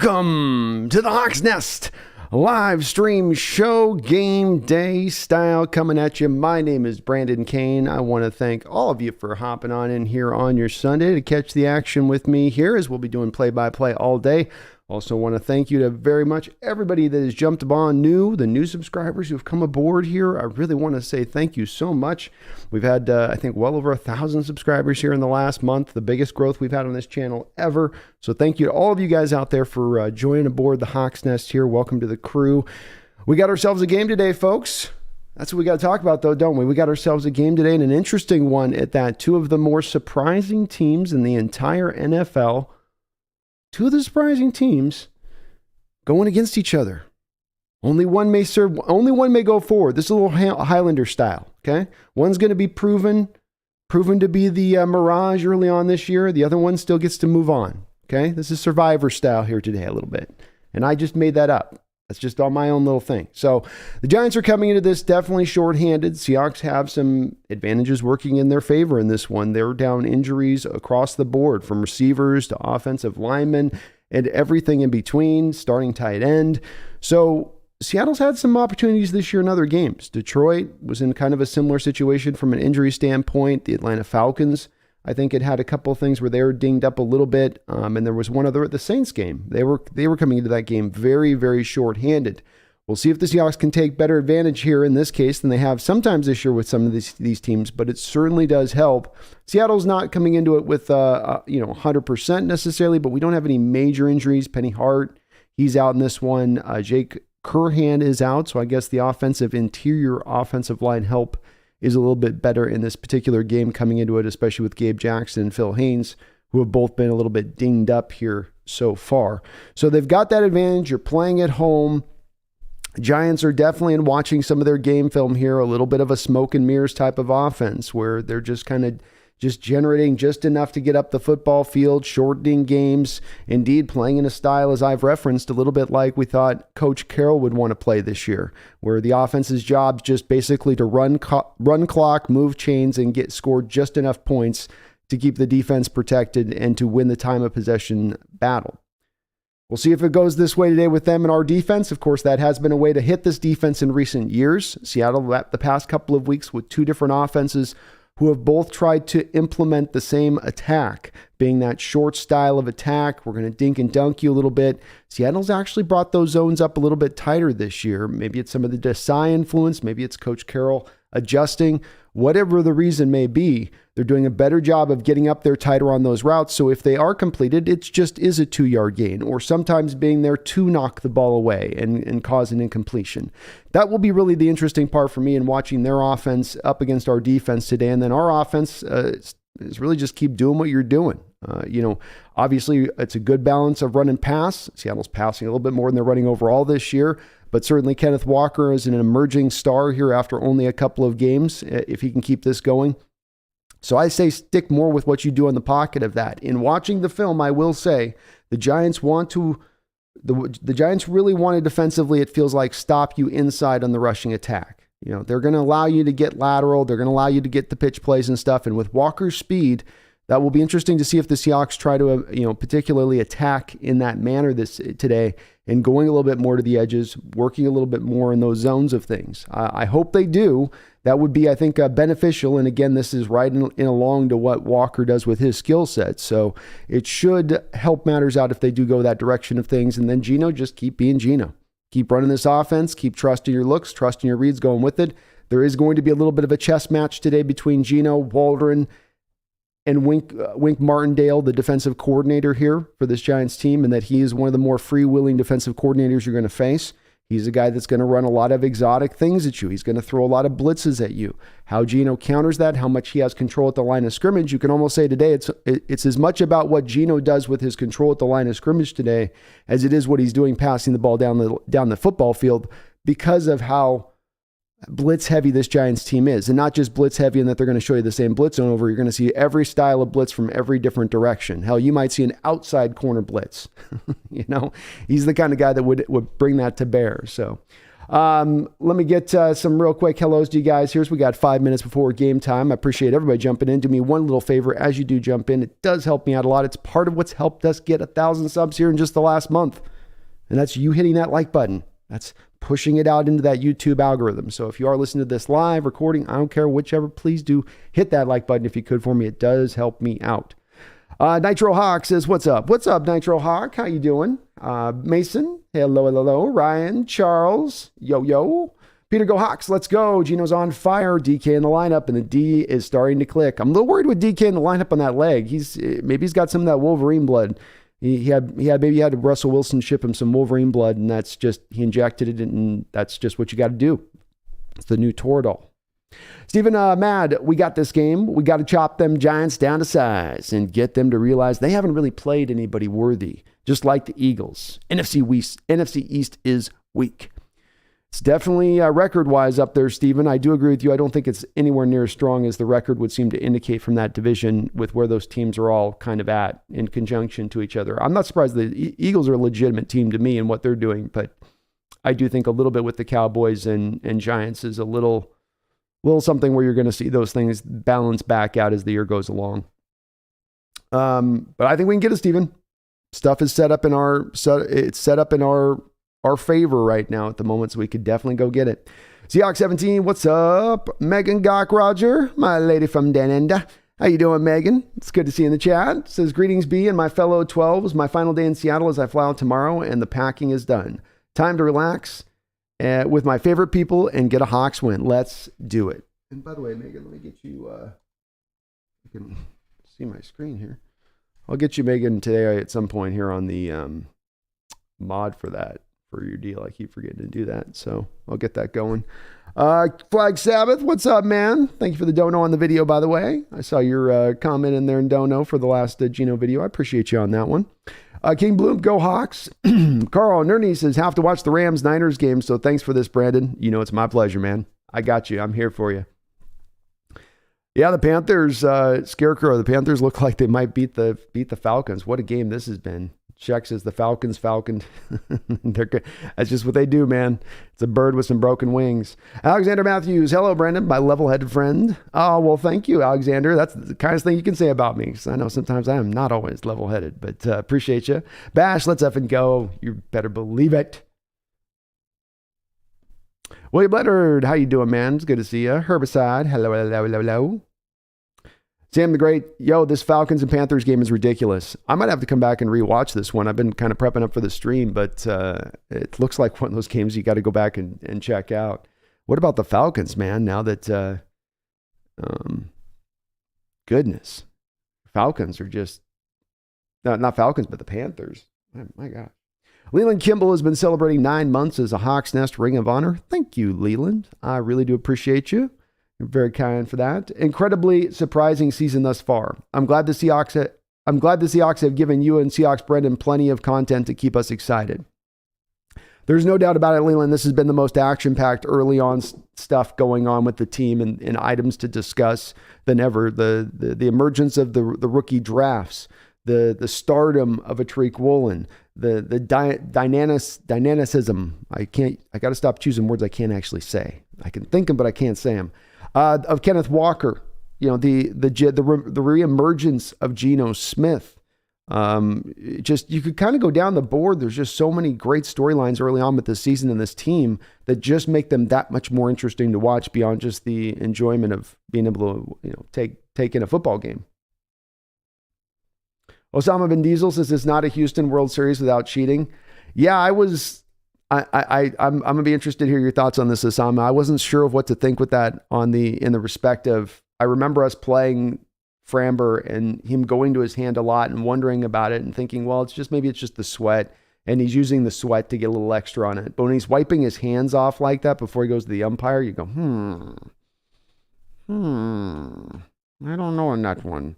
Welcome to the Hawks Nest live stream show, game day style coming at you. My name is Brandon Kane. I want to thank all of you for hopping on in here on your Sunday to catch the action with me here, as we'll be doing play-by-play all day. Also want to thank you to very much everybody that has jumped on the new subscribers who have come aboard here. I really want to say thank you so much. We've had, I think, well over 1,000 subscribers here in the last month, the biggest growth we've had on this channel ever. So thank you to all of you guys out there for joining aboard the Hawks Nest here. Welcome to the crew. We got ourselves a game today, folks. That's what we got to talk about, though, don't we? We got ourselves a game today, and an interesting one at that. Two of the more surprising teams in the entire NFL. Two of the surprising teams going against each other. Only one may go forward. This is a little Highlander style, okay? One's going to be proven to be the mirage early on this year. The other one still gets to move on, okay? This is Survivor style here today a little bit. And I just made that up. That's just on my own little thing. So the Giants are coming into this definitely shorthanded. Seahawks have some advantages working in their favor in this one. They're down injuries across the board, from receivers to offensive linemen and everything in between, starting tight end. So Seattle's had some opportunities this year in other games. Detroit was in kind of a similar situation from an injury standpoint. The Atlanta Falcons, I think, it had a couple of things where they were dinged up a little bit, and there was one other at the Saints game. They were coming into that game very, very short-handed. We'll see if the Seahawks can take better advantage here in this case than they have sometimes this year with some of these teams, but it certainly does help. Seattle's not coming into it with 100% necessarily, but we don't have any major injuries. Penny Hart, he's out in this one. Jake Curhan is out, so I guess the interior offensive line help is a little bit better in this particular game coming into it, especially with Gabe Jackson and Phil Haynes, who have both been a little bit dinged up here so far. So they've got that advantage. You're playing at home. Giants are definitely, in watching some of their game film here, a little bit of a smoke and mirrors type of offense where they're just kind of just generating just enough to get up the football field, shortening games, indeed playing in a style, as I've referenced, a little bit like we thought Coach Carroll would want to play this year, where the offense's job is just basically to run clock, move chains, and get scored just enough points to keep the defense protected and to win the time of possession battle. We'll see if it goes this way today with them and our defense. Of course, that has been a way to hit this defense in recent years. Seattle, the past couple of weeks with two different offenses who have both tried to implement the same attack, being that short style of attack. We're going to dink and dunk you a little bit. Seattle's actually brought those zones up a little bit tighter this year. Maybe it's some of the Desai influence. Maybe it's Coach Carroll adjusting. Whatever the reason may be, they're doing a better job of getting up there tighter on those routes. So if they are completed, it just is a 2-yard gain, or sometimes being there to knock the ball away and cause an incompletion. That will be really the interesting part for me in watching their offense up against our defense today. And then our offense is really just keep doing what you're doing. Obviously, it's a good balance of run and pass. Seattle's passing a little bit more than they're running overall this year. But certainly Kenneth Walker is an emerging star here after only a couple of games, if he can keep this going. So I say stick more with what you do in the pocket of that. In watching the film, I will say the Giants the Giants really want to defensively, it feels like, stop you inside on the rushing attack. They're going to allow you to get lateral. They're going to allow you to get the pitch plays and stuff. And with Walker's speed, that will be interesting to see if the Seahawks try to, particularly attack in that manner today, and going a little bit more to the edges, working a little bit more in those zones of things. I hope they do. That would be, I think, beneficial. And again, this is right in along to what Walker does with his skill set. So it should help matters out if they do go that direction of things. And then Geno, just keep being Geno. Keep running this offense. Keep trusting your looks, trusting your reads, going with it. There is going to be a little bit of a chess match today between Geno, Waldron, and Wink Martindale, the defensive coordinator here for this Giants team, and that he is one of the more freewheeling defensive coordinators you're going to face. He's a guy that's going to run a lot of exotic things at you. He's going to throw a lot of blitzes at you. How Geno counters that, how much he has control at the line of scrimmage, you can almost say today it's as much about what Geno does with his control at the line of scrimmage today as it is what he's doing passing the ball down the football field, because of how blitz heavy this Giants team is. And not just blitz heavy in that they're going to show you the same blitz over. You're going to see every style of blitz from every different direction. Hell, you might see an outside corner blitz. He's the kind of guy that would bring that to bear. So let me get some real quick hellos to you guys. We got 5 minutes before game time. I appreciate everybody jumping in. Do me one little favor as you do jump in. It does help me out a lot. It's part of what's helped us get 1,000 subs here in just the last month. And that's you hitting that like button. That's pushing it out into that YouTube algorithm. So if you are listening to this live recording, I don't care, whichever, please do hit that like button if you could for me. It does help me out. Nitro Hawk says, what's up? What's up, Nitro Hawk? How you doing? Mason, hello. Ryan, Charles, yo. Peter, go Hawks, let's go. Geno's on fire. DK in the lineup, and the D is starting to click. I'm a little worried with DK in the lineup on that leg. Maybe he's got some of that Wolverine blood. He had Russell Wilson ship him some Wolverine blood, and that's just, he injected it, and that's just what you got to do. It's the new Toradol. Stephen, Mad, we got this game. We got to chop them Giants down to size and get them to realize they haven't really played anybody worthy, just like the Eagles. NFC East is weak. It's definitely record-wise up there, Stephen. I do agree with you. I don't think it's anywhere near as strong as the record would seem to indicate from that division with where those teams are all kind of at in conjunction to each other. I'm not surprised. The Eagles are a legitimate team to me and what they're doing, but I do think a little bit with the Cowboys and Giants is a little something where you're going to see those things balance back out as the year goes along. But I think we can get it, Stephen. Stuff is set up in our favor right now at the moment, so we could definitely go get it. Seahawks 17, what's up? Megan Gok Roger, my lady from Danenda. How you doing, Megan? It's good to see you in the chat. Says, greetings, B, and my fellow 12s. My final day in Seattle as I fly out tomorrow, and the packing is done. Time to relax with my favorite people and get a Hawks win. Let's do it. And by the way, Megan, let me get you, you can see my screen here. I'll get you, Megan, today at some point here on the mod for that. For your deal. I keep forgetting to do that, so I'll get that going. Flag Sabbath, what's up, man? Thank you for the dono on the video, by the way. I saw your comment in there in dono for the last Geno video. I appreciate you on that one. King Bloom, go Hawks. Carl Nerney says, have to watch the Rams-Niners game, so thanks for this, Brandon. You know it's my pleasure, man. I got you. I'm here for you. Yeah, the Panthers, Scarecrow, the Panthers look like they might beat the Falcons. What a game this has been. Check says the Falcons falconed. They're good. That's just what they do, man. It's a bird with some broken wings. Alexander Matthews. Hello, Brandon, my level-headed friend. Oh, well, thank you, Alexander. That's the kindest thing you can say about me. Because I know sometimes I am not always level-headed, but appreciate you. Bash, let's effing go. You better believe it. William Leonard, how you doing, man? It's good to see you. Herbicide. Hello. Sam the Great, yo, this Falcons and Panthers game is ridiculous. I might have to come back and rewatch this one. I've been kind of prepping up for the stream, but it looks like one of those games you got to go back and check out. What about the Falcons, man? Now that, goodness, Falcons are just, not Falcons, but the Panthers. My God. Leland Kimball has been celebrating 9 months as a Hawks Nest Ring of Honor. Thank you, Leland. I really do appreciate you. You're very kind for that. Incredibly surprising season thus far. I'm glad the Seahawks have given you and Seahawks Brendan plenty of content to keep us excited. There's no doubt about it, Leland. This has been the most action-packed early on stuff going on with the team and items to discuss than ever. The emergence of the rookie drafts, the stardom of a Tariq Woolen, the dynamicism. I got to stop choosing words I can't actually say. I can think them, but I can't say them. Of Kenneth Walker, you know, the reemergence of Geno Smith. Just, you could kind of go down the board. There's just so many great storylines early on with this season and this team that just make them that much more interesting to watch beyond just the enjoyment of being able to, you know, take in a football game. Osama bin Diesel says it's not a Houston World Series without cheating. Yeah, I'm gonna be interested to hear your thoughts on this, Osama. I wasn't sure of what to think with that in the respect of, I remember us playing Framber and him going to his hand a lot and wondering about it and thinking, well, maybe it's just the sweat, and he's using the sweat to get a little extra on it. But when he's wiping his hands off like that before he goes to the umpire, you go, I don't know on that one.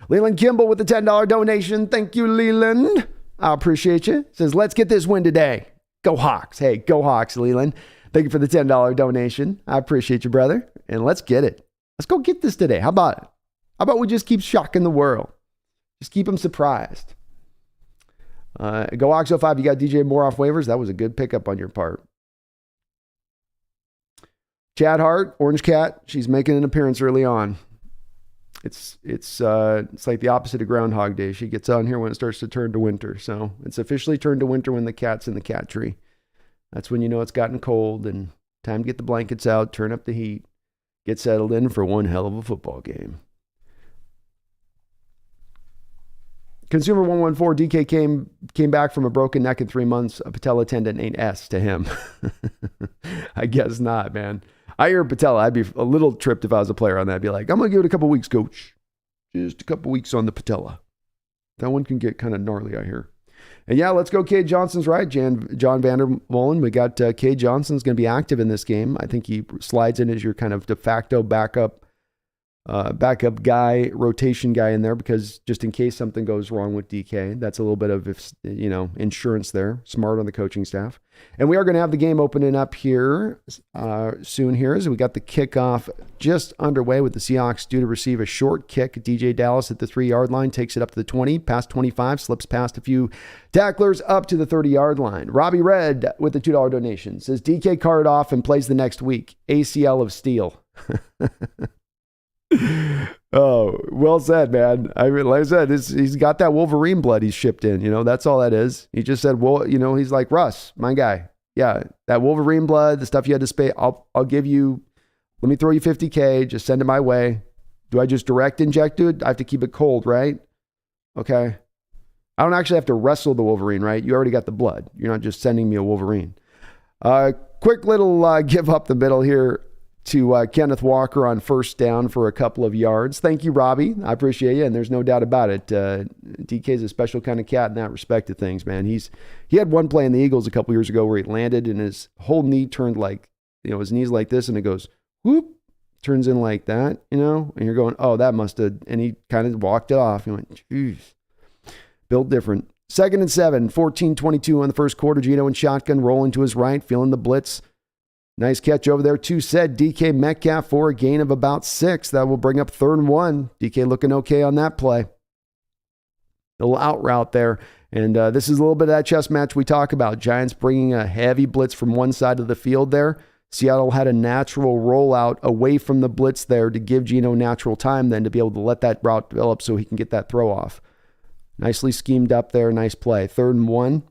Leland Kimball with the $10 donation. Thank you, Leland. I appreciate you. Says, let's get this win today. Go Hawks. Hey, go Hawks, Leland. Thank you for the $10 donation. I appreciate you, brother. And let's get it. Let's go get this today. How about it? How about we just keep shocking the world? Just keep them surprised. Go Hawks 05. You got DJ Moore off waivers. That was a good pickup on your part. Chad Hart, Orange Cat. She's making an appearance early on. It's like the opposite of Groundhog Day. She gets on here when it starts to turn to winter. So it's officially turned to winter when the cat's in the cat tree. That's when you know it's gotten cold and time to get the blankets out, turn up the heat, get settled in for one hell of a football game. Consumer 114, DK came back from a broken neck in 3 months. A patella tendon ain't S to him. I guess not, man. I hear patella. I'd be a little tripped if I was a player on that. I'd be like, I'm going to give it a couple weeks, coach. Just a couple weeks on the patella. That one can get kind of gnarly, I hear. And yeah, let's go. Cade Johnson's right. John Vandermolen. We got Cade Johnson's going to be active in this game. I think he slides in as your kind of de facto backup guy, rotation guy in there, because just in case something goes wrong with DK, that's a little bit of, insurance there. Smart on the coaching staff. And we are going to have the game opening up here soon here, as we got the kickoff just underway with the Seahawks due to receive a short kick. DJ Dallas at the 3-yard line takes it up to the 20, past 25, slips past a few tacklers up to the 30-yard line. Robbie Red with the $2 donation says DK carted off and plays the next week. ACL of steel. Oh, well said, man. Like I said, he's got that Wolverine blood he's shipped in. That's all that is. He just said, well, he's like, Russ, my guy. Yeah, that Wolverine blood, the stuff you had to pay, I'll give you, let me throw you $50K, just send it my way. Do I just direct inject it? I have to keep it cold, right? Okay. I don't actually have to wrestle the Wolverine, right? You already got the blood. You're not just sending me a Wolverine. Quick little give up the middle here to Kenneth Walker on first down for a couple of yards. Thank you, Robbie. I appreciate you, and there's no doubt about it. DK's a special kind of cat in that respect of things, man. He had one play in the Eagles a couple years ago where he landed and his whole knee turned like, his knee's like this, and it goes, whoop, turns in like that, and you're going, oh, that must have, and he kind of walked it off. He went, jeez, built different. 2nd and 7, 14-22 on the first quarter. Geno in shotgun, rolling to his right, feeling the blitz. Nice catch over there, too, said DK Metcalf for a gain of about 6. That will bring up 3rd and 1. DK looking okay on that play. A little out route there. And this is a little bit of that chess match we talk about. Giants bringing a heavy blitz from one side of the field there. Seattle had a natural rollout away from the blitz there to give Geno natural time then to be able to let that route develop so he can get that throw off. Nicely schemed up there. Nice play. 3rd and 1.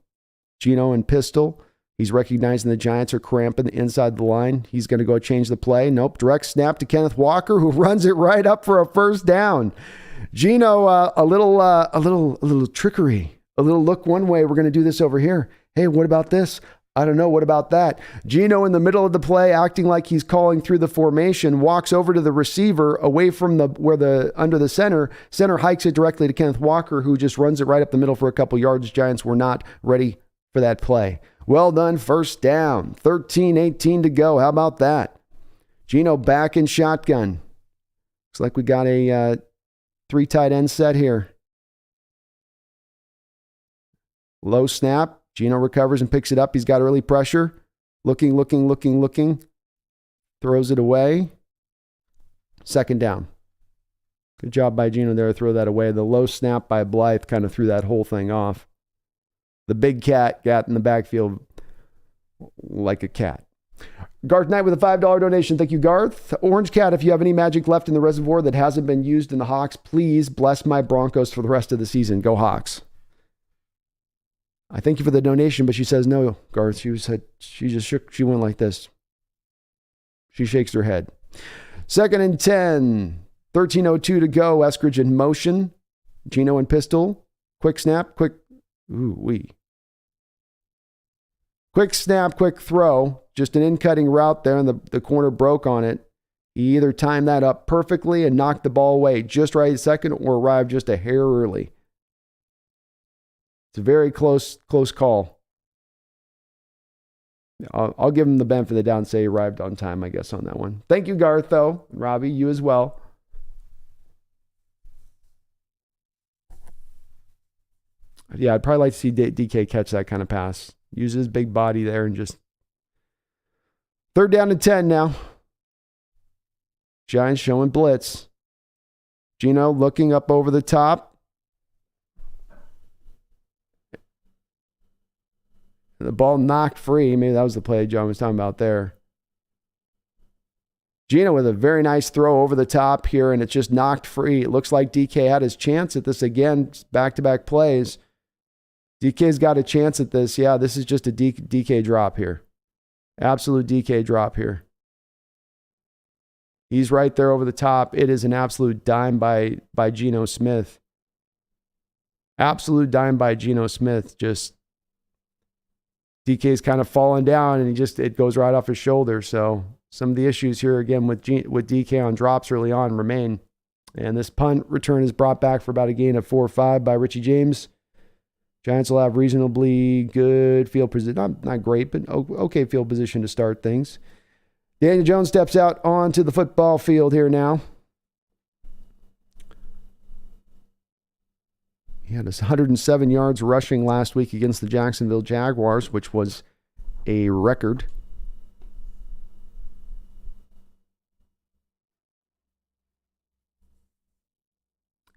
Geno and pistol. He's recognizing the Giants are cramping the inside of the line. He's going to go change the play. Nope. Direct snap to Kenneth Walker, who runs it right up for a first down. Geno, a little trickery, a little look one way. We're going to do this over here. Hey, what about this? I don't know. What about that? Geno in the middle of the play, acting like he's calling through the formation, walks over to the receiver away from under the center. Center hikes it directly to Kenneth Walker, who just runs it right up the middle for a couple yards. Giants were not ready for that play. Well done, first down. 13-18 to go. How about that? Geno back in shotgun. Looks like we got a 3 tight end set here. Low snap. Geno recovers and picks it up. He's got early pressure. Looking. Throws it away. 2nd down. Good job by Geno there to throw that away. The low snap by Blythe kind of threw that whole thing off. The big cat got in the backfield like a cat. Garth Knight with a $5 donation. Thank you, Garth. Orange Cat, if you have any magic left in the reservoir that hasn't been used in the Hawks, please bless my Broncos for the rest of the season. Go Hawks. I thank you for the donation, but she says no, Garth. She went like this. She shakes her head. 2nd and 10. 13:02 to go. Eskridge in motion. Geno and pistol. Quick snap. Quick snap, quick throw. Just an in-cutting route there, and the corner broke on it. He either timed that up perfectly and knocked the ball away just right second or arrived just a hair early. It's a very close call. I'll give him the benefit of the doubt and say he arrived on time, I guess, on that one. Thank you, Garth, though. Robbie, you as well. Yeah, I'd probably like to see DK catch that kind of pass. Use his big body there and just... 3rd down and 10 now. Giants showing blitz. Geno looking up over the top. The ball knocked free. Maybe that was the play John was talking about there. Geno with a very nice throw over the top here, and it's just knocked free. It looks like DK had his chance at this again, back-to-back plays. DK's got a chance at this. Yeah, this is just a DK drop here. Absolute DK drop here. He's right there over the top. It is an absolute dime by Geno Smith. Absolute dime by Geno Smith. Just DK's kind of falling down, and it goes right off his shoulder. So some of the issues here again with DK on drops early on remain. And this punt return is brought back for about a gain of 4 or 5 by Richie James. Giants will have reasonably good field position. Not great, but okay field position to start things. Daniel Jones steps out onto the football field here now. He had 107 yards rushing last week against the Jacksonville Jaguars, which was a record.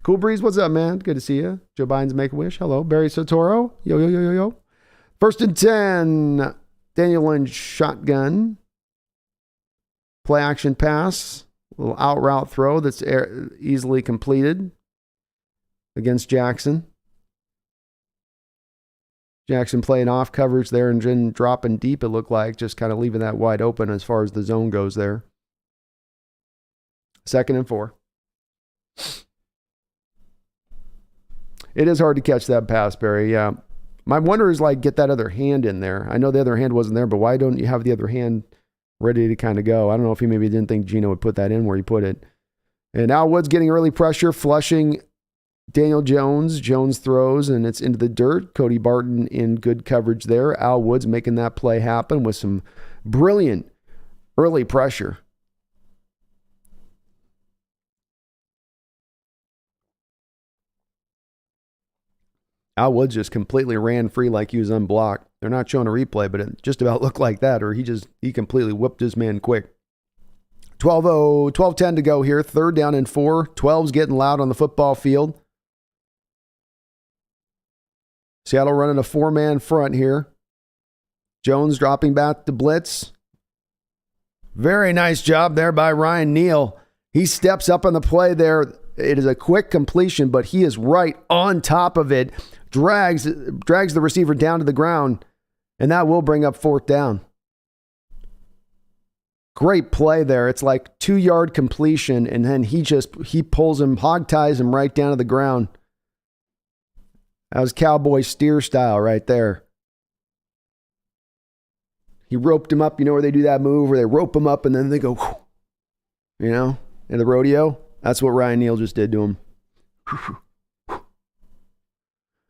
Cool Breeze, what's up, man? Good to see you. Joe Biden's Make-A-Wish. Hello. Barry Sotoro. Yo. First and 10. Daniel Lynch shotgun. Play action pass. A little out route throw that's easily completed against Jackson. Jackson playing off coverage there and then dropping deep, it looked like. Just kind of leaving that wide open as far as the zone goes there. 2nd and 4. It is hard to catch that pass, Barry. Yeah. My wonder is get that other hand in there. I know the other hand wasn't there, but why don't you have the other hand ready to kind of go? I don't know if he maybe didn't think Geno would put that in where he put it. And now Woods getting early pressure, flushing Daniel Jones. Jones throws, and it's into the dirt. Cody Barton in good coverage there. Al Woods making that play happen with some brilliant early pressure. Al Woods just completely ran free like he was unblocked. They're not showing a replay, but it just about looked like that, or he completely whipped his man quick. 12-10 to go here. 3rd down and 4. 12's getting loud on the football field. Seattle running a 4-man front here. Jones dropping back to blitz. Very nice job there by Ryan Neal. He steps up on the play there. It is a quick completion, but he is right on top of it. Drags the receiver down to the ground, and that will bring up 4th down. Great play there. It's like 2-yard completion, and then he pulls him, hog ties him right down to the ground. That was cowboy steer style right there. He roped him up. You know where they do that move where they rope him up and then they go, whew, in the rodeo? That's what Ryan Neal just did to him.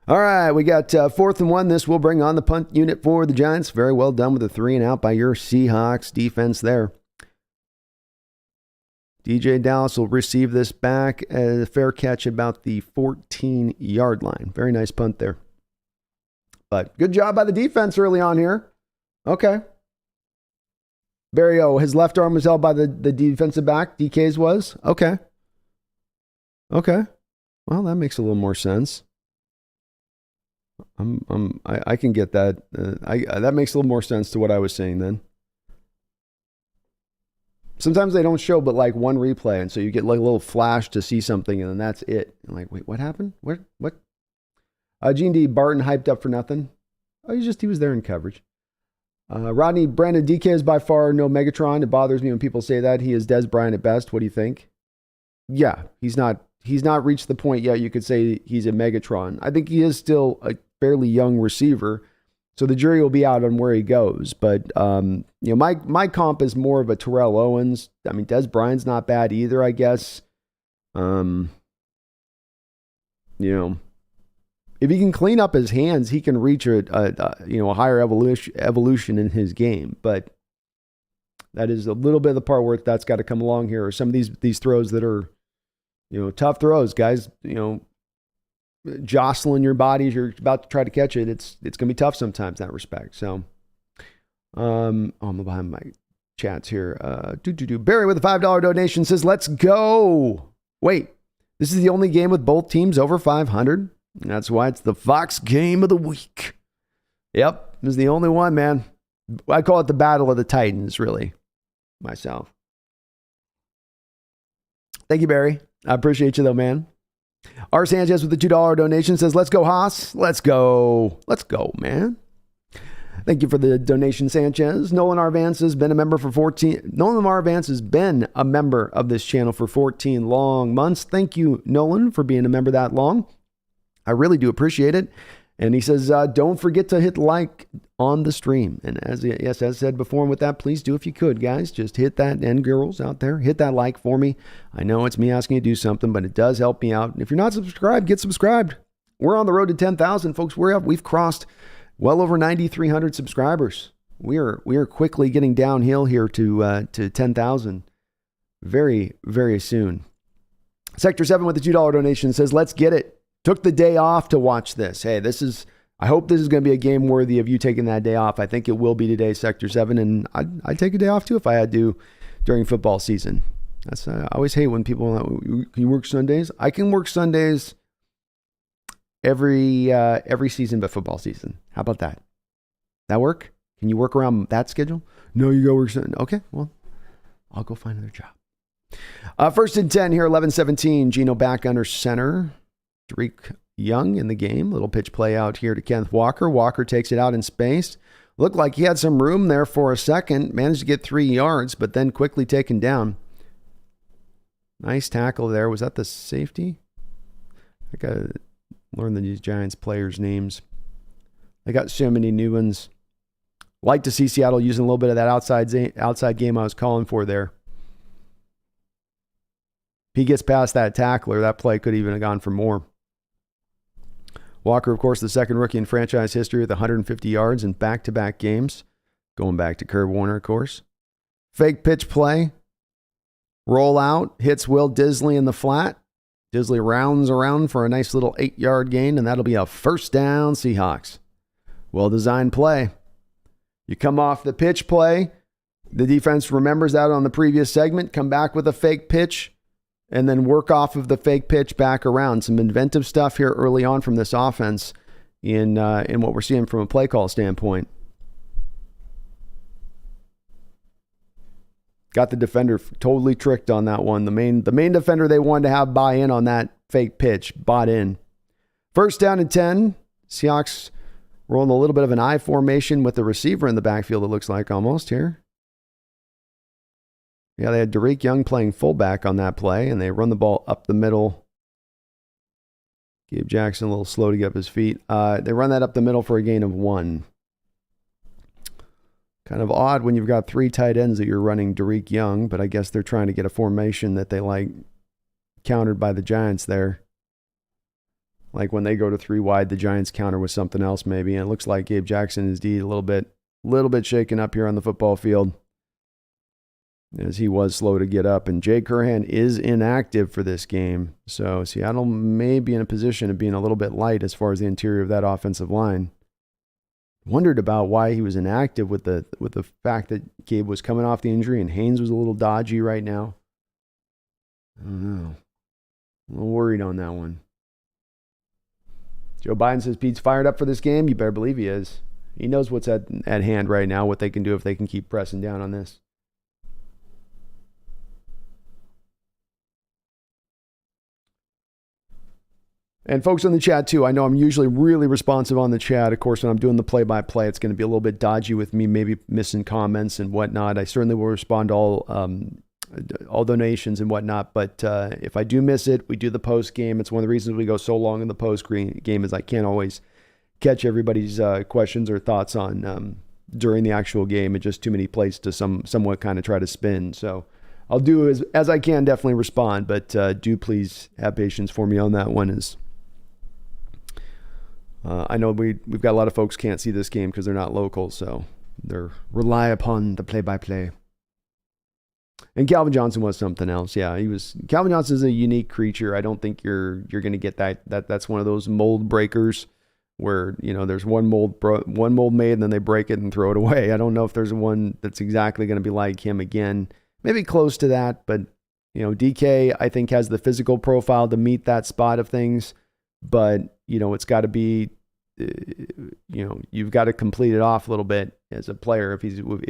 All right, we got 4th and 1. This will bring on the punt unit for the Giants. Very well done with a 3 and out by your Seahawks defense there. DJ Dallas will receive this back as a fair catch about the 14-yard line. Very nice punt there. But good job by the defense early on here. Okay. Barry, his left arm was held by the defensive back. DK's was? Okay. Well, that makes a little more sense. I can get that. That makes a little more sense to what I was saying then. Sometimes they don't show but one replay, and so you get a little flash to see something, and then that's it. I'm like, wait, what happened? What? Gene D. Barton hyped up for nothing. Oh, he was there in coverage. Rodney Brandon, DK is by far no Megatron. It bothers me when people say that. He is Des Bryant at best. What do you think? Yeah, he's not reached the point yet you could say he's a Megatron. I think he is still a fairly young receiver, so the jury will be out on where he goes. But my comp is more of a Terrell Owens. I mean, Des Bryant's not bad either, I guess. If he can clean up his hands, he can reach a higher evolution in his game. But that is a little bit of the part where that's got to come along here. Or some of these throws that are, tough throws, guys. Jostling your body as you're about to try to catch it. It's gonna be tough sometimes in that respect. So, I'm behind my chats here. Barry with a $5 donation says, "Let's go." Wait, this is the only game with both teams over 500. That's why it's the Fox game of the week. Yep, this is the only one, man. I call it the Battle of the Titans, really, myself. Thank you, Barry. I appreciate you, though, man. R. Sanchez with the $2 donation says, let's go, Haas. Let's go. Let's go, man. Thank you for the donation, Sanchez. Nolan R. Vance has been a member for 14. Nolan R. Vance has been a member of this channel for 14 long months. Thank you, Nolan, for being a member that long. I really do appreciate it. And he says, don't forget to hit like on the stream. And as said before, and with that, please do if you could, guys. Just hit that, and girls out there, hit that like for me. I know it's me asking you to do something, but it does help me out. And if you're not subscribed, get subscribed. We're on the road to 10,000, folks. We've crossed well over 9,300 subscribers. We are quickly getting downhill here to 10,000 very, very soon. Sector 7 with the $2 donation says, let's get it. Took the day off to watch this. Hey, I hope this is going to be a game worthy of you taking that day off. I think it will be today, Sector 7, and I'd take a day off too if I had to during football season. I always hate when people, can you work Sundays? I can work Sundays every season but football season. How about that? That work? Can you work around that schedule? No, you go work Sunday. Okay, well, I'll go find another job. First and 10 here, 11-17. Geno back under center. Tariq Young in the game. Little pitch play out here to Kenneth Walker. Walker takes it out in space. Looked like he had some room there for a second. Managed to get 3 yards, but then quickly taken down. Nice tackle there. Was that the safety? I got to learn these Giants players' names. They got so many new ones. Like to see Seattle using a little bit of that outside game I was calling for there. If he gets past that tackler, that play could even have gone for more. Walker, of course, the second rookie in franchise history with 150 yards in back-to-back games. Going back to Kurt Warner, of course. Fake pitch play. Roll out. Hits Will Disley in the flat. Disley rounds around for a nice little 8-yard gain, and that'll be a first down Seahawks. Well-designed play. You come off the pitch play. The defense remembers that on the previous segment. Come back with a fake pitch. And then work off of the fake pitch back around. Some inventive stuff here early on from this offense in what we're seeing from a play call standpoint. Got the defender totally tricked on that one. The main defender they wanted to have buy in on that fake pitch, bought in. First down and 10. Seahawks rolling a little bit of an I formation with the receiver in the backfield, it looks like almost here. Yeah, they had Tariq Young playing fullback on that play, and they run the ball up the middle. Gabe Jackson a little slow to get up his feet. They run that up the middle for a gain of 1. Kind of odd when you've got 3 tight ends that you're running Tariq Young, but I guess they're trying to get a formation that they like countered by the Giants there. Like when they go to 3 wide, the Giants counter with something else maybe, and it looks like Gabe Jackson is a little bit shaken up here on the football field, as he was slow to get up. And Jay Curhan is inactive for this game. So Seattle may be in a position of being a little bit light as far as the interior of that offensive line. Wondered about why he was inactive with the fact that Gabe was coming off the injury and Haynes was a little dodgy right now. I don't know. I'm a little worried on that one. Joe Biden says Pete's fired up for this game. You better believe he is. He knows what's at hand right now, what they can do if they can keep pressing down on this. And folks in the chat too, I know I'm usually really responsive on the chat. Of course, when I'm doing the play-by-play, it's going to be a little bit dodgy with me, maybe missing comments and whatnot. I certainly will respond to all donations and whatnot. But if I do miss it, we do the post game. It's one of the reasons we go so long in the post game is I can't always catch everybody's questions or thoughts on during the actual game. It's just too many plays to somewhat kind of try to spin. So I'll do as I can definitely respond, but do please have patience for me on that one. I know we've got a lot of folks can't see this game because they're not local, so they're rely upon the play-by-play. And Calvin Johnson was something else. Yeah, Calvin Johnson is a unique creature. I don't think you're going to get that's one of those mold breakers where, there's one mold made and then they break it and throw it away. I don't know if there's one that's exactly going to be like him again. Maybe close to that, but DK I think has the physical profile to meet that spot of things. But, it's got to be you've got to complete it off a little bit as a player if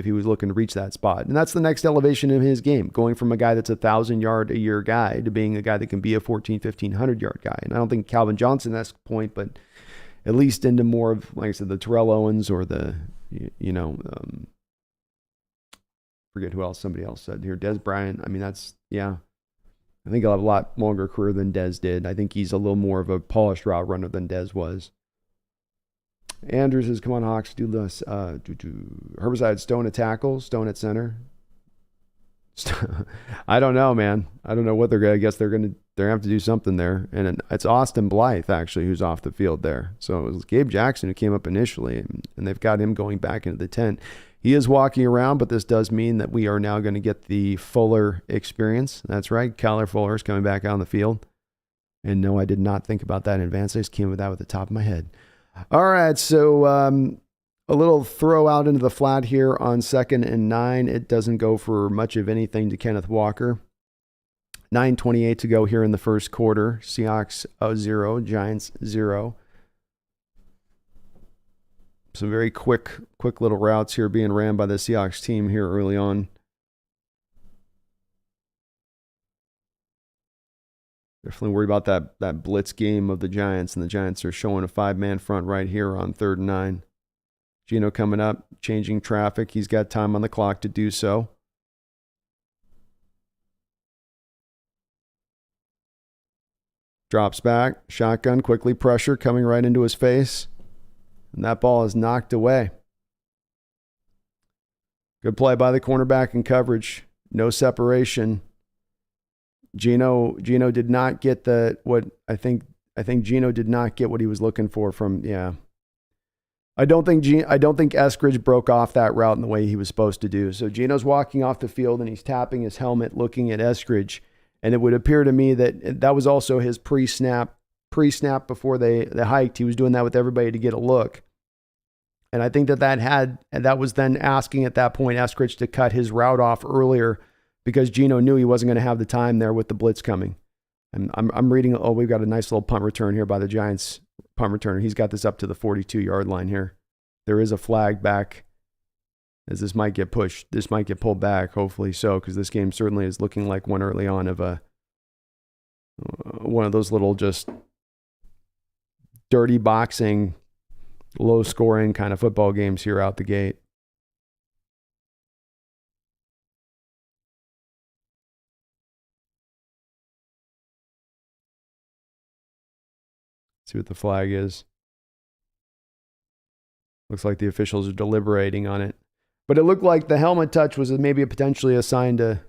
he was looking to reach that spot. And that's the next elevation in his game, going from a guy that's 1,000-yard a year guy to being a guy that can be a 1,500-yard guy. And I don't think Calvin Johnson that's the point, but at least into more of, like I said, the Terrell Owens or the, forget who else, somebody else said here, Des Bryant. I mean, that's, yeah. I think he'll have a lot longer career than Dez did. I think he's a little more of a polished route runner than Dez was. Andrews says, come on, Hawks, do this. Herbicide, Stone at tackle, Stone at center. I don't know, man. I don't know what they're going to, I guess they're going to have to do something there. And it's Austin Blythe, actually, who's off the field there. So it was Gabe Jackson who came up initially, and they've got him going back into the tent. He is walking around, but this does mean that we are now going to get the Fuller experience. That's right. Kyler Fuller is coming back on the field. And no, I did not think about that in advance. I just came with that with the top of my head. All right, so a little throw out into the flat here on 2nd and 9. It doesn't go for much of anything to Kenneth Walker. 9:28 to go here in the first quarter. Seahawks 0, Giants 0. Some very quick little routes here being ran by the Seahawks team here early on. Definitely worried about that blitz game of the Giants, and the Giants are showing a 5-man front right here on 3rd and 9. Geno coming up, changing traffic. He's got time on the clock to do so. Drops back, shotgun, quickly pressure coming right into his face. And that ball is knocked away. Good play by the cornerback in coverage. No separation. Geno did not get I think Geno did not get what he was looking for from, yeah. I don't think Eskridge broke off that route in the way he was supposed to do. So Geno's walking off the field and he's tapping his helmet looking at Eskridge. And it would appear to me that was also his pre-snap before they hiked. He was doing that with everybody to get a look. And I think that was then asking at that point Eskridge to cut his route off earlier because Geno knew he wasn't going to have the time there with the blitz coming. And I'm reading, we've got a nice little punt return here by the Giants punt returner. He's got this up to the 42-yard line here. There is a flag back as this might get pushed. This might get pulled back, hopefully so, because this game certainly is looking like one early on of one of those little just dirty boxing, low-scoring kind of football games here out the gate. See what the flag is. Looks like the officials are deliberating on it. But it looked like the helmet touch was maybe potentially a sign to...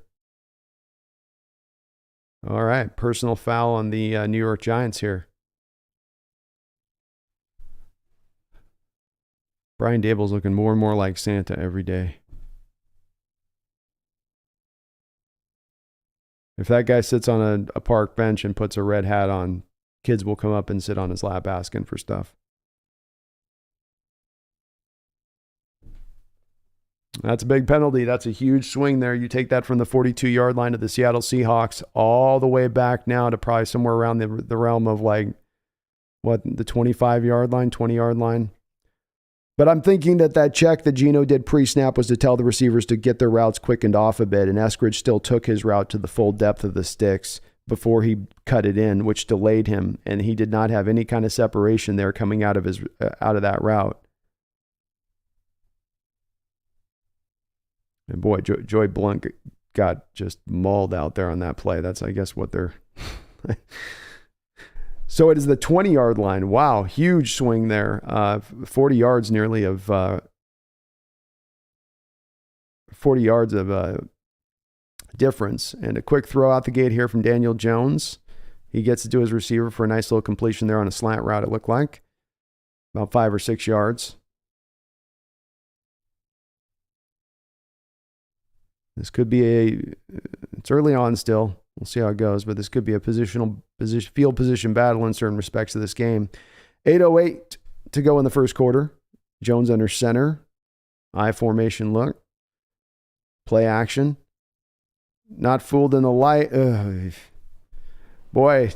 All right, personal foul on the New York Giants here. Brian Dable's looking more and more like Santa every day. If that guy sits on a park bench and puts a red hat on, kids will come up and sit on his lap asking for stuff. That's a big penalty. That's a huge swing there. You take that from the 42-yard line of the Seattle Seahawks all the way back now to probably somewhere around the realm of the 25-yard line, 20-yard line. But I'm thinking that check that Geno did pre-snap was to tell the receivers to get their routes quickened off a bit, and Eskridge still took his route to the full depth of the sticks before he cut it in, which delayed him, and he did not have any kind of separation there coming out of that route. And boy, Joy Blunt got just mauled out there on that play. That's, I guess, what they're... So it is the 20-yard line. Wow, huge swing there. 40 yards nearly of 40 yards of difference. And a quick throw out the gate here from Daniel Jones. He gets it to his receiver for a nice little completion there on a slant route, it looked like. About 5 or 6 yards. This could be it's early on still. We'll see how it goes, but this could be a field position battle in certain respects of this game. 8:08 to go in the first quarter. Jones under center. I formation look. Play action. Not fooled in the light. Boy,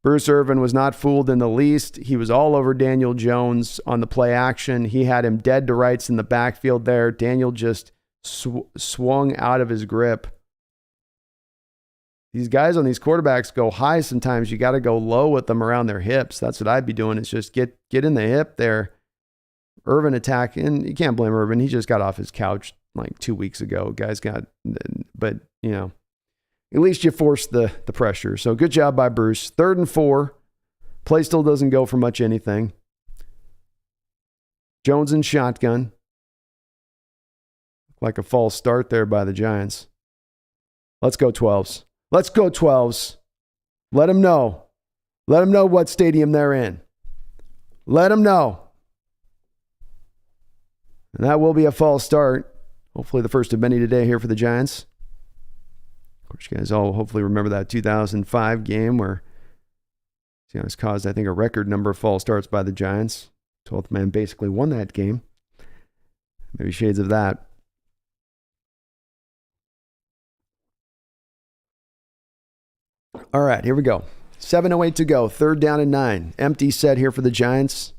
Bruce Irvin was not fooled in the least. He was all over Daniel Jones on the play action. He had him dead to rights in the backfield there. Daniel just swung out of his grip. These guys on these quarterbacks go high sometimes. You got to go low with them around their hips. That's what I'd be doing, is just get in the hip there. Irvin attack, and you can't blame Irvin. He just got off his couch like 2 weeks ago. But, you know, at least you forced the pressure. So good job by Bruce. 3rd and 4. Play still doesn't go for much anything. Jones in shotgun. Like a false start there by the Giants. Let's go 12s. Let's go 12s. Let them know. Let them know what stadium they're in. Let them know. And that will be a false start. Hopefully the first of many today here for the Giants. Of course, you guys all hopefully remember that 2005 game where Seahawks caused, I think, a record number of false starts by the Giants. 12th man basically won that game. Maybe shades of that. All right, here we go. 7:08 to go. 3rd down and 9. Empty set here for the Giants.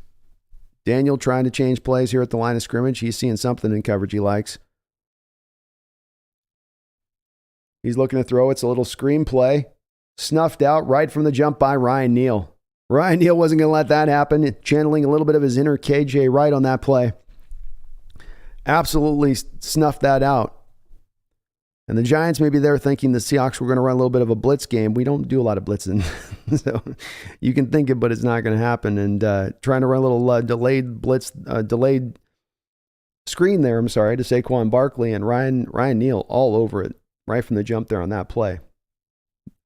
Daniel trying to change plays here at the line of scrimmage. He's seeing something in coverage he likes. He's looking to throw. It's a little screen play. Snuffed out right from the jump by Ryan Neal. Ryan Neal wasn't going to let that happen. Channeling a little bit of his inner KJ Wright on that play. Absolutely snuffed that out. And the Giants, maybe they're thinking the Seahawks were going to run a little bit of a blitz game. We don't do a lot of blitzing. So you can think it, but it's not going to happen. And trying to run a little delayed screen there, to Saquon Barkley, and Ryan Neal all over it right from the jump there on that play.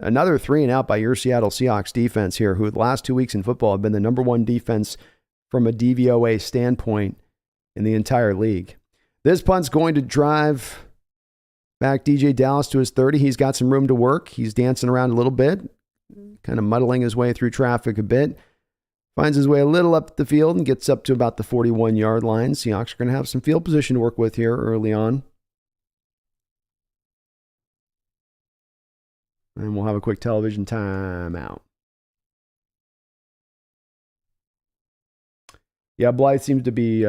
Another 3 and out by your Seattle Seahawks defense here, who the last 2 weeks in football have been the number 1 defense from a DVOA standpoint in the entire league. This punt's going to drive back DJ Dallas to his 30. He's got some room to work. He's dancing around a little bit, kind of muddling his way through traffic a bit. Finds his way a little up the field and gets up to about the 41-yard line. Seahawks are going to have some field position to work with here early on. And we'll have a quick television timeout. Yeah, Blythe seems to be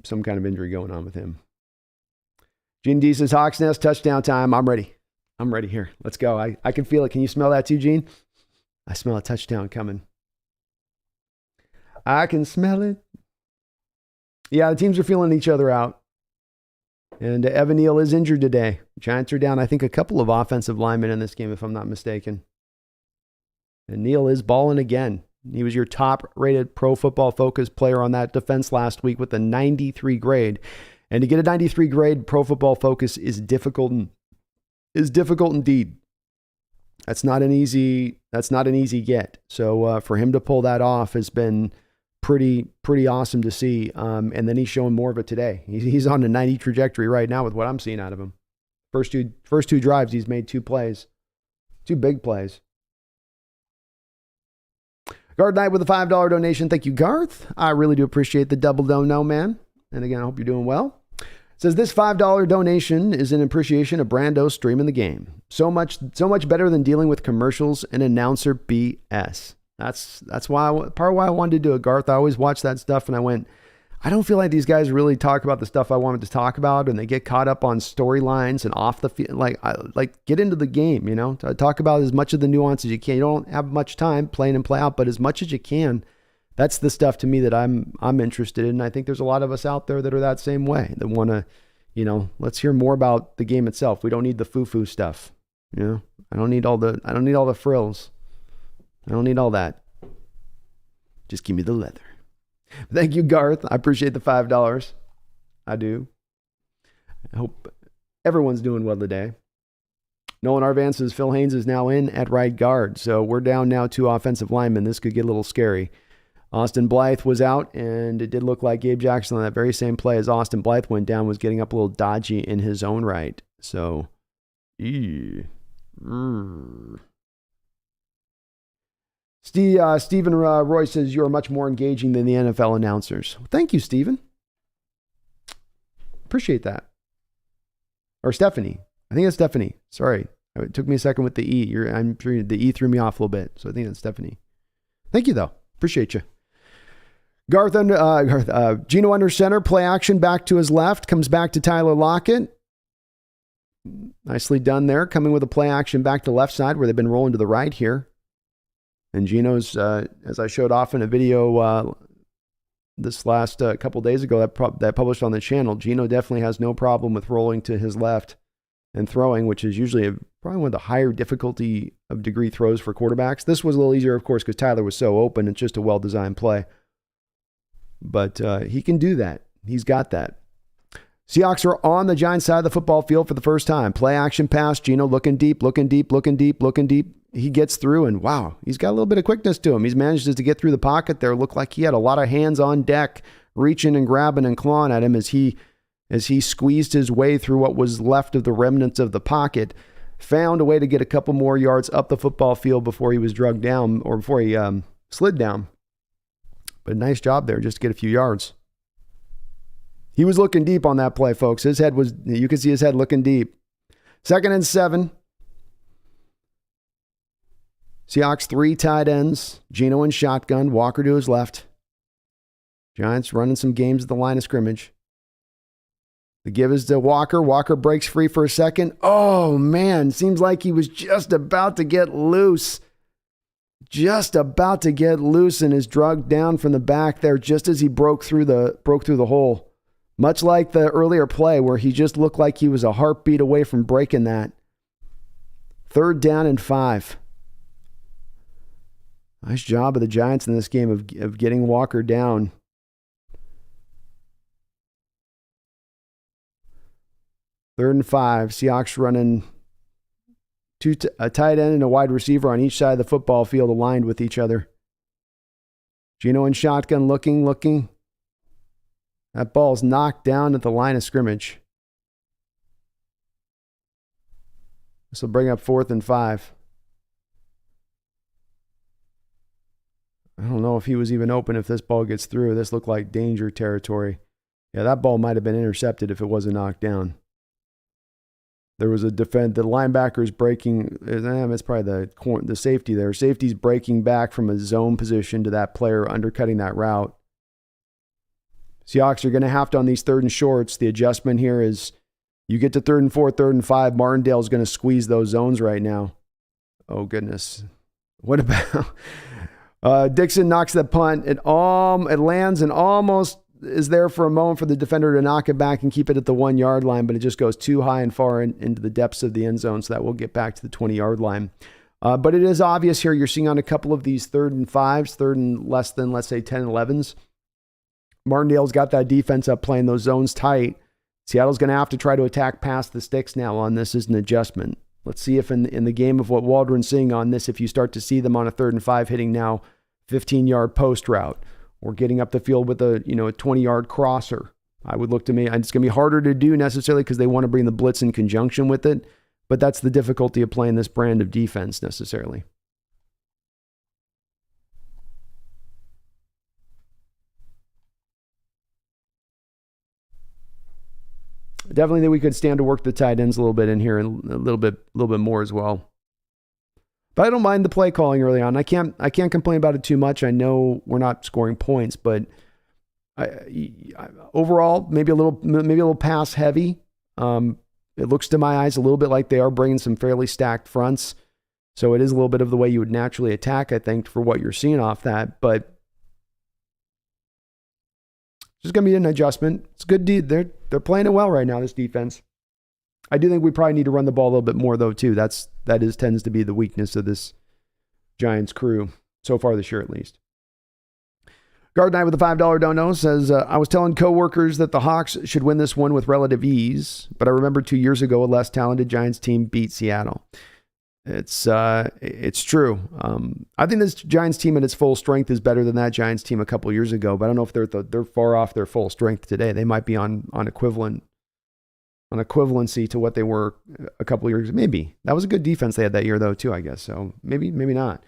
some kind of injury going on with him. Gene D says, Hawks Nest, touchdown time. I'm ready. I'm ready here. Let's go. I can feel it. Can you smell that too, Gene? I smell a touchdown coming. I can smell it. Yeah, the teams are feeling each other out. And Evan Neal is injured today. Giants are down, I think, a couple of offensive linemen in this game, if I'm not mistaken. And Neal is balling again. He was your top-rated Pro Football Focus player on that defense last week with a 93 grade. And to get a 93 grade Pro Football Focus is difficult indeed. That's not an easy get. So for him to pull that off has been pretty awesome to see. And then he's showing more of it today. He's on a 90 trajectory right now with what I'm seeing out of him. First two drives, he's made 2 plays, 2 big plays. Garth Knight with a $5 donation. Thank you, Garth. I really do appreciate the double no, man. And again, I hope you're doing well. Says this $5 donation is in appreciation of Brando streaming the game. So much better than dealing with commercials and announcer BS. That's why part of why I wanted to do it, Garth. I always watch that stuff and I went, I don't feel like these guys really talk about the stuff I wanted to talk about, and they get caught up on storylines and off the field. Like get into the game, you know. Talk about as much of the nuance as you can. You don't have much time playing and play out, but as much as you can. That's the stuff to me that I'm interested in. I think there's a lot of us out there that are that same way, that want to, you know, let's hear more about the game itself. We don't need the foo-foo stuff. You know, I don't need all the frills. I don't need all that. Just give me the leather. Thank you, Garth. I appreciate the $5. I do. I hope everyone's doing well today. Nolan Arvan says Phil Haynes is now in at right guard. So we're down now 2 offensive linemen. This could get a little scary. Austin Blythe was out, and it did look like Gabe Jackson on that very same play as Austin Blythe went down was getting up a little dodgy in his own right. So, Stephen Roy says, you are much more engaging than the NFL announcers. Thank you, Stephen. Appreciate that. Or Stephanie. I think it's Stephanie. Sorry. It took me a second with the E. I'm sure the E threw me off a little bit. So I think that's Stephanie. Thank you, though. Appreciate you. Geno under center, play action back to his left, comes back to Tyler Lockett. Nicely done there, coming with a play action back to the left side where they've been rolling to the right here. And Geno's, as I showed off in a video this last couple days ago that published on the channel, Geno definitely has no problem with rolling to his left and throwing, which is usually probably one of the higher difficulty of degree throws for quarterbacks. This was a little easier, of course, because Tyler was so open. It's just a well-designed play. But he can do that. He's got that. Seahawks are on the Giants side of the football field for the first time. Play action pass. Geno looking deep. He gets through, and wow, he's got a little bit of quickness to him. He's managed to get through the pocket there. Looked like he had a lot of hands on deck, reaching and grabbing and clawing at him as he squeezed his way through what was left of the remnants of the pocket. Found a way to get a couple more yards up the football field before he was drugged down, or before he slid down. But nice job there just to get a few yards. He was looking deep on that play, folks. You could see his head looking deep. 2nd and 7. Seahawks 3 tight ends. Geno in shotgun. Walker to his left. Giants running some games at the line of scrimmage. The give is to Walker. Walker breaks free for a second. Oh, man. Seems like he was just about to get loose. And is drugged down from the back there just as he broke through the hole. Much like the earlier play where he just looked like he was a heartbeat away from breaking that. 3rd down and 5. Nice job of the Giants in this game of getting Walker down. Third and 5. Seahawks running a tight end and a wide receiver on each side of the football field aligned with each other. Geno in shotgun looking. That ball's knocked down at the line of scrimmage. This will bring up 4th and 5. I don't know if he was even open if this ball gets through. This looked like danger territory. Yeah, that ball might have been intercepted if it wasn't knocked down. There was the linebacker's breaking. It's probably the safety there. Safety's breaking back from a zone position to that player, undercutting that route. Seahawks are going to have to, on these 3rd and shorts, the adjustment here is you get to 3rd and 4, 3rd and 5. Martindale's going to squeeze those zones right now. Oh, goodness. What about Dixon knocks the punt. It lands and almost is there for a moment for the defender to knock it back and keep it at the 1 yard line, but it just goes too high and far into the depths of the end zone, so that will get back to the 20 yard line. But it is obvious here, you're seeing on a couple of these 3rd and 5s, 3rd and less than, let's say, 10 and 11s. Martindale's got that defense up playing those zones tight. Seattle's going to have to try to attack past the sticks now on this as an adjustment. Let's see if in the game of what Waldron's seeing on this, if you start to see them on a 3rd and 5 hitting now 15-yard post route or getting up the field with a 20-yard crosser. I would look to me. It's going to be harder to do necessarily because they want to bring the blitz in conjunction with it, but that's the difficulty of playing this brand of defense necessarily. Definitely that we could stand to work the tight ends a little bit in here and a little bit more as well. But I don't mind the play calling early on. I can't complain about it too much. I know we're not scoring points, but overall maybe a little pass heavy. It looks to my eyes a little bit like they are bringing some fairly stacked fronts. So it is a little bit of the way you would naturally attack, I think, for what you're seeing off that. But it's just going to be an adjustment. It's good. They're playing it well right now, this defense. I do think we probably need to run the ball a little bit more, though, too. That tends to be the weakness of this Giants crew, so far this year at least. Guard Knight with the $5 don't know says, I was telling coworkers that the Hawks should win this one with relative ease, but I remember 2 years ago a less talented Giants team beat Seattle. It's true. I think this Giants team at its full strength is better than that Giants team a couple of years ago, but I don't know if they're far off their full strength today. They might be on equivalency to what they were a couple of years ago. Maybe. That was a good defense they had that year though too, I guess. So maybe not.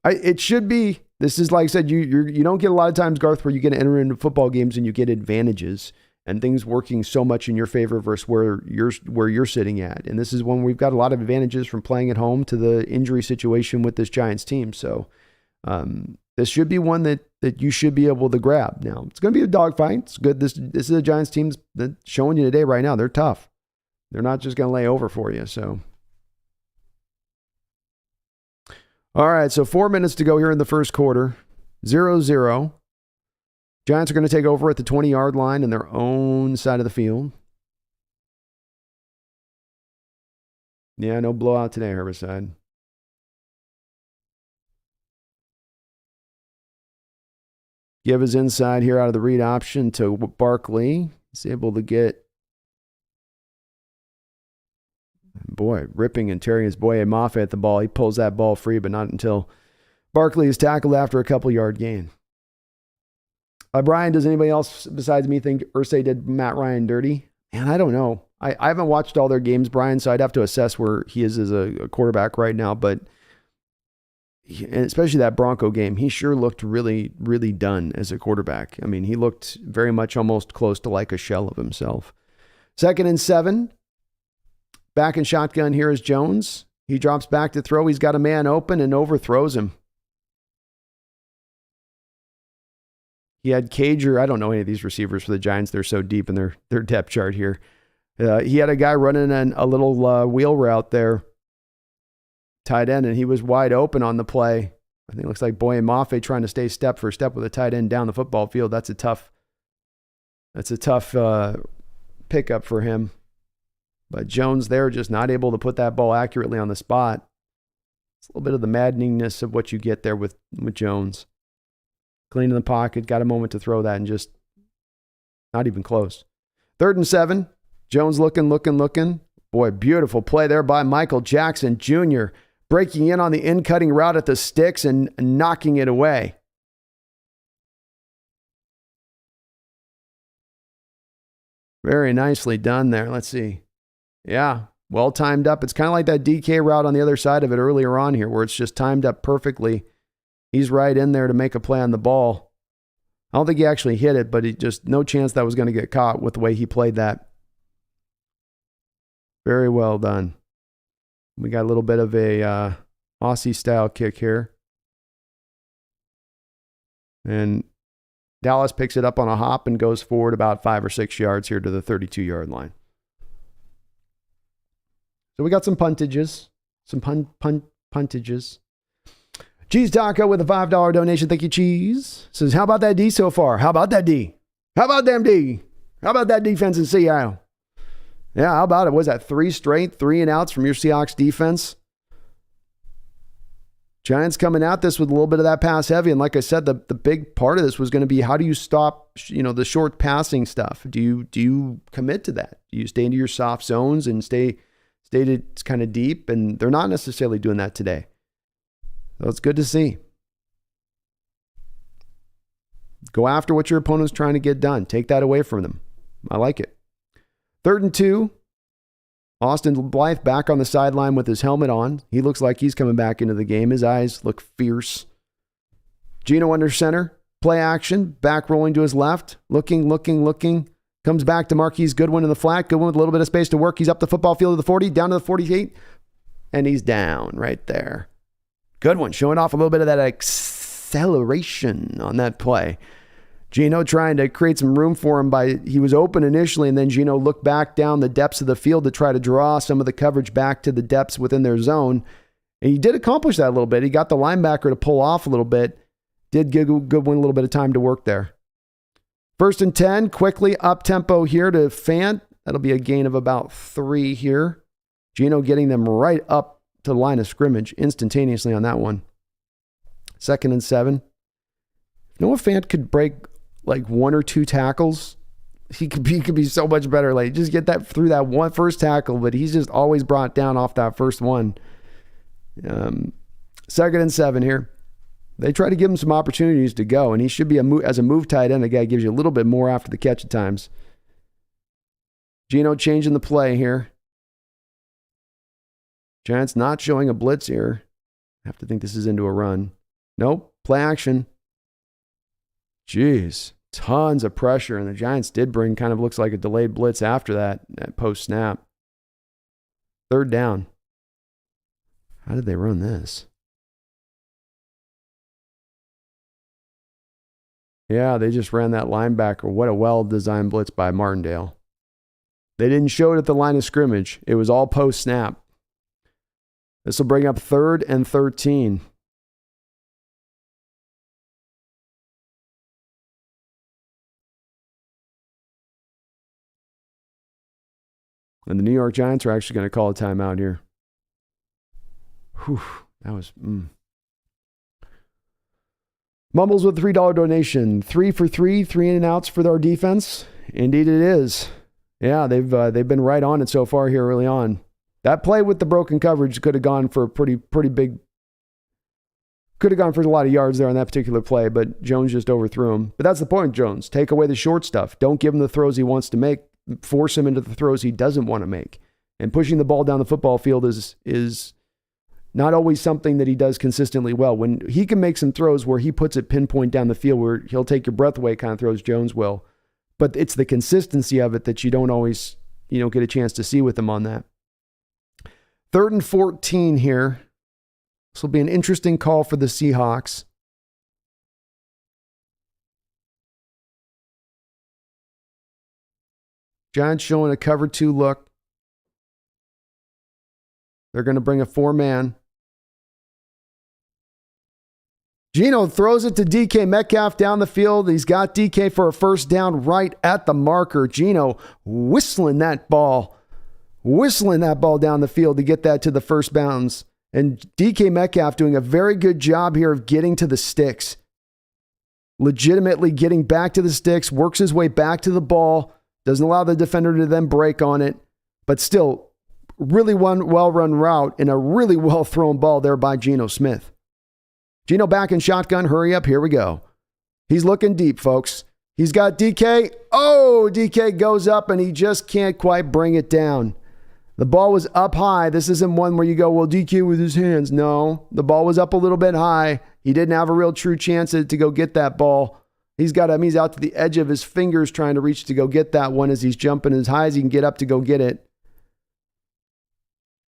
It should be. This is like I said, you don't get a lot of times, Garth, where you get to enter into football games and you get advantages. and things working so much in your favor versus where you're sitting at. And this is when we've got a lot of advantages from playing at home to the injury situation with this Giants team. So this should be one that you should be able to grab. Now, it's going to be a dogfight. It's good. This is a Giants team that's showing you today right now. They're tough. They're not just going to lay over for you. So, all right, so 4 minutes to go here in the first quarter. 0-0. Giants are going to take over at the 20-yard line in their own side of the field. Yeah, no blowout today, Herbicide. Give his inside here out of the read option to Barkley. He's able to get, ripping and tearing his boy Mafe at the ball. He pulls that ball free, but not until Barkley is tackled after a couple-yard gain. Brian, does anybody else besides me think Irsay did Matt Ryan dirty? Man, I don't know. I haven't watched all their games, Brian, so I'd have to assess where he is as a quarterback right now. But and especially that Bronco game, he sure looked really, really done as a quarterback. I mean, he looked very much almost close to like a shell of himself. 2nd and 7. Back in shotgun here is Jones. He drops back to throw. He's got a man open and overthrows him. He had Cager. I don't know any of these receivers for the Giants. They're so deep in their depth chart here. He had a guy running a little wheel route there, tight end, and he was wide open on the play. I think it looks like Boye Mafe trying to stay step for step with a tight end down the football field. That's a tough pickup for him. But Jones there just not able to put that ball accurately on the spot. It's a little bit of the maddeningness of what you get there with Jones. Clean in the pocket, got a moment to throw that and just not even close. 3rd and 7. Jones looking. Boy, beautiful play there by Michael Jackson Jr. Breaking in on the in-cutting route at the sticks and knocking it away. Very nicely done there. Let's see. Yeah, well timed up. It's kind of like that DK route on the other side of it earlier on here where it's just timed up perfectly. He's right in there to make a play on the ball. I don't think he actually hit it, but no chance that was going to get caught with the way he played that. Very well done. We got a little bit of a Aussie-style kick here. And Dallas picks it up on a hop and goes forward about 5 or 6 yards here to the 32-yard line. So we got some puntages. Puntages. Cheese Taco with a $5 donation. Thank you, Cheese. Says, how about that D so far? How about that D? How about them D? How about that defense in Seattle? Yeah, how about it? Was that 3 straight 3-and-outs from your Seahawks defense? Giants coming at this with a little bit of that pass heavy. And like I said, the big part of this was going to be how do you stop, the short passing stuff? Do you commit to that? Do you stay into your soft zones and stay kind of deep? And they're not necessarily doing that today. So it's good to see. Go after what your opponent's trying to get done. Take that away from them. I like it. 3rd and 2. Austin Blythe back on the sideline with his helmet on. He looks like he's coming back into the game. His eyes look fierce. Geno under center. Play action. Back rolling to his left. Looking. Comes back to Marquise Goodwin in the flat. Goodwin with a little bit of space to work. He's up the football field to the 40, down to the 48. And he's down right there. Goodwin showing off a little bit of that acceleration on that play. Geno trying to create some room for him he was open initially, and then Geno looked back down the depths of the field to try to draw some of the coverage back to the depths within their zone. And he did accomplish that a little bit. He got the linebacker to pull off a little bit. Did give Goodwin a little bit of time to work there. 1st and 10, quickly up tempo here to Fant. That'll be a gain of about 3 here. Geno getting them right up to the line of scrimmage instantaneously on that one. 2nd and 7. Noah Fant could break like 1 or 2 tackles. He could be so much better. Like just get that through that first tackle, but he's just always brought down off that first one. 2nd and 7 here. They try to give him some opportunities to go, and he should be as a move tight end. A guy gives you a little bit more after the catch at times. Geno changing the play here. Giants not showing a blitz here. I have to think this is into a run. Nope. Play action. Jeez. Tons of pressure, and the Giants did bring kind of looks like a delayed blitz after that post-snap. 3rd down. How did they run this? Yeah, they just ran that linebacker. What a well-designed blitz by Martindale. They didn't show it at the line of scrimmage. It was all post-snap. This will bring up 3rd and 13. And the New York Giants are actually going to call a timeout here. Whew, that was... Mumbles with a $3 donation. 3 for 3 in and outs for our defense. Indeed it is. Yeah, they've been right on it so far here early on. That play with the broken coverage could have gone for a pretty big... Could have gone for a lot of yards there on that particular play, but Jones just overthrew him. But that's the point, Jones. Take away the short stuff. Don't give him the throws he wants to make. Force him into the throws he doesn't want to make. And pushing the ball down the football field is not always something that he does consistently well. When he can make some throws where he puts it pinpoint down the field where he'll take your breath away kind of throws, Jones will. But it's the consistency of it that you don't always, get a chance to see with him on that. 3rd and 14 here. This will be an interesting call for the Seahawks. Giants showing a cover 2 look. They're going to bring a 4-man. Geno throws it to DK Metcalf down the field. He's got DK for a 1st down right at the marker. Geno whistling that ball down the field to get that to the first bounds. And DK Metcalf doing a very good job here of getting to the sticks. Legitimately getting back to the sticks, works his way back to the ball. Doesn't allow the defender to then break on it, but still really well-run route and a really well-thrown ball there by Geno Smith. Geno back in shotgun. Hurry up. Here we go. He's looking deep, folks. He's got DK. Oh, DK goes up and he just can't quite bring it down. The ball was up high. This isn't one where you go, well, DK with his hands. No, the ball was up a little bit high. He didn't have a real true chance to go get that ball. He's out to the edge of his fingers trying to reach to go get that one as he's jumping as high as he can get up to go get it.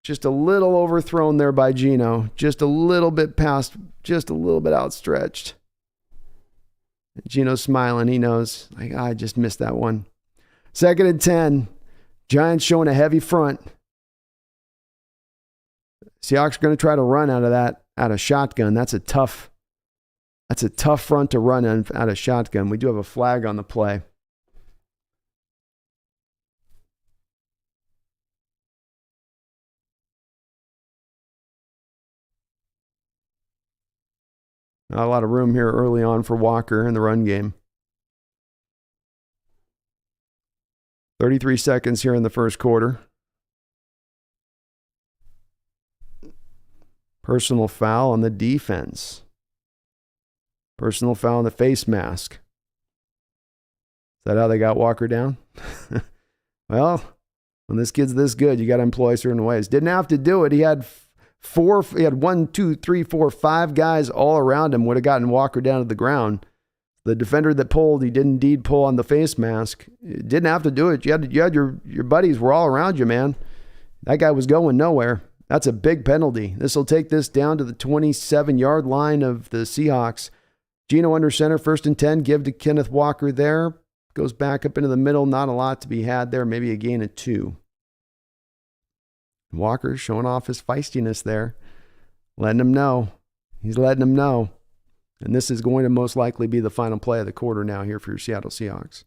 Just a little overthrown there by Geno. Just a little bit past, just a little bit outstretched. Geno's smiling. He knows, I just missed that one. 2nd and 10. Giants showing a heavy front. Seahawks are going to try to run out of shotgun. That's a tough front to run out of shotgun. We do have a flag on the play. Not a lot of room here early on for Walker in the run game. 33 seconds here in the first quarter. Personal foul on the defense. Personal foul on the face mask. Is that how they got Walker down? Well, when this kid's this good, you got to employ certain ways. Didn't have to do it. He had 1, 2, 3, 4, 5 guys all around him would have gotten Walker down to the ground. The defender that pulled, he did indeed pull on the face mask. Didn't have to do it. You had your buddies were all around you, man. That guy was going nowhere. That's a big penalty. This will take this down to the 27-yard line of the Seahawks. Geno under center, 1st and 10. Give to Kenneth Walker there. Goes back up into the middle. Not a lot to be had there. Maybe a gain of 2. Walker showing off his feistiness there. Letting him know. He's letting him know. And this is going to most likely be the final play of the quarter now here for your Seattle Seahawks.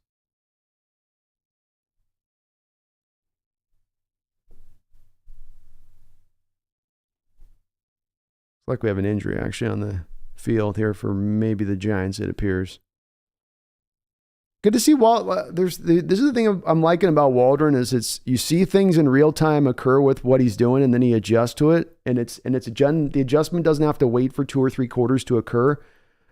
Looks like we have an injury actually on the field here for maybe the Giants, it appears. Good to see Walt. This is the thing I'm liking about Waldron is you see things in real time occur with what he's doing, and then he adjusts to it, and the adjustment doesn't have to wait for 2 or 3 quarters to occur.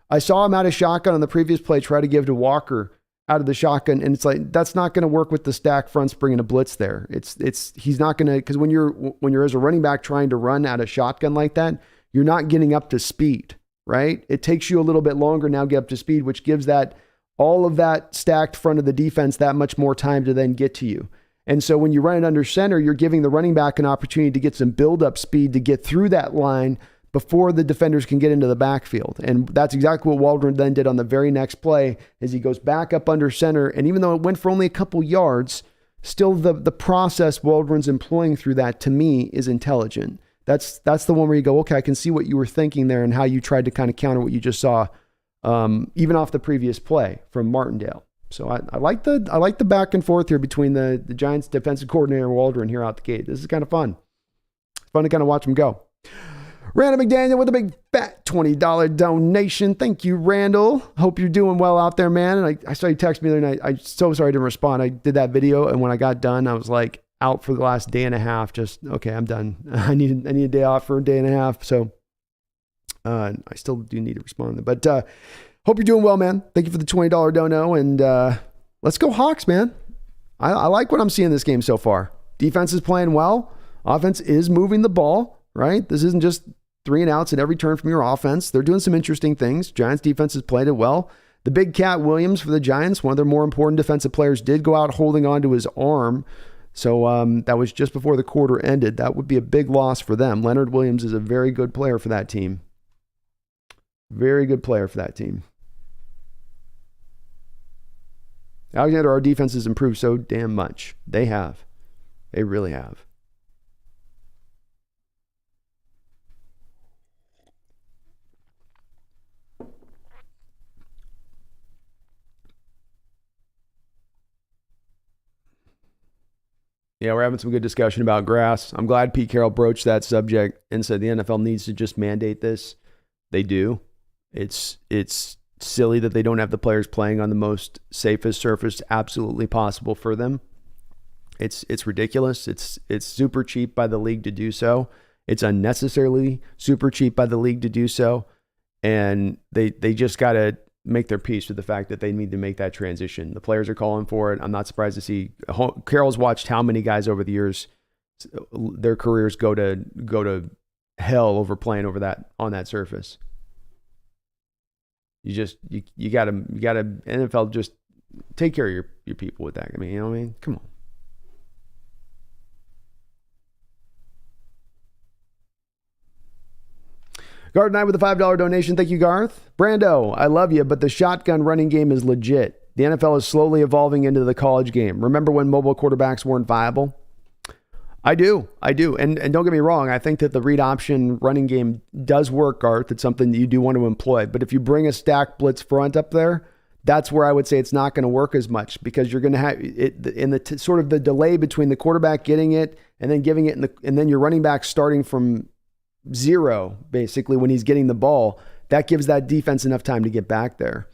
I saw him out of shotgun on the previous play, try to give to Walker out of the shotgun, and it's like that's not going to work with the stack fronts bringing a blitz there. He's not going to, because when you're as a running back trying to run out of shotgun like that, you're not getting up to speed, right? It takes you a little bit longer now to get up to speed, which gives that all of that stacked front of the defense that much more time to then get to you. And so when you run it under center, you're giving the running back an opportunity to get some build-up speed to get through that line before the defenders can get into the backfield. And that's exactly what Waldron then did on the very next play, is he goes back up under center. And even though it went for only a couple yards, still the process Waldron's employing through that, to me, is intelligent. That's the one where you go, okay, I can see what you were thinking there and how you tried to kind of counter what you just saw, even off the previous play from Martindale. So I like the back and forth here between the Giants defensive coordinator and Waldron here out the gate. This is kind of fun. It's fun to kind of watch them go. Randall McDaniel with a big fat $20 donation. Thank you, Randall. Hope you're doing well out there, man. And I saw you text me the other night. I'm so sorry I didn't respond. I did that video, and when I got done, I was like out for the last day and a half. Just, okay, I'm done. I need a day off for a day and a half. So I still do need to respond. But hope you're doing well, man. Thank you for the $20 dono. And let's go Hawks, man. I like what I'm seeing this game so far. Defense is playing well. Offense is moving the ball, right? This isn't just 3 and outs at every turn from your offense. They're doing some interesting things. Giants defense has played it well. The big cat Williams for the Giants, one of their more important defensive players, did go out holding on to his arm. So that was just before the quarter ended. That would be a big loss for them. Leonard Williams is a very good player for that team. Very good player for that team. Alexander, our defense has improved so damn much. They have. They really have. Yeah, we're having some good discussion about grass. I'm glad Pete Carroll broached that subject and said the NFL needs to just mandate this. They do. It's silly that they don't have the players playing on the most safest surface absolutely possible for them. It's ridiculous. It's super cheap by the league to do so. It's unnecessarily super cheap by the league to do so. And they just got to make their peace with the fact that they need to make that transition. The players are calling for it. I'm not surprised to see Carroll's watched how many guys over the years, their careers go to hell over playing over that on that surface. You gotta NFL just take care of your people with that. I mean, you know what I mean? Come on. Garth Knight with a $5 donation. Thank you, Garth. Brando, I love you, but the shotgun running game is legit. The NFL is slowly evolving into the college game. Remember when mobile quarterbacks weren't viable? I do. And don't get me wrong. I think that the read option running game does work, Garth. It's something that you do want to employ. But if you bring a stacked blitz front up there, that's where I would say it's not going to work as much, because you're going to have it in the sort of the delay between the quarterback getting it and then giving it, and then your running back starting from zero, basically, when he's getting the ball. That gives that defense enough time to get back there.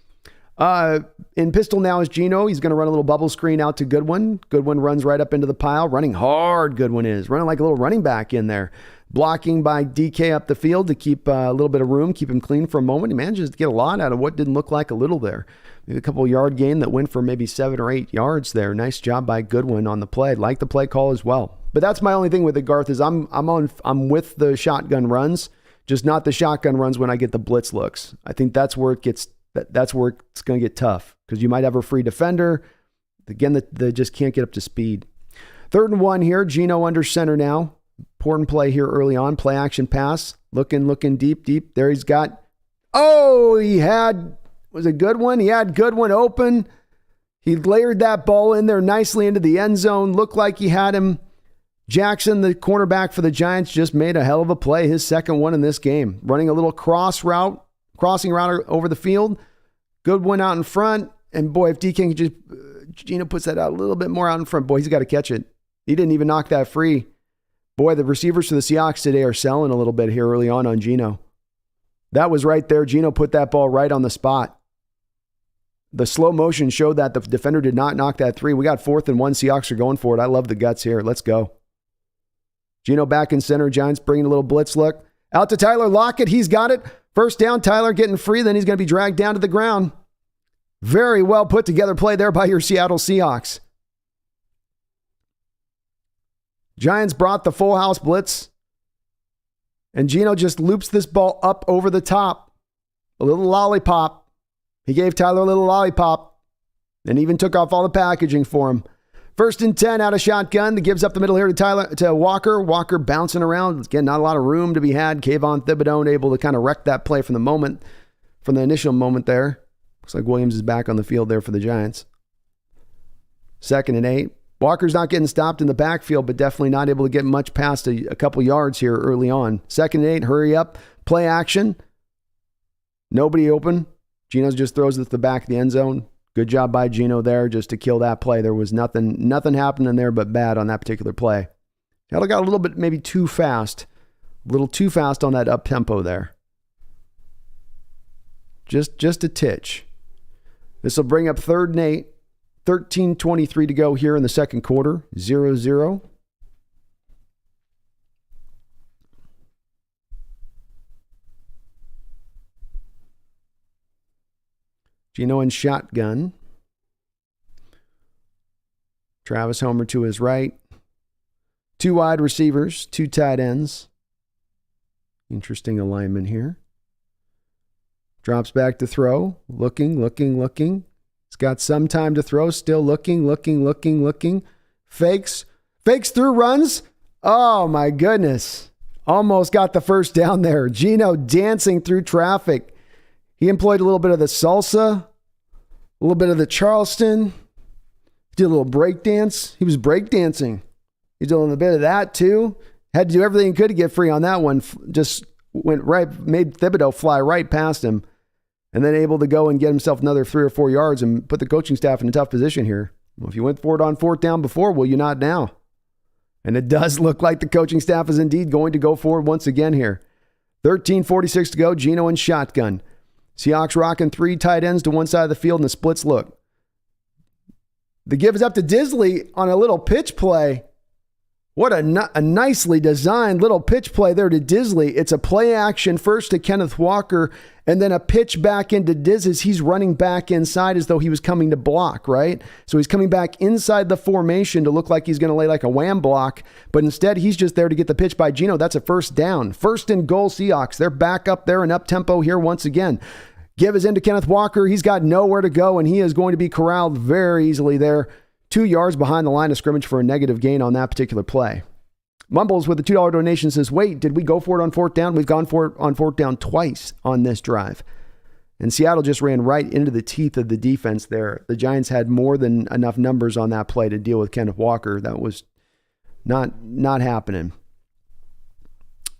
In pistol now is Geno. He's going to run a little bubble screen out to Goodwin. Goodwin runs right up into the pile. Running hard, Goodwin is. Running like a little running back in there. Blocking by DK up the field to keep a little bit of room, keep him clean for a moment. He manages to get a lot out of what didn't look like a little there. Maybe a couple yard gain that went for maybe 7 or 8 yards there. Nice job by Goodwin on the play. Like the play call as well. But that's my only thing with it, Garth, is I'm with the shotgun runs, just not the shotgun runs when I get the blitz looks. I think that's where it gets that's where it's going to get tough, because you might have a free defender. Again, they just can't get up to speed. 3rd and 1 here. Geno under center now. Important play here early on. Play action pass. Looking deep. There he's got. Oh, was a good one. He had Goodwin open. He layered that ball in there nicely into the end zone. Looked like he had him. Jackson, the cornerback for the Giants, just made a hell of a play. His 2nd one in this game. Running a little crossing route over the field. Goodwin out in front. And boy, if DK can just, Geno puts that out a little bit more out in front, boy, he's got to catch it. He didn't even knock that free. Boy, the receivers for the Seahawks today are selling a little bit here early on Geno. That was right there. Geno put that ball right on the spot. The slow motion showed that the defender did not knock that 3. We got 4th and 1. Seahawks are going for it. I love the guts here. Let's go. Geno back in center. Giants bringing a little blitz look. Out to Tyler Lockett. He's got it. First down, Tyler getting free. Then he's going to be dragged down to the ground. Very well put together play there by your Seattle Seahawks. Giants brought the full house blitz. And Geno just loops this ball up over the top. A little lollipop. He gave Tyler a little lollipop. and even took off all the packaging for him. 1st and 10 out of shotgun. That gives up the middle here to Walker. Walker bouncing around. Again, not a lot of room to be had. Kayvon Thibodeau able to kind of wreck that play from the initial moment there. Looks like Williams is back on the field there for the Giants. 2nd and 8. Walker's not getting stopped in the backfield, but definitely not able to get much past a couple yards here early on. 2nd and 8, hurry up, play action. Nobody open. Geno just throws it to the back of the end zone. Good job by Geno there just to kill that play. There was nothing happening there but bad on that particular play. Seattle got a little bit maybe too fast. A little too fast on that up tempo there. Just a titch. This will bring up 3rd and 8. 13:23 to go here in the second quarter. 0-0. Geno in shotgun. Travis Homer to his right. 2 wide receivers, 2 tight ends. Interesting alignment here. Drops back to throw. Looking. He's got some time to throw. Still looking. Fakes through runs. Oh, my goodness. Almost got the first down there. Geno dancing through traffic. He employed a little bit of the salsa, a little bit of the Charleston. Did a little break dance. He was break dancing. He's doing a bit of that too. Had to do everything he could to get free on that one. Just went right, made Thibodeau fly right past him. And then able to go and get himself another 3 or 4 yards and put the coaching staff in a tough position here. Well, if you went for it on 4th down before, will you not now? And it does look like the coaching staff is indeed going to go for it once again here. 13:46 to go. Geno in shotgun. Seahawks rocking 3 tight ends to one side of the field in the splits look. The give is up to Disley on a little pitch play. What a nicely designed little pitch play there to Disley. It's a play action first to Kenneth Walker and then a pitch back into Diz as he's running back inside as though he was coming to block, right? So he's coming back inside the formation to look like he's going to lay like a wham block, but instead he's just there to get the pitch by Geno. That's a 1st down. 1st and goal Seahawks. They're back up there and up tempo here once again. Give is into Kenneth Walker. He's got nowhere to go and he is going to be corralled very easily there. 2 yards behind the line of scrimmage for a negative gain on that particular play. Mumbles with the $2 donation says, wait, did we go for it on 4th down? We've gone for it on 4th down twice on this drive. And Seattle just ran right into the teeth of the defense there. The Giants had more than enough numbers on that play to deal with Kenneth Walker. That was not happening.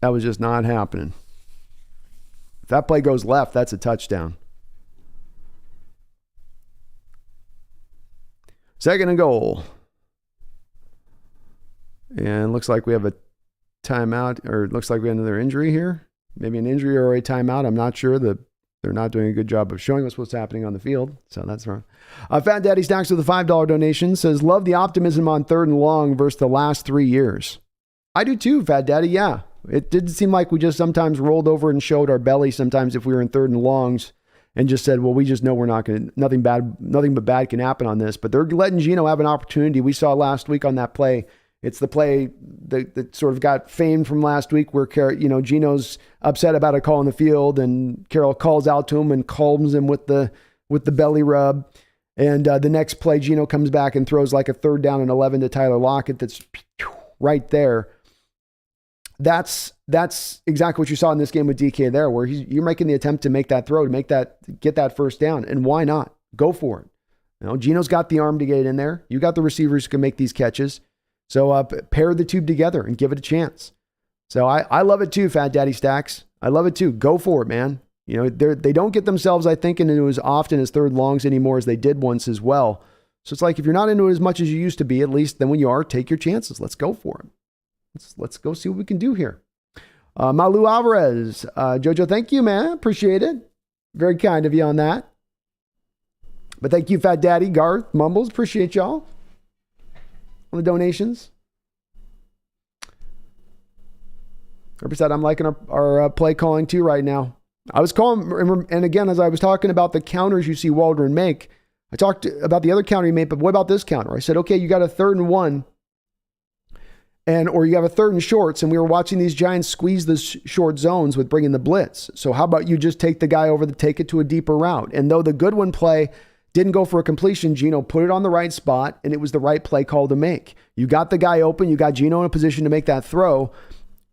That was just not happening. If that play goes left, that's a touchdown. 2nd and goal. And looks like we have a timeout, or it looks like we have another injury here. Maybe an injury or a timeout. I'm not sure. They're not doing a good job of showing us what's happening on the field. So that's wrong. Fat Daddy Stacks with a $5 donation says, love the optimism on 3rd and long versus the last 3 years. I do too, Fat Daddy. Yeah. It did seem like we just sometimes rolled over and showed our belly sometimes if we were in 3rd and longs. And just said, well, we just know we're not going to, nothing but bad can happen on this. But they're letting Geno have an opportunity. We saw last week on that play. It's the play that sort of got famed from last week where, Geno's upset about a call in the field and Carroll calls out to him and calms him with the belly rub. And the next play, Geno comes back and throws like a 3rd down and 11 to Tyler Lockett. That's right there. That's exactly what you saw in this game with DK there, where you're making the attempt to make that throw, to get that 1st down. And why not? Go for it. Geno's got the arm to get in there. You got the receivers who can make these catches. So pair the two together and give it a chance. So I love it too, Fat Daddy Stacks. I love it too. Go for it, man. They don't get themselves, I think, into as often as 3rd longs anymore as they did once as well. So it's like, if you're not into it as much as you used to be, at least then when you are, take your chances. Let's go for it. Let's go see what we can do here. Malu Alvarez. Jojo, thank you, man. Appreciate it. Very kind of you on that. But thank you, Fat Daddy, Garth, Mumbles. Appreciate y'all on the donations. Represent, I'm liking our play calling too right now. I was calling, and again, as I was talking about the counters you see Waldron make, I talked about the other counter he made, but what about this counter? I said, okay, you got a 3rd and 1. Or you have a 3rd and shorts, and we were watching these Giants squeeze the short zones with bringing the blitz. So how about you just take the guy over take it to a deeper route? And though the Goodwin play didn't go for a completion. Geno put it on the right spot, and it was the right play call to make. You got the guy open. You got Geno in a position to make that throw.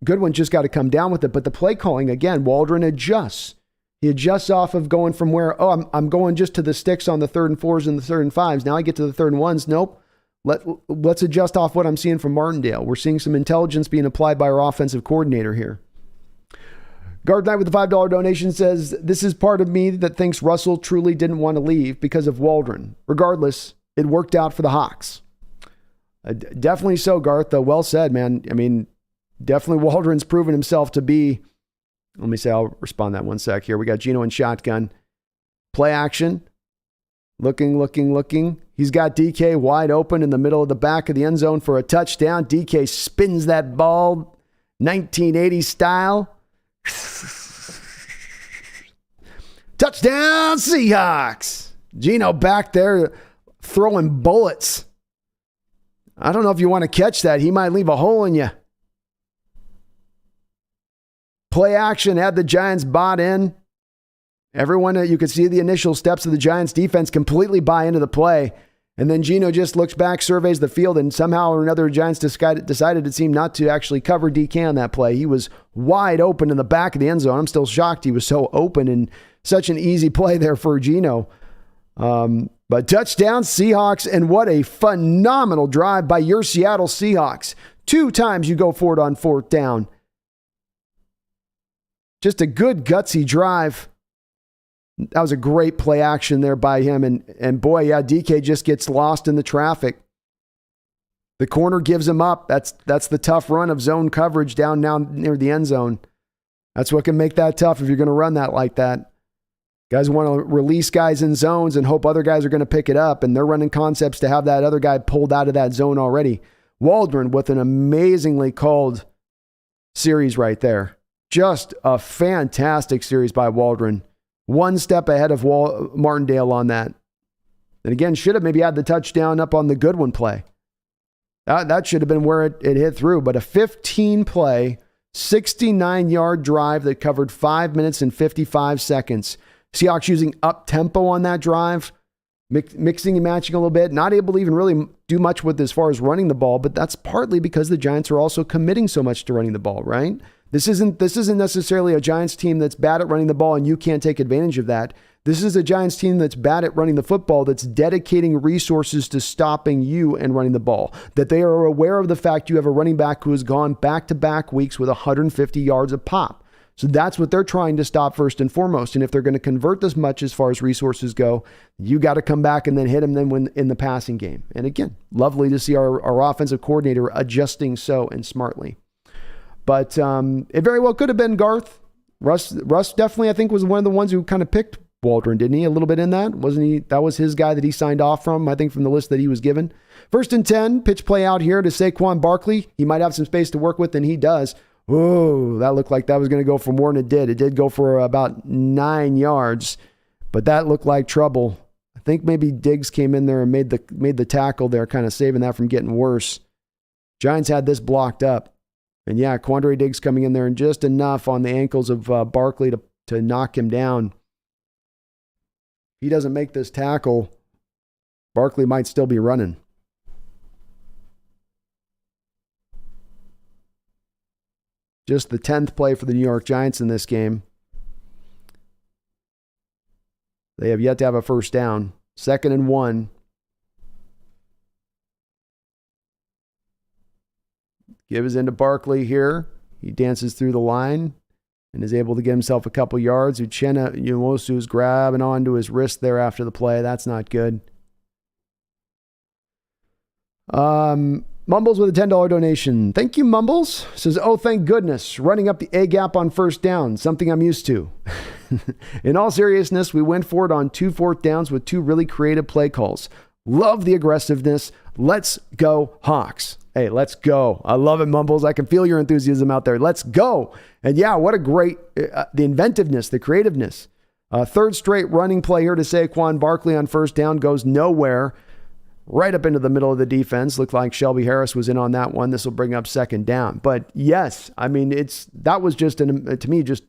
Goodwin just got to come down with it. But the play calling, again, Waldron adjusts. He adjusts off of going from where, I'm going just to the sticks on the 3rd and 4s and the 3rd and 5s. Now I get to the 3rd and 1s. Nope. Let's adjust off what I'm seeing from Martindale. We're seeing some intelligence being applied by our offensive coordinator here. Guard Knight with the $5 donation says, this is part of me that thinks Russell truly didn't want to leave because of Waldron. Regardless, it worked out for the Hawks. Definitely so, Garth. Well said, man. I mean, definitely Waldron's proven himself to be, let me say, I'll respond that one sec here. We got Geno in shotgun. Play action. Looking. He's got DK wide open in the middle of the back of the end zone for a touchdown. DK spins that ball 1980 style. Touchdown Seahawks. Geno back there throwing bullets. I don't know if you want to catch that. He might leave a hole in you. Play action had the Giants bought in. Everyone, you could see the initial steps of the Giants defense completely buy into the play. And then Geno just looks back, surveys the field, and somehow or another, Giants decided it seemed not to actually cover DK on that play. He was wide open in the back of the end zone. I'm still shocked he was so open and such an easy play there for Geno. But touchdown Seahawks, and what a phenomenal drive by your Seattle Seahawks. 2 times you go for it on 4th down. Just a good gutsy drive. That was a great play action there by him. And boy, yeah, DK just gets lost in the traffic. The corner gives him up. That's the tough run of zone coverage down now near the end zone. That's what can make that tough if you're going to run that like that. Guys want to release guys in zones and hope other guys are going to pick it up, and they're running concepts to have that other guy pulled out of that zone already. Waldron with an amazingly called series right there. Just a fantastic series by Waldron. 1 step ahead of Martindale on that. And again, should have maybe had the touchdown up on the Goodwin play. That should have been where it hit through. But a 15-play, 69-yard drive that covered 5 minutes and 55 seconds. Seahawks using up-tempo on that drive, mixing and matching a little bit. Not able to even really do much with as far as running the ball, but that's partly because the Giants are also committing so much to running the ball, right? This isn't necessarily a Giants team that's bad at running the ball and you can't take advantage of that. This is a Giants team that's bad at running the football, that's dedicating resources to stopping you and running the ball. That they are aware of the fact you have a running back who has gone back-to-back weeks with 150 yards a pop. So that's what they're trying to stop first and foremost. And if they're going to convert this much as far as resources go, you got to come back and then hit them then when in the passing game. And again, lovely to see our offensive coordinator adjusting so and smartly. But it very well could have been Garth. Russ definitely, I think, was one of the ones who kind of picked Waldron, didn't he? A little bit in that. Wasn't he? That was his guy that he signed off from, I think, from the list that he was given. 1st and 10, pitch play out here to Saquon Barkley. He might have some space to work with, and he does. Whoa, that looked like that was going to go for more than it did. It did go for about 9 yards, but that looked like trouble. I think maybe Diggs came in there and made the tackle there, kind of saving that from getting worse. Giants had this blocked up. And yeah, Quandre Diggs coming in there and just enough on the ankles of Barkley to knock him down. If he doesn't make this tackle, Barkley might still be running. Just the 10th play for the New York Giants in this game. They have yet to have a first down. 2nd and 1. Gives into Barkley here. He dances through the line and is able to get himself a couple yards. Uchenna Nwosu is grabbing onto his wrist there after the play. That's not good. Mumbles with a $10 donation. Thank you, Mumbles. Says, oh, thank goodness. Running up the A gap on 1st down. Something I'm used to. In all seriousness, we went for it on 2 4th downs with 2 really creative play calls. Love the aggressiveness. Let's go, Hawks. Hey, let's go. I love it, Mumbles. I can feel your enthusiasm out there. Let's go. And yeah, what a great, the inventiveness, the creativeness. 3rd straight running play here to Saquon Barkley on 1st down goes nowhere. Right up into the middle of the defense. Looked like Shelby Harris was in on that one. This will bring up 2nd down. But yes, I mean, that was just, to me, just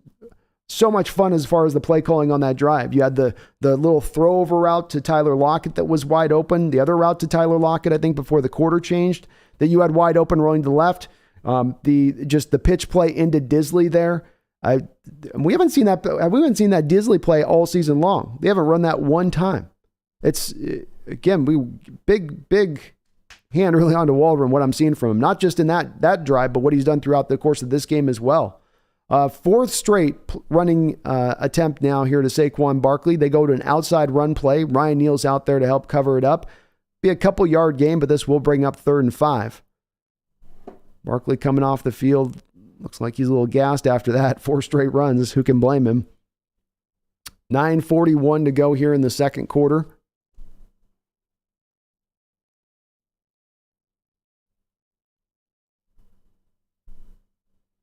So much fun as far as the play calling on that drive. You had the little throw over route to Tyler Lockett that was wide open. The other route to Tyler Lockett, I think before the quarter changed, that you had wide open rolling to the left. The pitch play into Disley there. We haven't seen that Disley play all season long. They haven't run that one time. It's again, big hand really onto Waldron, what I'm seeing from him, not just in that drive, but what he's done throughout the course of this game as well. Fourth straight running attempt now here to Saquon Barkley. They go to an outside run play. Ryan Neal's out there to help cover it up. Be a couple yard game, but this will bring up 3rd and 5. Barkley coming off the field. Looks like he's a little gassed after that. 4 straight runs. Who can blame him? 9:41 to go here in the second quarter.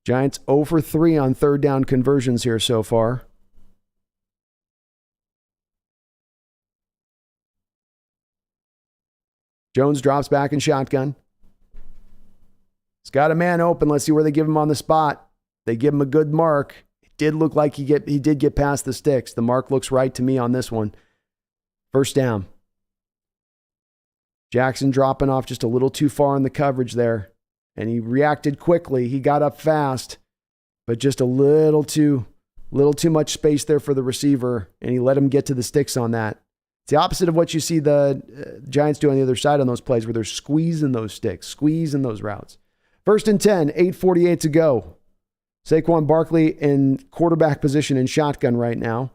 Giants 0 for 3 on third down conversions here so far. Jones drops back in shotgun. He's got a man open. Let's see where they give him on the spot. They give him a good mark. It did look like he did get past the sticks. The mark looks right to me on this one. First down. Jackson dropping off just a little too far in the coverage there. And he reacted quickly. He got up fast, but just a little too much space there for the receiver, and he let him get to the sticks on that. It's the opposite of what you see the Giants do on the other side on those plays where they're squeezing those sticks, squeezing those routes. 1st and 10, 8:48 to go. Saquon Barkley in quarterback position in shotgun right now.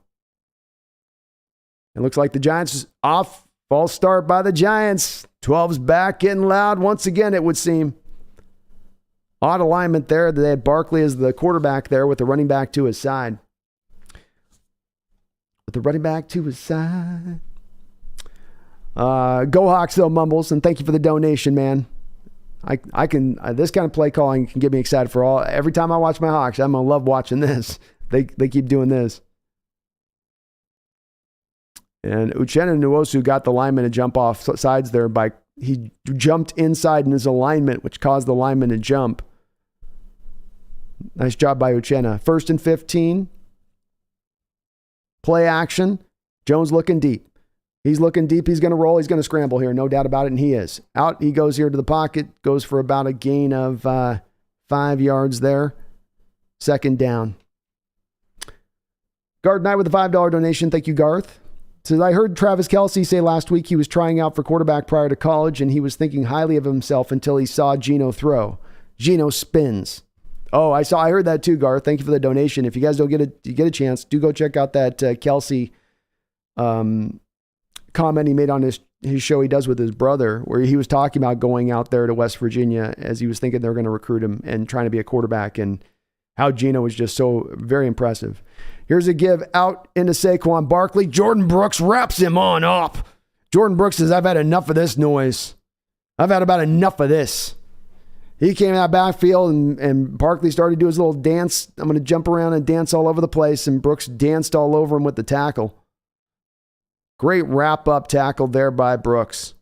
It looks like the Giants off. False start by the Giants. 12's back, getting loud once again, it would seem. Odd alignment there. They had Barkley as the quarterback there with the running back to his side. Go Hawks, though, Mumbles, and thank you for the donation, man. I can this kind of play calling can get me excited for all. Every time I watch my Hawks, I'm gonna love watching this. They keep doing this. And Uchenna Nwosu got the lineman to jump off sides there he jumped inside in his alignment, which caused the lineman to jump. Nice job by Uchenna. 1st and 15. Play action. Jones looking deep. He's looking deep. He's going to roll. He's going to scramble here. No doubt about it. And he is. Out he goes here to the pocket. Goes for about a gain of 5 yards there. 2nd down. Garth Knight with a $5 donation. Thank you, Garth. Says, I heard Travis Kelce say last week he was trying out for quarterback prior to college, and he was thinking highly of himself until he saw Geno throw. Geno spins. Oh, I heard that too, Garth. Thank you for the donation. If you guys don't get a chance, do go check out that Kelce comment he made on his show he does with his brother, where he was talking about going out there to West Virginia as he was thinking they were going to recruit him and trying to be a quarterback, and how Geno was just so very impressive. Here's a give out into Saquon Barkley. Jordan Brooks wraps him on up. Jordan Brooks says, I've had enough of this noise. I've had about enough of this. He came out backfield and Barkley started to do his little dance. I'm going to jump around and dance all over the place. And Brooks danced all over him with the tackle. Great wrap-up tackle there by Brooks.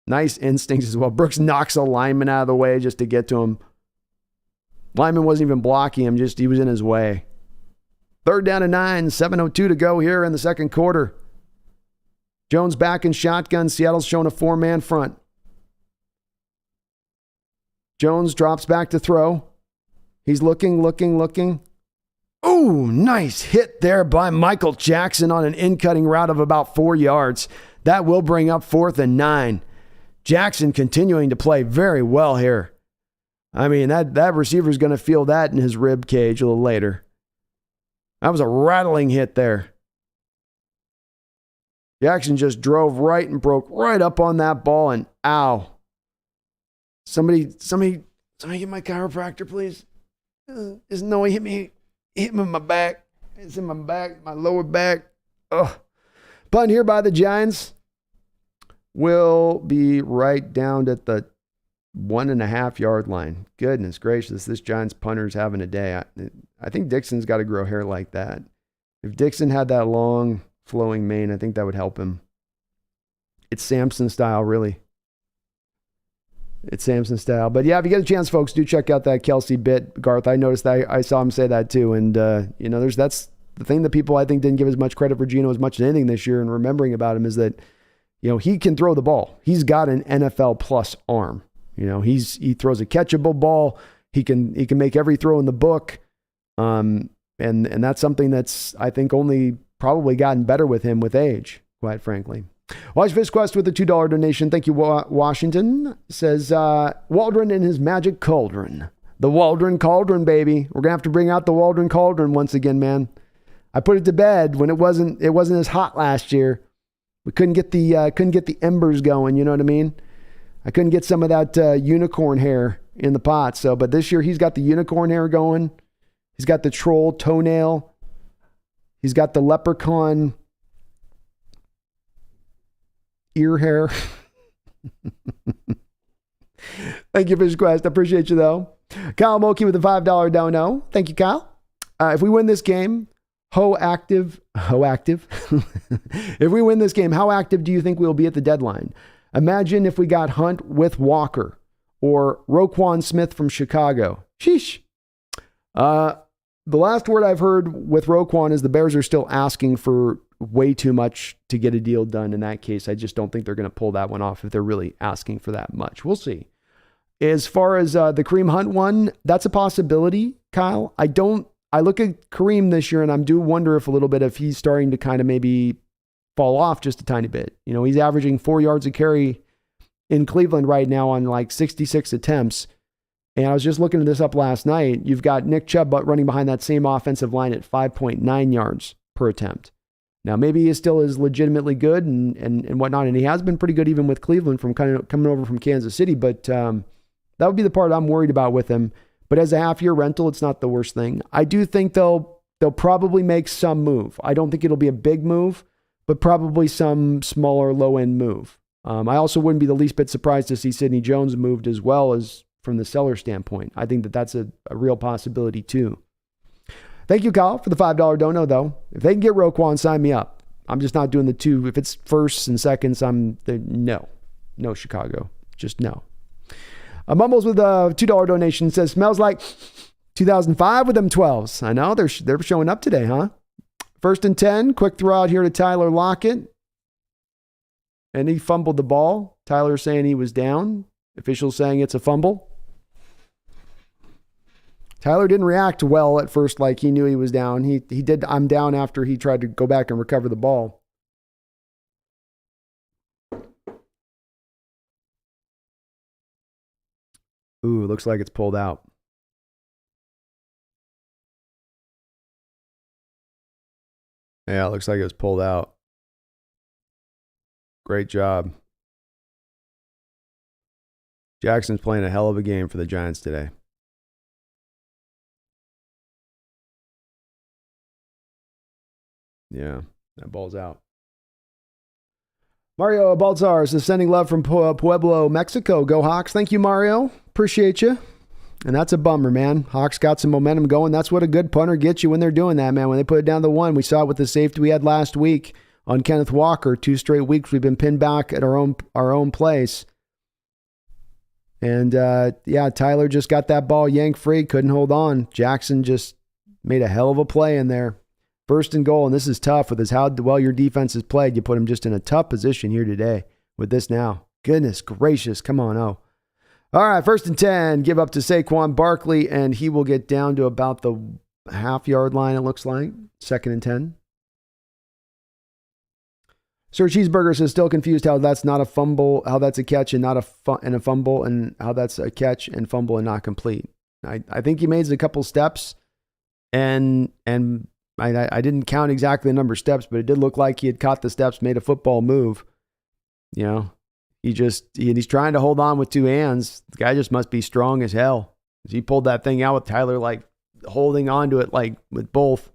Nice instincts as well. Brooks knocks a lineman out of the way just to get to him. Lineman wasn't even blocking him, just he was in his way. 3rd down and 9, 7:02 to go here in the second quarter. Jones back in shotgun. Seattle's showing a 4-man front. Jones drops back to throw. He's looking. Ooh, nice hit there by Michael Jackson on an in-cutting route of about 4 yards. That will bring up 4th and 9. Jackson continuing to play very well here. I mean, that receiver's going to feel that in his rib cage a little later. That was a rattling hit there. Jackson just drove right and broke right up on that ball, and ow. Somebody get my chiropractor, please. Isn't no he hit me in my back. It's in my back, my lower back. Ugh. Punt here by the Giants will be right down at the 1.5 yard line. Goodness gracious, this Giants punter's having a day. I think Dixon's got to grow hair like that. If Dixon had that long, flowing mane, I think that would help him. It's Samson style, really. It's Samson style. But yeah, if you get a chance, folks, do check out that Kelsey bit. Garth, I noticed that. I saw him say that too. And, that's the thing that people, I think, didn't give as much credit for Geno as much as anything this year, and remembering about him is that, he can throw the ball. He's got an NFL plus arm. He throws a catchable ball. He can make every throw in the book. And that's something that's, I think, only probably gotten better with him with age, quite frankly. Watch Quest with a $2 donation. Thank you, Washington. Says, Waldron and his magic cauldron. The Waldron cauldron, baby. We're going to have to bring out the Waldron cauldron once again, man. I put it to bed when it wasn't as hot last year. We couldn't get the embers going, you know what I mean? I couldn't get some of that unicorn hair in the pot. But this year he's got the unicorn hair going. He's got the troll toenail. He's got the leprechaun ear hair. Thank you, Fish Quest. I appreciate you, though. Kyle Mulkey with the $5 dono. Thank you, Kyle. If we win this game, Ho active. If we win this game, how active do you think we'll be at the deadline? Imagine if we got Hunt with Walker or Roquan Smith from Chicago. Sheesh. The last word I've heard with Roquan is the Bears are still asking for way too much to get a deal done. In that case, I just don't think they're going to pull that one off if they're really asking for that much. We'll see. As far as the Kareem Hunt one, that's a possibility, Kyle. I look at Kareem this year and I do wonder if he's starting to kind of maybe fall off just a tiny bit. He's averaging 4 yards a carry in Cleveland right now on like 66 attempts. And I was just looking this up last night. You've got Nick Chubb running behind that same offensive line at 5.9 yards per attempt. Now, maybe he still is legitimately good and whatnot, and he has been pretty good even with Cleveland from kind of coming over from Kansas City, but that would be the part I'm worried about with him. But as a half-year rental, it's not the worst thing. I do think they'll probably make some move. I don't think it'll be a big move, but probably some smaller low-end move. I also wouldn't be the least bit surprised to see Sidney Jones moved as well as from the seller standpoint. I think that's a real possibility too. Thank you, Kyle, for the $5 dono, though. If they can get Roquan, sign me up. I'm just not doing the two. If it's firsts and seconds, no, Chicago. Just no. Mumbles with a $2 donation says, smells like 2005 with them 12s. I know, they're showing up today, huh? 1st and 10, quick throw out here to Tyler Lockett. And he fumbled the ball. Tyler saying he was down. Officials saying it's a fumble. Tyler didn't react well at first, like he knew he was down. He did, I'm down, after he tried to go back and recover the ball. Ooh, looks like it's pulled out. Yeah, it looks like it was pulled out. Great job. Jackson's playing a hell of a game for the Giants today. Yeah, that ball's out. Mario Baltzar is sending love from Pueblo, Mexico. Go Hawks. Thank you, Mario. Appreciate you. And that's a bummer, man. Hawks got some momentum going. That's what a good punter gets you when they're doing that, man. When they put it down to one. We saw it with the safety we had last week on Kenneth Walker. 2 straight weeks we've been pinned back at our own place. And, Tyler just got that ball yanked free. Couldn't hold on. Jackson just made a hell of a play in there. 1st and goal, and this is tough with how well your defense has played. You put him just in a tough position here today with this now. Goodness gracious, come on, All right, 1st and 10, give up to Saquon Barkley, and he will get down to about the half-yard line, it looks like. 2nd and 10. Sir Cheeseburger says, still confused how that's not a fumble, how that's a catch and not a fumble, and how that's a catch and fumble and not complete. I think he made a couple steps, and I didn't count exactly the number of steps, but it did look like he had caught the steps, made a football move. He's trying to hold on with 2 hands. The guy just must be strong as hell. He pulled that thing out with Tyler, like holding on to it, like with both.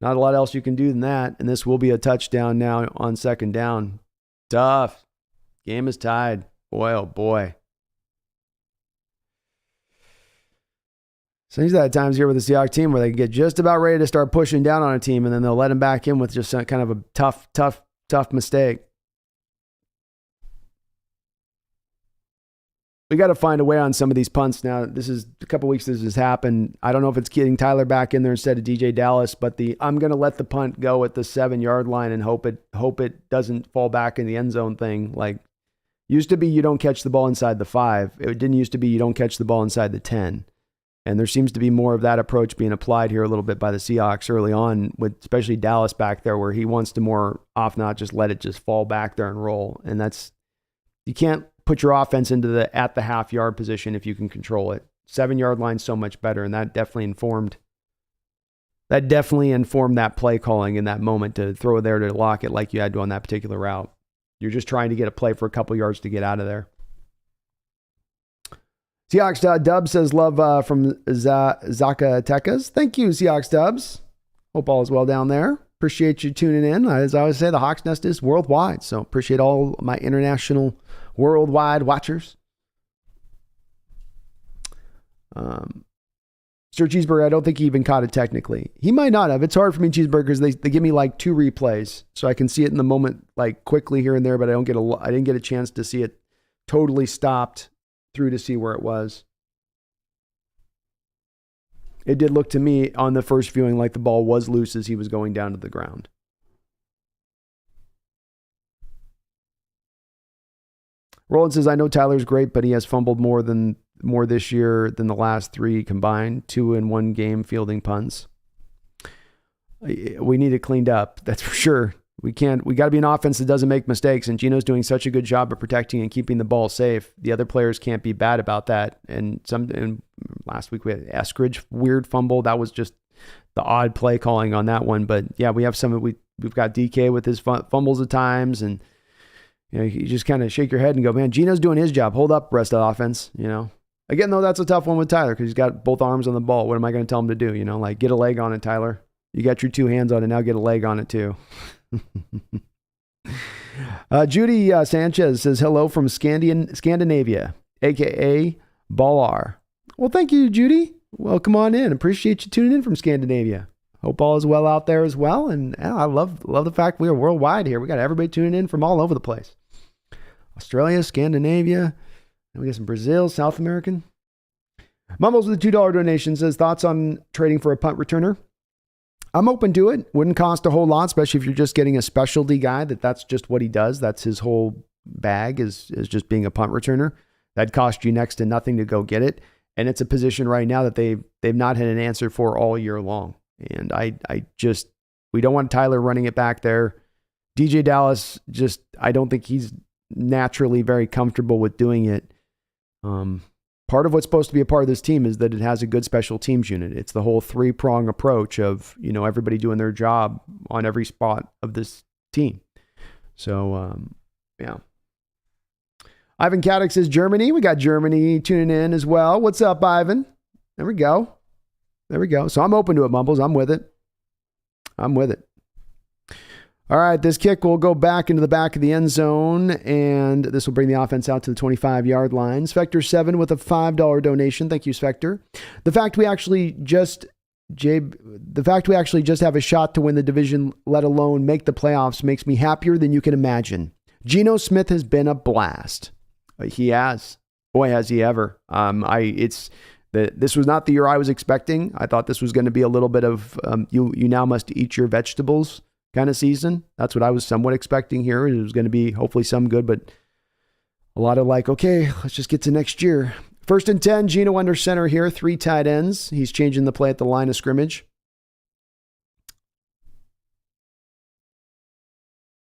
Not a lot else you can do than that. And this will be a touchdown now on 2nd down. Tough. Game is tied. Boy, oh boy. So these are the times here with the Seahawks team where they get just about ready to start pushing down on a team, and then they'll let them back in with just kind of a tough mistake. we got to find a way on some of these punts now. This is a couple weeks this has happened. I don't know if it's getting Tyler back in there instead of DJ Dallas, but I'm going to let the punt go at the 7-yard line and hope it doesn't fall back in the end zone thing. Like, used to be you don't catch the ball inside the 5. It didn't used to be you don't catch the ball inside the 10. And there seems to be more of that approach being applied here a little bit by the Seahawks early on, with especially Dallas back there, where he wants to more often not just let it just fall back there and roll. And you can't put your offense into the at the half-yard position if you can control it. 7-yard line's so much better, and that definitely informed that play calling in that moment to throw there to lock it like you had to on that particular route. You're just trying to get a play for a couple yards to get out of there. Seahawks Dub says love from Zacatecas. Thank you, Seahawks Dubs. Hope all is well down there. Appreciate you tuning in. As I always say, the Hawks Nest is worldwide, so appreciate all my international worldwide watchers. Sir Cheeseburger, I don't think he even caught it technically. He might not have. It's hard for me, Cheeseburger, because they give me like 2 replays, so I can see it in the moment, like quickly here and there, but I didn't get a chance to see it totally stopped through to see where it was. It did look to me on the first viewing like the ball was loose as he was going down to the ground. Roland says, I know Tyler's great, but he has fumbled more this year than the last 3 combined, 2 in 1 game fielding punts. We need it cleaned up. That's for sure. We got to be an offense that doesn't make mistakes, and Geno's doing such a good job of protecting and keeping the ball safe. The other players can't be bad about that. And last week we had Eskridge, weird fumble. That was just the odd play calling on that one. But yeah, we have we've got DK with his fumbles at times, and you just kind of shake your head and go, man, Geno's doing his job. Hold up, rest of the offense. Again, though, that's a tough one with Tyler because he's got both arms on the ball. What am I going to tell him to do? Like, get a leg on it, Tyler. You got your 2 hands on it, now get a leg on it too. Judy Sanchez says hello from Scandinavia, aka Ballar. Well, thank you, Judy. Welcome on in. Appreciate you tuning in from Scandinavia. Hope all is well out there as well. And I love the fact we are worldwide here. We got everybody tuning in from all over the place. Australia, Scandinavia, and we got some Brazil, South American. Mumbles with a $2 donation says thoughts on trading for a punt returner. I'm open to it. Wouldn't cost a whole lot, especially if you're just getting a specialty guy that's just what he does. That's his whole bag is just being a punt returner. That'd cost you next to nothing to go get it. And it's a position right now that they've not had an answer for all year long. And we don't want Tyler running it back there. DJ Dallas, I don't think he's naturally very comfortable with doing it. Part of what's supposed to be a part of this team is that it has a good special teams unit. It's the whole 3-prong approach of, everybody doing their job on every spot of this team. So, yeah. Ivan Caddick says Germany. We got Germany tuning in as well. What's up, Ivan? There we go. So I'm open to it, Mumbles. I'm with it. All right, this kick will go back into the back of the end zone, and this will bring the offense out to the 25-yard line. Spectre 7 with a $5 donation. Thank you, Spectre. The fact we actually just have a shot to win the division, let alone make the playoffs, makes me happier than you can imagine. Geno Smith has been a blast. He has. Boy, has he ever. This was not the year I was expecting. I thought this was going to be a little bit of you now must eat your vegetables kind of season. That's what I was somewhat expecting here. It was going to be hopefully some good, but a lot of okay, let's just get to next year. 1st and 10, Geno under center here, 3 tight ends. He's changing the play at the line of scrimmage.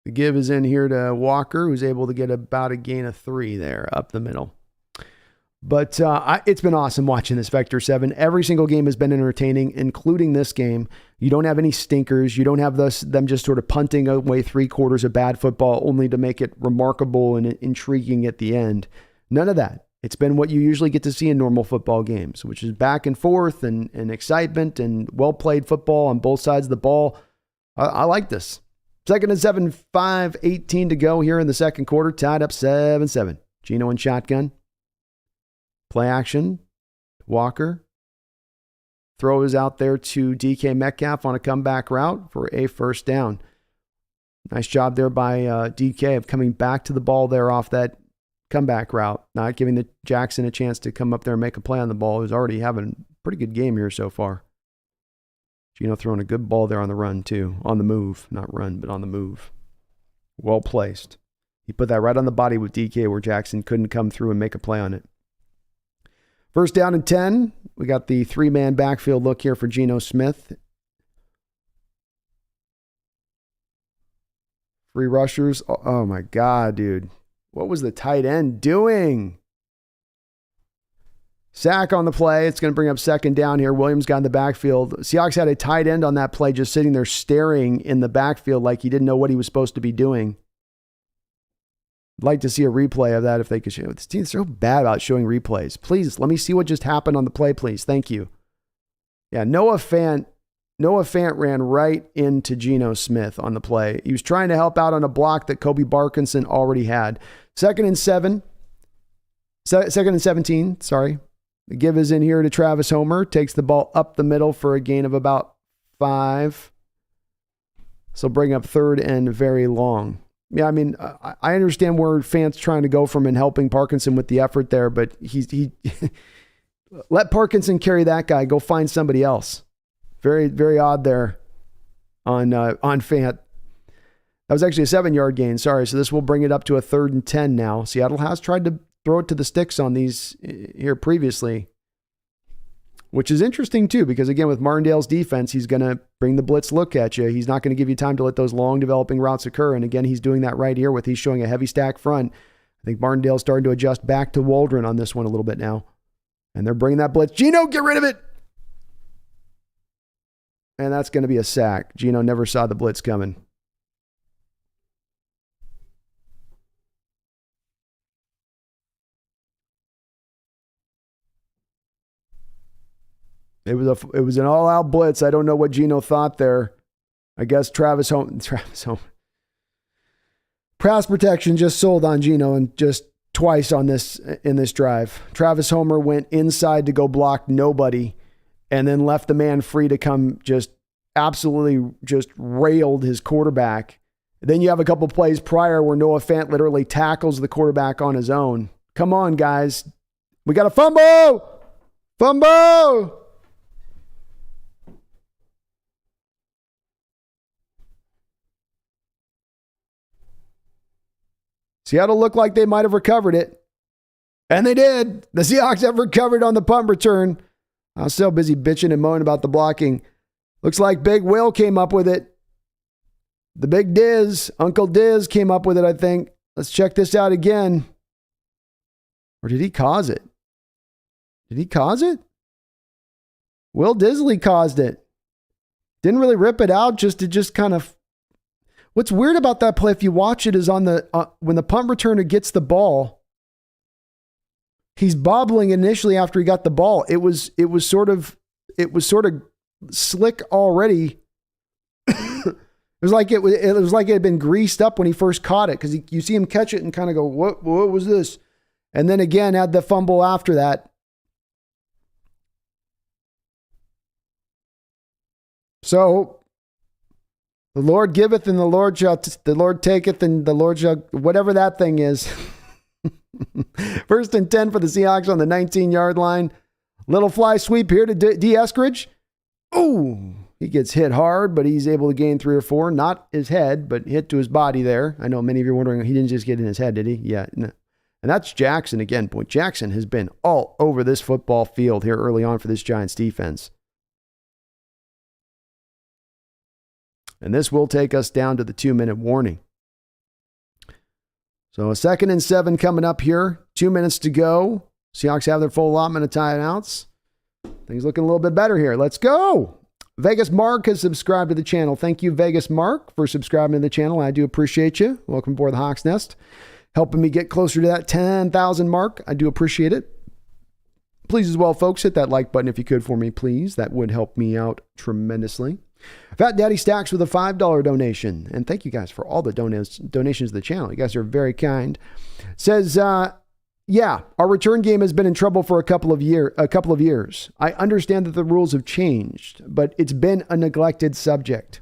The give is in here to Walker, who's able to get about a gain of 3 there up the middle. But it's been awesome watching this Vector 7. Every single game has been entertaining, including this game. You don't have any stinkers. You don't have them just sort of punting away 3/4 of bad football only to make it remarkable and intriguing at the end. None of that. It's been what you usually get to see in normal football games, which is back and forth and excitement and well-played football on both sides of the ball. I like this. 2nd and 7, 5:18 to go here in the second quarter. Tied up 7-7. Geno in shotgun. Play action. Walker throws out there to DK Metcalf on a comeback route for a first down. Nice job there by DK of coming back to the ball there off that comeback route, not giving the Jackson a chance to come up there and make a play on the ball, who's already having a pretty good game here so far. Geno throwing a good ball there on the run, too. On the move. Not run, but on the move. Well placed. He put that right on the body with DK where Jackson couldn't come through and make a play on it. First down and 10. We got the 3-man backfield look here for Geno Smith. 3 rushers. Oh my God, dude. What was the tight end doing? Sack on the play. It's going to bring up second down here. Williams got in the backfield. Seahawks had a tight end on that play just sitting there staring in the backfield like he didn't know what he was supposed to be doing. I'd like to see a replay of that if they could show. This team's so bad about showing replays. Please, let me see what just happened on the play, please. Thank you. Yeah, Noah Fant ran right into Geno Smith on the play. He was trying to help out on a block that Kobe Barkinson already had. Second and 17, sorry. The give is in here to Travis Homer. Takes the ball up the middle for a gain of about 5. So bring up third and very long. Yeah, I mean, I understand where Fant's trying to go from and helping Parkinson with the effort there, but he let Parkinson carry that guy. Go find somebody else. Very, very odd there on Fant. That was actually a 7-yard gain. Sorry. So this will bring it up to a 3rd and 10 now. Seattle has tried to throw it to the sticks on these here previously, which is interesting too, because again, with Martindale's defense, he's going to bring the blitz look at you. He's not going to give you time to let those long developing routes occur. And again, he's doing that right here with he's showing a heavy stack front. I think Martindale's starting to adjust back to Waldron on this one a little bit now. And they're bringing that blitz. Geno, get rid of it. And that's going to be a sack. Geno never saw the blitz coming. It was an all-out blitz. I don't know what Geno thought there. I guess Travis Homer. Pass protection just sold on Geno and just twice in this drive. Travis Homer went inside to go block nobody and then left the man free to come just absolutely just railed his quarterback. Then you have a couple plays prior where Noah Fant literally tackles the quarterback on his own. Come on, guys. We got a fumble! Fumble! Seattle looked like they might have recovered it. And they did. The Seahawks have recovered on the punt return. I was so busy bitching and moaning about the blocking. Looks like Big Will came up with it. The Big Diz, Uncle Diz came up with it, I think. Let's check this out again. Or did he cause it? Did he cause it? Will Disley caused it. Didn't really rip it out, just kind of. What's weird about that play, if you watch it, is on the when the punt returner gets the ball, he's bobbling initially after he got the ball. It was sort of slick already. It was like it had been greased up when he first caught it, because you see him catch it and kind of go, what was this? And then again had the fumble after that. So the Lord giveth and the Lord taketh and the Lord shall, whatever that thing is. First and 10 for the Seahawks on the 19-yard line. Little fly sweep here to D. Eskridge. Ooh, he gets hit hard, but he's able to gain 3 or 4. Not his head, but hit to his body there. I know many of you are wondering, he didn't just get in his head, did he? Yeah. No. And that's Jackson again. Boy, Jackson has been all over this football field here early on for this Giants defense. And this will take us down to the 2-minute warning. So a 2nd and 7 coming up here. 2 minutes to go. Seahawks have their full allotment of timeouts. Things looking a little bit better here. Let's go. Vegas Mark has subscribed to the channel. Thank you, Vegas Mark, for subscribing to the channel. I do appreciate you. Welcome aboard the Hawks Nest. Helping me get closer to that 10,000 mark. I do appreciate it. Please as well, folks, hit that like button if you could for me, please. That would help me out tremendously. Fat Daddy Stacks with a $5 donation. And thank you guys for all the donations to the channel. You guys are very kind. Says, yeah, our return game has been in trouble for a couple of years. I understand that the rules have changed, but it's been a neglected subject.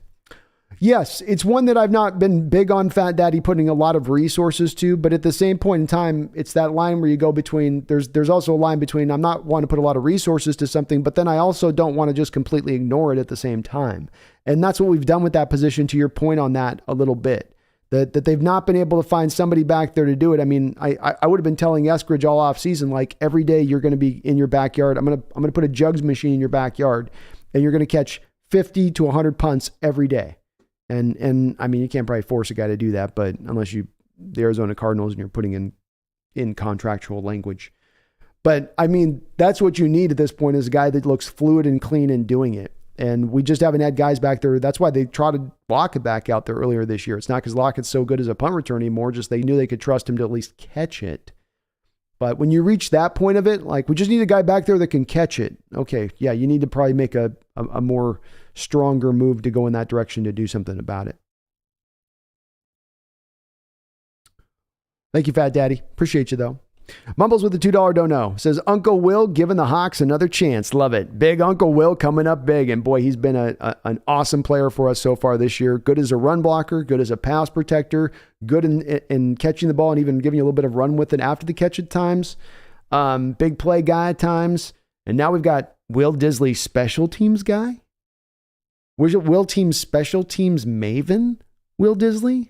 Yes, it's one that I've not been big on Fat Daddy putting a lot of resources to, but at the same point in time, it's that line where you go between, there's also a line between I'm not want to put a lot of resources to something, but then I also don't want to just completely ignore it at the same time. And that's what we've done with that position, to your point on that a little bit, that they've not been able to find somebody back there to do it. I mean, I would have been telling Eskridge all off season, like every day you're going to be in your backyard. I'm going to put a jugs machine in your backyard and you're going to catch 50 to 100 punts every day. And I mean, you can't probably force a guy to do that, but unless the Arizona Cardinals and you're putting in contractual language. But I mean, that's what you need at this point, is a guy that looks fluid and clean in doing it. And we just haven't had guys back there. That's why they trotted Lockett back out there earlier this year. It's not because Lockett's so good as a punt return anymore, just they knew they could trust him to at least catch it. But when you reach that point of it, like, we just need a guy back there that can catch it. Okay, yeah, you need to probably make a more stronger move to go in that direction to do something about it. Thank you, Fat Daddy. Appreciate you, though. Mumbles with the $2 don't know. Says, Uncle Will giving the Hawks another chance. Love it. Big Uncle Will coming up big. And boy, he's been an awesome player for us so far this year. Good as a run blocker, good as a pass protector, good in catching the ball and even giving you a little bit of run with it after the catch at times. Big play guy at times. And now we've got Will Disley, special teams guy. Was it Will Teams special teams maven, Will Disley?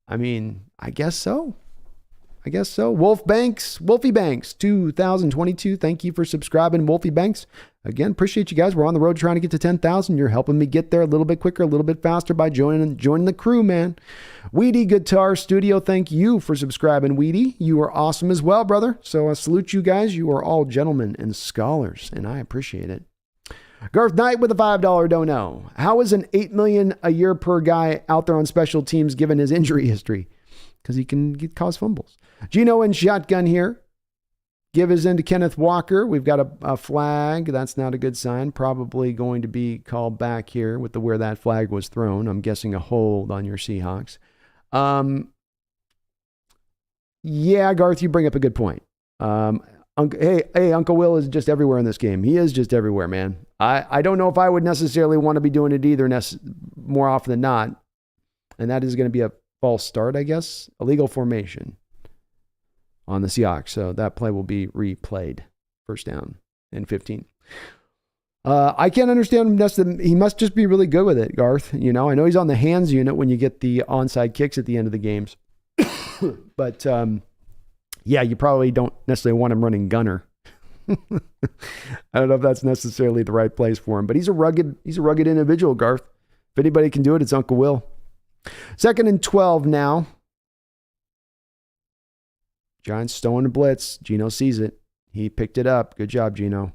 I mean, I guess so. Wolfie Banks, 2022. Thank you for subscribing, Wolfie Banks. Again, appreciate you guys. We're on the road trying to get to 10,000. You're helping me get there a little bit quicker, a little bit faster by joining the crew, man. Weedy Guitar Studio, thank you for subscribing, Weedy. You are awesome as well, brother. So I salute you guys. You are all gentlemen and scholars, and I appreciate it. Garth Knight with a $5 don't know. How is an $8 million a year per guy out there on special teams given his injury history? Because he can cause fumbles. Geno in shotgun here. Give his end to Kenneth Walker. We've got a flag. That's not a good sign. Probably going to be called back here with where that flag was thrown. I'm guessing a hold on your Seahawks. Yeah, Garth, you bring up a good point. Hey, Uncle Will is just everywhere in this game. He is just everywhere, man. I don't know if I would necessarily want to be doing it either more often than not. And that is going to be a false start, I guess. Illegal formation on the Seahawks. So that play will be replayed. First down and 15. I can't understand him. He must just be really good with it, Garth. You know, I know he's on the hands unit when you get the onside kicks at the end of the games. But yeah, you probably don't necessarily want him running gunner. I don't know if that's necessarily the right place for him, but he's a rugged individual, Garth. If anybody can do it, it's Uncle Will. 2nd and 12 now. Giants stowing a blitz. Geno sees it. He picked it up. Good job, Geno.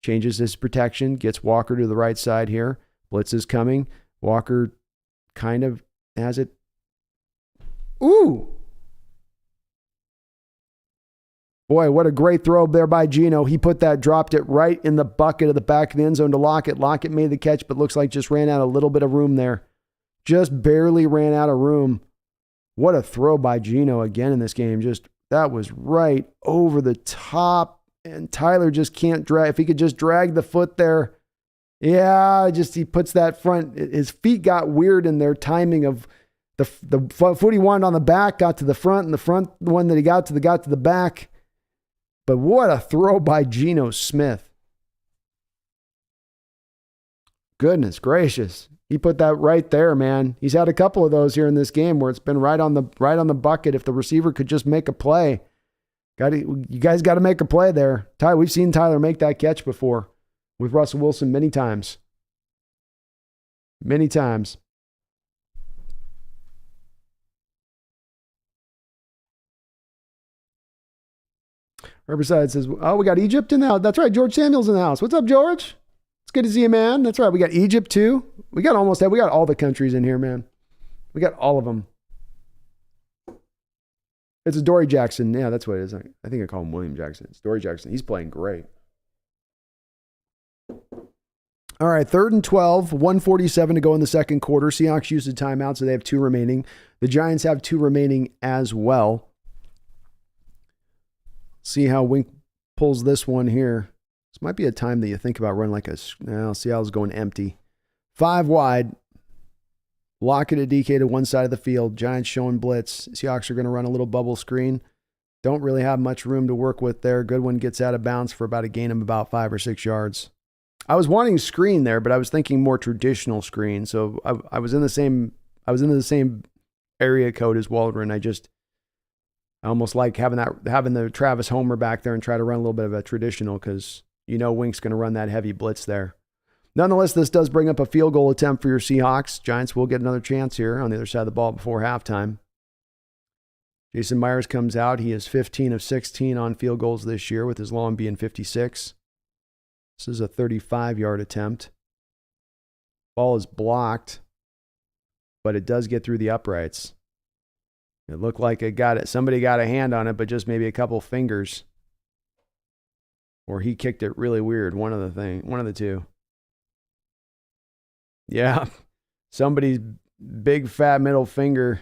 Changes his protection. Gets Walker to the right side here. Blitz is coming. Walker kind of has it. Ooh. Boy, what a great throw there by Geno. He dropped it right in the bucket of the back of the end zone to Lockett. Lockett made the catch, but looks like just ran out a little bit of room there. Just barely ran out of room. What a throw by Geno again in this game. That was right over the top. And Tyler just can't drag. If he could just drag the foot there. Yeah, he puts that front. His feet got weird in their timing of the foot he wanted on the back, got to the front, and the front one that he got to the back. But what a throw by Geno Smith. Goodness gracious. He put that right there, man. He's had a couple of those here in this game where it's been right on the bucket. If the receiver could just make a play. You guys got to make a play there. We've seen Tyler make that catch before with Russell Wilson many times. Many times. Riverside says, oh, we got Egypt in the house. That's right. George Samuel's in the house. What's up, George? It's good to see you, man. That's right. We got Egypt too. We got all the countries in here, man. We got all of them. It's a Dory Jackson. Yeah, that's what it is. I think I call him William Jackson. It's Dory Jackson. He's playing great. All right, 3rd and 12, 1:47 to go in the second quarter. Seahawks used a timeout, so they have 2 remaining. The Giants have 2 remaining as well. See how Wink pulls this one here. This might be a time that you think about running Seattle's going empty. 5 wide. Lockett and DK to one side of the field. Giants showing blitz. Seahawks are going to run a little bubble screen. Don't really have much room to work with there. Goodwin gets out of bounds for about a gain of about 5 or 6 yards. I was wanting screen there, but I was thinking more traditional screen. So I was in the same area code as Waldron. I almost like having the Travis Homer back there and try to run a little bit of a traditional because Wink's going to run that heavy blitz there. Nonetheless, this does bring up a field goal attempt for your Seahawks. Giants will get another chance here on the other side of the ball before halftime. Jason Myers comes out. He is 15 of 16 on field goals this year, with his long being 56. This is a 35-yard attempt. Ball is blocked, but it does get through the uprights. It looked like somebody got a hand on it, but just maybe a couple fingers. Or he kicked it really weird. One of the two. Yeah, somebody's big fat middle finger.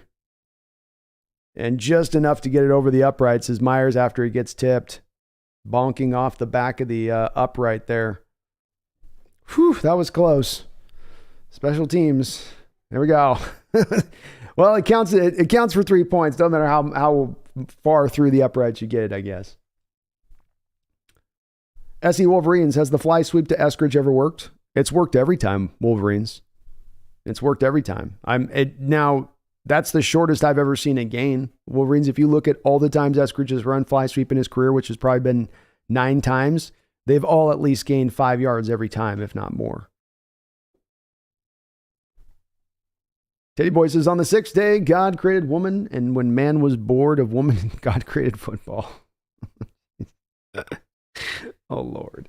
And just enough to get it over the uprights as Myers, after he gets tipped, bonking off the back of the upright there. Whew, that was close. Special teams. There we go. Well, it counts for 3 points. Doesn't matter how far through the uprights you get it, I guess. SE Wolverines, has the fly sweep to Eskridge ever worked? It's worked every time, Wolverines. It's worked every time. Now, that's the shortest I've ever seen a gain. Wolverines, if you look at all the times Eskridge has run fly sweep in his career, which has probably been 9 times, they've all at least gained 5 yards every time, if not more. Teddy Boy says, on the 6th day, God created woman, and when man was bored of woman, God created football. Oh, Lord.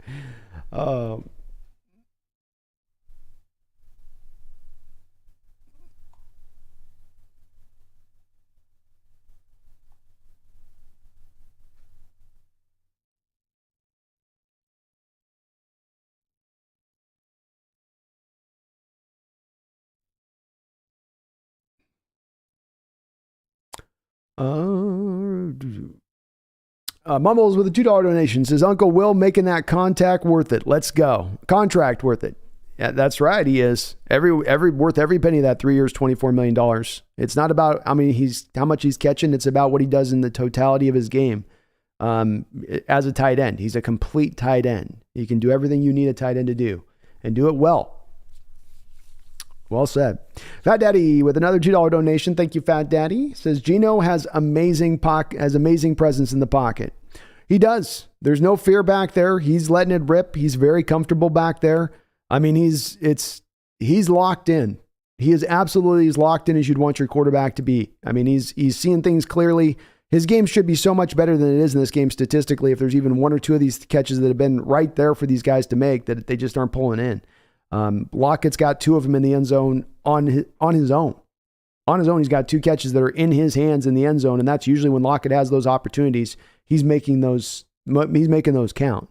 Mumbles with a $2 donation says, Uncle Will making that contact worth it. Let's go. Contract worth it. Yeah, that's right. He is worth every penny of that. 3 years, $24 million. It's not about how much he's catching. It's about what he does in the totality of his game. As a tight end, he's a complete tight end. He can do everything you need a tight end to do and do it well. Well said. Fat Daddy with another $2 donation. Thank you, Fat Daddy. Says Geno has amazing presence in the pocket. He does. There's no fear back there. He's letting it rip. He's very comfortable back there. He's locked in. He is absolutely as locked in as you'd want your quarterback to be. He's seeing things clearly. His game should be so much better than it is in this game statistically. If there's even 1 or 2 of these catches that have been right there for these guys to make, that they just aren't pulling in. Lockett's got 2 of them in the end zone on his own. On his own, he's got 2 catches that are in his hands in the end zone, and that's usually when Lockett has those opportunities. He's making those count.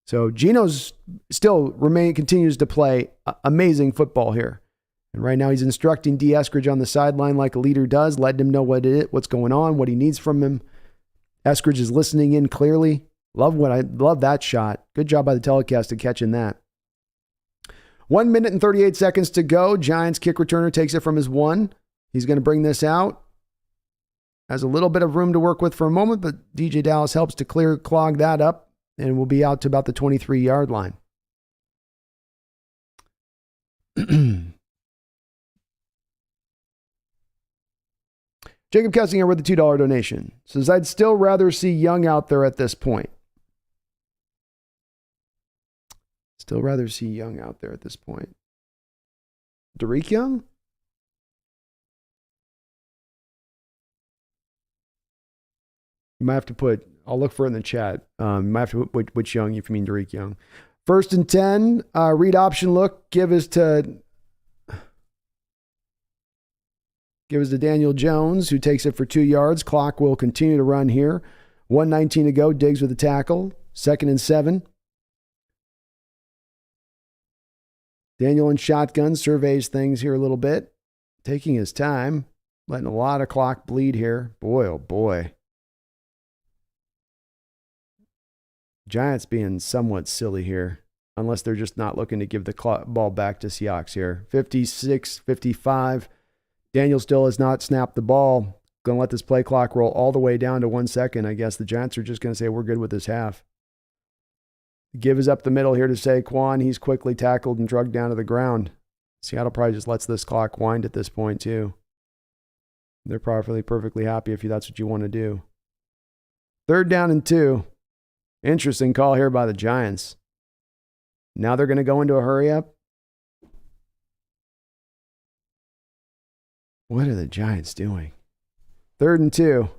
So Geno's continues to play amazing football here. And right now he's instructing D. Eskridge on the sideline like a leader does, letting him know what's going on, what he needs from him. Eskridge is listening in clearly. Love that shot. Good job by the telecast of catching that. 1 minute and 38 seconds to go. Giants kick returner takes it from his 1. He's going to bring this out. Has a little bit of room to work with for a moment, but DJ Dallas helps to clog that up, and will be out to about the 23-yard line. Jacob Kessinger with the $2 donation says, I'd still rather see Young out there at this point. Still rather see Young out there at this point. Derek Young? You might have to put, I'll look for it in the chat. You might have to put which Young, if you mean Derek Young. 1st and 10, read option look. Give us to Daniel Jones, who takes it for 2 yards. Clock will continue to run here. 1:19 to go. Diggs with the tackle. 2nd and 7. Daniel in shotgun surveys things here a little bit. Taking his time. Letting a lot of clock bleed here. Boy, oh boy. Giants being somewhat silly here. unless they're just not looking to give the ball back to Seahawks here. 56-55. Daniel still has not snapped the ball. Going to let this play clock roll all the way down to 1 second. I guess the Giants are just going to say we're good with this half. Give is up the middle here to Saquon. He's quickly tackled and drugged down to the ground. Seattle probably just lets this clock wind at this point too. They're probably perfectly happy if that's what you want to do. 3rd down and 2. Interesting call here by the Giants. Now they're going to go into a hurry up. What are the Giants doing? 3rd and 2.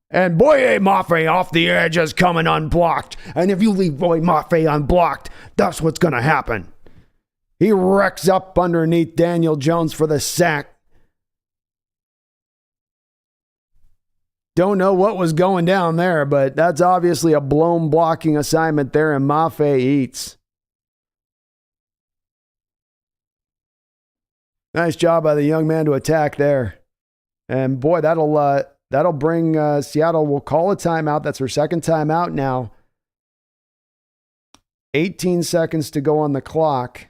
And Boye Mafe off the edge is coming unblocked. And if you leave Boye Mafe unblocked, that's what's going to happen. He wrecks up underneath Daniel Jones for the sack. Don't know what was going down there, but that's obviously a blown blocking assignment there, and Mafe eats. Nice job by the young man to attack there. And boy, that'll bring Seattle. We'll call a timeout. That's her 2nd timeout now. 18 seconds to go on the clock.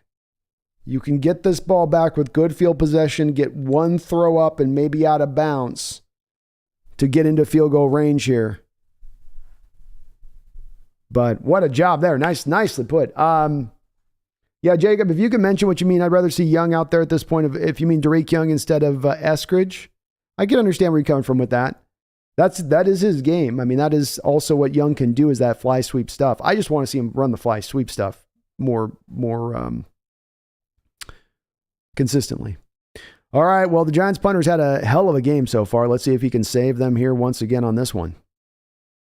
You can get this ball back with good field possession, get one throw up and maybe out of bounds to get into field goal range here. But what a job there. Nicely put. Yeah, Jacob, if you can mention what you mean, I'd rather see Young out there at this point. If you mean Derek Young instead of Eskridge, I can understand where you're coming from with that. That is his game. I mean, that is also what Young can do, is that fly sweep stuff. I just want to see him run the fly sweep stuff more consistently. All right, well, the Giants punters had a hell of a game so far. Let's see if he can save them here once again on this one.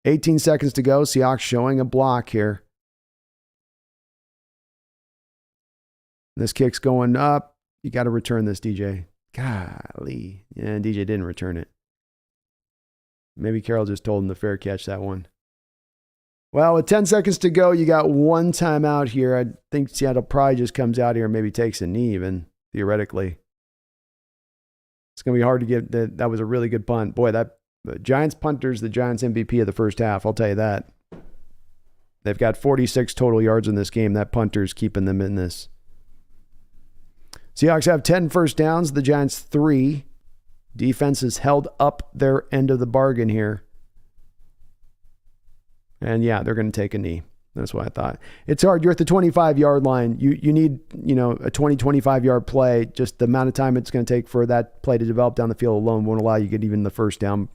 18 seconds to go. Seahawks showing a block here. This kick's going up. You got to return this, DJ. Golly. Yeah, DJ didn't return it. Maybe Carroll just told him to fair catch that one. Well, with 10 seconds to go, you got one timeout here. I think Seattle probably just comes out here and maybe takes a knee even, theoretically. It's going to be hard to get that. That was a really good punt. Boy, that Giants punter's the Giants MVP of the first half. I'll tell you that. They've got 46 total yards in this game. That punter's keeping them in this. Seahawks have 10 first downs. The Giants 3. Defense has held up their end of the bargain here. And yeah, they're going to take a knee. That's what I thought. It's hard. You're at the 25-yard line. You need, a 20, 25-yard play. Just the amount of time it's going to take for that play to develop down the field alone won't allow you to get even the first down,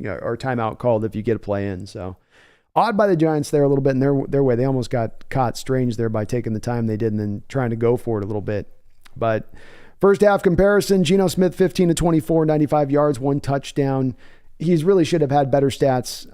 or timeout called if you get a play in. So odd by the Giants there a little bit in their way. They almost got caught strange there by taking the time they did and then trying to go for it a little bit. But first half comparison, Geno Smith 15 to 24, 95 yards, 1 touchdown. He really should have had better stats.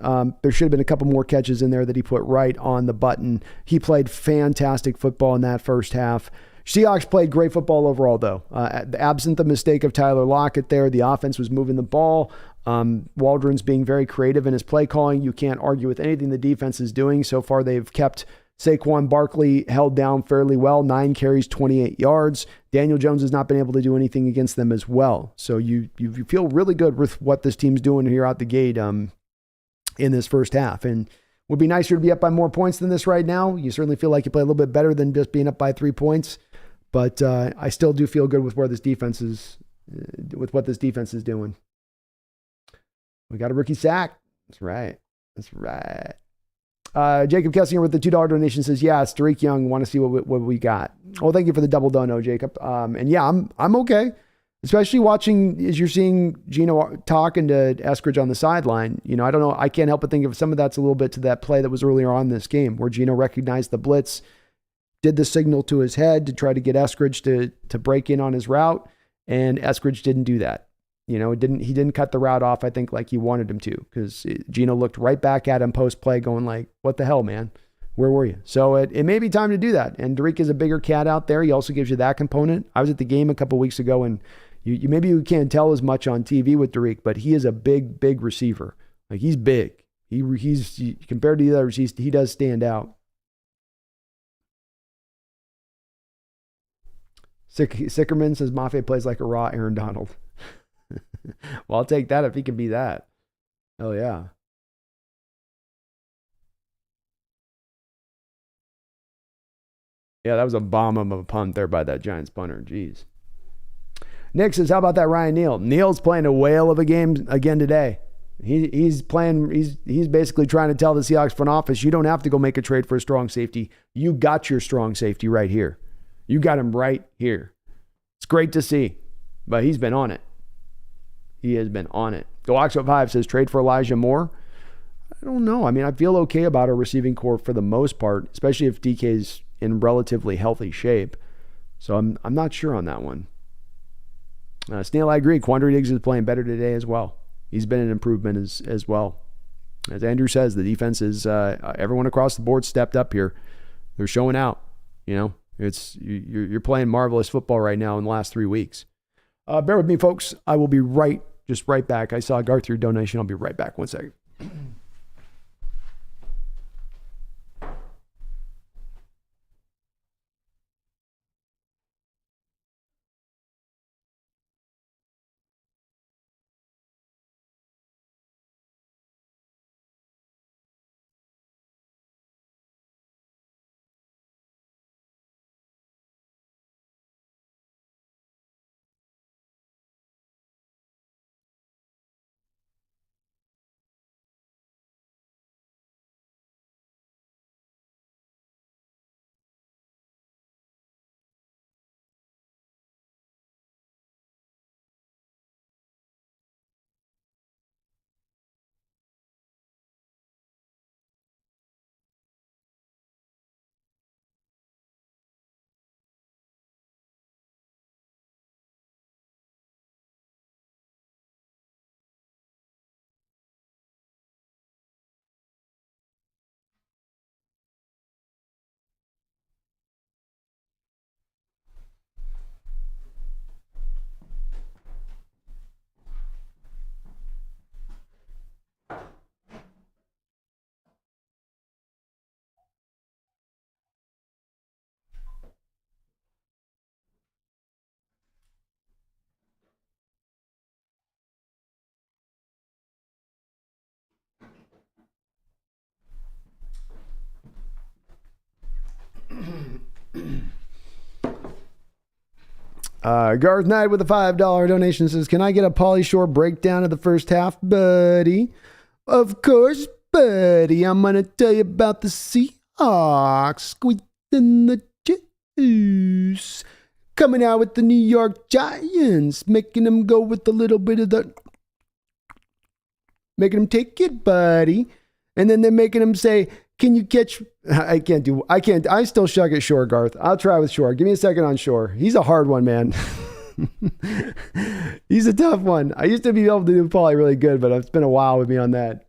There should have been a couple more catches in there that he put right on the button. He played fantastic football in that first half. Seahawks played great football overall, though. Absent the mistake of Tyler Lockett there, the offense was moving the ball. Waldron's being very creative in his play calling. You can't argue with anything the defense is doing. So far, they've kept Saquon Barkley held down fairly well, 9 carries, 28 yards. Daniel Jones has not been able to do anything against them as well. So you feel really good with what this team's doing here out the gate in this first half. And it would be nicer to be up by more points than this right now. You certainly feel like you play a little bit better than just being up by 3 points. But I still do feel good with where this defense is, with what this defense is doing. We got a rookie sack. That's right. Jacob Kessinger with the $2 donation says, yeah, it's Derek Young. Want to see what we got. Well, thank you for the double dono, Jacob. And yeah, I'm okay. Especially watching as you're seeing Geno talking to Eskridge on the sideline. I don't know. I can't help but think of some of that's a little bit to that play that was earlier on in this game where Geno recognized the blitz, did the signal to his head to try to get Eskridge to break in on his route, and Eskridge didn't do that. He didn't cut the route off, I think, like he wanted him to, because Geno looked right back at him post-play going like, what the hell, man? Where were you? So it may be time to do that. And Derek is a bigger cat out there. He also gives you that component. I was at the game a couple weeks ago, and you can't tell as much on TV with Derek, but he is a big, big receiver. Like, he's big. He's compared to the others, he does stand out. Sickerman says Mafe plays like a raw Aaron Donald. Well, I'll take that if he can be that. Oh, yeah. Yeah, that was a bomb of a punt there by that Giants punter. Jeez. Nick says, how about that Ryan Neal? Neal's playing a whale of a game again today. He's basically trying to tell the Seahawks front office, you don't have to go make a trade for a strong safety. You got your strong safety right here. You got him right here. It's great to see, but he's been on it. He has been on it. The Oxford 5 says, trade for Elijah Moore. I don't know. I mean, I feel okay about our receiving core for the most part, especially if DK's in relatively healthy shape. So I'm not sure on that one. Snail, I agree. Quandary Diggs is playing better today as well. He's been an improvement as well. As Andrew says, the defense is everyone across the board stepped up here. They're showing out. You know, you're playing marvelous football right now in the last 3 weeks. Bear with me, folks. I will be right back. I saw Garth, your donation. I'll be right back. 1 second. Garth Knight with a $5 donation says, can I get a Pauly Shore breakdown of the first half, buddy? Of course, buddy. I'm going to tell you about the Seahawks squeezing the juice. Coming out with the New York Giants, making them go with a little bit of the... making them take it, buddy. And then they're making them say, can you catch... I still shuck at Shore, Garth. I'll try with Shore. Give me a second on Shore. He's a hard one, man. He's a tough one. I used to be able to do Pauly really good, but it's been a while with me on that.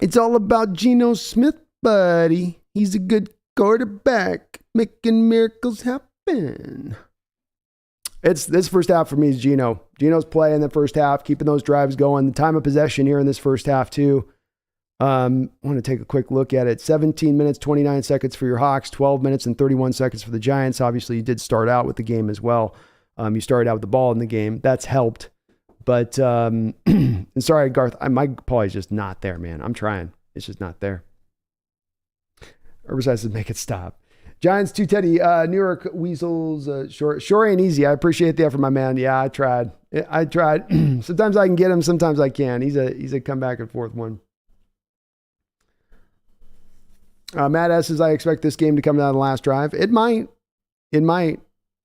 It's all about Geno Smith, buddy. He's a good quarterback, making miracles happen. It's this first half for me is Geno. Geno's play in the first half, keeping those drives going. The time of possession here in this first half, too. I want to take a quick look at it. 17 minutes, 29 seconds for your Hawks, 12 minutes and 31 seconds for the Giants. Obviously, you did start out with the game as well. You started out with the ball in the game. That's helped. But, and sorry, Garth, my Pauly's just not there, man. I'm trying. It's just not there. Herbicide says, make it stop. Giants 210, New York Weasels, Shore ain't easy. I appreciate the effort, my man. Yeah, I tried. Sometimes I can get him, sometimes I can. He's a come back and forth one. Matt S. says, I expect this game to come down to the last drive. It might. We've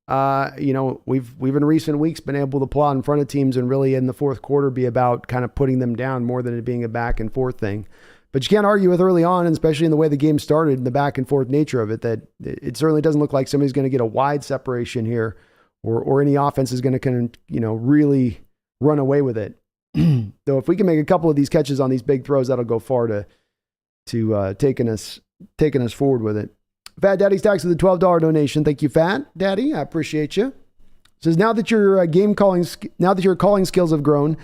in recent weeks been able to plot in front of teams and really in the fourth quarter be about kind of putting them down more than it being a back and forth thing. But you can't argue with early on, and especially in the way the game started and the back and forth nature of it, that it certainly doesn't look like somebody's going to get a wide separation here or any offense is going to really run away with it. Though if we can make a couple of these catches on these big throws, that'll go far to taking us forward with it. Fat Daddy Stacks with a $12 donation. Thank you, Fat Daddy. I appreciate you. Says, now that your calling skills have grown,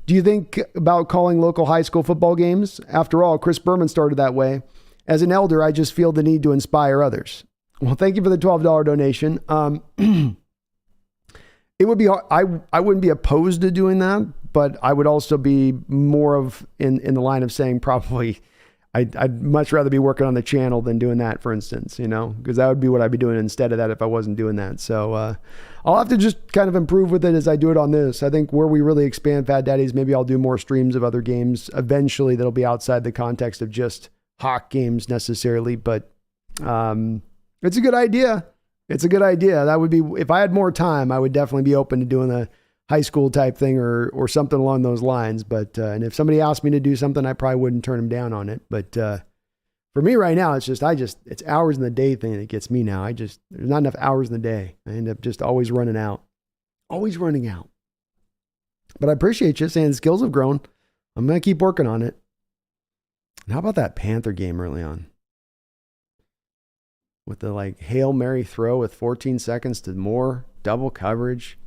do you think about calling local high school football games? After all, Chris Berman started that way. As an elder, I just feel the need to inspire others. Well, thank you for the $12 donation. It would be I wouldn't be opposed to doing that, but I would also be more of in the line of saying probably I'd much rather be working on the channel than doing that, for instance, because that would be what I'd be doing instead of that if I wasn't doing that. So I'll have to just kind of improve with it as I do it on this. I think where we really expand Fat Daddies, maybe I'll do more streams of other games eventually that'll be outside the context of just Hawk games necessarily. But it's a good idea. It's a good idea. That would be, if I had more time, I would definitely be open to doing a high school type thing or something along those lines. But, and if somebody asked me to do something, I probably wouldn't turn them down on it. But, for me right now, it's hours in the day thing that gets me now. There's not enough hours in the day. I end up just always running out. But I appreciate you saying skills have grown. I'm going to keep working on it. And how about that Panther game early on? With the Hail Mary throw with 14 seconds to more, double coverage.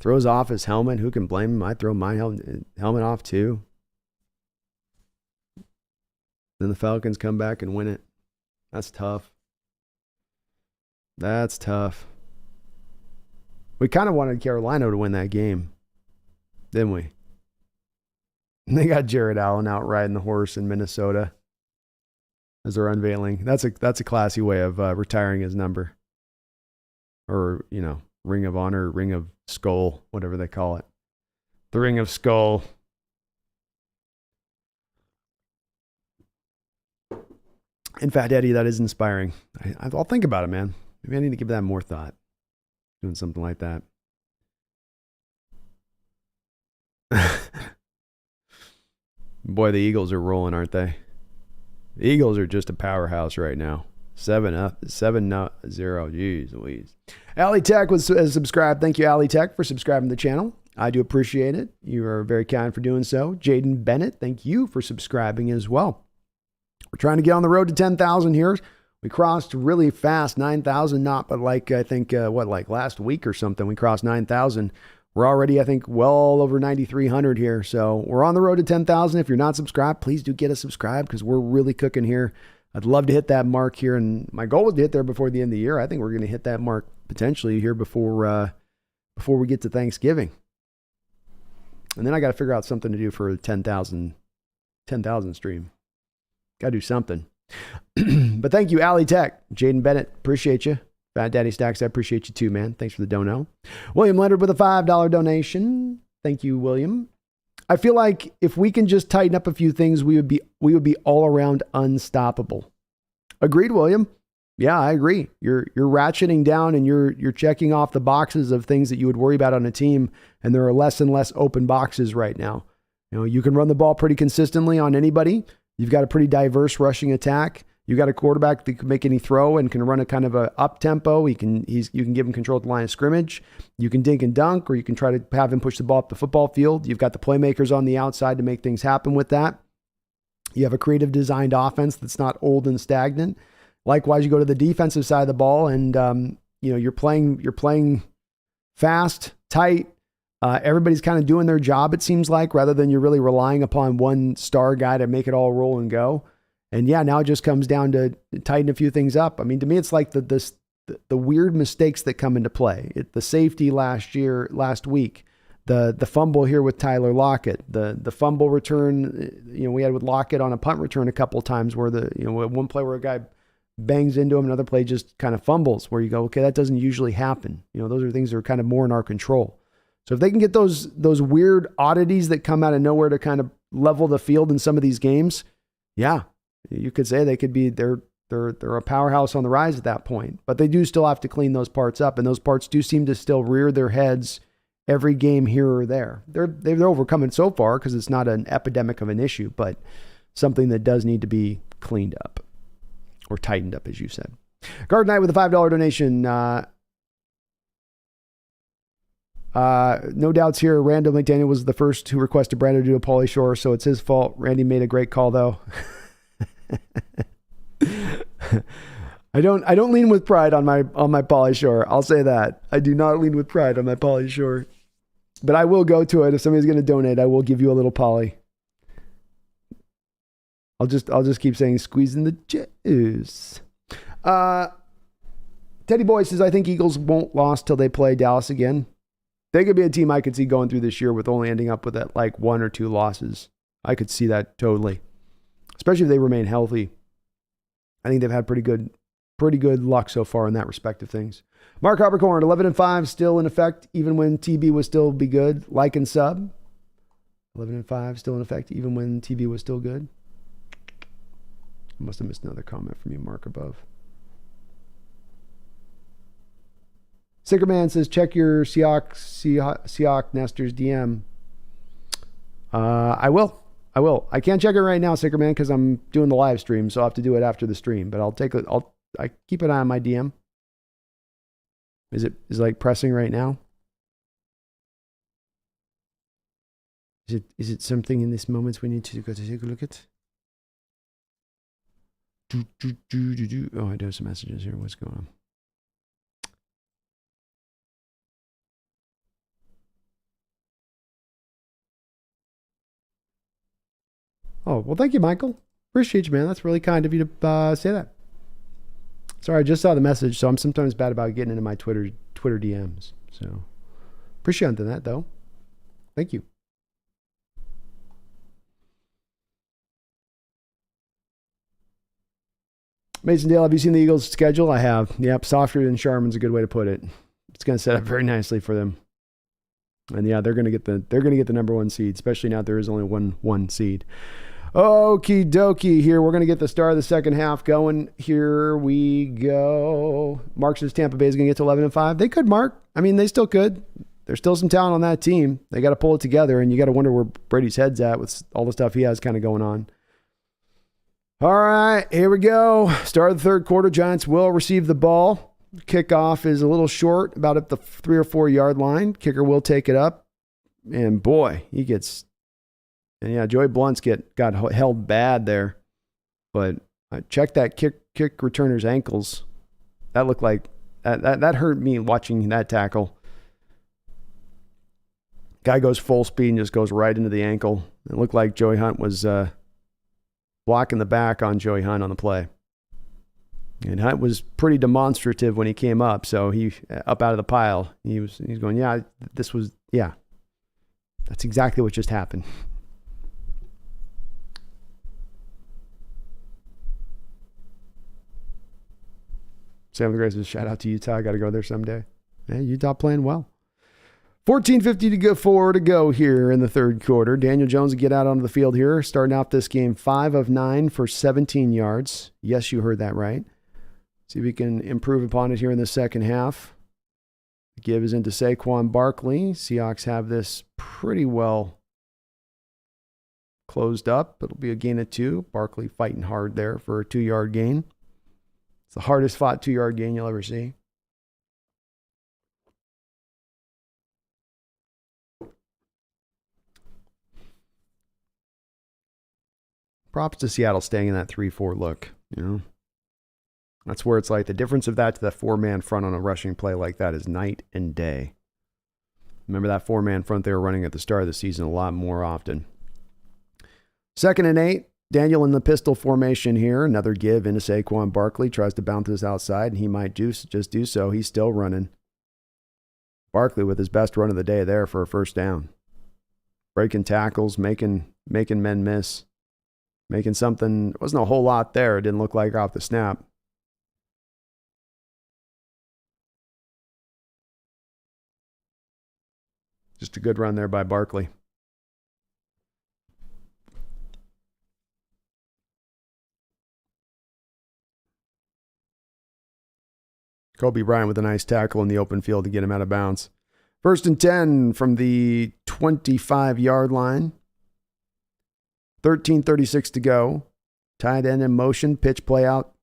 Throws off his helmet. Who can blame him? I throw my helmet off too. Then the Falcons come back and win it. That's tough. We kind of wanted Carolina to win that game, didn't we? And they got Jared Allen out riding the horse in Minnesota as they're unveiling. That's a classy way of retiring his number. Or, Ring of Honor, Ring of Skull, whatever they call it. The Ring of Skull. And Fat Daddy, that is inspiring. I'll think about it, man. Maybe I need to give that more thought. Doing something like that. Boy, the Eagles are rolling, aren't they? The Eagles are just a powerhouse right now. 7-0. Jeez Louise. Alley Tech has subscribed. Thank you, Alley Tech, for subscribing to the channel. I do appreciate it. You are very kind for doing so. Jaden Bennett, thank you for subscribing as well. We're trying to get on the road to 10,000 here. We crossed really fast, 9,000, I think last week or something, we crossed 9,000. We're already, I think, well over 9,300 here. So we're on the road to 10,000. If you're not subscribed, please do get us subscribed because we're really cooking here. I'd love to hit that mark here. And my goal was to hit there before the end of the year. I think we're going to hit that mark potentially here before we get to Thanksgiving. And then I got to figure out something to do for a 10,000 stream. Got to do something. But thank you, Alley Tech. Jaden Bennett, appreciate you. Fat Daddy Stacks, I appreciate you too, man. Thanks for the dono. William Leonard with a $5 donation. Thank you, William. I feel like if we can just tighten up a few things, we would be all around unstoppable. Agreed, William. Yeah, I agree. You're ratcheting down and you're checking off the boxes of things that you would worry about on a team, and there are less and less open boxes right now. You can run the ball pretty consistently on anybody. You've got a pretty diverse rushing attack. You've got a quarterback that can make any throw and can run a kind of a up tempo. You can give him control at the line of scrimmage. You can dink and dunk, or you can try to have him push the ball up the football field. You've got the playmakers on the outside to make things happen with that. You have a creative designed offense that's not old and stagnant. Likewise, you go to the defensive side of the ball, and you're playing fast, tight. Everybody's kind of doing their job, it seems like, rather than you're really relying upon one star guy to make it all roll and go. And yeah, now it just comes down to tighten a few things up. I mean, to me, it's like the weird mistakes that come into play. The safety last week, the fumble here with Tyler Lockett, the fumble return, we had with Lockett on a punt return a couple of times where one play where a guy bangs into him, another play just kind of fumbles where you go, okay, that doesn't usually happen. Those are things that are kind of more in our control. So if they can get those weird oddities that come out of nowhere to kind of level the field in some of these games, yeah, you could say they're a powerhouse on the rise at that point. But they do still have to clean those parts up, and those parts do seem to still rear their heads every game here or there. They're overcome it so far because it's not an epidemic of an issue, but something that does need to be cleaned up or tightened up, as you said. Garden Knight with a $5 donation. No doubts here. Randall McDaniel was the first who requested Brandon to do a Pauly Shore, so it's his fault. Randy made a great call, though. I don't lean with pride on my Pauly Shore. I'll say that. I do not lean with pride on my Pauly Shore. But I will go to it. If somebody's going to donate, I will give you a little Pauly. I'll just keep saying squeezing the juice. Teddy Boy says, I think Eagles won't lose till they play Dallas again. They could be a team I could see going through this year with only ending up with that 1 or 2 losses. I could see that totally. especially if they remain healthy. I think they've had pretty good luck so far in that respect of things. Mark Harpercorn, 11-5, still in effect, even when TB was still be good. Like and sub. 11-5, still in effect, even when TB was still good. I must have missed another comment from you, Mark, above. Sickerman says, check your Seahawks Nesters DM. I will. I can't check it right now, Sickerman, because I'm doing the live stream, so I'll have to do it after the stream. But I keep an eye on my DM. Is it like pressing right now? Is it something in this moment we need to go to take a look at? Oh, I do have some messages here. What's going on? Oh, well, thank you, Michael. Appreciate you, man. That's really kind of you to say that. Sorry, I just saw the message, so I'm sometimes bad about getting into my Twitter DMs. So appreciate that, though. Thank you. Mason Dale, have you seen the Eagles' schedule? I have. Yep, softer than Sharman's a good way to put it. It's going to set up very nicely for them. And yeah, they're going to get the number one seed, especially now there is only one seed. Okie dokie here. We're going to get the start of the second half going. Here we go. Mark says Tampa Bay is going to get to 11-5. They could, Mark. I mean, they still could. There's still some talent on that team. They got to pull it together, and you got to wonder where Brady's head's at with all the stuff he has kind of going on. All right, here we go. Start of the third quarter. Giants will receive the ball. Kickoff is a little short, about at the 3 or 4 yard line. Kicker will take it up. And boy, he gets... And yeah, Joey Blunt's got held bad there. But check that kick returner's ankles. That looked like... That hurt me watching that tackle. Guy goes full speed and just goes right into the ankle. It looked like Joey Hunt was blocking the back on Joey Hunt on the play. And Hunt was pretty demonstrative when he came up. So he up out of the pile. He's going, that's exactly what just happened. Sam the Grace says, shout out to Utah. I got to go there someday. Yeah, Utah playing well. 14:50 to go here in the third quarter. Daniel Jones will get out onto the field here, starting out this game 5 of 9 for 17 yards. Yes, you heard that right. See if we can improve upon it here in the second half. The give is into Saquon Barkley. Seahawks have this pretty well closed up. It'll be a gain of 2. Barkley fighting hard there for a 2-yard gain. It's the hardest fought 2-yard gain you'll ever see. Props to Seattle staying in that 3-4 look, you know. That's where it's like the difference of that to the 4-man front on a rushing play like that is night and day. Remember that 4-man front they were running at the start of the season a lot more often. 2nd and 8. Daniel in the pistol formation here. Another give into Saquon Barkley. Tries to bounce this outside, and he might just do so. He's still running. Barkley with his best run of the day there for a first down. Breaking tackles, making men miss. Making something, there wasn't a whole lot there. It didn't look like off the snap. Just a good run there by Barkley. Kobe Bryant with a nice tackle in the open field to get him out of bounds. 1st and 10 from the 25-yard line. 13:36 to go. Tight end in motion. Pitch play out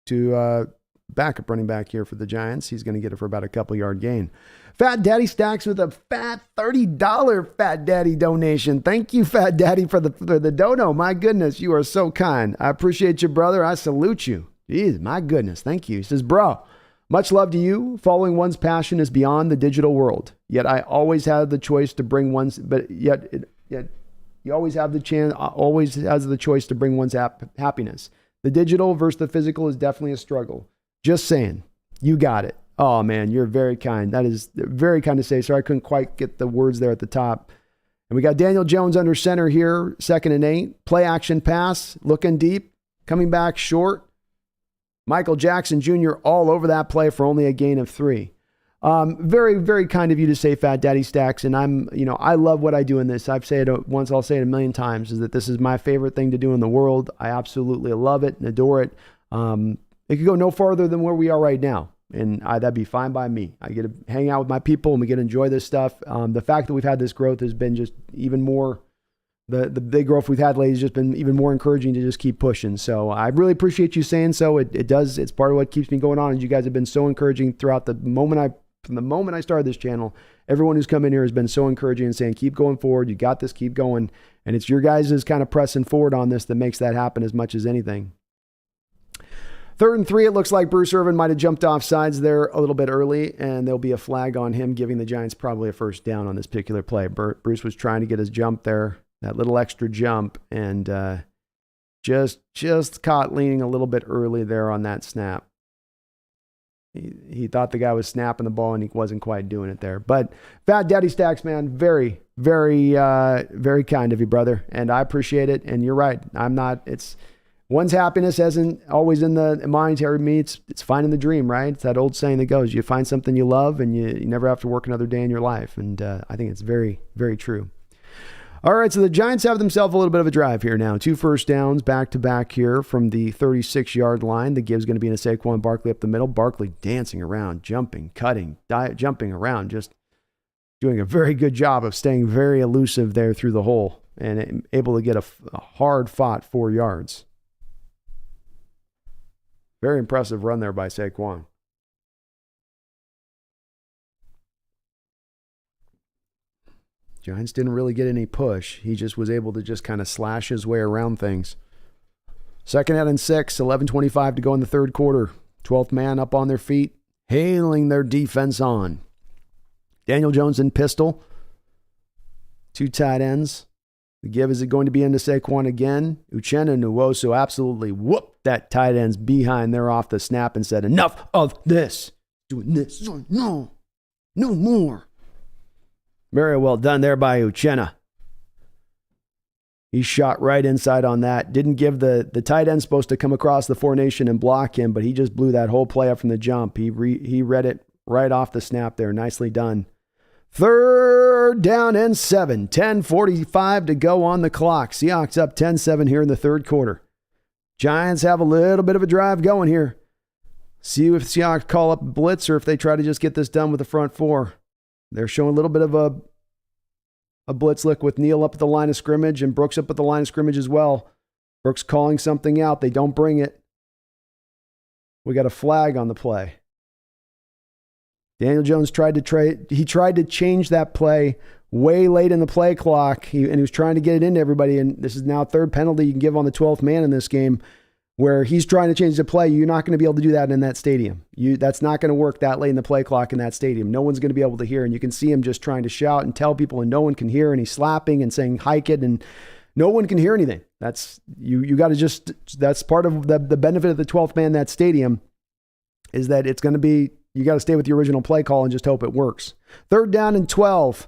to backup running back here for the Giants. He's going to get it for about a couple-yard gain. Fat Daddy Stacks with a fat $30 Fat Daddy donation. Thank you, Fat Daddy, for the dono. My goodness, you are so kind. I appreciate you, brother. I salute you. Jeez, my goodness. Thank you. He says, bro, much love to you. Following one's passion is beyond the digital world. Yet I always have the choice to bring one's, but yet you always have the chance, always has the choice to bring one's happiness. The digital versus the physical is definitely a struggle. Just saying. You got it. Oh, man, you're very kind. That is very kind to say. Sorry, I couldn't quite get the words there at the top. And we got Daniel Jones under center here, 2nd and 8. Play action pass, looking deep, coming back short. Michael Jackson Jr. all over that play for only a gain of 3. Very, very kind of you to say Fat Daddy Stacks. And I love what I do in this. I've said it once, I'll say it a million times, is that this is my favorite thing to do in the world. I absolutely love it and adore it. It could go no farther than where we are right now. And that'd be fine by me. I get to hang out with my people and we get to enjoy this stuff. The fact that we've had this growth has been just even more, the big growth we've had lately has just been even more encouraging to just keep pushing. So I really appreciate you saying so. It's part of what keeps me going on. And you guys have been so encouraging throughout from the moment I started this channel. Everyone who's come in here has been so encouraging and saying, keep going forward. You got this, keep going. And it's your guys' kind of pressing forward on this that makes that happen as much as anything. 3rd and 3, it looks like Bruce Irvin might have jumped off sides there a little bit early, and there'll be a flag on him, giving the Giants probably a first down on this particular play. Bruce was trying to get his jump there, that little extra jump, and just caught leaning a little bit early there on that snap. He thought the guy was snapping the ball, and he wasn't quite doing it there. But Fat Daddy Stacks, man, very, very, very kind of you, brother, and I appreciate it. And you're right. One's happiness isn't always in the monetary me. It's finding the dream, right? It's that old saying that goes, you find something you love and you never have to work another day in your life. And I think it's very, very true. All right, so the Giants have themselves a little bit of a drive here now. 2 first downs back-to-back here from the 36-yard line. The give's going to be in a Saquon Barkley up the middle. Barkley dancing around, jumping, cutting, jumping around, just doing a very good job of staying very elusive there through the hole and able to get a hard-fought 4 yards. Very impressive run there by Saquon. Giants didn't really get any push. He just was able to just kind of slash his way around things. 2nd and 6, 11:25 to go in the 3rd quarter. 12th man up on their feet, hailing their defense on. Daniel Jones in pistol. 2 tight ends. The give, is it going to be into Saquon again? Uchenna Nwosu absolutely whooped that tight end's behind there off the snap and said, enough of this. Doing this. No more. Very well done there by Uchenna. He shot right inside on that. Didn't give the tight end supposed to come across the formation and block him, but he just blew that whole play up from the jump. He read it right off the snap there. Nicely done. 3rd down and 7. 10:45 to go on the clock. Seahawks up 10-7 here in the 3rd quarter. Giants have a little bit of a drive going here. See if Seahawks call up blitz or if they try to just get this done with the front 4. They're showing a little bit of a blitz look with Neal up at the line of scrimmage and Brooks up at the line of scrimmage as well. Brooks calling something out. They don't bring it. We got a flag on the play. Daniel Jones tried to change that play way late in the play clock, and he was trying to get it into everybody, and this is now 3rd penalty you can give on the 12th man in this game where he's trying to change the play. You're not going to be able to do that in that stadium. That's not going to work that late in the play clock in that stadium. No one's going to be able to hear, and you can see him just trying to shout and tell people, and no one can hear, and he's slapping and saying hike it, and no one can hear anything. That's you got to that's part of the benefit of the 12th man in that stadium is that it's going to be, you got to stay with the original play call and just hope it works. 3rd down and 12.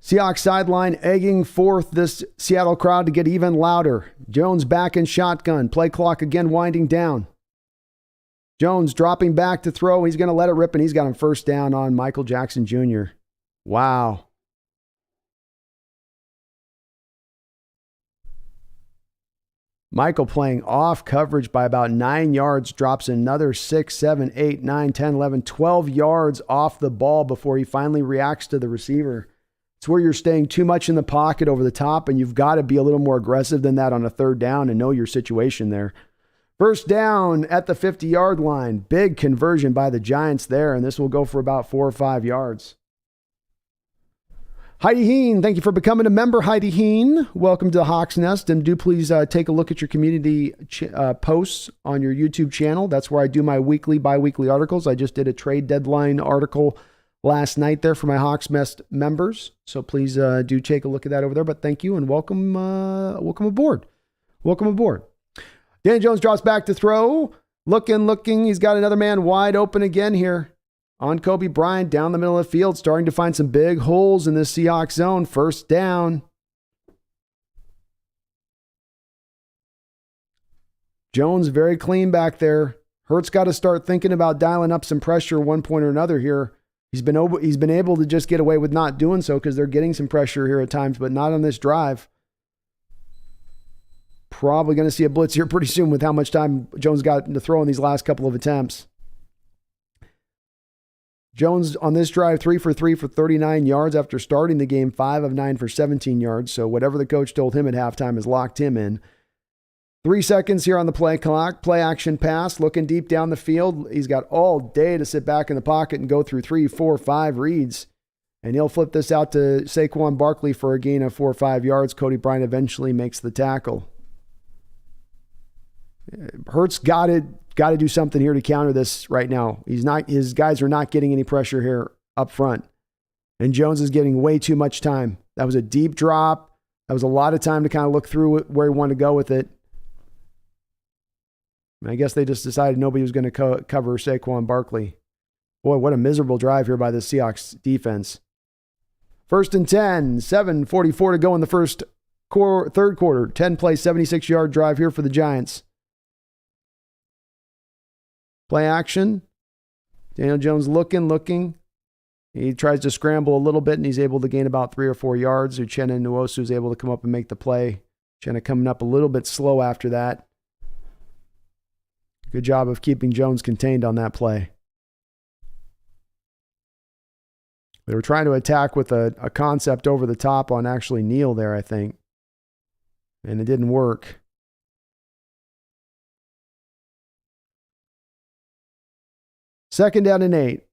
Seahawks sideline egging forth this Seattle crowd to get even louder. Jones back in shotgun. Play clock again winding down. Jones dropping back to throw. He's going to let it rip, and he's got him first down on Michael Jackson Jr. Wow. Michael playing off coverage by about 9 yards, drops another 6, 7, 8, 9, 10, 11, 12 yards off the ball before he finally reacts to the receiver. It's where you're staying too much in the pocket over the top, and you've got to be a little more aggressive than that on a 3rd down and know your situation there. First down at the 50-yard line. Big conversion by the Giants there, and this will go for about 4 or 5 yards. Heidi Heen, thank you for becoming a member, Heidi Heen. Welcome to the Hawks Nest, and do please take a look at your community posts on your YouTube channel. That's where I do my weekly, bi-weekly articles. I just did a trade deadline article last night there for my Hawks Nest members, so please do take a look at that over there. But thank you and welcome aboard. Welcome aboard. Danny Jones drops back to throw. Looking. He's got another man wide open again here on Kobe Bryant down the middle of the field, starting to find some big holes in this Seahawks zone. First down. Jones very clean back there. Hurts got to start thinking about dialing up some pressure one point or another here. He's been able to just get away with not doing so because they're getting some pressure here at times, but not on this drive. Probably going to see a blitz here pretty soon with how much time Jones got to throw in these last couple of attempts. Jones on this drive, 3 for 3 for 39 yards after starting the game, 5 of 9 for 17 yards. So whatever the coach told him at halftime has locked him in. 3 seconds here on the play clock. Play action pass, looking deep down the field. He's got all day to sit back in the pocket and go through 3, 4, 5 reads. And he'll flip this out to Saquon Barkley for a gain of 4 or 5 yards. Cody Bryant eventually makes the tackle. Hurts got to do something here to counter this right now. His guys are not getting any pressure here up front. And Jones is getting way too much time. That was a deep drop. That was a lot of time to kind of look through where he wanted to go with it. I guess they just decided nobody was going to cover Saquon Barkley. Boy, what a miserable drive here by the Seahawks defense. 1st and 10, 7:44 to go in the third quarter. 10-play, 76-yard drive here for the Giants. Play action. Daniel Jones looking. He tries to scramble a little bit, and he's able to gain about 3 or 4 yards. Uchenna Nwosu is able to come up and make the play. Uchenna coming up a little bit slow after that. Good job of keeping Jones contained on that play. They were trying to attack with a concept over the top on actually Neal there, I think. And it didn't work. Second down and 8.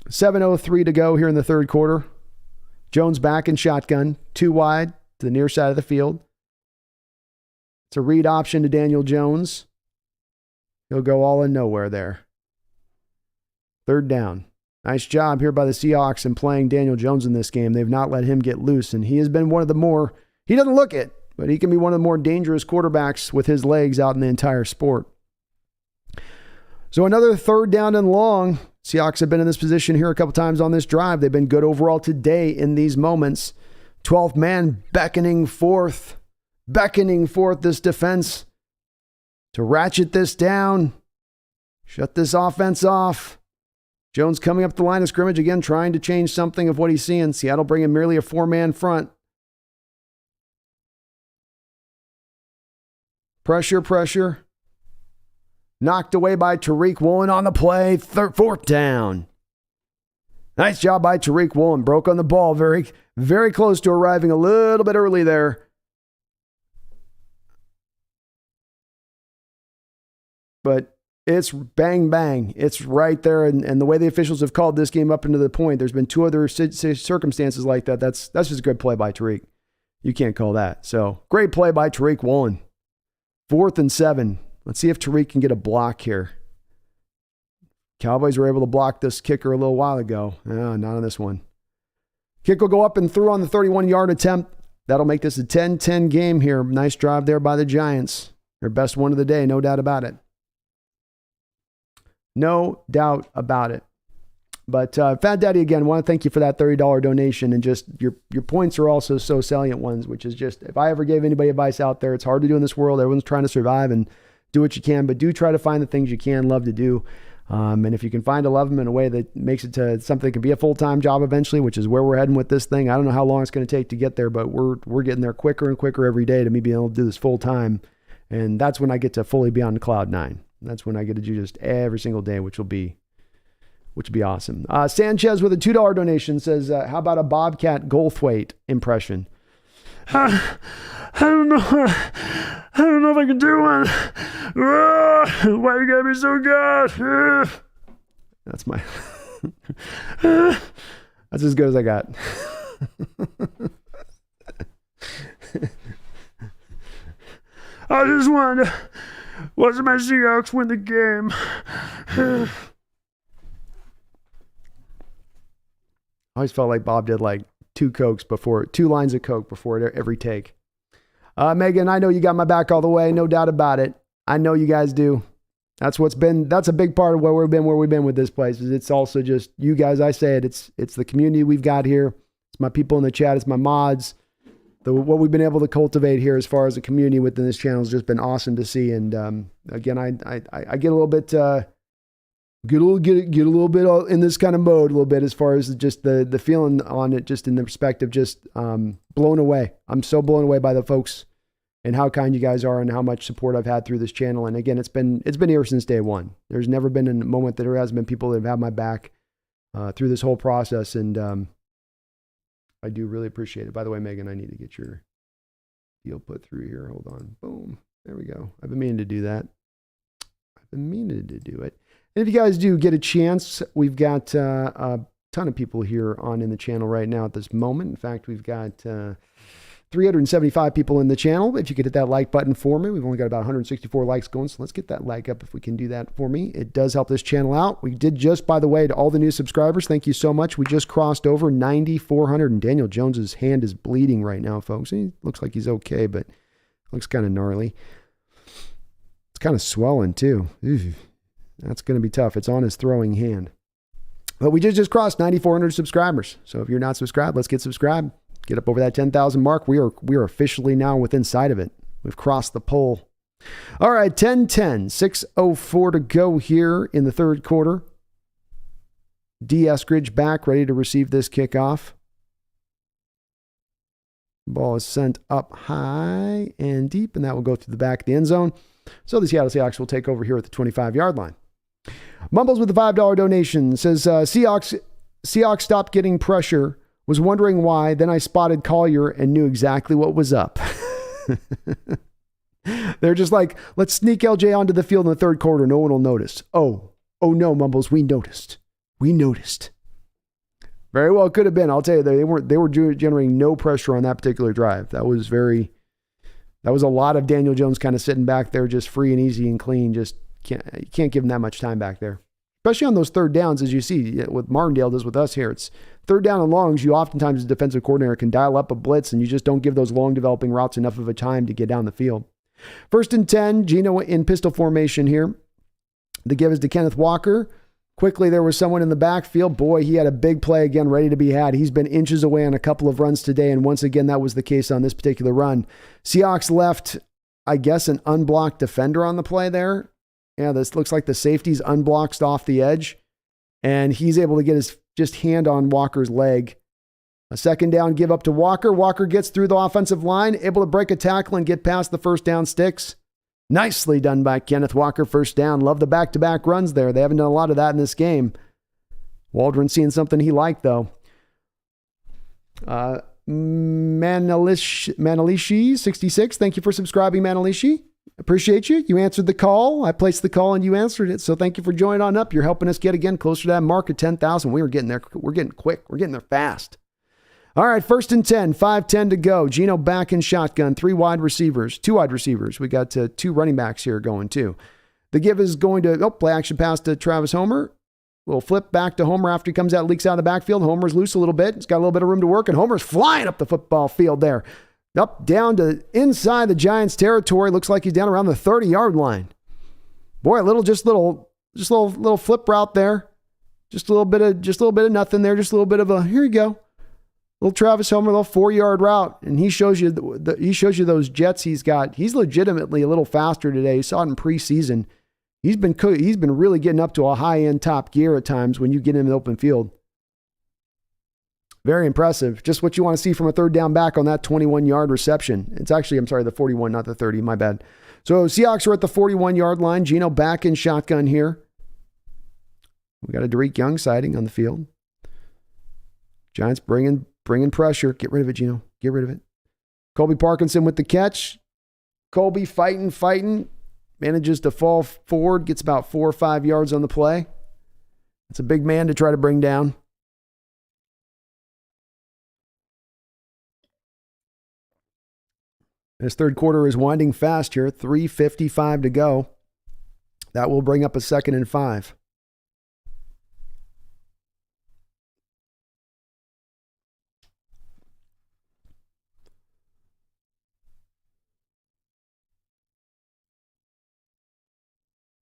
7:03 to go here in the third quarter. Jones back in shotgun. 2 wide to the near side of the field. It's a read option to Daniel Jones. He'll go all in nowhere there. Third down. Nice job here by the Seahawks in playing Daniel Jones in this game. They've not let him get loose, and he has been one of the more, he doesn't look it, but he can be one of the more dangerous quarterbacks with his legs out in the entire sport. So another third down and long. Seahawks have been in this position here a couple times on this drive. They've been good overall today in these moments. 12th man beckoning forth this defense to ratchet this down, shut this offense off. Jones coming up the line of scrimmage again, trying to change something of what he's seeing. Seattle bringing merely a 4-man front. Pressure. Knocked away by Tariq Woolen on the play. 4th down. Nice job by Tariq Woolen. Broke on the ball. Very, very close to arriving a little bit early there. But it's bang, bang. It's right there. And the way the officials have called this game up into the point, there's been 2 other circumstances like that. That's just a good play by Tariq. You can't call that. So great play by Tariq Woolen. 4th and 7. Let's see if Tariq can get a block here. Cowboys were able to block this kicker a little while ago. Not on this one. Kick will go up and through on the 31-yard attempt. That'll make this a 10-10 game here. Nice drive there by the Giants. Their best one of the day, no doubt about it. No doubt about it. But Fat Daddy, again, want to thank you for that $30 donation. And just your points are also so salient ones, which is just, if I ever gave anybody advice out there, it's hard to do in this world. Everyone's trying to survive and do what you can, but do try to find the things you can love to do. And if you can find to love them in a way that makes it to something that can be a full-time job eventually, which is where we're heading with this thing. I don't know how long it's going to take to get there, but we're getting there quicker and quicker every day to me being able to do this full-time. And that's when I get to fully be on cloud 9. That's when I get to do just every single day, which will be awesome. Sanchez with a $2 donation says, how about a Bobcat Goldthwait impression? I don't know if I can do one. Why you gotta be so good? That's my... That's as good as I got. I just wanted to watch my Seahawks win the game. I always felt like Bob did like 2 lines of Coke before every take. Megan, I know you got my back all the way. No doubt about it. I know you guys do. That's a big part of where we've been with this place. Is it's also just you guys. I say it. It's the community we've got here. It's my people in the chat. It's my mods. What we've been able to cultivate here as far as the community within this channel has just been awesome to see. And again, I get a little bit get a little bit in this kind of mode a little bit as far as just the feeling on it, just in the perspective, just blown away. I'm so blown away by the folks and how kind you guys are and how much support I've had through this channel. And again, it's been here since day one. There's never been a moment that there hasn't been people that have had my back through this whole process. And I do really appreciate it. By the way, Megan, I need to get your deal put through here. Hold on. Boom. There we go. I've been meaning to do that. I've been meaning to do it. And if you guys do get a chance, we've got a ton of people here on in the channel right now at this moment. In fact, we've got 375 people in the channel. If you could hit that like button for me, we've only got about 164 likes going, so let's get that like up if we can do that for me. It does help this channel out. We did just, by the way, to all the new subscribers, thank you so much. We just crossed over 9,400, and Daniel Jones's hand is bleeding right now, folks. He looks like he's okay, but looks kind of gnarly. It's kind of swelling too. Ew. That's going to be tough. It's on his throwing hand. But we just crossed 9,400 subscribers. So if you're not subscribed, let's get subscribed. Get up over that 10,000 mark. We are officially now within sight of it. We've crossed the pole. All right, 10-10, 6:04 to go here in the third quarter. D. Eskridge back, ready to receive this kickoff. Ball is sent up high and deep, and that will go through the back of the end zone. So the Seattle Seahawks will take over here at the 25-yard line. Mumbles with the $5 donation says, Seahawks stopped getting pressure. Was wondering why. Then I spotted Collier and knew exactly what was up. They're just like, let's sneak LJ onto the field in the third quarter. No one will notice. Oh no, Mumbles. We noticed. Very well could have been. I'll tell you, they were generating no pressure on that particular drive. That was a lot of Daniel Jones kind of sitting back there, just free and easy and clean. Just you can't give him that much time back there. Especially on those third downs, as you see, what Martindale does with us here. It's third down and longs. You oftentimes, as a defensive coordinator, can dial up a blitz, and you just don't give those long developing routes enough of a time to get down the field. 1st and 10, Geno in pistol formation here. The give is to Kenneth Walker. Quickly, there was someone in the backfield. Boy, he had a big play again ready to be had. He's been inches away on a couple of runs today, and once again, that was the case on this particular run. Seahawks left, I guess, an unblocked defender on the play there. Yeah, this looks like the safety's unblocked off the edge, and he's able to get his just hand on Walker's leg. A second down give up to Walker. Walker gets through the offensive line, able to break a tackle and get past the first down sticks. Nicely done by Kenneth Walker, first down. Love the back-to-back runs there. They haven't done a lot of that in this game. Waldron seeing something he liked, though. Manalishi, 66. Thank you for subscribing, Manalishi. Appreciate you. You answered the call. I placed the call and you answered it. So thank you for joining on up. You're helping us get again closer to that mark of 10,000. We were getting there. We're getting quick. We're getting there fast. All right, 1st and 10, 5:10 to go. Geno back in shotgun, two wide receivers. We got two running backs here going too. The give is going to play action pass to Travis Homer. Little flip back to Homer after he comes out, leaks out of the backfield. Homer's loose a little bit. He's got a little bit of room to work, and Homer's flying up the football field there. Up, down to inside the Giants' territory. Looks like he's down around the 30-yard line. Boy, a little flip route there. Just a little bit of nothing there. Just a little bit of a, here you go. Little Travis Homer, little 4-yard route. And he shows you those jets he's got. He's legitimately a little faster today. You saw it in preseason. He's been really getting up to a high-end top gear at times when you get him in the open field. Very impressive. Just what you want to see from a third down back on that 21-yard reception. It's actually, the 41, not the 30. My bad. So Seahawks are at the 41-yard line. Geno back in shotgun here. We got a Derek Young sighting on the field. Giants bringing pressure. Get rid of it, Geno. Get rid of it. Colby Parkinson with the catch. Colby fighting. Manages to fall forward. Gets about 4 or 5 yards on the play. It's a big man to try to bring down. This third quarter is winding fast here. 3:55 to go. That will bring up a 2nd and 5.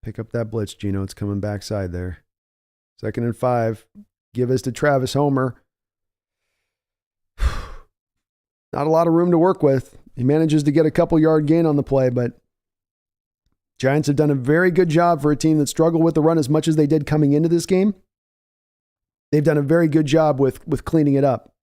Pick up that blitz, Geno. It's coming backside there. 2nd and 5. Give us to Travis Homer. Not a lot of room to work with. He manages to get a couple yard gain on the play, but Giants have done a very good job for a team that struggled with the run as much as they did coming into this game. They've done a very good job with cleaning it up.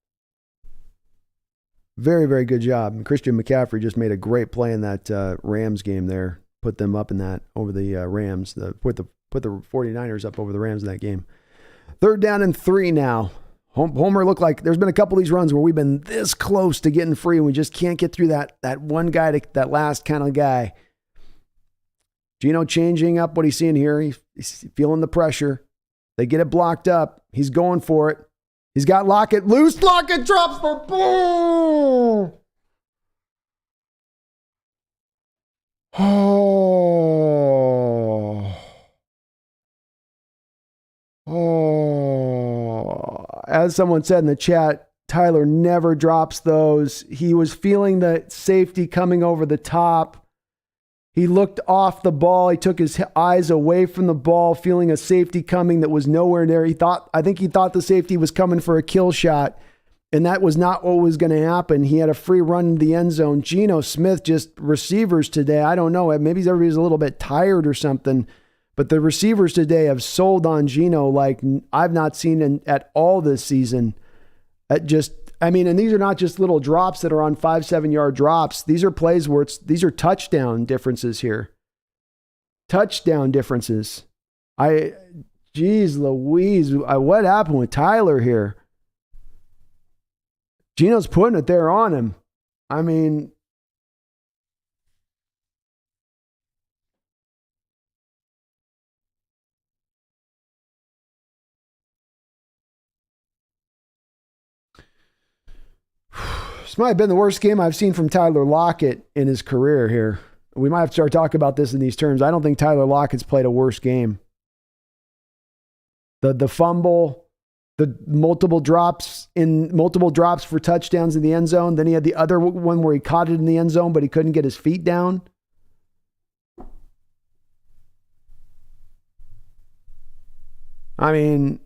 Very, very good job. And Christian McCaffrey just made a great play in that Rams game there. Put them up in that over the Rams. Put the 49ers up over the Rams in that game. 3rd down and 3 now. Homer looked like there's been a couple of these runs where we've been this close to getting free and we just can't get through that one guy, that last kind of guy. Geno changing up what he's seeing here. He's feeling the pressure. They get it blocked up. He's going for it. He's got Lockett loose. Lockett drops for boom. As someone said in the chat, Tyler never drops those. He was feeling the safety coming over the top. He looked off the ball. He took his eyes away from the ball, feeling a safety coming that was nowhere near. I think he thought the safety was coming for a kill shot, and that was not what was going to happen. He had a free run into the end zone. Geno Smith, just receivers today. I don't know. Maybe everybody's a little bit tired or something, but the receivers today have sold on Geno like I've not seen at all this season. And these are not just little drops that are on 5-7 yard drops. These are plays where these are touchdown differences here. Touchdown differences. Geez Louise, what happened with Tyler here? Geno's putting it there on him. I mean, this might have been the worst game I've seen from Tyler Lockett in his career here. We might have to start talking about this in these terms. I don't think Tyler Lockett's played a worse game. The fumble, the multiple drops for touchdowns in the end zone. Then he had the other one where he caught it in the end zone, but he couldn't get his feet down. I mean,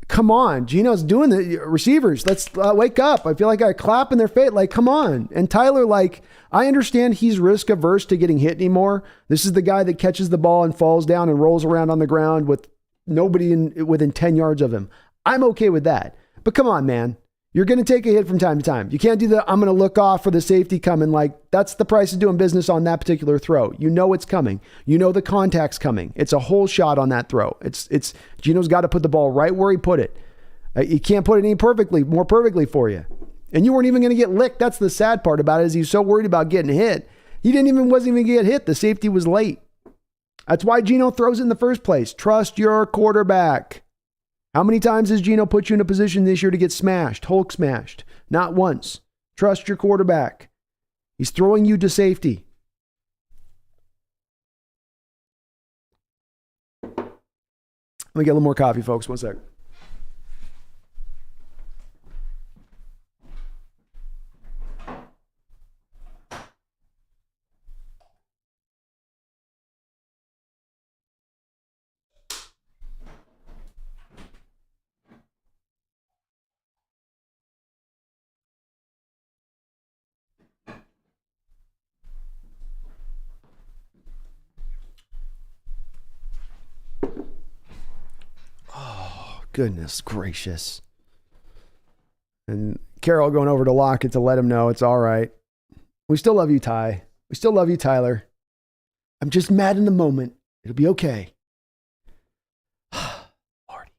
come on. Geno's doing the receivers. Let's wake up. I feel like I clap in their face. Like, come on. And Tyler, I understand he's risk averse to getting hit anymore. This is the guy that catches the ball and falls down and rolls around on the ground with nobody within 10 yards of him. I'm okay with that. But come on, man. You're going to take a hit from time to time. You can't do the, I'm going to look off for the safety coming. That's the price of doing business on that particular throw. You know it's coming. You know the contact's coming. It's a whole shot on that throw. It's Geno's got to put the ball right where he put it. You can't put it any more perfectly for you. And you weren't even going to get licked. That's the sad part about it, is he's so worried about getting hit. He wasn't even going to get hit. The safety was late. That's why Geno throws it in the first place. Trust your quarterback. How many times has Geno put you in a position this year to get smashed, Hulk smashed? Not once. Trust your quarterback. He's throwing you to safety. Let me get a little more coffee, folks. One sec. Goodness gracious. And Carol going over to Lockett to let him know it's all right. We still love you, Ty. We still love you, Tyler. I'm just mad in the moment. It'll be okay. Lordy.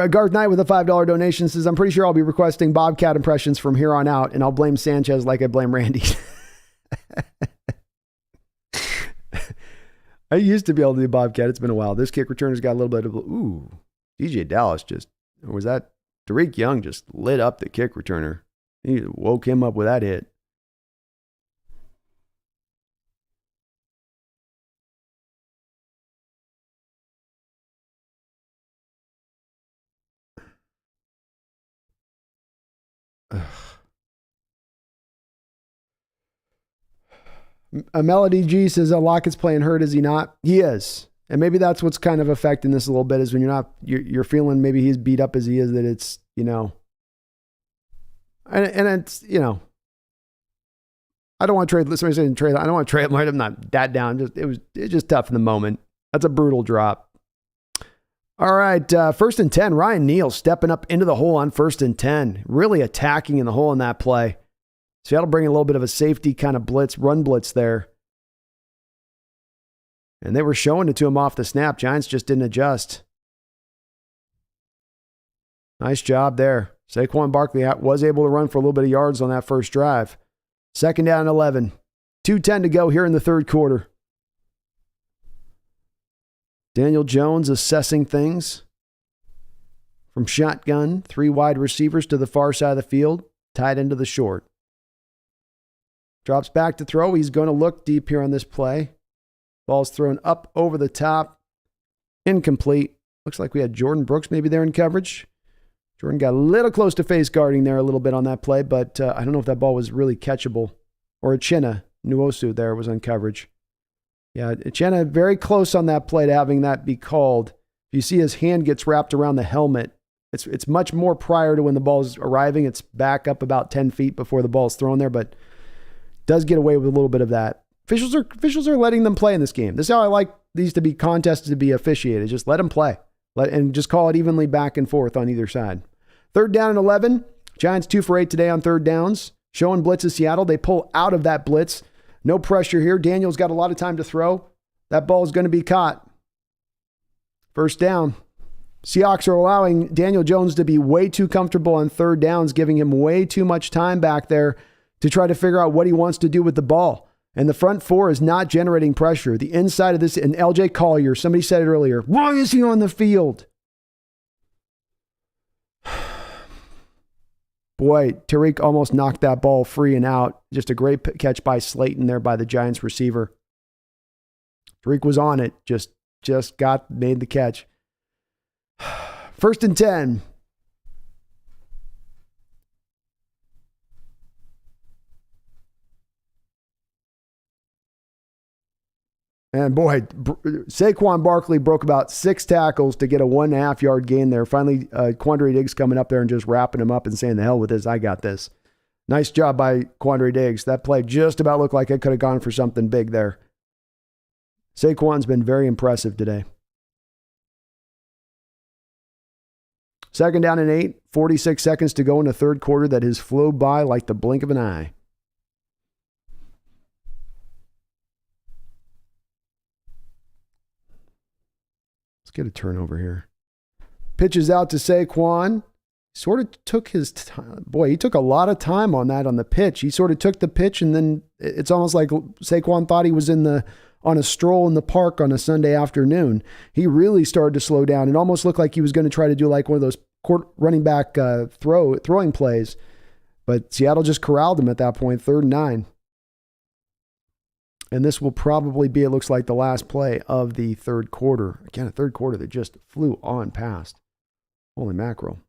Garth Knight with a $5 donation says, I'm pretty sure I'll be requesting Bobcat impressions from here on out, and I'll blame Sanchez like I blame Randy. I used to be able to do Bobcat. It's been a while. This kick returner's got a little bit of, DJ Dallas or was that Tariq Young just lit up the kick returner. He woke him up with that hit. Ugh. Melody G says Lockett's playing hurt. Is he not? He is. And maybe that's what's kind of affecting this a little bit, is when you're feeling maybe he's beat up as he is, that it's, and it's, I don't want to trade. Somebody saying trade. I don't want to trade him. I'm not that down. It's just tough in the moment. That's a brutal drop. All right. 1st and 10. Ryan Neal stepping up into the hole on 1st and 10. Really attacking in the hole in that play. Seattle bringing a little bit of a safety kind of run blitz there. And they were showing it to him off the snap. Giants just didn't adjust. Nice job there. Saquon Barkley was able to run for a little bit of yards on that first drive. 2nd down and 11. 2:10 to go here in the third quarter. Daniel Jones assessing things. From shotgun, 3 wide receivers to the far side of the field, tied into the short. Drops back to throw. He's going to look deep here on this play. Ball's thrown up over the top. Incomplete. Looks like we had Jordan Brooks maybe there in coverage. Jordan got a little close to face guarding there a little bit on that play, but I don't know if that ball was really catchable. Or Uchenna Nwosu there was on coverage. Yeah, Uchenna very close on that play to having that be called. If you see his hand gets wrapped around the helmet, it's much more prior to when the ball's arriving. It's back up about 10 feet before the ball's thrown there, but does get away with a little bit of that. Officials are letting them play in this game. This is how I like these to be contested, to be officiated. Just let them play. And just call it evenly back and forth on either side. 3rd down and 11. Giants 2 for 8 today on 3rd downs. Showing blitz of Seattle. They pull out of that blitz. No pressure here. Daniel's got a lot of time to throw. That ball is going to be caught. 1st down. Seahawks are allowing Daniel Jones to be way too comfortable on 3rd downs, giving him way too much time back there to try to figure out what he wants to do with the ball. And the front 4 is not generating pressure. The inside of this, and LJ Collier, somebody said it earlier, why is he on the field? Boy, Tariq almost knocked that ball free and out. Just a great catch by Slayton there by the Giants receiver. Tariq was on it. Just made the catch. 1st and 10. And boy, Saquon Barkley broke about 6 tackles to get a 1.5 yard gain there. Finally, Quandre Diggs coming up there and just wrapping him up and saying, the hell with this, I got this. Nice job by Quandre Diggs. That play just about looked like it could have gone for something big there. Saquon's been very impressive today. 2nd down and 8, 46 seconds to go in the third quarter. That has flew by like the blink of an eye. Let's get a turnover here. Pitches out to Saquon. Sort of took his time. Boy, he took a lot of time on that on the pitch. He sort of took the pitch, and then it's almost like Saquon thought he was on a stroll in the park on a Sunday afternoon. He really started to slow down. It almost looked like he was going to try to do like one of those running back throwing plays. But Seattle just corralled him at that point, 3rd and 9. And this will probably be, it looks like, the last play of the third quarter. Again, a third quarter that just flew on past. Holy mackerel.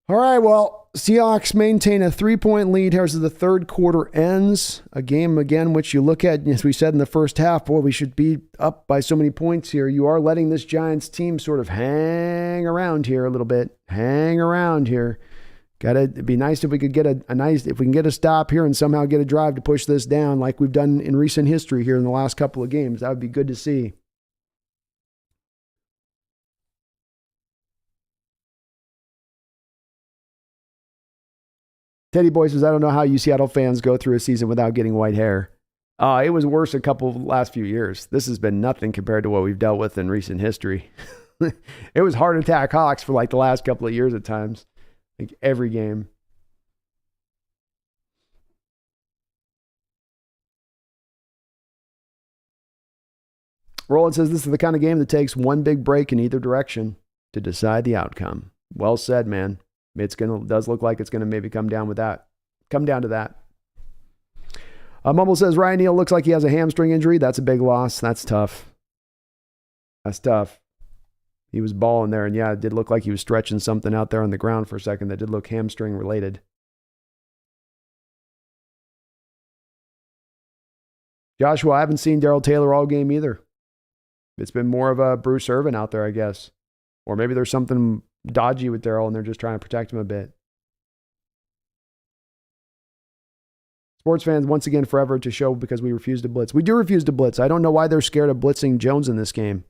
All right, well, Seahawks maintain a 3-point lead here as the third quarter ends. A game, again, which you look at, as we said in the first half, boy, we should be up by so many points here. You are letting this Giants team sort of hang around here a little bit. Hang around here. It'd be nice if we could get if we can get a stop here and somehow get a drive to push this down like we've done in recent history here in the last couple of games. That would be good to see. Teddy Boy says, I don't know how you Seattle fans go through a season without getting white hair. It was worse a couple of last few years. This has been nothing compared to what we've dealt with in recent history. It was heart attack Hawks for like the last couple of years at times. Like every game. Roland says this is the kind of game that takes one big break in either direction to decide the outcome. Well said, man. Does look like it's gonna maybe come down to that. Mumble says Ryan Neal looks like he has a hamstring injury. That's a big loss. That's tough. He was balling there, and yeah, it did look like he was stretching something out there on the ground for a second that did look hamstring related. Joshua, I haven't seen Darrell Taylor all game either. It's been more of a Bruce Irvin out there, I guess. Or maybe there's something dodgy with Darrell and they're just trying to protect him a bit. Sports fans, once again, forever to show because we refuse to blitz. We do refuse to blitz. I don't know why they're scared of blitzing Jones in this game.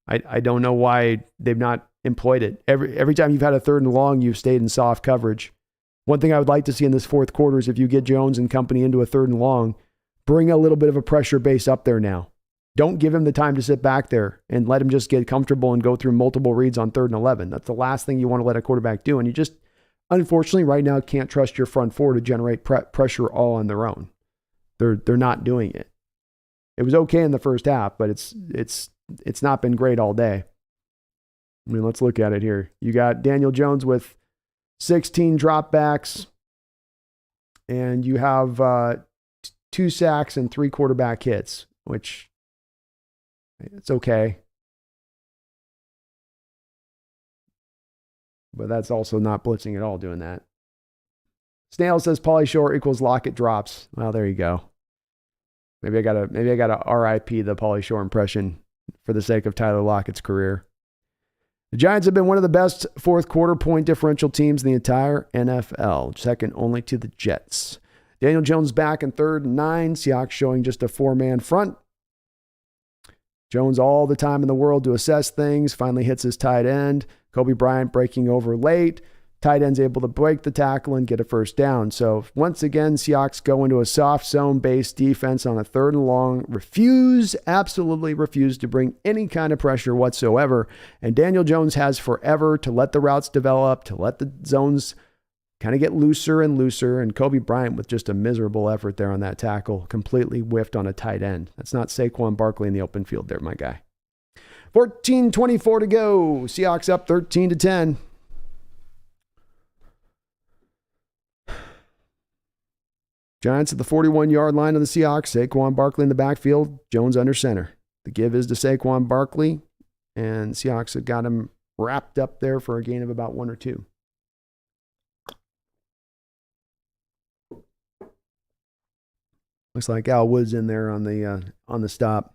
I don't know why they've not employed it. Every time you've had a 3rd and long, you've stayed in soft coverage. One thing I would like to see in this fourth quarter is if you get Jones and company into a 3rd and long, bring a little bit of a pressure base up there now. Don't give him the time to sit back there and let him just get comfortable and go through multiple reads on 3rd and 11. That's the last thing you want to let a quarterback do. And you just, unfortunately, right now can't trust your front four to generate pressure all on their own. They're not doing it. It was okay in the first half, but it's not been great all day. I mean, let's look at it here. You got Daniel Jones with 16 dropbacks, and you have 2 sacks and 3 quarterback hits, which it's okay. But that's also not blitzing at all doing that. Snail says Pauly Shore equals Lockett drops. Well, there you go. Maybe I gotta RIP the Pauly Shore impression for the sake of Tyler Lockett's career. The Giants have been one of the best fourth quarter point differential teams in the entire NFL, second only to the Jets. Daniel Jones back in 3rd and 9. Seahawks showing just a 4-man front. Jones all the time in the world to assess things. Finally hits his tight end. Kobe Bryant breaking over late. Tight end's able to break the tackle and get a first down. So once again, Seahawks go into a soft zone-based defense on a 3rd and long. Absolutely refuse to bring any kind of pressure whatsoever. And Daniel Jones has forever to let the routes develop, to let the zones kind of get looser and looser. And Kobe Bryant with just a miserable effort there on that tackle, completely whiffed on a tight end. That's not Saquon Barkley in the open field there, my guy. 14:24 to go. Seahawks up 13-10. Giants at the 41-yard line of the Seahawks. Saquon Barkley in the backfield. Jones under center. The give is to Saquon Barkley. And Seahawks have got him wrapped up there for a gain of about 1 or 2. Looks like Al Woods in there on the stop.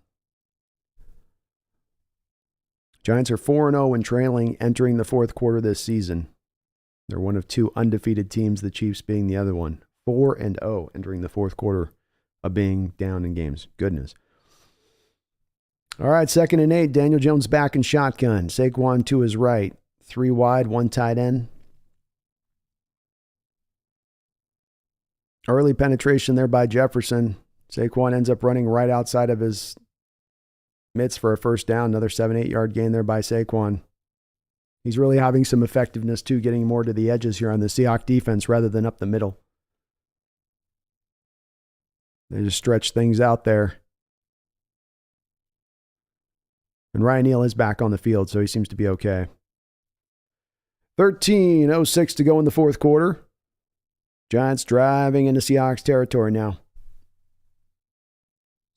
Giants are 4-0 and trailing entering the fourth quarter this season. They're one of 2 undefeated teams, the Chiefs being the other one. 4-0 entering the fourth quarter of being down in games. Goodness. All right, 2nd and 8. Daniel Jones back in shotgun. Saquon to his right. 3 wide, 1 tight end. Early penetration there by Jefferson. Saquon ends up running right outside of his mitts for a first down. Another 7-8 yard gain there by Saquon. He's really having some effectiveness too, getting more to the edges here on the Seahawks defense rather than up the middle. They just stretch things out there. And Ryan Neal is back on the field, so he seems to be okay. 13:06 to go in the fourth quarter. Giants driving into Seahawks territory now.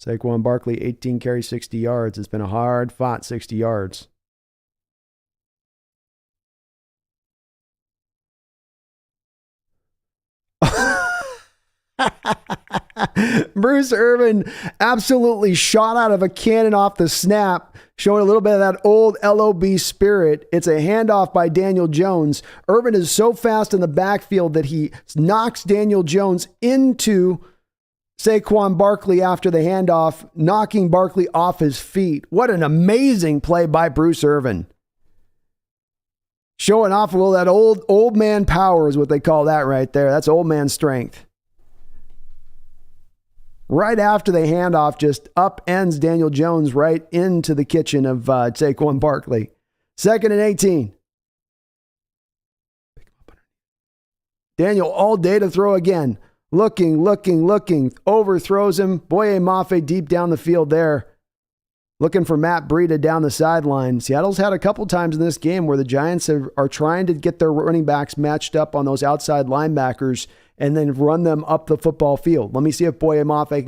Saquon Barkley, 18 carries, 60 yards. It's been a hard-fought 60 yards. Bruce Irvin absolutely shot out of a cannon off the snap, showing a little bit of that old LOB spirit. It's a handoff by Daniel Jones. Irvin is so fast in the backfield that he knocks Daniel Jones into Saquon Barkley after the handoff, knocking Barkley off his feet. What an amazing play by Bruce Irvin. Showing off a little of that old man power is what they call that right there. That's old man strength. Right after the handoff, just upends Daniel Jones right into the kitchen of Saquon Barkley. 2nd and 18. Daniel all day to throw again. Looking. Overthrows him. Boye Mafe deep down the field there. Looking for Matt Breida down the sideline. Seattle's had a couple times in this game where the Giants are trying to get their running backs matched up on those outside linebackers and then run them up the football field. Let me see if Boye Mafe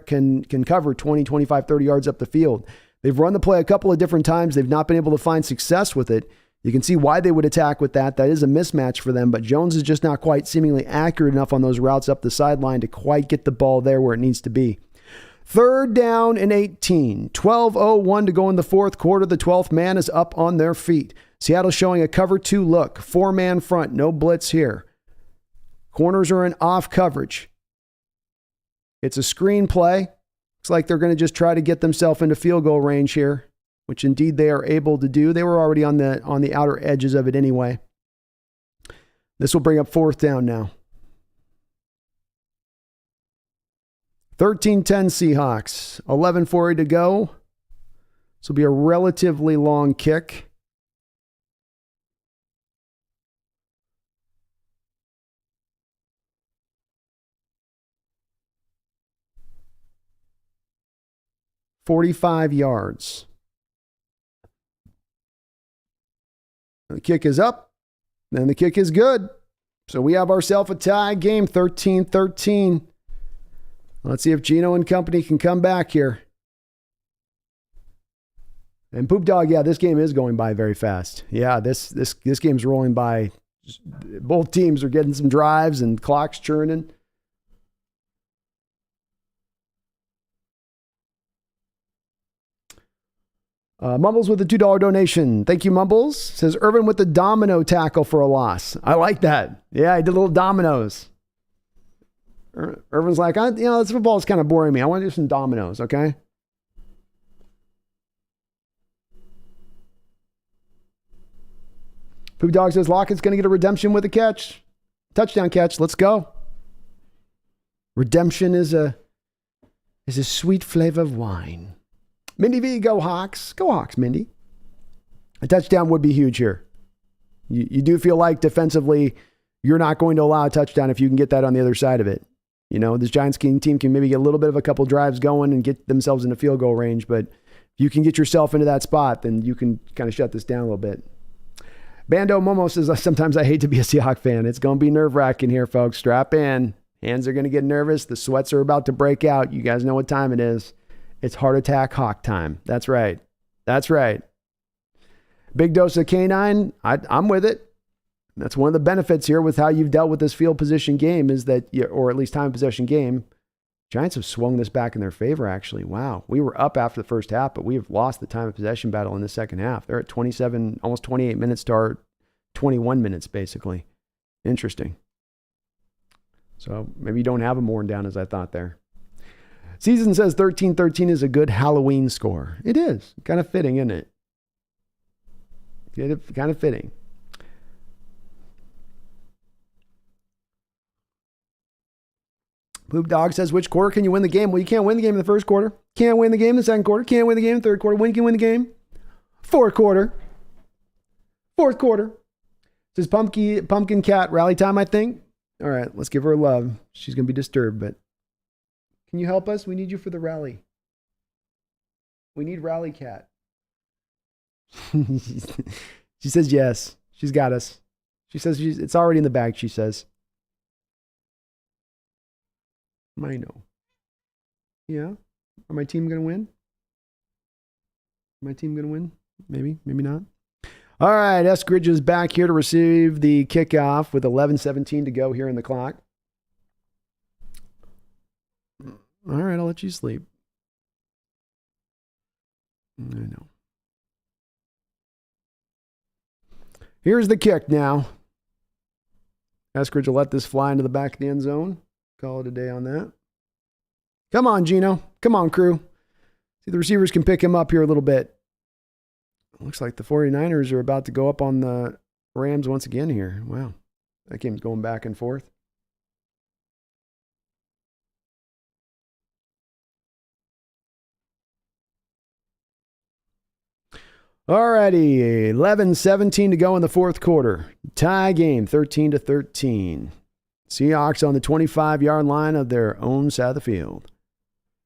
can cover 20, 25, 30 yards up the field. They've run the play a couple of different times. They've not been able to find success with it. You can see why they would attack with that. That is a mismatch for them, but Jones is just not quite seemingly accurate enough on those routes up the sideline to quite get the ball there where it needs to be. 3rd down and 18. 12:01 to go in the fourth quarter. The 12th man is up on their feet. Seattle showing a cover 2 look. 4-man front. No blitz here. Corners are in off coverage. It's a screen play. Looks like they're going to just try to get themselves into field goal range here, which indeed they are able to do. They were already on the outer edges of it anyway. This will bring up 4th down now. 13-10 Seahawks. 11:40 to go. This will be a relatively long kick. $45 yards. The kick is up, and the kick is good. So we have ourselves a tie game, 13-13. Let's see if Geno and company can come back here. And Poop Dog, yeah, this game is going by very fast. Yeah, this game's rolling by. Both teams are getting some drives and clocks churning. Mumbles with a $2 donation. Thank you, Mumbles. Says Irvin with the domino tackle for a loss. I like that. Yeah, he did little dominoes. Irvin's like, this football is kind of boring me. I want to do some dominoes, okay? Poop Dog says Lockett's going to get a redemption with a catch. Touchdown catch. Let's go. Redemption is a sweet flavor of wine. Mindy V, go Hawks. Go Hawks, Mindy. A touchdown would be huge here. You do feel like defensively you're not going to allow a touchdown if you can get that on the other side of it. This Giants team can maybe get a little bit of a couple drives going and get themselves into field goal range, but if you can get yourself into that spot, then you can kind of shut this down a little bit. Bando Momo says, sometimes I hate to be a Seahawks fan. It's going to be nerve-wracking here, folks. Strap in. Hands are going to get nervous. The sweats are about to break out. You guys know what time it is. It's heart attack hawk time. That's right. That's right. Big dose of canine. I'm with it. That's one of the benefits here with how you've dealt with this field position game is that, or at least time of possession game, Giants have swung this back in their favor, actually. Wow. We were up after the first half, but we have lost the time of possession battle in the second half. They're at 27, almost 28 minutes to our 21 minutes, basically. Interesting. So maybe you don't have them worn down as I thought there. Season says 13-13 is a good Halloween score. It is. Kind of fitting, isn't it? Kind of fitting. Poop Dog says, which quarter can you win the game? Well, you can't win the game in the first quarter. Can't win the game in the second quarter. Can't win the game in the third quarter. When can you win the game? Fourth quarter. Fourth quarter. Says Pumpkin Cat rally time, I think. All right, let's give her a love. She's going to be disturbed, but can you help us? We need you for the rally. We need Rally Cat. She says yes. She's got us. She says it's already in the bag, she says. I know. Yeah. Are my team going to win? My team going to win? Maybe, maybe not. All right, Eskridge is back here to receive the kickoff with 11:17 to go here in the clock. All right, I'll let you sleep. I know. Here's the kick now. Eskridge will let this fly into the back of the end zone. Call it a day on that. Come on, Geno. Come on, crew. See, the receivers can pick him up here a little bit. Looks like the 49ers are about to go up on the Rams once again here. Wow. That game's going back and forth. Alrighty, 11:17 to go in the fourth quarter. Tie game, 13-13. Seahawks on the 25-yard line of their own side of the field.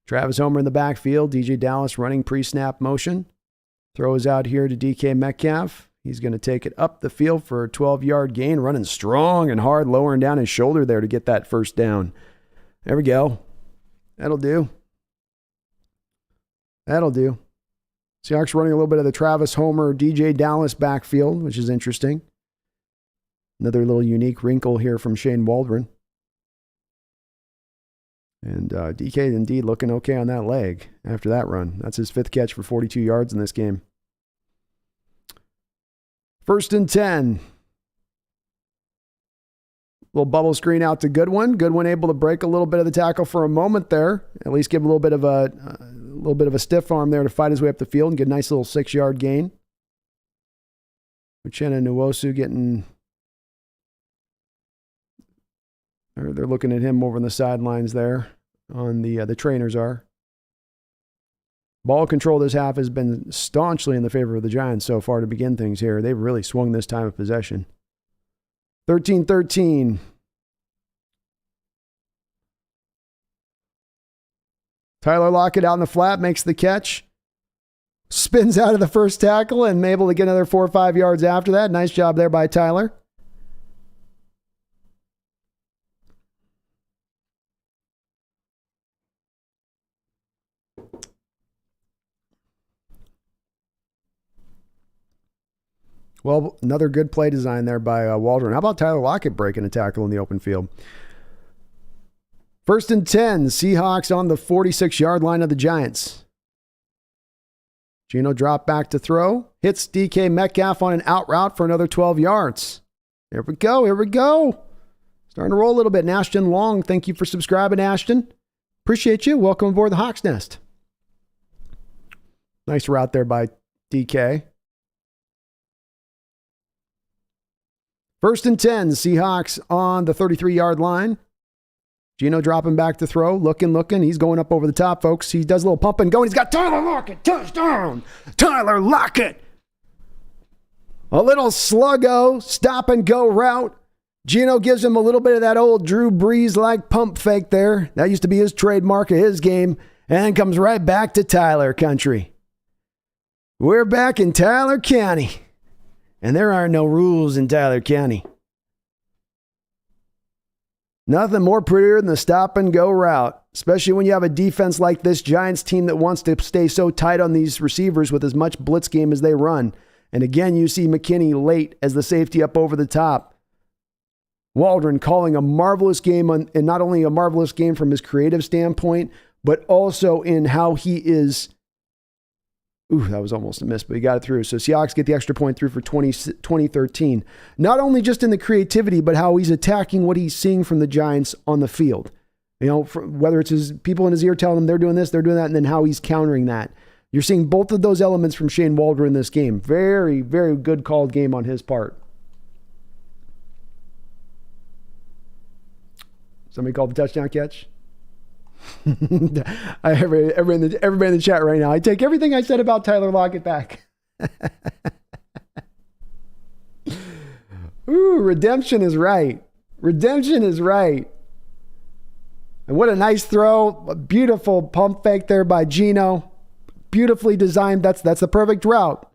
Travis Homer in the backfield. DJ Dallas running pre-snap motion. Throws out here to DK Metcalf. He's going to take it up the field for a 12-yard gain, running strong and hard, lowering down his shoulder there to get that first down. There we go. That'll do. That'll do. Seahawks running a little bit of the Travis Homer, DJ Dallas backfield, which is interesting. Another little unique wrinkle here from Shane Waldron. And DK indeed looking okay on that leg after that run. That's his 5th catch for 42 yards in this game. 1st and 10. Little bubble screen out to Goodwin. Goodwin able to break a little bit of the tackle for a moment there. At least give a little bit of a stiff arm there to fight his way up the field and get a nice little 6-yard gain. Uchenna Nwosu getting... They're looking at him over on the sidelines there. The trainers are. Ball control this half has been staunchly in the favor of the Giants so far to begin things here. They've really swung this time of possession. 13-13. Tyler Lockett out in the flat, makes the catch. Spins out of the first tackle and able to get another 4 or 5 yards after that. Nice job there by Tyler. Well, another good play design there by Waldron. How about Tyler Lockett breaking a tackle in the open field? 1st and 10, Seahawks on the 46-yard line of the Giants. Geno drop back to throw. Hits DK Metcalf on an out route for another 12 yards. Here we go. Starting to roll a little bit. And Ashton Long, thank you for subscribing, Ashton. Appreciate you. Welcome aboard the Hawks Nest. Nice route there by DK. 1st and 10, Seahawks on the 33-yard line. Geno dropping back to throw, looking. He's going up over the top, folks. He does a little pump and go, and he's got Tyler Lockett. Touchdown! Tyler Lockett! A little sluggo, stop and go route. Geno gives him a little bit of that old Drew Brees-like pump fake there. That used to be his trademark of his game, and comes right back to Tyler country. We're back in Tyler County. And there are no rules in Tyler County. Nothing more prettier than the stop and go route, especially when you have a defense like this Giants team that wants to stay so tight on these receivers with as much blitz game as they run. And again, you see McKinney late as the safety up over the top. Waldron calling a marvelous game, and not only a marvelous game from his creative standpoint, but also in how he is. Ooh, that was almost a miss, but he got it through. So Seahawks get the extra point through for 2013. Not only just in the creativity, but how he's attacking what he's seeing from the Giants on the field. You know, whether it's his people in his ear telling him they're doing this, they're doing that, and then how he's countering that. You're seeing both of those elements from Shane Waldron in this game. Very, very good called game on his part. Somebody called the touchdown catch? Everybody in the chat right now. I take everything I said about Tyler Lockett back. Ooh, redemption is right. Redemption is right. And what a nice throw. A beautiful pump fake there by Geno. Beautifully designed. That's the perfect route,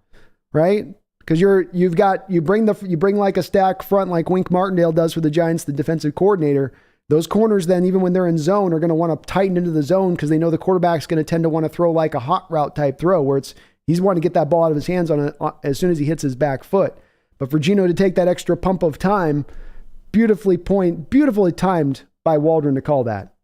right? Because you bring like a stack front like Wink Martindale does for the Giants, the defensive coordinator. Those corners then, even when they're in zone, are going to want to tighten into the zone because they know the quarterback's going to tend to want to throw like a hot route type throw where he's wanting to get that ball out of his hands as soon as he hits his back foot. But for Geno to take that extra pump of time, beautifully timed by Waldron to call that.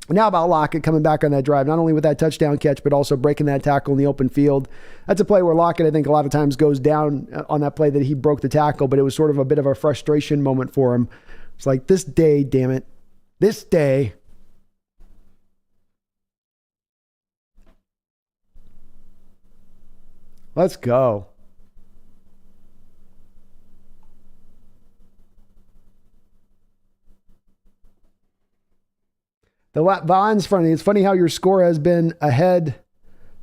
Now about Lockett coming back on that drive, not only with that touchdown catch, but also breaking that tackle in the open field. That's a play where Lockett, I think, a lot of times goes down on that play that he broke the tackle, but it was sort of a bit of a frustration moment for him. It's like, this day, damn it. This day. Let's go. The Vaughn's funny. It's funny how your score has been ahead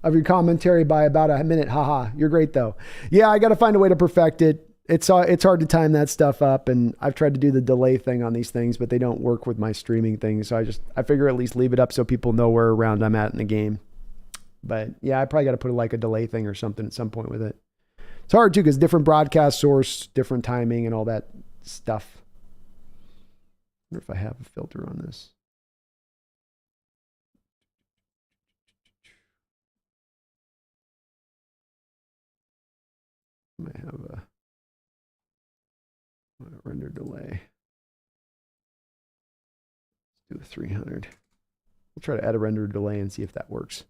of your commentary by about a minute. Haha. You're great, though. Yeah, I got to find a way to perfect it. It's hard to time that stuff up, and I've tried to do the delay thing on these things, but they don't work with my streaming things. So I figure at least leave it up so people know where around I'm at in the game. But yeah, I probably got to put like a delay thing or something at some point with it. It's hard too because different broadcast source, different timing, and all that stuff. I wonder if I have a filter on this. might have a render delay. Let's do a 300. We'll try to add a render delay and see if that works.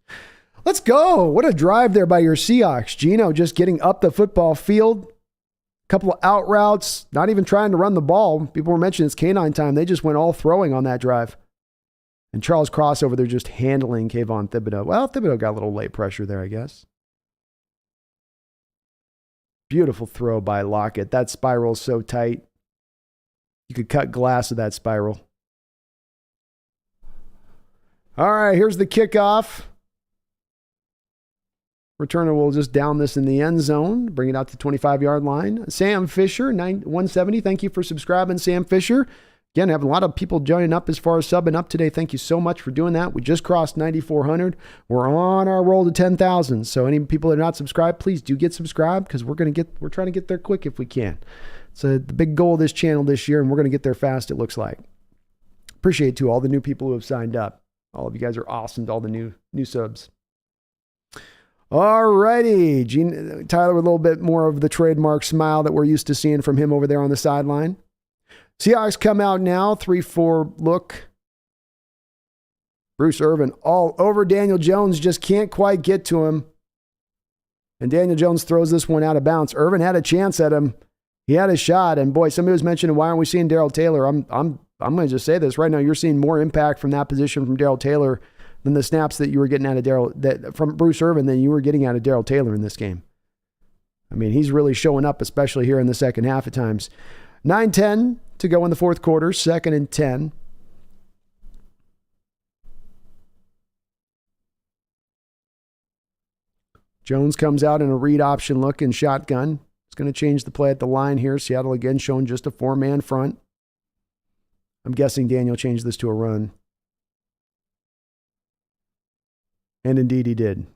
Let's go. What a drive there by your Seahawks. Geno just getting up the football field. A couple of out routes, not even trying to run the ball. People were mentioning it's canine time. They just went all throwing on that drive. And Charles Cross over there just handling Kayvon Thibodeau. Well, Thibodeau got a little late pressure there, I guess. Beautiful throw by Lockett. That spiral is so tight. You could cut glass with that spiral. All right, here's the kickoff. Returner will just down this in the end zone, bring it out to the 25-yard line. Sam Fisher, 170. Thank you for subscribing, Sam Fisher. Again, having a lot of people joining up as far as subbing up today. Thank you so much for doing that. We just crossed 9,400. We're on our roll to 10,000. So any people that are not subscribed, please do get subscribed because we're trying to get there quick if we can. So the big goal of this channel this year, and we're going to get there fast, it looks like. Appreciate too all the new people who have signed up. All of you guys are awesome to all the new subs. All righty. Tyler with a little bit more of the trademark smile that we're used to seeing from him over there on the sideline. Seahawks come out now, 3-4 look. Bruce Irvin all over Daniel Jones, just can't quite get to him. And Daniel Jones throws this one out of bounds. Irvin had a chance at him. He had a shot. And boy, somebody was mentioning, why aren't we seeing Darrell Taylor? I'm going to just say this right now. You're seeing more impact from that position from Darrell Taylor than the snaps that you were getting out of from Bruce Irvin than you were getting out of Darrell Taylor in this game. I mean, he's really showing up, especially here in the second half at times. 9-10 to go in the fourth quarter, 2nd and 10. Jones comes out in a read option look in shotgun. It's going to change the play at the line here. Seattle again showing just a 4-man front. I'm guessing Daniel changed this to a run. And indeed he did.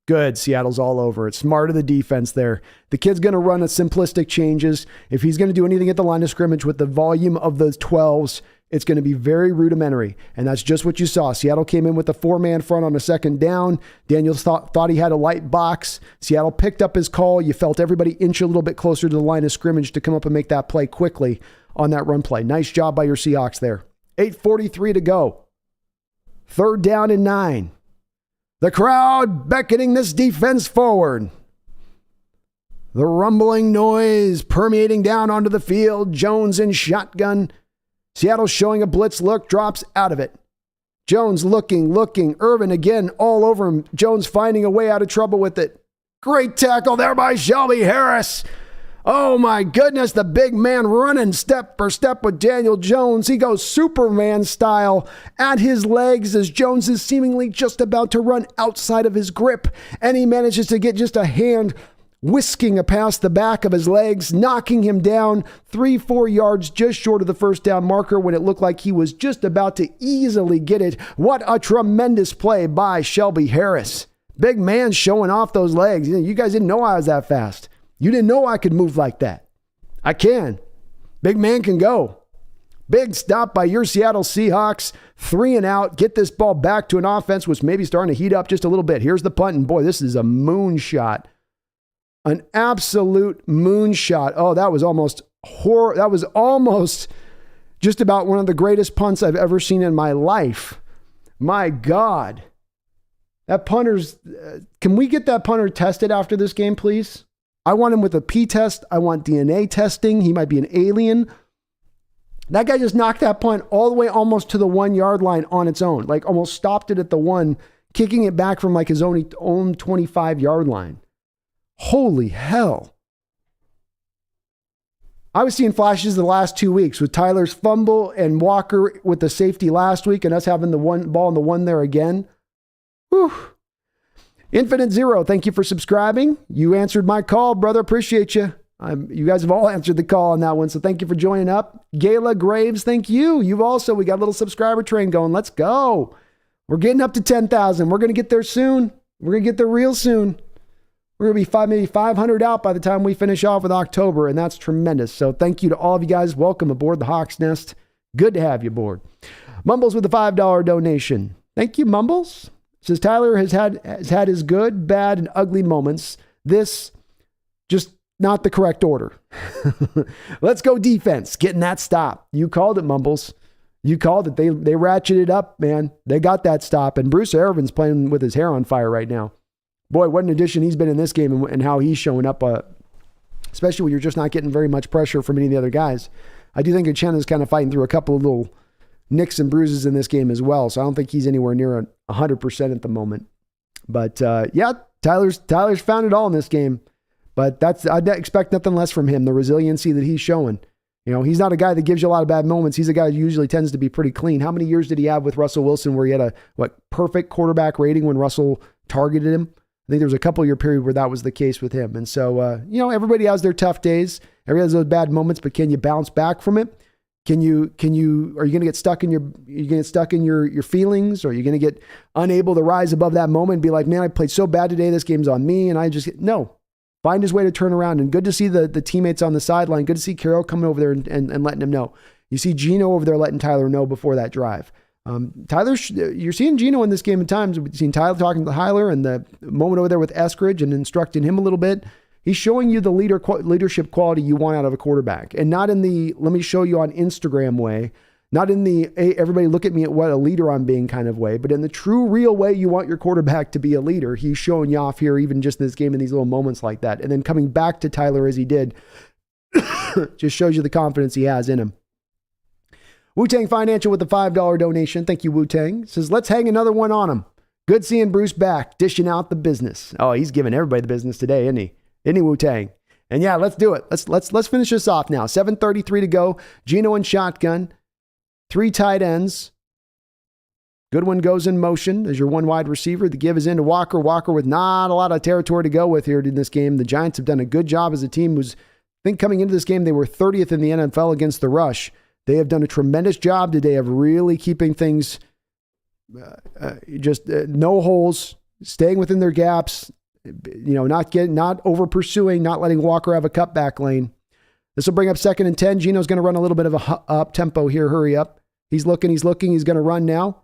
Good. Seattle's all over it. Smart of the defense there. The kid's going to run a simplistic changes. If he's going to do anything at the line of scrimmage with the volume of those 12s, it's going to be very rudimentary. And that's just what you saw. Seattle came in with a 4-man front on a 2nd down. Daniel thought he had a light box. Seattle picked up his call. You felt everybody inch a little bit closer to the line of scrimmage to come up and make that play quickly on that run play. Nice job by your Seahawks there. 8:43 to go. 3rd down and 9. The crowd beckoning this defense forward. The rumbling noise permeating down onto the field. Jones in shotgun. Seattle showing a blitz look, drops out of it. Jones looking. Irvin again all over him. Jones finding a way out of trouble with it. Great tackle there by Shelby Harris. Oh my goodness, the big man running step for step with Daniel Jones. He goes Superman style at his legs as Jones is seemingly just about to run outside of his grip. And he manages to get just a hand whisking past the back of his legs, knocking him down 3-4 yards just short of the 1st down marker when it looked like he was just about to easily get it. What a tremendous play by Shelby Harris. Big man showing off those legs. You guys didn't know I was that fast. You didn't know I could move like that. I can. Big man can go. Big stop by your Seattle Seahawks. 3 and out. Get this ball back to an offense which may be starting to heat up just a little bit. Here's the punt, and boy, this is a moonshot. An absolute moonshot. Oh, that was almost horror. That was almost just about one of the greatest punts I've ever seen in my life. My God. That punter's... can we get that punter tested after this game, please? I want him with a P test. I want DNA testing. He might be an alien. That guy just knocked that punt all the way almost to the 1-yard line on its own. Like almost stopped it at the 1, kicking it back from like his own 25-yard line. Holy hell. I was seeing flashes the last 2 weeks with Tyler's fumble and Walker with the safety last week and us having the one ball and the 1 there again. Whew. Infinite Zero, thank you for subscribing. You answered my call, brother. Appreciate you. You guys have all answered the call on that one, so thank you for joining up. Gayla Graves, thank you. We got a little subscriber train going. Let's go. We're getting up to 10,000. We're going to get there soon. We're going to get there real soon. We're going to be maybe 500 out by the time we finish off with October, and that's tremendous. So thank you to all of you guys. Welcome aboard the Hawks Nest. Good to have you aboard. Mumbles with a $5 donation. Thank you, Mumbles. Says Tyler has had his good, bad, and ugly moments. This Just not the correct order. Let's go defense. Getting that stop. You called it, Mumbles. You called it. They ratcheted up, man. They got that stop. And Bruce Irvin's playing with his hair on fire right now. Boy, what an addition he's been in this game and how he's showing up, especially when you're just not getting very much pressure from any of the other guys. I do think Uchenna's kind of fighting through a couple of little nicks and bruises in this game as well. So I don't think he's anywhere near 100% at the moment. But yeah, Tyler's found it all in this game. But I'd expect nothing less from him. The resiliency that he's showing. You know, he's not a guy that gives you a lot of bad moments. He's a guy who usually tends to be pretty clean. How many years did he have with Russell Wilson where he had a perfect quarterback rating when Russell targeted him? I think there was a couple year period where that was the case with him. And so, you know, everybody has their tough days. Everybody has those bad moments, but can you bounce back from it? Are you going to get stuck in your feelings? Or are you going to get unable to rise above that moment and be like, man, I played so bad today. This game's on me. And no. Find his way to turn around. And good to see the teammates on the sideline. Good to see Carroll coming over there and letting him know. You see Geno over there letting Tyler know before that drive. You're seeing Geno in this game at times. We've seen Tyler talking to Tyler and the moment over there with Eskridge and instructing him a little bit. He's showing you the leadership quality you want out of a quarterback. And not in the, let me show you on Instagram way. Not in the, hey, everybody look at me at what a leader I'm being kind of way, but in the true, real way you want your quarterback to be a leader. He's showing you off here, even just in this game, in these little moments like that. And then coming back to Tyler as he did, just shows you the confidence he has in him. Wu-Tang Financial with the $5 donation. Thank you, Wu-Tang. Says, let's hang another one on him. Good seeing Bruce back, dishing out the business. Oh, he's giving everybody the business today, isn't he? Isn't he, Wu-Tang? And yeah, let's do it. Let's finish this off now. 7:33 to go. Geno in shotgun. 3 tight ends. Goodwin goes in motion as your one wide receiver. The give is into Walker. Walker with not a lot of territory to go with here in this game. The Giants have done a good job as a team. I think coming into this game, they were 30th in the NFL against the rush. They have done a tremendous job today of really keeping things no holes, staying within their gaps, not over pursuing, not letting Walker have a cutback lane. This will bring up 2nd and 10. Geno's going to run a little bit of a up tempo here. Hurry up. He's looking. He's going to run now.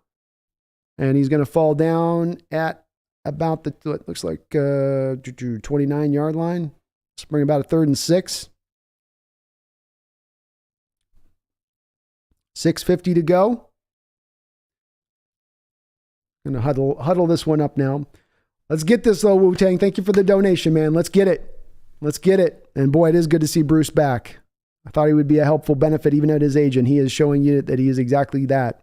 And he's going to fall down at about it looks like 29-yard line. Let's bring about a 3rd and 6. 6:50 to go. Going to huddle this one up now. Let's get this though, Wu-Tang. Thank you for the donation, man. Let's get it. Let's get it. And boy, it is good to see Bruce back. I thought he would be a helpful benefit even at his age, and he is showing you that he is exactly that.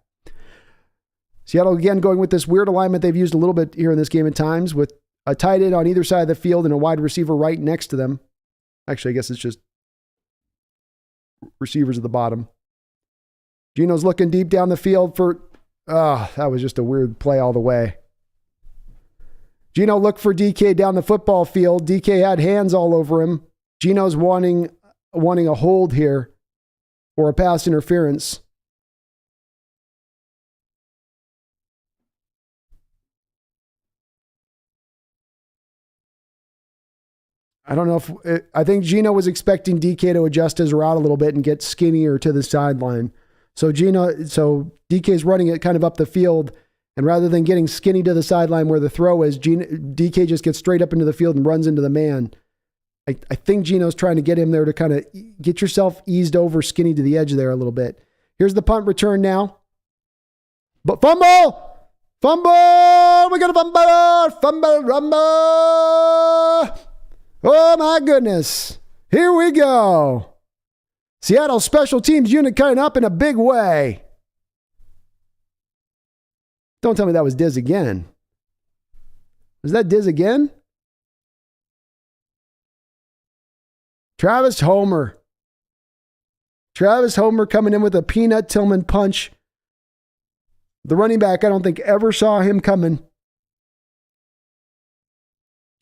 Seattle again going with this weird alignment they've used a little bit here in this game at times with a tight end on either side of the field and a wide receiver right next to them. Actually, I guess it's just receivers at the bottom. Geno's looking deep down the field that was just a weird play all the way. Geno looked for DK down the football field. DK had hands all over him. Geno's wanting a hold here or a pass interference. I don't know I think Geno was expecting DK to adjust his route a little bit and get skinnier to the sideline. So DK's running it kind of up the field, and rather than getting skinny to the sideline where the throw is, DK just gets straight up into the field and runs into the man. I think Geno's trying to get him there to kind of get yourself eased over skinny to the edge there a little bit. Here's the punt return now. But fumble! Fumble! We got a fumble! Fumble, rumble! Oh my goodness. Here we go. Seattle special teams unit coming up in a big way. Don't tell me that was Diz again. Was that Diz again? Travis Homer. Travis Homer coming in with a Peanut Tillman punch. The running back, I don't think ever saw him coming.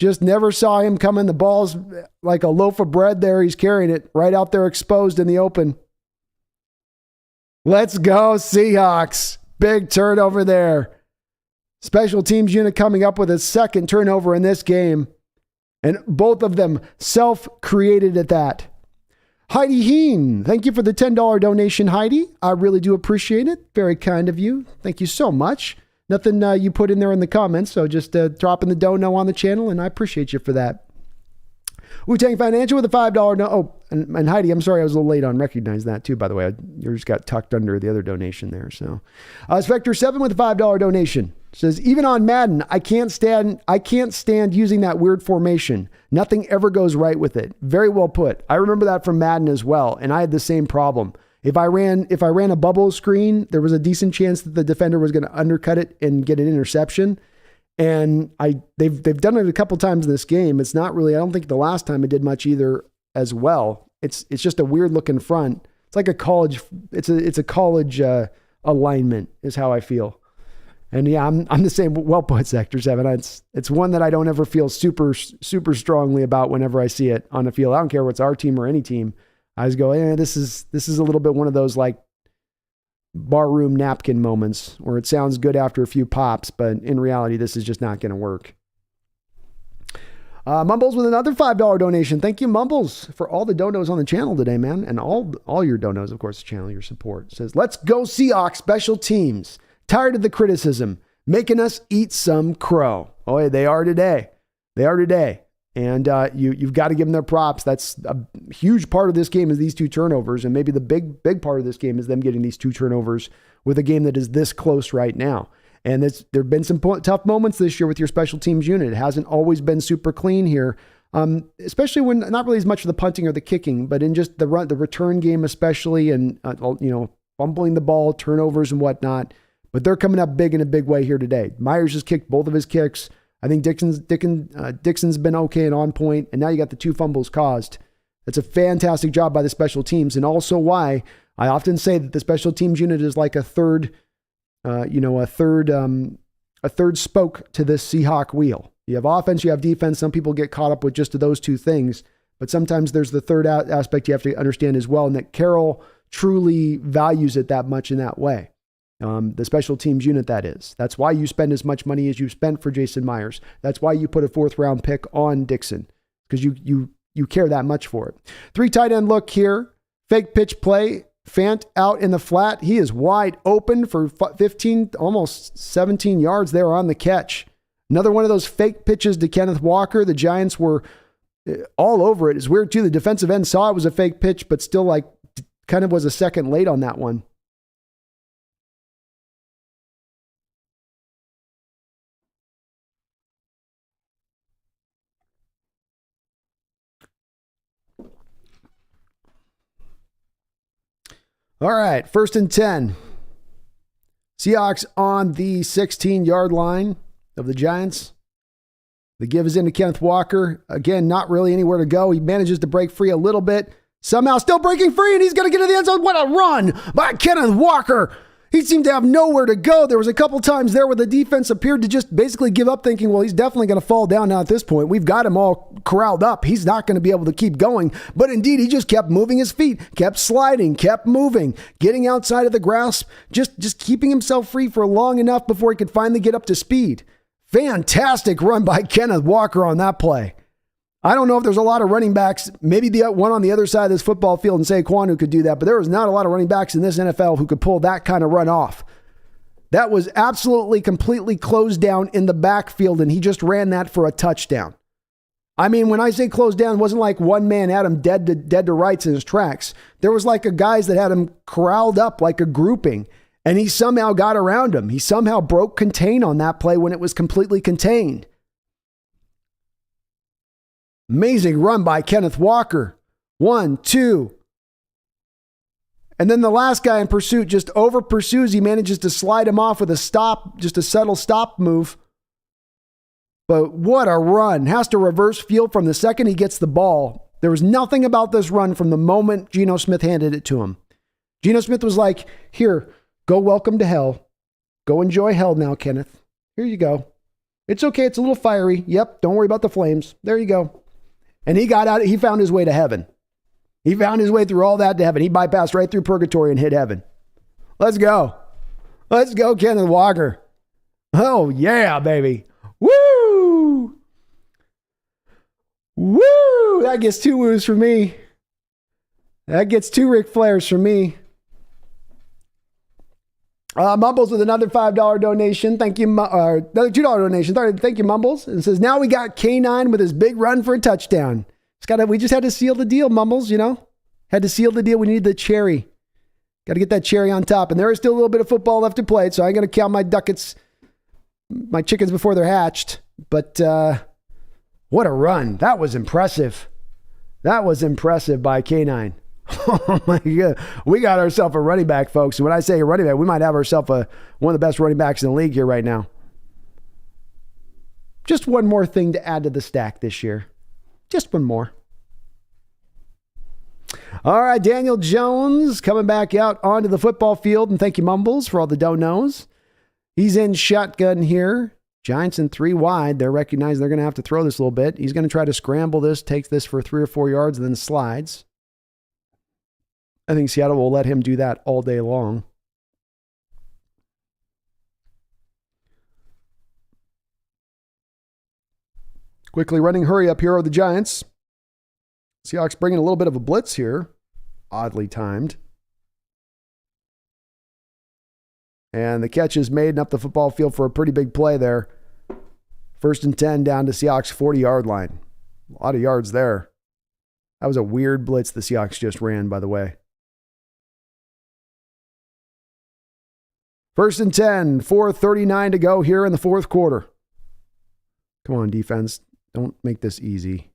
Just never saw him coming. The ball's like a loaf of bread there. He's carrying it right out there exposed in the open. Let's go, Seahawks. Big turnover there. Special teams unit coming up with a second turnover in this game. And both of them self-created at that. Heidi Heen, thank you for the $10 donation, Heidi. I really do appreciate it. Very kind of you. Thank you so much. Nothing you put in there in the comments, so just dropping the dono on the channel, and I appreciate you for that. Wu-Tang Financial with a $5 no. Oh, and Heidi, I'm sorry I was a little late on recognizing that too, by the way. Yours got tucked under the other donation there. So Spectre 7 with a $5 donation. Says, even on Madden, I can't stand using that weird formation. Nothing ever goes right with it. Very well put. I remember that from Madden as well, and I had the same problem. If I ran a bubble screen, there was a decent chance that the defender was going to undercut it and get an interception. And they've done it a couple times in this game. It's not really, I don't think the last time it did much either as well. It's just a weird looking front. It's like a college, it's a college alignment is how I feel. And yeah, I'm the same. Well put, Sector 7. It's one that I don't ever feel super strongly about whenever I see it on the field. I don't care if it's our team or any team. I just go, this is a little bit one of those like barroom napkin moments where it sounds good after a few pops, but in reality, this is just not going to work. Mumbles with another $5 donation. Thank you, Mumbles, for all the donos on the channel today, man. And all your donos, of course, the channel, your support. It says, let's go Seahawks special teams. Tired of the criticism, making us eat some crow. Oh, yeah, they are today. They are today. And you've got to give them their props. That's a huge part of this game is these two turnovers. And maybe the big part of this game is them getting these two turnovers with a game that is this close right now. And there have been some tough moments this year with your special teams unit. It hasn't always been super clean here, especially when not really as much of the punting or the kicking, but in just the return game especially, and fumbling the ball, turnovers and whatnot. But they're coming up big in a big way here today. Myers just kicked both of his kicks. I think Dixon's been okay and on point, and now you got the two fumbles caused. That's a fantastic job by the special teams, and also why I often say that the special teams unit is like a third spoke to this Seahawk wheel. You have offense, you have defense. Some people get caught up with just those two things, but sometimes there's the third aspect you have to understand as well, and that Carroll truly values it that much in that way. The special teams unit, that is. That's why you spend as much money as you spent for Jason Myers. That's why you put a 4th round pick on Dixon, because you care that much for it. 3 tight end look here. Fake pitch play. Fant out in the flat. He is wide open for 15, almost 17 yards there on the catch. Another one of those fake pitches to Kenneth Walker. The Giants were all over it. It's weird too. The defensive end saw it was a fake pitch, but still kind of was a second late on that one. All right, 1st and 10. Seahawks on the 16-yard line of the Giants. The give is into Kenneth Walker. Again, not really anywhere to go. He manages to break free a little bit. Somehow still breaking free, and he's going to get to the end zone. What a run by Kenneth Walker. He seemed to have nowhere to go. There was a couple times there where the defense appeared to just basically give up, thinking, well, he's definitely going to fall down now at this point. We've got him all corralled up. He's not going to be able to keep going. But indeed, he just kept moving his feet, kept sliding, kept moving, getting outside of the grasp, just keeping himself free for long enough before he could finally get up to speed. Fantastic run by Kenneth Walker on that play. I don't know if there's a lot of running backs, maybe the one on the other side of this football field and Saquon who could do that, but there was not a lot of running backs in this NFL who could pull that kind of run off. That was absolutely completely closed down in the backfield, and he just ran that for a touchdown. I mean, when I say closed down, it wasn't like one man had him dead to rights in his tracks. There was like a guys that had him corralled up like a grouping, and he somehow got around him. He somehow broke contain on that play when it was completely contained. Amazing run by Kenneth Walker. 1, 2. And then the last guy in pursuit just over pursues. He manages to slide him off with a stop, just a subtle stop move. But what a run. Has to reverse field from the second he gets the ball. There was nothing about this run from the moment Geno Smith handed it to him. Geno Smith was like, here, go welcome to hell. Go enjoy hell now, Kenneth. Here you go. It's okay. It's a little fiery. Yep. Don't worry about the flames. There you go. And he got out. He found his way to heaven. He found his way through all that to heaven. He bypassed right through purgatory and hit heaven. Let's go. Let's go, Kenneth Walker. Oh, yeah, baby. Woo! Woo! That gets 2 woos for me. That gets 2 Ric Flairs for me. Mumbles with another $5 donation. Thank you. Another $2 donation. Thank you, Mumbles. And it says, now we got K9 with his big run for a touchdown. We just had to seal the deal, Mumbles, Had to seal the deal. We need the cherry. Got to get that cherry on top. And there is still a little bit of football left to play, so I'm going to count my chickens before they're hatched. But what a run. That was impressive. That was impressive by K9. Oh, my God. We got ourselves a running back, folks. And when I say a running back, we might have ourselves one of the best running backs in the league here right now. Just one more thing to add to the stack this year. Just one more. All right, Daniel Jones coming back out onto the football field. And thank you, Mumbles, for all the don't-knows. He's in shotgun here. Giants in 3 wide. They're recognizing they're going to have to throw this a little bit. He's going to try to scramble this, takes this for 3 or 4 yards, and then slides. I think Seattle will let him do that all day long. Quickly running hurry up here are the Giants. Seahawks bringing a little bit of a blitz here. Oddly timed. And the catch is made up the football field for a pretty big play there. 1st and 10 down to Seahawks 40-yard line. A lot of yards there. That was a weird blitz the Seahawks just ran, by the way. 1st and 10, 4:39 to go here in the fourth quarter. Come on, defense. Don't make this easy.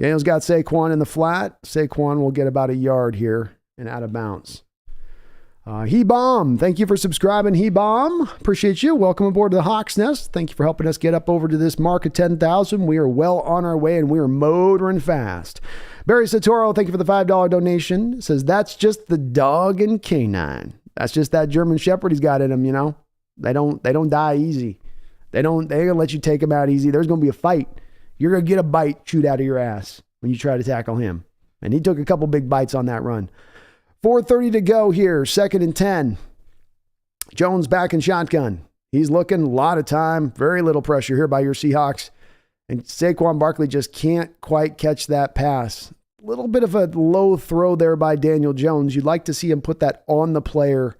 Daniel's got Saquon in the flat. Saquon will get about a yard here and out of bounds. He-Bomb, thank you for subscribing, He-Bomb. Appreciate you. Welcome aboard to the Hawks Nest. Thank you for helping us get up over to this mark of 10,000. We are well on our way, and we are motoring fast. Barry Satoro, thank you for the $5 donation. Says, that's just the dog and canine. That's just that German Shepherd he's got in him, They don't die easy. They're going to let you take him out easy. There's going to be a fight. You're going to get a bite chewed out of your ass when you try to tackle him. And he took a couple big bites on that run. 4:30 to go here, 2nd and 10. Jones back in shotgun. He's looking, a lot of time, very little pressure here by your Seahawks. And Saquon Barkley just can't quite catch that pass. A little bit of a low throw there by Daniel Jones. You'd like to see him put that on the player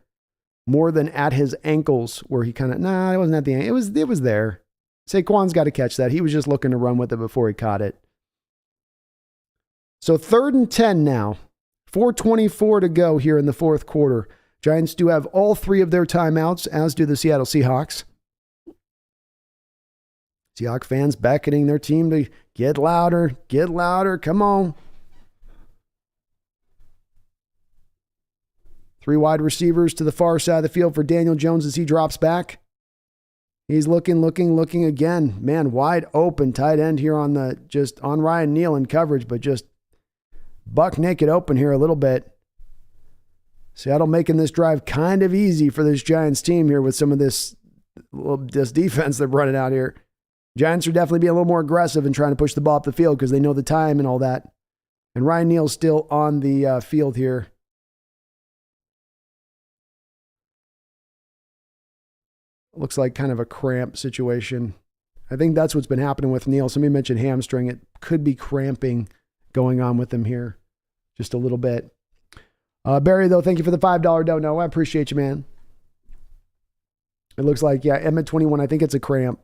more than at his ankles where he kind of, it wasn't at the ankle. It was there. Saquon's got to catch that. He was just looking to run with it before he caught it. So 3rd and 10 now. 4:24 to go here in the fourth quarter. Giants do have all 3 of their timeouts, as do the Seattle Seahawks. Seahawks fans beckoning their team to get louder, come on. 3 wide receivers to the far side of the field for Daniel Jones as he drops back. He's looking again. Man, wide open tight end here on Ryan Neal in coverage, but just buck naked open here a little bit. Seattle making this drive kind of easy for this Giants team here with some of this defense they're running out here. Giants are definitely being a little more aggressive and trying to push the ball up the field because they know the time and all that. And Ryan Neal's still on the field here. Looks like kind of a cramp situation. I think that's what's been happening with Neal. Somebody mentioned hamstring. It could be cramping going on with him here. Just a little bit. Barry, though, thank you for the $5 dono. I appreciate you, man. It looks like, Emmett 21, I think it's a cramp.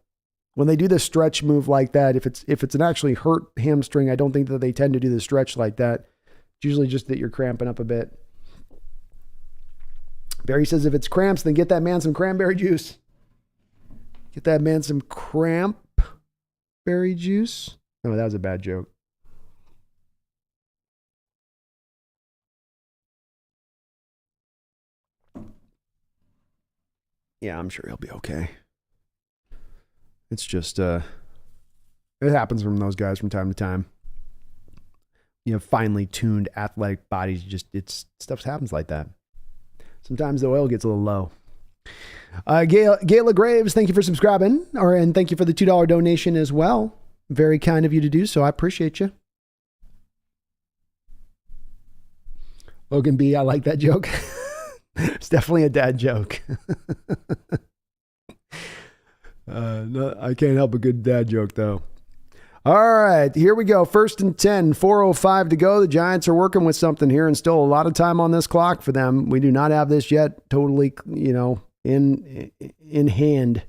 When they do the stretch move like that, if it's an actually hurt hamstring, I don't think that they tend to do the stretch like that. It's usually just that you're cramping up a bit. Barry says if it's cramps, then get that man some cranberry juice. Get that man some cranberry juice. Oh, that was a bad joke. Yeah, I'm sure he'll be okay. It's just, it happens from those guys from time to time. Finely tuned athletic bodies, stuff happens like that. Sometimes the oil gets a little low. Gayla Graves, thank you for subscribing, and thank you for the $2 donation as well. Very kind of you to do so. I appreciate you. Logan B, I like that joke. It's definitely a dad joke. No, I can't help a good dad joke, though. All right, here we go. 1st and 10, 4:05 to go. The Giants are working with something here and still a lot of time on this clock for them. We do not have this yet totally, in hand.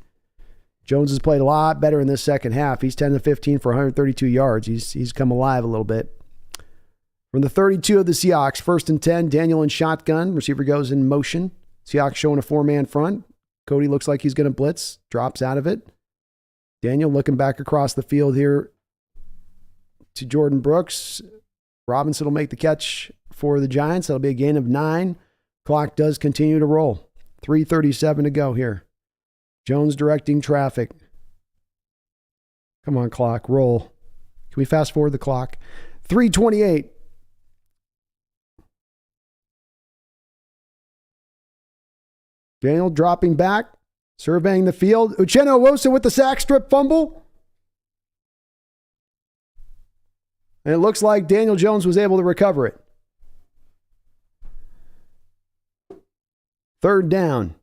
Jones has played a lot better in this second half. He's 10 to 15 for 132 yards. He's come alive a little bit. From the 32 of the Seahawks, 1st and 10, Daniel in shotgun. Receiver goes in motion. Seahawks showing a 4-man front. Cody looks like he's going to blitz. Drops out of it. Daniel looking back across the field here to Jordan Brooks. Robinson will make the catch for the Giants. That'll be a gain of 9. Clock does continue to roll. 3:37 to go here. Jones directing traffic. Come on, clock, roll. Can we fast forward the clock? 3:28. Daniel dropping back, surveying the field. Uchenna Nwosu with the sack strip fumble. And it looks like Daniel Jones was able to recover it. 3rd down.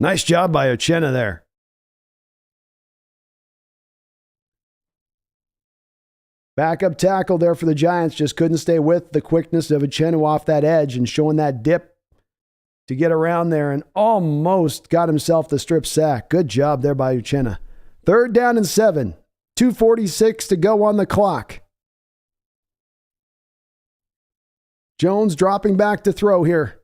Nice job by Uchenna there. Backup tackle there for the Giants. Just couldn't stay with the quickness of Uchenna off that edge and showing that dip to get around there and almost got himself the strip sack. Good job there by Uchenna. 3rd down and 7. 2:46 to go on the clock. Jones dropping back to throw here.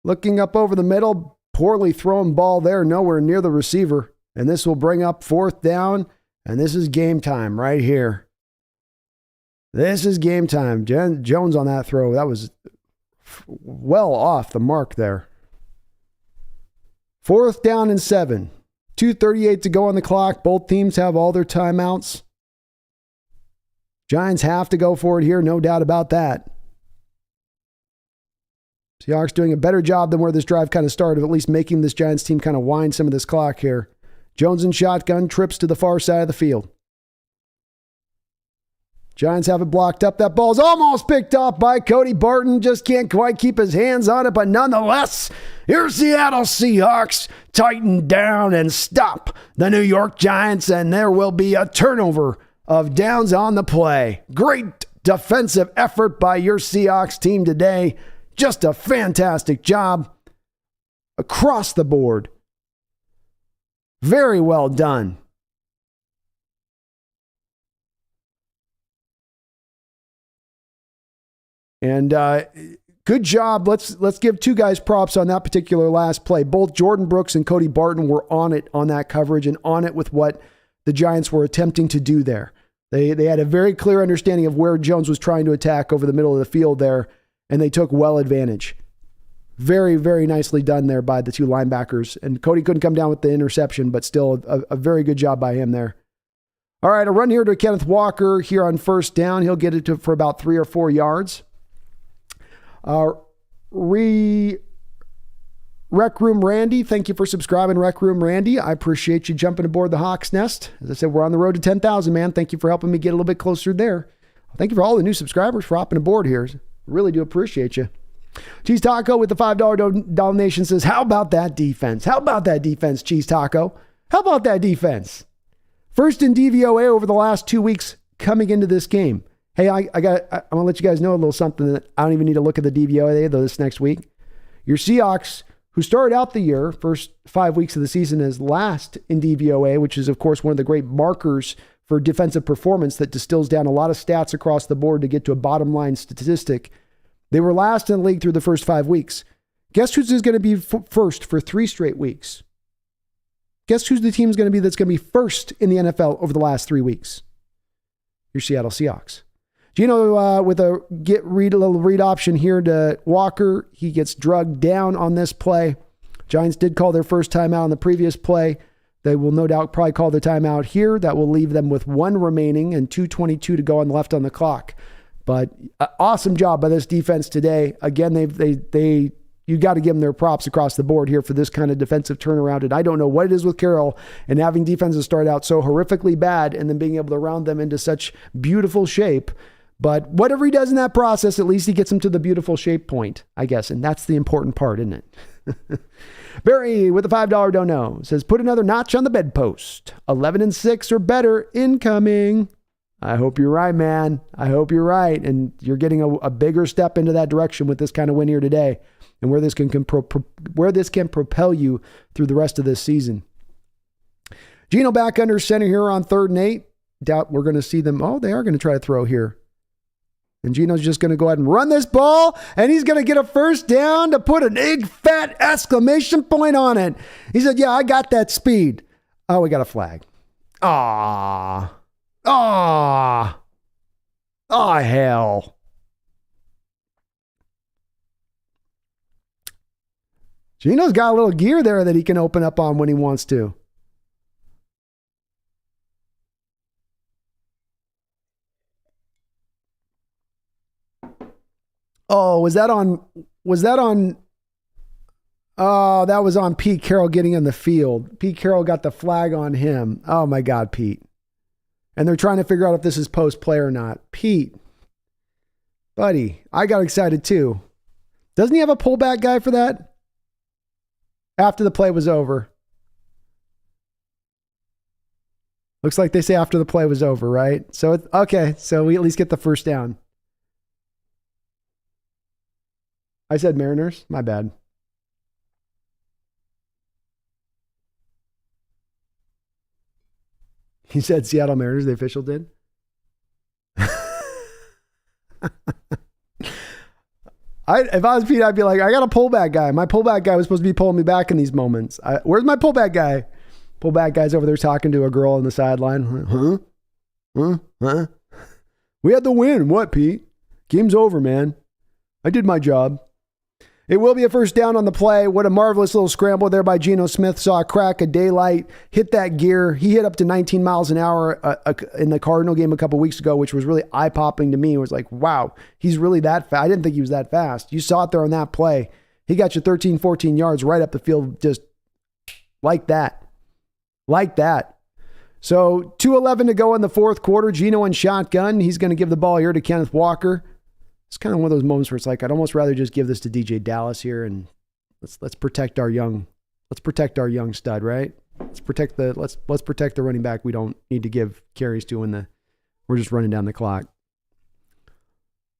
Looking up over the middle. Poorly thrown ball there. Nowhere near the receiver. And this will bring up 4th down. And this is game time right here. This is game time. Jones on that throw. That was well off the mark there. 4th down and 7. 2:38 to go on the clock. Both teams have all their timeouts. Giants have to go for it here, no doubt about that. Seahawks doing a better job than where this drive kind of started, at least making this Giants team kind of wind some of this clock here. Jones in shotgun, trips to the far side of the field. Giants have it blocked up. That ball's almost picked off by Cody Barton. Just can't quite keep his hands on it, but nonetheless, your Seattle Seahawks tighten down and stop the New York Giants, and there will be a turnover of downs on the play. Great defensive effort by your Seahawks team today. Just a fantastic job across the board. Very well done. And good job. Let's give two guys props on that particular last play. Both Jordan Brooks and Cody Barton were on it on that coverage and on it with what the Giants were attempting to do there. They had a very clear understanding of where Jones was trying to attack over the middle of the field there, and they took well advantage. Very, very nicely done there by the two linebackers. And Cody couldn't come down with the interception, but still a very good job by him there. All right, a run here to Kenneth Walker here on first down. He'll get it for about 3 or 4 yards. Rec Room Randy, thank you for subscribing, Rec Room Randy. I appreciate you jumping aboard the Hawks Nest. As I said, we're on the road to 10,000, man. Thank you for helping me get a little bit closer there. Thank you for all the new subscribers for hopping aboard here. Really do appreciate you. Cheese Taco with the $5 donation says, how about that defense? How about that defense, Cheese Taco? How about that defense? First in DVOA over the last 2 weeks coming into this game. Hey, I'm going to let you guys know a little something that I don't even need to look at the DVOA this next week. Your Seahawks, who started out the year, first 5 weeks of the season as last in DVOA, which is, of course, one of the great markers for defensive performance that distills down a lot of stats across the board to get to a bottom line statistic. They were last in the league through the first 5 weeks. Guess who's going to be first for 3 straight weeks? Guess who's the team's going to be that's going to be first in the NFL over the last 3 weeks? Your Seattle Seahawks. Geno with a little read option here to Walker. He gets drugged down on this play. Giants did call their first timeout on the previous play. They will no doubt probably call their timeout here. That will leave them with 1 remaining and 2:22 to go on left on the clock. But awesome job by this defense today. Again, you got to give them their props across the board here for this kind of defensive turnaround. And I don't know what it is with Carroll and having defenses start out so horrifically bad and then being able to round them into such beautiful shape. But whatever he does in that process, at least he gets them to the beautiful shape point, I guess. And that's the important part, isn't it? Barry with the $5 dono says, put another notch on the bedpost. 11-6 or better incoming. I hope you're right, man. I hope you're right. And you're getting a bigger step into that direction with this kind of win here today and where this can propel you through the rest of this season. Geno back under center here on 3rd and 8. Doubt we're going to see them. Oh, they are going to try to throw here. And Geno's just going to go ahead and run this ball, and he's going to get a first down to put a big fat exclamation point on it. He said, yeah, I got that speed. Oh, we got a flag. Ah, hell. Geno's got a little gear there that he can open up on when he wants to. Oh, that was on Pete Carroll getting in the field. Pete Carroll got the flag on him. Oh my God, Pete. And they're trying to figure out if this is post play or not. Pete, buddy, I got excited too. Doesn't he have a pullback guy for that? After the play was over. Looks like they say after the play was over, right? So, okay, so we at least get the first down. I said Mariners. My bad. He said Seattle Mariners, the official did. If I was Pete, I'd be like, I got a pullback guy. My pullback guy was supposed to be pulling me back in these moments. Where's my pullback guy? Pullback guy's over there talking to a girl on the sideline. Huh? We had the win. What, Pete? Game's over, man. I did my job. It will be a first down on the play. What a marvelous little scramble there by Geno Smith. Saw a crack of daylight, hit that gear. He hit up to 19 miles an hour in the Cardinal game a couple weeks ago, which was really eye-popping to me. It was like, wow, he's really that fast. I didn't think he was that fast. You saw it there on that play. He got you 13, 14 yards right up the field just like that. Like that. So 2:11 to go in the fourth quarter. Geno in shotgun. He's going to give the ball here to Kenneth Walker. It's kind of one of those moments where it's like, I'd almost rather just give this to DJ Dallas here and let's protect our young stud, right? Let's protect the running back we don't need to give carries to we're just running down the clock.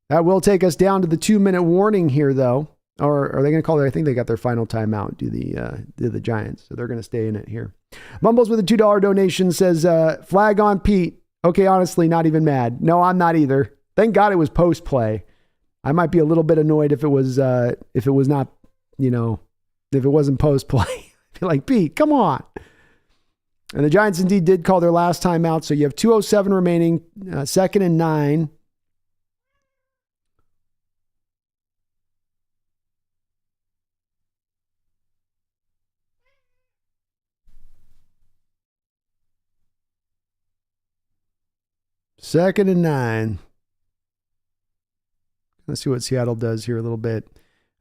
That will take us down to the 2-minute warning here though. Or are they going to call it? I think they got their final timeout, do the Giants. So they're going to stay in it here. Mumbles with a $2 donation says, flag on Pete. Okay, honestly, not even mad. No, I'm not either. Thank God it was post play. I might be a little bit annoyed if it was not, if it wasn't post play. I'd be like, Pete, come on. And the Giants indeed did call their last timeout. So you have 2:07 remaining, 2nd and 9. Second and 9. Let's see what Seattle does here a little bit.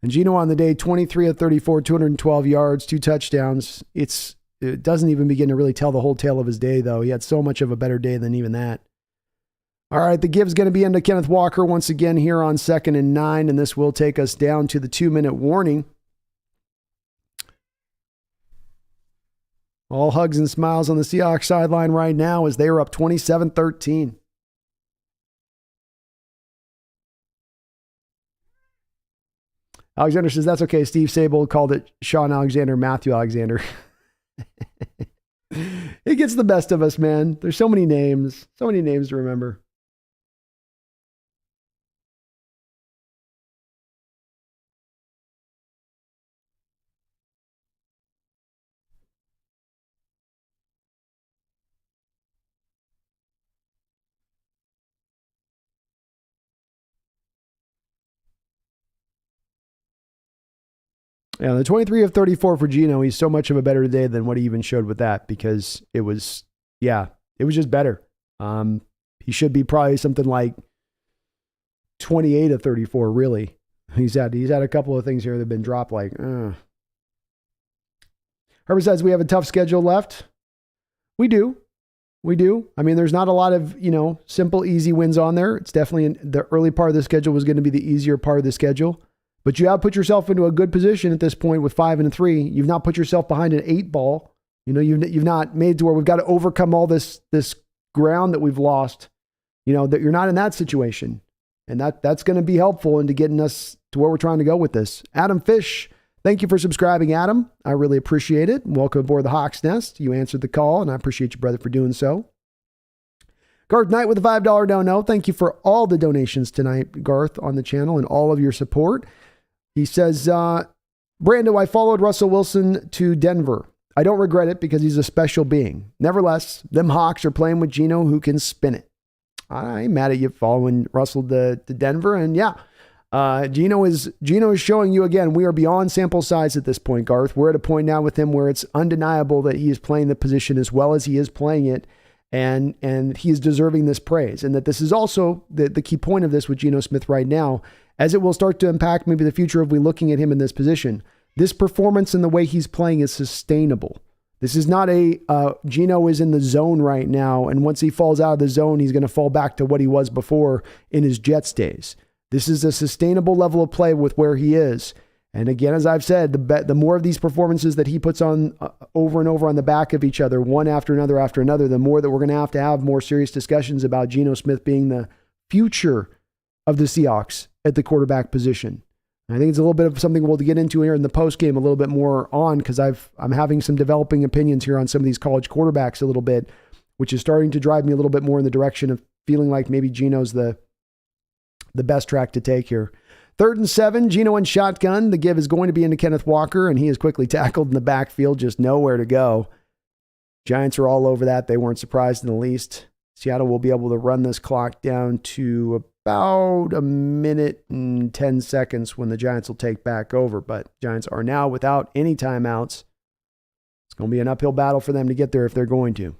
And Geno on the day, 23 of 34, 212 yards, 2 touchdowns. It doesn't even begin to really tell the whole tale of his day, though. He had so much of a better day than even that. All right, the give's going to be into Kenneth Walker once again here on 2nd and 9, and this will take us down to the 2-minute warning. All hugs and smiles on the Seahawks sideline right now as they are up 27-13. Alexander says, that's okay. Steve Sable called it Sean Alexander, Matthew Alexander. It gets the best of us, man. There's so many names to remember. Yeah, the 23 of 34 for Geno, he's so much of a better day than what he even showed with that because it was just better. He should be probably something like 28 of 34, really. He's had a couple of things here that have been dropped like, Herbert says we have a tough schedule left. We do. I mean, there's not a lot of, simple, easy wins on there. It's definitely the early part of the schedule was going to be the easier part of the schedule. But you have put yourself into a good position at this point with 5-3. You've not put yourself behind an 8 ball. You've not made to where we've got to overcome all this ground that we've lost. That you're not in that situation, and that's going to be helpful into getting us to where we're trying to go with this. Adam Fish, Thank you for subscribing, Adam. I really appreciate it. Welcome aboard the Hawks Nest. You answered the call, and I appreciate you, brother, for doing so. Garth Knight with a $5 dono. Thank you for all the donations tonight, Garth, on the channel and all of your support. He says, Brando, I followed Russell Wilson to Denver. I don't regret it because he's a special being. Nevertheless, them Hawks are playing with Geno who can spin it. I ain't mad at you following Russell to Denver. And yeah, Geno is showing you again, we are beyond sample size at this point, Garth. We're at a point now with him where it's undeniable that he is playing the position as well as he is playing it. And he is deserving this praise. And that this is also the key point of this with Geno Smith right now, as it will start to impact maybe the future of we looking at him in this position. This performance and the way he's playing is sustainable. This is not Geno is in the zone right now, and once he falls out of the zone, he's going to fall back to what he was before in his Jets days. This is a sustainable level of play with where he is. And again, as I've said, the more of these performances that he puts on over and over on the back of each other, one after another, the more that we're going to have more serious discussions about Geno Smith being the future of the Seahawks at the quarterback position. And I think it's a little bit of something we'll get into here in the post game a little bit more on, because I'm having some developing opinions here on some of these college quarterbacks a little bit, which is starting to drive me a little bit more in the direction of feeling like maybe Geno's the best track to take here. 3rd and 7, Geno in shotgun. The give is going to be into Kenneth Walker, and he is quickly tackled in the backfield, just nowhere to go. Giants are all over that. They weren't surprised in the least. Seattle will be able to run this clock down to about a minute and 10 seconds when the Giants will take back over, but Giants are now without any timeouts. It's going to be an uphill battle for them to get there if they're going to.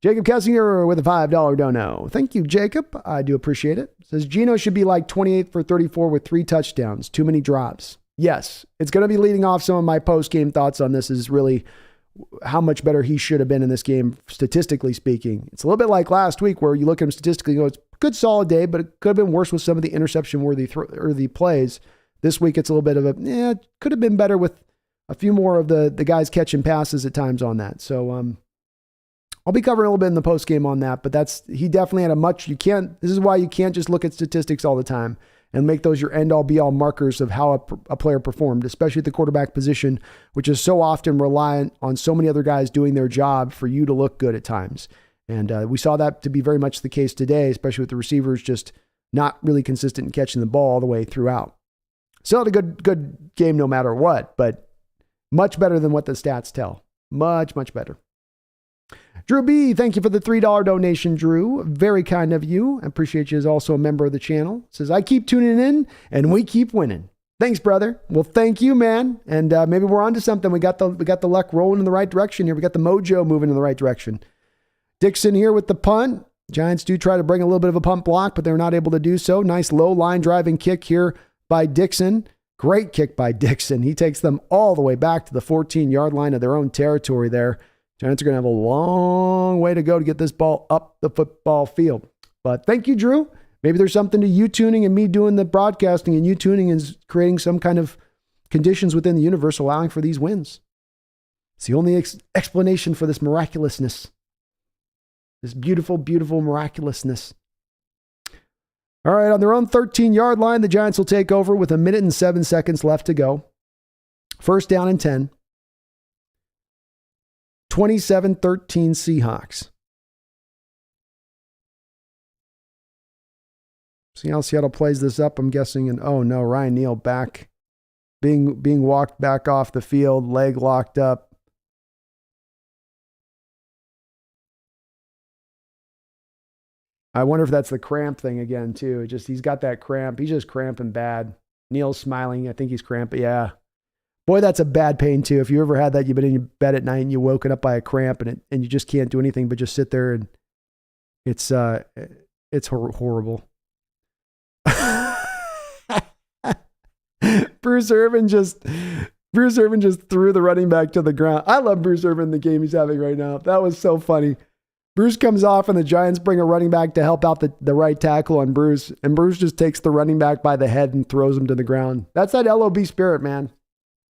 Jacob Kessinger with a $5 dono. Thank you, Jacob. I do appreciate it. Says Geno should be like 28 for 34 with 3 touchdowns. Too many drops. Yes, it's going to be leading off some of my post-game thoughts on this is really how much better he should have been in this game, statistically speaking. It's a little bit like last week where you look at him statistically and go, it's a good solid day, but it could have been worse with some of the interception-worthy plays. This week, it's a little bit of it could have been better with a few more of the guys catching passes at times on that. So, I'll be covering a little bit in the post game on that, but he definitely had this is why you can't just look at statistics all the time and make those your end all be all markers of how a player performed, especially at the quarterback position, which is so often reliant on so many other guys doing their job for you to look good at times. And we saw that to be very much the case today, especially with the receivers just not really consistent in catching the ball all the way throughout. Still had a good game no matter what, but much better than what the stats tell. Much, much better. Drew B, thank you for the $3 donation, Drew. Very kind of you. I appreciate you as also a member of the channel. Says, I keep tuning in and we keep winning. Thanks, brother. Well, thank you, man. And maybe we're onto something. We got the luck rolling in the right direction here. We got the mojo moving in the right direction. Dixon here with the punt. Giants do try to bring a little bit of a punt block, but they're not able to do so. Nice low line driving kick here by Dixon. Great kick by Dixon. He takes them all the way back to the 14-yard line of their own territory there. Giants are going to have a long way to go to get this ball up the football field. But thank you, Drew. Maybe there's something to you tuning and me doing the broadcasting, and you tuning and creating some kind of conditions within the universe allowing for these wins. It's the only explanation for this miraculousness. This beautiful, beautiful miraculousness. All right, on their own 13-yard line, the Giants will take over with 1 minute and 7 seconds left to go. 1st down and 10. 27-13 Seahawks. See how Seattle plays this up, I'm guessing. And oh no, Ryan Neal back, being walked back off the field, leg locked up. I wonder if that's the cramp thing again too. He's got that cramp. He's just cramping bad. Neal's smiling. I think he's cramping. Yeah. Boy, that's a bad pain too. If you ever had that, you've been in your bed at night and you're woken up by a cramp and you just can't do anything but just sit there, and it's horrible. Bruce Irvin just threw the running back to the ground. I love Bruce Irvin, the game he's having right now. That was so funny. Bruce comes off and the Giants bring a running back to help out the right tackle on Bruce, and Bruce just takes the running back by the head and throws him to the ground. That's that LOB spirit, man.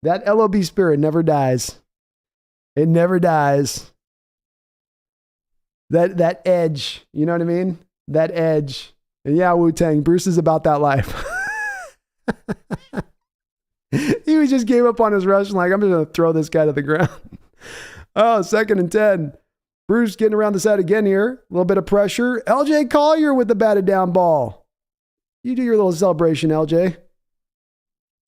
That LOB spirit never dies. It never dies. That edge, you know what I mean? That edge. And yeah, Wu-Tang, Bruce is about that life. He just gave up on his rush and like, I'm just going to throw this guy to the ground. Oh, 2nd and 10. Bruce getting around the side again here. A little bit of pressure. LJ Collier with the batted down ball. You do your little celebration, LJ.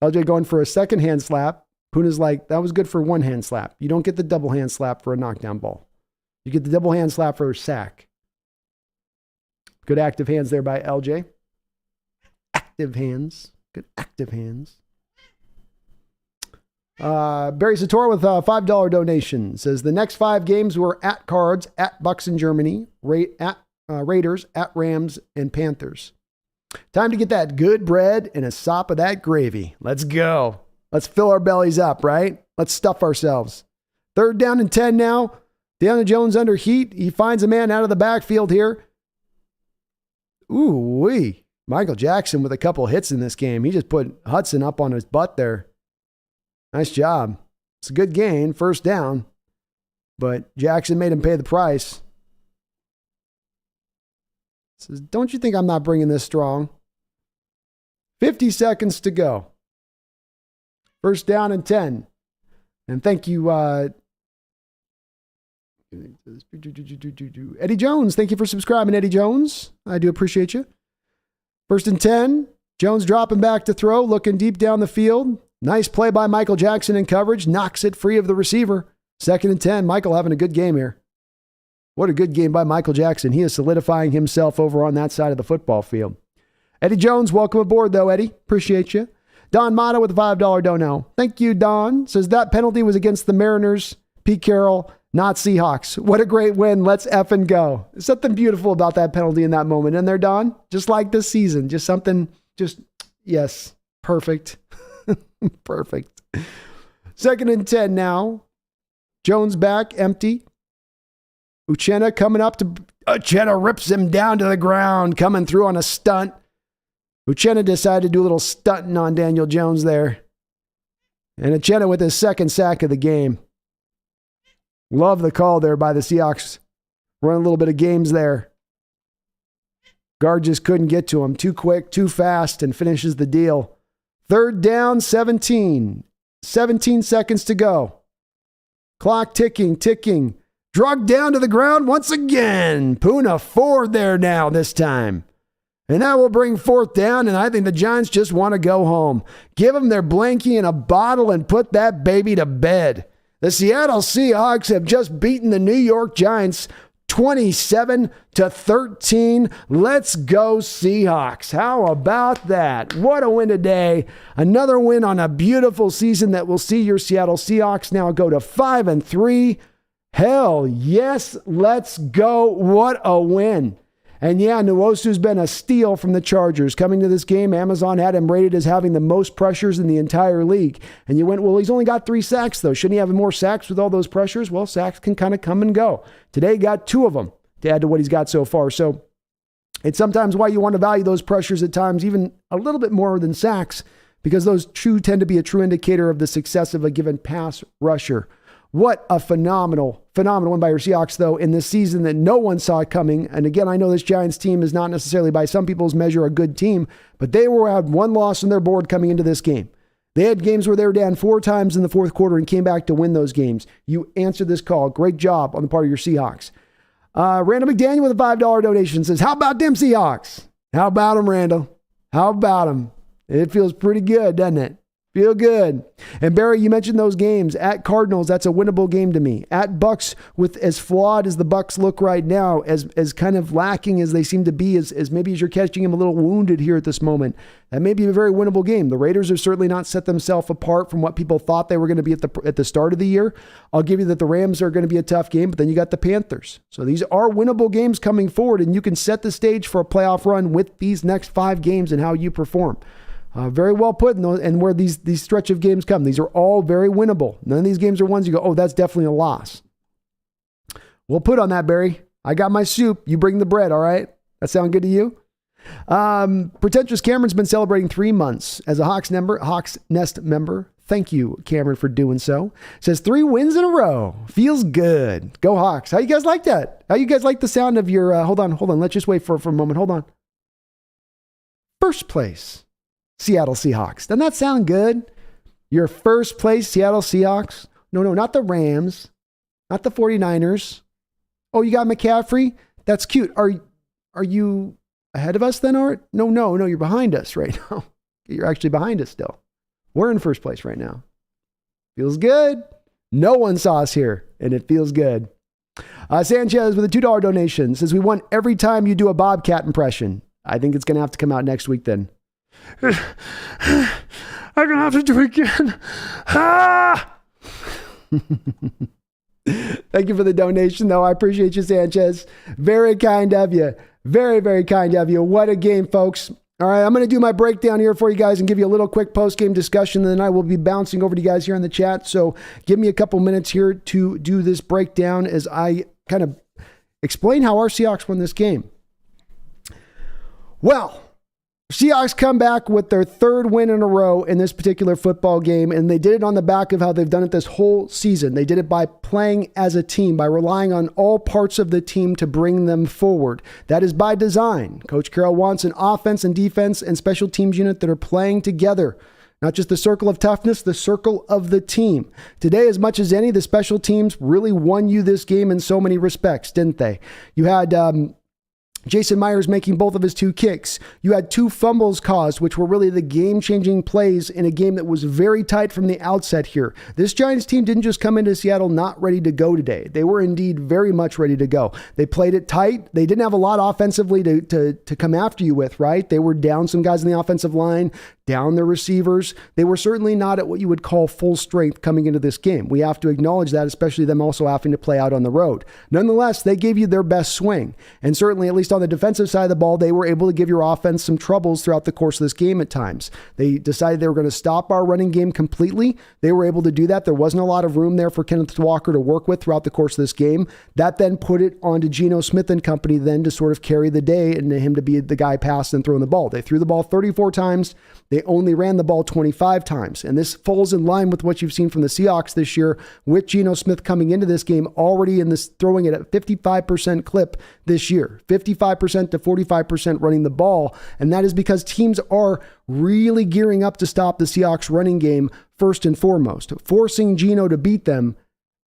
LJ going for a second hand slap. Puna's like, that was good for one hand slap. You don't get the double hand slap for a knockdown ball. You get the double hand slap for a sack. Good active hands there by LJ. Active hands. Good active hands. Barry Sator with a $5 donation says the next 5 games were at Cards, at Bucks in Germany, at Raiders, at Rams, and Panthers. Time to get that good bread and a sop of that gravy. Let's go. Let's fill our bellies up, right? Let's stuff ourselves. 3rd down and 10 now. Daniel Jones under heat. He finds a man out of the backfield here. Ooh-wee. Michael Jackson with a couple hits in this game. He just put Hudson up on his butt there. Nice job. It's a good gain, 1st down. But Jackson made him pay the price. Says, don't you think I'm not bringing this strong? 50 seconds to go. 1st down and 10. And thank you, Eddie Jones. Thank you for subscribing, Eddie Jones. I do appreciate you. 1st and 10. Jones dropping back to throw, looking deep down the field. Nice play by Michael Jackson in coverage. Knocks it free of the receiver. 2nd and 10. Michael having a good game here. What a good game by Michael Jackson. He is solidifying himself over on that side of the football field. Eddie Jones, welcome aboard though, Eddie. Appreciate you. Don Mata with a $5 dono. Thank you, Don. Says that penalty was against the Mariners, Pete Carroll, not Seahawks. What a great win. Let's effing go. There's something beautiful about that penalty in that moment. And there, Don, just like this season, just something, yes, perfect. Perfect. 2nd and 10 now. Jones back, empty. Uchenna coming up to... Uchenna rips him down to the ground, coming through on a stunt. Uchenna decided to do a little stunting on Daniel Jones there. And Uchenna with his 2nd sack of the game. Love the call there by the Seahawks. Running a little bit of games there. Guard just couldn't get to him. Too quick, too fast, and finishes the deal. 3rd down, 17. 17 seconds to go. Clock ticking. Drugged down to the ground once again. Puna Ford there now this time. And that will bring 4th down, and I think the Giants just want to go home. Give them their blankie and a bottle and put that baby to bed. The Seattle Seahawks have just beaten the New York Giants 27-13. Let's go Seahawks. How about that? What a win today. Another win on a beautiful season that will see your Seattle Seahawks now go to 5-3. Hell yes, let's go. What a win. And yeah, Nwosu's been a steal from the Chargers. Coming to this game, Amazon had him rated as having the most pressures in the entire league. And you went, well, he's only got 3 sacks, though. Shouldn't he have more sacks with all those pressures? Well, sacks can kind of come and go. Today, got 2 of them to add to what he's got so far. So it's sometimes why you want to value those pressures at times, even a little bit more than sacks, because those tend to be a true indicator of the success of a given pass rusher. What a phenomenal win by your Seahawks, though, in this season that no one saw coming. And again, I know this Giants team is not necessarily by some people's measure a good team, but they had 1 loss on their board coming into this game. They had games where they were down 4 times in the 4th quarter and came back to win those games. You answered this call. Great job on the part of your Seahawks. Randall McDaniel with a $5 donation says, how about them Seahawks? How about them, Randall? How about them? It feels pretty good, doesn't it? Feel good. And Barry, you mentioned those games. At Cardinals, that's a winnable game to me. At Bucks, with as flawed as the Bucks look right now, as kind of lacking as they seem to be, as maybe as you're catching him a little wounded here at this moment, that may be a very winnable game. The Raiders have certainly not set themselves apart from what people thought they were going to be at the start of the year. I'll give you that the Rams are going to be a tough game, but then you got the Panthers. So these are winnable games coming forward, and you can set the stage for a playoff run with these next 5 games and how you perform. Very well put in those, and where these stretch of games come. These are all very winnable. None of these games are ones you go, oh, that's definitely a loss. Well put on that, Barry. I got my soup. You bring the bread, all right? That sound good to you? Pretentious Cameron's been celebrating 3 months as a Hawks Nest member. Thank you, Cameron, for doing so. Says 3 wins in a row. Feels good. Go Hawks. How you guys like that? How you guys like the sound of your, hold on. Let's just wait for a moment. Hold on. First place. Seattle Seahawks. Doesn't that sound good? Your first place Seattle Seahawks. No, not the Rams. Not the 49ers. Oh, you got McCaffrey? That's cute. Are you ahead of us then, Art? No, you're behind us right now. You're actually behind us still. We're in first place right now. Feels good. No one saw us here, and it feels good. Sanchez with a $2 donation says, we won every time you do a Bobcat impression. I think it's going to have to come out next week then. I'm going to have to do it again. Ah! Thank you for the donation, though. I appreciate you, Sanchez. Very kind of you. Very, very kind of you. What a game, folks. All right, I'm going to do my breakdown here for you guys and give you a little quick post-game discussion, and then I will be bouncing over to you guys here in the chat. So give me a couple minutes here to do this breakdown as I kind of explain how our Seahawks won this game. Well, Seahawks come back with their third win in a row in this particular football game, and they did it on the back of how they've done it this whole season. They did it by playing as a team, by relying on all parts of the team to bring them forward. That is by design. Coach Carroll wants an offense and defense and special teams unit that are playing together. Not just the circle of toughness, the circle of the team. Today, as much as any, the special teams really won you this game in so many respects, didn't they? You had Jason Myers making both of his 2 kicks. You had 2 fumbles caused, which were really the game-changing plays in a game that was very tight from the outset here. This Giants team didn't just come into Seattle not ready to go today. They were indeed very much ready to go. They played it tight. They didn't have a lot offensively to come after you with, right? They were down some guys in the offensive line, down their receivers. They were certainly not at what you would call full strength coming into this game. We have to acknowledge that, especially them also having to play out on the road. Nonetheless, they gave you their best swing. And certainly, at least on the defensive side of the ball, they were able to give your offense some troubles throughout the course of this game at times. They decided they were going to stop our running game completely. They were able to do that. There wasn't a lot of room there for Kenneth Walker to work with throughout the course of this game. That then put it onto Geno Smith and company then to sort of carry the day and him to be the guy passing and throwing the ball. They threw the ball 34 times. They only ran the ball 25 times. And this falls in line with what you've seen from the Seahawks this year, with Geno Smith coming into this game already in this, throwing it at 55% clip this year, 55% to 45% running the ball. And that is because teams are really gearing up to stop the Seahawks running game first and foremost, forcing Geno to beat them.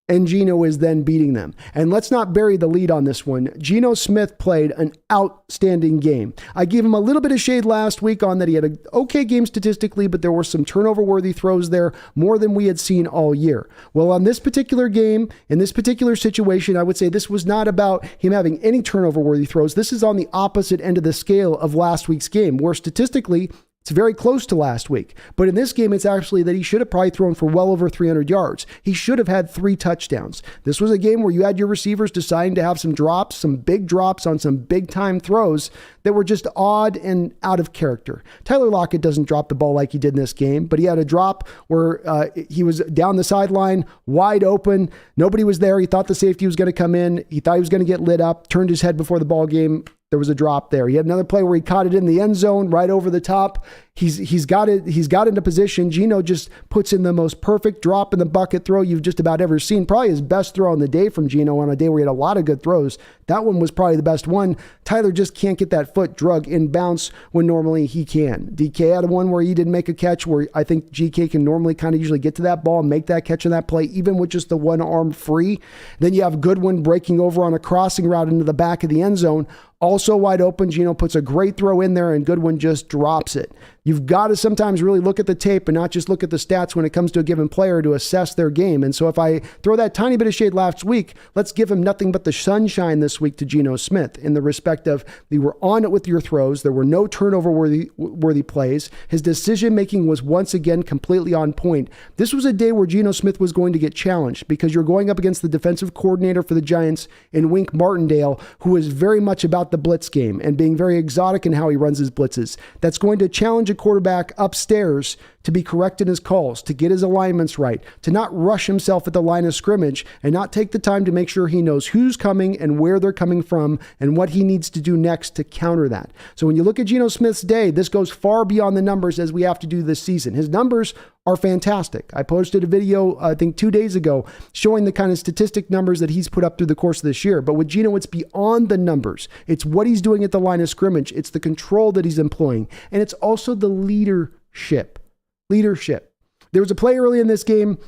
And Geno is then beating them. And let's not bury the lead on this one. Geno Smith played an outstanding game. I gave him a little bit of shade last week on that he had an okay game statistically, but there were some turnover-worthy throws there, more than we had seen all year. Well, on this particular game, in this particular situation, I would say this was not about him having any turnover-worthy throws. This is on the opposite end of the scale of last week's game, where statistically, it's very close to last week. But in this game, it's actually that he should have probably thrown for well over 300 yards. He should have had 3 touchdowns. This was a game where you had your receivers deciding to have some drops, some big drops on some big time throws that were just odd and out of character. Tyler Lockett doesn't drop the ball like he did in this game, but he had a drop where he was down the sideline, wide open. Nobody was there. He thought the safety was going to come in. He thought he was going to get lit up, turned his head before the ball game. There was a drop there. He had another play where he caught it in the end zone right over the top. He's got into position. Geno just puts in the most perfect drop in the bucket throw you've just about ever seen. Probably his best throw on the day from Geno, on a day where he had a lot of good throws. That one was probably the best one. Tyler just can't get that foot drug in bounce when normally he can. DK had one where he didn't make a catch, where I think GK can normally kind of usually get to that ball and make that catch on that play, even with just the one arm free. Then you have Goodwin breaking over on a crossing route into the back of the end zone. Also wide open. Geno puts a great throw in there, and Goodwin just drops it. You've got to sometimes really look at the tape and not just look at the stats when it comes to a given player to assess their game. And so if I throw that tiny bit of shade last week, let's give him nothing but the sunshine this week to Geno Smith, in the respect of you were on it with your throws. There were no turnover-worthy plays. His decision-making was once again completely on point. This was a day where Geno Smith was going to get challenged, because you're going up against the defensive coordinator for the Giants in Wink Martindale, who is very much about the blitz game and being very exotic in how he runs his blitzes. That's going to challenge a quarterback upstairs to be correct in his calls, to get his alignments right, to not rush himself at the line of scrimmage, and not take the time to make sure he knows who's coming and where they're coming from and what he needs to do next to counter that. So when you look at Geno Smith's day, this goes far beyond the numbers as we have to do this season. His numbers are fantastic. I posted a video, I think 2 days ago, showing the kind of statistic numbers that he's put up through the course of this year. But with Geno, it's beyond the numbers. It's what he's doing at the line of scrimmage. It's the control that he's employing. And it's also the leadership. There was a play early in this game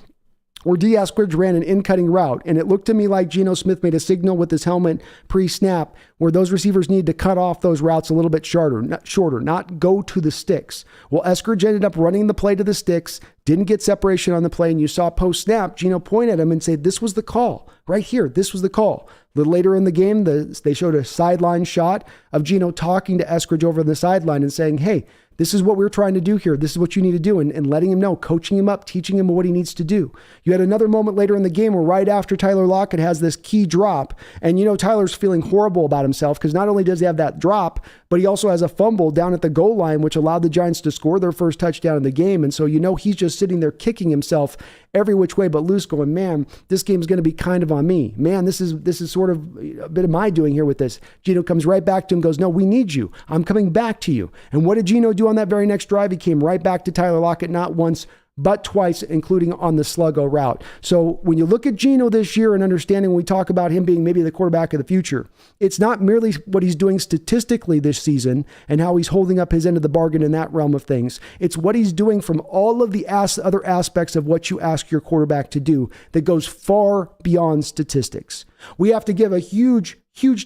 where D. Eskridge ran an in-cutting route, and it looked to me like Geno Smith made a signal with his helmet pre-snap where those receivers needed to cut off those routes a little bit shorter, not go to the sticks. Well, Eskridge ended up running the play to the sticks, didn't get separation on the play, and you saw post-snap, Geno point at him and say, this was the call. Right here, this was the call. A little later in the game, they showed a sideline shot of Geno talking to Eskridge over the sideline and saying, hey, this is what we're trying to do here. This is what you need to do. And letting him know, coaching him up, teaching him what he needs to do. You had another moment later in the game where right after Tyler Lockett has this key drop, and Tyler's feeling horrible about himself because not only does he have that drop, but he also has a fumble down at the goal line, which allowed the Giants to score their first touchdown in the game. And so he's just sitting there kicking himself every which way but loose, going, man, this game's going to be kind of on me. Man, this is sort of a bit of my doing here with this. Geno comes right back to him, goes, no, we need you. I'm coming back to you. And what did Geno do on that very next drive? He came right back to Tyler Lockett, not once, but twice, including on the sluggo route. So when you look at Geno this year and understanding when we talk about him being maybe the quarterback of the future, it's not merely what he's doing statistically this season and how he's holding up his end of the bargain in that realm of things. It's what he's doing from all of the other aspects of what you ask your quarterback to do that goes far beyond statistics. We have to give a huge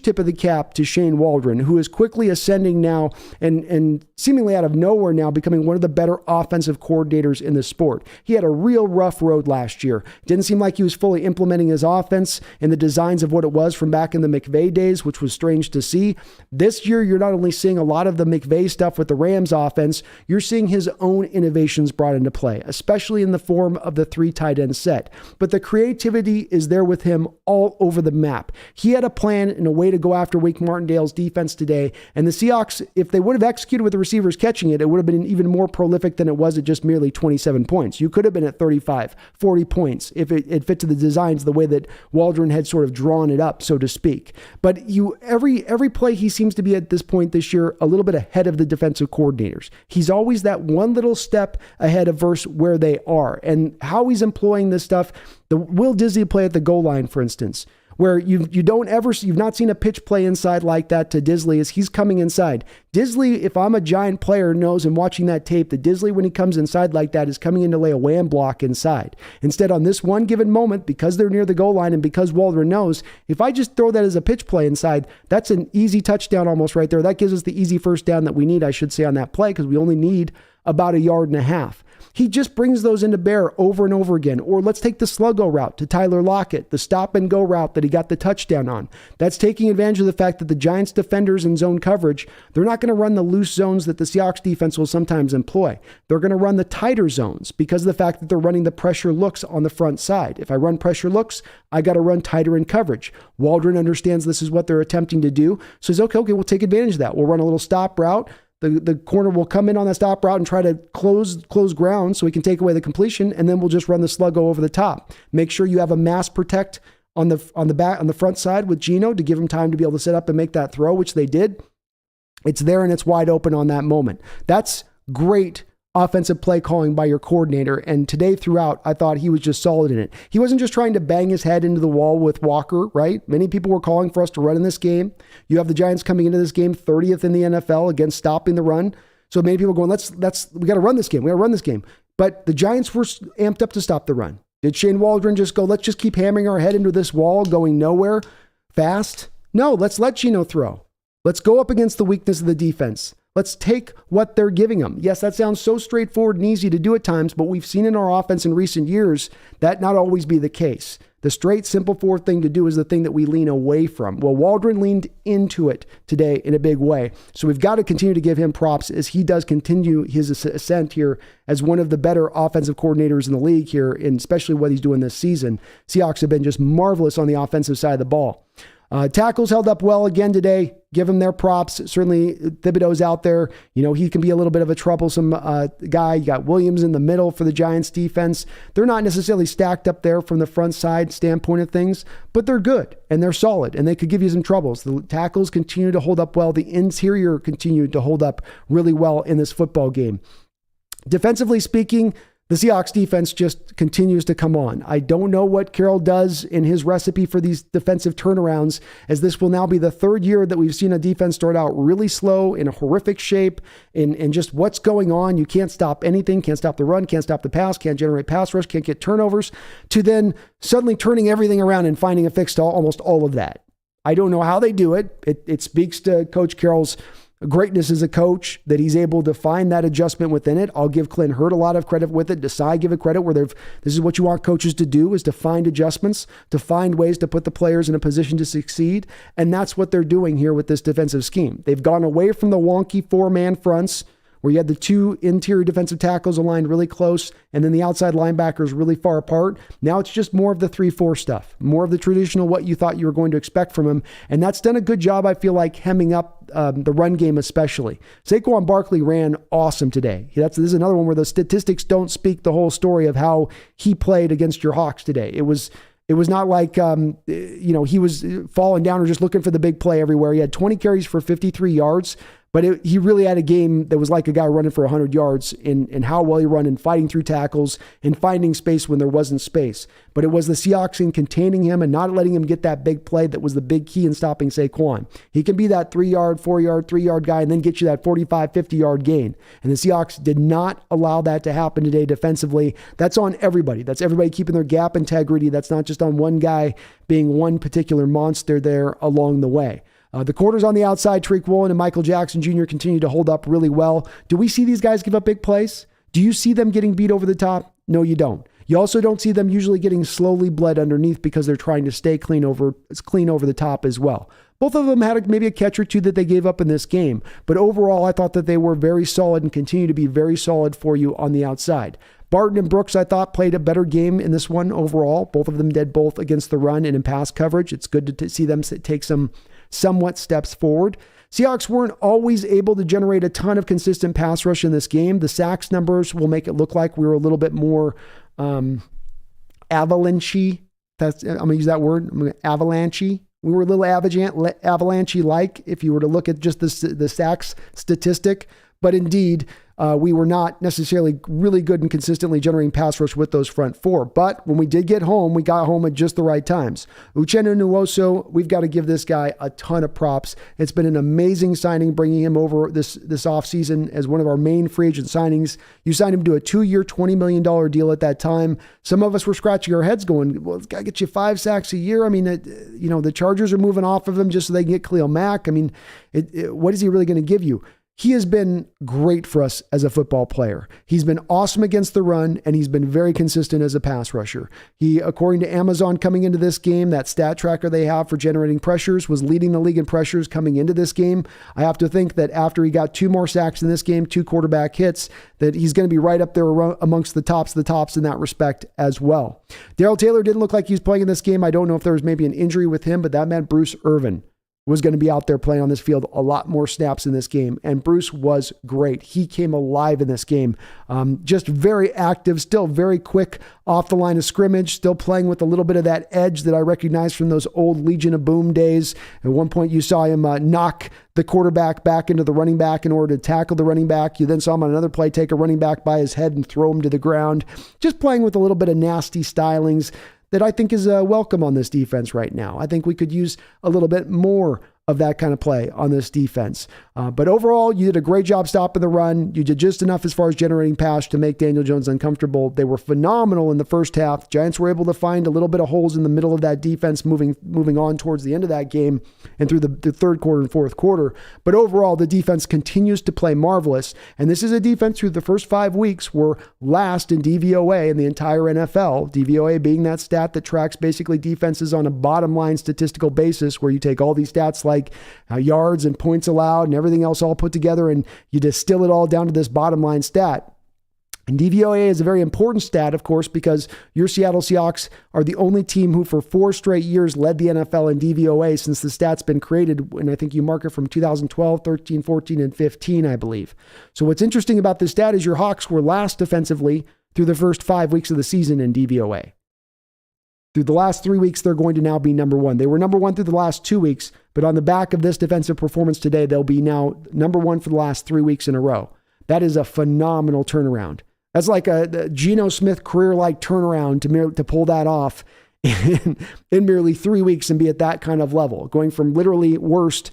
tip of the cap to Shane Waldron, who is quickly ascending now and seemingly out of nowhere now becoming one of the better offensive coordinators in the sport. He had a real rough road last year. Didn't seem like he was fully implementing his offense and the designs of what it was from back in the McVay days, which was strange to see. This year, you're not only seeing a lot of the McVay stuff with the Rams offense, you're seeing his own innovations brought into play, especially in the form of the 3 tight end set. But the creativity is there with him all over the map. He had a plan and a way to go after Wake Martindale's defense today. And the Seahawks, if they would have executed with the receivers catching it, it would have been even more prolific than it was at just merely 27 points. You could have been at 35, 40 points if it fit to the designs the way that Waldron had sort of drawn it up, so to speak. But every play he seems to be at this point this year a little bit ahead of the defensive coordinators. He's always that one little step ahead of versus where they are. And how he's employing this stuff, the Will Disley play at the goal line, for instance, where you've not seen a pitch play inside like that to Disley as he's coming inside. Disley, if I'm a Giant player, knows and watching that tape that Disley, when he comes inside like that, is coming in to lay a wham block inside. Instead, on this one given moment, because they're near the goal line and because Waldron knows, if I just throw that as a pitch play inside, that's an easy touchdown almost right there. That gives us the easy first down that we need, I should say, on that play, because we only need about 1.5 yards. He just brings those into bear over and over again. Or let's take the sluggo route to Tyler Lockett, the stop and go route that he got the touchdown on. That's taking advantage of the fact that the Giants defenders in zone coverage, they're not going to run the loose zones that the Seahawks defense will sometimes employ. They're going to run the tighter zones because of the fact that they're running the pressure looks on the front side. If I run pressure looks, I got to run tighter in coverage. Waldron understands this is what they're attempting to do. So he's okay, we'll take advantage of that. We'll run a little stop route. The corner will come in on that stop route and try to close ground so we can take away the completion, and then we'll just run the sluggo over the top. Make sure you have a mass protect on the front side with Geno to give him time to be able to set up and make that throw, which they did. It's there and it's wide open on that moment. That's great offensive play calling by your coordinator. And today throughout, I thought he was just solid in it. He wasn't just trying to bang his head into the wall with Walker, right? Many people were calling for us to run in this game. You have the Giants coming into this game 30th in the NFL against stopping the run. So many people going, we got to run this game. We got to run this game. But the Giants were amped up to stop the run. Did Shane Waldron just go, let's just keep hammering our head into this wall, going nowhere fast? No, let's let Geno throw. Let's go up against the weakness of the defense. Let's take what they're giving them. Yes, that sounds so straightforward and easy to do at times, but we've seen in our offense in recent years that not always be the case. The straight, simple forward thing to do is the thing that we lean away from. Well, Waldron leaned into it today in a big way. So we've got to continue to give him props as he does continue his ascent here as one of the better offensive coordinators in the league here, and especially what he's doing this season. Seahawks have been just marvelous on the offensive side of the ball. Tackles held up well again today. Give them their props. Certainly Thibodeau's out there. He can be a little bit of a troublesome guy. You got Williams in the middle for the Giants defense. They're not necessarily stacked up there from the front side standpoint of things, but they're good and they're solid and they could give you some troubles. The tackles continue to hold up well. The interior continued to hold up really well in this football game. Defensively speaking, the Seahawks defense just continues to come on. I don't know what Carroll does in his recipe for these defensive turnarounds, as this will now be the third year that we've seen a defense start out really slow, in a horrific shape, in just what's going on. You can't stop anything, can't stop the run, can't stop the pass, can't generate pass rush, can't get turnovers, to then suddenly turning everything around and finding a fix to almost all of that. I don't know how they do it. It speaks to Coach Carroll's greatness as a coach, that he's able to find that adjustment within it. I'll give Clint Hurd a lot of credit with it. Desai give it credit where this is what you want coaches to do, is to find adjustments, to find ways to put the players in a position to succeed. And that's what they're doing here with this defensive scheme. They've gone away from the wonky 4-man fronts where you had the 2 interior defensive tackles aligned really close and then the outside linebackers really far apart. Now it's just more of the 3-4 stuff, more of the traditional what you thought you were going to expect from him. And that's done a good job, I feel like, hemming up the run game especially. Saquon Barkley ran awesome today. This is another one where the statistics don't speak the whole story of how he played against your Hawks today. It was not like, he was falling down or just looking for the big play everywhere. He had 20 carries for 53 yards. But he really had a game that was like a guy running for 100 yards in how well he run and fighting through tackles and finding space when there wasn't space. But it was the Seahawks in containing him and not letting him get that big play that was the big key in stopping Saquon. He can be that 3-yard, 4-yard, 3-yard guy and then get you that 45, 50-yard gain. And the Seahawks did not allow that to happen today defensively. That's on everybody. That's everybody keeping their gap integrity. That's not just on one guy being one particular monster there along the way. The corners on the outside, Tariq Woolen and Michael Jackson Jr. continue to hold up really well. Do we see these guys give up big plays? Do you see them getting beat over the top? No, you don't. You also don't see them usually getting slowly bled underneath because they're trying to stay clean over the top as well. Both of them had maybe a catch or two that they gave up in this game, but overall I thought that they were very solid and continue to be very solid for you on the outside. Barton and Brooks, I thought, played a better game in this one overall. Both of them did both against the run and in pass coverage. It's good to see them take some somewhat steps forward. Seahawks weren't always able to generate a ton of consistent pass rush in this game. The sacks numbers will make it look like we were a little bit more avalanche-y. I'm going to use that word. Avalanche-y. We were a little avalanche-like if you were to look at just the sacks statistic. But indeed, we were not necessarily really good and consistently generating pass rush with those front 4. But when we did get home, we got home at just the right times. Uchenna Nwosu, we've got to give this guy a ton of props. It's been an amazing signing, bringing him over this offseason as one of our main free agent signings. You signed him to a 2-year, $20 million deal at that time. Some of us were scratching our heads going, well, it's got to get you 5 sacks a year. I mean, the Chargers are moving off of him just so they can get Khalil Mack. I mean, what is he really going to give you? He has been great for us as a football player. He's been awesome against the run, and he's been very consistent as a pass rusher. He, according to Amazon coming into this game, that stat tracker they have for generating pressures, was leading the league in pressures coming into this game. I have to think that after he got 2 more sacks in this game, 2 quarterback hits, that he's going to be right up there amongst the tops in that respect as well. Darrell Taylor didn't look like he was playing in this game. I don't know if there was maybe an injury with him, but that meant Bruce Irvin was going to be out there playing on this field a lot more snaps in this game. And Bruce was great. He came alive in this game. Just very active, still very quick off the line of scrimmage, still playing with a little bit of that edge that I recognize from those old Legion of Boom days. At one point you saw him knock the quarterback back into the running back in order to tackle the running back. You then saw him on another play take a running back by his head and throw him to the ground. Just playing with a little bit of nasty stylings that I think is welcome on this defense right now. I think we could use a little bit more of that kind of play on this defense. But overall, you did a great job stopping the run. You did just enough as far as generating pass to make Daniel Jones uncomfortable. They were phenomenal in the first half. Giants were able to find a little bit of holes in the middle of that defense moving on towards the end of that game and through the third quarter and fourth quarter. But overall, the defense continues to play marvelous. And this is a defense through the first 5 weeks were last in DVOA in the entire NFL. DVOA being that stat that tracks basically defenses on a bottom line statistical basis where you take all these stats like yards and points allowed and everything else all put together and you distill it all down to this bottom line stat. And DVOA is a very important stat, of course, because your Seattle Seahawks are the only team who for 4 straight years led the NFL in DVOA since the stat's been created. And I think you mark it from 2012, 13, 14, and 15, I believe. So what's interesting about this stat is your Hawks were last defensively through the first 5 weeks of the season in DVOA. Through the last 3 weeks, they're going to now be number 1. They were number 1 through the last 2 weeks, but on the back of this defensive performance today, they'll be now number 1 for the last 3 weeks in a row. That is a phenomenal turnaround. That's like a Geno Smith career-like turnaround to pull that off in merely 3 weeks and be at that kind of level, going from literally worst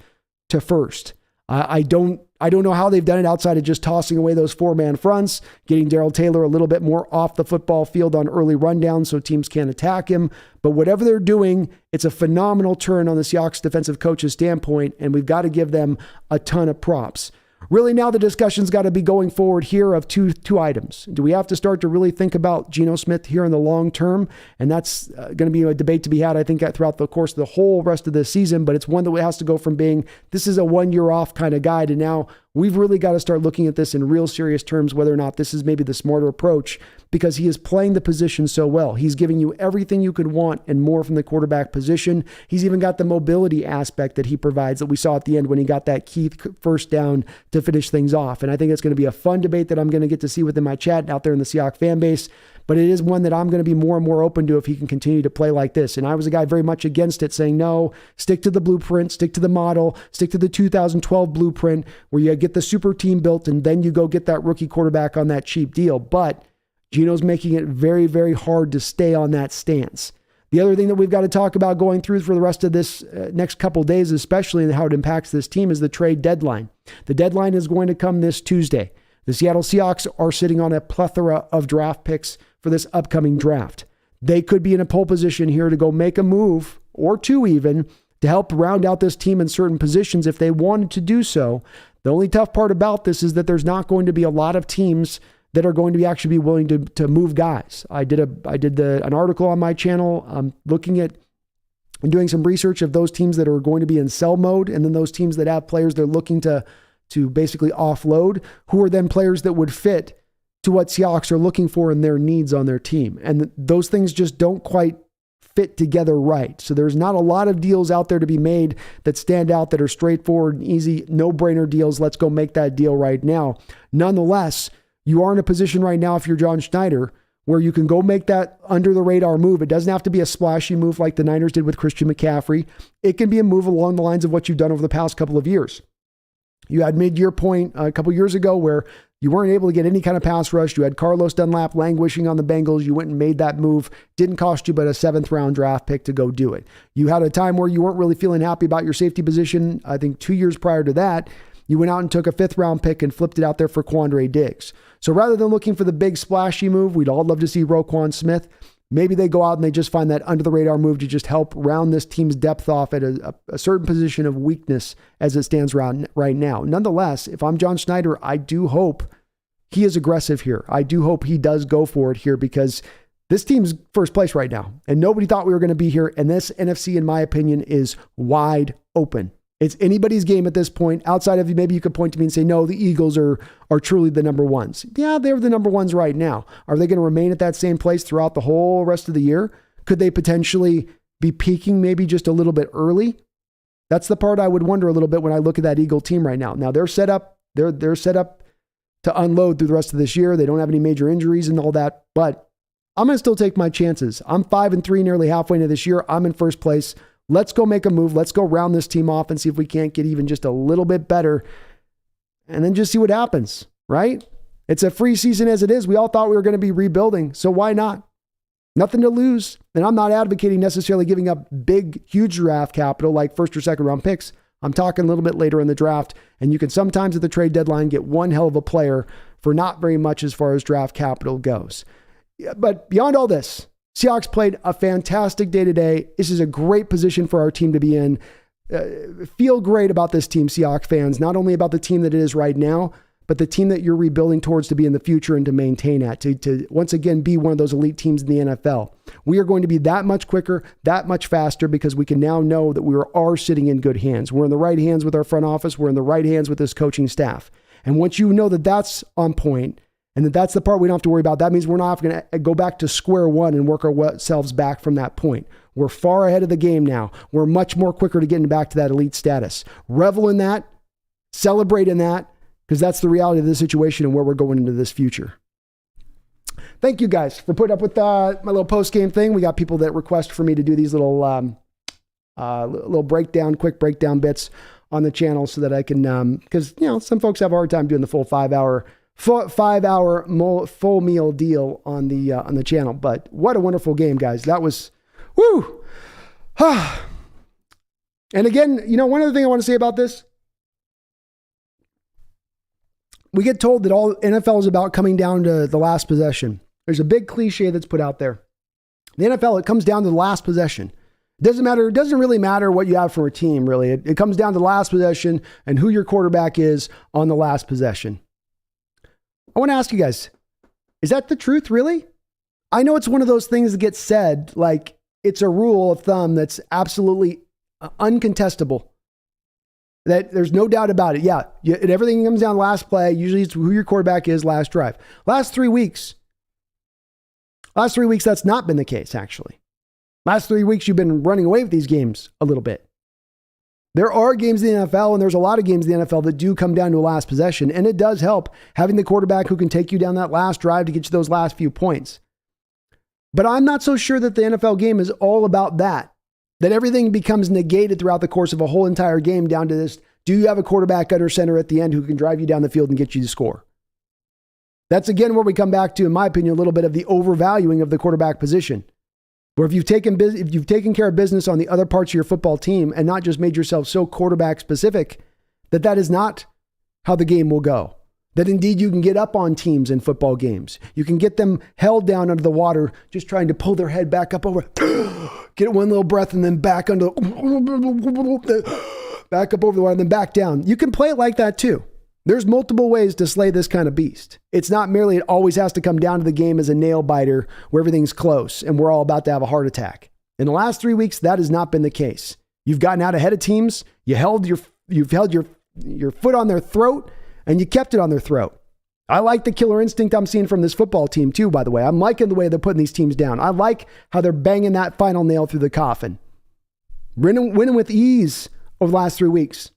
to first. I don't know how they've done it outside of just tossing away those 4-man fronts, getting Darrell Taylor a little bit more off the football field on early rundowns so teams can't attack him. But whatever they're doing, it's a phenomenal turn on the Seahawks defensive coach's standpoint, and we've got to give them a ton of props. Really, now the discussion's got to be going forward here of two items. Do we have to start to really think about Geno Smith here in the long term? And that's going to be a debate to be had, I think, throughout the course of the whole rest of the season. But it's one that has to go from being, this is a 1 year off kind of guy, to now we've really got to start looking at this in real serious terms, whether or not this is maybe the smarter approach, because he is playing the position so well. He's giving you everything you could want and more from the quarterback position. He's even got the mobility aspect that he provides that we saw at the end when he got that key first down to finish things off. And I think it's going to be a fun debate that I'm going to get to see within my chat out there in the Seahawks fan base. But it is one that I'm going to be more and more open to if he can continue to play like this. And I was a guy very much against it, saying, no, stick to the blueprint, stick to the model, stick to the 2012 blueprint where you get the super team built and then you go get that rookie quarterback on that cheap deal. But Geno's making it very, very hard to stay on that stance. The other thing that we've got to talk about going through for the rest of this next couple of days, especially and how it impacts this team, is the trade deadline. The deadline is going to come this Tuesday. The Seattle Seahawks are sitting on a plethora of draft picks for this upcoming draft. They could be in a pole position here to go make a move, or two even, to help round out this team in certain positions if they wanted to do so. The only tough part about this is that there's not going to be a lot of teams that are going to actually be willing to move guys. I did an article on my channel looking at and doing some research of those teams that are going to be in sell mode, and then those teams that have players they're looking to basically offload, who are then players that would fit to what Seahawks are looking for and their needs on their team. And those things just don't quite fit together right. So there's not a lot of deals out there to be made that stand out, that are straightforward and easy, no-brainer deals. Let's go make that deal right now. Nonetheless, you are in a position right now, if you're John Schneider, where you can go make that under-the-radar move. It doesn't have to be a splashy move like the Niners did with Christian McCaffrey. It can be a move along the lines of what you've done over the past couple of years. You had mid-year point a couple years ago where you weren't able to get any kind of pass rush. You had Carlos Dunlap languishing on the Bengals. You went and made that move. Didn't cost you but a 7th-round draft pick to go do it. You had a time where you weren't really feeling happy about your safety position. I think 2 years prior to that, you went out and took a 5th-round pick and flipped it out there for Quandre Diggs. So rather than looking for the big splashy move, we'd all love to see Roquan Smith. Maybe they go out and they just find that under-the-radar move to just help round this team's depth off at a certain position of weakness as it stands right now. Nonetheless, if I'm John Schneider, I do hope he is aggressive here. I do hope he does go for it here, because this team's first place right now, and nobody thought we were going to be here. And this NFC, in my opinion, is wide open. It's anybody's game at this point. Outside of, maybe you could point to me and say, no, the Eagles are truly the number ones. Yeah, they're the number ones right now. Are they going to remain at that same place throughout the whole rest of the year? Could they potentially be peaking maybe just a little bit early? That's the part I would wonder a little bit when I look at that Eagle team right now. Now they're set up. They're set up to unload through the rest of this year. They don't have any major injuries and all that, but I'm going to still take my chances. I'm 5-3, nearly halfway into this year. I'm in first place. Let's go make a move. Let's go round this team off and see if we can't get even just a little bit better, and then just see what happens, right? It's a free season as it is. We all thought we were going to be rebuilding, so why not? Nothing to lose. And I'm not advocating necessarily giving up big, huge draft capital like 1st or 2nd round picks. I'm talking a little bit later in the draft, and you can sometimes at the trade deadline get one hell of a player for not very much as far as draft capital goes. But beyond all this, Seahawks played a fantastic day today. This is a great position for our team to be in. Feel great about this team, Seahawks fans, not only about the team that it is right now, but the team that you're rebuilding towards to be in the future and to maintain at, to once again be one of those elite teams in the NFL. We are going to be that much quicker, that much faster, because we can now know that we are sitting in good hands. We're in the right hands with our front office. We're in the right hands with this coaching staff. And once you know that that's on point, and that's the part we don't have to worry about, that means we're not going to go back to square one and work ourselves back from that point. We're far ahead of the game now. We're much more quicker to getting back to that elite status. Revel in that, celebrate in that, because that's the reality of the situation and where we're going into this future. Thank you guys for putting up with my little post-game thing. We got people that request for me to do these little quick breakdown bits on the channel so that I can, because some folks have a hard time doing the full 5-hour 5-hour full meal deal on the channel. But what a wonderful game, guys. That was, woo. And again, one other thing I want to say about this. We get told that all NFL is about coming down to the last possession. There's a big cliche that's put out there. The NFL, it comes down to the last possession. It doesn't really matter what you have for a team, really. It comes down to the last possession and who your quarterback is on the last possession. I want to ask you guys, is that the truth, really? I know it's one of those things that gets said like it's a rule of thumb that's absolutely uncontestable. That there's no doubt about it. Yeah, everything comes down to last play. Usually it's who your quarterback is last drive. Last three weeks, that's not been the case, actually. Last 3 weeks, you've been running away with these games a little bit. There are games in the NFL, and there's a lot of games in the NFL that do come down to a last possession, and it does help having the quarterback who can take you down that last drive to get you those last few points. But I'm not so sure that the NFL game is all about that everything becomes negated throughout the course of a whole entire game down to this, do you have a quarterback under center at the end who can drive you down the field and get you the score? That's, again, where we come back to, in my opinion, a little bit of the overvaluing of the quarterback position. Where if you've taken care of business on the other parts of your football team and not just made yourself so quarterback specific, that is not how the game will go. That indeed you can get up on teams in football games. You can get them held down under the water, just trying to pull their head back up over, get one little breath and then back under, back up over the water and then back down. You can play it like that too. There's multiple ways to slay this kind of beast. It's not merely it always has to come down to the game as a nail biter where everything's close and we're all about to have a heart attack. In the last 3 weeks, that has not been the case. You've gotten out ahead of teams. You've held your foot on their throat and you kept it on their throat. I like the killer instinct I'm seeing from this football team too, by the way. I'm liking the way they're putting these teams down. I like how they're banging that final nail through the coffin. Winning with ease over the last 3 weeks.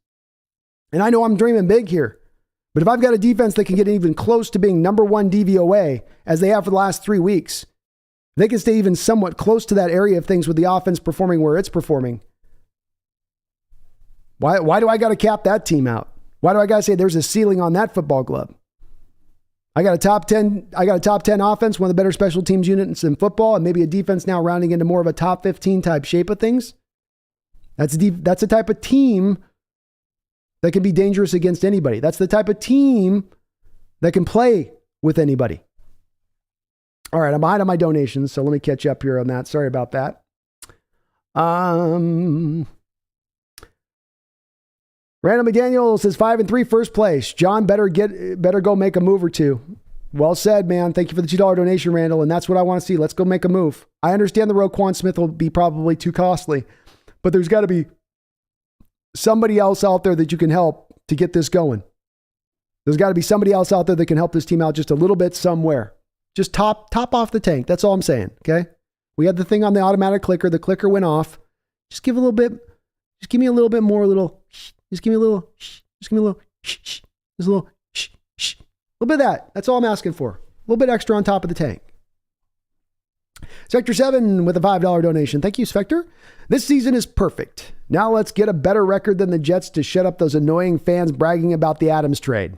And I know I'm dreaming big here. But if I've got a defense that can get even close to being number one DVOA, as they have for the last 3 weeks, they can stay even somewhat close to that area of things with the offense performing where it's performing. Why do I got to cap that team out? Why do I got to say there's a ceiling on that football club? I got a top 10 offense, one of the better special teams units in football, and maybe a defense now rounding into more of a top 15 type shape of things. That's a type of team that can be dangerous against anybody. That's the type of team that can play with anybody. All right, I'm behind on my donations, so let me catch up here on that. Sorry about that. Randall McDaniel says 5-3 first place. John better go make a move or two. Well said, man. Thank you for the $2 donation, Randall, and that's what I want to see. Let's go make a move. I understand the Roquan Smith will be probably too costly, but there's got to be somebody else out there that you can help to get this going. There's got to be somebody else out there that can help this team out just a little bit somewhere. Just top off the tank. That's all I'm saying. Okay. We had the thing on the automatic clicker. The clicker went off. Just give me a little bit more, just give me a little bit of that. That's all I'm asking for. A little bit extra on top of the tank. Spectre 7 with a $5 donation. Thank you, Spectre. This season is perfect. Now let's get a better record than the Jets to shut up those annoying fans bragging about the Adams trade.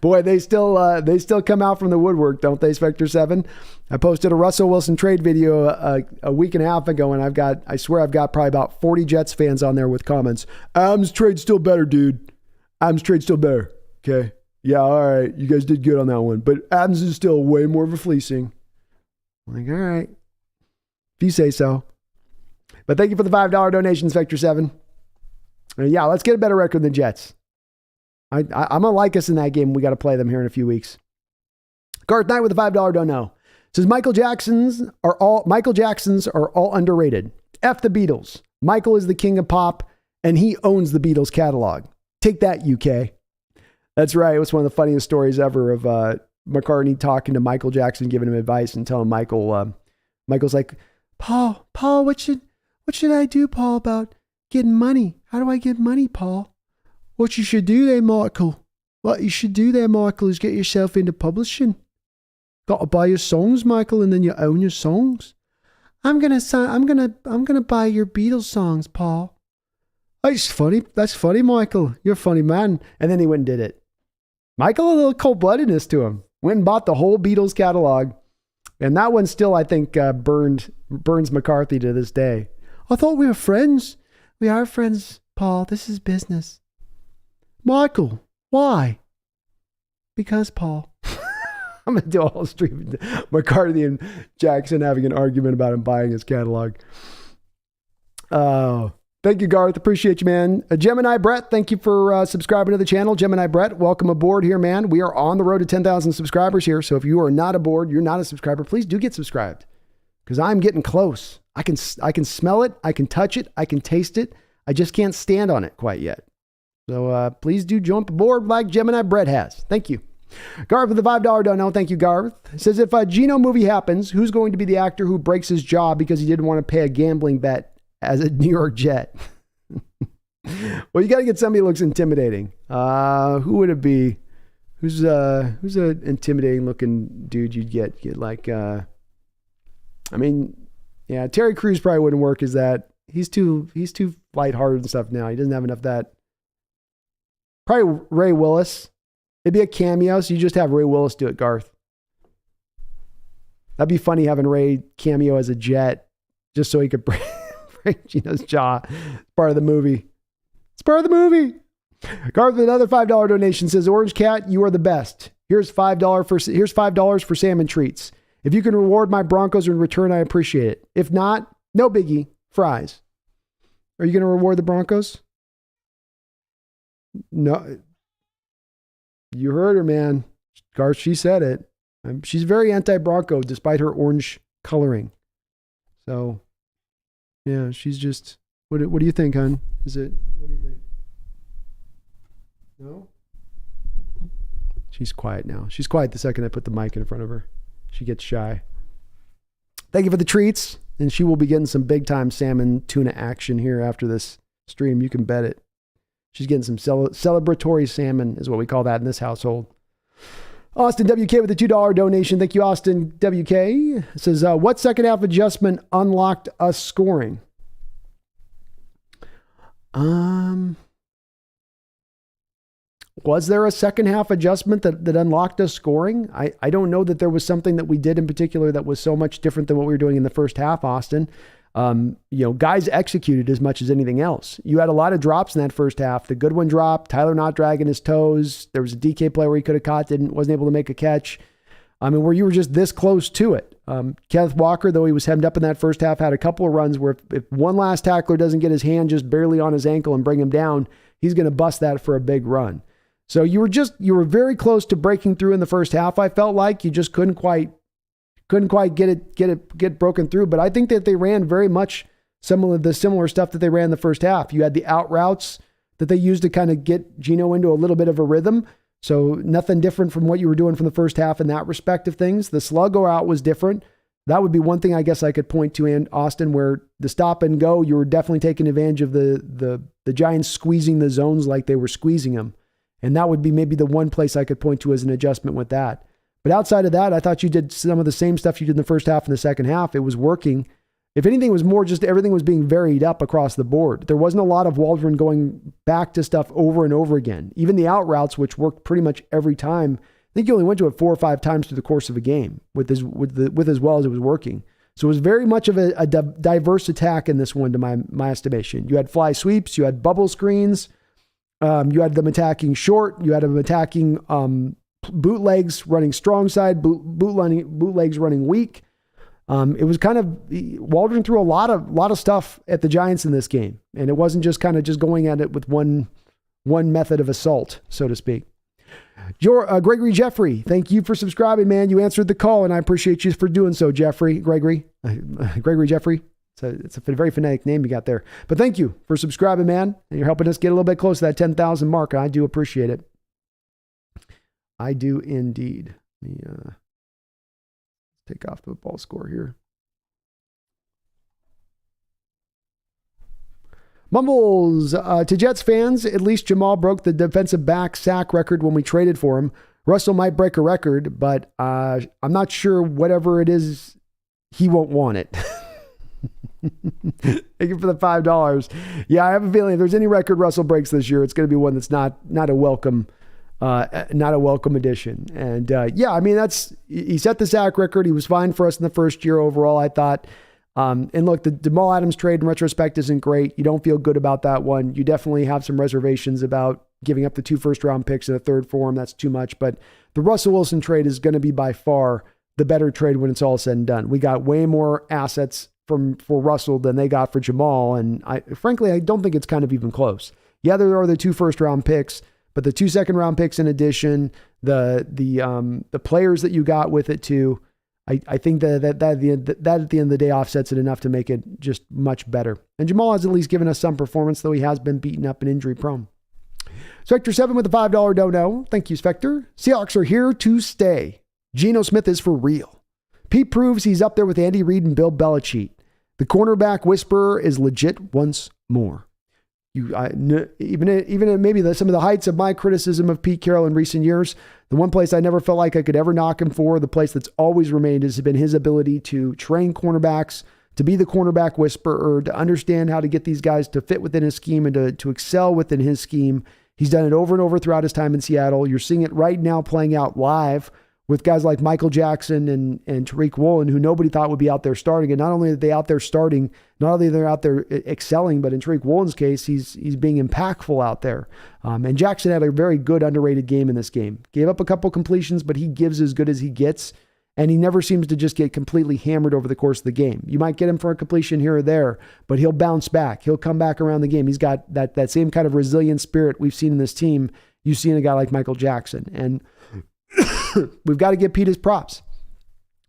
Boy, they still come out from the woodwork, don't they, Spectre 7? I posted a Russell Wilson trade video a week and a half ago, and I swear I've got probably about 40 Jets fans on there with comments. Adams trade's still better, dude. Adams trade's still better. Okay. Yeah, all right. You guys did good on that one. But Adams is still way more of a fleecing. I'm like, all right. If you say so. But thank you for the $5 donation, Spectre 7. And yeah, let's get a better record than Jets. I'm going to like us in that game. We got to play them here in a few weeks. Garth Knight with a $5 dono. Says Michael Jacksons are all underrated. F the Beatles. Michael is the king of pop, and he owns the Beatles catalog. Take that, UK. That's right. It was one of the funniest stories ever of McCartney talking to Michael Jackson, giving him advice and telling Michael's like, Paul, what should I do, Paul, about getting money? How do I get money, Paul? What you should do there, Michael? What you should do there, Michael, is get yourself into publishing. Got to buy your songs, Michael, and then you own your songs. I'm gonna buy your Beatles songs, Paul. That's funny. That's funny, Michael. You're a funny man. And then he went and did it. Michael, a little cold-bloodedness to him. Went and bought the whole Beatles catalog. And that one still, I think, burns McCarthy to this day. I thought we were friends. We are friends, Paul. This is business. Michael, why? Because, Paul. I'm going to do a whole stream of McCarthy and Jackson having an argument about him buying his catalog. Oh, thank you, Garth. Appreciate you, man. Gemini Brett, thank you for subscribing to the channel. Gemini Brett, welcome aboard here, man. We are on the road to 10,000 subscribers here. So if you are not aboard, you're not a subscriber, please do get subscribed because I'm getting close. I can smell it. I can touch it. I can taste it. I just can't stand on it quite yet. So please do jump aboard like Gemini Brett has. Thank you. Garth with the $5 dono. Thank you, Garth. Says, if a Geno movie happens, who's going to be the actor who breaks his jaw because he didn't want to pay a gambling bet as a New York Jet? Well, you got to get somebody who looks intimidating. Who would it be? Who's an intimidating looking dude you'd get like, I mean, yeah, Terry Crews probably wouldn't work as that. He's too lighthearted and stuff now. He doesn't have enough of that. Probably Ray Willis. It'd be a cameo, so you just have Ray Willis do it, Garth. That'd be funny having Ray cameo as a jet, just so he could break Geno's jaw. It's part of the movie. It's part of the movie. Garth with another $5 donation says, Orange Cat, you are the best. Here's $5 for salmon treats. If you can reward my Broncos in return, I appreciate it. If not, no biggie. Fries. Are you going to reward the Broncos? No. You heard her, man. Garth, she said it. She's very anti-Bronco despite her orange coloring. So, yeah, she's just... What do you think, hon? What do you think? No? She's quiet now. She's quiet the second I put the mic in front of her. She gets shy. Thank you for the treats. And she will be getting some big-time salmon tuna action here after this stream. You can bet it. She's getting some celebratory salmon is what we call that in this household. Austin WK with the $2 donation. Thank you, Austin WK. It says, what second half adjustment unlocked us scoring? Was there a second half adjustment that unlocked us scoring? I don't know that there was something that we did in particular that was so much different than what we were doing in the first half, Austin. Guys executed as much as anything else. You had a lot of drops in that first half. The Goodwin drop, Tyler not dragging his toes. There was a DK play where he could have caught, wasn't able to make a catch. Where you were just this close to it. Kenneth Walker, though he was hemmed up in that first half, had a couple of runs where if one last tackler doesn't get his hand just barely on his ankle and bring him down, he's going to bust that for a big run. So you were very close to breaking through in the first half. I felt like you just couldn't quite get broken through. But I think that they ran very much some of the similar stuff that they ran in the first half. You had the out routes that they used to kind of get Geno into a little bit of a rhythm. So nothing different from what you were doing from the first half in that respect of things. The sluggo out was different. That would be one thing I guess I could point to in Austin, where the stop and go, you were definitely taking advantage of the Giants squeezing the zones like they were squeezing them. And that would be maybe the one place I could point to as an adjustment with that. But outside of that, I thought you did some of the same stuff you did in the first half and the second half. It was working. If anything, it was more just everything was being varied up across the board. There wasn't a lot of Waldron going back to stuff over and over again. Even the out routes, which worked pretty much every time, I think you only went to it 4 or 5 times through the course of a game with as well as it was working. So it was very much of a diverse attack in this one, to my estimation. You had fly sweeps, you had bubble screens, you had them attacking short, you had them attacking bootlegs running strong side, bootlegs running weak. It was kind of Waldron threw a lot of stuff at the Giants in this game, and it wasn't just kind of just going at it with one method of assault, so to speak. Gregory Jeffrey, thank you for subscribing, man. You answered the call, and I appreciate you for doing so, Gregory Jeffrey. It's a very phonetic name you got there, but thank you for subscribing, man, and you're helping us get a little bit close to that 10,000 mark. I do appreciate it. I do indeed. Let me take off the football score here. Mumbles, to Jets fans, at least Jamal broke the defensive back sack record when we traded for him. Russell might break a record, but I'm not sure whatever it is, he won't want it. Thank you for the $5. Yeah, I have a feeling if there's any record Russell breaks this year, it's going to be one that's not a welcome not a welcome addition. And yeah, I mean, he set the sack record. He was fine for us in the first year overall, I thought. And look, the Jamal Adams trade in retrospect isn't great. You don't feel good about that one. You definitely have some reservations about giving up the 2 first-round picks and a third for him. That's too much. But the Russell Wilson trade is going to be by far the better trade when it's all said and done. We got way more assets for Russell than they got for Jamal. And frankly, I don't think it's kind of even close. Yeah, there are the 2 first-round picks, but the 2 second-round picks in addition, the players that you got with it too, I think that at the end of the day offsets it enough to make it just much better. And Jamal has at least given us some performance, though he has been beaten up and injury prone. Spectre7 with the $5 dono. Thank you, Spectre. Seahawks are here to stay. Geno Smith is for real. Pete proves he's up there with Andy Reid and Bill Belichick. The cornerback whisperer is legit once more. Even at maybe some of the heights of my criticism of Pete Carroll in recent years, the one place I never felt like I could ever knock him for, the place that's always remained, has been his ability to train cornerbacks, to be the cornerback whisperer, to understand how to get these guys to fit within his scheme and to excel within his scheme. He's done it over and over throughout his time in Seattle. You're seeing it right now playing out live with guys like Michael Jackson and Tariq Woolen, who nobody thought would be out there starting. And not only are they out there starting, not only are they out there excelling, but in Tariq Woolen's case, he's being impactful out there. And Jackson had a very good underrated game in this game. Gave up a couple completions, but he gives as good as he gets. And he never seems to just get completely hammered over the course of the game. You might get him for a completion here or there, but he'll bounce back. He'll come back around the game. He's got that same kind of resilient spirit we've seen in this team. You see in a guy like Michael Jackson. And we've got to give Pete his props.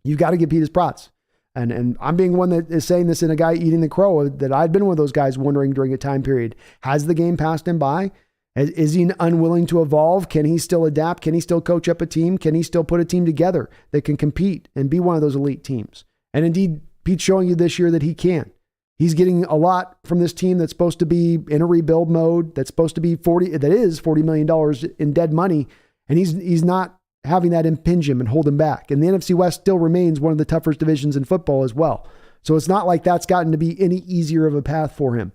You've got to give Pete his props. And I'm being one that is saying this in a guy eating the crow, that I've been one of those guys wondering during a time period, has the game passed him by? Is he unwilling to evolve? Can he still adapt? Can he still coach up a team? Can he still put a team together that can compete and be one of those elite teams? And indeed, Pete's showing you this year that he can. He's getting a lot from this team that's supposed to be in a rebuild mode, that's supposed to be $40 million in dead money. And he's not having that impinge him and hold him back. And the NFC West still remains one of the toughest divisions in football as well. So it's not like that's gotten to be any easier of a path for him.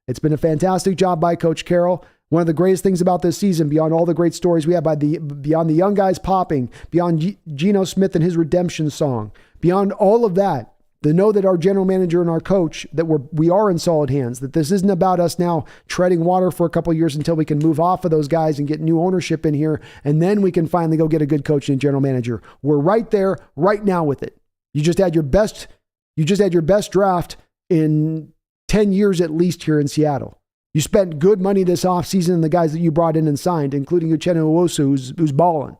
It's been a fantastic job by Coach Carroll. One of the greatest things about this season, beyond all the great stories we have, beyond the young guys popping, beyond Geno Smith and his redemption song, beyond all of that, to know that our general manager and our coach, that we are in solid hands, that this isn't about us now treading water for a couple of years until we can move off of those guys and get new ownership in here, and then we can finally go get a good coach and general manager. We're right there right now with it. You just had your best draft in 10 years at least here in Seattle. You spent good money this offseason and the guys that you brought in and signed, including Uchenna Nwosu, who's balling.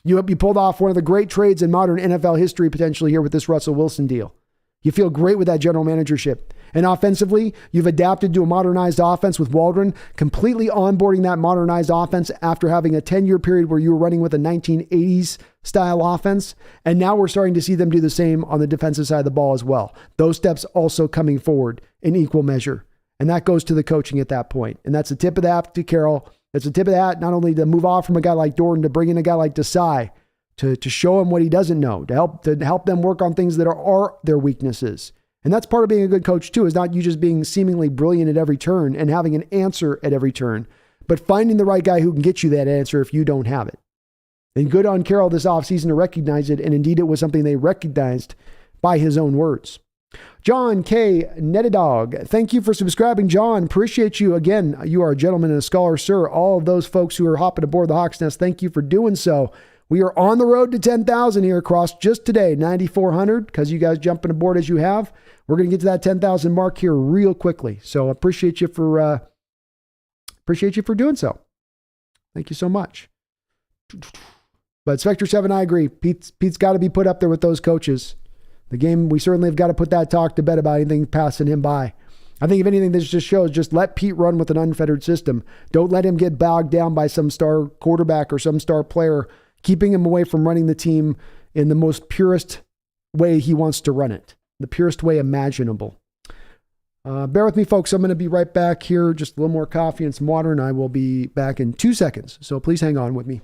You pulled off one of the great trades in modern NFL history potentially here with this Russell Wilson deal. You feel great with that general managership. And offensively, you've adapted to a modernized offense with Waldron, completely onboarding that modernized offense after having a 10-year period where you were running with a 1980s style offense. And now we're starting to see them do the same on the defensive side of the ball as well. Those steps also coming forward in equal measure. And that goes to the coaching at that point. And that's a tip of the hat to Carroll. That's a tip of the hat not only to move off from a guy like Dorton, to bring in a guy like Desai, to show him what he doesn't know, to help them work on things that are their weaknesses. And that's part of being a good coach too, is not you just being seemingly brilliant at every turn and having an answer at every turn, but finding the right guy who can get you that answer if you don't have it. And good on Carroll this offseason to recognize it. And indeed, it was something they recognized by his own words. John K. Netadog, thank you for subscribing, John. Appreciate you. Again, you are a gentleman and a scholar, sir. All of those folks who are hopping aboard the Hawks Nest, thank you for doing so. We are on the road to 10,000 here across just today, 9,400, because you guys jumping aboard as you have. We're going to get to that 10,000 mark here real quickly. So appreciate you for doing so. Thank you so much. But Spectre 7, I agree. Pete's got to be put up there with those coaches. The game, we certainly have got to put that talk to bed about anything passing him by. I think if anything, this just shows, just let Pete run with an unfettered system. Don't let him get bogged down by some star quarterback or some star player, keeping him away from running the team in the most purest way he wants to run it, the purest way imaginable. Bear with me, folks. I'm going to be right back here. Just a little more coffee and some water, and I will be back in 2 seconds. So please hang on with me.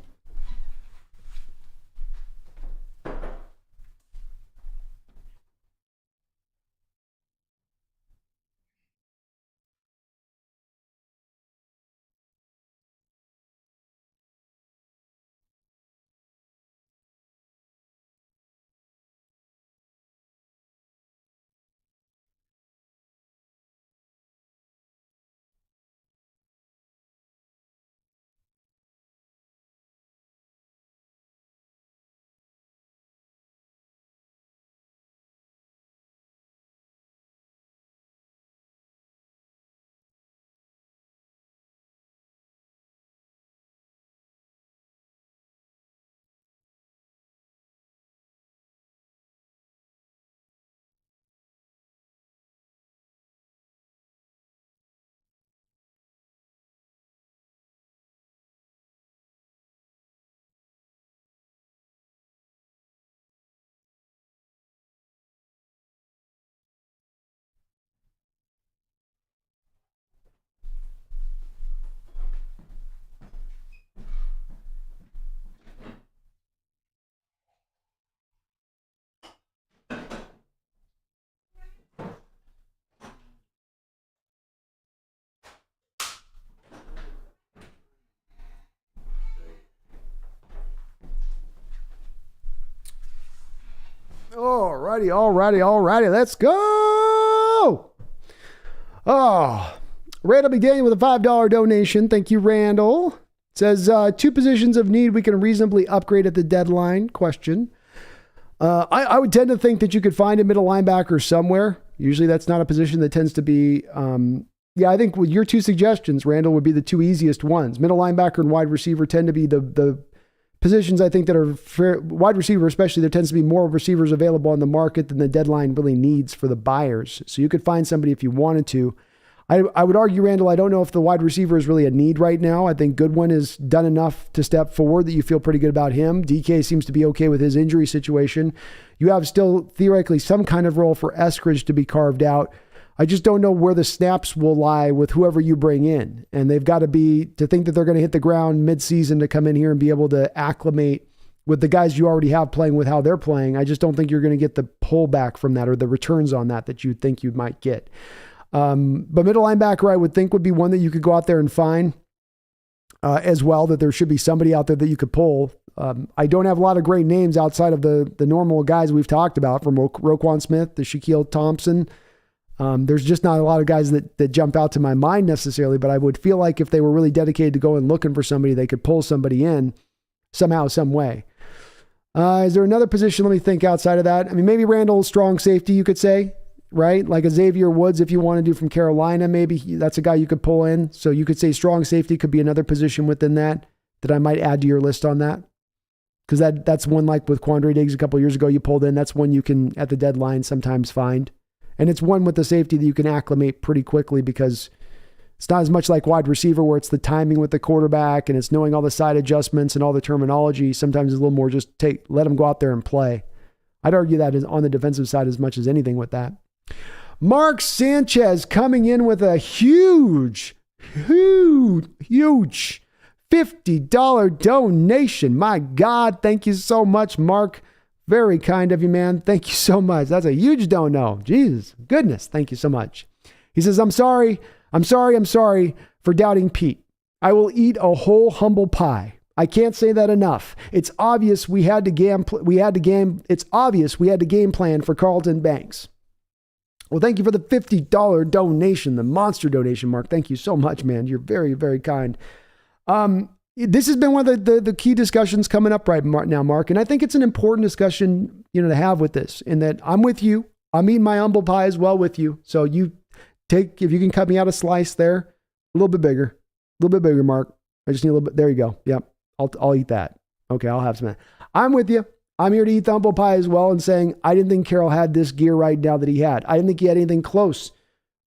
Alrighty. Let's go. Oh, Randall McDaniel with a $5 donation. Thank you, Randall. It says, 2 positions of need we can reasonably upgrade at the deadline? Question. I would tend to think that you could find a middle linebacker somewhere. Usually that's not a position that tends to be, I think with your 2 suggestions, Randall, would be the 2 easiest ones. Middle linebacker and wide receiver tend to be the positions I think that are fair. Wide receiver especially, there tends to be more receivers available on the market than the deadline really needs for the buyers. So you could find somebody if you wanted to. I would argue, Randall, I don't know if the wide receiver is really a need right now. I think Goodwin has done enough to step forward that you feel pretty good about him. DK seems to be okay with his injury situation. You have still theoretically some kind of role for Eskridge to be carved out. I just don't know where the snaps will lie with whoever you bring in. And they've got to think that they're going to hit the ground mid-season to come in here and be able to acclimate with the guys you already have playing with how they're playing. I just don't think you're going to get the pullback from that or the returns on that you think you might get. But middle linebacker, I would think would be one that you could go out there and find as well, that there should be somebody out there that you could pull. I don't have a lot of great names outside of the normal guys we've talked about, from Roquan Smith to Shaquille Thompson. There's just not a lot of guys that jump out to my mind necessarily, but I would feel like if they were really dedicated to going looking for somebody, they could pull somebody in somehow, some way. Is there another position? Let me think outside of that. I mean, maybe Randall, strong safety, you could say, right? Like a Xavier Woods, if you want to do from Carolina, maybe that's a guy you could pull in. So you could say strong safety could be another position within that I might add to your list on that. Because that's one, like with Quandre Diggs a couple years ago, you pulled in. That's one you can, at the deadline, sometimes find. And it's one with the safety that you can acclimate pretty quickly, because it's not as much like wide receiver where it's the timing with the quarterback and it's knowing all the side adjustments and all the terminology. Sometimes it's a little more just let them go out there and play. I'd argue that is on the defensive side as much as anything with that. Mark Sanchez coming in with a huge $50 donation. My God, thank you so much, Mark. Very kind of you, man. Thank you so much. That's a huge dono. Jesus, goodness. Thank you so much. He says, I'm sorry for doubting Pete. I will eat a whole humble pie. I can't say that enough. It's obvious we had to game plan for Carlton Banks. Well, thank you for the $50 donation, the monster donation, Mark. Thank you so much, man. You're very, very kind. This has been one of the key discussions coming up right now, Mark. And I think it's an important discussion, to have with this, in that I'm with you. I'm eating my humble pie as well with you. So if you can cut me out a slice there, a little bit bigger, Mark. I just need a little bit. There you go. Yep. I'll eat that. Okay. I'll have some of that. I'm with you. I'm here to eat the humble pie as well, and saying I didn't think Carroll had this gear right now that he had. I didn't think he had anything close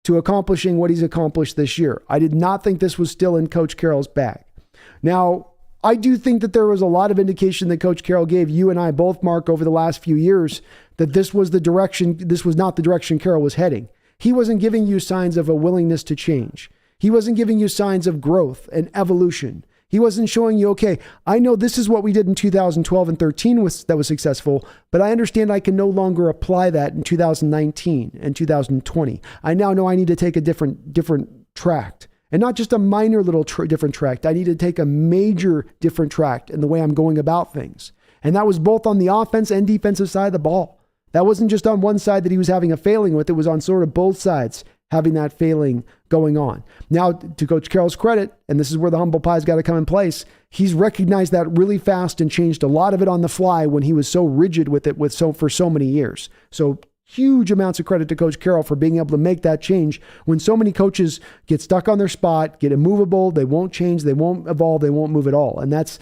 to accomplishing what he's accomplished this year. I did not think this was still in Coach Carroll's bag. Now, I do think that there was a lot of indication that Coach Carroll gave you and I both, Mark, over the last few years, that this was not the direction Carroll was heading. He wasn't giving you signs of a willingness to change. He wasn't giving you signs of growth and evolution. He wasn't showing you, okay, I know this is what we did in 2012 and 13 that was successful, but I understand I can no longer apply that in 2019 and 2020. I now know I need to take a different tract, and not just a minor little different tract. I need to take a major different tract in the way I'm going about things. And that was both on the offense and defensive side of the ball. That wasn't just on one side that he was having a failing with. It was on sort of both sides having that failing going on. Now, to Coach Carroll's credit, and this is where the humble pie's got to come in place, he's recognized that really fast and changed a lot of it on the fly when he was so rigid with it for so many years. So huge amounts of credit to Coach Carroll for being able to make that change when so many coaches get stuck on their spot, get immovable, they won't change, they won't evolve, they won't move at all. And that's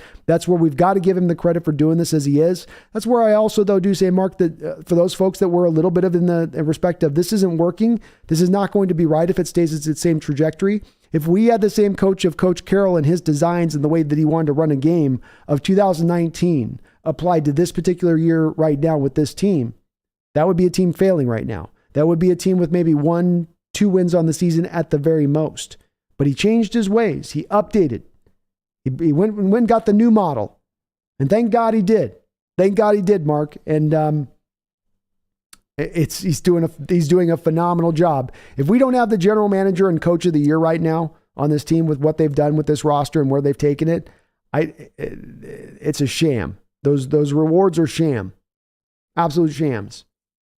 where we've got to give him the credit for doing this as he is. That's where I also, though, do say, Mark, that for those folks that were a little bit of in respect of this isn't working, this is not going to be right if it stays its same trajectory. If we had the same coach of Coach Carroll and his designs and the way that he wanted to run a game of 2019 applied to this particular year right now with this team, that would be a team failing right now. That would be a team with maybe 1-2 wins on the season at the very most. But he changed his ways. He updated. He went and got the new model. And thank God he did. Thank God he did, Mark. And he's doing a phenomenal job. If we don't have the general manager and coach of the year right now on this team with what they've done with this roster and where they've taken it, it's a sham. Those rewards are sham. Absolute shams.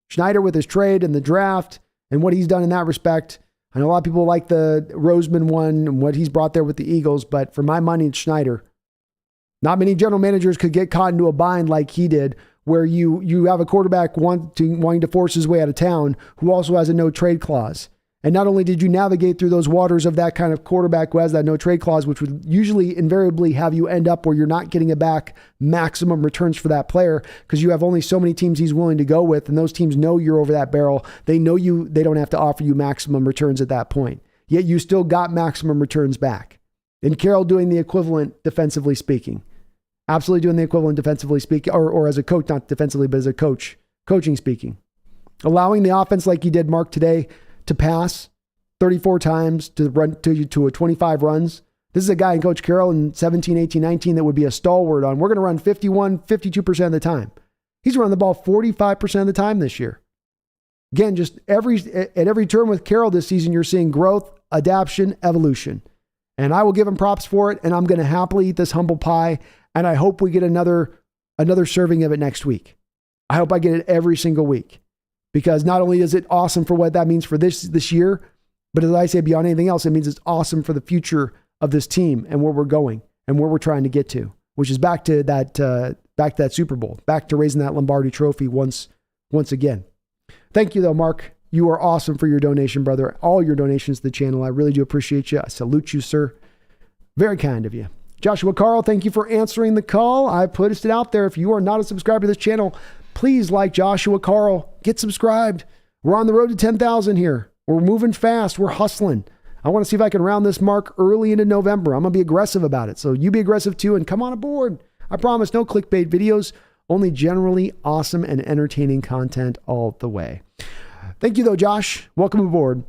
Schneider with his trade and the draft and what he's done in that respect. I know a lot of people like the Roseman one and what he's brought there with the Eagles, but for my money, it's Schneider. Not many general managers could get caught into a bind like he did, where you have a quarterback wanting to force his way out of town who also has a no trade clause. And not only did you navigate through those waters of that kind of quarterback who has that no trade clause, which would usually invariably have you end up where you're not getting a back maximum returns for that player because you have only so many teams he's willing to go with, and those teams know you're over that barrel. They know they don't have to offer you maximum returns at that point. Yet you still got maximum returns back. And Carroll doing the equivalent defensively speaking. Absolutely doing the equivalent defensively speaking, or as a coach, not defensively, but as a coaching speaking. Allowing the offense like he did, Mark, today, to pass 34 times to run to a 25 runs. This is a guy in Coach Carroll in 17, 18, 19 that would be a stalwart on. We're going to run 51, 52% of the time. He's running the ball 45% of the time this year. Again, just at every turn with Carroll this season, you're seeing growth, adaptation, evolution. And I will give him props for it, and I'm going to happily eat this humble pie, and I hope we get another serving of it next week. I hope I get it every single week. Because not only is it awesome for what that means for this year, but as I say, beyond anything else, it means it's awesome for the future of this team and where we're going and where we're trying to get to, which is back to that Super Bowl, back to raising that Lombardi trophy once again. Thank you though, Mark. You are awesome for your donation, brother. All your donations to the channel. I really do appreciate you. I salute you, sir. Very kind of you. Joshua Carl, thank you for answering the call. I put it out there. If you are not a subscriber to this channel, please like Joshua Carl. Get subscribed. We're on the road to 10,000 here. We're moving fast. We're hustling. I want to see if I can round this mark early into November. I'm going to be aggressive about it. So you be aggressive too and come on aboard. I promise no clickbait videos, only generally awesome and entertaining content all the way. Thank you though, Josh. Welcome aboard.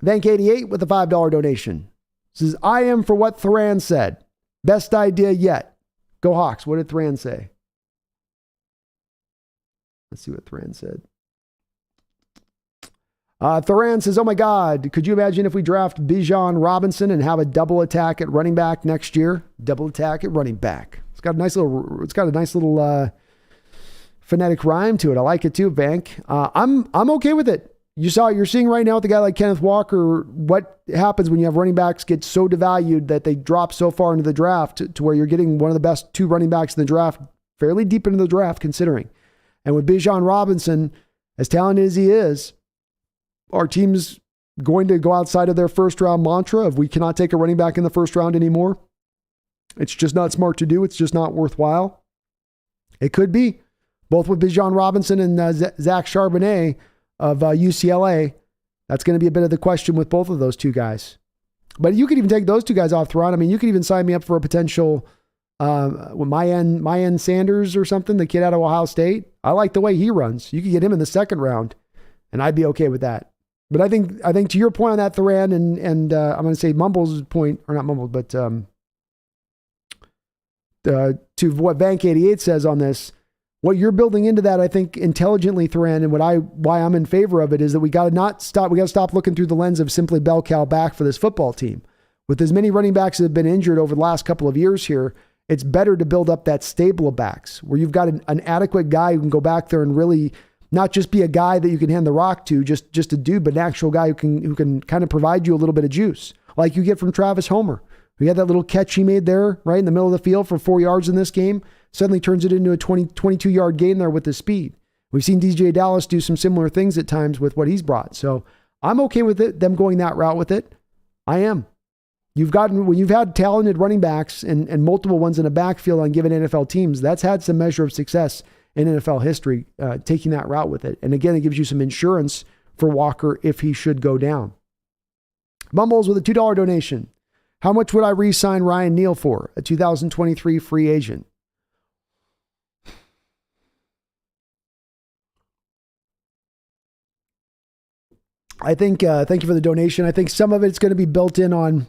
Vank88 with a $5 donation. Says, I am for what Thuran said. Best idea yet. Go Hawks. What did Thuran say? Let's see what Thuran said. Thuran says, oh my God, could you imagine if we draft Bijan Robinson and have a double attack at running back next year? Double attack at running back. It's got a nice little phonetic rhyme to it. I like it too, Vank. I'm okay with it. You're seeing right now with a guy like Kenneth Walker, what happens when you have running backs get so devalued that they drop so far into the draft to where you're getting one of the best two running backs in the draft, fairly deep into the draft considering. And with Bijan Robinson, as talented as he is, our team's going to go outside of their first round mantra of we cannot take a running back in the first round anymore. It's just not smart to do. It's just not worthwhile. It could be. Both with Bijan Robinson and Zach Charbonnet of UCLA. That's going to be a bit of the question with both of those two guys. But you could even take those two guys off the run. I mean, you could even sign me up for a potential Mayan Sanders or something, the kid out of Ohio State. I like the way he runs. You could get him in the second round, and I'd be okay with that. But I think to your point on that, Thuran, and I'm going to say Mumble's point, or not Mumble, but to what Vank88 says on this, what you're building into that, I think intelligently, Thuran, and why I'm in favor of it is that we got to stop looking through the lens of simply bell cow back for this football team. With as many running backs that have been injured over the last couple of years here, it's better to build up that stable of backs where you've got an adequate guy who can go back there and really not just be a guy that you can hand the rock to, just a dude, but an actual guy who can kind of provide you a little bit of juice, like you get from Travis Homer. We had that little catch he made there right in the middle of the field for 4 yards in this game. Suddenly turns it into a 22-yard gain there with his speed. We've seen DJ Dallas do some similar things at times with what he's brought. So I'm okay with it, them going that route with it. I am. When you've had talented running backs and multiple ones in a backfield on given NFL teams, that's had some measure of success in NFL history, taking that route with it. And again, it gives you some insurance for Walker if he should go down. Mumbles with a $2 donation. How much would I re-sign Ryan Neal for? A 2023 free agent. I think, thank you for the donation. I think some of it's going to be built in on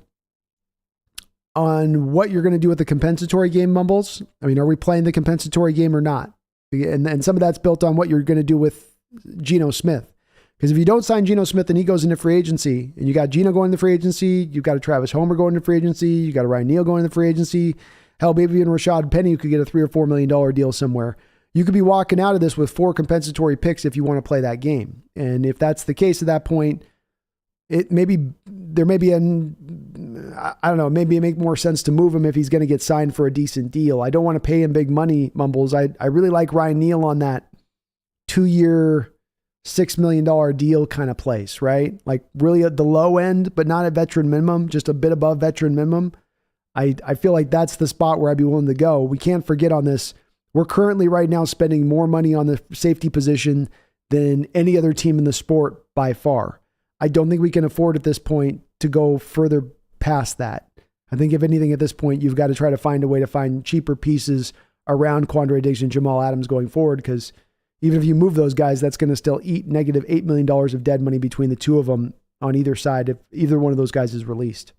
what you're going to do with the compensatory game, Mumbles. I mean, are we playing the compensatory game or not? And some of that's built on what you're going to do with Geno Smith. Because if you don't sign Geno Smith and he goes into free agency, and you got Geno going into free agency, you've got a Travis Homer going into free agency, you got a Ryan Neal going into free agency, hell, maybe even Rashad Penny, who could get a $3 or $4 million deal somewhere. you could be walking out of this with 4 compensatory picks if you want to play that game. And if that's the case at that point, I don't know, maybe it make more sense to move him if he's going to get signed for a decent deal. I don't want to pay him big money, Mumbles. I really like Ryan Neal on that 2-year, $6 million deal kind of place, right? Like really at the low end, but not at veteran minimum, just a bit above veteran minimum. I feel like that's the spot where I'd be willing to go. We can't forget on this. We're currently right now spending more money on the safety position than any other team in the sport by far. I don't think we can afford at this point to go further past that. I think if anything at this point, you've got to try to find a way to find cheaper pieces around Quandre Diggs and Jamal Adams going forward, because even if you move those guys, that's going to still eat negative $8 million of dead money between the two of them on either side if either one of those guys is released.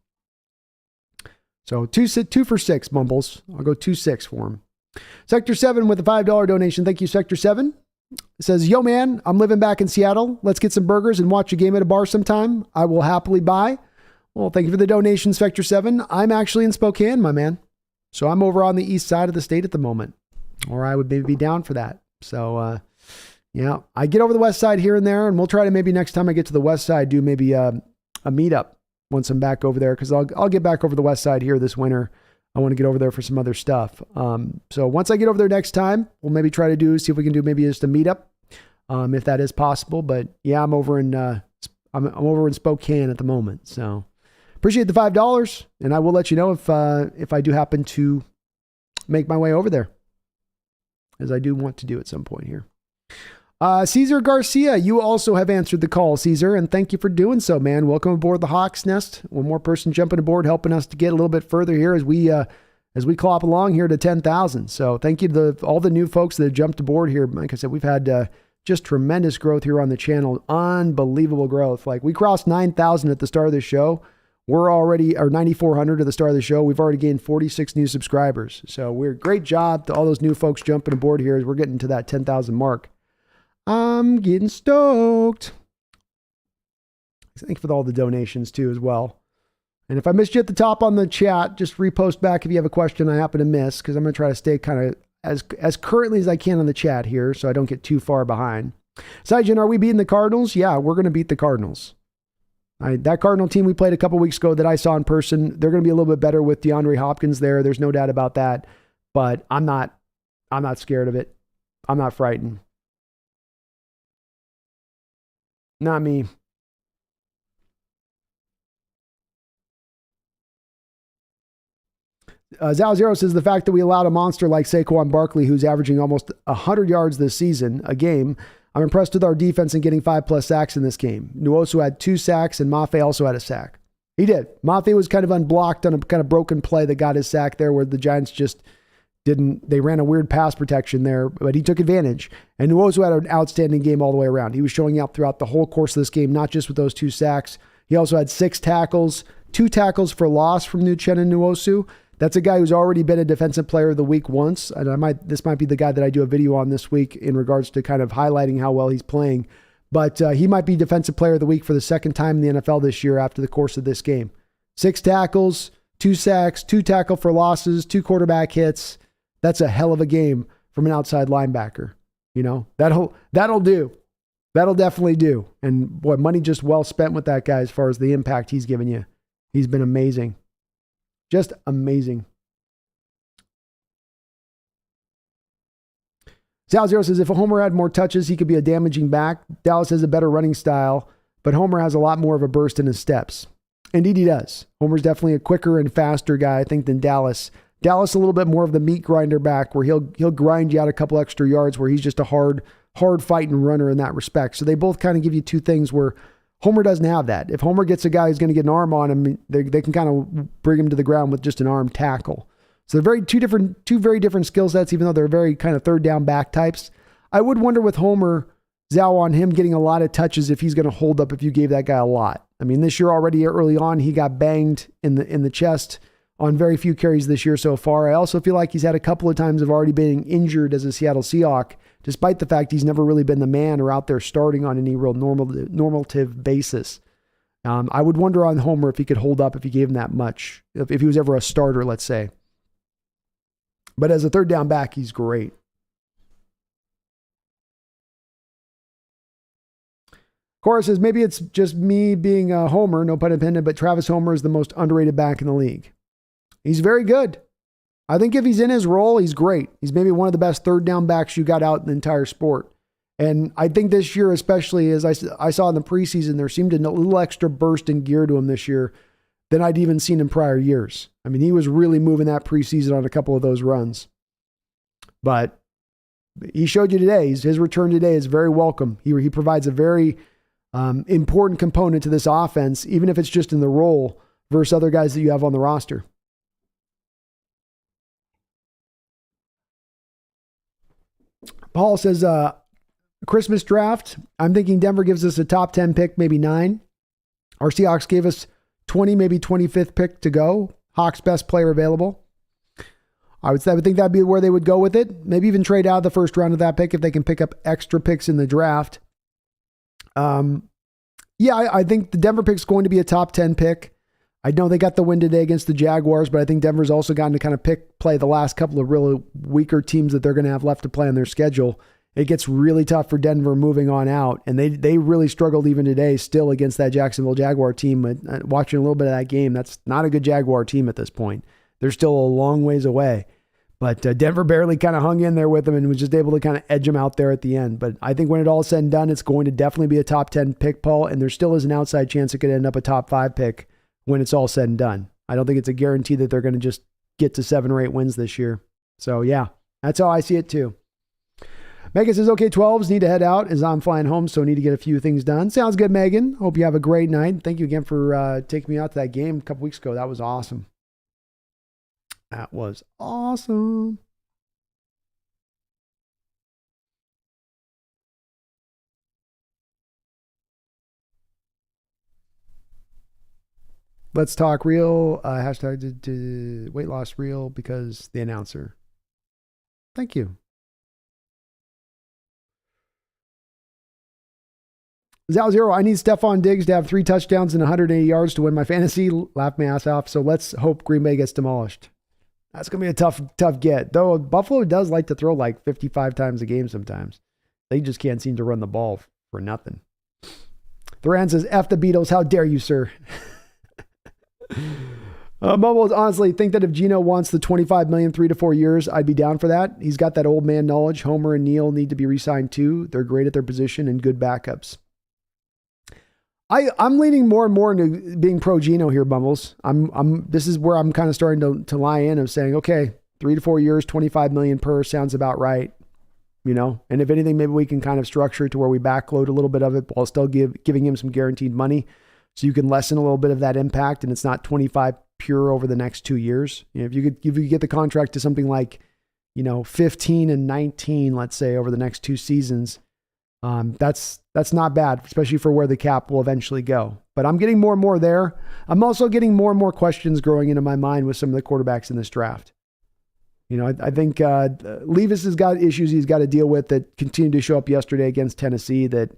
So 2 for 6, Mumbles. I'll go 2-6 for him. Sector 7 with a $5 donation. Thank you, Sector 7. It says, yo, man, I'm living back in Seattle. Let's get some burgers and watch a game at a bar sometime. I will happily buy. Well, thank you for the donation, Sector 7. I'm actually in Spokane, my man. So I'm over on the east side of the state at the moment, or I would maybe be down for that. So, yeah, I get over the west side here and there, and we'll try to maybe next time I get to the west side, do maybe a meetup once I'm back over there, because I'll get back over the west side here this winter. I want to get over there for some other stuff. So once I get over there next time, we'll maybe try to see if we can do maybe just a meetup, if that is possible. But yeah, I'm over in Spokane at the moment. So appreciate the $5, and I will let you know if I do happen to make my way over there, as I do want to do at some point here. Caesar Garcia, you also have answered the call, Caesar, and thank you for doing so, man. Welcome aboard the Hawks Nest. One more person jumping aboard, helping us to get a little bit further here as we clop along here to 10,000. So thank you to all the new folks that have jumped aboard here. Like I said, we've had just tremendous growth here on the channel. Unbelievable growth. Like we crossed 9,000 at the start of the show. We're already, or 9,400 at the start of the show. We've already gained 46 new subscribers. So great job to all those new folks jumping aboard here as we're getting to that 10,000 mark. I'm getting stoked. Thank you for all the donations too as well. And if I missed you at the top on the chat, just repost back if you have a question I happen to miss, because I'm going to try to stay kind of as currently as I can on the chat here so I don't get too far behind. Saijin, are we beating the Cardinals? Yeah, we're going to beat the Cardinals. That Cardinal team we played a couple weeks ago that I saw in person, they're going to be a little bit better with DeAndre Hopkins there. There's no doubt about that. But I'm not scared of it. I'm not frightened. Not me. Zao Zero says the fact that we allowed a monster like Saquon Barkley, who's averaging almost 100 yards this season, a game. I'm impressed with our defense in getting 5+ sacks in this game. Nwosu had 2 sacks and Mafe also had a sack. He did. Mafe was kind of unblocked on a kind of broken play that got his sack there, where the Giants just they ran a weird pass protection there, but he took advantage. And Nwosu had an outstanding game all the way around. He was showing out throughout the whole course of this game, not just with those 2 sacks. He also had 6 tackles, 2 tackles for loss from Uchenna Nwosu. That's a guy who's already been a defensive player of the week once. And this might be the guy that I do a video on this week in regards to kind of highlighting how well he's playing. But he might be defensive player of the week for the second time in the NFL this year after the course of this game. 6 tackles, 2 sacks, 2 tackle for losses, 2 quarterback hits. That's a hell of a game from an outside linebacker. You know, that'll do. That'll definitely do. And boy, money just well spent with that guy as far as the impact he's given you. He's been amazing. Just amazing. Zao Zero says, if Homer had more touches, he could be a damaging back. Dallas has a better running style, but Homer has a lot more of a burst in his steps. Indeed, he does. Homer's definitely a quicker and faster guy, I think, than Dallas. Dallas a little bit more of the meat grinder back, where he'll grind you out a couple extra yards, where he's just a hard fighting runner in that respect. So they both kind of give you 2 things where Homer doesn't have that. If Homer gets a guy who's going to get an arm on him, they can kind of bring him to the ground with just an arm tackle. So they're two very different skill sets, even though they're very kind of third down back types. I would wonder with Homer, Zao, on him getting a lot of touches if he's going to hold up if you gave that guy a lot. I mean, this year already early on, he got banged in the chest on very few carries this year so far. I also feel like he's had a couple of times of already being injured as a Seattle Seahawk, despite the fact he's never really been the man or out there starting on any real normative basis. I would wonder on Homer if he could hold up if you gave him that much, if he was ever a starter, let's say. But as a third down back, he's great. Cora says, maybe it's just me being a homer, no pun intended, but Travis Homer is the most underrated back in the league. He's very good. I think if he's in his role, he's great. He's maybe one of the best third down backs you got out in the entire sport. And I think this year, especially as I saw in the preseason, there seemed a little extra burst in gear to him this year than I'd even seen in prior years. I mean, he was really moving that preseason on a couple of those runs. But he showed you today, his return today is very welcome. He provides a very important component to this offense, even if it's just in the role versus other guys that you have on the roster. Paul says, Christmas draft, I'm thinking Denver gives us a top 10 pick, maybe 9. Our Seahawks gave us 20, maybe 25th pick to go. Hawks best player available. I would think that'd be where they would go with it. Maybe even trade out of the first round of that pick if they can pick up extra picks in the draft. I think the Denver pick's going to be a top 10 pick. I know they got the win today against the Jaguars, but I think Denver's also gotten to kind of play the last couple of really weaker teams that they're going to have left to play on their schedule. It gets really tough for Denver moving on out, and they really struggled even today still against that Jacksonville Jaguar team. Watching a little bit of that game, that's not a good Jaguar team at this point. They're still a long ways away. But Denver barely kind of hung in there with them and was just able to kind of edge them out there at the end. But I think when it all said and done, it's going to definitely be a top 10 pick, Paul, and there still is an outside chance it could end up a top 5 pick when it's all said and done. I don't think it's a guarantee that they're going to just get to 7 or 8 wins this year. So, yeah, that's how I see it too. Megan says, okay, 12s need to head out as I'm flying home, so need to get a few things done. Sounds good, Megan. Hope you have a great night. Thank you again for taking me out to that game a couple weeks ago. That was awesome. That was awesome. Let's talk real. Hashtag to weight loss real because the announcer. Thank you. Zal0, I need Stephon Diggs to have 3 touchdowns and 180 yards to win my fantasy. Laugh my ass off. So let's hope Green Bay gets demolished. That's going to be a tough get. Though Buffalo does like to throw like 55 times a game sometimes. They just can't seem to run the ball for nothing. Thuran says, F the Beatles. How dare you, sir? Bubbles, honestly, think that if Geno wants the $25 million 3 to 4 years, I'd be down for that. He's got that old man knowledge. Homer and Neal need to be re-signed too. They're great at their position and good backups. I'm leaning more and more into being pro Geno here, Bumbles. This is where I'm kind of starting to lie in of saying, okay, 3 to 4 years, 25 million per sounds about right. You know, and if anything, maybe we can kind of structure it to where we backload a little bit of it while still giving him some guaranteed money. So you can lessen a little bit of that impact and it's not 25 pure over the next 2 years. You know, if you could get the contract to something like, 15 and 19, let's say over the next 2 seasons, that's not bad, especially for where the cap will eventually go. But I'm getting more and more there. I'm also getting more and more questions growing into my mind with some of the quarterbacks in this draft. I think Levis has got issues he's got to deal with that continued to show up yesterday against Tennessee that,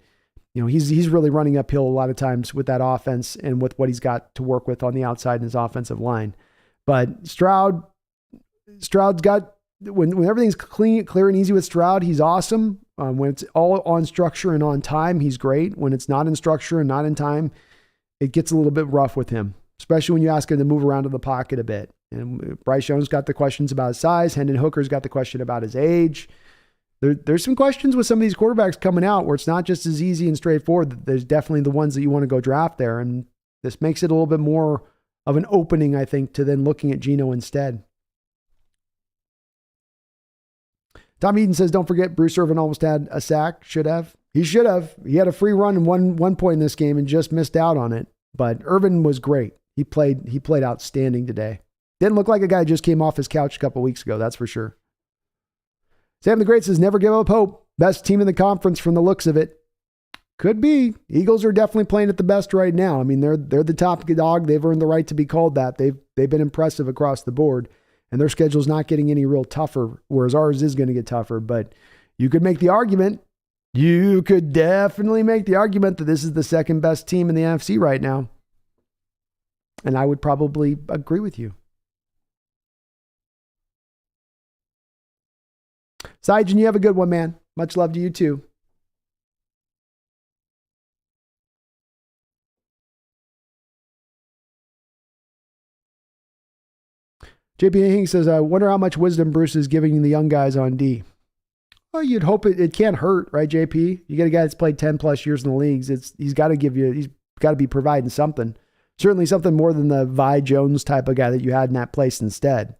he's really running uphill a lot of times with that offense and with what he's got to work with on the outside in his offensive line. But Stroud's got, when everything's clear and easy with Stroud, he's awesome. When it's all on structure and on time, he's great. When it's not in structure and not in time, it gets a little bit rough with him, especially when you ask him to move around in the pocket a bit. And Bryce Young's got the questions about his size. Hendon Hooker's got the question about his age. There's some questions with some of these quarterbacks coming out where it's not just as easy and straightforward. There's definitely the ones that you want to go draft there. And this makes it a little bit more of an opening, I think, to then looking at Geno instead. Tom Eden says, don't forget Bruce Irvin almost had a sack. Should have. He should have. He had a free run in one point in this game and just missed out on it. But Irvin was great. He played outstanding today. Didn't look like a guy who just came off his couch a couple weeks ago, that's for sure. Sam the Great says, never give up hope. Best team in the conference from the looks of it. Could be. Eagles are definitely playing at the best right now. I mean, they're the top dog. They've earned the right to be called that. They've been impressive across the board. And their schedule's not getting any real tougher, whereas ours is going to get tougher. But you could make the argument. You could definitely make the argument that this is the second best team in the NFC right now. And I would probably agree with you. Sajan, you have a good one, man. Much love to you too. JP Hinks says, I wonder how much wisdom Bruce is giving the young guys on D. Well, you'd hope it can't hurt, right, JP? You get a guy that's played 10 plus years in the leagues. He's got to be providing something. Certainly something more than the Vi Jones type of guy that you had in that place instead.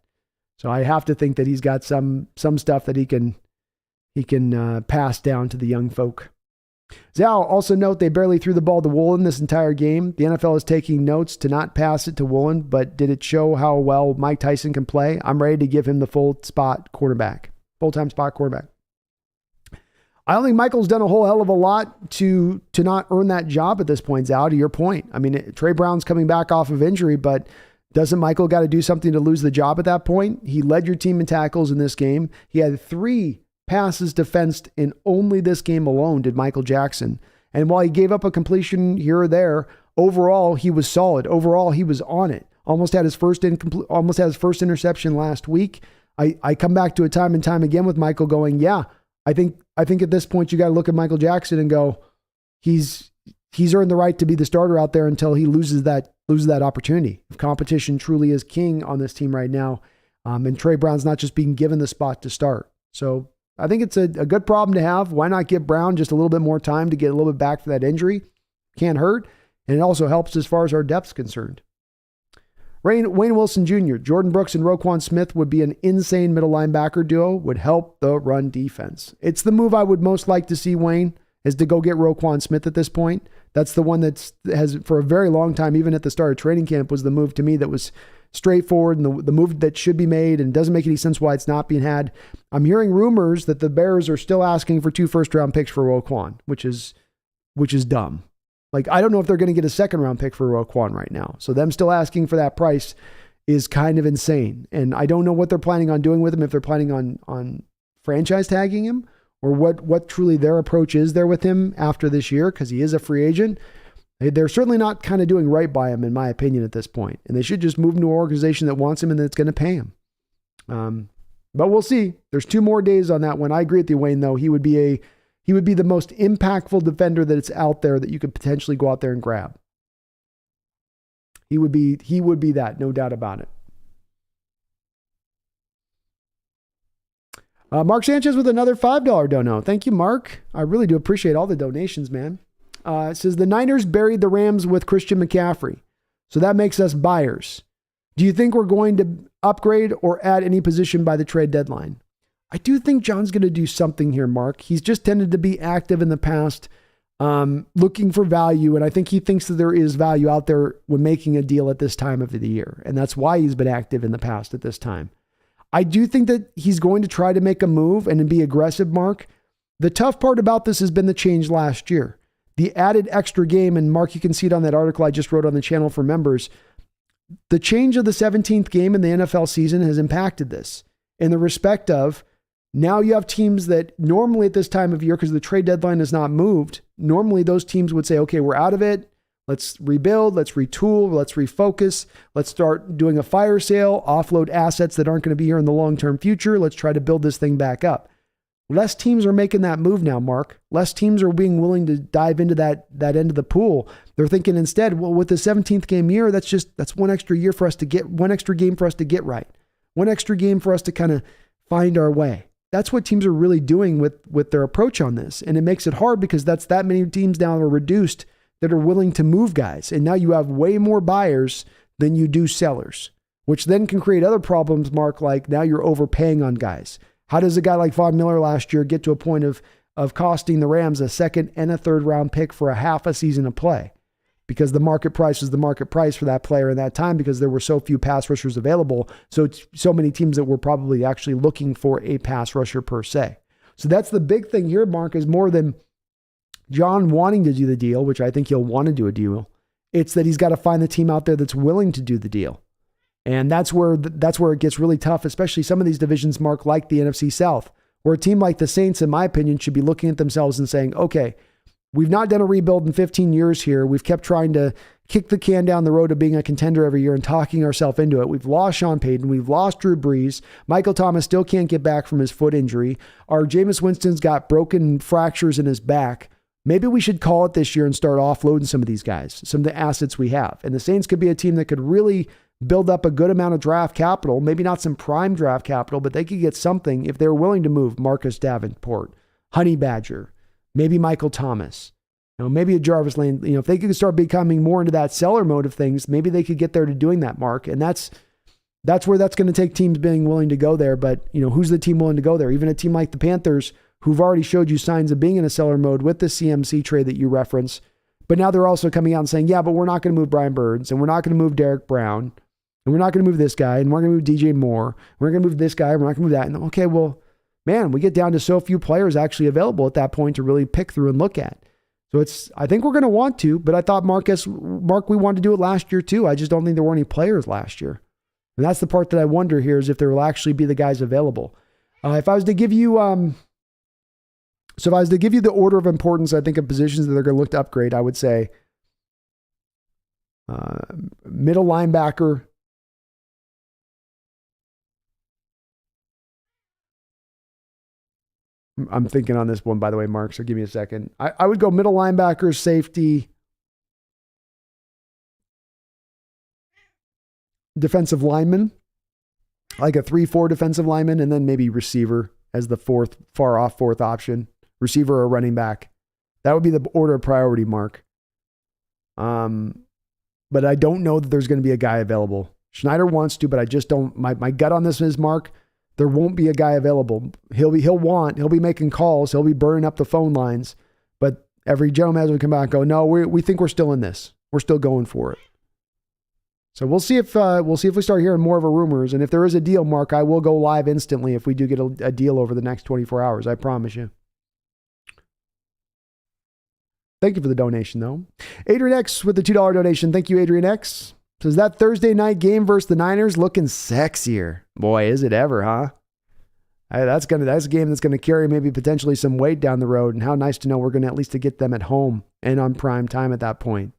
So I have to think that he's got some stuff that he can pass down to the young folk. Zhao, also note they barely threw the ball to Woolen this entire game. The NFL is taking notes to not pass it to Woolen, but did it show how well Mike Tyson can play? I'm ready to give him the full-time spot quarterback. I don't think Michael's done a whole hell of a lot to not earn that job at this point, Zhao, to your point. I mean, Trey Brown's coming back off of injury, but doesn't Michael got to do something to lose the job at that point? He led your team in tackles in this game. He had 3 passes defensed in only this game alone, did Michael Jackson. And while he gave up a completion here or there, overall, he was solid. Overall, he was on it. Almost had his first interception last week. I come back to it time and time again with Michael going, yeah, I think at this point you got to look at Michael Jackson and go, he's earned the right to be the starter out there until he loses that opportunity. If competition truly is king on this team right now, and Trey Brown's not just being given the spot to start. So I think it's a good problem to have. Why not give Brown just a little bit more time to get a little bit back for that injury? Can't hurt. And it also helps as far as our depth's concerned. Wayne Wilson Jr., Jordan Brooks and Roquan Smith would be an insane middle linebacker duo, would help the run defense. It's the move I would most like to see, Wayne, is to go get Roquan Smith at this point. That's the one has for a very long time, even at the start of training camp, was the move to me that was straightforward and the move that should be made, and doesn't make any sense why it's not being had. I'm hearing rumors that the Bears are still asking for 2 first-round picks for Roquan, which is dumb. Like, I don't know if they're going to get a second-round pick for Roquan right now. So them still asking for that price is kind of insane. And I don't know what they're planning on doing with him, if they're planning on franchise tagging him, or what truly their approach is there with him after this year, because he is a free agent. They're certainly not kind of doing right by him, in my opinion, at this point. And they should just move him to an organization that wants him and that's going to pay him. But we'll see. There's 2 more days on that one. I agree with you, Wayne, though. He would be the most impactful defender that's out there that you could potentially go out there and grab. He would be that, no doubt about it. Mark Sanchez with another $5 dono. Thank you, Mark. I really do appreciate all the donations, man. It says the Niners buried the Rams with Christian McCaffrey, so that makes us buyers. Do you think we're going to upgrade or add any position by the trade deadline? I do think John's going to do something here, Mark. He's just tended to be active in the past, looking for value, and I think he thinks that there is value out there when making a deal at this time of the year, and that's why he's been active in the past at this time. I do think that he's going to try to make a move and be aggressive, Mark. The tough part about this has been the change last year. The added extra game, and Mark, you can see it on that article I just wrote on the channel for members. The change of the 17th game in the NFL season has impacted this in the respect of now you have teams that normally at this time of year, because the trade deadline has not moved, normally those teams would say, okay, we're out of it. Let's rebuild, let's retool, let's refocus. Let's start doing a fire sale, offload assets that aren't going to be here in the long-term future. Let's try to build this thing back up. Less teams are making that move now, Mark. Less teams are being willing to dive into that end of the pool. They're thinking instead, well, with the 17th game year, that's one extra year for us to get, one extra game for us to get right. One extra game for us to kind of find our way. That's what teams are really doing with their approach on this. And it makes it hard because that's that many teams now are reduced that are willing to move guys. And now you have way more buyers than you do sellers, which then can create other problems, Mark, like now you're overpaying on guys. How does a guy like Von Miller last year get to a point of costing the Rams a 2nd and a 3rd round pick for a half a season of play? Because the market price was the market price for that player in that time because there were so few pass rushers available. So many teams that were probably actually looking for a pass rusher per se. So that's the big thing here, Mark, is more than John wanting to do the deal, which I think he'll want to do a deal. It's that he's got to find the team out there that's willing to do the deal. And that's where it gets really tough, especially some of these divisions, Mark, like the NFC South, where a team like the Saints, in my opinion, should be looking at themselves and saying, okay, we've not done a rebuild in 15 years here. We've kept trying to kick the can down the road of being a contender every year and talking ourselves into it. We've lost Sean Payton. We've lost Drew Brees. Michael Thomas still can't get back from his foot injury. Our Jameis Winston's got broken fractures in his back. Maybe we should call it this year and start offloading some of these guys, some of the assets we have. And the Saints could be a team that could really build up a good amount of draft capital, maybe not some prime draft capital, but they could get something if they're willing to move Marcus Davenport, Honey Badger, maybe Michael Thomas, maybe a Jarvis Lane. If they could start becoming more into that seller mode of things, maybe they could get there to doing that, Mark. And that's where that's going to take teams being willing to go there. But, who's the team willing to go there? Even a team like the Panthers, who've already showed you signs of being in a seller mode with the CMC trade that you reference. But now they're also coming out and saying, yeah, but we're not going to move Brian Burns, and we're not going to move Derek Brown, and we're not going to move this guy, and we're going to move DJ Moore. We're going to move this guy, and we're not going to move that. And okay, well, man, we get down to so few players actually available at that point to really pick through and look at. So I think we're going to want to, but I thought, Mark, we wanted to do it last year too. I just don't think there were any players last year. And that's the part that I wonder here, is if there will actually be the guys available. If I was to give you, the order of importance, I think, of positions that they're going to look to upgrade, I would say middle linebacker, I'm thinking on this one, by the way, Mark, so give me a second. I would go middle linebacker, safety, defensive lineman, like a 3-4 defensive lineman, and then maybe receiver as the fourth option, receiver or running back. That would be the order of priority, Mark. But I don't know that there's going to be a guy available. Schneider wants to, but I just don't. My gut on this is, Mark, there won't be a guy available. He'll be making calls. He'll be burning up the phone lines. But every Joe Maz would come back and go, no, we think we're still in this. We're still going for it. So we'll see if we start hearing more of a rumors. And if there is a deal, Mark, I will go live instantly if we do get a deal over the next 24 hours. I promise you. Thank you for the donation, though. Adrian X with the $2 donation. Thank you, Adrian X. Says that Thursday night game versus the Niners looking sexier. Boy, is it ever, huh? That's a game that's going to carry maybe potentially some weight down the road. And how nice to know we're going to at least to get them at home and on prime time at that point.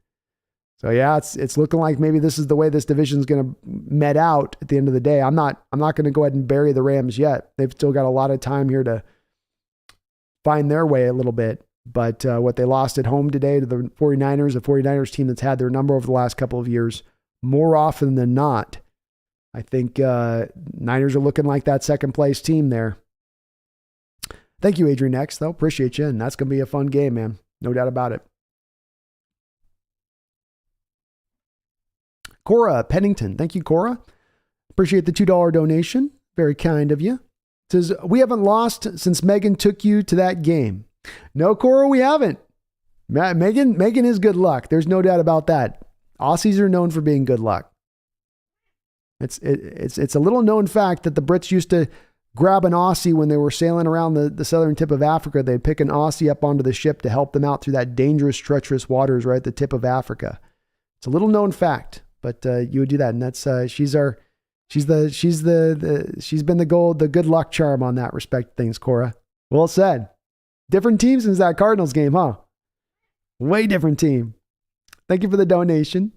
So yeah, it's looking like maybe this is the way this division is going to met out at the end of the day. I'm not going to go ahead and bury the Rams yet. They've still got a lot of time here to find their way a little bit. But what they lost at home today to the 49ers, a 49ers team that's had their number over the last couple of years, more often than not, I think Niners are looking like that second place team there. Thank you, Adrian X, though. Appreciate you. And that's going to be a fun game, man. No doubt about it. Cora Pennington. Thank you, Cora. Appreciate the $2 donation. Very kind of you. Says, we haven't lost since Megan took you to that game. No, Cora, we haven't. Megan is good luck. There's no doubt about that. Aussies are known for being good luck. It's a little known fact that the Brits used to grab an Aussie when they were sailing around the southern tip of Africa. They'd pick an Aussie up onto the ship to help them out through that dangerous, treacherous waters right at the tip of Africa. It's a little known fact, but you would do that, and that's she's been the good luck charm on that respect things, Cora. Well said. Different team since that Cardinals game, huh? Way different team. Thank you for the donation.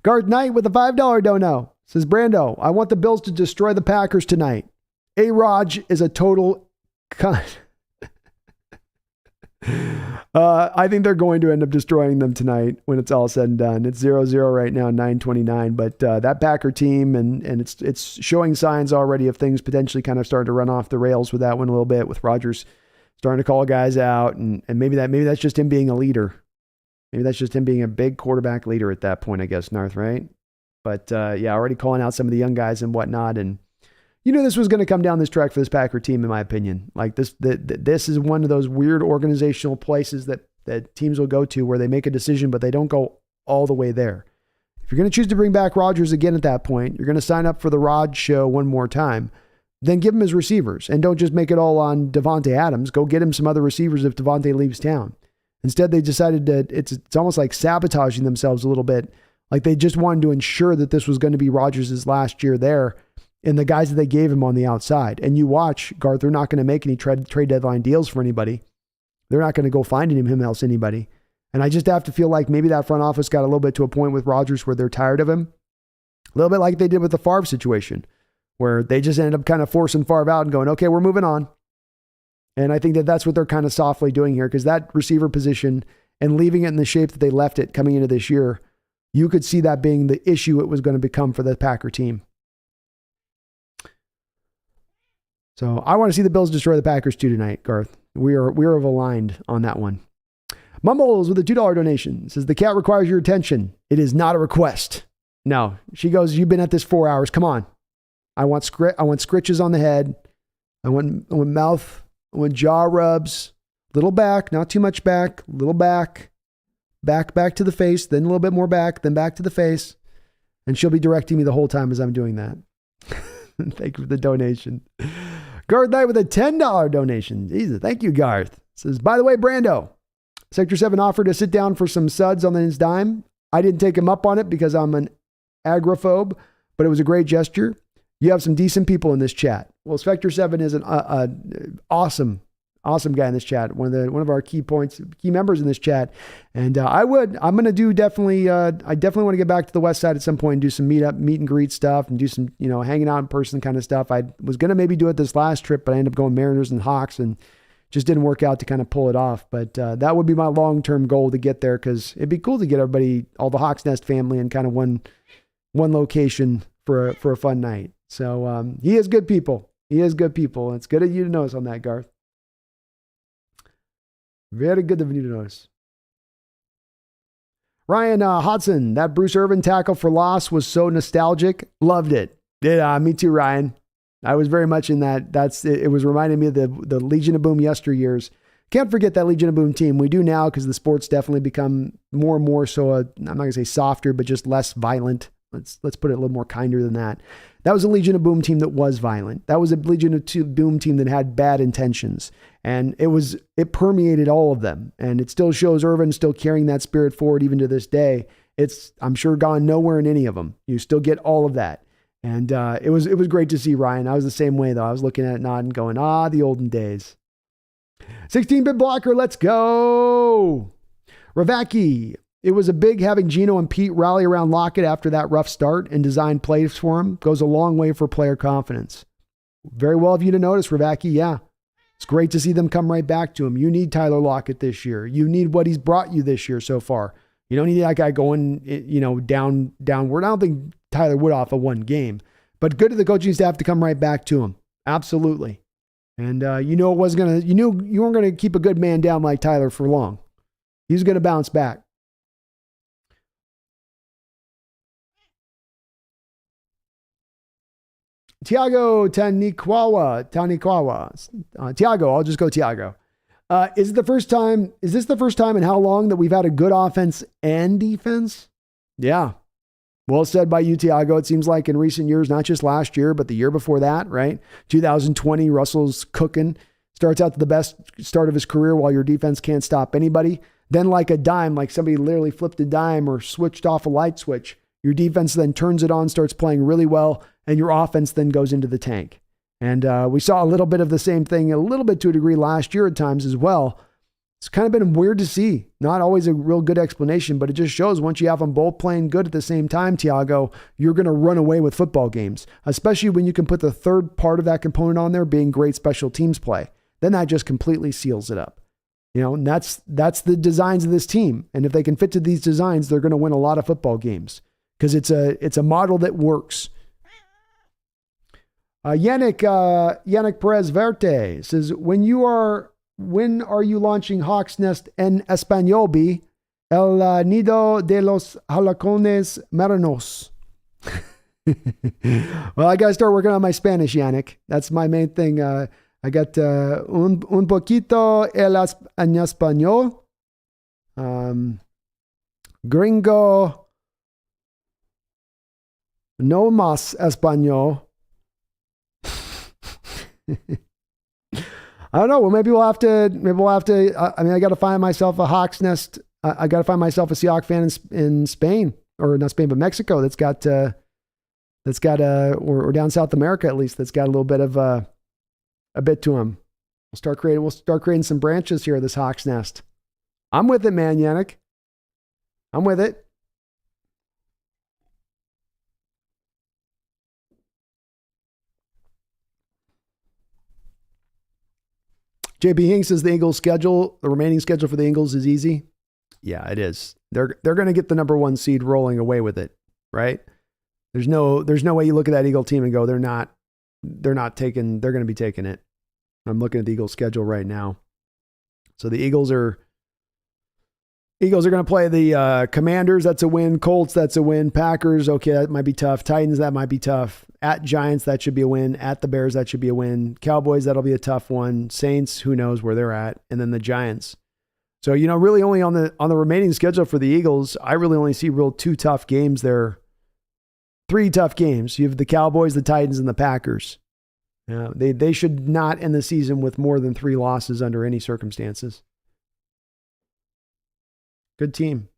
Garth Knight with a $5 dono says, Brando, I want the Bills to destroy the Packers tonight. A-Raj is a total cunt. I think they're going to end up destroying them tonight when it's all said and done. It's 0-0 right now, 9:29. But that Packer team, and it's showing signs already of things potentially kind of starting to run off the rails with that one a little bit, with Rodgers starting to call guys out, and maybe that's just him being a leader. Maybe that's just him being a big quarterback leader at that point, I guess, Narth, right? But yeah, already calling out some of the young guys and whatnot. And you knew this was going to come down this track for this Packer team, in my opinion. Like this is one of those weird organizational places that teams will go to where they make a decision, but they don't go all the way there. If you're going to choose to bring back Rodgers again at that point, you're going to sign up for the Rod show one more time. Then give him his receivers, and don't just make it all on Devontae Adams. Go get him some other receivers if Devontae leaves town. Instead, they decided that it's almost like sabotaging themselves a little bit. Like they just wanted to ensure that this was going to be Rodgers' last year there, and the guys that they gave him on the outside. And you watch, Garth, they're not going to make any trade deadline deals for anybody. They're not going to go find him else anybody. And I just have to feel like maybe that front office got a little bit to a point with Rodgers where they're tired of him. A little bit like they did with the Favre situation, where they just ended up kind of forcing Favre out and going, okay, we're moving on. And I think that that's what they're kind of softly doing here, because that receiver position and leaving it in the shape that they left it coming into this year, you could see that being the issue it was going to become for the Packer team. So I want to see the Bills destroy the Packers too tonight, Garth. We are aligned on that one. Mumbles with a $2 donation says, the cat requires your attention. It is not a request. No, she goes, you've been at this 4 hours. Come on. I want scritches on the head. I want mouth. I want jaw rubs. Little back, not too much back. Little back. Back to the face. Then a little bit more back. Then back to the face. And she'll be directing me the whole time as I'm doing that. Thank you for the donation. Garth Knight with a $10 donation. Jesus, thank you, Garth. Says, by the way, Brando, Sector 7 offered to sit down for some suds on his dime. I didn't take him up on it because I'm an agoraphobe, but it was a great gesture. You have some decent people in this chat. Well, Sector 7 is an awesome guy in this chat. One of our key members in this chat. And I definitely want to get back to the West Side at some point and do some meet and greet stuff and do some, hanging out in person kind of stuff. I was going to maybe do it this last trip, but I ended up going Mariners and Hawks and just didn't work out to kind of pull it off. But that would be my long-term goal to get there, because it'd be cool to get everybody, all the Hawks Nest family, in kind of one location for a fun night. So he has good people. It's good of you to notice on that, Garth. Very good of you to notice. Ryan Hodson, that Bruce Irvin tackle for loss was so nostalgic. Loved it. Yeah, me too, Ryan. I was very much in that. It was reminding me of the Legion of Boom yesteryears. Can't forget that Legion of Boom team. We do now, because the sport's definitely become more and more so, I'm not going to say softer, but just less violent. Let's put it a little more kinder than that. That was a Legion of Boom team that was violent. That was a Legion of Boom team that had bad intentions. And it permeated all of them. And it still shows Irvin still carrying that spirit forward even to this day. It's, I'm sure, gone nowhere in any of them. You still get all of that. And it was great to see, Ryan. I was the same way, though. I was looking at it nodding, going, the olden days. 16-bit blocker, let's go. Ravaki, it was a big having Geno and Pete rally around Lockett after that rough start and design plays for him. Goes a long way for player confidence. Very well of you to notice, Ravaki. Yeah, it's great to see them come right back to him. You need Tyler Lockett this year. You need what he's brought you this year so far. You don't need that guy going, downward. I don't think Tyler would off of one game, but good of the coaching staff to come right back to him. Absolutely. And you weren't going to keep a good man down like Tyler for long. He's going to bounce back. Tiago Tanikwawa. Tiago, I'll just go Tiago. Is this the first time in how long that we've had a good offense and defense? Yeah. Well said by you, Tiago. It seems like in recent years, not just last year, but the year before that, right? 2020, Russell's cooking. Starts out to the best start of his career while your defense can't stop anybody. Then like a dime, like somebody literally flipped a dime or switched off a light switch, your defense then turns it on, starts playing really well, and your offense then goes into the tank. And we saw a little bit of the same thing, a little bit to a degree last year at times as well. It's kind of been weird to see. Not always a real good explanation, but it just shows once you have them both playing good at the same time, Tiago, you're going to run away with football games, especially when you can put the third part of that component on there being great special teams play. Then that just completely seals it up. And that's the designs of this team. And if they can fit to these designs, they're going to win a lot of football games because it's a model that works. Yannick Perez Verte says, when are you launching Hawks Nest en Español, B? El Nido de los Halacones Marinos. Well, I got to start working on my Spanish, Yannick. That's my main thing. I got un poquito en español. Gringo. No más español. I don't know. Well, maybe we'll have to, I got to find myself a Hawks Nest. I got to find myself a Seahawks fan in Spain, or not Spain, but Mexico or down South America at least, that's got a little bit of a bit to them. We'll start creating some branches here of this Hawks Nest. I'm with it, man, Yannick. I'm with it. JB Hinks says the remaining schedule for the Eagles is easy. Yeah, it is. They're going to get the number 1 seed rolling away with it, right? There's no way you look at that Eagle team and go, they're going to be taking it. I'm looking at the Eagles schedule right now. So the Eagles are going to play the Commanders. That's a win. Colts, that's a win. Packers, okay, that might be tough. Titans, that might be tough. At Giants, that should be a win. At the Bears, that should be a win. Cowboys, that'll be a tough one. Saints, who knows where they're at. And then the Giants. So, really only on the remaining schedule for the Eagles, I really only see real 2 tough games there. 3 tough games. You have the Cowboys, the Titans, and the Packers. They should not end the season with more than 3 losses under any circumstances. Good team.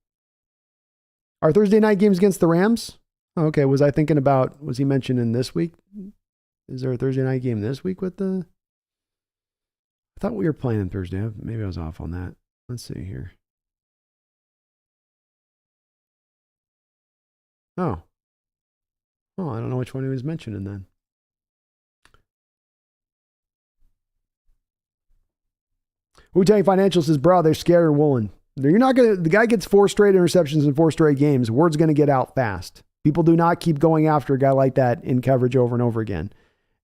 Our Thursday night games against the Rams? Okay, was he mentioned in this week? Is there a Thursday night game this week with the... I thought we were playing on Thursday. Maybe I was off on that. Let's see here. Oh, I don't know which one he was mentioning then. Wu-Tang Financial says, bro, they're scared or woolen. The guy gets 4 straight interceptions in 4 straight games. Word's going to get out fast. People do not keep going after a guy like that in coverage over and over again.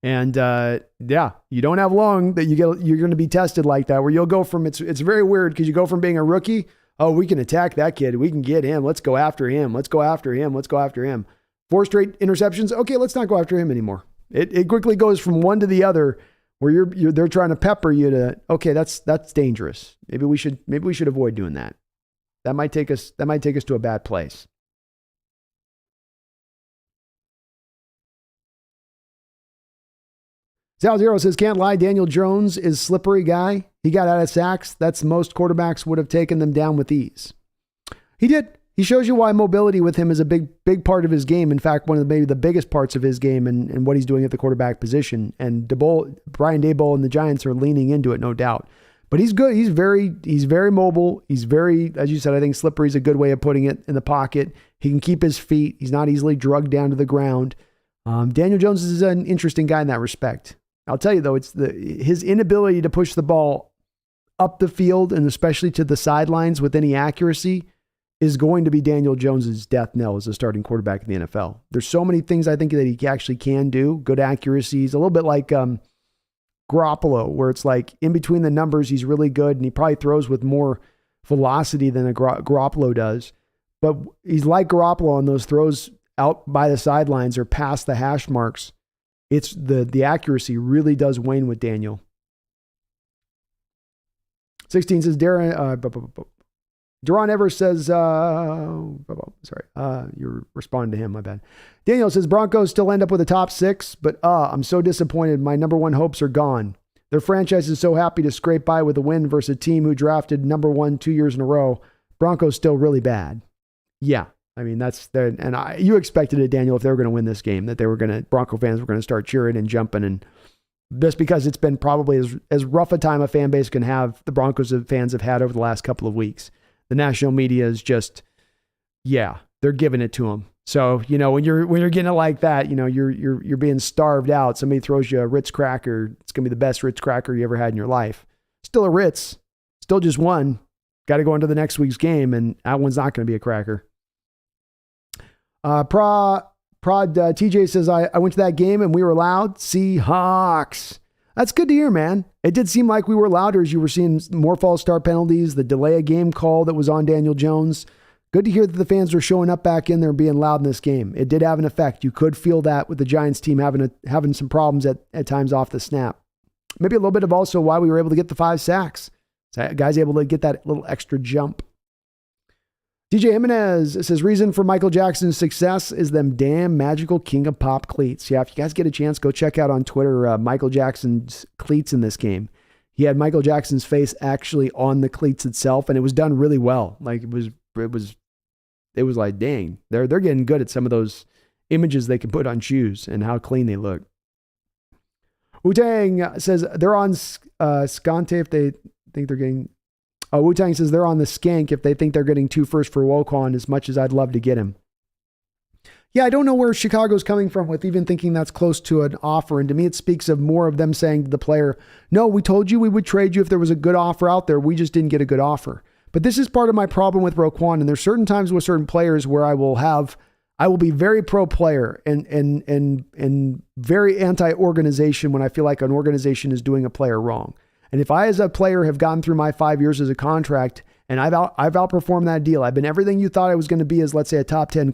And you don't have long that you're going to be tested like that, where you'll go from, it's very weird because you go from being a rookie, oh, we can attack that kid. We can get him. Let's go after him. Let's go after him. Let's go after him. 4 straight interceptions. Okay, let's not go after him anymore. It quickly goes from one to the other, where they're trying to pepper you to, okay, that's dangerous. Maybe we should avoid doing that. That might take us to a bad place. Sal Zero says, can't lie, Daniel Jones is slippery guy. He got out of sacks. That's most quarterbacks would have taken them down with ease. He did. He shows you why mobility with him is a big part of his game. In fact, one of maybe the biggest parts of his game and what he's doing at the quarterback position. And Brian Daboll and the Giants are leaning into it, no doubt. But he's good. He's very mobile. He's very, as you said, I think slippery is a good way of putting it, in the pocket. He can keep his feet. He's not easily drugged down to the ground. Daniel Jones is an interesting guy in that respect. I'll tell you though, it's his inability to push the ball up the field and especially to the sidelines with any accuracy is going to be Daniel Jones's death knell as a starting quarterback in the NFL. There's so many things I think that he actually can do. Good accuracies, a little bit like Garoppolo, where it's like in between the numbers, he's really good and he probably throws with more velocity than Garoppolo does. But he's like Garoppolo on those throws out by the sidelines or past the hash marks. It's the accuracy really does wane with Daniel. 16 says Deron Evers says, you're responding to him, my bad. Daniel says Broncos still end up with a top 6, but I'm so disappointed. My number 1 hopes are gone. Their franchise is so happy to scrape by with a win versus a team who drafted number 1 2 years in a row. Broncos still really bad. Yeah. I mean, you expected it, Daniel, if they were going to win this game, that Bronco fans were going to start cheering and jumping. And just because it's been probably as rough a time a fan base can have, the Broncos fans have had over the last couple of weeks. The national media is just, they're giving it to them. So, when you're getting it like that, you're being starved out. Somebody throws you a Ritz cracker. It's going to be the best Ritz cracker you ever had in your life. Still a Ritz, still just one. Got to go into the next week's game, and that one's not going to be a cracker. TJ says, I went to that game and we were loud. Seahawks. That's good to hear, man. It did seem like we were louder as you were seeing more false start penalties, the delay of game call that was on Daniel Jones. Good to hear that the fans were showing up back in there and being loud in this game. It did have an effect. You could feel that with the Giants team having some problems at times off the snap. Maybe a little bit of also why we were able to get the 5 sacks. So guys able to get that little extra jump. DJ Jimenez says, reason for Michael Jackson's success is them damn magical King of Pop cleats. Yeah, if you guys get a chance, go check out on Twitter Michael Jackson's cleats in this game. He had Michael Jackson's face actually on the cleats itself, and it was done really well. Like it was like, dang, they're getting good at some of those images they can put on shoes and how clean they look. Wu-Tang says they're on Scante if they think they're getting... Wu-Tang says they're on the skank if they think they're getting 2 firsts for Woquan, as much as I'd love to get him. Yeah, I don't know where Chicago's coming from with even thinking that's close to an offer. And to me, it speaks of more of them saying to the player, no, we told you we would trade you if there was a good offer out there. We just didn't get a good offer. But this is part of my problem with Roquan. And there's certain times with certain players where I will be very pro player and very anti-organization when I feel like an organization is doing a player wrong. And if I, as a player, have gone through my 5 years as a contract and I've outperformed that deal, I've been everything you thought I was going to be as, let's say, a top 10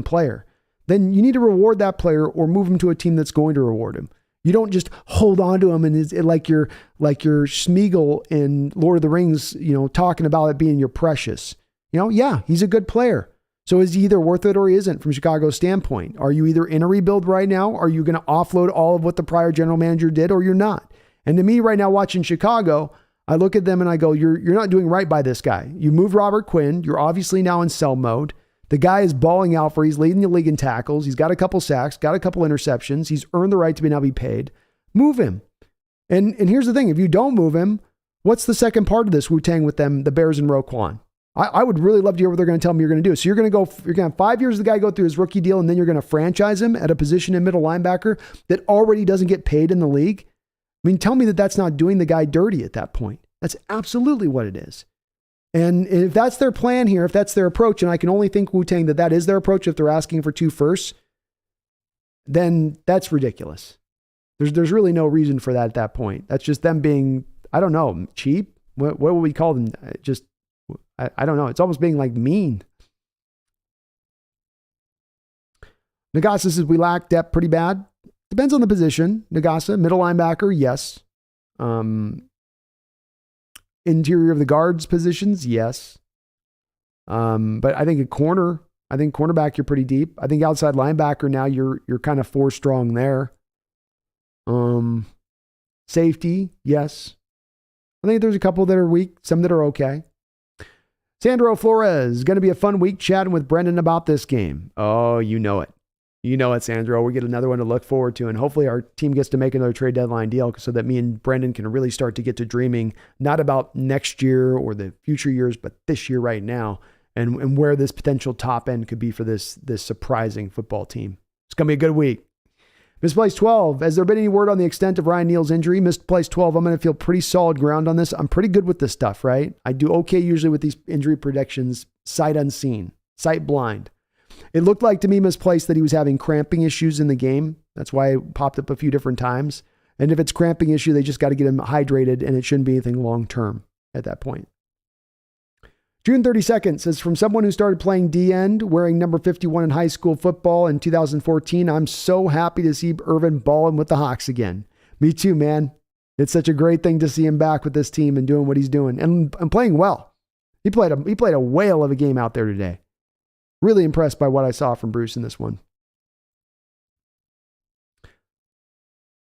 player, then you need to reward that player or move him to a team that's going to reward him. You don't just hold on to him and it's like you're Smeagol in Lord of the Rings, talking about it being your precious. Yeah, he's a good player. So is he either worth it or he isn't from Chicago's standpoint? Are you either in a rebuild right now? Are you going to offload all of what the prior general manager did, or you're not? And to me right now, watching Chicago, I look at them and I go, you're not doing right by this guy. You moved Robert Quinn. You're obviously now in sell mode. The guy is balling out he's leading the league in tackles. He's got a couple sacks, got a couple interceptions. He's earned the right to now be paid. Move him. And here's the thing. If you don't move him, what's the second part of this Wu-Tang with them, the Bears and Roquan? I would really love to hear what they're going to tell me you're going to do. So you're going to have 5 years of the guy go through his rookie deal, and then you're going to franchise him at a position in middle linebacker that already doesn't get paid in the league. I mean, tell me that that's not doing the guy dirty at that point. That's absolutely what it is. And if that's their plan here, if that's their approach, and I can only think Wu-Tang that is their approach if they're asking for 2 firsts, then that's ridiculous. There's really no reason for that at that point. That's just them being, I don't know, cheap? What would we call them? Just, I don't know. It's almost being like mean. Nagasa says we lack depth pretty bad. Depends on the position. Nagasa, middle linebacker, yes. Interior of the guards positions, yes. But I think cornerback, you're pretty deep. I think outside linebacker now you're kind of 4 strong there. Safety, yes. I think there's a couple that are weak, some that are okay. Sandro Flores, going to be a fun week chatting with Brendan about this game. Oh, you know it. You know it, Sandro. We get another one to look forward to, and hopefully our team gets to make another trade deadline deal so that me and Brendan can really start to get to dreaming, not about next year or the future years, but this year right now, and where this potential top end could be for this surprising football team. It's going to be a good week. Misplaced 12. Has there been any word on the extent of Ryan Neal's injury? Misplaced 12. I'm going to feel pretty solid ground on this. I'm pretty good with this stuff, right? I do okay usually with these injury predictions, sight unseen, sight blind. It looked like to me, misplaced, that he was having cramping issues in the game. That's why it popped up a few different times. And if it's cramping issue, they just got to get him hydrated, and it shouldn't be anything long-term at that point. June 32nd says, from someone who started playing D-end, wearing number 51 in high school football in 2014, I'm so happy to see Irvin balling with the Hawks again. Me too, man. It's such a great thing to see him back with this team and doing what he's doing and playing well. He played a whale of a game out there today. Really impressed by what I saw from Bruce in this one.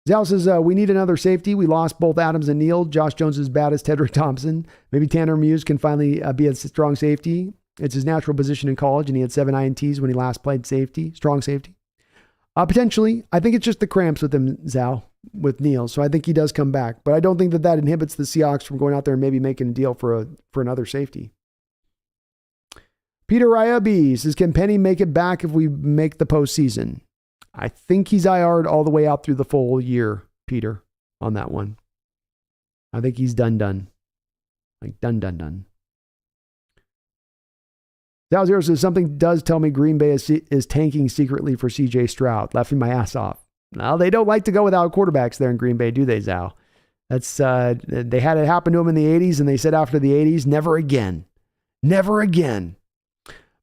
Zal says, we need another safety. We lost both Adams and Neal. Josh Jones is as bad as Tedrick Thompson. Maybe Tanner Muse can finally be a strong safety. It's his natural position in college, and he had 7 INTs when he last played safety, strong safety. Potentially, I think it's just the cramps with him, Zal, with Neal. So I think he does come back. But I don't think that inhibits the Seahawks from going out there and maybe making a deal for another safety. Peter Ryabi says, can Penny make it back if we make the postseason? I think he's IR'd all the way out through the full year, Peter, on that one. I think he's done. Like done. Zero says, something does tell me Green Bay is tanking secretly for CJ Stroud, laughing my ass off. Well, they don't like to go without quarterbacks there in Green Bay, do they, Zal? That's they had it happen to them in the 80s, and they said after the 80s, never again. Never again.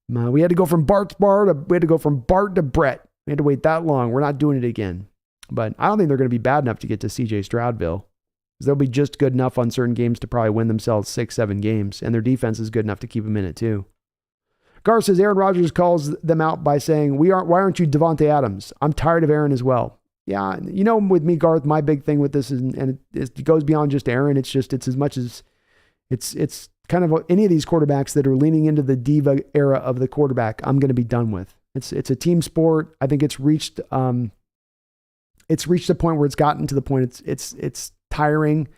We had to go from Bart to Brett. We had to wait that long. We're not doing it again. But I don't think they're going to be bad enough to get to CJ Stroudville. They'll be just good enough on certain games to probably win themselves 6-7 games. And their defense is good enough to keep them in it too. Gar says Aaron Rodgers calls them out by saying, why aren't you Devontae Adams? I'm tired of Aaron as well. Yeah, with me, Garth, my big thing with this is, and it goes beyond just Aaron. It's as much as it's kind of any of these quarterbacks that are leaning into the diva era of the quarterback, I'm going to be done with. It's a team sport. I think it's reached a point where it's gotten to the point it's tiring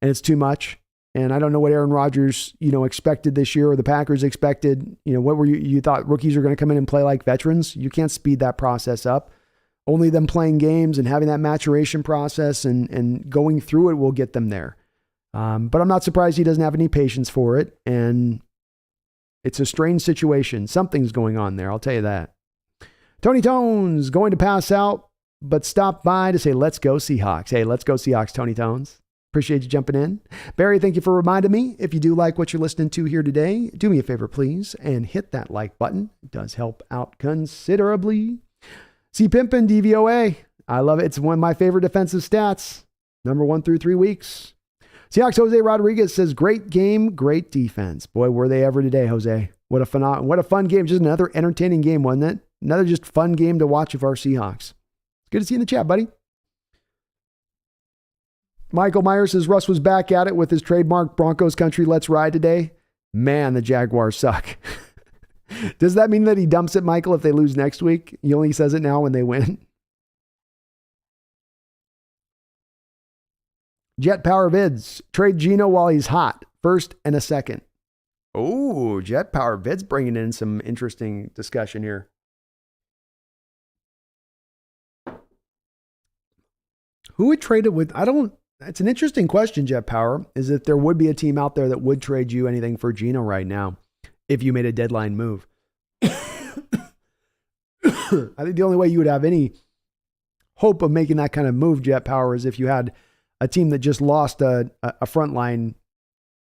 and it's too much. And I don't know what Aaron Rodgers, expected this year or the Packers expected. What were you thought rookies are going to come in and play like veterans? You can't speed that process up. Only them playing games and having that maturation process and going through it will get them there. But I'm not surprised he doesn't have any patience for it. And it's a strange situation. Something's going on there. I'll tell you that. Tony Tones going to pass out, but stop by to say, let's go Seahawks. Hey, let's go Seahawks, Tony Tones. Appreciate you jumping in. Barry, thank you for reminding me. If you do like what you're listening to here today, do me a favor, please, and hit that like button. It does help out considerably. C Pimpin' DVOA. I love it. It's one of my favorite defensive stats. Number 1 through 3 weeks. Seahawks Jose Rodriguez says, great game, great defense. Boy, were they ever today, Jose. What a fun game. Just another entertaining game, wasn't it? Another just fun game to watch of our Seahawks. Good to see you in the chat, buddy. Michael Myers says, Russ was back at it with his trademark Broncos country let's ride today. Man, the Jaguars suck. Does that mean that he dumps it, Michael, if they lose next week? He only says it now when they win. Jet Power Vids. Trade Geno while he's hot. First and a second. Oh, Jet Power Vids bringing in some interesting discussion here. Who would trade it with? It's an interesting question, Jet Power, is if there would be a team out there that would trade you anything for Geno right now if you made a deadline move. I think the only way you would have any hope of making that kind of move, Jet Power, is if you had a team that just lost a frontline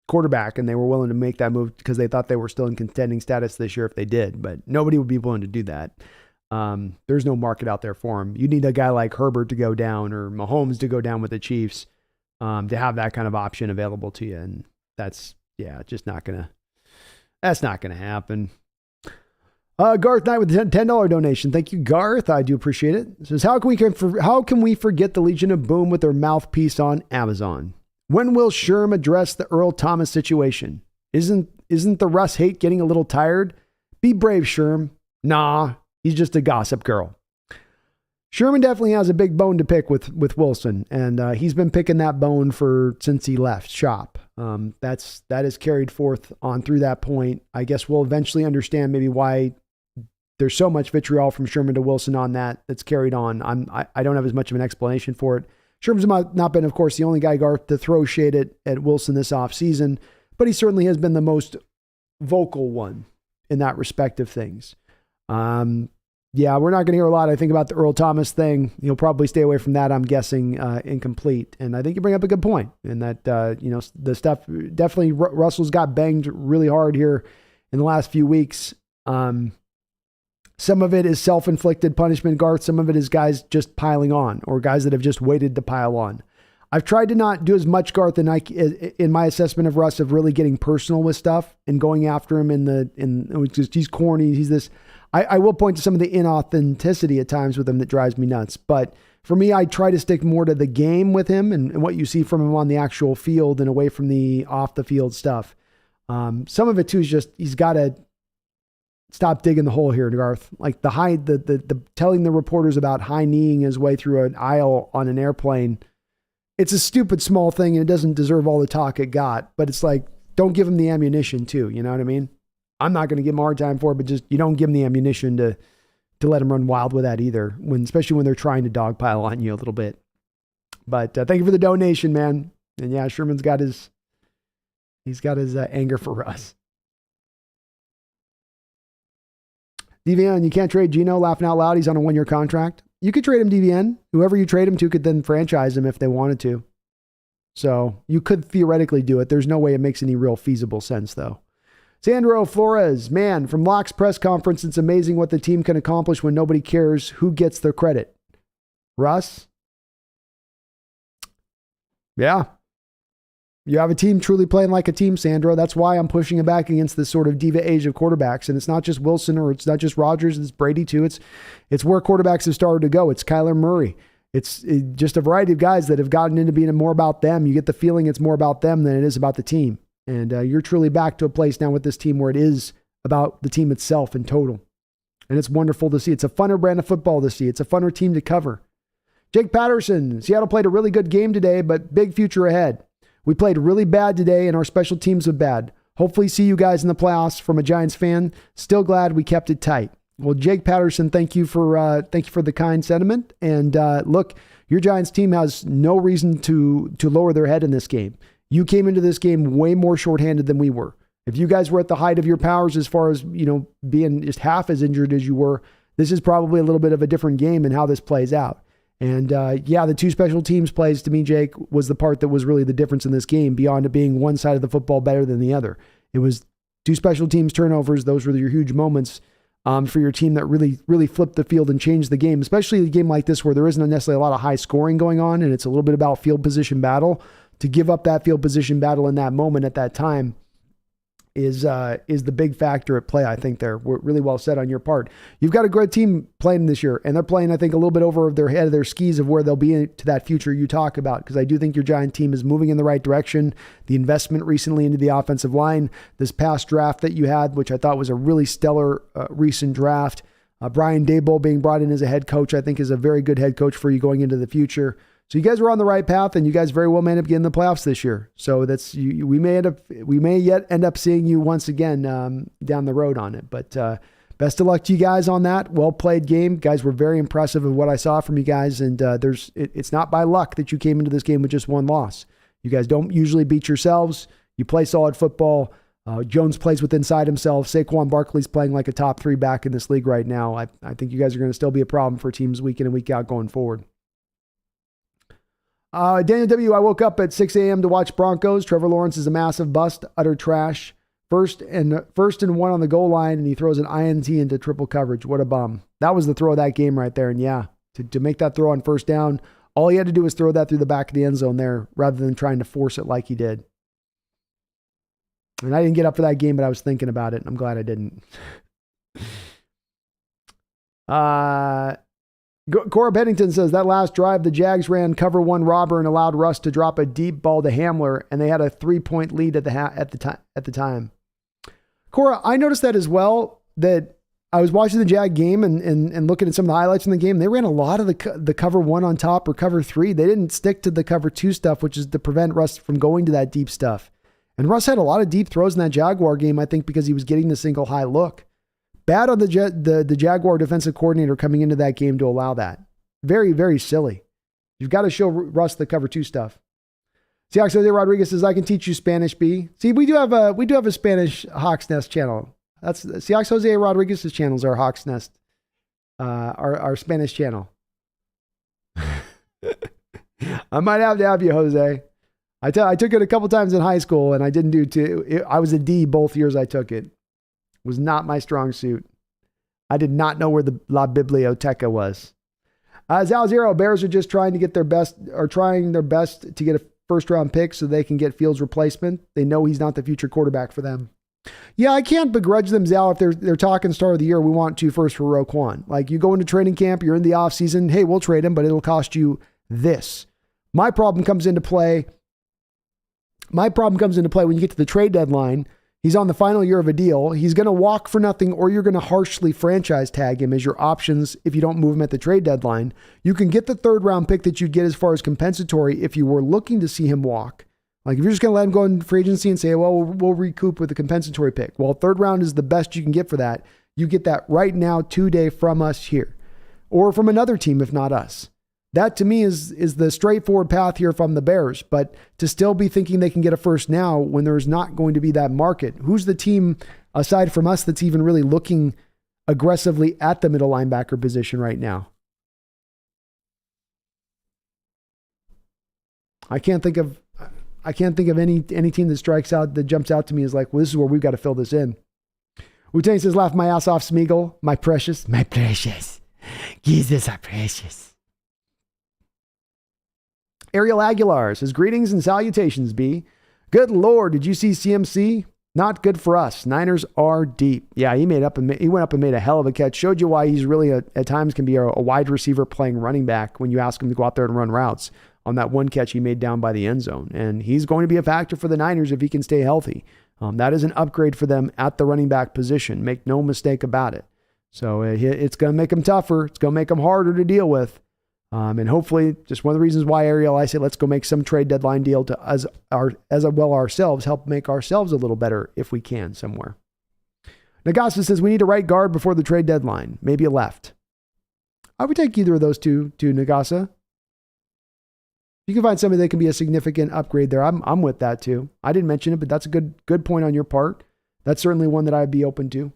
quarterback and they were willing to make that move because they thought they were still in contending status this year if they did, but nobody would be willing to do that. There's no market out there for him. You need a guy like Herbert to go down or Mahomes to go down with the Chiefs to have that kind of option available to you. And that's not going to happen. Garth Knight with the $10 donation. Thank you, Garth. I do appreciate it. It says, how can we forget the Legion of Boom with their mouthpiece on Amazon? When will Sherm address the Earl Thomas situation? Isn't the Russ hate getting a little tired? Be brave, Sherm. Nah, he's just a gossip girl. Sherman definitely has a big bone to pick with Wilson, and he's been picking that bone since he left shop. That is carried forth on through that point. I guess we'll eventually understand maybe why there's so much vitriol from Sherman to Wilson on that's carried on. I don't have as much of an explanation for it. Sherman's not been, of course, the only guy, Garth, to throw shade at Wilson this offseason, but he certainly has been the most vocal one in that respect of things. Yeah, we're not going to hear a lot, I think, about the Earl Thomas thing. He'll probably stay away from that, I'm guessing, incomplete. And I think you bring up a good point in that, the stuff, definitely Russell's got banged really hard here in the last few weeks. Some of it is self-inflicted punishment, Garth. Some of it is guys just piling on or guys that have just waited to pile on. I've tried to not do as much, Garth, in my assessment of Russ, of really getting personal with stuff and going after him he's corny, he's this. I will point to some of the inauthenticity at times with him that drives me nuts. But for me, I try to stick more to the game with him and what you see from him on the actual field and away from the off the field stuff. Some of it too is just, he's got to stop digging the hole here, Garth. Like the telling the reporters about high-kneeing his way through an aisle on an airplane. It's a stupid small thing and it doesn't deserve all the talk it got, but it's like, don't give him the ammunition too. You know what I mean? I'm not going to give him a hard time for it, but just, you don't give him the ammunition to let him run wild with that either, especially when they're trying to dogpile on you a little bit. But thank you for the donation, man. And yeah, Sherman's got his anger for us. DVN, you can't trade Geno, laughing out loud. He's on a 1-year contract. You could trade him, DVN. Whoever you trade him to could then franchise him if they wanted to. So you could theoretically do it. There's no way it makes any real feasible sense, though. Sandro Flores, man, from Locke's press conference, it's amazing what the team can accomplish when nobody cares who gets the credit. Russ? Yeah. You have a team truly playing like a team, Sandro. That's why I'm pushing it back against this sort of diva age of quarterbacks. And it's not just Wilson or it's not just Rodgers, it's Brady too. It's where quarterbacks have started to go. It's Kyler Murray. It's just a variety of guys that have gotten into being more about them. You get the feeling it's more about them than it is about the team. And you're truly back to a place now with this team where it is about the team itself in total. And it's wonderful to see. It's a funner brand of football to see. It's a funner team to cover. Jake Patterson, Seattle played a really good game today, but big future ahead. We played really bad today and our special teams were bad. Hopefully see you guys in the playoffs. From a Giants fan, still glad we kept it tight. Well, Jake Patterson, thank you for the kind sentiment. And look, your Giants team has no reason to lower their head in this game. You came into this game way more shorthanded than we were. If you guys were at the height of your powers as far as, being just half as injured as you were, this is probably a little bit of a different game in how this plays out. And the two special teams plays, to me, Jake, was the part that was really the difference in this game, beyond it being one side of the football better than the other. It was two special teams turnovers. Those were your huge moments for your team that really, really flipped the field and changed the game, especially a game like this where there isn't necessarily a lot of high scoring going on, and it's a little bit about field position battle. To give up that field position battle in that moment at that time is the big factor at play, I think. There, really well said on your part. You've got a great team playing this year, and they're playing, I think, a little bit over their head of their skis of where they'll be to that future you talk about, because I do think your Giant team is moving in the right direction. The investment recently into the offensive line, this past draft that you had, which I thought was a really stellar recent draft. Brian Daboll being brought in as a head coach, I think, is a very good head coach for you going into the future. So you guys were on the right path, and you guys very well may end up getting the playoffs this year. So we may yet end up seeing you once again down the road on it. But best of luck to you guys on that. Well played game, guys. Were very impressive of what I saw from you guys, and it's not by luck that you came into this game with just one loss. You guys don't usually beat yourselves. You play solid football. Jones plays with inside himself. Saquon Barkley's playing like a top 3 back in this league right now. I think you guys are going to still be a problem for teams week in and week out going forward. Daniel W., I woke up at 6 a.m. to watch Broncos. Trevor Lawrence is a massive bust, utter trash. First and 1 on the goal line, and he throws an INT into triple coverage. What a bum. That was the throw of that game right there. And to make that throw on first down, all he had to do was throw that through the back of the end zone there rather than trying to force it like he did. And I didn't get up for that game, but I was thinking about it. I'm glad I didn't. Cora Pennington says that last drive, the Jags ran cover 1 robber and allowed Russ to drop a deep ball to Hamler, and they had a 3-point lead at the time. Cora, I noticed that as well, that I was watching the Jag game and looking at some of the highlights in the game. They ran a lot of the cover 1 on top or cover 3. They didn't stick to the cover 2 stuff, which is to prevent Russ from going to that deep stuff. And Russ had a lot of deep throws in that Jaguar game, I think, because he was getting the single high look. Bad on the Jaguar defensive coordinator coming into that game to allow that. Very, very silly. You've got to show Russ the cover 2 stuff. Seahawks Jose Rodriguez says, I can teach you Spanish, B. See, we do have a Spanish Hawks Nest channel. That's Seahawks Jose Rodriguez's channels, our Hawks Nest, our Spanish channel. I might have to have you, Jose. I took it a couple times in high school, and I didn't do too. I was a D both years I took it. Was not my strong suit. I did not know where the La Biblioteca was. Zal Zero, Bears are just trying their best to get a first round pick so they can get Fields' replacement. They know he's not the future quarterback for them. Yeah, I can't begrudge them, Zal, if they're talking start of the year, we want 2 firsts for Roquan. Like, you go into training camp, you're in the off season, hey, we'll trade him, but it'll cost you this. My problem comes into play when you get to the trade deadline. He's on the final year of a deal. He's going to walk for nothing, or you're going to harshly franchise tag him as your options if you don't move him at the trade deadline. You can get the 3rd round pick that you'd get as far as compensatory if you were looking to see him walk. Like, if you're just going to let him go in free agency and say, well, we'll recoup with a compensatory pick. Well, 3rd round is the best you can get for that. You get that right now, today from us here, or from another team, if not us. That to me is the straightforward path here from the Bears, but to still be thinking they can get a first now when there's not going to be that market. Who's the team aside from us that's even really looking aggressively at the middle linebacker position right now? I can't think of any team that jumps out to me as like, well, this is where we've got to fill this in. Wu-Tang says, laugh my ass off, Smeagol. My precious. Jesus are precious. Ariel Aguilar says, greetings and salutations, B. Good Lord, did you see CMC? Not good for us. Niners are deep. Yeah, he went up and made a hell of a catch. Showed you why he's really at times can be a wide receiver playing running back when you ask him to go out there and run routes on that one catch he made down by the end zone. And he's going to be a factor for the Niners if he can stay healthy. That is an upgrade for them at the running back position. Make no mistake about it. So it's going to make them tougher. It's going to make them harder to deal with. And hopefully, just one of the reasons why, Ariel, I say let's go make some trade deadline deal to as well ourselves, help make ourselves a little better if we can somewhere. Nagasa says we need a right guard before the trade deadline, maybe a left. I would take either of those two to Nagasa. You can find somebody that can be a significant upgrade there. I'm with that too. I didn't mention it, but that's a good point on your part. That's certainly one that I'd be open to.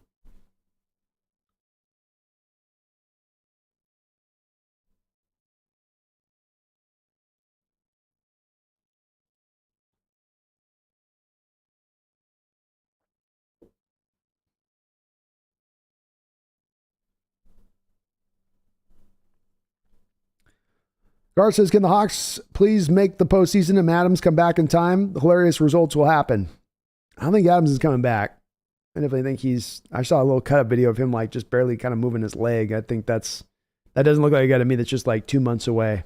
Gar says, can the Hawks please make the postseason and Adams come back in time? The hilarious results will happen. I don't think Adams is coming back. I definitely think I saw a little cut up video of him like just barely kind of moving his leg. I think that doesn't look like a guy to me that's just like 2 months away.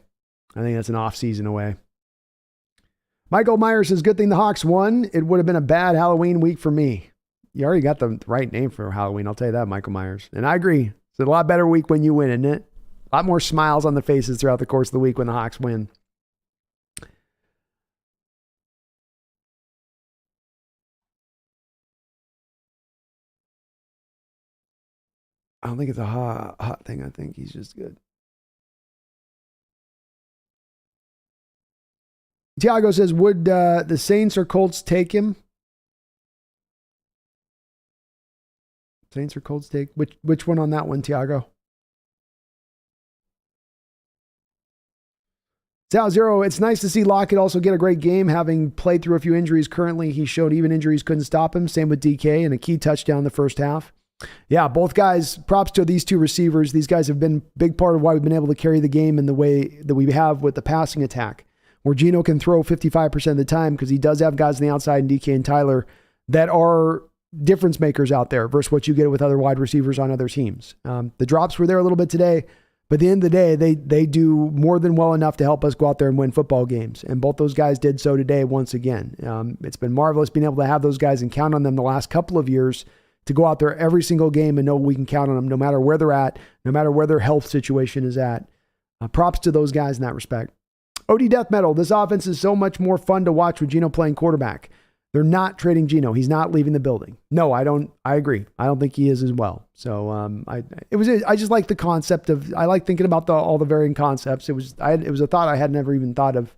I think that's an off season away. Michael Myers says, good thing the Hawks won. It would have been a bad Halloween week for me. You already got the right name for Halloween. I'll tell you that, Michael Myers. And I agree. It's a lot better week when you win, isn't it? A lot more smiles on the faces throughout the course of the week when the Hawks win. I don't think it's a hot thing. I think he's just good. Tiago says, would the Saints or Colts take him? Saints or Colts take? Which one on that one, Tiago? Sal Zero, it's nice to see Lockett also get a great game, having played through a few injuries currently. He showed even injuries couldn't stop him. Same with DK and a key touchdown in the first half. Yeah, both guys, props to these two receivers. These guys have been a big part of why we've been able to carry the game in the way that we have with the passing attack, where Geno can throw 55% of the time because he does have guys on the outside, and DK and Tyler, that are difference makers out there versus what you get with other wide receivers on other teams. The drops were there a little bit today, but at the end of the day, they do more than well enough to help us go out there and win football games. And both those guys did so today once again. It's been marvelous being able to have those guys and count on them the last couple of years to go out there every single game and know we can count on them no matter where they're at, no matter where their health situation is at. Props to those guys in that respect. OD Death Metal, this offense is so much more fun to watch with Geno playing quarterback. They're not trading Geno. He's not leaving the building. No, I agree. I don't think he is as well. So I just like the concept of, I like thinking about all the varying concepts. It was a thought I had never even thought of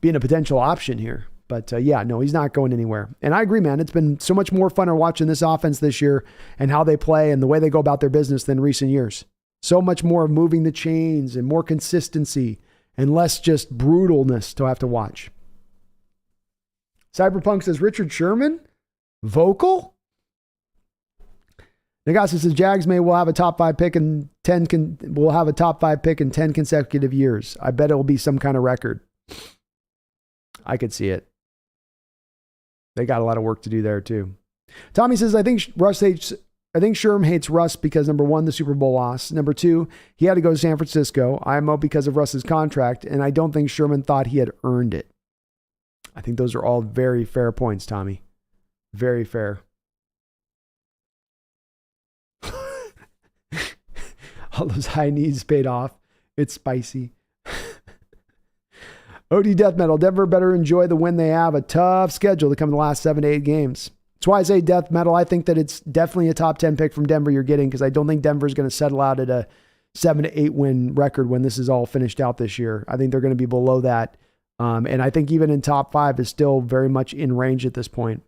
being a potential option here. But no, he's not going anywhere. And I agree, man. It's been so much more fun watching this offense this year and how they play and the way they go about their business than recent years. So much more of moving the chains and more consistency and less just brutalness to have to watch. Cyberpunk says, Richard Sherman? Vocal? Nagasa says, Jags will have a top 5 pick in 10 consecutive years. I bet it will be some kind of record. I could see it. They got a lot of work to do there too. Tommy says, I think Sherm hates Russ because number 1, the Super Bowl loss. Number 2, he had to go to San Francisco. IMO because of Russ's contract. And I don't think Sherman thought he had earned it. I think those are all very fair points, Tommy. Very fair. All those high knees paid off. It's spicy. OD Death Metal, Denver better enjoy the win. They have a tough schedule to come in the last 7 to 8 games. That's why I say Death Metal. I think that it's definitely a top 10 pick from Denver you're getting, because I don't think Denver's going to settle out at a 7 to 8 win record when this is all finished out this year. I think they're going to be below that. And I think even in top 5 is still very much in range at this point.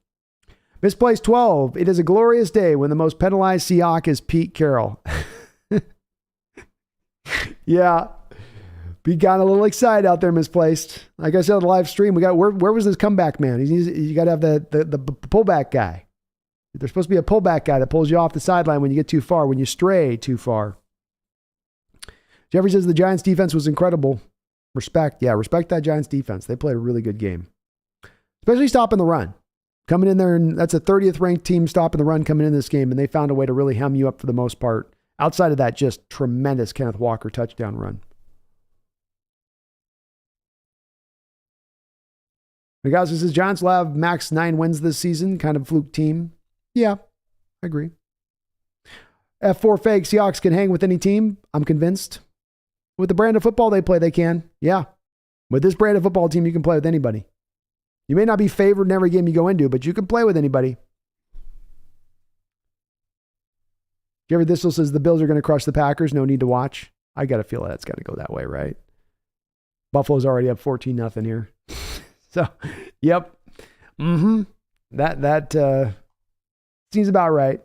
Misplaced 12. It is a glorious day when the most penalized Seahawk is Pete Carroll. Yeah. We got a little excited out there, Misplaced. Like I said on the live stream, where was this comeback man? You got to have the pullback guy. There's supposed to be a pullback guy that pulls you off the sideline when you get too far, when you stray too far. Jeffrey says the Giants defense was incredible. Respect. Yeah, respect that Giants defense. They played a really good game. Especially stopping the run. Coming in there, and that's a 30th ranked team stopping the run coming in this game, and they found a way to really hem you up for the most part. Outside of that, just tremendous Kenneth Walker touchdown run. Nagasa says Giants will have max 9 wins this season. Kind of fluke team. Yeah, I agree. F4 fake. Seahawks can hang with any team. I'm convinced. With the brand of football they play, they can. Yeah. With this brand of football team, you can play with anybody. You may not be favored in every game you go into, but you can play with anybody. Jerry Thistle says the Bills are going to crush the Packers. No need to watch. I got to feel that's got to go that way, right? Buffalo's already up 14-0 here. So, yep. That seems about right.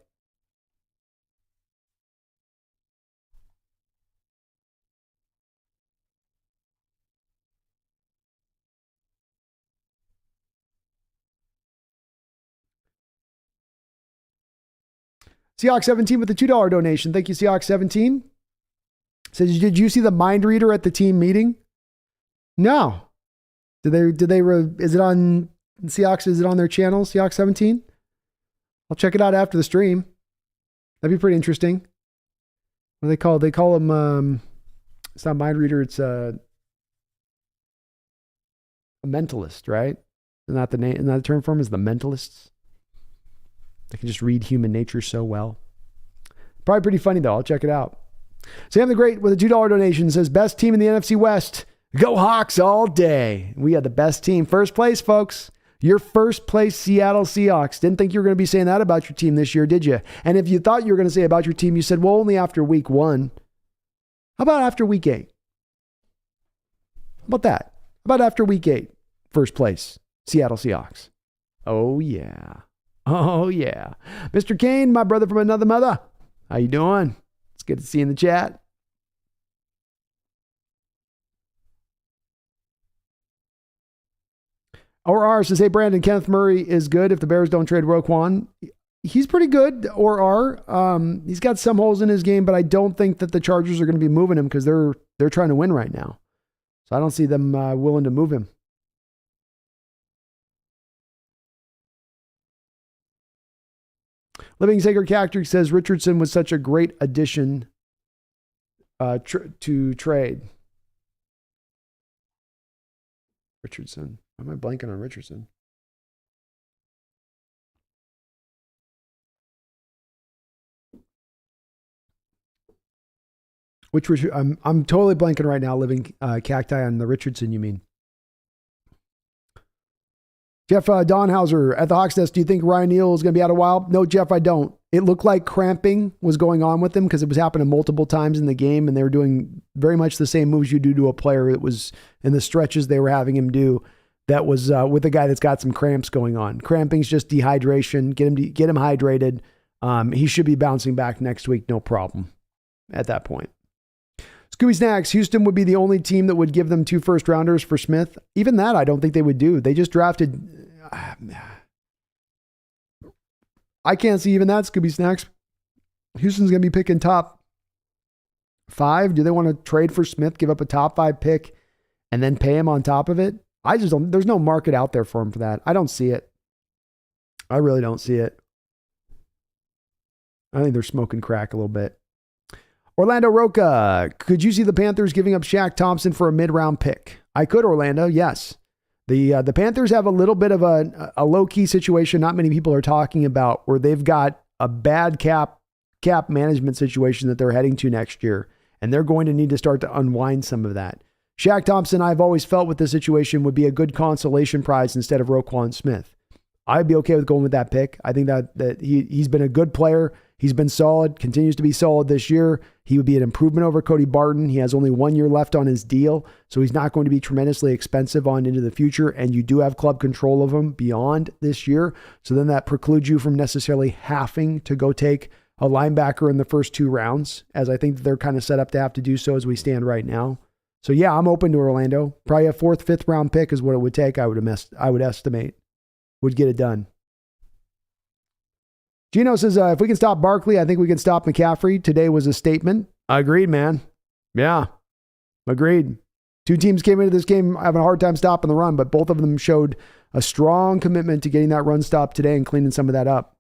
Seahawks 17 with the $2 donation. Thank you, Seahawks 17. Says, did you see the mind reader at the team meeting? No. Is it on Seahawks? Is it on their channel, Seahawks 17? I'll check it out after the stream. That'd be pretty interesting. What do they call? They call them, it's not mind reader. It's a mentalist, right? Isn't that the name? Isn't that the term for them? Is the mentalists? They can just read human nature so well. Probably pretty funny though. I'll check it out. Sam the Great with a $2 donation says, best team in the NFC West. Go Hawks all day. We had the best team. First place, folks. Your first place Seattle Seahawks. Didn't think you were going to be saying that about your team this year, did you? And if you thought you were going to say about your team, you said, well, only after week 1. How about after week 8? How about that? How about after week 8? First place, Seattle Seahawks. Oh, yeah. Oh, yeah. Mr. Kane, my brother from another mother. How you doing? It's good to see you in the chat. Or R says, hey, Brandon, Kenneth Murray is good if the Bears don't trade Roquan. He's pretty good, or R. He's got some holes in his game, but I don't think that the Chargers are going to be moving him because they're trying to win right now. So I don't see them willing to move him. Living Sacred Cactus says Richardson was such a great addition to trade. Richardson. Why am I blanking on Richardson? I'm totally blanking right now. Living Cacti on the Richardson. You mean? Jeff Donhauser at the Hawks Nest. Do you think Ryan Neal is going to be out a while? No, Jeff, I don't. It looked like cramping was going on with him because it was happening multiple times in the game, and they were doing very much the same moves you do to a player. It was in the stretches they were having him do. That was with a guy that's got some cramps going on. Cramping's just dehydration. Get him hydrated. He should be bouncing back next week, no problem. At that point. Scooby Snacks, Houston would be the only team that would give them 2 first-rounders for Smith. Even that, I don't think they would do. They just drafted. I can't see even that, Scooby Snacks. Houston's going to be picking top 5. Do they want to trade for Smith, give up a top 5 pick, and then pay him on top of it? I just don't. There's no market out there for him for that. I don't see it. I really don't see it. I think they're smoking crack a little bit. Orlando Roca, could you see the Panthers giving up Shaq Thompson for a mid-round pick? I could, Orlando, yes. The Panthers have a little bit of a low-key situation not many people are talking about where they've got a bad cap management situation that they're heading to next year, and they're going to need to start to unwind some of that. Shaq Thompson, I've always felt with this situation, would be a good consolation prize instead of Roquan Smith. I'd be okay with going with that pick. I think that he's been a good player. He's been solid, continues to be solid this year. He would be an improvement over Cody Barton. He has only 1 year left on his deal, so he's not going to be tremendously expensive on into the future, and you do have club control of him beyond this year. So then that precludes you from necessarily having to go take a linebacker in the first 2 rounds, as I think they're kind of set up to have to do so as we stand right now. So yeah, I'm open to Orlando. Probably a 4th, 5th round pick is what it would take, I would estimate. Would get it done. Geno says, if we can stop Barkley, I think we can stop McCaffrey. Today was a statement. Agreed, man. Yeah, agreed. 2 teams came into this game having a hard time stopping the run, but both of them showed a strong commitment to getting that run stop today and cleaning some of that up.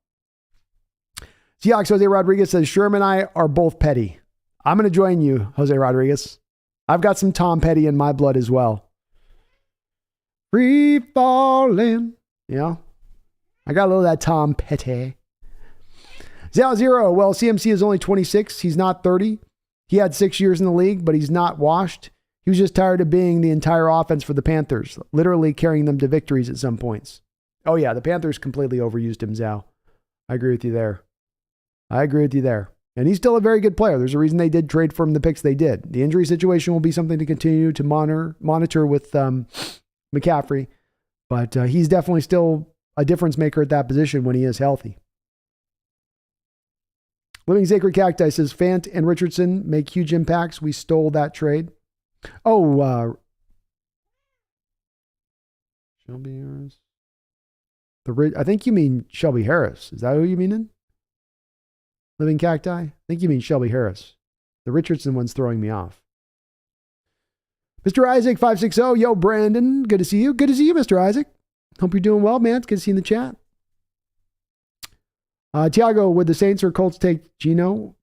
Seahawks Jose Rodriguez says, Sherm and I are both petty. I'm going to join you, Jose Rodriguez. I've got some Tom Petty in my blood as well. Free falling. Yeah. I got a little of that Tom Petty. Zero. Well, CMC is only 26. He's not 30. He had 6 years in the league, but he's not washed. He was just tired of being the entire offense for the Panthers, literally carrying them to victories at some points. Oh, yeah, the Panthers completely overused him, Zhao. I agree with you there. And he's still a very good player. There's a reason they did trade for him the picks they did. The injury situation will be something to continue to monitor with McCaffrey. But he's definitely still a difference maker at that position when he is healthy. Living Sacred Cacti says, Fant and Richardson make huge impacts. We stole that trade. Oh, Shelby Harris. I think you mean Shelby Harris. Is that who you mean? Living Cacti? I think you mean Shelby Harris. The Richardson one's throwing me off. Mr. Isaac 560. Yo, Brandon. Good to see you. Good to see you, Mr. Isaac. Hope you're doing well, man. It's good to see you in the chat. Tiago, would the Saints or Colts take Geno?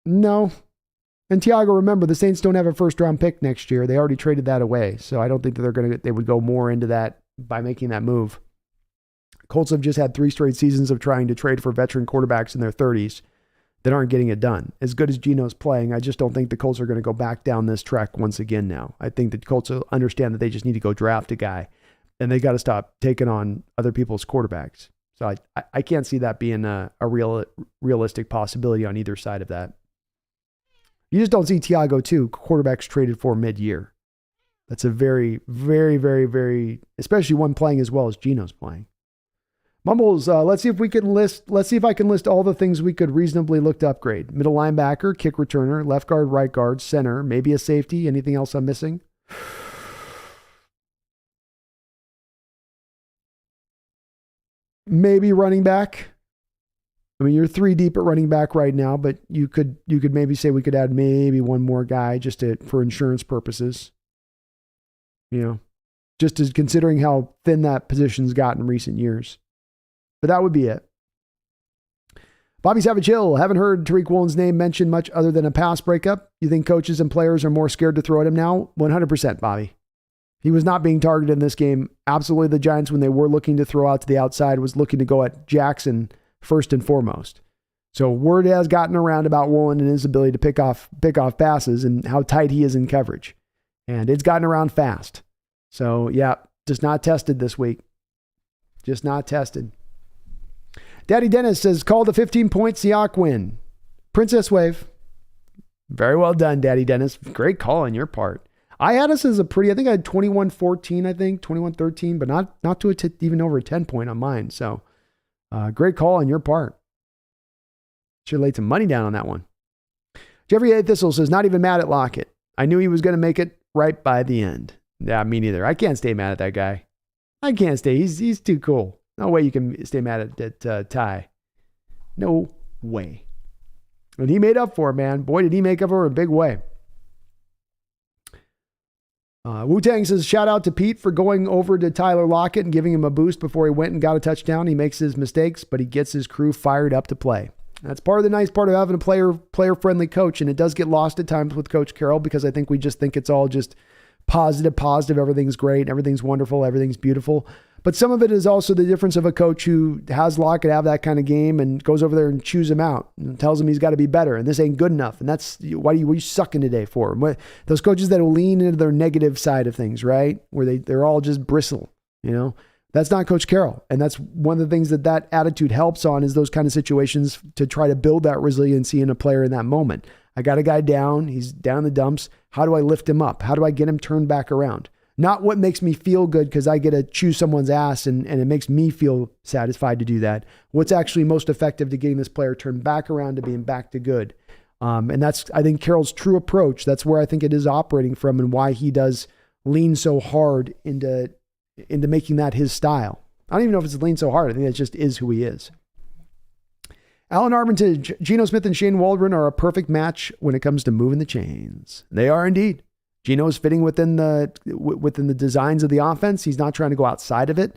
No. And Tiago, remember, the Saints don't have a first-round pick next year. They already traded that away. So I don't think that they would go more into that by making that move. Colts have just had 3 straight seasons of trying to trade for veteran quarterbacks in their 30s that aren't getting it done. As good as Geno's playing, I just don't think the Colts are going to go back down this track once again now. I think the Colts will understand that they just need to go draft a guy, and they got to stop taking on other people's quarterbacks. So I can't see that being a realistic possibility on either side of that. You just don't see Tiago, too, quarterbacks traded for mid-year. That's a very, very, very, very, especially one playing as well as Geno's playing. Mumbles, let's see if I can list all the things we could reasonably look to upgrade. Middle linebacker, kick returner, left guard, right guard, center, maybe a safety. Anything else I'm missing? Maybe running back. I mean, you're 3 deep at running back right now, but you could maybe say we could add maybe one more guy just for insurance purposes. You know, just as considering how thin that position's got in recent years. But that would be it. Bobby Savage Hill, haven't heard Tariq Woolen's name mentioned much other than a pass breakup. You think coaches and players are more scared to throw at him now? 100%, Bobby. He was not being targeted in this game. Absolutely, the Giants, when they were looking to throw out to the outside, was looking to go at Jackson first and foremost. So word has gotten around about Woolen and his ability to pick off passes and how tight he is in coverage. And it's gotten around fast. So, yeah, just not tested this week. Just not tested. Daddy Dennis says, call the 15-point Seahawks win. Princess Wave. Very well done, Daddy Dennis. Great call on your part. I had us as I think I had 21-14, 21-13, but not to even over a 10-point on mine. So, great call on your part. Should have laid some money down on that one. Jeffrey A. Thistle says, not even mad at Lockett. I knew he was going to make it right by the end. Yeah, me neither. I can't stay mad at that guy. I can't stay. He's too cool. No way you can stay mad at Ty. No way. And he made up for it, man. Boy, did he make up for it in a big way. Wu-Tang says, shout out to Pete for going over to Tyler Lockett and giving him a boost before he went and got a touchdown. He makes his mistakes, but he gets his crew fired up to play. That's part of the nice part of having a player-friendly coach, and it does get lost at times with Coach Carroll because I think we just think it's all just positive, everything's great, everything's wonderful, everything's beautiful. But some of it is also the difference of a coach who has Lockett have that kind of game and goes over there and chews him out and tells him he's got to be better and this ain't good enough. And that's what are you sucking today for? Those coaches that will lean into their negative side of things, right? Where they're all just bristle, you know? That's not Coach Carroll. And that's one of the things that attitude helps on is those kind of situations to try to build that resiliency in a player in that moment. I got a guy down. He's down in the dumps. How do I lift him up? How do I get him turned back around? Not what makes me feel good because I get to chew someone's ass and it makes me feel satisfied to do that. What's actually most effective to getting this player turned back around to being back to good. And that's, I think, Carroll's true approach. That's where I think it is operating from and why he does lean so hard into making that his style. I don't even know if it's lean so hard. I think that just is who he is. Alan Armington, Geno Smith and Shane Waldron are a perfect match when it comes to moving the chains. They are indeed. Geno is fitting within the designs of the offense. He's not trying to go outside of it.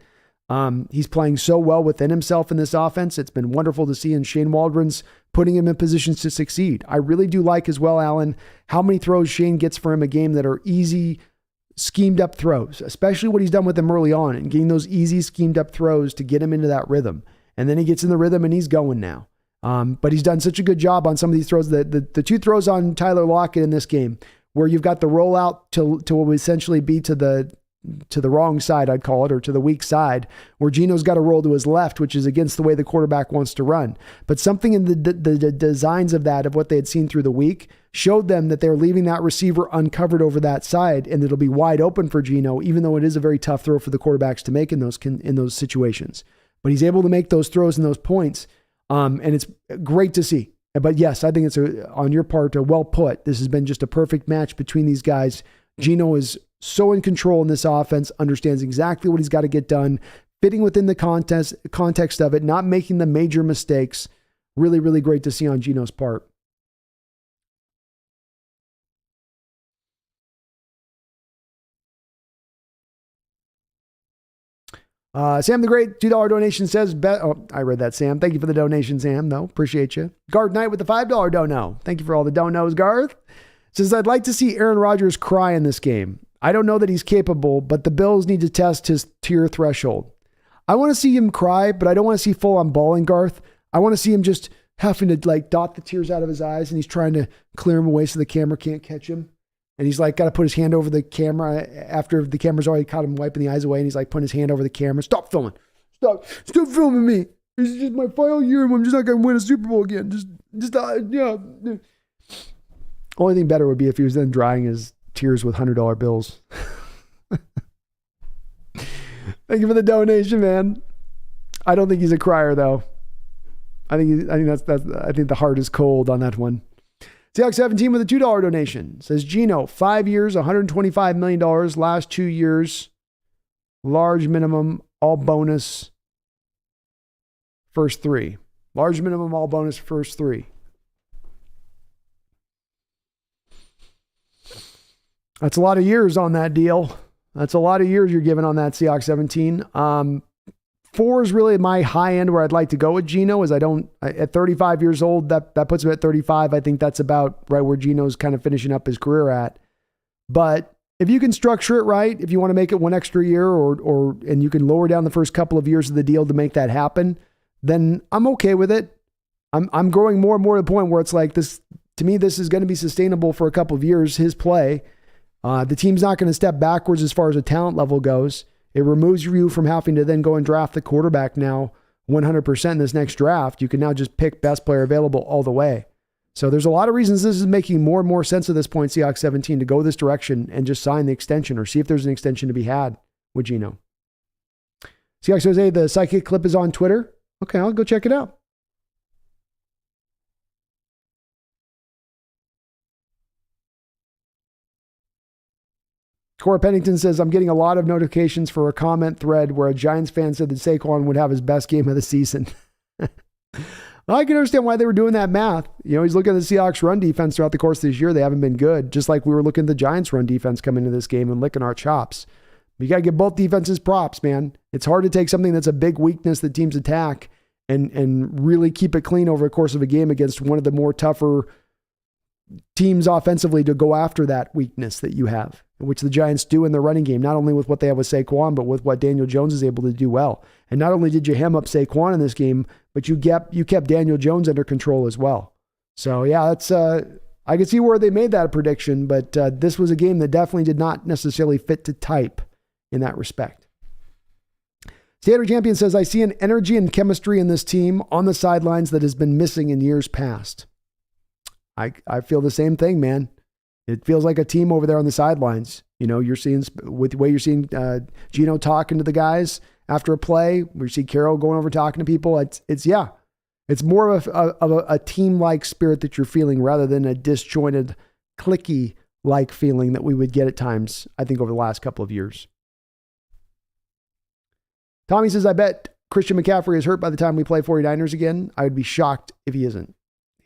He's playing so well within himself in this offense. It's been wonderful to see, and Shane Waldron's putting him in positions to succeed. I really do like as well, Alan, how many throws Shane gets for him a game that are easy, schemed up throws, especially what he's done with him early on and getting those easy schemed up throws to get him into that rhythm. And then he gets in the rhythm and he's going now. But he's done such a good job on some of these throws. The 2 throws on Tyler Lockett in this game, where you've got the rollout to what would essentially be to the the wrong side, I'd call it, or to the weak side, where Geno's got to roll to his left, which is against the way the quarterback wants to run. But something in the designs of that, of what they had seen through the week, showed them that they're leaving that receiver uncovered over that side, and it'll be wide open for Geno, even though it is a very tough throw for the quarterbacks to make in those situations. But he's able to make those throws and those points, and it's great to see. But yes, I think it's on your part, well put. This has been just a perfect match between these guys. Geno is so in control in this offense, understands exactly what he's got to get done, fitting within the context of it, not making the major mistakes. Really, really great to see on Geno's part. Sam the Great, $2 donation says, I read that, Sam. Thank you for the donation, Sam. No, appreciate you. Garth Knight with the $5 dono. Thank you for all the donos, Garth. Says, I'd like to see Aaron Rodgers cry in this game. I don't know that he's capable, but the Bills need to test his tier threshold. I want to see him cry, but I don't want to see full on bawling, Garth. I want to see him just having to like dot the tears out of his eyes, and he's trying to clear them away so the camera can't catch him. And he's like, got to put his hand over the camera after the camera's already caught him wiping the eyes away. And he's like putting his hand over the camera. Stop filming. Stop filming me. This is just my final year. I'm just not going to win a Super Bowl again. Yeah. Only thing better would be if he was then drying his tears with $100 bills. Thank you for the donation, man. I don't think he's a crier though. I think the heart is cold on that one. Seahawks 17 with a $2 donation says, Geno, 5 years, $125 million, last 2 years, large minimum, all bonus, first 3. Large minimum, all bonus, first 3. That's a lot of years on that deal. That's a lot of years you're giving on that Seahawks 17. 4 is really my high end where I'd like to go with Geno. At 35 years old, that puts him at 35. I think that's about right where Geno's kind of finishing up his career at. But if you can structure it right, if you want to make it one extra year and you can lower down the first couple of years of the deal to make that happen, then I'm okay with it. I'm growing more and more to the point where it's like this, to me, this is going to be sustainable for a couple of years, his play. The team's not going to step backwards as far as the talent level goes. It removes you from having to then go and draft the quarterback now 100% in this next draft. You can now just pick best player available all the way. So there's a lot of reasons this is making more and more sense at this point, Seahawks 17, to go this direction and just sign the extension or see if there's an extension to be had with Geno. Seahawks Jose, the psychic clip is on Twitter. Okay, I'll go check it out. Cora Pennington says, I'm getting a lot of notifications for a comment thread where a Giants fan said that Saquon would have his best game of the season. Well, I can understand why they were doing that math. You know, he's looking at the Seahawks run defense throughout the course of this year. They haven't been good, just like we were looking at the Giants run defense coming into this game and licking our chops. But you got to give both defenses props, man. It's hard to take something that's a big weakness that teams attack and really keep it clean over the course of a game against one of the more tougher teams offensively to go after that weakness that you have, which the Giants do in the running game, not only with what they have with Saquon, but with what Daniel Jones is able to do well. And not only did you hem up Saquon in this game, but you kept Daniel Jones under control as well. So yeah, that's I can see where they made that prediction, but this was a game that definitely did not necessarily fit to type in that respect. Standard Champion says, I see an energy and chemistry in this team on the sidelines that has been missing in years past. I feel the same thing, man. It feels like a team over there on the sidelines. You know, you're seeing with the way you're seeing Geno talking to the guys after a play. We see Carroll going over talking to people. It's more of a team-like spirit that you're feeling rather than a disjointed, clicky-like feeling that we would get at times, I think, over the last couple of years. Tommy says, I bet Christian McCaffrey is hurt by the time we play 49ers again. I would be shocked if he isn't.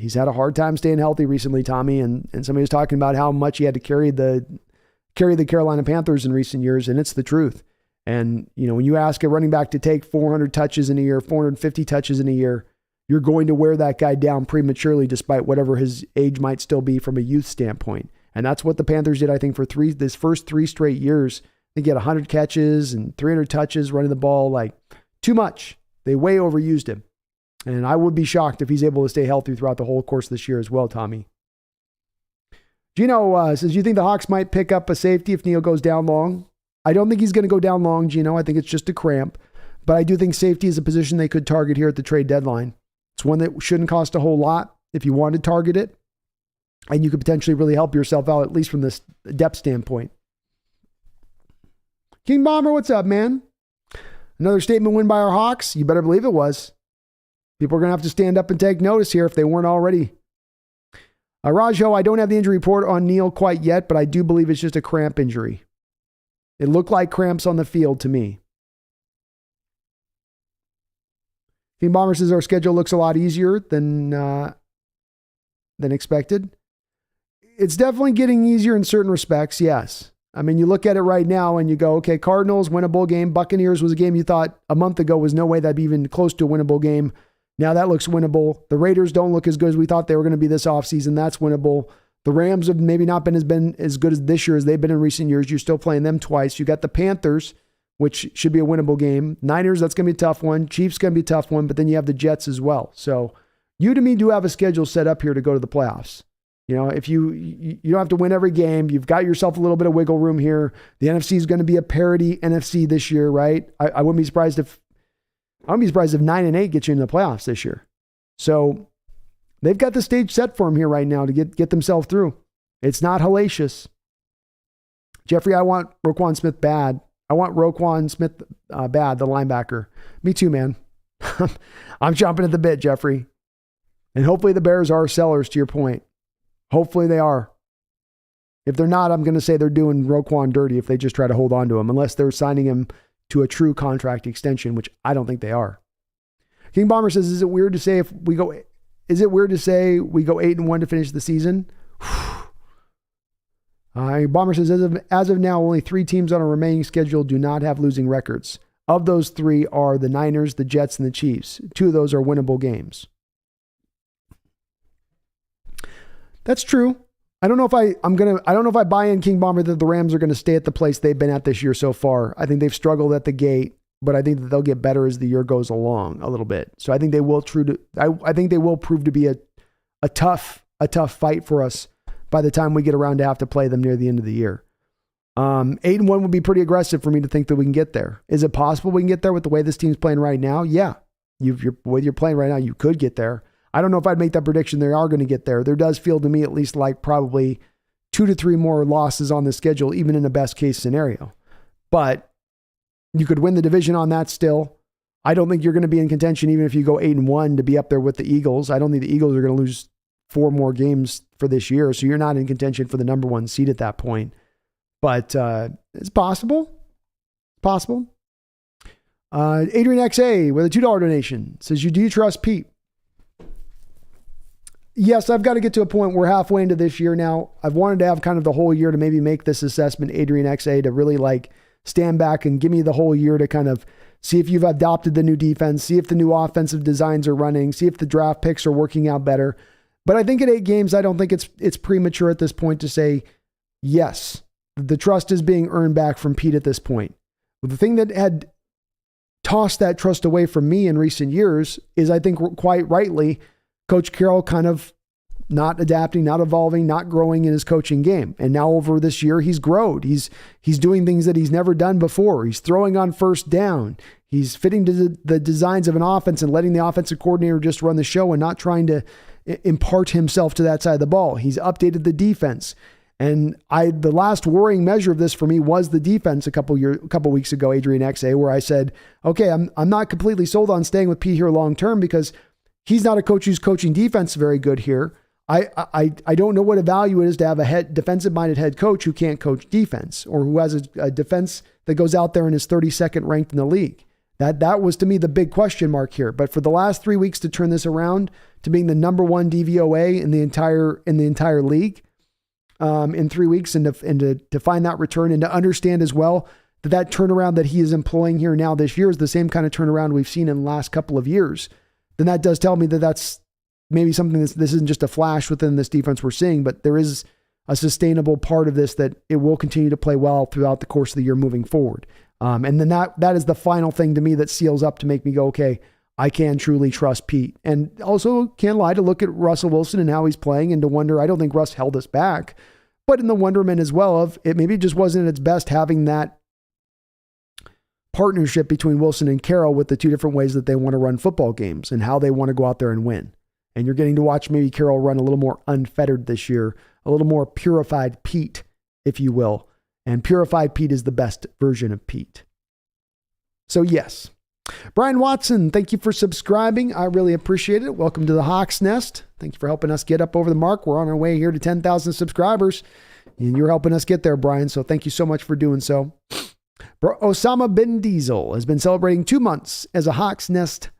He's had a hard time staying healthy recently, Tommy, and somebody was talking about how much he had to carry the Carolina Panthers in recent years, and it's the truth. And, you know, when you ask a running back to take 400 touches in a year, 450 touches in a year, you're going to wear that guy down prematurely despite whatever his age might still be from a youth standpoint. And that's what the Panthers did, I think, for this first 3 straight years. They get 100 catches and 300 touches running the ball, like too much. They way overused him. And I would be shocked if he's able to stay healthy throughout the whole course of this year as well, Tommy. Gino says, you think the Hawks might pick up a safety if Neal goes down long? I don't think he's going to go down long, Geno. I think it's just a cramp. But I do think safety is a position they could target here at the trade deadline. It's one that shouldn't cost a whole lot if you want to target it. And you could potentially really help yourself out, at least from this depth standpoint. King Bomber, what's up, man? Another statement win by our Hawks? You better believe it was. People are going to have to stand up and take notice here if they weren't already. Rajo, I don't have the injury report on Neal quite yet, but I do believe it's just a cramp injury. It looked like cramps on the field to me. King Bomber says our schedule looks a lot easier than expected. It's definitely getting easier in certain respects, yes. I mean, you look at it right now and you go, okay, Cardinals win a bowl game. Buccaneers was a game you thought a month ago was no way that'd be even close to a winnable game. Now that looks winnable. The Raiders don't look as good as we thought they were going to be this offseason. That's winnable. The Rams have maybe not been as good as this year as they've been in recent years. You're still playing them twice. You got the Panthers, which should be a winnable game. Niners, that's going to be a tough one. Chiefs going to be a tough one, but then you have the Jets as well. So you, to me, do have a schedule set up here to go to the playoffs. You know, if you don't have to win every game, you've got yourself a little bit of wiggle room here. The NFC is going to be a parity NFC this year, right? I wouldn't be surprised if 9-8 gets you into the playoffs this year. So they've got the stage set for them here right now to get themselves through. It's not hellacious. Jeffrey, I want Roquan Smith bad. I want Roquan Smith bad, the linebacker. Me too, man. I'm chomping at the bit, Jeffrey. And hopefully the Bears are sellers, to your point. Hopefully they are. If they're not, I'm going to say they're doing Roquan dirty if they just try to hold on to him, unless they're signing him to a true contract extension, which I don't think they are. King Bomber says, is it weird to say we go 8-1 to finish the season? Bomber says, as of now, only 3 teams on a remaining schedule do not have losing records. Of those 3 are the Niners, the Jets, and the Chiefs. 2 of those are winnable games. That's true. I don't know if I buy in King Bomber that the Rams are going to stay at the place they've been at this year so far. I think they've struggled at the gate, but I think that they'll get better as the year goes along a little bit. So I think they will I think they will prove to be a tough fight for us by the time we get around to have to play them near the end of the year. 8-1 would be pretty aggressive for me to think that we can get there. Is it possible we can get there with the way this team's playing right now? Yeah. The way you're playing right now, you could get there. I don't know if I'd make that prediction they are going to get there. There does feel to me at least like probably 2 to 3 more losses on the schedule, even in a best case scenario. But you could win the division on that still. I don't think you're going to be in contention even if you go 8-1 to be up there with the Eagles. I don't think the Eagles are going to lose 4 more games for this year. So you're not in contention for the number 1 seed at that point. But it's possible. Possible. Adrian XA with a $2 donation says, do you trust Pete? Yes, I've got to get to a point where halfway into this year now, I've wanted to have kind of the whole year to maybe make this assessment, Adrian XA, to really like stand back and give me the whole year to kind of see if you've adopted the new defense, see if the new offensive designs are running, see if the draft picks are working out better. But I think at 8 games, I don't think it's premature at this point to say, yes, the trust is being earned back from Pete at this point. But the thing that had tossed that trust away from me in recent years is, I think quite rightly, Coach Carroll kind of not adapting, not evolving, not growing in his coaching game. And now over this year, he's grown. He's doing things that he's never done before. He's throwing on first down. He's fitting to the designs of an offense and letting the offensive coordinator just run the show and not trying to impart himself to that side of the ball. He's updated the defense. And the last worrying measure of this for me was the defense a couple weeks ago, Adrian XA, where I said, okay, I'm not completely sold on staying with Pete here long term because he's not a coach who's coaching defense very good here. I don't know what a value it is to have a defensive-minded head coach who can't coach defense or who has a defense that goes out there and is 32nd ranked in the league. That was to me the big question mark here. But for the last 3 weeks to turn this around to being the number 1 DVOA in the entire league in 3 weeks and to find that return and to understand as well that turnaround that he is employing here now this year is the same kind of turnaround we've seen in the last couple of years, then that does tell me that that's maybe something this isn't just a flash within this defense we're seeing, but there is a sustainable part of this that it will continue to play well throughout the course of the year moving forward. And then that is the final thing to me that seals up to make me go, okay, I can truly trust Pete. And also can't lie to look at Russell Wilson and how he's playing and to wonder, I don't think Russ held us back, but in the wonderment as well of it maybe just wasn't at its best having that partnership between Wilson and Carroll with the two different ways that they want to run football games and how they want to go out there and win. And you're getting to watch maybe Carroll run a little more unfettered this year, a little more purified Pete, if you will. And purified Pete is the best version of Pete. So yes. Brian Watson, thank you for subscribing. I really appreciate it. Welcome to the Hawks Nest. Thank you for helping us get up over the mark. We're on our way here to 10,000 subscribers. And you're helping us get there, Brian. So thank you so much for doing so. Osama bin Diesel has been celebrating 2 months as a Hawks Nest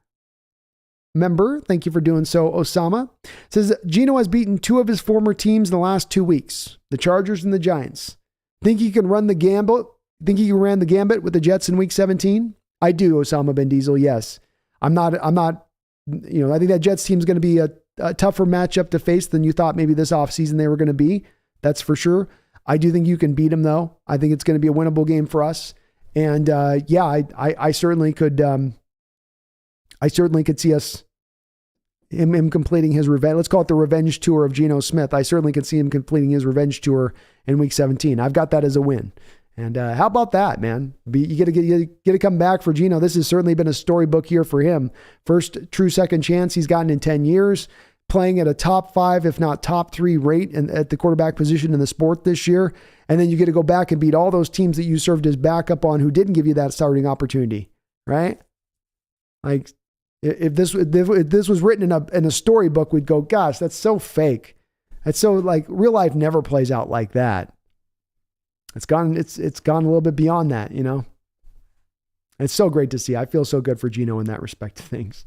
member. Thank you for doing so, Osama. Says Geno has beaten 2 of his former teams in the last 2 weeks, the Chargers and the Giants. Think he can run the gambit? Think he can run the gambit with the Jets in week 17? I do, Osama bin Diesel. Yes. I'm not, I think that Jets team is going to be a tougher matchup to face than you thought maybe this offseason they were going to be. That's for sure. I do think you can beat them though. I think it's going to be a winnable game for us. And I certainly could, see him completing his revenge. Let's call it the revenge tour of Geno Smith. I certainly could see him completing his revenge tour in week 17. I've got that as a win. And how about that, man? You get to come back for Geno. This has certainly been a storybook year for him. First true second chance he's gotten in 10 years, playing at a top 5, if not top 3 rate at the quarterback position in the sport this year. And then you get to go back and beat all those teams that you served as backup on who didn't give you that starting opportunity, right? Like if this was written in a storybook, we'd go, gosh, that's so fake. That's so like real life never plays out like that. It's gone a little bit beyond that, you know. It's so great to see. I feel so good for Geno in that respect of things.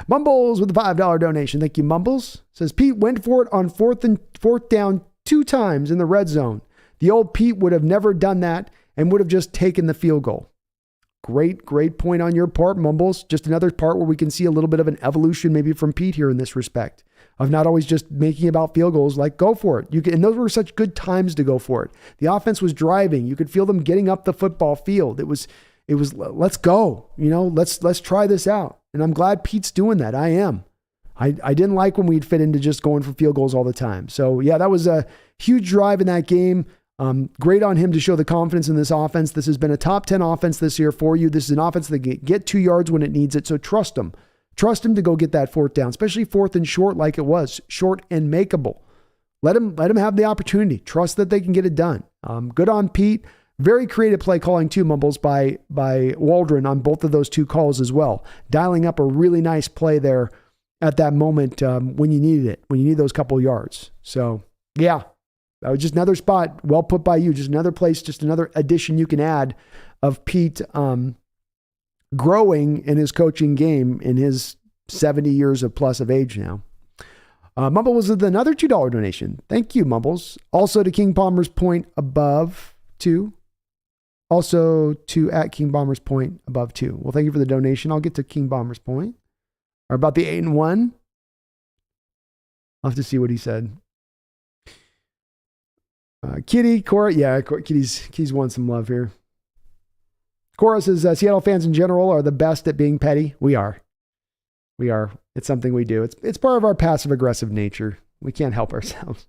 Mumbles with the $5 donation. Thank you, Mumbles. Says Pete went for it on fourth down 2 times in the red zone. The old Pete would have never done that and would have just taken the field goal. Great point on your part, Mumbles. Just another part where we can see a little bit of an evolution maybe from Pete here in this respect of not always just making about field goals. Like, go for it. And those were such good times to go for it. The offense was driving. You could feel them getting up the football field. It was let's go. You know, let's try this out. And I'm glad Pete's doing that. I am. I didn't like when we'd fit into just going for field goals all the time. So yeah, that was a huge drive in that game. Great on him to show the confidence in this offense. This has been a top 10 offense this year for you. This is an offense that get 2 yards when it needs it. So trust him. Trust him to go get that fourth down, especially fourth and short like it was, short and makeable. Let him have the opportunity. Trust that they can get it done. Good on Pete. Very creative play calling too, Mumbles, by Waldron on both of those 2 calls as well. Dialing up a really nice play there at that moment when you needed it, when you need those couple yards. So yeah, that was just another spot well put by you. Just another place, just another addition you can add of Pete growing in his coaching game in his 70 years of plus of age now. Mumbles with another $2 donation. Thank you, Mumbles. Also to King Palmer's point above 2. Also to at King Bomber's point above 2. Well, thank you for the donation. I'll get to King Bomber's point. Or about the 8-1. I'll have to see what he said. Kitty, Cora. Yeah, Kitty's won some love here. Cora says, Seattle fans in general are the best at being petty. We are. It's something we do. It's part of our passive aggressive nature. We can't help ourselves.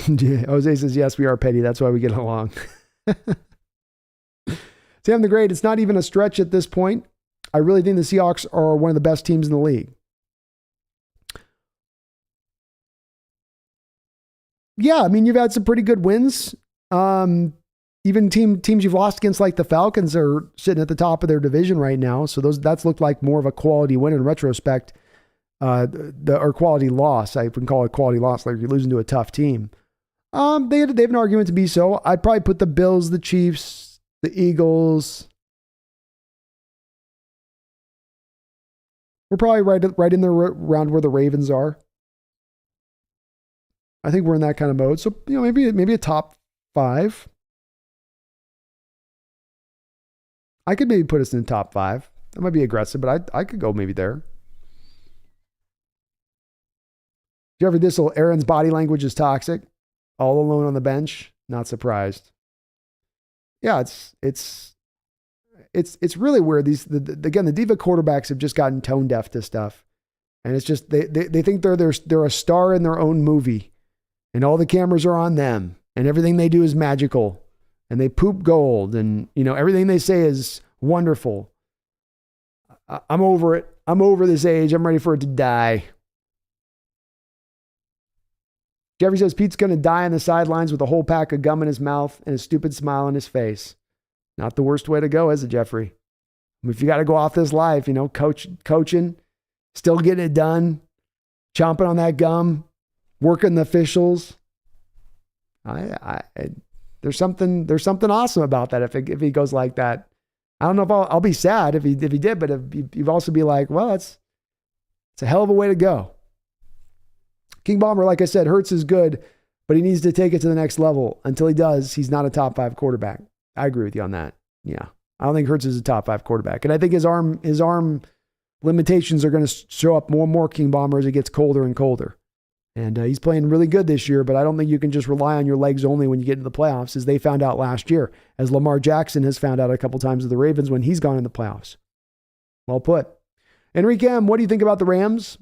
Jose says, yes, we are petty. That's why we get along. Sam the Great, it's not even a stretch at this point. I really think the Seahawks are one of the best teams in the league. Yeah, I mean, you've had some pretty good wins. Even teams you've lost against, like the Falcons, are sitting at the top of their division right now. So that's looked like more of a quality win in retrospect, or quality loss. I can call it quality loss, like you're losing to a tough team. They have an argument to be so. I'd probably put the Bills, the Chiefs, the Eagles. We're probably right in the round where the Ravens are. I think we're in that kind of mode. So, you know, maybe a top 5. I could maybe put us in the top 5. That might be aggressive, but I could go maybe there. Do you ever this? Aaron's body language is toxic. All alone on the bench. Not surprised. Yeah, it's really weird. The Diva quarterbacks have just gotten tone deaf to stuff. And it's just, they think they're a star in their own movie, and all the cameras are on them, and everything they do is magical, and they poop gold, and, everything they say is wonderful. I'm over it. I'm over this age. I'm ready for it to die. Jeffrey says Pete's going to die on the sidelines with a whole pack of gum in his mouth and a stupid smile on his face. Not the worst way to go, is it, Jeffrey? If you got to go off this life, coaching, still getting it done, chomping on that gum, working the officials. There's something awesome about that if he goes like that. I don't know if I'll be sad if he did, but you'd also be like, well, it's a hell of a way to go. King Bomber, like I said, Hurts is good, but he needs to take it to the next level. Until he does, he's not a top 5 quarterback. I agree with you on that. Yeah. I don't think Hurts is a top 5 quarterback. And I think his arm limitations are going to show up more and more, King Bomber, as it gets colder and colder. And he's playing really good this year, but I don't think you can just rely on your legs only when you get into the playoffs, as they found out last year, as Lamar Jackson has found out a couple times with the Ravens when he's gone in the playoffs. Well put. Enrique M., what do you think about the Rams?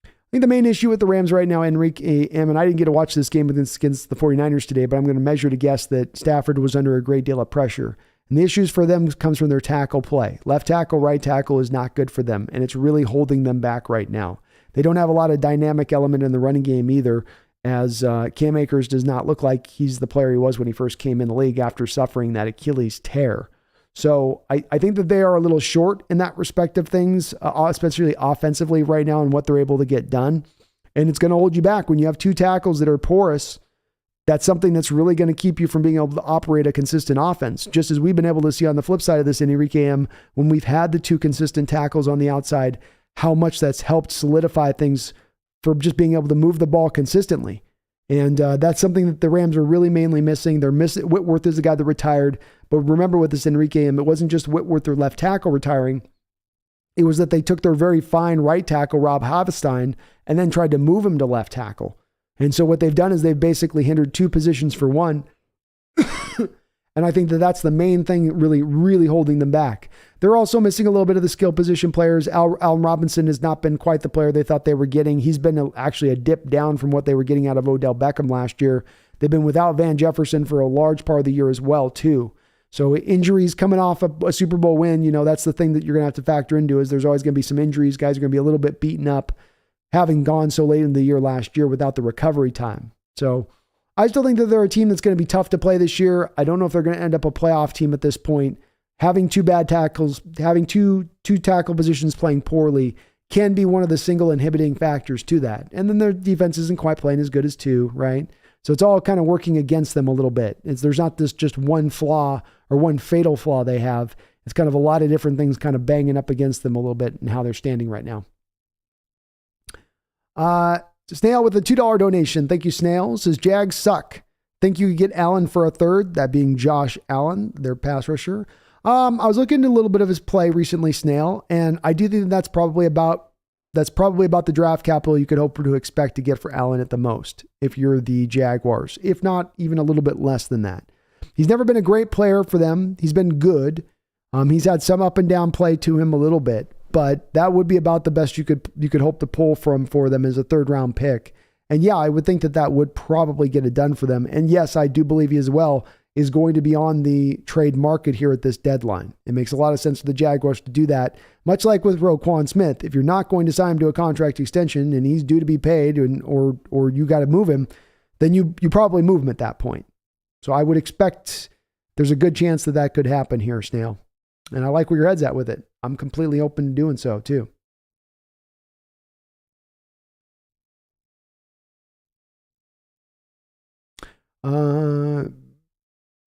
I think the main issue with the Rams right now, Enrique M., and I didn't get to watch this game against the 49ers today, but I'm going to measure to guess that Stafford was under a great deal of pressure. And the issues for them comes from their tackle play. Left tackle, right tackle is not good for them, and it's really holding them back right now. They don't have a lot of dynamic element in the running game either, as Cam Akers does not look like he's the player he was when he first came in the league after suffering that Achilles tear. So I think that they are a little short in that respect of things, especially offensively right now and what they're able to get done. And it's going to hold you back when you have 2 tackles that are porous. That's something that's really going to keep you from being able to operate a consistent offense. Just as we've been able to see on the flip side of this in Enrique M, when we've had the 2 consistent tackles on the outside, how much that's helped solidify things for just being able to move the ball consistently. And that's something that the Rams are really mainly missing. They're missing. Whitworth is the guy that retired. But remember with this Enrique M, it wasn't just Whitworth, their left tackle, retiring. It was that they took their very fine right tackle, Rob Havenstein, and then tried to move him to left tackle. And so what they've done is they've basically hindered 2 positions for one. And I think that that's the main thing really, really holding them back. They're also missing a little bit of the skill position players. Allen Robinson has not been quite the player they thought they were getting. He's been actually a dip down from what they were getting out of Odell Beckham last year. They've been without Van Jefferson for a large part of the year as well, too. So injuries coming off a Super Bowl win, that's the thing that you're going to have to factor into, is there's always going to be some injuries. Guys are going to be a little bit beaten up, having gone so late in the year last year without the recovery time. So I still think that they're a team that's going to be tough to play this year. I don't know if they're going to end up a playoff team at this point. Having 2 bad tackles, having two tackle positions playing poorly can be one of the single inhibiting factors to that. And then their defense isn't quite playing as good as 2, right? So it's all kind of working against them a little bit. There's not this just one flaw or one fatal flaw they have. It's kind of a lot of different things kind of banging up against them a little bit and how they're standing right now. Snail with a $2 donation. Thank you, Snail. Says, Jags suck. Think you could get Allen for a third, that being Josh Allen, their pass rusher. I was looking at a little bit of his play recently, Snail, and I do think that's probably about the draft capital you could hope to expect to get for Allen at the most, if you're the Jaguars, if not even a little bit less than that. He's never been a great player for them. He's been good. He's had some up and down play to him a little bit, but that would be about the best you could hope to pull from for them as a 3rd round pick. And yeah, I would think that would probably get it done for them. And yes, I do believe he as well is going to be on the trade market here at this deadline. It makes a lot of sense for the Jaguars to do that. Much like with Roquan Smith, if you're not going to sign him to a contract extension and he's due to be paid or you got to move him, then you probably move him at that point. So I would expect there's a good chance that could happen here, Snail. And I like where your head's at with it. I'm completely open to doing so too.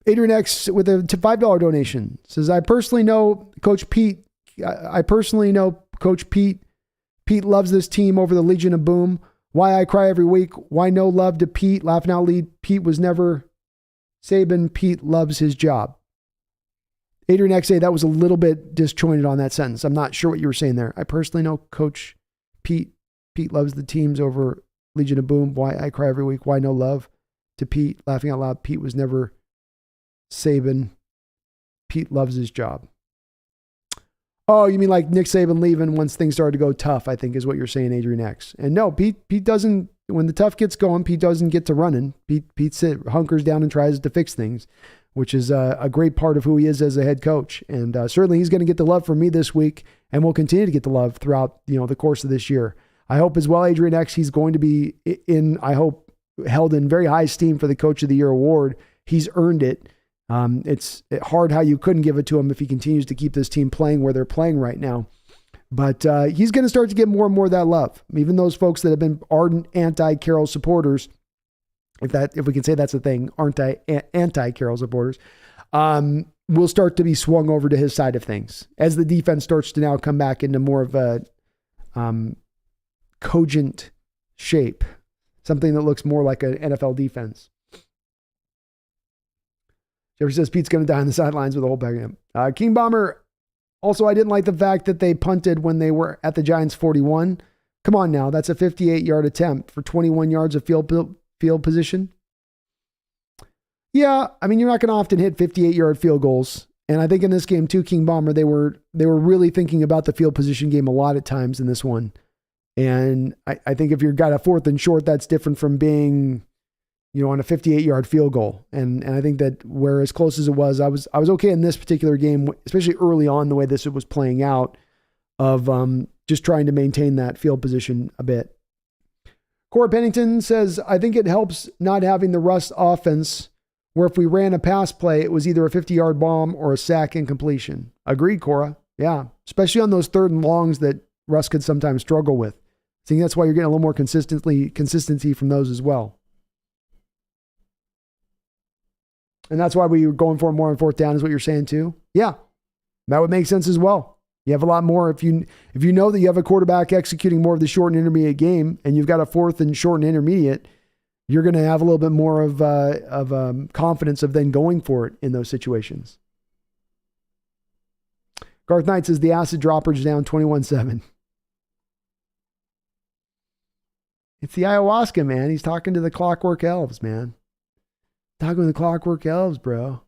Adrian X with a $5 donation says, I personally know Coach Pete. Pete loves this team over the Legion of Boom. Why I cry every week. Why no love to Pete? Laugh now lead. Pete was never Saban. Pete loves his job. Adrian XA, that was a little bit disjointed on that sentence. I'm not sure what you were saying there. I personally know Coach Pete. Pete loves the teams over Legion of Boom. Why I cry every week. Why no love to Pete? Laughing out loud. Pete was never Saban. Pete loves his job. Oh, you mean like Nick Saban leaving once things started to go tough, I think is what you're saying, Adrian X. And no, Pete doesn't, when the tough gets going, Pete doesn't get to running. Pete hunkers down and tries to fix things, which is a great part of who he is as a head coach. And certainly he's going to get the love from me this week, and will continue to get the love throughout, the course of this year. I hope as well, Adrian X, he's going to be held in very high esteem for the Coach of the Year award. He's earned it. It's hard how you couldn't give it to him if he continues to keep this team playing where they're playing right now. But he's going to start to get more and more of that love. Even those folks that have been ardent anti-Carroll supporters, if we can say that's a thing, anti-Carroll supporters, will start to be swung over to his side of things as the defense starts to now come back into more of a cogent shape, something that looks more like an NFL defense. Jeffrey says Pete's going to die on the sidelines with a whole bag of him. King Bomber. Also, I didn't like the fact that they punted when they were at the Giants 41. Come on now. That's a 58-yard attempt for 21 yards of field position. Yeah, I mean, you're not going to often hit 58-yard field goals. And I think in this game too, King Bomber, they were really thinking about the field position game a lot at times in this one. And I think if you've got a 4th and short, that's different from being, on a 58-yard field goal. And I think that where as close as it was, I was okay in this particular game, especially early on the way this was playing out, of just trying to maintain that field position a bit. Cora Pennington says, I think it helps not having the Russ offense where if we ran a pass play, it was either a 50-yard bomb or a sack incompletion. Agreed, Cora. Yeah, especially on those 3rd and longs that Russ could sometimes struggle with. I think that's why you're getting a little more consistency from those as well. And that's why we were going for more on 4th down is what you're saying too. Yeah, that would make sense as well. You have a lot more if you know that you have a quarterback executing more of the short and intermediate game, and you've got a 4th and short and intermediate, you're going to have a little bit more of confidence of then going for it in those situations. Garth Knight says the acid droppers down 21-7. It's the ayahuasca, man. He's talking to the Clockwork Elves, man. Talking to the Clockwork Elves, bro.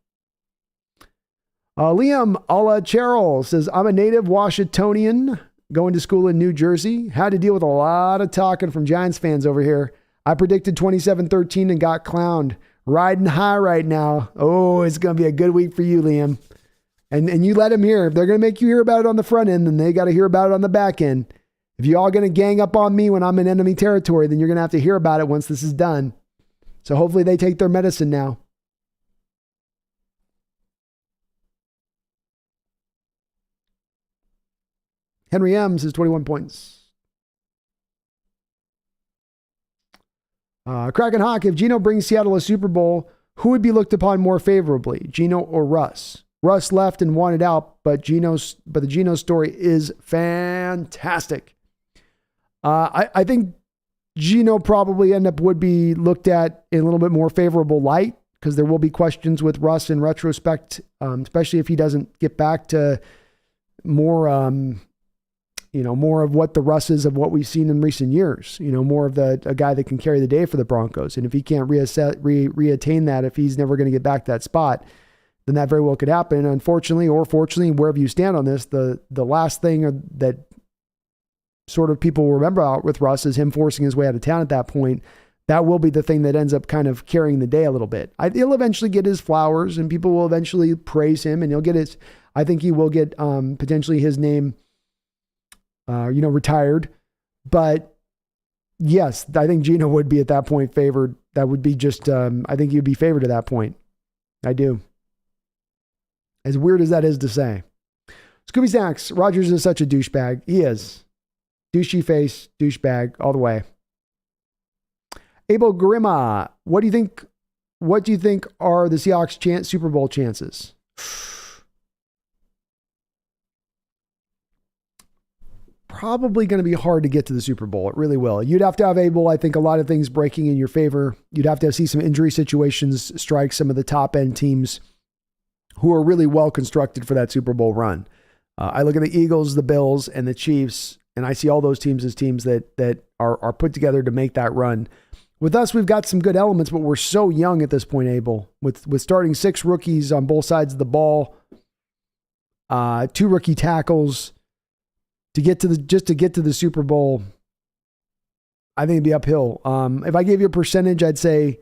Liam Alachero says, I'm a native Washingtonian going to school in New Jersey. Had to deal with a lot of talking from Giants fans over here. I predicted 27-13 and got clowned. Riding high right now. Oh, it's going to be a good week for you, Liam. And you let them hear. If they're going to make you hear about it on the front end, then they got to hear about it on the back end. If you're all going to gang up on me when I'm in enemy territory, then you're going to have to hear about it once this is done. So hopefully they take their medicine now. Henry M says 21 points. Kraken Hawk, if Geno brings Seattle a Super Bowl, who would be looked upon more favorably, Geno or Russ? Russ left and wanted out, but the Geno story is fantastic. I think Geno probably would be looked at in a little bit more favorable light because there will be questions with Russ in retrospect, especially if he doesn't get back to more, more of what the Russ is of what we've seen in recent years. More of a guy that can carry the day for the Broncos. And if he can't reattain that, if he's never going to get back to that spot, then that very well could happen. Unfortunately, or fortunately, wherever you stand on this, the last thing that sort of people will remember out with Russ is him forcing his way out of town at that point. That will be the thing that ends up kind of carrying the day a little bit. He'll eventually get his flowers and people will eventually praise him and I think he will get potentially his name, retired. But yes, I think Geno would be at that point favored. That would be just, I think he'd be favored at that point. I do. As weird as that is to say. Scooby Snacks, Rodgers is such a douchebag. He is. Douchey face, douchebag, all the way. Abel Grima, what do you think are the Seahawks Super Bowl chances? Probably going to be hard to get to the Super Bowl. It really will. You'd have to have I think a lot of things breaking in your favor. You'd have to see some injury situations strike some of the top end teams who are really well constructed for that Super Bowl run. I look at the Eagles, the Bills, and the Chiefs, and I see all those teams as teams that are put together to make that run. With us, we've got some good elements, but we're so young at this point, Abel. With starting 6 rookies on both sides of the ball, 2 rookie tackles to get to the Super Bowl. I think it'd be uphill. If I gave you a percentage, I'd say,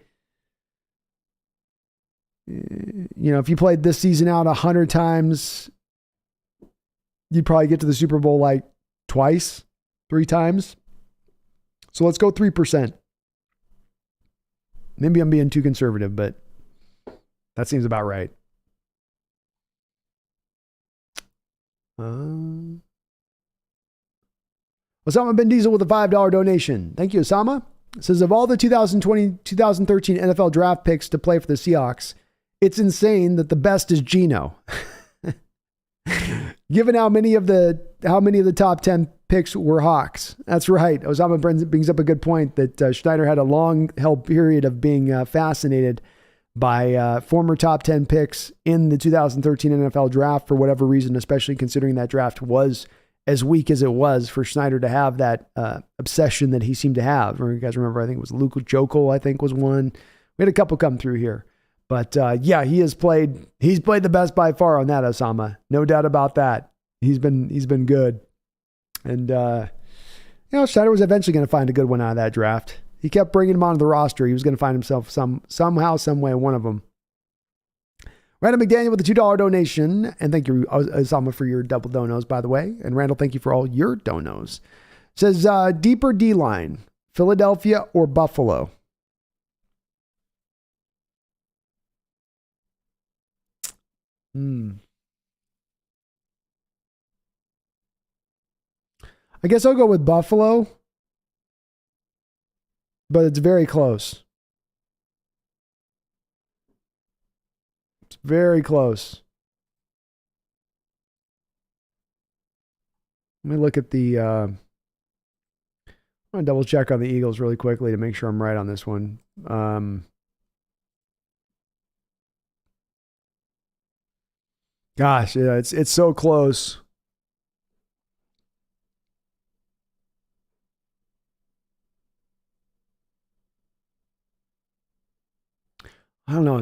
if you played this season out 100 times, you'd probably get to the Super Bowl like twice, 3 times. So let's go 3%. Maybe I'm being too conservative, but that seems about right. Osama Ben Diesel with a $5 donation. Thank you, Osama. It says, of all the 2013 NFL draft picks to play for the Seahawks, it's insane that the best is Geno. Given how many of the top 10 picks were Hawks. That's right. Osama brings up a good point that Schneider had a long held period of being fascinated by former top 10 picks in the 2013 NFL draft for whatever reason, especially considering that draft was as weak as it was for Schneider to have that obsession that he seemed to have. Or you guys remember, I think it was Luke Jokel, I think was one. We had a couple come through here. But he's played the best by far on that, Osama. No doubt about that. He's been good. And, Schneider was eventually going to find a good one out of that draft. He kept bringing him onto the roster. He was going to find himself somehow, some way, one of them. Randall McDaniel with a $2 donation. And thank you, Osama, for your double donos, by the way. And Randall, thank you for all your donos. Says, deeper D-line, Philadelphia or Buffalo? I guess I'll go with Buffalo, but it's very close. It's very close. Let me look at the... I'm going to double check on the Eagles really quickly to make sure I'm right on this one. Gosh, yeah, it's so close. I don't know.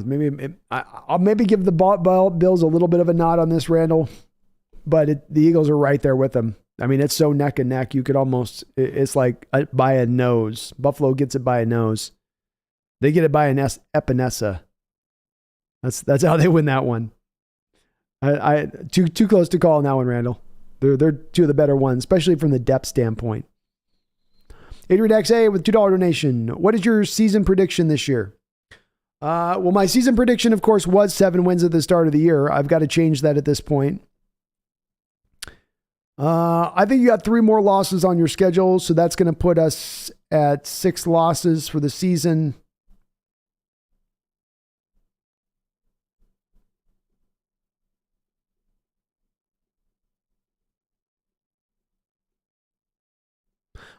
I'll maybe give the Bills a little bit of a nod on this, Randall, but the Eagles are right there with them. I mean, it's so neck and neck. You could almost, it's like by a nose. Buffalo gets it by a nose. They get it by an epinesa. That's how they win that one. Too close to call on that one, Randall. They're two of the better ones, especially from the depth standpoint. Adrian XA with $2 donation. What is your season prediction this year? Well, my season prediction, of course, was 7 wins at the start of the year. I've got to change that at this point. I think you got 3 more losses on your schedule, so that's going to put us at 6 losses for the season.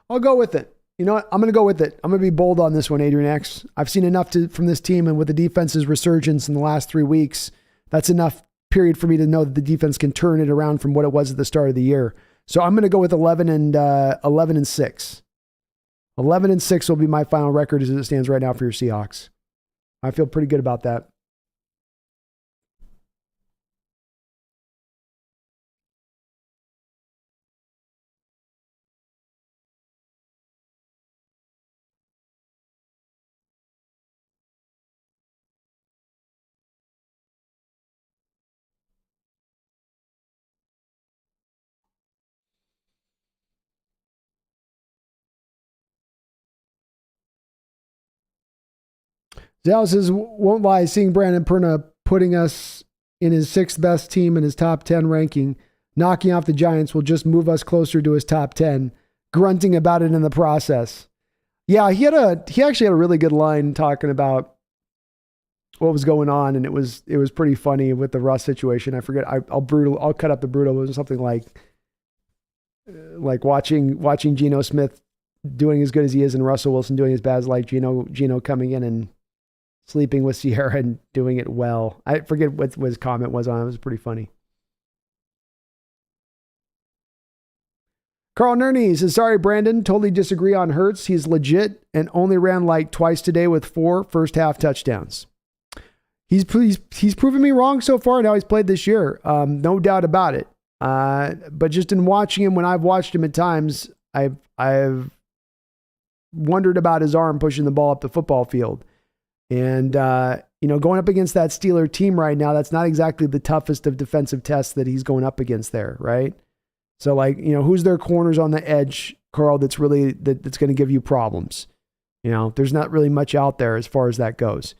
I'll go with it. You know what? I'm going to go with it. I'm going to be bold on this one, Adrian X. I've seen enough from this team, and with the defense's resurgence in the last 3 weeks, that's enough period for me to know that the defense can turn it around from what it was at the start of the year. So I'm going to go with 11-6. 11-6 will be my final record as it stands right now for your Seahawks. I feel pretty good about that. Dallas says, won't lie, seeing Brandon Perna putting us in his 6th best team in his top 10 ranking, knocking off the Giants will just move us closer to his top 10, grunting about it in the process. Yeah, he actually had a really good line talking about what was going on, and it was pretty funny with the Russ situation. I forget. I'll cut up the brutal. It was something like watching Geno Smith doing as good as he is and Russell Wilson doing as bad as like Geno coming in and sleeping with Sierra and doing it well. I forget what his comment was on it. It was pretty funny. Carl Nerney says, sorry, Brandon, totally disagree on Hurts. He's legit and only ran like twice today with 4 first half touchdowns. he's proven me wrong so far in how he's played this year. No doubt about it. But just in watching him, when I've watched him at times, I've wondered about his arm pushing the ball up the football field. And, going up against that Steeler team right now, that's not exactly the toughest of defensive tests that he's going up against there, right? So, who's their corners on the edge, Carl, that's going to give you problems? There's not really much out there as far as that goes.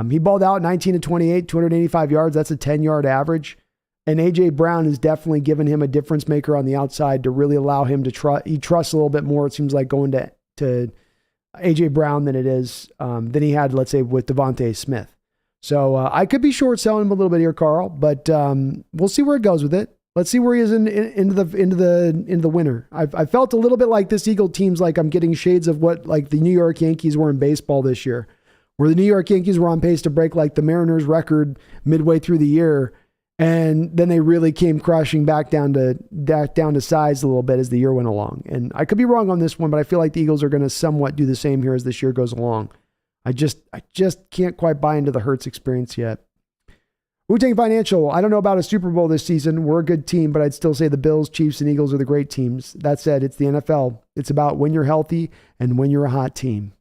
He balled out 19 to 28, 285 yards. That's a 10-yard average. And A.J. Brown has definitely given him a difference maker on the outside to really allow him to trust. He trusts a little bit more, it seems like, going to A.J. Brown than he had, let's say, with Devontae Smith. So I could be short selling him a little bit here, Carl, but we'll see where it goes with it. Let's see where he is into the winter. I felt a little bit like this Eagle team's like I'm getting shades of what like the New York Yankees were in baseball this year, where the New York Yankees were on pace to break like the Mariners record midway through the year. And then they really came crashing back down to size a little bit as the year went along. And I could be wrong on this one, but I feel like the Eagles are going to somewhat do the same here as this year goes along. I just can't quite buy into the Hurts experience yet. Wu-Tang Financial, I don't know about a Super Bowl this season. We're a good team, but I'd still say the Bills, Chiefs, and Eagles are the great teams. That said, it's the NFL. It's about when you're healthy and when you're a hot team.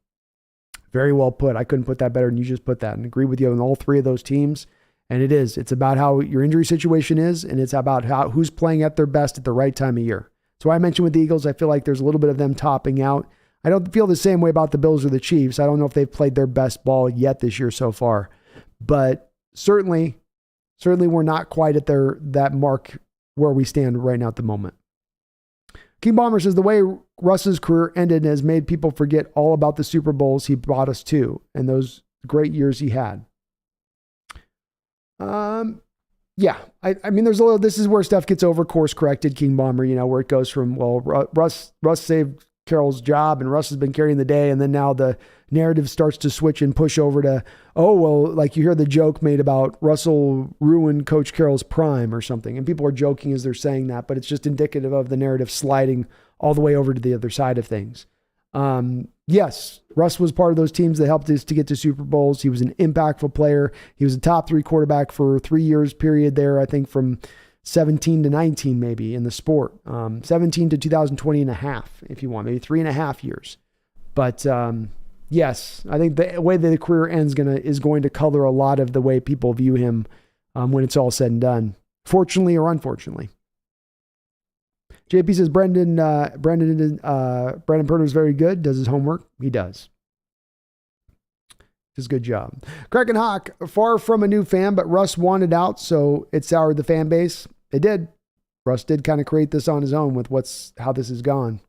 Very well put. I couldn't put that better than you just put that, and agree with you on all three of those teams. And it is. It's about how your injury situation is, and it's about who's playing at their best at the right time of year. So I mentioned with the Eagles, I feel like there's a little bit of them topping out. I don't feel the same way about the Bills or the Chiefs. I don't know if they've played their best ball yet this year so far. But certainly we're not quite at that mark where we stand right now at the moment. King Bomber says the way Russ's career ended has made people forget all about the Super Bowls he brought us to and those great years he had. Yeah, I mean, this is where stuff gets over course corrected, King Bomber, where it goes from, well, Russ saved Carroll's job and Russ has been carrying the day. And then now the narrative starts to switch and push over to, oh, well, like you hear the joke made about Russell ruined Coach Carroll's prime or something. And people are joking as they're saying that, but it's just indicative of the narrative sliding all the way over to the other side of things. Yes, Russ was part of those teams that helped us to get to Super Bowls. He was an impactful player. He was a top 3 quarterback for 3 years period there, I think from 17 to 19 maybe in the sport. 17 to 2020 and a half, if you want, maybe 3.5 years. But yes, I think the way that the career ends is going to color a lot of the way people view him when it's all said and done, fortunately or unfortunately. JP says Brandon Perner is very good. Does his homework? He does. Does a good job. Kraken Hawk, far from a new fan, but Russ wanted out, so it soured the fan base. It did. Russ did kind of create this on his own with how this has gone.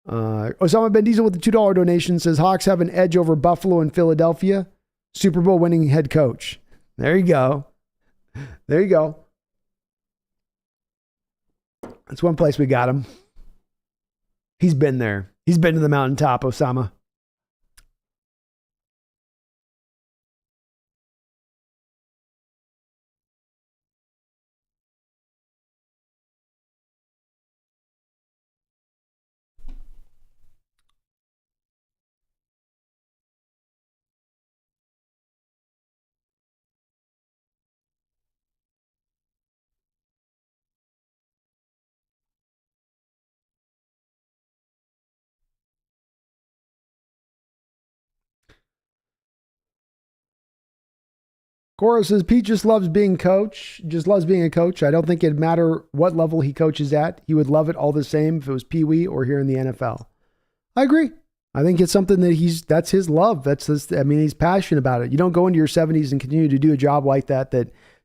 Osama Ben Diesel with the $2 donation says Hawks have an edge over Buffalo and Philadelphia. Super Bowl winning head coach. There you go. There you go. That's one place we got him. He's been there. He's been to the mountaintop, Osama. Cora says Pete just loves being a coach. I don't think it'd matter what level he coaches at. He would love it all the same if it was Pee Wee or here in the NFL. I agree. I think it's something that that's his love. He's passionate about it. You don't go into your 70s and continue to do a job like that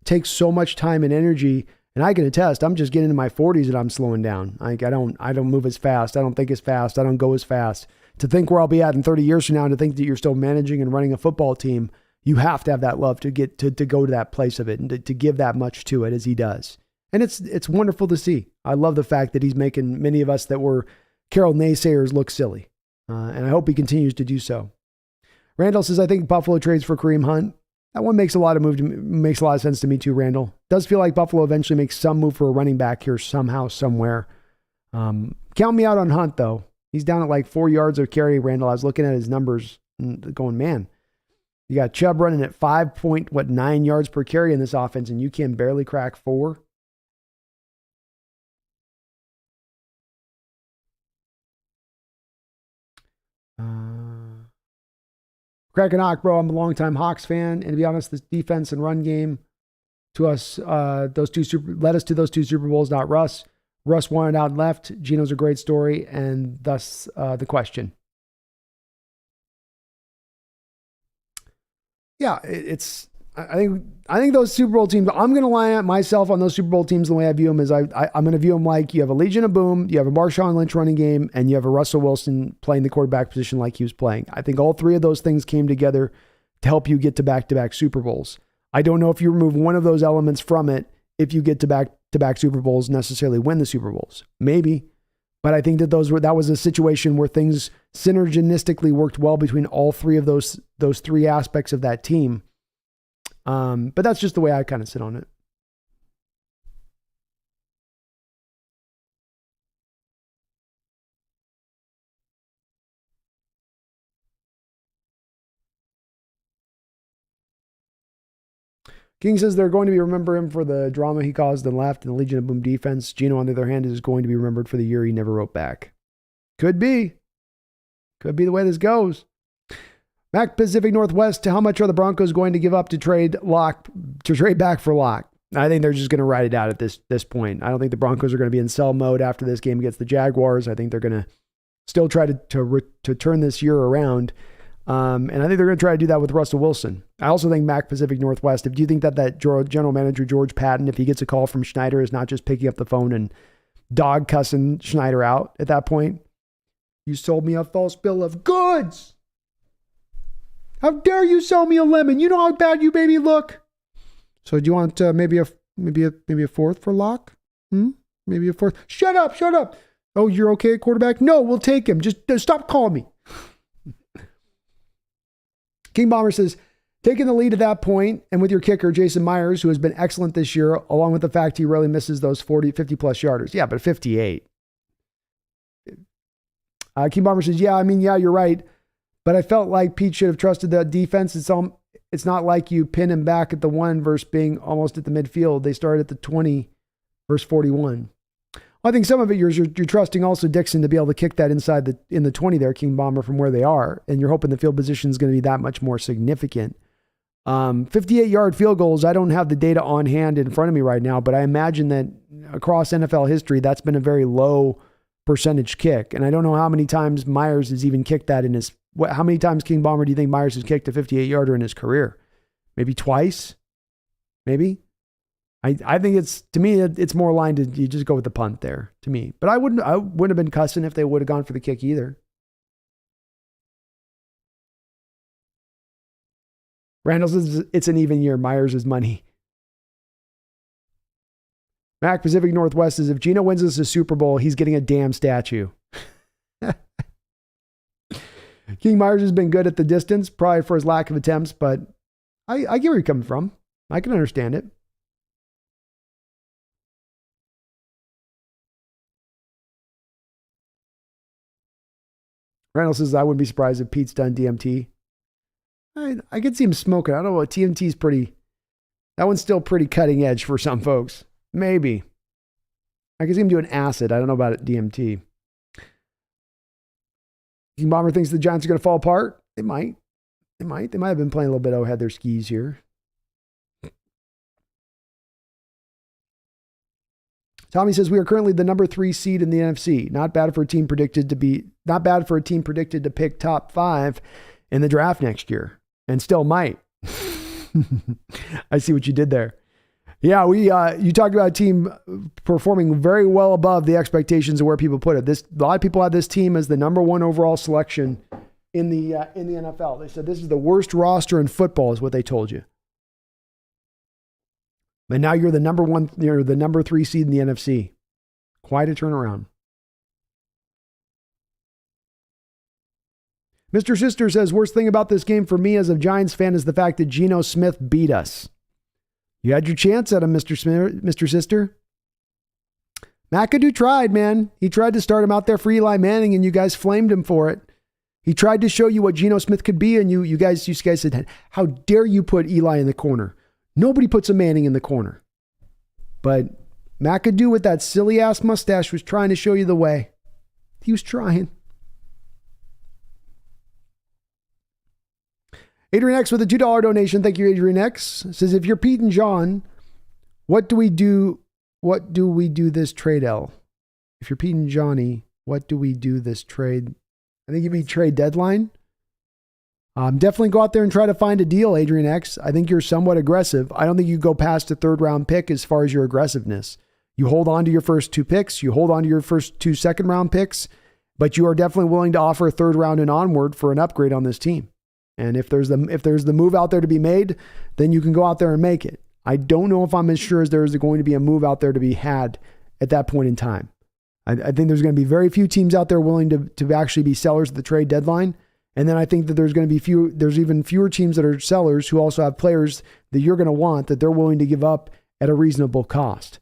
takes so much time and energy. And I can attest, I'm just getting into my 40s and I'm slowing down. I don't move as fast. I don't think as fast. I don't go as fast. To think where I'll be at in 30 years from now and to think that you're still managing and running a football team, you have to have that love to get to go to that place of it and to give that much to it as he does. And it's wonderful to see. I love the fact that he's making many of us that were Carroll naysayers look silly. And I hope he continues to do so. Randall says, I think Buffalo trades for Kareem Hunt. That one makes a lot of sense to me too, Randall. Does feel like Buffalo eventually makes some move for a running back here somehow, somewhere. Count me out on Hunt, though. He's down at like 4 yards of carry, Randall. I was looking at his numbers and going, man, You got Chubb running at 5.9 yards per carry in this offense, and you can barely crack 4. Cracking Hawk, bro. I'm a longtime Hawks fan, and to be honest, this defense and run game to us, led us to those 2 Super Bowls, not Russ. Russ wanted out and left. Geno's a great story, and thus the question. Yeah, I think those Super Bowl teams, I'm going to line up myself on those Super Bowl teams the way I view them is I'm going to view them like you have a Legion of Boom, you have a Marshawn Lynch running game, and you have a Russell Wilson playing the quarterback position like he was playing. I think all 3 of those things came together to help you get to back-to-back Super Bowls. I don't know if you remove one of those elements from it, if you get to back-to-back Super Bowls, necessarily win the Super Bowls. Maybe. But I think that that was a situation where things synergistically worked well between all 3 of those 3 aspects of that team. But that's just the way I kind of sit on it. King says they're going to remember him for the drama he caused and left in the Legion of Boom defense. Geno, on the other hand, is going to be remembered for the year he never wrote back. Could be. Could be the way this goes. Mac Pacific Northwest, how much are the Broncos going to give up to trade back for Locke? I think they're just going to ride it out at this point. I don't think the Broncos are going to be in sell mode after this game against the Jaguars. I think they're going to still try to turn this year around. And I think they're going to try to do that with Russell Wilson. I also think Mac Pacific Northwest, if you think that general manager George Patton, if he gets a call from Schneider, is not just picking up the phone and dog cussing Schneider out at that point, you sold me a false bill of goods. How dare you sell me a lemon? You know how bad you made me look. So do you want maybe a 4th for Locke? Maybe a 4th. Shut up. Oh, you're okay at quarterback? No, we'll take him. Just stop calling me. King Bomber says, taking the lead at that point, and with your kicker, Jason Myers, who has been excellent this year, along with the fact he rarely misses those 40, 50-plus yarders. Yeah, but 58. King Bomber says, yeah, you're right. But I felt like Pete should have trusted that defense. It's not like you pin him back at the 1 versus being almost at the midfield. They started at the 20 versus 41. Well, I think some of it you're trusting also Dixon to be able to kick that in the 20 there, King Bomber, from where they are. And you're hoping the field position is going to be that much more significant. 58-yard field goals, I don't have the data on hand in front of me right now, but I imagine that across NFL history, that's been a very low percentage kick. And I don't know how many times Myers has even kicked that how many times, King Bomber, do you think Myers has kicked a 58-yarder in his career? Maybe twice? Maybe? I think to me, it's more aligned to you just go with the punt there, to me. But I wouldn't have been cussing if they would have gone for the kick either. Randall says it's an even year. Myers is money. Mac Pacific Northwest says if Geno wins us a Super Bowl, he's getting a damn statue. King Myers has been good at the distance, probably for his lack of attempts, but I get where you're coming from. I can understand it. Randall says, I wouldn't be surprised if Pete's done DMT. I could see him smoking. I don't know. TMT's that one's still pretty cutting edge for some folks. Maybe. I could see him doing acid. I don't know about it, DMT. King Bomber thinks the Giants are going to fall apart. They might. They might have been playing a little bit ahead their skis here. Tommy says we are currently the number 3 seed in the NFC. Not bad for a team predicted to pick top 5 in the draft next year, and still might. I see what you did there. Yeah, you talked about a team performing very well above the expectations of where people put it. A lot of people had this team as the number 1 overall selection in the NFL. They said this is the worst roster in football, is what they told you. And now you're the number 3 seed in the NFC. Quite a turnaround. Mr. Sister says, worst thing about this game for me as a Giants fan is the fact that Geno Smith beat us. You had your chance at him, Mr. Sister. McAdoo tried, man. He tried to start him out there for Eli Manning, and you guys flamed him for it. He tried to show you what Geno Smith could be, and you guys said, how dare you put Eli in the corner? Nobody puts a Manning in the corner. But McAdoo with that silly-ass mustache was trying to show you the way. He was trying. Adrian X with a $2 donation. Thank you, Adrian X. Says, if you're Pete and John, what do we do this trade, L? If you're Pete and Johnny, what do we do this trade? I think you mean trade deadline. Definitely go out there and try to find a deal, Adrian X. I think you're somewhat aggressive. I don't think you go past a 3rd round pick as far as your aggressiveness. You hold on to your first 2 picks. You hold on to your first 2 second round picks, but you are definitely willing to offer a 3rd round and onward for an upgrade on this team. And if there's the move out there to be made, then you can go out there and make it. I don't know if I'm as sure as there is going to be a move out there to be had at that point in time. I think there's going to be very few teams out there willing to actually be sellers at the trade deadline. And then I think that there's even fewer teams that are sellers who also have players that you're going to want that they're willing to give up at a reasonable cost.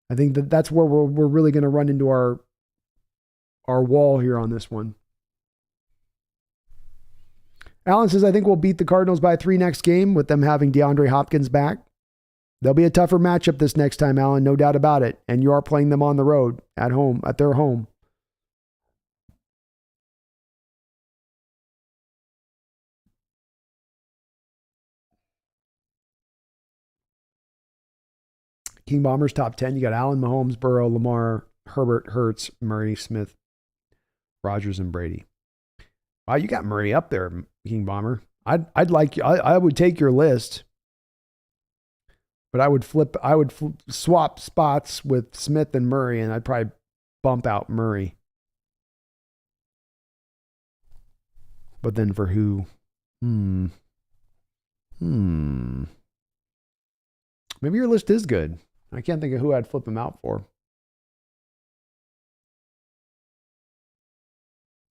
I think that's where we're really going to run into our wall here on this one. Alan says, I think we'll beat the Cardinals by 3 next game with them having DeAndre Hopkins back. They'll be a tougher matchup this next time, Alan, no doubt about it. And you are playing them on the road, at their home. King Bombers top 10. You got Allen, Mahomes, Burrow, Lamar, Herbert, Hurts, Murray, Smith, Rodgers, and Brady. Wow, you got Murray up there, King Bomber. I would take your list, but I would swap spots with Smith and Murray, and I'd probably bump out Murray. But then for who? Maybe your list is good. I can't think of who I'd flip him out for.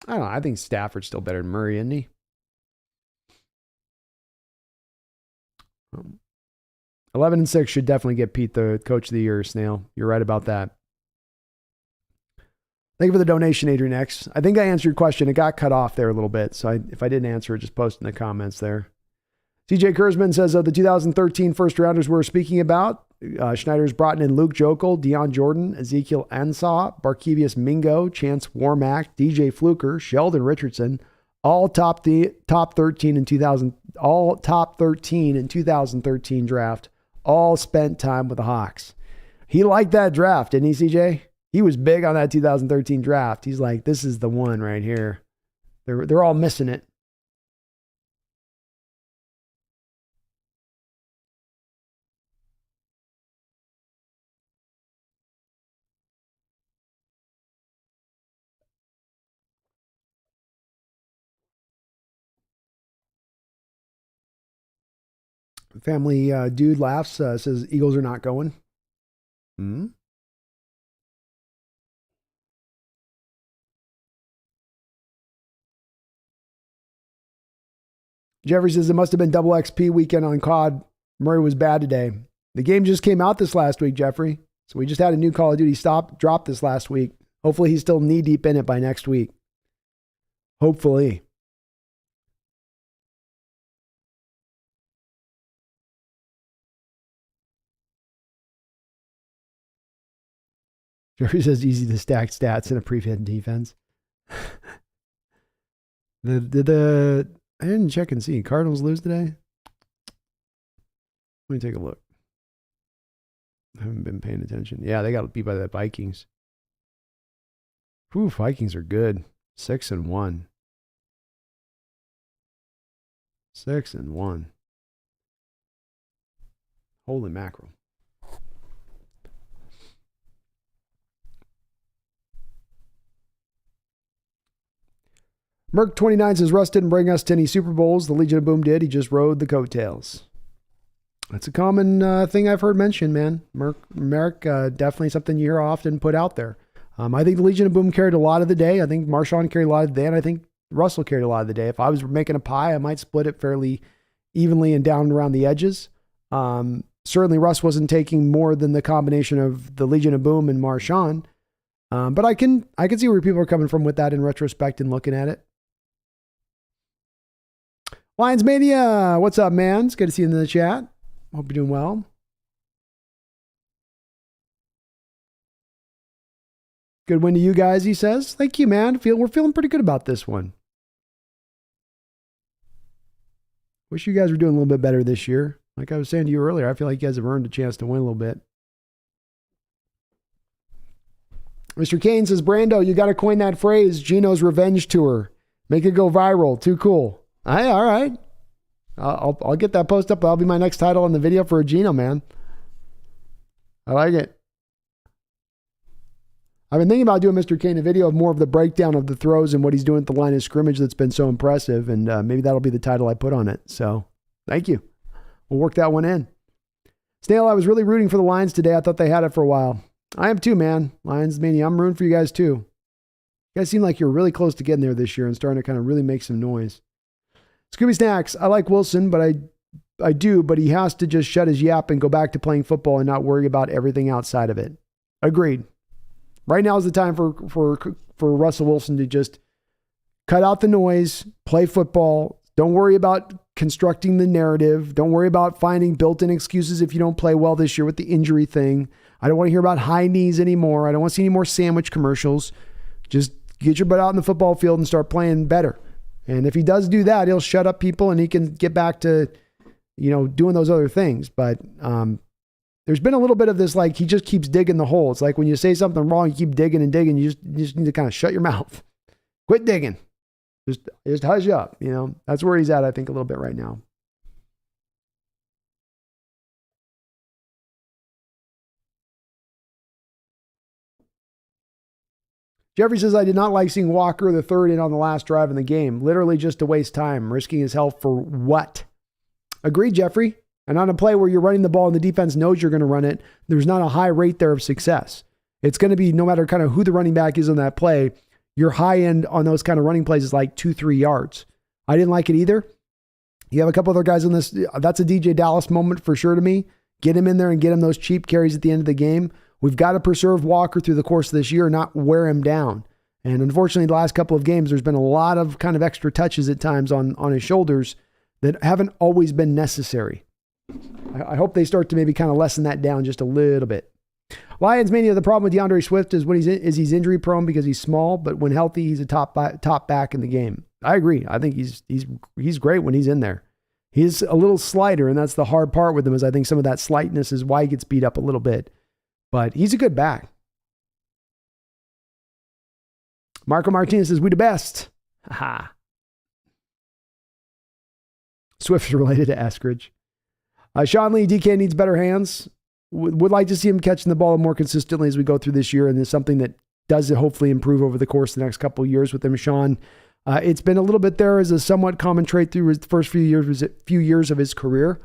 I don't know. I think Stafford's still better than Murray, isn't he? 11-6 should definitely get Pete the coach of the year, Snail. You're right about that. Thank you for the donation, Adrian X. I think I answered your question. It got cut off there a little bit. So if I didn't answer it, just post in the comments there. TJ Kurzman says of the 2013 first rounders we're speaking about, Schneider's brought in Luke Jokel, Deion Jordan, Ezekiel Ansah, Barkevius Mingo, Chance Warmack, DJ Fluker, Sheldon Richardson, all top 13 in 2013 draft, all spent time with the Hawks. He liked that draft, didn't he, CJ? He was big on that 2013 draft. He's like, this is the one right here. They're all missing it. Family dude laughs, says Eagles are not going. Jeffrey says it must have been double XP weekend on COD. Murray was bad today. The game just came out this last week, Jeffrey. So we just had a new Call of Duty drop this last week. Hopefully he's still knee deep in it by next week. Hopefully. Jeffrey says easy to stack stats in a prevent defense. I didn't check and see. Cardinals lose today? Let me take a look. I haven't been paying attention. Yeah, they got beat by the Vikings. Whew, Vikings are good. 6-1. 6-1. Holy mackerel. Merc29 says Russ didn't bring us to any Super Bowls. The Legion of Boom did. He just rode the coattails. That's a common thing I've heard mentioned, man. Merc, definitely something you hear often put out there. I think the Legion of Boom carried a lot of the day. I think Marshawn carried a lot of the day, and I think Russell carried a lot of the day. If I was making a pie, I might split it fairly evenly and down around the edges. Certainly Russ wasn't taking more than the combination of the Legion of Boom and Marshawn. But I can see where people are coming from with that in retrospect and looking at it. Lions Mania, what's up, man? It's good to see you in the chat. Hope you're doing well. Good win to you guys, he says. Thank you, man. We're feeling pretty good about this one. Wish you guys were doing a little bit better this year. Like I was saying to you earlier, I feel like you guys have earned a chance to win a little bit. Mr. Kane says, Brando, you got to coin that phrase, Geno's revenge tour. Make it go viral. Too cool. All right. I'll get that post up. That'll be my next title on the video for a Geno, man. I like it. I've been thinking about doing Mr. Kane a video of more of the breakdown of the throws and what he's doing at the line of scrimmage that's been so impressive, and maybe that'll be the title I put on it. So, thank you. We'll work that one in. Snail, I was really rooting for the Lions today. I thought they had it for a while. I am too, man. Lions Mania, I'm rooting for you guys too. You guys seem like you're really close to getting there this year and starting to kind of really make some noise. Scooby Snacks, I like Wilson, but I do, but he has to just shut his yap and go back to playing football and not worry about everything outside of it. Agreed. Right now is the time for Russell Wilson to just cut out the noise, play football. Don't worry about constructing the narrative. Don't worry about finding built-in excuses if you don't play well this year with the injury thing. I don't want to hear about high knees anymore. I don't want to see any more sandwich commercials. Just get your butt out in the football field and start playing better. And if he does do that, he'll shut up people and he can get back to, doing those other things. But there's been a little bit of this, like he just keeps digging the hole. It's like when you say something wrong, you keep digging and digging. You just need to kind of shut your mouth. Quit digging. Just hush up. That's where he's at, I think, a little bit right now. Jeffrey says, I did not like seeing Walker the third in on the last drive in the game. Literally just to waste time, risking his health for what? Agreed, Jeffrey. And on a play where you're running the ball and the defense knows you're going to run it, there's not a high rate there of success. It's going to be, no matter kind of who the running back is on that play, your high end on those kind of running plays is like 2-3 yards. I didn't like it either. You have a couple other guys on this. That's a DJ Dallas moment for sure to me. Get him in there and get him those cheap carries at the end of the game. We've got to preserve Walker through the course of this year, not wear him down. And unfortunately, the last couple of games, there's been a lot of kind of extra touches at times on his shoulders that haven't always been necessary. I hope they start to maybe kind of lessen that down just a little bit. Lions Mania, the problem with DeAndre Swift is he's injury prone because he's small, but when healthy, he's a top back in the game. I agree. I think he's great when he's in there. He's a little slighter, and that's the hard part with him, is I think some of that slightness is why he gets beat up a little bit. But he's a good back. Marco Martinez says, we the best. Ha. Swift is related to Eskridge. Sean Lee, DK needs better hands. Would like to see him catching the ball more consistently as we go through this year, and it's something that does hopefully improve over the course of the next couple of years with him, Sean. It's been a little bit there as a somewhat common trait through his first few years of his career.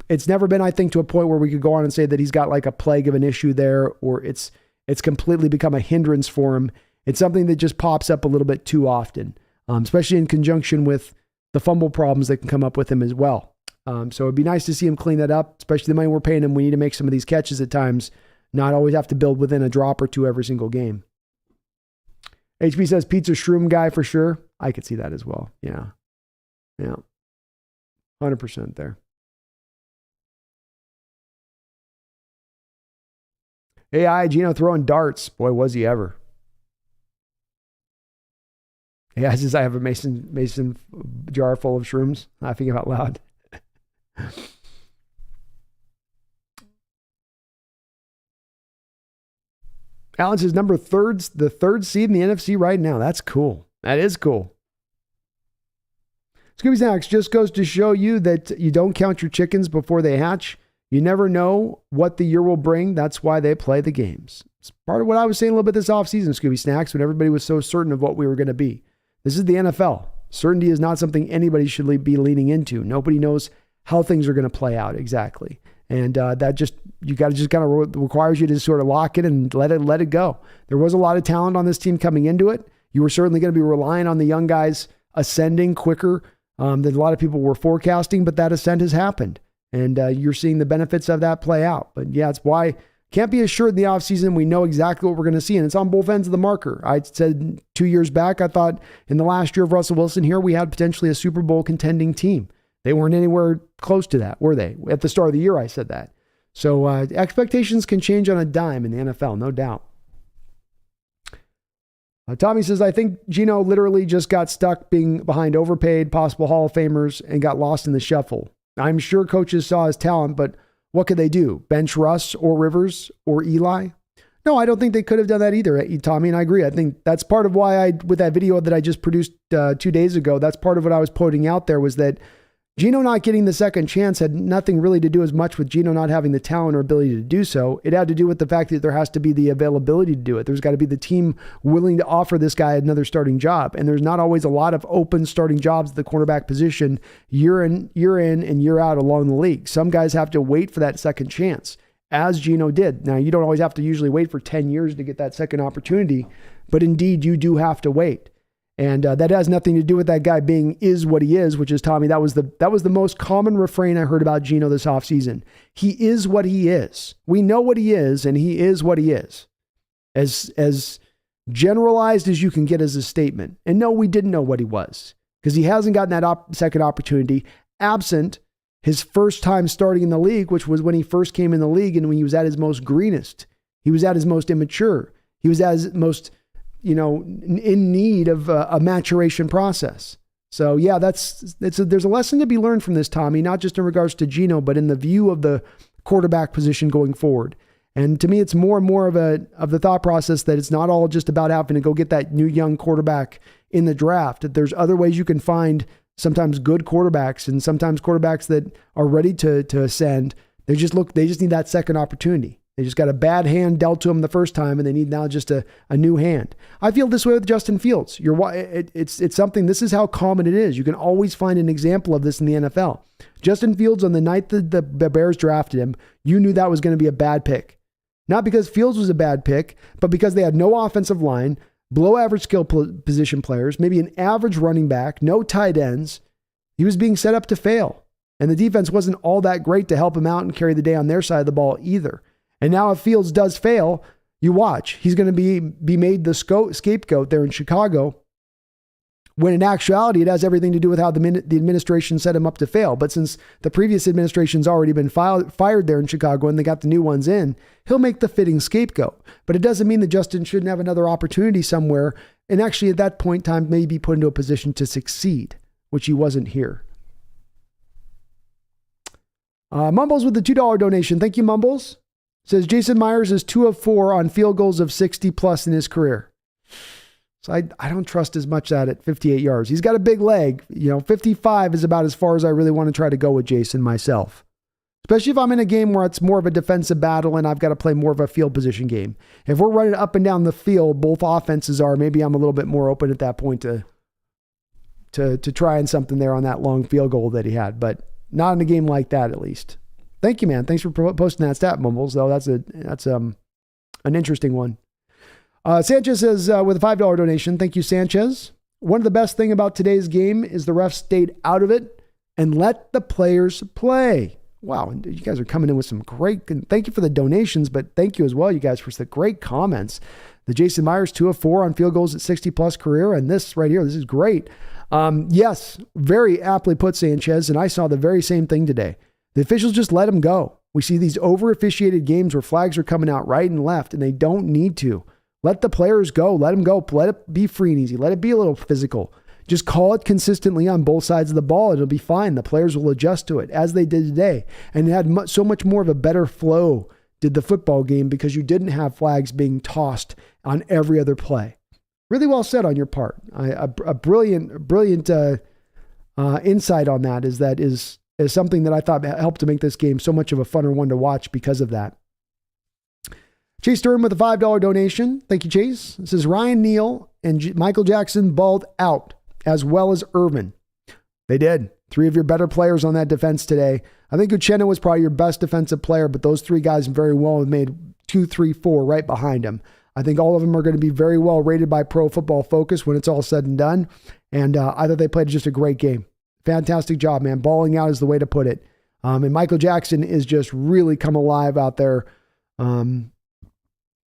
It's never been, I think, to a point where we could go on and say that he's got like a plague of an issue there, or it's completely become a hindrance for him. It's something that just pops up a little bit too often, especially in conjunction with the fumble problems that can come up with him as well. So it'd be nice to see him clean that up, especially the money we're paying him. We need to make some of these catches at times, not always have to build within a drop or two every single game. HB says pizza shroom guy for sure. I could see that as well. Yeah. 100% there. AI, Geno throwing darts. Boy, was he ever. Yeah, says I have a mason jar full of shrooms. Laughing out loud. Alan says the third seed in the NFC right now. That's cool. That is cool. Scooby Snacks just goes to show you that you don't count your chickens before they hatch. You never know what the year will bring. That's why they play the games. It's part of what I was saying a little bit this offseason, Scooby Snacks, when everybody was so certain of what we were going to be. This is the NFL. Certainty is not something anybody should be leaning into. Nobody knows how things are going to play out exactly. And that just kind of requires you to sort of lock it and let it go. There was a lot of talent on this team coming into it. You were certainly going to be relying on the young guys ascending quicker than a lot of people were forecasting, but that ascent has happened. And you're seeing the benefits of that play out. But yeah, it's why can't be assured in the offseason we know exactly what we're going to see. And it's on both ends of the marker. I said 2 years back, I thought in the last year of Russell Wilson here, we had potentially a Super Bowl contending team. They weren't anywhere close to that, were they? At the start of the year, I said that. So expectations can change on a dime in the NFL, no doubt. Tommy says, I think Geno literally just got stuck being behind overpaid, possible Hall of Famers, and got lost in the shuffle. I'm sure coaches saw his talent, but what could they do? Bench Russ or Rivers or Eli? No, I don't think they could have done that either, Tommy, and I agree. I think that's part of why with that video that I just produced 2 days ago, that's part of what I was putting out there was that Geno not getting the second chance had nothing really to do as much with Geno not having the talent or ability to do so. It had to do with the fact that there has to be the availability to do it. There's got to be the team willing to offer this guy another starting job. And there's not always a lot of open starting jobs at the cornerback position year in and year out along the league. Some guys have to wait for that second chance, as Geno did. Now, you don't always have to usually wait for 10 years to get that second opportunity, but indeed you do have to wait. And that has nothing to do with that guy being is what he is, which is, Tommy, that was the most common refrain I heard about Geno this offseason. He is what he is. We know what he is, and he is what he is. As generalized as you can get as a statement. And no, we didn't know what he was because he hasn't gotten that second opportunity absent his first time starting in the league, which was when he first came in the league and when he was at his most greenest. He was at his most immature. He was at his most in need of a maturation process. So yeah, there's a lesson to be learned from this, Tommy, not just in regards to Geno, but in the view of the quarterback position going forward. And to me, it's more and more of the thought process that it's not all just about having to go get that new young quarterback in the draft. That there's other ways you can find sometimes good quarterbacks and sometimes quarterbacks that are ready to ascend. They just need that second opportunity. They just got a bad hand dealt to them the first time, and they need now just a new hand. I feel this way with Justin Fields. It's something, this is how common it is. You can always find an example of this in the NFL. Justin Fields, on the night that the Bears drafted him, you knew that was going to be a bad pick. Not because Fields was a bad pick, but because they had no offensive line, below average skill position players, maybe an average running back, no tight ends. He was being set up to fail. And the defense wasn't all that great to help him out and carry the day on their side of the ball either. And now if Fields does fail, you watch. He's going to be made the scapegoat there in Chicago, when in actuality, it has everything to do with how the administration set him up to fail. But since the previous administration's already been fired there in Chicago and they got the new ones in, he'll make the fitting scapegoat. But it doesn't mean that Justin shouldn't have another opportunity somewhere and actually at that point in time maybe be put into a position to succeed, which he wasn't here. Mumbles with the $2 donation. Thank you, Mumbles. Says Jason Myers is 2 of 4 on field goals of 60 plus in his career. So I don't trust as much that at 58 yards. He's got a big leg. 55 is about as far as I really want to try to go with Jason myself. Especially if I'm in a game where it's more of a defensive battle and I've got to play more of a field position game. If we're running up and down the field, both offenses are, maybe I'm a little bit more open at that point to trying something there on that long field goal that he had. But not in a game like that, at least. Thank you, man. Thanks for posting that stat, Mumbles, though. That's an interesting one. Sanchez says, with a $5 donation, thank you, Sanchez. One of the best thing about today's game is the refs stayed out of it and let the players play. Wow, you guys are coming in with some great, thank you for the donations, but thank you as well, you guys, for the great comments. The Jason Myers 2 of 4 on field goals at 60 plus career, and this right here, this is great. Yes, very aptly put, Sanchez, and I saw the very same thing today. The officials just let him go. We see these over-officiated games where flags are coming out right and left, and they don't need to. Let the players go. Let them go. Let it be free and easy. Let it be a little physical. Just call it consistently on both sides of the ball. It'll be fine. The players will adjust to it, as they did today. And it had so much more of a better flow, did the football game, because you didn't have flags being tossed on every other play. Really well said on your part. A brilliant insight on that is something that I thought helped to make this game so much of a funner one to watch because of that. Chase Durham with a $5 donation. Thank you, Chase. It says Ryan Neal and Michael Jackson balled out, as well as Irvin. They did. 3 of your better players on that defense today. I think Uchenna was probably your best defensive player, but those 3 guys very well have made 2, 3, 4 right behind him. I think all of them are going to be very well rated by Pro Football Focus when it's all said and done. And I thought they played just a great game. Fantastic job, man. Balling out is the way to put it. And Michael Jackson is just really come alive out there.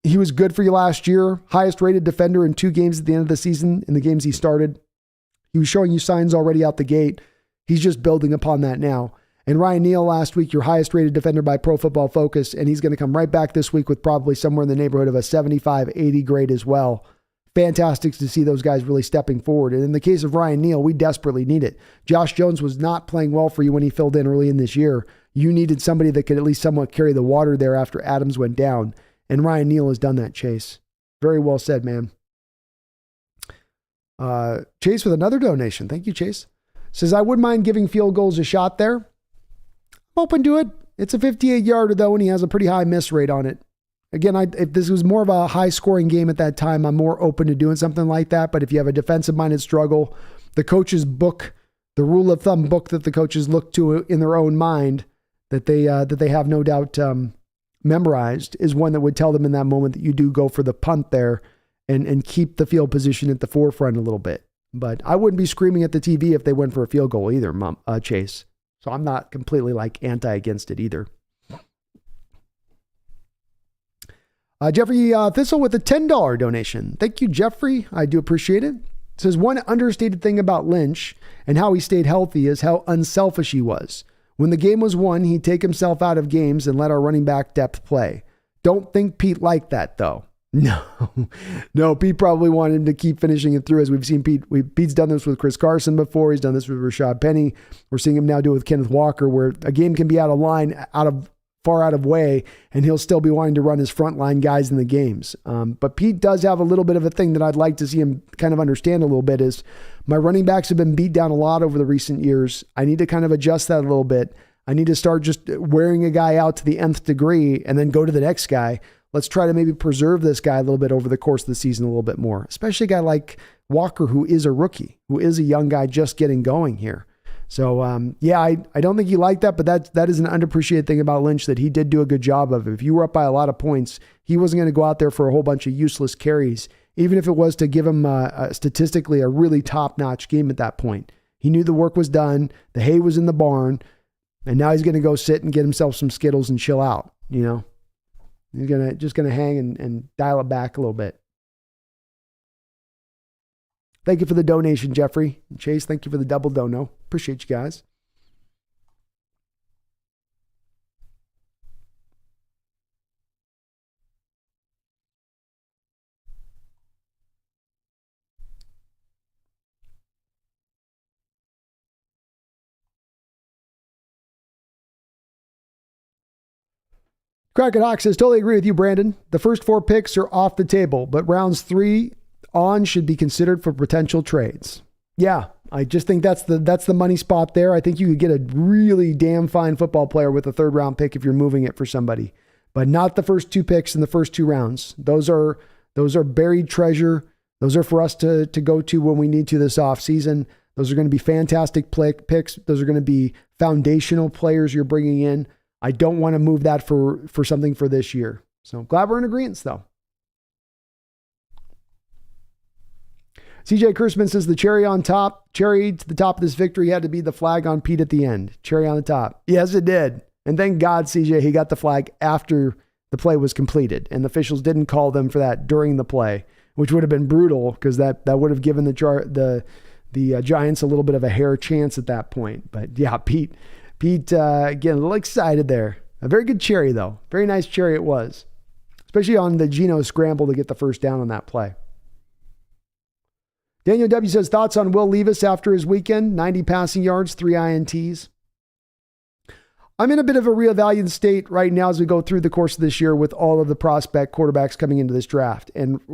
He was good for you last year. Highest rated defender in 2 games at the end of the season in the games he started. He was showing you signs already out the gate. He's just building upon that now. And Ryan Neal last week, your highest rated defender by Pro Football Focus, and he's going to come right back this week with probably somewhere in the neighborhood of a 75, 80 grade as well. Fantastic to see those guys really stepping forward. And in the case of Ryan Neal, we desperately need it. Josh Jones was not playing well for you when he filled in early in this year. You needed somebody that could at least somewhat carry the water there after Adams went down. And Ryan Neal has done that, Chase. Very well said, man. Chase with another donation. Thank you, Chase. Says, I wouldn't mind giving field goals a shot there. I'm open to it. It's a 58-yarder, though, and he has a pretty high miss rate on it. Again, if this was more of a high-scoring game at that time, I'm more open to doing something like that. But if you have a defensive-minded struggle, the coach's book, the rule of thumb book that the coaches look to in their own mind, that they have no doubt memorized, is one that would tell them in that moment that you do go for the punt there and keep the field position at the forefront a little bit. But I wouldn't be screaming at the TV if they went for a field goal either, Chase. So I'm not completely against it either. Jeffrey Thistle with a $10 donation. Thank you, Jeffrey. I do appreciate it. It says, one understated thing about Lynch and how he stayed healthy is how unselfish he was. When the game was won, he'd take himself out of games and let our running back depth play. Don't think Pete liked that, though. No, Pete probably wanted him to keep finishing it through. As we've seen Pete's done this with Chris Carson before. He's done this with Rashad Penny. We're seeing him now do it with Kenneth Walker, where a game can be out of line, far out of way, and he'll still be wanting to run his frontline guys in the games. But Pete does have a little bit of a thing that I'd like to see him kind of understand a little bit is my running backs have been beat down a lot over the recent years. I need to kind of adjust that a little bit. I need to start just wearing a guy out to the nth degree and then go to the next guy. Let's try to maybe preserve this guy a little bit over the course of the season a little bit more, especially a guy like Walker, who is a rookie, who is a young guy just getting going here. So, I don't think you like that, but that is an underappreciated thing about Lynch that he did do a good job of. If you were up by a lot of points, he wasn't going to go out there for a whole bunch of useless carries, even if it was to give him statistically a really top-notch game at that point. He knew the work was done, the hay was in the barn, and now he's going to go sit and get himself some Skittles and chill out, you know? He's just going to hang and dial it back a little bit. Thank you for the donation, Jeffrey. And Chase, thank you for the double dono. Appreciate you guys. Crackett Hawk says, totally agree with you, Brandon. The first 4 picks are off the table, but rounds 3 on should be considered for potential trades. Yeah, I just think that's the money spot there. I think you could get a really damn fine football player with a 3rd round pick if you're moving it for somebody, but not the first 2 picks in the first 2 rounds. Those are buried treasure. Those are for us to go to when we need to this offseason. Those are going to be fantastic picks. Those are going to be foundational players you're bringing in. I don't want to move that for something for this year. So glad we're in agreement, though. CJ Kursman says the cherry to the top of this victory had to be the flag on Pete at the end. Cherry on the top. Yes, it did. And thank God, CJ, he got the flag after the play was completed. And the officials didn't call them for that during the play, which would have been brutal because that would have given the Giants a little bit of a hair chance at that point. But yeah, Pete, again, a little excited there. A very good cherry, though. Very nice cherry it was, especially on the Geno scramble to get the first down on that play. Daniel W. says, thoughts on Will Levis after his weekend? 90 passing yards, 3 INTs. I'm in a bit of a reevaluating state right now as we go through the course of this year with all of the prospect quarterbacks coming into this draft. And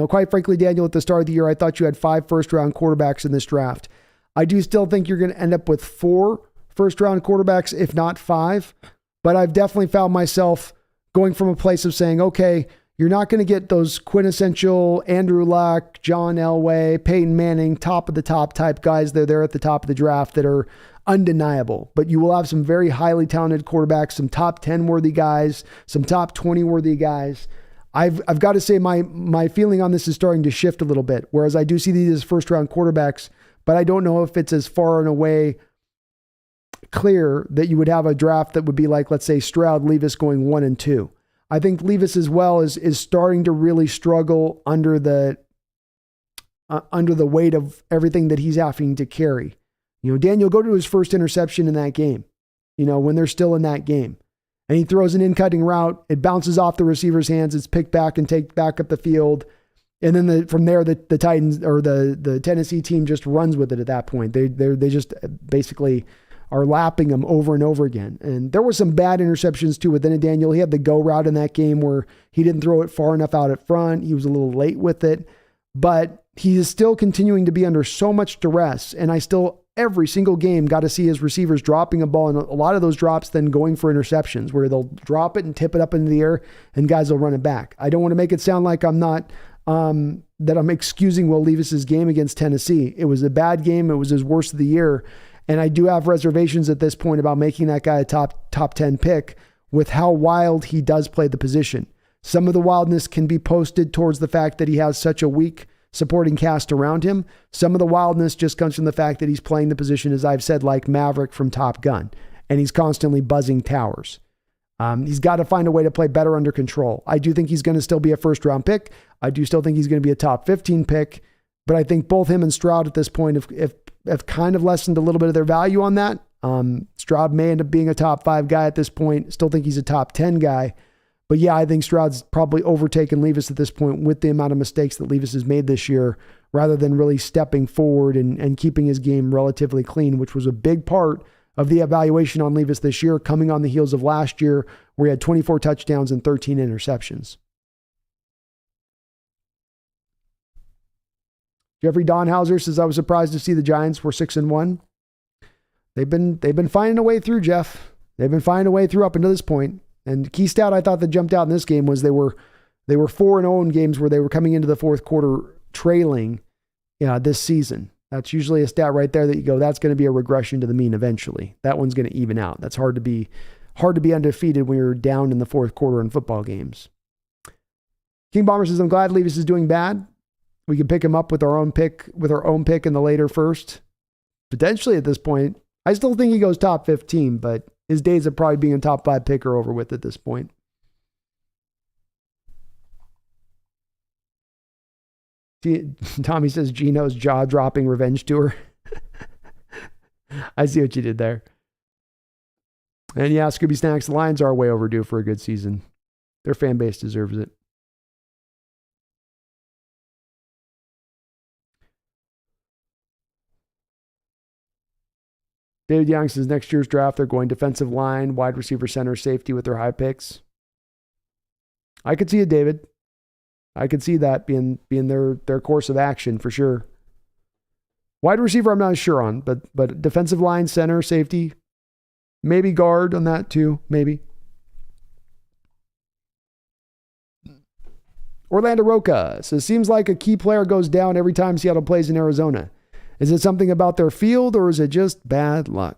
quite frankly, Daniel, at the start of the year, I thought you had 5 first-round quarterbacks in this draft. I do still think you're going to end up with 4 first-round quarterbacks, if not 5. But I've definitely found myself going from a place of saying, okay, you're not going to get those quintessential Andrew Luck, John Elway, Peyton Manning, top of the top type guys. They're there at the top of the draft that are undeniable. But you will have some very highly talented quarterbacks, some top 10 worthy guys, some top 20 worthy guys. I've got to say my feeling on this is starting to shift a little bit, whereas I do see these as first-round quarterbacks, but I don't know if it's as far and away clear that you would have a draft that would be like, let's say, Stroud, Levis going 1 and 2. I think Levis as well is starting to really struggle under the weight of everything that he's having to carry. Daniel, go to his first interception in that game, when they're still in that game. And he throws an in-cutting route. It bounces off the receiver's hands. It's picked back and taken back up the field. And then from there, the Titans or the Tennessee team just runs with it at that point. They just basically are lapping him over and over again. And there were some bad interceptions too within it. Daniel, he had the go route in that game where he didn't throw it far enough out at front. He was a little late with it. But he is still continuing to be under so much duress. And I still, every single game, got to see his receivers dropping a ball, and a lot of those drops then going for interceptions where they'll drop it and tip it up into the air and guys will run it back. I don't want to make it sound like I'm not, that I'm excusing Will Levis's game against Tennessee. It was a bad game. It was his worst of the year. And I do have reservations at this point about making that guy a top 10 pick with how wild he does play the position. Some of the wildness can be posted towards the fact that he has such a weak supporting cast around him. Some of the wildness just comes from the fact that he's playing the position, as I've said, like Maverick from Top Gun, and he's constantly buzzing towers. He's got to find a way to play better under control. I do think he's going to still be a first-round pick. I do still think he's going to be a top 15 pick, but I think both him and Stroud at this point have kind of lessened a little bit of their value on that. Stroud may end up being a top 5 guy at this point. Still think he's a top 10 guy. But yeah, I think Stroud's probably overtaken Levis at this point with the amount of mistakes that Levis has made this year, rather than really stepping forward and keeping his game relatively clean, which was a big part of the evaluation on Levis this year, coming on the heels of last year where he had 24 touchdowns and 13 interceptions. Jeffrey Donhauser says, I was surprised to see the Giants were 6-1. They've been finding a way through, Jeff. They've been finding a way through up until this point. And key stat I thought that jumped out in this game was they were 4-0 in games where they were coming into the fourth quarter trailing this season. That's usually a stat right there that you go, that's going to be a regression to the mean eventually. That one's going to even out. That's hard to be undefeated when you're down in the fourth quarter in football games. King Bomber says, I'm glad Levis is doing bad. We can pick him up with our own pick in the later first. Potentially at this point. I still think he goes top 15, but his days of probably being a top 5 pick are over with at this point. Tommy says Geno's jaw-dropping revenge tour. I see what you did there. And yeah, Scooby Snacks, the Lions are way overdue for a good season. Their fan base deserves it. David Young says next year's draft, they're going defensive line, wide receiver, center, safety with their high picks. I could see it, David. I could see that being their course of action for sure. Wide receiver, I'm not sure on, but defensive line, center, safety, maybe guard on that too, maybe. Orlando Roca says, seems like a key player goes down every time Seattle plays in Arizona. Is it something about their field or is it just bad luck?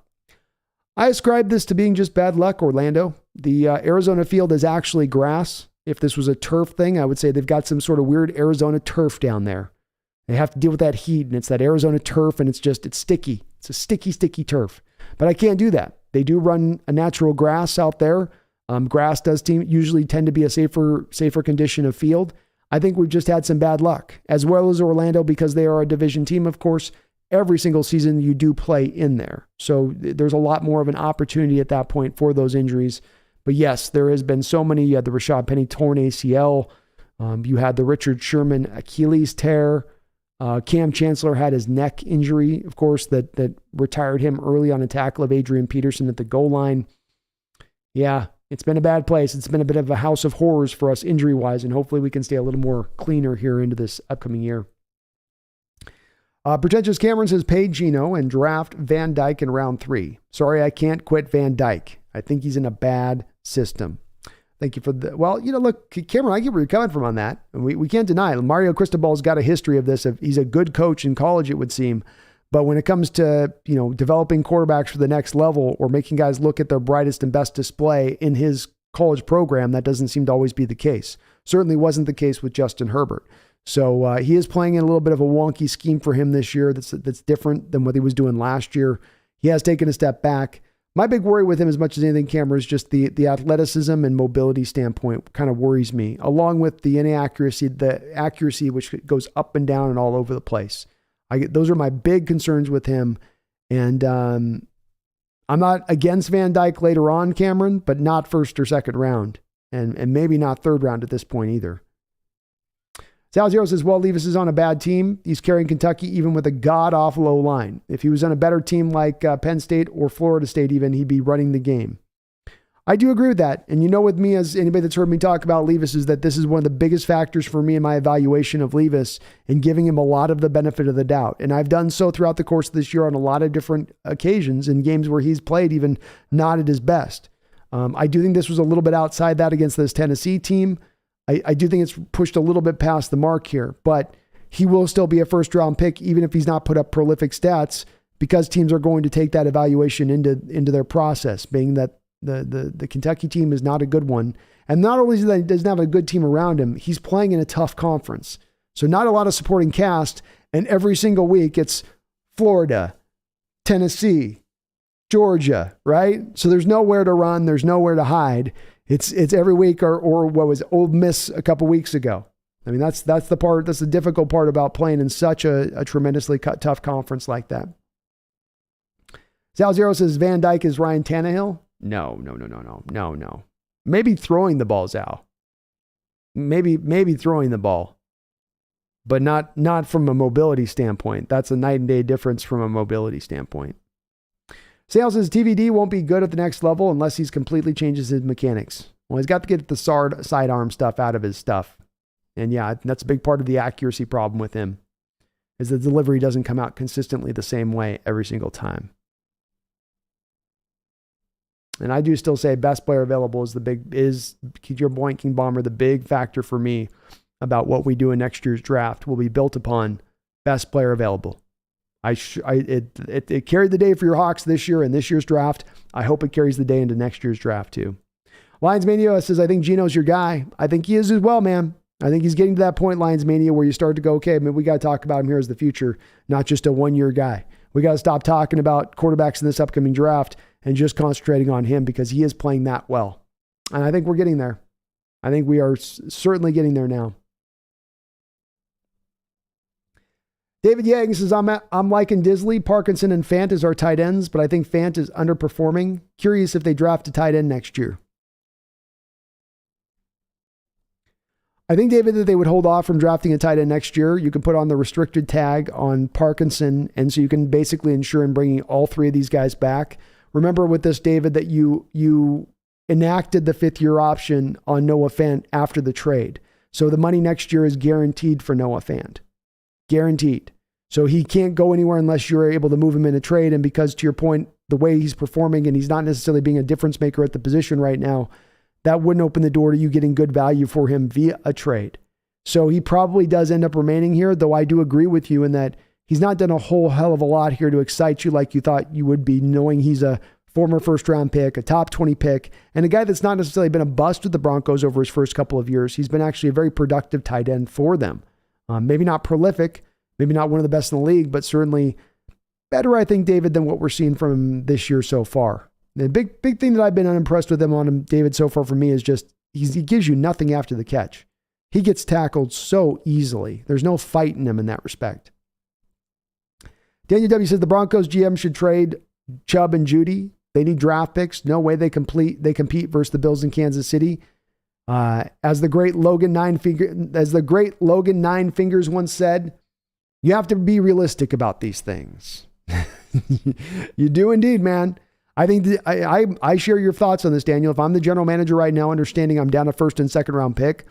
I ascribe this to being just bad luck, Orlando. The Arizona field is actually grass. If this was a turf thing, I would say they've got some sort of weird Arizona turf down there. They have to deal with that heat, and it's that Arizona turf, and it's sticky. It's a sticky turf. But I can't do that. They do run a natural grass out there. Grass does usually tend to be a safer condition of field. I think we've just had some bad luck, as well as Orlando, because they are a division team, of course. Every single season you do play in there. So there's a lot more of an opportunity at that point for those injuries. But yes, there has been so many. You had the Rashad Penny torn ACL. You had the Richard Sherman Achilles tear. Cam Chancellor had his neck injury, of course, that retired him early on a tackle of Adrian Peterson at the goal line. Yeah, it's been a bad place. It's been a bit of a house of horrors for us injury-wise, and hopefully we can stay a little more cleaner here into this upcoming year. Pretentious Cameron says, pay Geno and draft Van Dyke in round 3. Sorry, I can't quit Van Dyke. I think he's in a bad system. Thank you for the... Well, look, Cameron, I get where you're coming from on that. We can't deny it. Mario Cristobal's got a history of this. He's a good coach in college, it would seem. But when it comes to, developing quarterbacks for the next level or making guys look at their brightest and best display in his college program, that doesn't seem to always be the case. Certainly wasn't the case with Justin Herbert. So he is playing in a little bit of a wonky scheme for him this year that's different than what he was doing last year. He has taken a step back. My big worry with him, as much as anything, Cameron, is just the athleticism and mobility standpoint kind of worries me, along with the inaccuracy, the accuracy which goes up and down and all over the place. Those are my big concerns with him. And I'm not against Van Dyke later on, Cameron, but not first or second round. And maybe not third round at this point either. Sal Zero says, well, Levis is on a bad team. He's carrying Kentucky even with a god-awful O-line. If he was on a better team like Penn State or Florida State even, he'd be running the game. I do agree with that. And you know with me, as anybody that's heard me talk about Levis, is that this is one of the biggest factors for me in my evaluation of Levis and giving him a lot of the benefit of the doubt. And I've done so throughout the course of this year on a lot of different occasions in games where he's played even not at his best. I do think this was a little bit outside that against this Tennessee team. I do think it's pushed a little bit past the mark here, but he will still be a first round pick, even if he's not put up prolific stats, because teams are going to take that evaluation into their process, being that the Kentucky team is not a good one. And not only does he doesn't have a good team around him, he's playing in a tough conference. So not a lot of supporting cast. And every single week it's Florida, Tennessee, Georgia, right? So there's nowhere to run. There's nowhere to hide. It's every week or what was Ole Miss a couple weeks ago. I mean, that's the difficult part about playing in such a tremendously tough conference like that. Sal Zero says Van Dyke is Ryan Tannehill. No. Maybe throwing the ball, Zal. Maybe throwing the ball, but not from a mobility standpoint. That's a night and day difference from a mobility standpoint. Sales says TVD won't be good at the next level unless he's completely changes his mechanics. Well, he's got to get the sidearm stuff out of his stuff. And yeah, that's a big part of the accuracy problem with him, is the delivery doesn't come out consistently the same way every single time. And I do still say best player available is your point, King Bomber. The big factor for me about what we do in next year's draft will be built upon best player available. It carried the day for your Hawks this year in this year's draft. I hope it carries the day into next year's draft too. Lions Mania says, I think Geno's your guy. I think he is as well, man. I think he's getting to that point, Lions Mania, where you start to go, okay, I mean, we got to talk about him here as the future, not just a one-year guy. We got to stop talking about quarterbacks in this upcoming draft and just concentrating on him because he is playing that well. And I think we're getting there. I think we are certainly getting there now. David Yang says, I'm liking Disley, Parkinson, and Fant as our tight ends, but I think Fant is underperforming. Curious if they draft a tight end next year. I think, David, that they would hold off from drafting a tight end next year. You can put on the restricted tag on Parkinson, and so you can basically ensure in bringing all three of these guys back. Remember with this, David, that you enacted the fifth-year option on Noah Fant after the trade. So the money next year is guaranteed for Noah Fant. Guaranteed. So he can't go anywhere unless you're able to move him in a trade. And because, to your point, the way he's performing and he's not necessarily being a difference maker at the position right now, that wouldn't open the door to you getting good value for him via a trade. So he probably does end up remaining here, though I do agree with you in that he's not done a whole hell of a lot here to excite you like you thought you would be, knowing he's a former first-round pick, a top 20 pick, and a guy that's not necessarily been a bust with the Broncos over his first couple of years. He's been actually a very productive tight end for them. Maybe not prolific, maybe not one of the best in the league, but certainly better, I think, David, than what we're seeing from him this year so far. The big thing that I've been unimpressed with him, David, so far for me is just he gives you nothing after the catch. He gets tackled so easily. There's no fight in him in that respect. Daniel W. says the Broncos GM should trade Chubb and Judy. They need draft picks. No way they compete versus the Bills in Kansas City. As the great Logan Nine Fingers once said, you have to be realistic about these things. You do indeed, man. I think I share your thoughts on this, Daniel. If I'm the general manager right now, understanding I'm down a first and second round pick,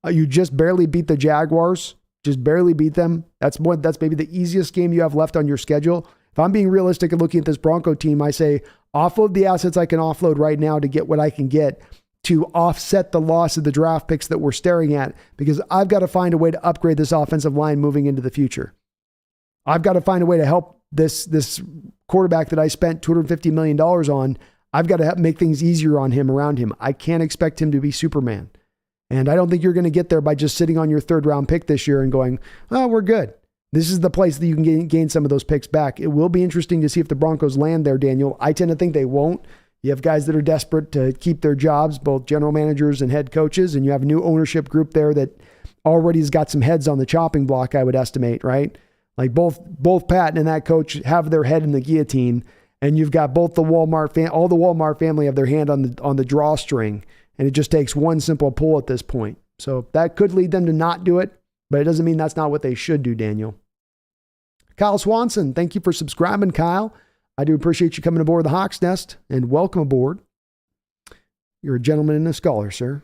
you just barely beat the Jaguars, just barely beat them. That's maybe the easiest game you have left on your schedule. If I'm being realistic and looking at this Bronco team, I say offload the assets I can offload right now to get what I can get to offset the loss of the draft picks that we're staring at, because I've got to find a way to upgrade this offensive line moving into the future. I've got to find a way to help this quarterback that I spent $250 million on. I've got to make things easier on him, around him. I can't expect him to be Superman. And I don't think you're going to get there by just sitting on your third round pick this year and going, oh, we're good. This is the place that you can gain some of those picks back. It will be interesting to see if the Broncos land there, Daniel. I tend to think they won't. You have guys that are desperate to keep their jobs, both general managers and head coaches, and you have a new ownership group there that already has got some heads on the chopping block, I would estimate, right? Like both Patton and that coach have their head in the guillotine, and you've got both all the Walmart family have their hand on the drawstring, and it just takes one simple pull at this point. So that could lead them to not do it, but it doesn't mean that's not what they should do, Daniel. Kyle Swanson, thank you for subscribing, Kyle. I do appreciate you coming aboard the Hawks Nest, and welcome aboard. You're a gentleman and a scholar, sir.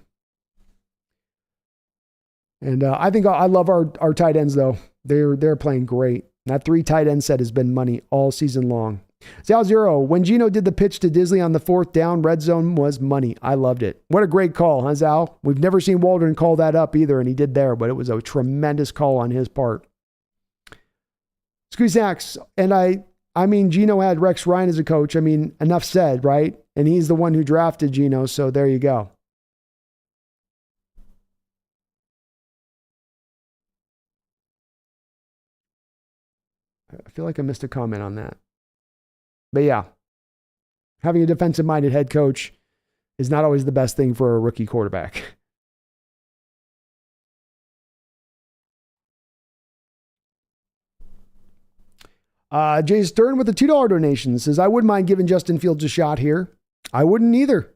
And I think I love our tight ends, though. They're playing great. That 3 tight end set has been money all season long. Zal Zero, when Geno did the pitch to Disley on the 4th down, red zone was money. I loved it. What a great call, huh, Zal? We've never seen Waldron call that up either, and he did there, but it was a tremendous call on his part. Squeezaks, and I mean, Geno had Rex Ryan as a coach. I mean, enough said, right? And he's the one who drafted Geno, so there you go. I feel like I missed a comment on that. But yeah, having a defensive-minded head coach is not always the best thing for a rookie quarterback. Jay Stern with the $2 donation says, I wouldn't mind giving Justin Fields a shot here. I wouldn't either.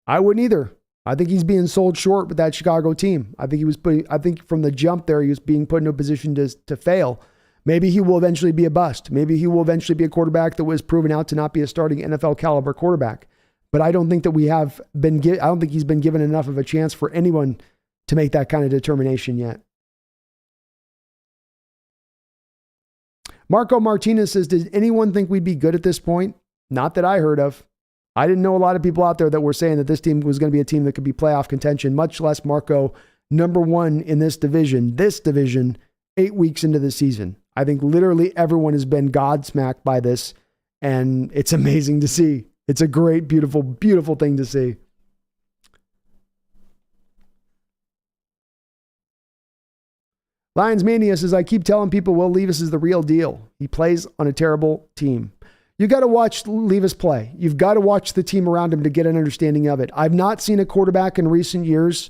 I think he's being sold short with that Chicago team. I think from the jump there, he was being put in a position to fail. Maybe he will eventually be a bust. Maybe he will eventually be a quarterback that was proven out to not be a starting NFL caliber quarterback. But I don't think that I don't think he's been given enough of a chance for anyone to make that kind of determination yet. Marco Martinez says, did anyone think we'd be good at this point? Not that I heard of. I didn't know a lot of people out there that were saying that this team was going to be a team that could be playoff contention, much less Marco, number 1 in this division, 8 weeks into the season. I think literally everyone has been godsmacked by this, and it's amazing to see. It's a great, beautiful, beautiful thing to see. Lions Mania says, I keep telling people Will Levis is the real deal. He plays on a terrible team. You got to watch Levis play. You've got to watch the team around him to get an understanding of it. I've not seen a quarterback in recent years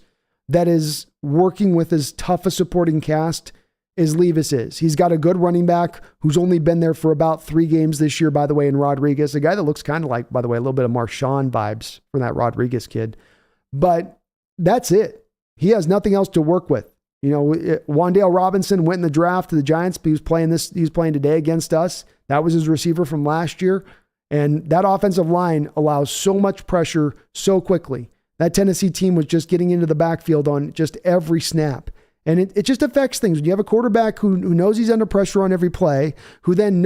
that is working with as tough a supporting cast as Levis is. He's got a good running back who's only been there for about 3 games this year, by the way, in Rodriguez, a guy that looks kind of like, by the way, a little bit of Marshawn vibes from that Rodriguez kid. But that's it. He has nothing else to work with. You know, Wan'Dale Robinson went in the draft to the Giants, but he was playing today against us. That was his receiver from last year. And that offensive line allows so much pressure so quickly. That Tennessee team was just getting into the backfield on just every snap. And it just affects things. When you have a quarterback who knows he's under pressure on every play, who then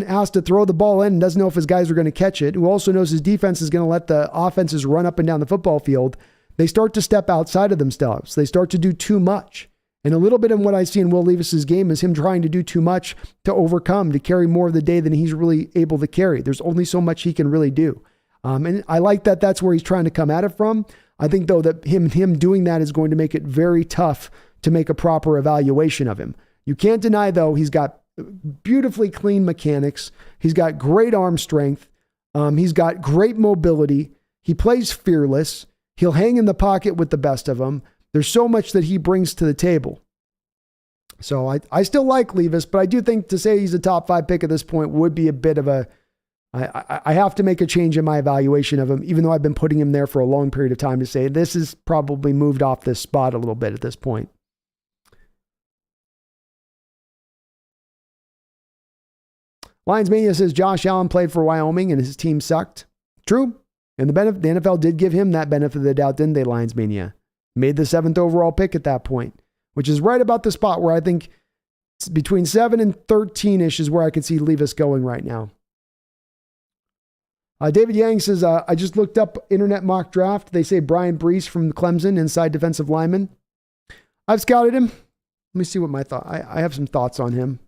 has to throw the ball in and doesn't know if his guys are going to catch it, who also knows his defense is going to let the offenses run up and down the football field, they start to step outside of themselves. They start to do too much. And a little bit of what I see in Will Levis's game is him trying to do too much to overcome, to carry more of the day than he's really able to carry. There's only so much he can really do. And I like that that's where he's trying to come at it from. I think, though, that him doing that is going to make it very tough to make a proper evaluation of him. You can't deny, though, he's got beautifully clean mechanics. He's got great arm strength. He's got great mobility. He plays fearless. He'll hang in the pocket with the best of them. There's so much that he brings to the table. So I still like Levis, but I do think to say he's a top 5 pick at this point would be a bit of a... I have to make a change in my evaluation of him, even though I've been putting him there for a long period of time, to say this is probably moved off this spot a little bit at this point. Lions Mania says Josh Allen played for Wyoming and his team sucked. True. And the NFL did give him that benefit of the doubt, didn't they, Lions Mania? Made the 7th overall pick at that point, which is right about the spot where I think between 7 and 13-ish is where I could see Levis going right now. David Yang says, I just looked up internet mock draft. They say Brian Brees from Clemson, inside defensive lineman. I've scouted him. Let me see what my thought. I have some thoughts on him.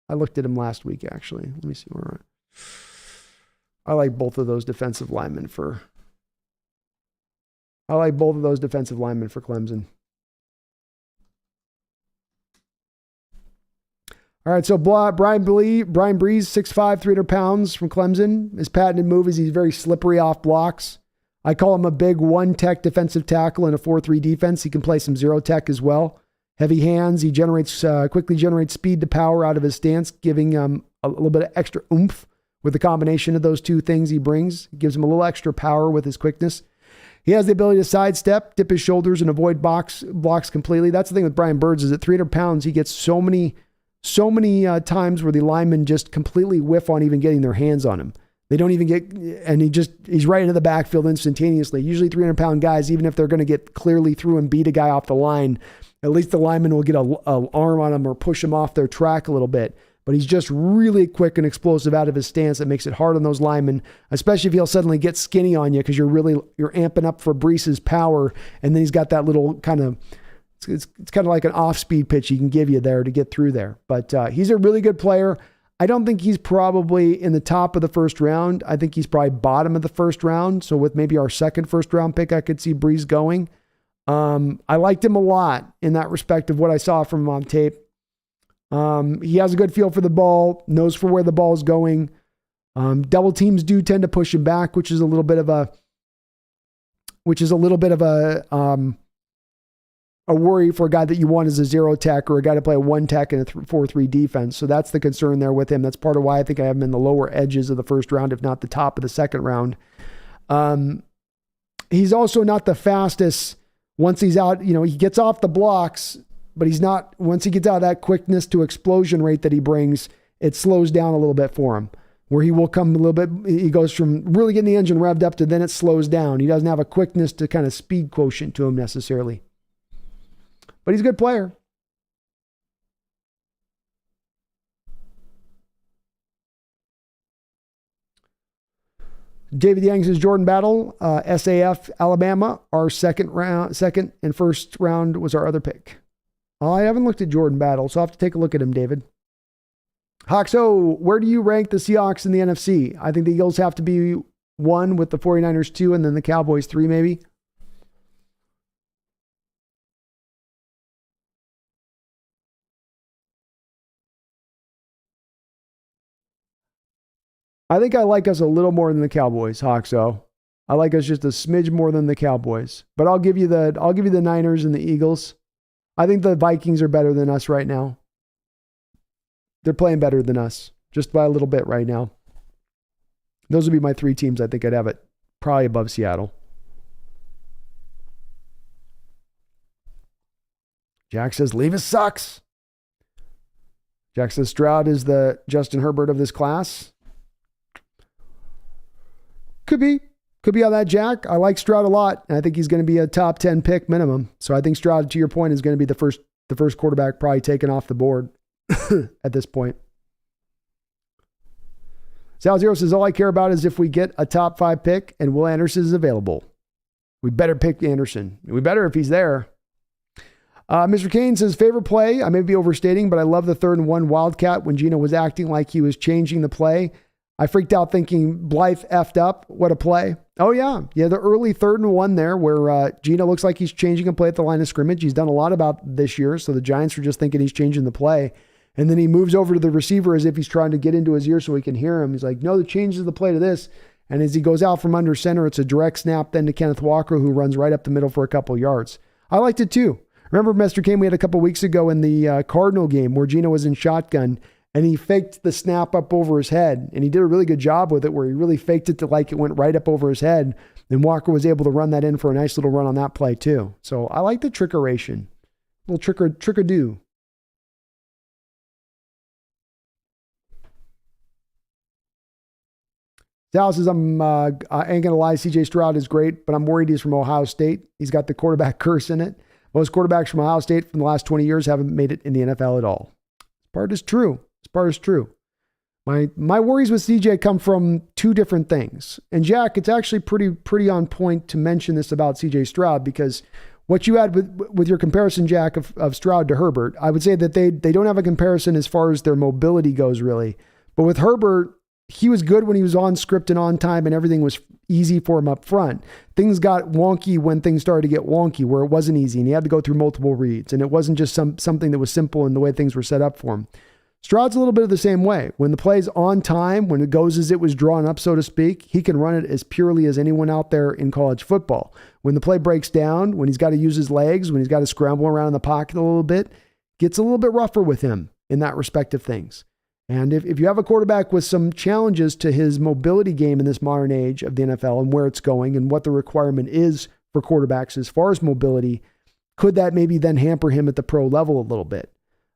I looked at him last week, actually. Let me see where we're at. I like both of those defensive linemen for Clemson. All right, so Brian Brees, 6'5", 300 pounds from Clemson. His patented move is he's very slippery off blocks. I call him a big 1-tech defensive tackle in a 4-3 defense. He can play some 0-tech as well. Heavy hands. He quickly generates speed to power out of his stance, giving a little bit of extra oomph with the combination of those two things he brings. Gives him a little extra power with his quickness. He has the ability to sidestep, dip his shoulders, and avoid blocks completely. That's the thing with Brian Birds is at 300 pounds, he gets so many times where the linemen just completely whiff on even getting their hands on him. They don't even get, and he's right into the backfield instantaneously. Usually 300-pound guys, even if they're going to get clearly through and beat a guy off the line, at least the lineman will get a arm on him or push him off their track a little bit. But he's just really quick and explosive out of his stance. That makes it hard on those linemen, especially if he'll suddenly get skinny on you because you're amping up for Breece's power, and then he's got that little kind of, it's kind of like an off-speed pitch he can give you there to get through there. But he's a really good player. I don't think he's probably in the top of the first round. I think he's probably bottom of the first round. So with maybe our second first-round pick, I could see Breece going. I liked him a lot in that respect of what I saw from him on tape. He has a good feel for the ball, knows for where the ball is going. Double teams do tend to push him back, which is a little bit of a worry for a guy that you want as a zero tech or a guy to play a one tech in a 4-3 defense. So that's the concern there with him. That's part of why I think I have him in the lower edges of the first round, if not the top of the second round. He's also not the fastest once he's out. He gets off the blocks, but he's not, once he gets out of that quickness to explosion rate that he brings, it slows down a little bit for him, where he will come a little bit, he goes from really getting the engine revved up to then it slows down. He doesn't have a quickness to kind of speed quotient to him necessarily. But he's a good player. David Yang says Jordan Battle, SAF, Alabama. Our second and first round was our other pick. I haven't looked at Jordan Battle, so I'll have to take a look at him, David. Hawkso, where do you rank the Seahawks in the NFC? I think the Eagles have to be 1 with the 49ers 2 and then the Cowboys 3 maybe. I think I like us a little more than the Cowboys, Hawkso. I like us just a smidge more than the Cowboys. But I'll give you the Niners and the Eagles. I think the Vikings are better than us right now. They're playing better than us, just by a little bit right now. Those would be my 3 teams I think I'd have it probably above Seattle. Jack says, Levis sucks. Jack says, Stroud is the Justin Herbert of this class. Could be on that, Jack. I like Stroud a lot, and I think he's going to be a top 10 pick minimum. So I think Stroud, to your point, is going to be the first quarterback probably taken off the board at this point. Sal Zero says, all I care about is if we get a top 5 pick and Will Anderson is available. We better pick Anderson. We better if he's there. Mr. Kane says, favorite play. I may be overstating, but I love the 3rd and 1 Wildcat when Geno was acting like he was changing the play. I freaked out thinking Blythe effed up. What a play. Oh, yeah. Yeah, the early 3rd and 1 there where Geno looks like he's changing a play at the line of scrimmage. He's done a lot about this year, so the Giants are just thinking he's changing the play. And then he moves over to the receiver as if he's trying to get into his ear so he can hear him. He's like, no, the changes the play to this. And as he goes out from under center, it's a direct snap then to Kenneth Walker, who runs right up the middle for a couple yards. I liked it too. Remember, Mr. Kane, we had a couple weeks ago in the Cardinal game where Geno was in shotgun, and he faked the snap up over his head. And he did a really good job with it where he really faked it to like it went right up over his head. And Walker was able to run that in for a nice little run on that play too. So I like the trickeration. A little trick-a-do. Sal says, I ain't going to lie, CJ Stroud is great, but I'm worried he's from Ohio State. He's got the quarterback curse in it. Most quarterbacks from Ohio State from the last 20 years haven't made it in the NFL at all. This part is true. My worries with CJ come from 2 different things. And Jack, it's actually pretty on point to mention this about CJ Stroud, because what you had with your comparison, Jack, of Stroud to Herbert, I would say that they don't have a comparison as far as their mobility goes, really. But with Herbert, he was good when he was on script and on time and everything was easy for him up front. Things got wonky when things started to get wonky, where it wasn't easy and he had to go through multiple reads, and it wasn't just something that was simple in the way things were set up for him. Stroud's a little bit of the same way. When the play's on time, when it goes as it was drawn up, so to speak, he can run it as purely as anyone out there in college football. When the play breaks down, when he's got to use his legs, when he's got to scramble around in the pocket a little bit, gets a little bit rougher with him in that respect of things. And if you have a quarterback with some challenges to his mobility game in this modern age of the NFL and where it's going and what the requirement is for quarterbacks as far as mobility, could that maybe then hamper him at the pro level a little bit?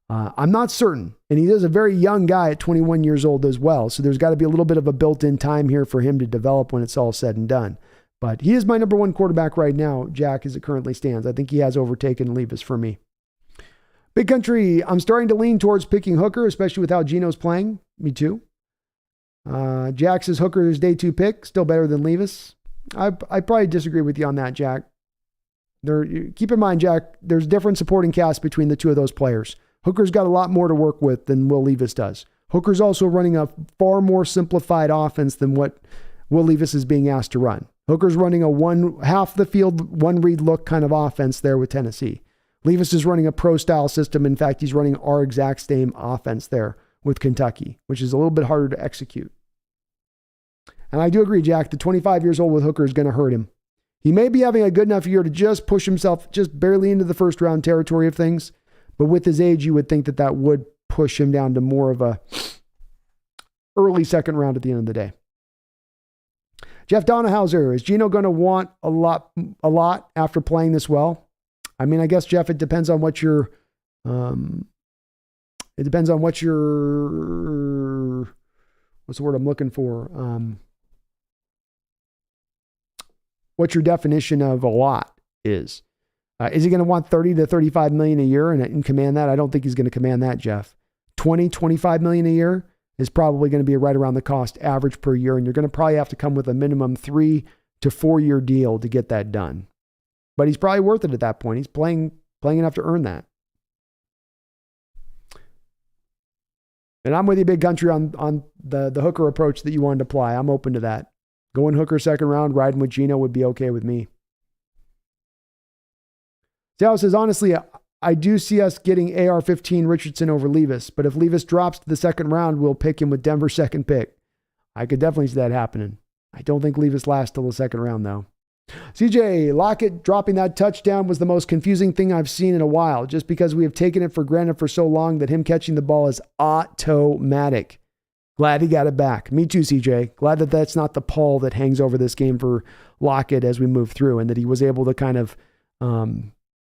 I'm not certain. And he is a very young guy at 21 years old as well. So there's got to be a little bit of a built-in time here for him to develop when it's all said and done. But he is my number one quarterback right now, Jack, as it currently stands. I think he has overtaken Levis for me. Big Country, I'm starting to lean towards picking Hooker, especially with how Geno's playing. Me too. Jack says Hooker is day 2 pick, still better than Levis. I probably disagree with you on that, Jack. Keep in mind, Jack, there's different supporting cast between the two of those players. Hooker's got a lot more to work with than Will Levis does. Hooker's also running a far more simplified offense than what Will Levis is being asked to run. Hooker's running a half the field, one read look kind of offense there with Tennessee. Levis is running a pro-style system. In fact, he's running our exact same offense there with Kentucky, which is a little bit harder to execute. And I do agree, Jack, the 25 years old with Hooker is going to hurt him. He may be having a good enough year to just push himself just barely into the first round territory of things, but with his age, you would think that would push him down to more of a early second round at the end of the day. Jeff Donahauser, is Geno going to want a lot after playing this well? I mean, I guess, Jeff, it depends on what your, what's the word I'm looking for? What your definition of a lot is. Is he going to want 30 to 35 million a year and command that? I don't think he's going to command that, Jeff. 20, 25 million a year is probably going to be right around the cost average per year. And you're going to probably have to come with a minimum 3 to 4 year deal to get that done. But he's probably worth it at that point. He's playing enough to earn that. And I'm with you, Big Country, on the Hooker approach that you wanted to apply. I'm open to that. Going Hooker second round, riding with Geno would be okay with me. Seattle says, honestly, I do see us getting AR-15 Richardson over Levis, but if Levis drops to the second round, we'll pick him with Denver's second pick. I could definitely see that happening. I don't think Levis lasts till the second round, though. CJ Lockett dropping that touchdown was the most confusing thing I've seen in a while, just because we have taken it for granted for so long that him catching the ball is automatic. Glad he got it back. Me too, CJ. Glad that that's not the pall that hangs over this game for Lockett as we move through, and that he was able to kind of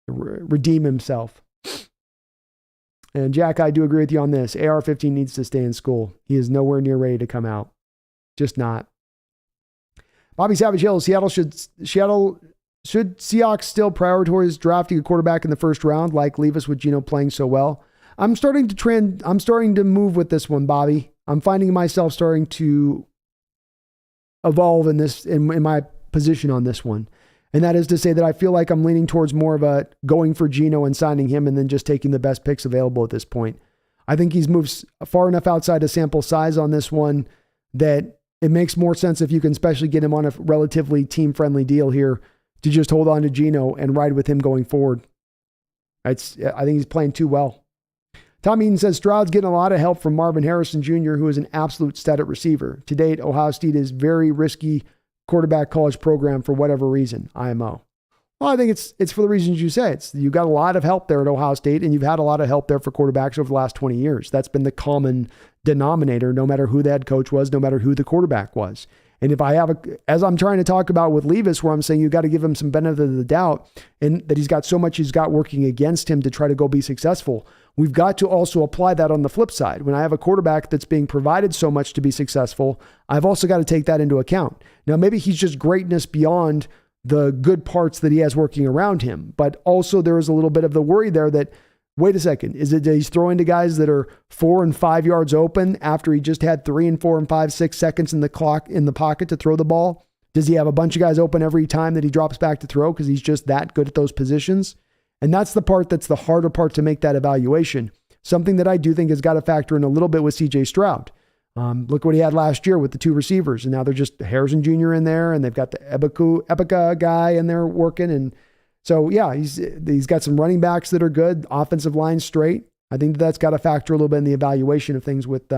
redeem himself. And Jack, I do agree with you on this. AR-15 needs to stay in school. He is nowhere near ready to come out. Just not. Bobby Savage Hill, Seattle should Seahawks still prioritize drafting a quarterback in the first round like Levis with Geno playing so well? I'm starting to move with this one, Bobby. I'm finding myself starting to evolve in my position on this one. And that is to say that I feel like I'm leaning towards more of a going for Geno and signing him and then just taking the best picks available at this point. I think he's moved far enough outside of sample size on this one that it makes more sense if you can especially get him on a relatively team-friendly deal here to just hold on to Geno and ride with him going forward. I think he's playing too well. Tom Eaton says Stroud's getting a lot of help from Marvin Harrison Jr., who is an absolute stud at receiver. To date, Ohio State is very risky quarterback college program for whatever reason, IMO. Well, I think it's for the reasons you say. You've got a lot of help there at Ohio State, and you've had a lot of help there for quarterbacks over the last 20 years. That's been the common denominator, no matter who the head coach was, no matter who the quarterback was. And if I have as I'm trying to talk about with Levis, where I'm saying you've got to give him some benefit of the doubt, and that he's got so much he's got working against him to try to go be successful, we've got to also apply that on the flip side. When I have a quarterback that's being provided so much to be successful, I've also got to take that into account. Now, maybe he's just greatness beyond the good parts that he has working around him, but also there is a little bit of the worry there that, wait a second, is it that he's throwing to guys that are 4 and 5 yards open after he just had 3 and 4 and 5, 6 seconds in the clock in the pocket to throw the ball? Does he have a bunch of guys open every time that he drops back to throw because he's just that good at those positions? And that's the part that's the harder part to make that evaluation. Something that I do think has got to factor in a little bit with CJ Stroud. Look what he had last year with the 2 receivers, and now they're just Harrison Jr. in there, and they've got the Epica guy in there working. And so, yeah, he's got some running backs that are good, offensive line straight. I think that's got to factor a little bit in the evaluation of things with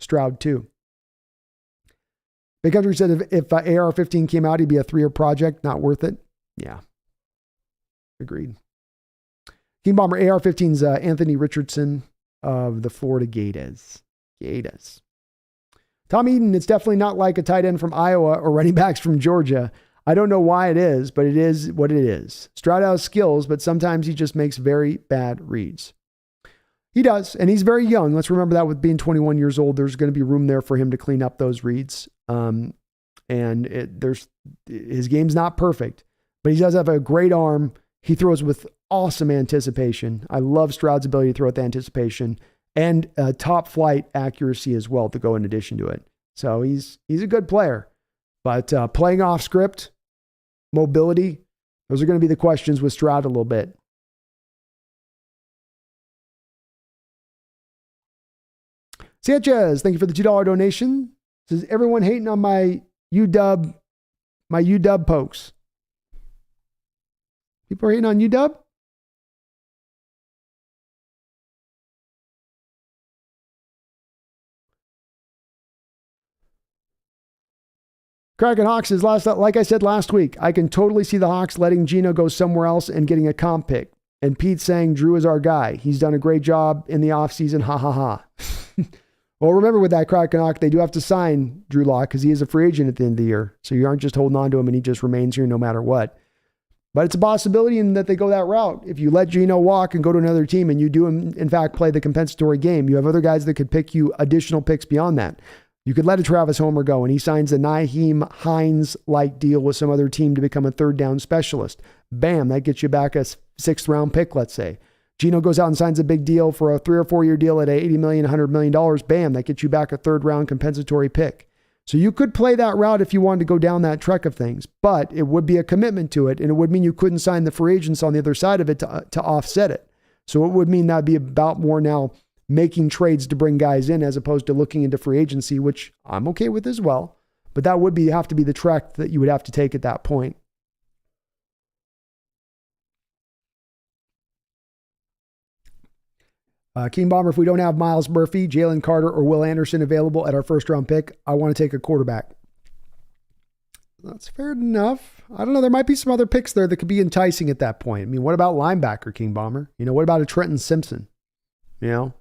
Stroud too. Big Country said if AR-15 came out, he'd be a 3-year project, not worth it. Yeah. Agreed. King Bomber AR-15's Anthony Richardson of the Florida Gators. Tom Eden, it's definitely not like a tight end from Iowa or running backs from Georgia. I don't know why it is, but it is what it is. Stroud has skills, but sometimes he just makes very bad reads. He does, and he's very young. Let's remember that with being 21 years old, there's going to be room there for him to clean up those reads. His game's not perfect, but he does have a great arm. He throws with awesome anticipation. I love Stroud's ability to throw with anticipation and top flight accuracy as well to go in addition to it. So he's a good player, but playing off script, mobility, those are going to be the questions with Stroud a little bit. Sanchez, thank you for the $2 donation. Says everyone hating on my UW pokes. People are hating on UW? Kraken Hawks is like I said last week, I can totally see the Hawks letting Geno go somewhere else and getting a comp pick. And Pete saying Drew is our guy. He's done a great job in the offseason. Ha ha ha. Well, remember with that Kraken Hawk, they do have to sign Drew Lock because he is a free agent at the end of the year. So you aren't just holding on to him and he just remains here no matter what. But it's a possibility in that they go that route. If you let Geno walk and go to another team and you do, in fact, play the compensatory game, you have other guys that could pick you additional picks beyond that. You could let a Travis Homer go and he signs a Nyheim Hines-like deal with some other team to become a third down specialist. Bam, that gets you back a 6th round pick, let's say. Geno goes out and signs a big deal for a 3 or 4 year deal at $80 million, $100 million. Bam, that gets you back a 3rd round compensatory pick. So you could play that route if you wanted to go down that trek of things, but it would be a commitment to it, and it would mean you couldn't sign the free agents on the other side of it to offset it. So it would mean that'd be about more now making trades to bring guys in as opposed to looking into free agency, which I'm okay with as well. But that would have to be the trek that you would have to take at that point. King Bomber, if we don't have Miles Murphy, Jalen Carter, or Will Anderson available at our 1st round pick, I want to take a quarterback. That's fair enough. I don't know. There might be some other picks there that could be enticing at that point. I mean, what about linebacker, King Bomber? What about a Trenton Simpson? King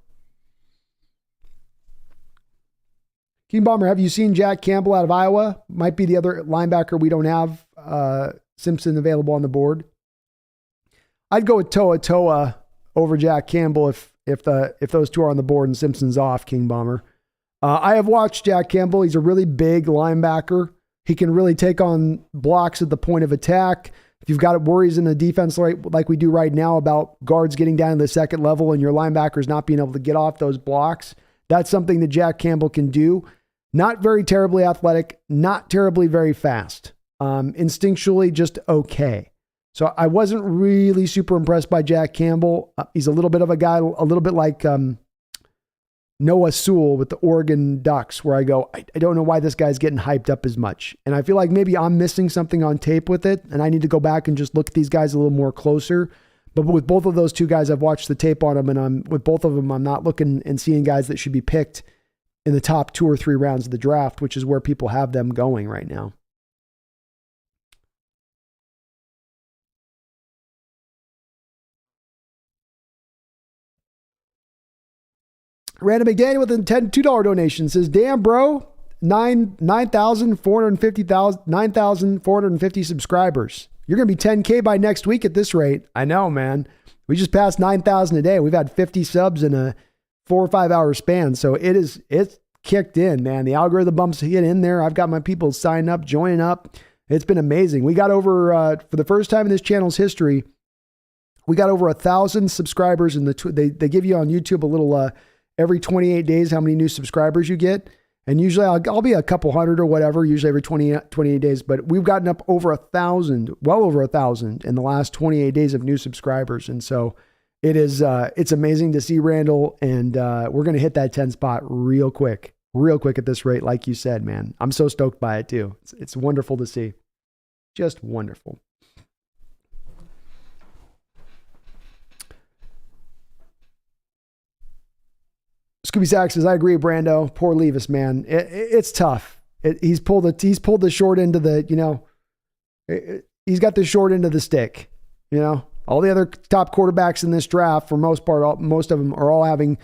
Bomber, have you seen Jack Campbell out of Iowa? Might be the other linebacker we don't have Simpson available on the board. I'd go with Toa over Jack Campbell if those two are on the board and Simpson's off, King Bomber. I have watched Jack Campbell. He's a really big linebacker. He can really take on blocks at the point of attack. If you've got worries in the defense like we do right now about guards getting down to the 2nd level and your linebackers not being able to get off those blocks, that's something that Jack Campbell can do. Not very terribly athletic, not terribly very fast. Instinctually just okay. So I wasn't really super impressed by Jack Campbell. He's a little bit of a guy, a little bit like Noah Sewell with the Oregon Ducks, where I go, I don't know why this guy's getting hyped up as much. And I feel like maybe I'm missing something on tape with it, and I need to go back and just look at these guys a little more closer. But with both of those two guys, I've watched the tape on them, and with both of them, I'm not looking and seeing guys that should be picked in the top 2 or 3 rounds of the draft, which is where people have them going right now. Random McDaniel with a $2 donation says, damn, bro, 9,450 subscribers. You're going to be 10K by next week at this rate. I know, man. We just passed 9,000 a day. We've had 50 subs in a 4 or 5 hour span. So it's kicked in, man. The algorithm bumps get in there. I've got my people signing up, joining up. It's been amazing. We got over, for the first time in this channel's history, we got over 1,000 subscribers. And they give you on YouTube a little, every 28 days, how many new subscribers you get. And usually I'll be a couple hundred or whatever, usually every 28 days, but we've gotten up over 1,000, well over 1,000 in the last 28 days of new subscribers. And so it's amazing to see, Randall, and we're going to hit that 10 spot real quick at this rate. Like you said, man, I'm so stoked by it too. It's wonderful to see. Just wonderful. Scooby Sack says, I agree, Brando. Poor Levis, man. It's tough. He's pulled the short end of the, he's got the short end of the stick. All the other top quarterbacks in this draft, for most part, most of them are all having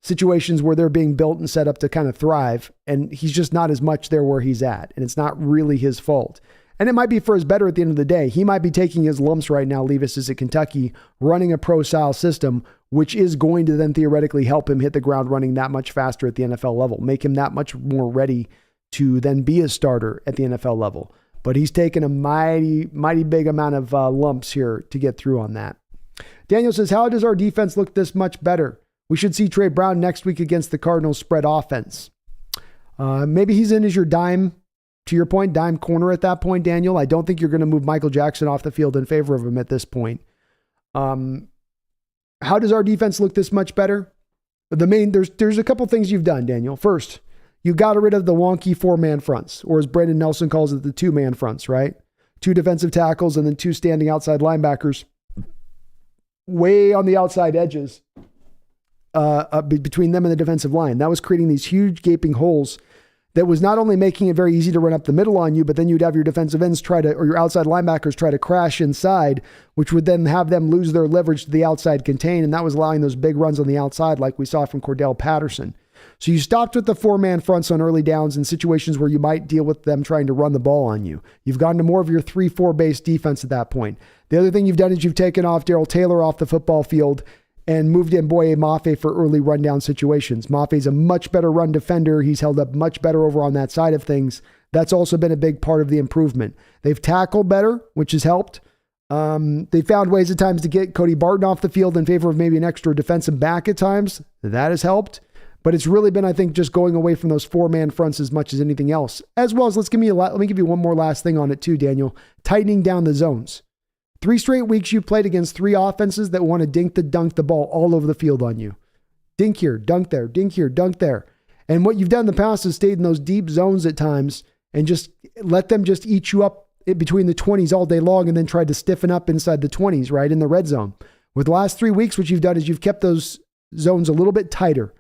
situations where they're being built and set up to kind of thrive. And he's just not as much there where he's at. And it's not really his fault. And it might be for his better at the end of the day. He might be taking his lumps right now, Levis is at Kentucky, running a pro-style system, which is going to then theoretically help him hit the ground running that much faster at the NFL level, make him that much more ready to then be a starter at the NFL level. But he's taken a mighty, mighty big amount of lumps here to get through on that. Daniel says, how does our defense look this much better? We should see Trey Brown next week against the Cardinals spread offense. Maybe he's in as your dime, to your point, dime corner at that point, Daniel. I don't think you're going to move Michael Jackson off the field in favor of him at this point. How does our defense look this much better? There's a couple things you've done, Daniel. First, you got rid of the wonky 4-man fronts, or as Brandon Nelson calls it, the 2-man fronts, right? 2 defensive tackles and then 2 standing outside linebackers way on the outside edges between them and the defensive line. That was creating these huge gaping holes that was not only making it very easy to run up the middle on you, but then you'd have your defensive ends or your outside linebackers try to crash inside, which would then have them lose their leverage to the outside contain. And that was allowing those big runs on the outside like we saw from Cordell Patterson. So you stopped with the 4-man fronts on early downs in situations where you might deal with them trying to run the ball on you. You've gone to more of your 3-4 base defense at that point. The other thing you've done is you've taken off Darrell Taylor off the football field and moved in Boye Mafe for early rundown situations. Mafe's a much better run defender. He's held up much better over on that side of things. That's also been a big part of the improvement. They've tackled better, which has helped. They found ways at times to get Cody Barton off the field in favor of maybe an extra defensive back at times. That has helped. But it's really been, I think, just going away from those 4-man fronts as much as anything else. As well as, let me give you one more last thing on it too, Daniel. Tightening down the zones. 3 straight weeks you've played against 3 offenses that want to dunk the ball all over the field on you. Dink here, dunk there, dink here, dunk there. And what you've done in the past is stayed in those deep zones at times and just let them just eat you up between the 20s all day long and then tried to stiffen up inside the 20s, right, in the red zone. With the last 3 weeks, what you've done is you've kept those zones a little bit tighter,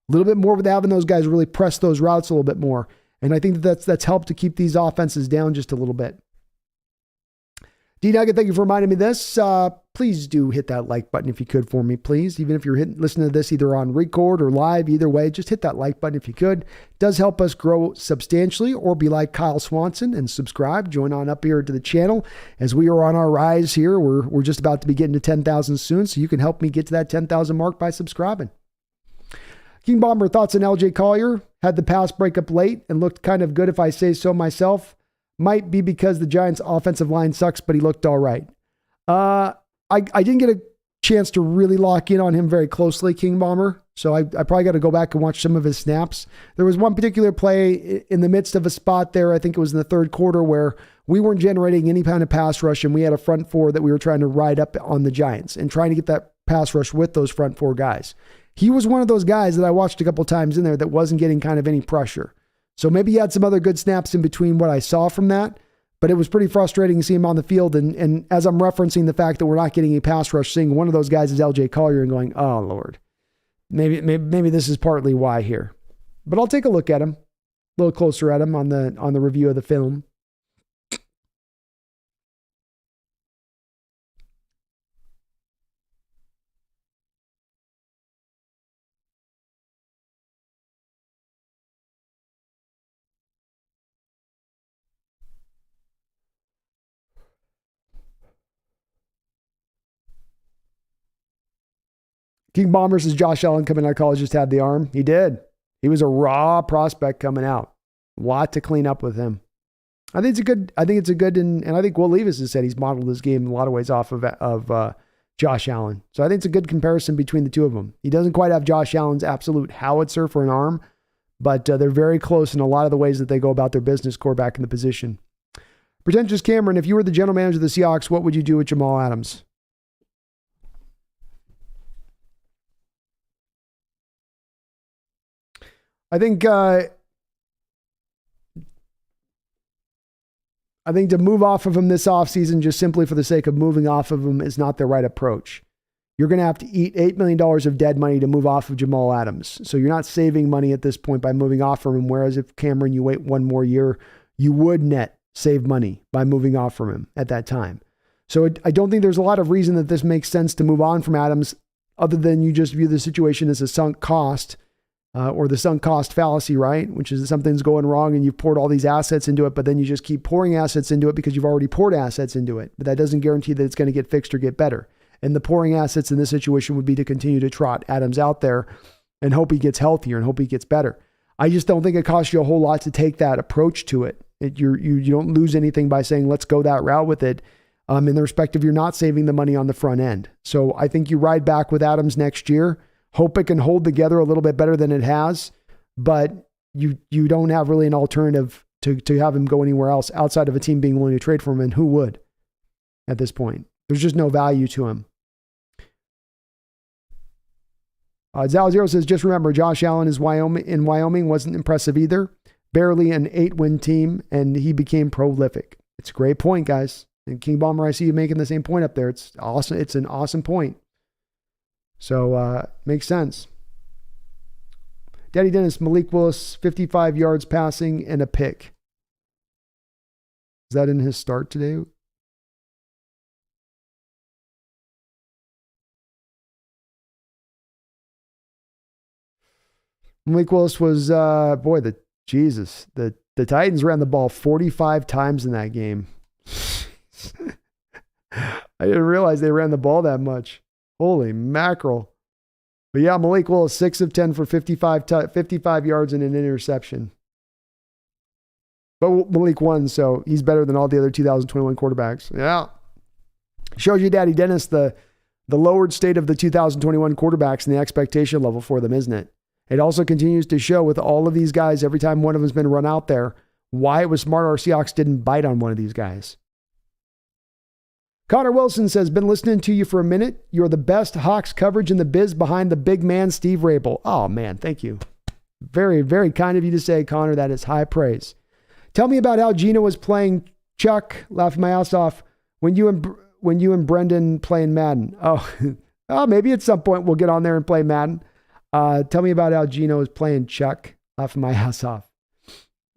a little bit more with having those guys really press those routes a little bit more. And I think that's helped to keep these offenses down just a little bit. D-Nugget, thank you for reminding me of this. Please do hit that like button if you could for me, please. Even if you're listening to this either on record or live, either way, just hit that like button if you could. It does help us grow substantially, or be like Kyle Swanson and subscribe. Join on up here to the channel as we are on our rise here. We're just about to be getting to 10,000 soon, so you can help me get to that 10,000 mark by subscribing. King Bomber, thoughts on LJ Collier? Had the pass break up late and looked kind of good if I say so myself. Might be because the Giants' offensive line sucks, but he looked all right. I didn't get a chance to really lock in on him very closely, King Bomber, so I probably got to go back and watch some of his snaps. There was one particular play in the midst of a spot there, I think it was in the third quarter, where we weren't generating any kind of pass rush, and we had a front 4 that we were trying to ride up on the Giants and trying to get that pass rush with those front 4 guys. He was one of those guys that I watched a couple times in there that wasn't getting kind of any pressure. So maybe he had some other good snaps in between what I saw from that, but it was pretty frustrating to see him on the field. And as I'm referencing the fact that we're not getting a pass rush, seeing one of those guys is LJ Collier and going, oh Lord, maybe this is partly why here. But I'll take a look at him, a little closer at him on the review of the film. King Bomber says Josh Allen coming out of college just had the arm. He did. He was a raw prospect coming out. A lot to clean up with him. I think it's a good, and I think Will Levis has said he's modeled his game in a lot of ways off of Josh Allen. So I think it's a good comparison between the two of them. He doesn't quite have Josh Allen's absolute howitzer for an arm, but they're very close in a lot of the ways that they go about their business, quarterback in the position. Pretentious Cameron, if you were the general manager of the Seahawks, what would you do with Jamal Adams? I think to move off of him this offseason just simply for the sake of moving off of him is not the right approach. you're going to have to eat $8 million of dead money to move off of Jamal Adams. So you're not saving money at this point by moving off from him. Whereas if Cameron, you wait one more year, you would net save money by moving off from him at that time. So I don't think there's a lot of reason that this makes sense to move on from Adams, other than you just view the situation as a sunk cost, or the sunk cost fallacy, right? Which is something's going wrong and you've poured all these assets into it, but then you just keep pouring assets into it because you've already poured assets into it. But that doesn't guarantee that it's going to get fixed or get better. And the pouring assets in this situation would be to continue to trot Adams out there and hope he gets healthier and hope he gets better. I just don't think it costs you a whole lot to take that approach to it. You don't lose anything by saying, let's go that route with it, in the respect of you're not saving the money on the front end. So I think you ride back with Adams next year, hope it can hold together a little bit better than it has, but you don't have really an alternative to have him go anywhere else outside of a team being willing to trade for him, and who would at this point? There's just no value to him. Zal Zero says, just remember, Josh Allen in Wyoming wasn't impressive either. Barely an 8-win team, and he became prolific. It's a great point, guys. And King Bomber, I see you making the same point up there. It's awesome. It's an awesome point. So, makes sense. Daddy Dennis, Malik Willis, 55 yards passing and a pick. Is that in his start today? Malik Willis was, the Titans ran the ball 45 times in that game. I didn't realize they ran the ball that much. Holy mackerel. But yeah, Malik Willis, 6 of 10 for 55 yards and an interception. But Malik won, so he's better than all the other 2021 quarterbacks. Yeah. Shows you, Daddy Dennis, the lowered state of the 2021 quarterbacks and the expectation level for them, isn't it? It also continues to show with all of these guys, every time one of them's been run out there, why it was smart our Seahawks didn't bite on one of these guys. Connor Wilson says, been listening to you for a minute. You're the best Hawks coverage in the biz behind the big man, Steve Rabel. Oh, man, thank you. Very, very kind of you to say, Connor. That is high praise. Tell me about how Geno was playing Chuck, laughing my ass off, when you and Brendan playing Madden. Oh, maybe at some point we'll get on there and play Madden. Tell me about how Geno is playing Chuck, laughing my ass off.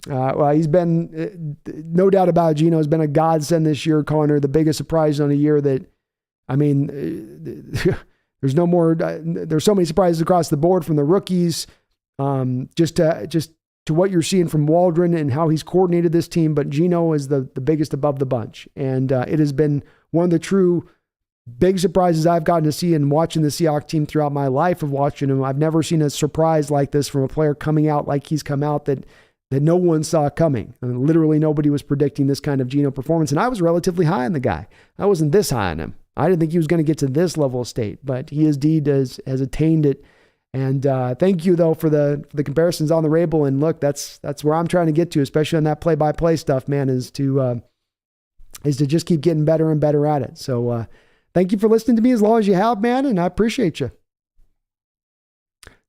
Well, he's been, no doubt about it, Geno has been a godsend this year, Connor. The biggest surprise on a year that, I mean, there's no more, there's so many surprises across the board from the rookies, just to what you're seeing from Waldron and how he's coordinated this team. But Geno is the biggest above the bunch. And it has been one of the true big surprises I've gotten to see in watching the Seahawks team throughout my life of watching him. I've never seen a surprise like this from a player coming out like he's come out that no one saw coming. I mean, literally nobody was predicting this kind of Geno performance. And I was relatively high on the guy. I wasn't this high on him. I didn't think he was going to get to this level of state, but he indeed has attained it. And thank you though for the comparisons on the Rabel. And look, that's where I'm trying to get to, especially on that play-by-play stuff, man, is to just keep getting better and better at it. So thank you for listening to me as long as you have, man, and I appreciate you.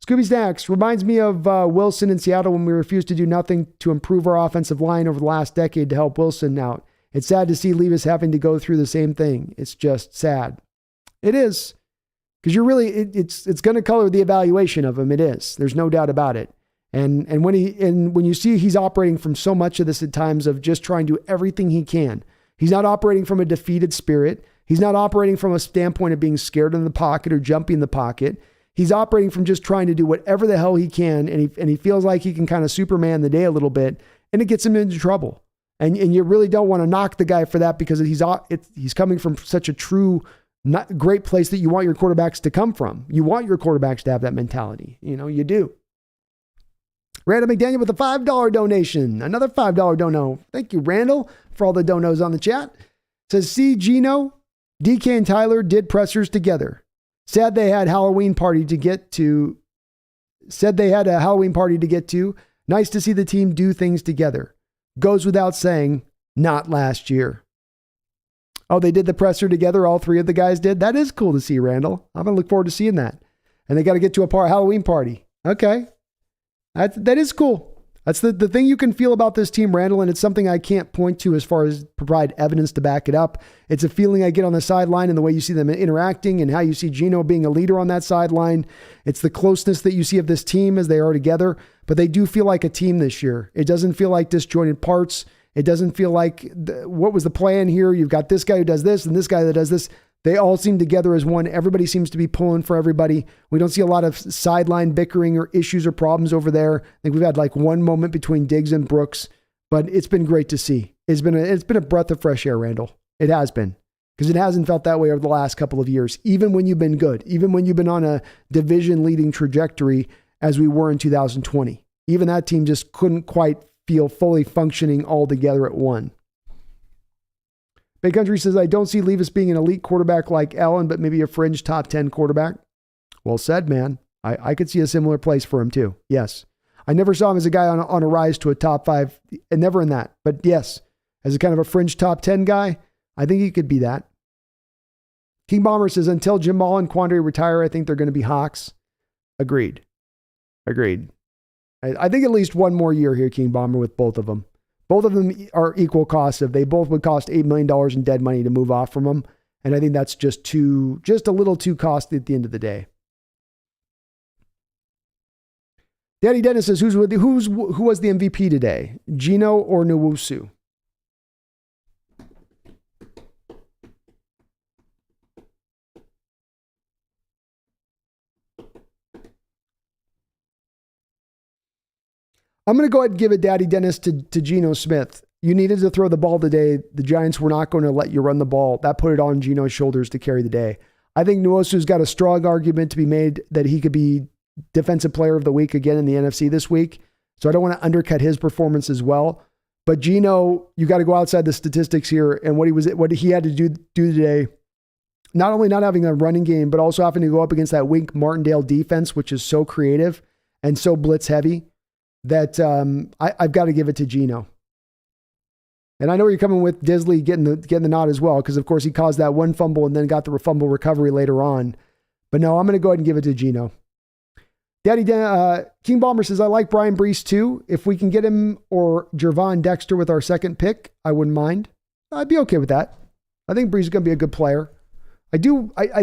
Scooby Snacks reminds me of Wilson in Seattle when we refused to do nothing to improve our offensive line over the last decade to help Wilson out. It's sad to see Levis having to go through the same thing. It's just sad. It is. Because you're really, it's going to color the evaluation of him. It is. There's no doubt about it. And when you see he's operating from so much of this at times of just trying to do everything he can. He's not operating from a defeated spirit. He's not operating from a standpoint of being scared in the pocket or jumping in the pocket. He's operating from just trying to do whatever the hell he can, and he feels like he can kind of Superman the day a little bit, and it gets him into trouble. And you really don't want to knock the guy for that because he's coming from such a true, not great place that you want your quarterbacks to come from. You want your quarterbacks to have that mentality. You do. Randall McDaniel with a $5 donation. Another $5 dono. Thank you, Randall, for all the donos on the chat. Says, see, Geno, DK and Tyler did pressers together. Said they had a Halloween party to get to. Nice to see the team do things together. Goes without saying, not last year. Oh, they did the presser together. All three of the guys did. That is cool to see, Randall. I'm going to look forward to seeing that. And they got to get to a Halloween party. Okay. That is cool. That's the thing you can feel about this team, Randall, and it's something I can't point to as far as provide evidence to back it up. It's a feeling I get on the sideline and the way you see them interacting and how you see Geno being a leader on that sideline. It's the closeness that you see of this team as they are together, but they do feel like a team this year. It doesn't feel like disjointed parts. It doesn't feel like, what was the plan here? You've got this guy who does this and this guy that does this. They all seem together as one. Everybody seems to be pulling for everybody. We don't see a lot of sideline bickering or issues or problems over there. I think we've had like one moment between Diggs and Brooks, but it's been great to see. It's been a breath of fresh air, Randall. It has been, because it hasn't felt that way over the last couple of years, even when you've been good, even when you've been on a division-leading trajectory as we were in 2020. Even that team just couldn't quite feel fully functioning all together at one. Bay Country says, I don't see Levis being an elite quarterback like Allen, but maybe a fringe top 10 quarterback. Well said, man. I could see a similar place for him too. Yes. I never saw him as a guy on a rise to a top 5, and never in that. But yes, as a kind of a fringe top 10 guy, I think he could be that. King Bomber says, until Jamal and Quandre retire, I think they're going to be Hawks. Agreed. I think at least one more year here, King Bomber, with both of them. Both of them are equal costs. If they both would cost $8 million in dead money to move off from them. And I think that's just a little too costly at the end of the day. Daddy Dennis says, who was the MVP today? Geno or Nwosu? I'm going to go ahead and give it, Daddy Dennis, to Geno Smith. You needed to throw the ball today. The Giants were not going to let you run the ball. That put it on Geno's shoulders to carry the day. I think Nwosu's got a strong argument to be made that he could be Defensive Player of the Week again in the NFC this week. So I don't want to undercut his performance as well. But Geno, you got to go outside the statistics here and what he had to do today. Not only not having a running game, but also having to go up against that Wink Martindale defense, which is so creative and so blitz heavy. That I've got to give it to Geno. And I know you're coming with Disley getting the nod as well, because of course he caused that one fumble and then got the fumble recovery later on. But no, I'm going to go ahead and give it to Geno. Daddy King Bomber says, I like Brian Brees too. If we can get him or Jervon Dexter with our second pick, I wouldn't mind. I'd be okay with that. I think Brees is going to be a good player. I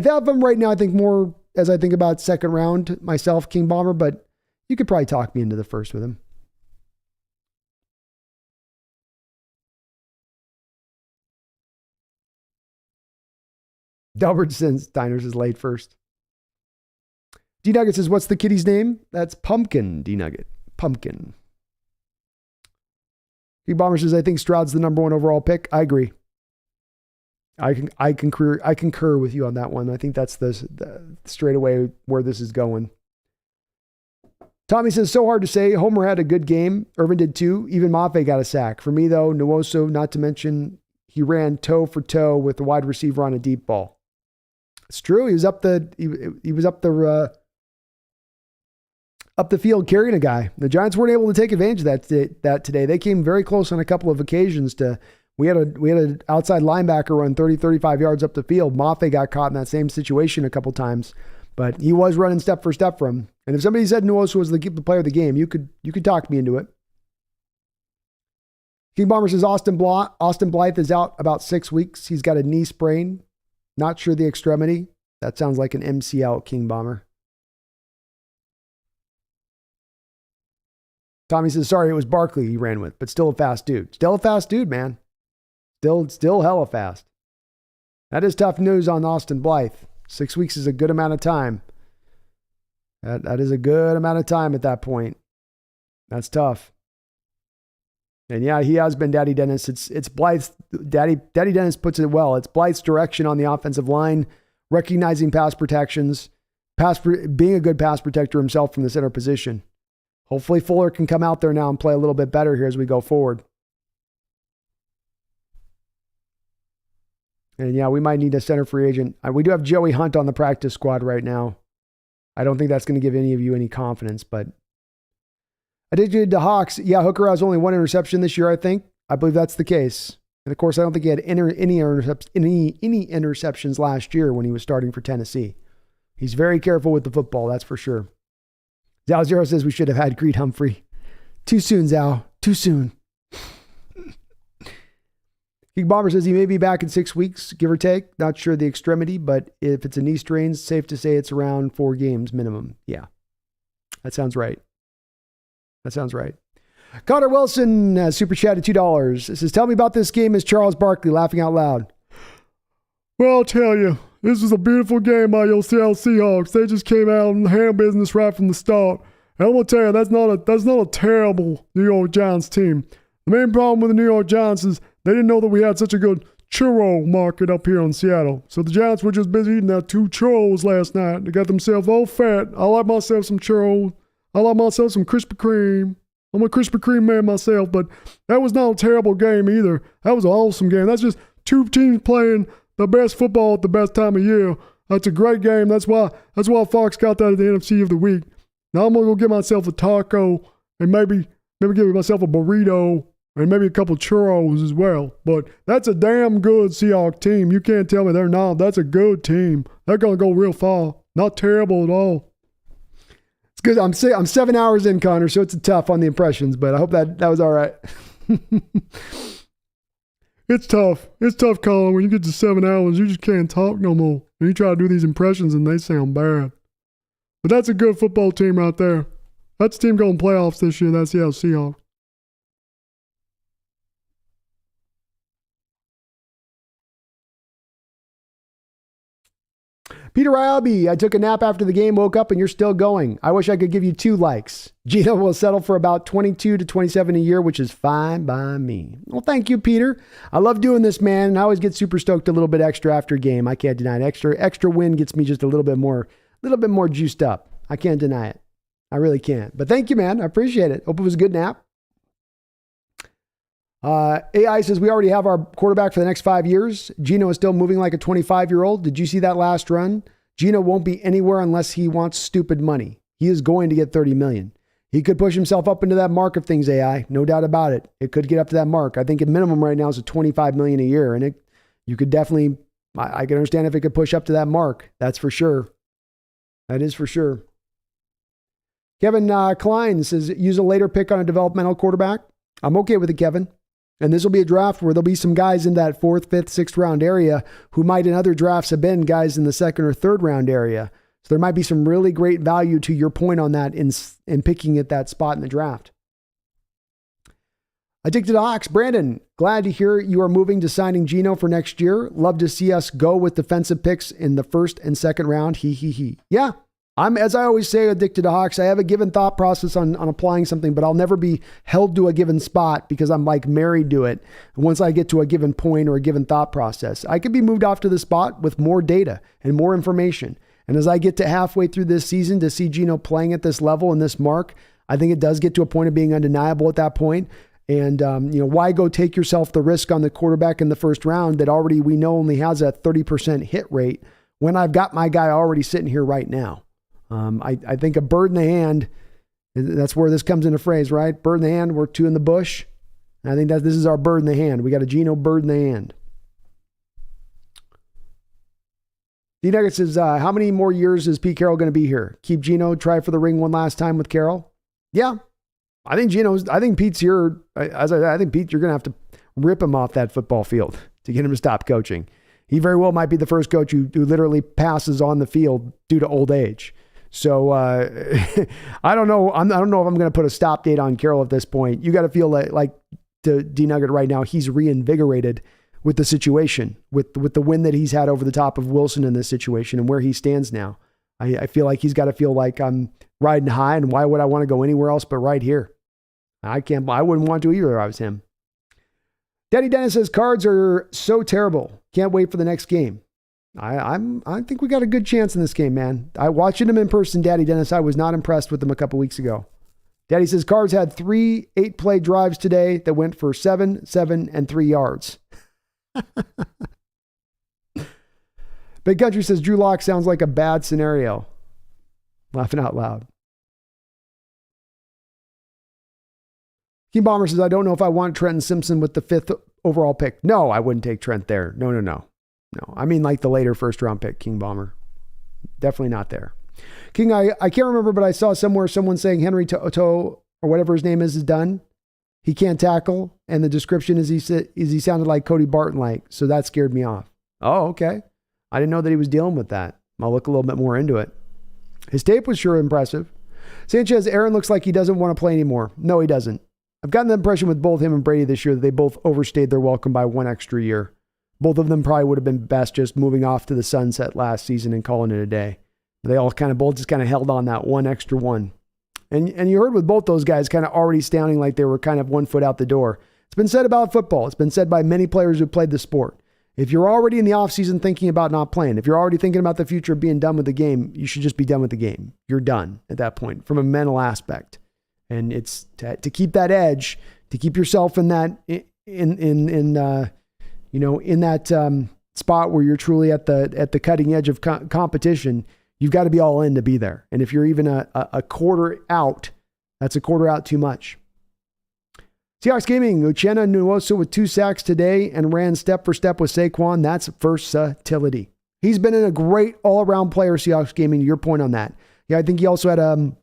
have him right now, I think more as I think about second round myself, King Bomber, but you could probably talk me into the first with him. Delbert Diners is late first. D-Nugget says, what's the kitty's name? That's Pumpkin, D-Nugget. Pumpkin. Bomber says, I think Stroud's the number 1 overall pick. I agree. I concur with you on that one. I think that's the straight away where this is going. Tommy says, so hard to say. Homer had a good game. Irvin did too. Even Mafe got a sack. For me, though, Nwosu, not to mention, he ran toe for toe with the wide receiver on a deep ball. It's true. He was up the field carrying a guy. The Giants weren't able to take advantage of that today. They came very close on a couple of occasions we had an outside linebacker run 30, 35 yards up the field. Mafe got caught in that same situation a couple times. But he was running step for step for him. And if somebody said Nwosu was the player of the game, you could talk me into it. King Bomber says Austin Blythe is out about 6 weeks. He's got a knee sprain. Not sure the extremity. That sounds like an MCL, King Bomber. Tommy says, sorry, it was Barkley he ran with, but still a fast dude. Still a fast dude, man. Still hella fast. That is tough news on Austin Blythe. 6 weeks is a good amount of time. That is a good amount of time at that point. That's tough. And yeah, he has been Daddy Dennis. It's Blythe's Daddy Dennis puts it well. It's Blythe's direction on the offensive line, recognizing pass protections, being a good pass protector himself from the center position. Hopefully Fuller can come out there now and play a little bit better here as we go forward. And yeah, we might need a center free agent. We do have Joey Hunt on the practice squad right now. I don't think that's going to give any of you any confidence, but addicted to Hawks. Yeah, Hooker has only 1 interception this year, I think. I believe that's the case. And of course, I don't think he had any interceptions last year when he was starting for Tennessee. He's very careful with the football, that's for sure. Zalzero says we should have had Creed Humphrey. Too soon, Zal. Too soon. King Bomber says he may be back in 6 weeks, give or take. Not sure the extremity, but if it's a knee strain, it's safe to say it's around 4 games minimum. Yeah, that sounds right. Connor Wilson has super chatted $2. It says, tell me about this game as Charles Barkley laughing out loud. Well, I'll tell you, this was a beautiful game by your Seattle Seahawks. They just came out in the hand business right from the start. And I'm going to tell you, that's not a terrible New York Giants team. The main problem with the New York Giants is they didn't know that we had such a good churro market up here in Seattle. So the Giants were just busy eating that 2 churros last night. They got themselves all fat. I like myself some churros. I like myself some Krispy Kreme. I'm a Krispy Kreme man myself, but that was not a terrible game either. That was an awesome game. That's just 2 teams playing the best football at the best time of year. That's a great game. That's why Fox got that at the NFC of the week. Now I'm going to go get myself a taco and maybe give myself a burrito and maybe a couple churros as well. But that's a damn good Seahawks team. You can't tell me they're not. That's a good team. They're going to go real far. Not terrible at all. It's good. I'm 7 hours in, Connor, so it's tough on the impressions, but I hope that was all right. It's tough. It's tough, Colin. When you get to 7 hours, you just can't talk no more. And you try to do these impressions and they sound bad. But that's a good football team right there. That's the team going playoffs this year. That's the Seahawks. Peter Ryabi, I took a nap after the game, woke up, and you're still going. I wish I could give you 2 likes. Geno will settle for about 22 to 27 a year, which is fine by me. Well, thank you, Peter. I love doing this, man, and I always get super stoked a little bit extra after a game. I can't deny it. Extra win gets me just a little bit more juiced up. I can't deny it. I really can't. But thank you, man. I appreciate it. Hope it was a good nap. AI says, we already have our quarterback for the next 5 years. Geno is still moving like a 25-year-old. Did you see that last run? Geno won't be anywhere unless he wants stupid money. He is going to get $30 million. He could push himself up into that mark of things, AI. No doubt about it. It could get up to that mark. I think at minimum right now is a $25 million a year. And you could definitely, I can understand if it could push up to that mark. That's for sure. That is for sure. Kevin Klein says, use a later pick on a developmental quarterback. I'm okay with it, Kevin. And this will be a draft where there'll be some guys in that 4th, 5th, 6th round area who might in other drafts have been guys in the 2nd or 3rd round area. So there might be some really great value to your point on that in picking at that spot in the draft. Addicted to Hawks, Brandon, glad to hear you are moving to signing Geno for next year. Love to see us go with defensive picks in the 1st and 2nd round. He. Yeah. I'm, as I always say, addicted to Hawks. I have a given thought process on applying something, but I'll never be held to a given spot because I'm like married to it. Once I get to a given point or a given thought process, I could be moved off to the spot with more data and more information. And as I get to halfway through this season to see Geno playing at this level and this mark, I think it does get to a point of being undeniable at that point. And, why go take yourself the risk on the quarterback in the 1st round that already we know only has a 30% hit rate when I've got my guy already sitting here right now? I think a bird in the hand, that's where this comes into phrase, right? Bird in the hand, we're 2 in the bush. And I think that this is our bird in the hand. We got a Geno bird in the hand. D-Nugget says, how many more years is Pete Carroll going to be here? Keep Geno, try for the ring one last time with Carroll? Yeah. I think Pete's here. I think Pete, you're going to have to rip him off that football field to get him to stop coaching. He very well might be the first coach who literally passes on the field due to old age. So I don't know. I don't know if I'm going to put a stop date on Carroll at this point. You got to feel like to D-Nugget right now, he's reinvigorated with the situation, with the win that he's had over the top of Wilson in this situation and where he stands now. I feel like he's got to feel like I'm riding high, and why would I want to go anywhere else but right here? I wouldn't want to either if I was him. Daddy Dennis says, cards are so terrible. Can't wait for the next game. I think we got a good chance in this game, man. Watching him in person, Daddy Dennis, I was not impressed with him a couple weeks ago. Daddy says, Cards had 3 8-play drives today that went for 7, 7, and 3 yards. Big Country says, Drew Lock sounds like a bad scenario. Laughing out loud. King Bomber says, I don't know if I want Trenton Simpson with the 5th overall pick. No, I wouldn't take Trent there. No. I mean like the later 1st round pick, King Bomber. Definitely not there. King, I can't remember, but I saw somewhere someone saying Henry Toto or whatever his name is done. He can't tackle, and the description is he sounded like Cody Barton-like, so that scared me off. Oh, okay. I didn't know that he was dealing with that. I'll look a little bit more into it. His tape was sure impressive. Sanchez, Aaron looks like he doesn't want to play anymore. No, he doesn't. I've gotten the impression with both him and Brady this year that they both overstayed their welcome by one extra year. Both of them probably would have been best just moving off to the sunset last season and calling it a day. They all both just held on that one extra one. And you heard with both those guys kind of already sounding like they were kind of 1 foot out the door. It's been said about football. It's been said by many players who played the sport. If you're already in the offseason thinking about not playing, if you're already thinking about the future of being done with the game, you should just be done with the game. You're done at that point from a mental aspect. And it's to keep that edge, to keep yourself in that in that spot where you're truly at the cutting edge of competition. You've got to be all in to be there. And if you're even a quarter out, that's a quarter out too much. Seahawks Gaming, Uchenna Nwosu with 2 sacks today and ran step for step with Saquon. That's versatility. He's been a great all-around player, Seahawks Gaming, to your point on that. Yeah, I think he also had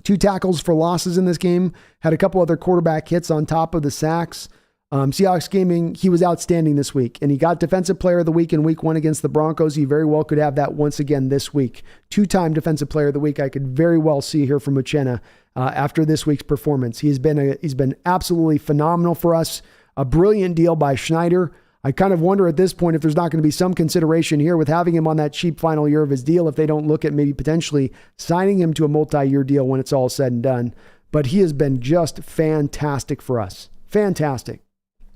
2 tackles for losses in this game, had a couple other quarterback hits on top of the sacks. Seahawks Gaming, he was outstanding this week, and he got Defensive Player of the Week in Week 1 against the Broncos. He very well could have that once again this week. 2-time Defensive Player of the Week I could very well see here from Uchenna after this week's performance. He's been absolutely phenomenal for us. A brilliant deal by Schneider. I kind of wonder at this point if there's not going to be some consideration here with having him on that cheap final year of his deal if they don't look at maybe potentially signing him to a multi-year deal when it's all said and done. But he has been just fantastic for us. Fantastic.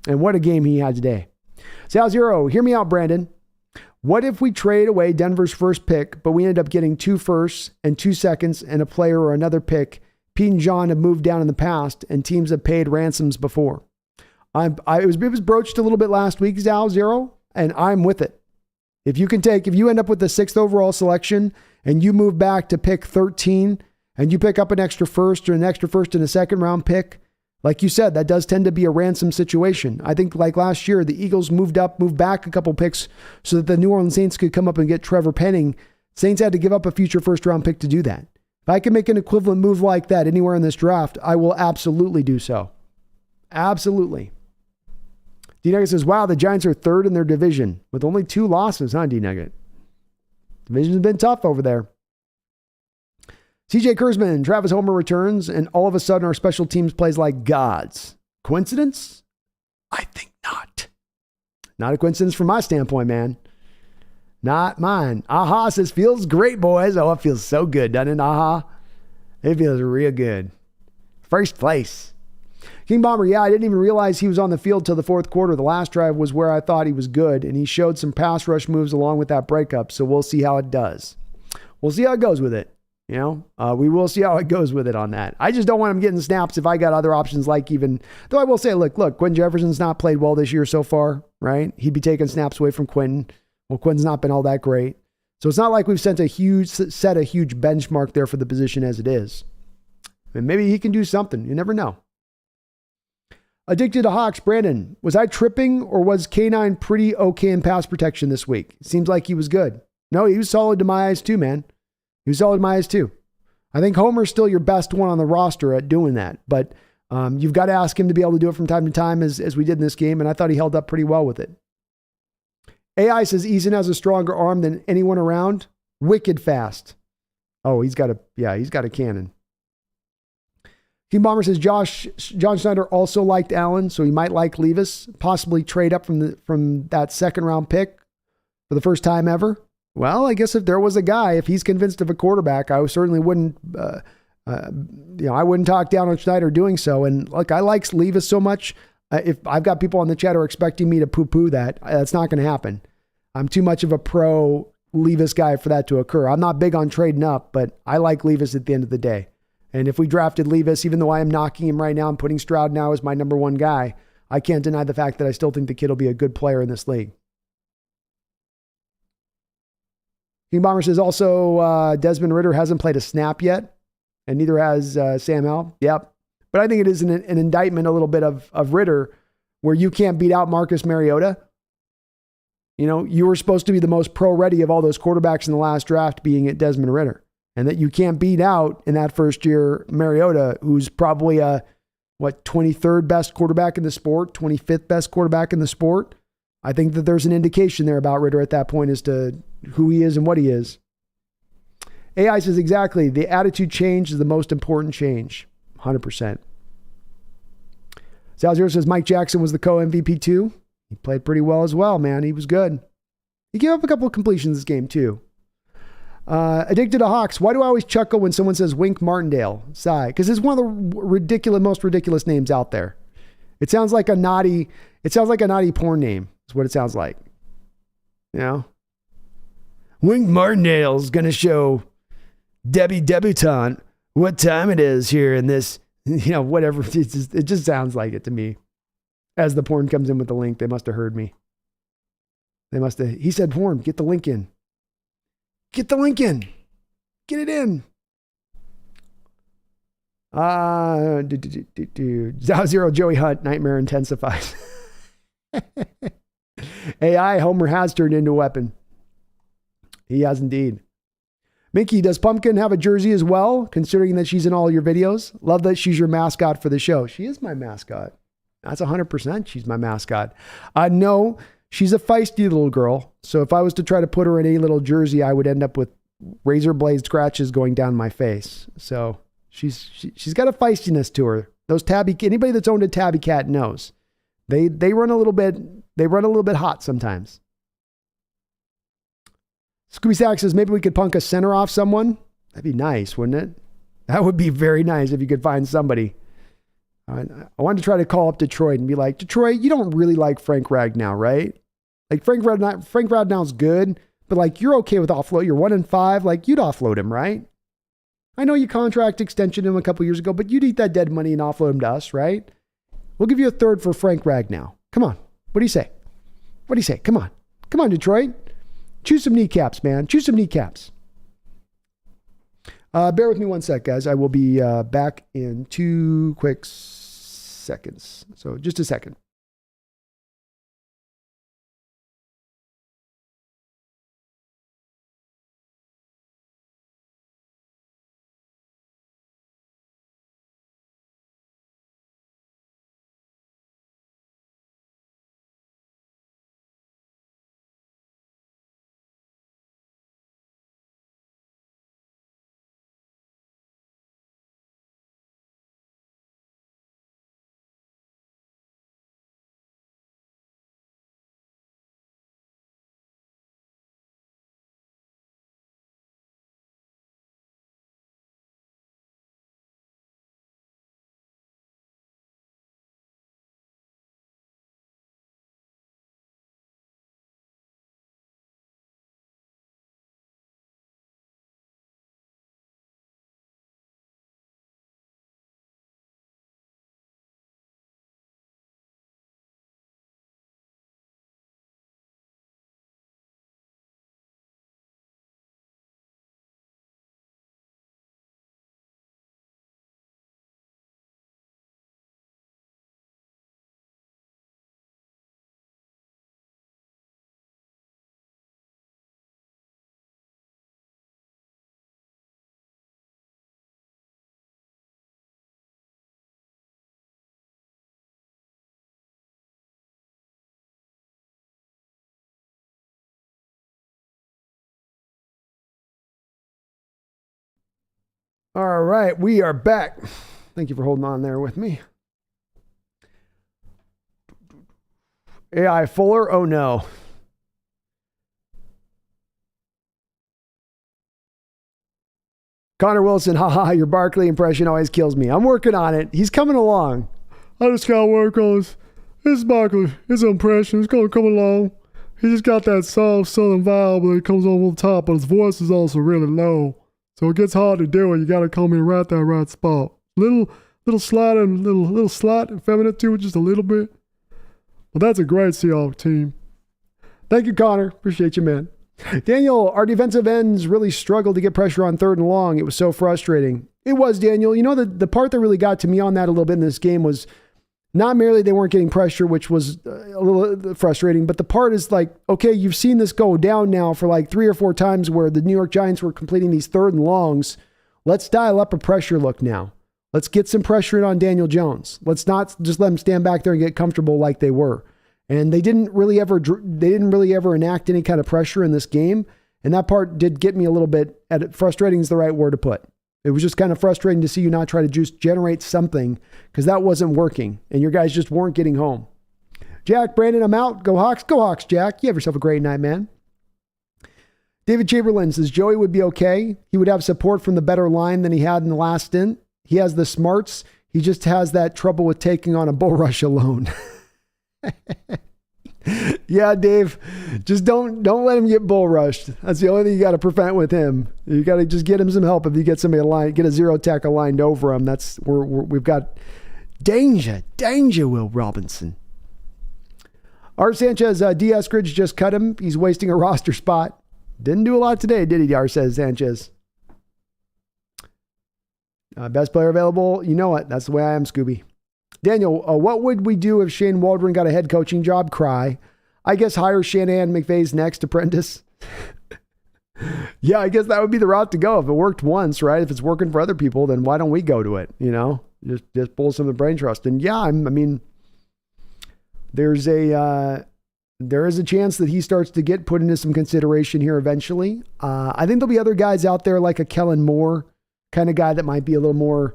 And what a game he had today. Sal Zero, hear me out, Brandon. What if we trade away Denver's first pick, but we end up getting 2 firsts and 2 seconds and a player or another pick? Pete and John have moved down in the past, and teams have paid ransoms before. It was broached a little bit last week, Sal Zero, and I'm with it. If you end up with the 6th overall selection and you move back to pick 13 and you pick up an extra first or an extra first and a second round pick, like you said, that does tend to be a ransom situation. I think like last year, the Eagles moved back a couple picks so that the New Orleans Saints could come up and get Trevor Penning. Saints had to give up a future first-round pick to do that. If I can make an equivalent move like that anywhere in this draft, I will absolutely do so. Absolutely. D-Nugget says, wow, the Giants are 3rd in their division with only 2 losses, huh, D-Nugget? Division's been tough over there. CJ Kurzman, Travis Homer returns, and all of a sudden our special teams plays like gods. Coincidence? I think not. Not a coincidence from my standpoint, man. Not mine. Aha says, feels great, boys. Oh, it feels so good, doesn't it, Aha? It feels real good. First place. King Bomber, yeah, I didn't even realize he was on the field till the 4th quarter. The last drive was where I thought he was good, and he showed some pass rush moves along with that breakup, so we'll see how it does. We'll see how it goes with it. We will see how it goes with it on that. I just don't want him getting snaps if I got other options though I will say, look, Quentin Jefferson's not played well this year so far, right? He'd be taking snaps away from Quentin. Well, Quentin's not been all that great. So it's not like we've set a huge benchmark there for the position as it is. And maybe he can do something. You never know. Addicted to Hawks, Brandon, was I tripping or was K9 pretty okay in pass protection this week? It seems like he was good. No, he was solid to my eyes too, man. He was solid to my eyes too. I think Homer's still your best one on the roster at doing that, but you've got to ask him to be able to do it from time to time as we did in this game, and I thought he held up pretty well with it. AI says Eason has a stronger arm than anyone around. Wicked fast. Oh, he's got a cannon. King Bomber says John Schneider also liked Allen, so he might like Levis, possibly trade up from that 2nd round pick for the first time ever. Well, I guess if there was a guy, if he's convinced of a quarterback, I certainly wouldn't, I wouldn't talk down on Schneider doing so. And look, I like Levis so much. If I've got people on the chat who are expecting me to poo-poo that, that's not going to happen. I'm too much of a pro Levis guy for that to occur. I'm not big on trading up, but I like Levis at the end of the day. And if we drafted Levis, even though I am knocking him right now and putting Stroud now as my number 1 guy, I can't deny the fact that I still think the kid will be a good player in this league. King Bomber says also Desmond Ridder hasn't played a snap yet, and neither has Sam Howell. Yep. But I think it is an indictment a little bit of Ridder where you can't beat out Marcus Mariota. You were supposed to be the most pro-ready of all those quarterbacks in the last draft being at Desmond Ridder. and that you can't beat out in that first year Mariota, who's probably a 23rd best quarterback in the sport, 25th best quarterback in the sport. I think that there's an indication there about Ridder at that point as to who he is and what he is. AI says exactly, the attitude change is the most important change. 100%. Salzero says Mike Jackson was the co-MVP too. He played pretty well as well, man. He was good. He gave up a couple of completions this game too. Addicted to Hawks. Why do I always chuckle when someone says Wink Martindale? Sigh. Because it's one of the most ridiculous names out there. It sounds like a naughty porn name. Is what it sounds like. You know? Wink Martindale's going to show Debbie Debutante what time it is here in this, whatever. It just sounds like it to me. As the porn comes in with the link, they must have heard me. He said porn, get the link in. Get the link in. Get it in. 0 Joey Hunt, nightmare intensifies. AI, Homer has turned into a weapon. He has indeed. Mickey, does Pumpkin have a jersey as well, considering that she's in all your videos? Love that she's your mascot for the show. She is my mascot. That's 100%. She's my mascot. No, she's a feisty little girl. So if I was to try to put her in any little jersey, I would end up with razor blade scratches going down my face. So she's got a feistiness to her. Anybody that's owned a tabby cat knows. They run a little bit hot sometimes. Scooby Sack says maybe we could punk a center off someone. That'd be nice, wouldn't it? That would be very nice if you could find somebody. I wanted to try to call up Detroit and be like, Detroit, you don't really like Frank Ragnow, right? Like Frank Ragnow's good, but like you're okay with offload. You're 1-5. Like you'd offload him, right? I know you contract extension him a couple years ago, but you'd eat that dead money and offload him to us, right? We'll give you a third for Frank Ragnow. Come on. What do you say? Come on. Come on, Detroit. Choose some kneecaps, man. Choose some kneecaps. Bear with me one sec, guys. I will be back in 2 quick seconds. So just a second. All right, we are back. Thank you for holding on there with me. AI Fuller, oh no. Connor Wilson, haha, your Barkley impression always kills me. I'm working on it. He's coming along. I just gotta work on his Barkley, his impression. It's gonna come along. He just got that soft southern vibe that comes over the top, but his voice is also really low. So it gets hard to do it. You gotta come in right at that right spot. Little slide and little slight effeminate to it, just a little bit. Well, that's a great Seahawks team. Thank you, Connor. Appreciate you, man. Daniel, our defensive ends really struggled to get pressure on 3rd and long. It was so frustrating. It was, Daniel. You know, the part that really got to me on that a little bit in this game was Not merely they weren't getting pressure, which was a little frustrating, but the part is like, okay, you've seen this go down now for like 3 or 4 times where the New York Giants were completing these 3rd and longs. Let's dial up a pressure look now. Let's get some pressure in on Daniel Jones. Let's not just let him stand back there and get comfortable like they were. And they didn't really ever enact any kind of pressure in this game. And that part did get me a little bit frustrating is the right word to put. It was just kind of frustrating to see you not try to just generate something because that wasn't working and your guys just weren't getting home. Jack, Brandon, I'm out. Go Hawks. Go Hawks, Jack. You have yourself a great night, man. David Chamberlain says Joey would be okay. He would have support from the better line than he had in the last stint. He has the smarts. He just has that trouble with taking on a bull rush alone. Yeah, Dave, just don't let him get bull rushed. That's the only thing you got to prevent with him. You got to just get him some help. If you get somebody aligned, get a zero tackle lined over him. That's we've got danger, Will Robinson. Art Sanchez, D. Eskridge just cut him. He's wasting a roster spot. Didn't do a lot today, did he? Art says Sanchez. Best player available. You know what? That's the way I am, Scooby. Daniel, what would we do if Shane Waldron got a head coaching job? Cry. I guess hire Shanahan McVay's next apprentice. Yeah, I guess that would be the route to go. If it worked once, right? If it's working for other people, then why don't we go to it? You know, just pull some of the brain trust. And yeah, I mean, there is a chance that he starts to get put into some consideration here eventually. I think there'll be other guys out there like a Kellen Moore kind of guy that might be a little more.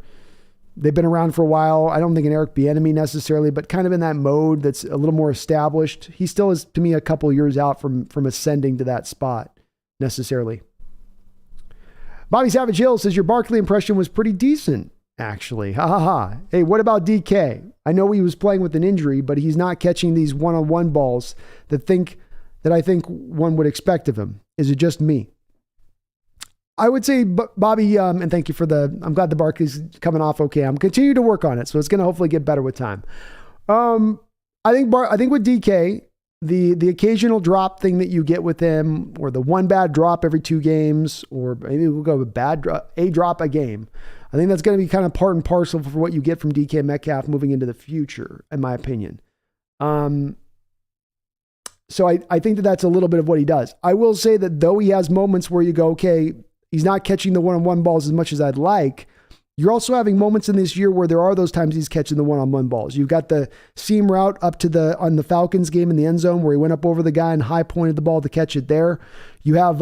They've been around for a while. I don't think an Eric Bieniemy necessarily, but kind of in that mode that's a little more established. He still is, to me, a couple years out from ascending to that spot necessarily. Bobby Savage Hill says your Barkley impression was pretty decent, actually. Ha ha ha. Hey, what about DK? I know he was playing with an injury, but he's not catching these one-on-one balls that I think one would expect of him. Is it just me? I would say, Bobby, and thank you for I'm glad the Barkley's coming off okay. I'm continuing to work on it, so it's going to hopefully get better with time. I think with DK, the occasional drop thing that you get with him, or the one bad drop every 2 games, or maybe we'll go with a drop a game. I think that's going to be kind of part and parcel for what you get from DK Metcalf moving into the future, in my opinion. So I think that's a little bit of what he does. I will say that though he has moments where you go, okay, he's not catching the one-on-one balls as much as I'd like. You're also having moments in this year where there are those times he's catching the one-on-one balls. You've got the seam route up to on the Falcons game in the end zone where he went up over the guy and high pointed the ball to catch it there. You have,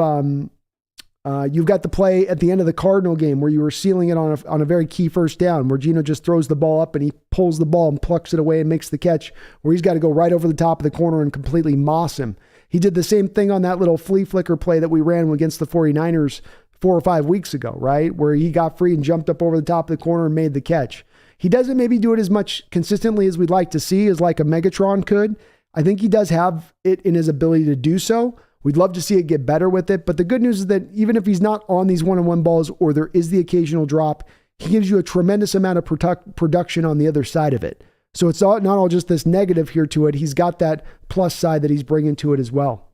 you've got the play at the end of the Cardinal game where you were sealing it on a very key first down where Geno just throws the ball up and he pulls the ball and plucks it away and makes the catch where he's got to go right over the top of the corner and completely moss him. He did the same thing on that little flea flicker play that we ran against the 49ers 4 or 5 weeks ago, right? Where he got free and jumped up over the top of the corner and made the catch. He doesn't maybe do it as much consistently as we'd like to see, as like a Megatron could. I think he does have it in his ability to do so. We'd love to see it get better with it. But the good news is that even if he's not on these one-on-one balls or there is the occasional drop, he gives you a tremendous amount of production on the other side of it. So it's not all just this negative here to it. He's got that plus side that he's bringing to it as well.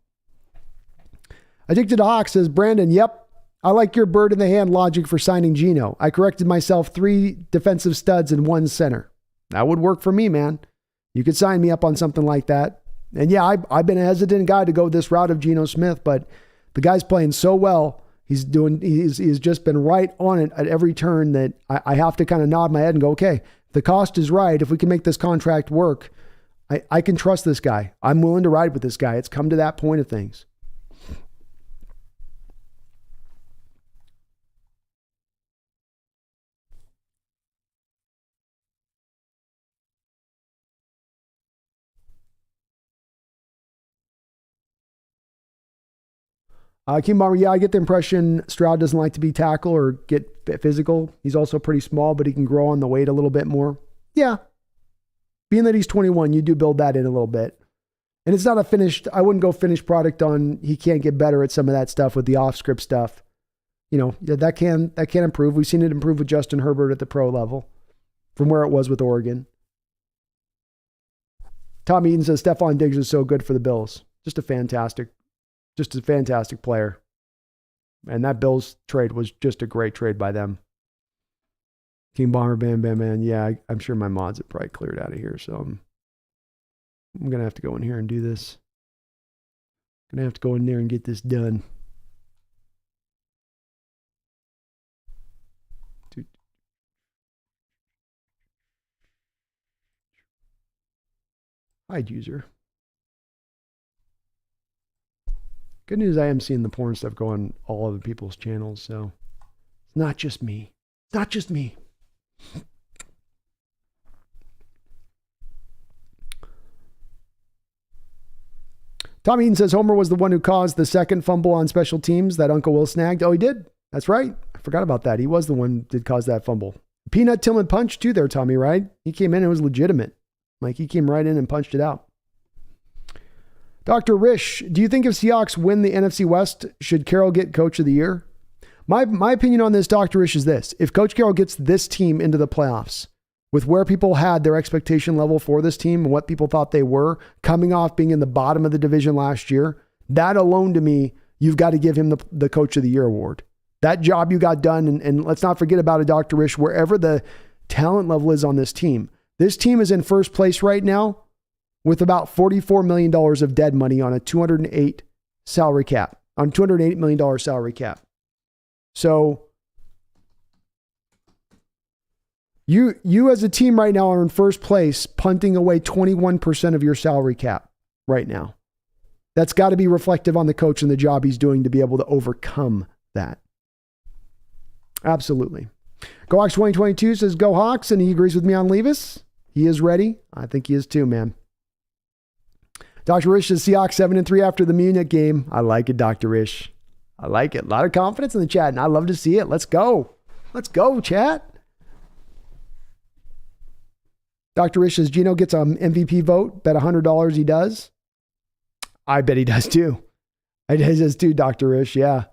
Addicted to Hawk says, Brandon, yep. I like your bird in the hand logic for signing Geno. I corrected myself, 3 defensive studs and 1 center. That would work for me, man. You could sign me up on something like that. And yeah, I've been a hesitant guy to go this route of Geno Smith, but the guy's playing so well. He's just been right on it at every turn that I have to kind of nod my head and go, okay, the cost is right. If we can make this contract work, I can trust this guy. I'm willing to ride with this guy. It's come to that point of things. King Bomber, yeah, I get the impression Stroud doesn't like to be tackled or get physical. He's also pretty small, but he can grow on the weight a little bit more. Yeah. Being that he's 21, you do build that in a little bit. And it's not I wouldn't go finished product on he can't get better at some of that stuff with the off-script stuff. You know, that can improve. We've seen it improve with Justin Herbert at the pro level from where it was with Oregon. Tom Eaton says Stephon Diggs is so good for the Bills. Just a fantastic player. And that Bills trade was just a great trade by them. King Bomber, Bam Bam Man. Yeah, I'm sure my mods have probably cleared out of here, so I'm going to have to go in here and do this. I'm going to have to go in there and get this done. Hide user. Good news, I am seeing the porn stuff go on all other people's channels, so it's not just me. It's not just me. Tom Eaton says Homer was the one who caused the second fumble on special teams that Uncle Will snagged. Oh, he did. That's right. I forgot about that. He was the one who did cause that fumble. Peanut Tillman punch too there, Tommy, right? He came in and it was legitimate. Like he came right in and punched it out. Dr. Rish, do you think if Seahawks win the NFC West, should Carroll get Coach of the Year? My opinion on this, Dr. Rish, is this. If Coach Carroll gets this team into the playoffs, with where people had their expectation level for this team and what people thought they were, coming off being in the bottom of the division last year, that alone to me, you've got to give him the Coach of the Year award. That job you got done, and let's not forget about it, Dr. Rish, wherever the talent level is on this team. This team is in first place right now with about $44 million of dead money on a $208 salary cap, on $208 million salary cap. So you as a team right now are in first place, punting away 21% of your salary cap right now. That's got to be reflective on the coach and the job he's doing to be able to overcome that. Absolutely. Go Hawks 2022 says go Hawks, and he agrees with me on Levis. He is ready. I think he is too, man. Dr. Rish says Seahawks 7-3 after the Munich game. I like it, Dr. Rish. I like it. A lot of confidence in the chat, and I love to see it. Let's go. Let's go, chat. Dr. Rish says Geno gets an MVP vote. Bet $100 he does. I bet he does too. I does too, Dr. Rish. Yeah.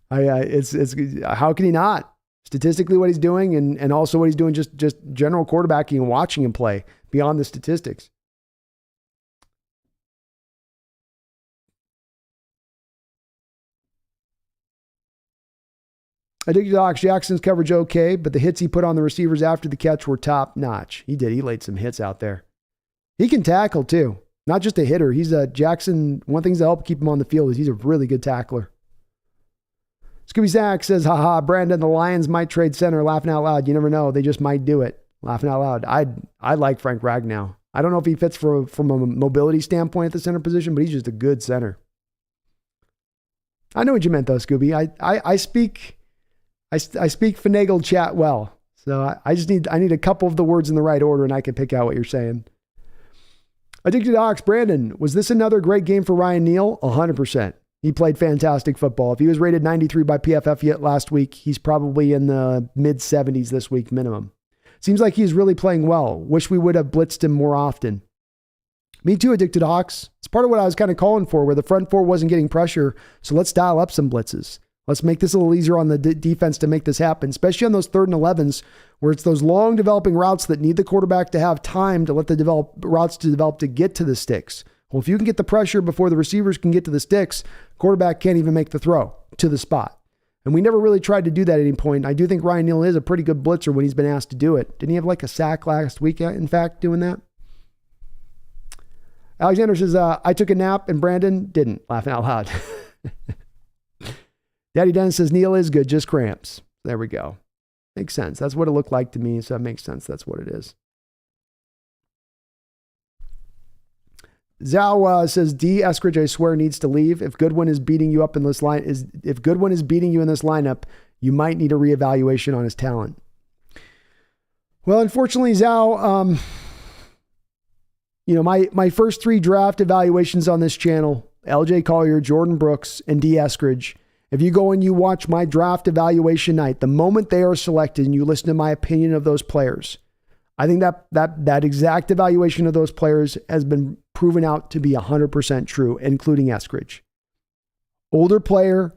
It's how can he not? Statistically, what he's doing, and also what he's doing, just general quarterbacking and watching him play beyond the statistics. Addicted to Ox Jackson's coverage okay, but the hits he put on the receivers after the catch were top notch. He did. He laid some hits out there. He can tackle too. Not just a hitter. He's a Jackson. One thing that help keep him on the field is he's a really good tackler. Scooby Zach says, haha, Brandon, the Lions might trade center. Laughing out loud. You never know. They just might do it. Laughing out loud. I like Frank Ragnow. I don't know if he fits from a mobility standpoint at the center position, but he's just a good center. I know what you meant though, Scooby. I speak finagled chat well. So I need a couple of the words in the right order and I can pick out what you're saying. Addicted to Ox, Brandon, was this another great game for Ryan Neal? 100%. He played fantastic football. If he was rated 93 by PFF yet last week, he's probably in the mid 70s this week minimum. Seems like he's really playing well. Wish we would have blitzed him more often. Me too, Addicted to Hawks. It's part of what I was kind of calling for, where the front four wasn't getting pressure. So let's dial up some blitzes. Let's make this a little easier on the defense to make this happen, especially on those 3rd and 11s, where it's those long developing routes that need the quarterback to have time to let the routes to develop to get to the sticks. Well, if you can get the pressure before the receivers can get to the sticks, quarterback can't even make the throw to the spot. And we never really tried to do that at any point. I do think Ryan Neal is a pretty good blitzer when he's been asked to do it. Didn't he have like a sack last week, in fact, doing that? Alexander says, I took a nap and Brandon didn't. Laughing out loud. Daddy Dennis says, Neal is good, just cramps. There we go. Makes sense. That's what it looked like to me, so that makes sense. That's what it is. Zhao says, D. Eskridge, I swear, needs to leave. If Goodwin is beating you up in this if Goodwin is beating you in this lineup, you might need a reevaluation on his talent. Well, unfortunately, Zhao, my first 3 draft evaluations on this channel, LJ Collier, Jordan Brooks, and D. Eskridge. If you go and you watch my draft evaluation night, the moment they are selected and you listen to my opinion of those players, I think that exact evaluation of those players has been proven out to be 100% true, including Eskridge. Older player,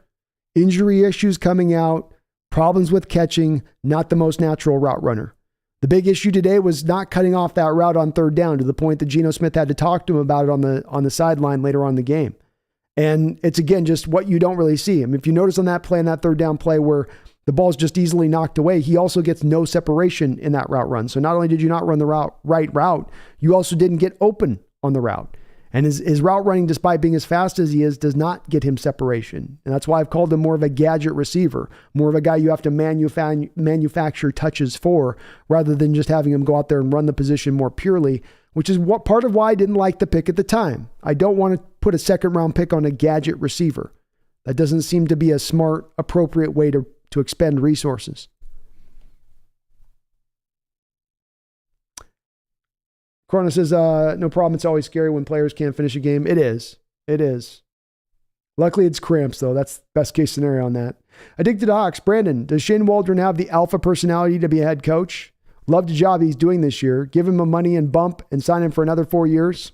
injury issues coming out, problems with catching, not the most natural route runner. The big issue today was not cutting off that route on 3rd down to the point that Geno Smith had to talk to him about it on the sideline later on in the game. And it's, again, just what you don't really see. I mean, if you notice on that play, on that 3rd down play where The ball's just easily knocked away. He also gets no separation in that route run. So not only did you not run the right route, you also didn't get open on the route. And his route running, despite being as fast as he is, does not get him separation. And that's why I've called him more of a gadget receiver, more of a guy you have to manufacture touches for, rather than just having him go out there and run the position more purely, which is what part of why I didn't like the pick at the time. I don't want to put a second round pick on a gadget receiver. That doesn't seem to be a smart, appropriate way to expend resources. Corona says, no problem. It's always scary when players can't finish a game. It is. It is. Luckily, it's cramps, though. That's best case scenario on that. Addicted to Hawks. Brandon, does Shane Waldron have the alpha personality to be a head coach? Love the job he's doing this year. Give him a money and bump and sign him for another 4 years.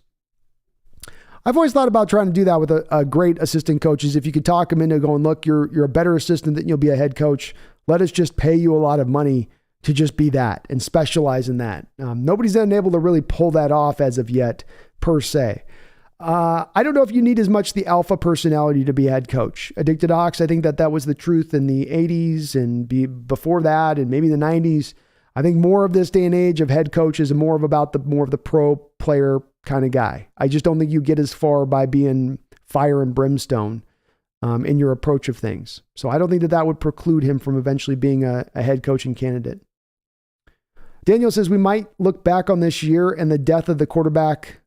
I've always thought about trying to do that with a great assistant coaches. If you could talk them into going, look, you're a better assistant than you'll be a head coach. Let us just pay you a lot of money to just be that and specialize in that. Nobody's been able to really pull that off as of yet, per se. I don't know if you need as much the alpha personality to be a head coach. Addicted to Hawks, I think that was the truth in the 80s and before that and maybe the 90s. I think more of this day and age of head coaches is more of the pro player kind of guy. I just don't think you get as far by being fire and brimstone in your approach of things. So I don't think that would preclude him from eventually being a head coaching candidate. Daniel says we might look back on this year and the death of the quarterback,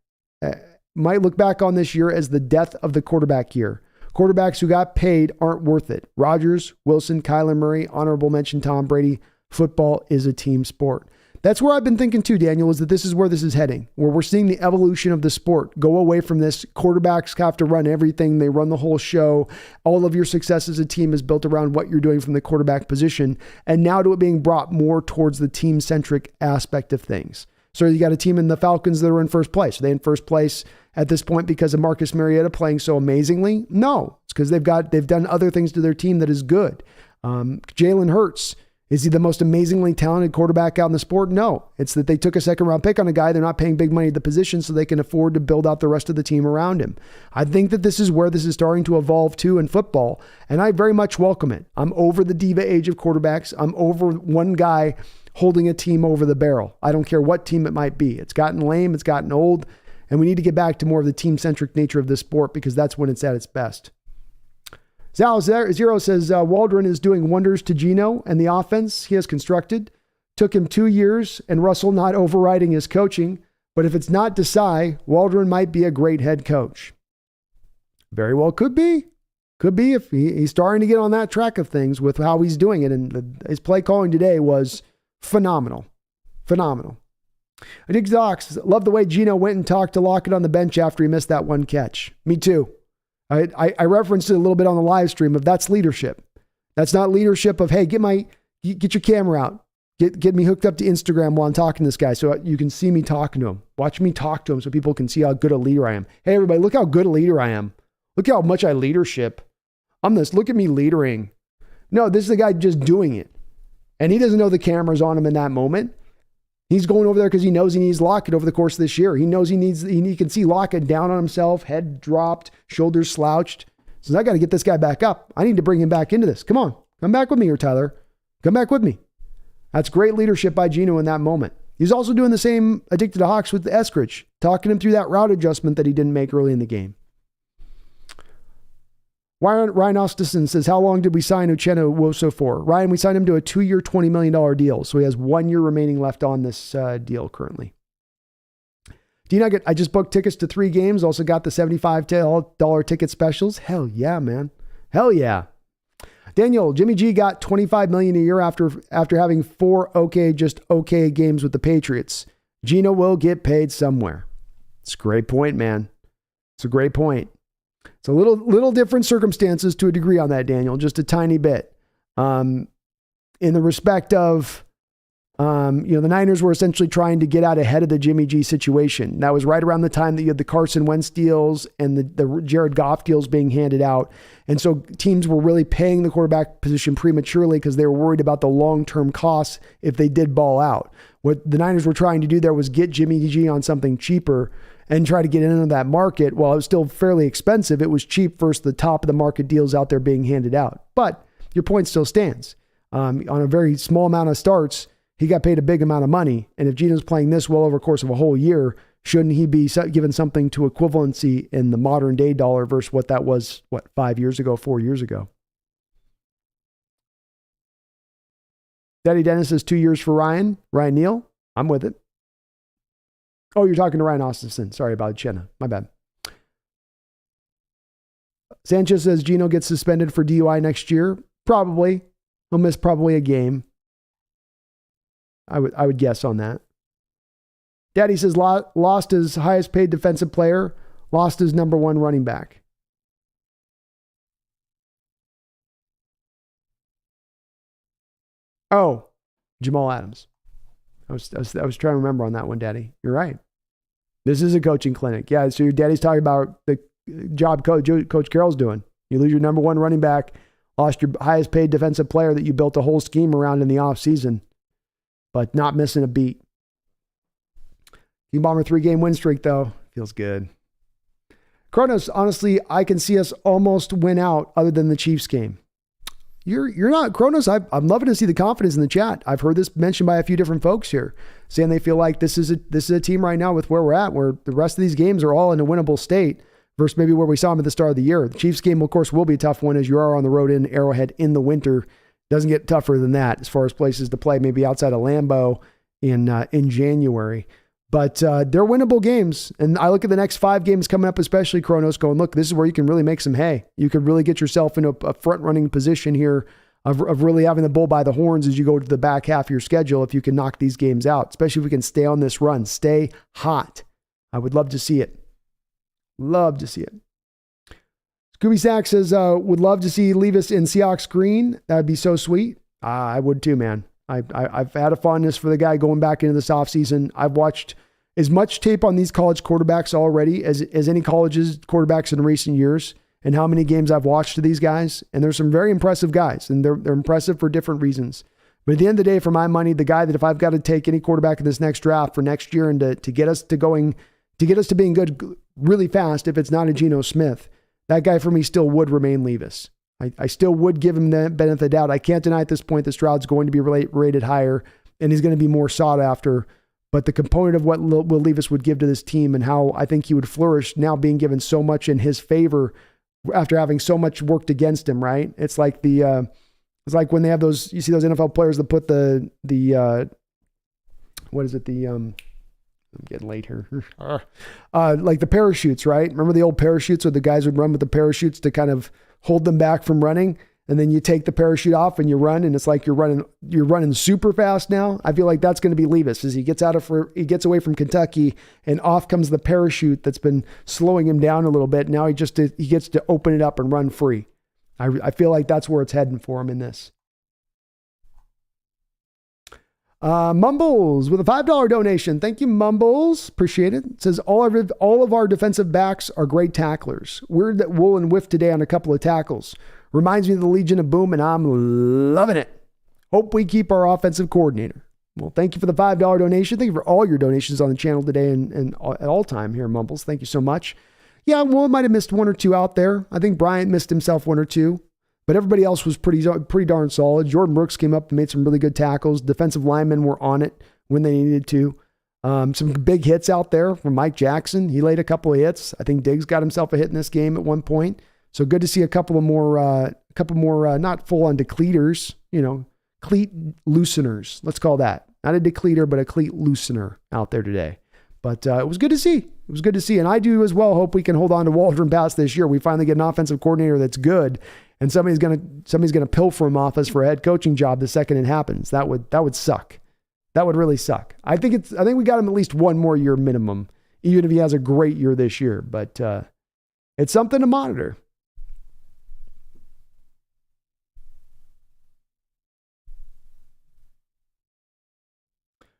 might look back on this year as the death of the quarterback year. Quarterbacks who got paid aren't worth it. Rodgers, Wilson, Kyler Murray, honorable mention Tom Brady. Football is a team sport. That's where I've been thinking too, Daniel, is that this is where this is heading, where we're seeing the evolution of the sport go away from this. Quarterbacks have to run everything. They run the whole show. All of your success as a team is built around what you're doing from the quarterback position. And now to it being brought more towards the team-centric aspect of things. So you got a team in the Falcons that are in first place. Are they in first place at this point because of Marcus Mariota playing so amazingly? No, it's because they've done other things to their team that is good. Jalen Hurts. Is he the most amazingly talented quarterback out in the sport? No. It's that they took a second round pick on a guy. They're not paying big money at the position so they can afford to build out the rest of the team around him. I think that this is where this is starting to evolve to in football, and I very much welcome it. I'm over the diva age of quarterbacks. I'm over one guy holding a team over the barrel. I don't care what team it might be. It's gotten lame. It's gotten old, and we need to get back to more of the team-centric nature of this sport because that's when it's at its best. Zero says Waldron is doing wonders to Geno and the offense he has constructed. Took him 2 years and Russell not overriding his coaching. But if it's not Desai, Waldron might be a great head coach. Very well could be. Could be if he's starting to get on that track of things with how he's doing it. And his play calling today was phenomenal. Phenomenal. I think Zox, love the way Geno went and talked to Lockett on the bench after he missed that one catch. Me too. I referenced it a little bit on the live stream of that's leadership. That's not leadership of, hey, get your camera out. Get me hooked up to Instagram while I'm talking to this guy so you can see me talking to him. Watch me talk to him so people can see how good a leader I am. Hey, everybody, look how good a leader I am. Look how much I leadership. I'm this. Look at me leadering. No, this is the guy just doing it. And he doesn't know the camera's on him in that moment. He's going over there because he knows he needs Lockett over the course of this year. He knows he can see Lockett down on himself, head dropped, shoulders slouched. Says, I got to get this guy back up. I need to bring him back into this. Come on. Come back with me here, Tyler. Come back with me. That's great leadership by Geno in that moment. He's also doing the same addicted to Hawks with Eskridge, talking him through that route adjustment that he didn't make early in the game. Ryan Ostison says, how long did we sign Uchenna Nwosu for? Ryan, we signed him to a 2-year, $20 million deal. So he has 1 year remaining left on this deal currently. D-Nugget, I just booked tickets to 3 games. Also got the $75 ticket specials. Hell yeah, man. Hell yeah. Daniel, Jimmy G got $25 million a year after having 4 okay games with the Patriots. Geno will get paid somewhere. It's a great point, man. It's a great point. It's a little different circumstances to a degree on that, Daniel, just a tiny bit. In the respect of, the Niners were essentially trying to get out ahead of the Jimmy G situation. That was right around the time that you had the Carson Wentz deals and the Jared Goff deals being handed out. And so teams were really paying the quarterback position prematurely because they were worried about the long-term costs if they did ball out. What the Niners were trying to do there was get Jimmy G on something cheaper and try to get into that market. While it was still fairly expensive, it was cheap versus the top of the market deals out there being handed out. But your point still stands. on a very small amount of starts, he got paid a big amount of money. And if Geno's playing this well over the course of a whole year, shouldn't he be given something to equivalency in the modern day dollar versus what that was, 5 years ago, 4 years ago? Daddy Dennis says 2 years for Ryan. Ryan Neal, I'm with it. Oh, you're talking to Ryan Austinson. Sorry about Chenna. My bad. Sanchez says Geno gets suspended for DUI next year. Probably. He'll miss probably a game. I would guess on that. Daddy says lost his highest paid defensive player, lost his number one running back. Oh, Jamal Adams. I was trying to remember on that one, Daddy. You're right. This is a coaching clinic. Yeah, so your daddy's talking about the job Coach Carroll's doing. You lose your number one running back, lost your highest paid defensive player that you built a whole scheme around in the offseason, but not missing a beat. Team Bomber 3-game win streak, though. Feels good. Kronos, honestly, I can see us almost win out other than the Chiefs game. You're not, Kronos, I'm loving to see the confidence in the chat. I've heard this mentioned by a few different folks here, saying they feel like this is a team right now with where we're at, where the rest of these games are all in a winnable state versus maybe where we saw them at the start of the year. The Chiefs game, of course, will be a tough one as you are on the road in Arrowhead in the winter. Doesn't get tougher than that as far as places to play, maybe outside of Lambeau in January. But they're winnable games. And I look at the next 5 games coming up, especially Kronos, going, look, this is where you can really make some hay. You could really get yourself into a front-running position here of really having the bull by the horns as you go to the back half of your schedule if you can knock these games out, especially if we can stay on this run. Stay hot. I would love to see it. Love to see it. Scooby Sack says, would love to see Levis in Seahawks green. That would be so sweet. I would too, man. I've had a fondness for the guy going back into this offseason. I've watched as much tape on these college quarterbacks already as any college's quarterbacks in recent years, and how many games I've watched of these guys. And there's some very impressive guys, and they're impressive for different reasons. But at the end of the day, for my money, the guy that if I've got to take any quarterback in this next draft for next year and to get us to being good really fast, if it's not a Geno Smith, that guy for me still would remain Levis. I still would give him the benefit of the doubt. I can't deny at this point that Stroud's going to be rated higher and he's going to be more sought after. But the component of what Will Levis would give to this team and how I think he would flourish now being given so much in his favor after having so much worked against him, right? It's like it's like when they have those, you see those NFL players that put I'm getting late here. Like the parachutes, right? Remember the old parachutes where the guys would run with the parachutes to kind of hold them back from running? And then you take the parachute off and you run, and it's like you're running super fast now. I feel like that's going to be Levis as he gets away from Kentucky, and off comes the parachute that's been slowing him down a little bit. Now he gets to open it up and run free. I feel like that's where it's heading for him in this. Mumbles with a $5 donation. Thank you, Mumbles. Appreciate it. It says all of our defensive backs are great tacklers. Weird that Woolen whiffed today on a couple of tackles. Reminds me of the Legion of Boom, and I'm loving it. Hope we keep our offensive coordinator. Well, thank you for the $5 donation. Thank you for all your donations on the channel today and at all time here, Mumbles. Thank you so much. Yeah, Woolen might have missed one or two out there. I think Bryant missed himself one or two. But everybody else was pretty darn solid. Jordan Brooks came up and made some really good tackles. Defensive linemen were on it when they needed to. Some big hits out there from Mike Jackson. He laid a couple of hits. I think Diggs got himself a hit in this game at one point. So good to see a couple more, not full on decleaters, cleat looseners. Let's call that. Not a decleater, but a cleat loosener out there today. But it was good to see. It was good to see. And I do as well hope we can hold on to Waldron past this year. We finally get an offensive coordinator that's good. And somebody's gonna pilfer him off us for a head coaching job the second it happens. That would suck. That would really suck. I think we got him at least one more year minimum, even if he has a great year this year. But it's something to monitor.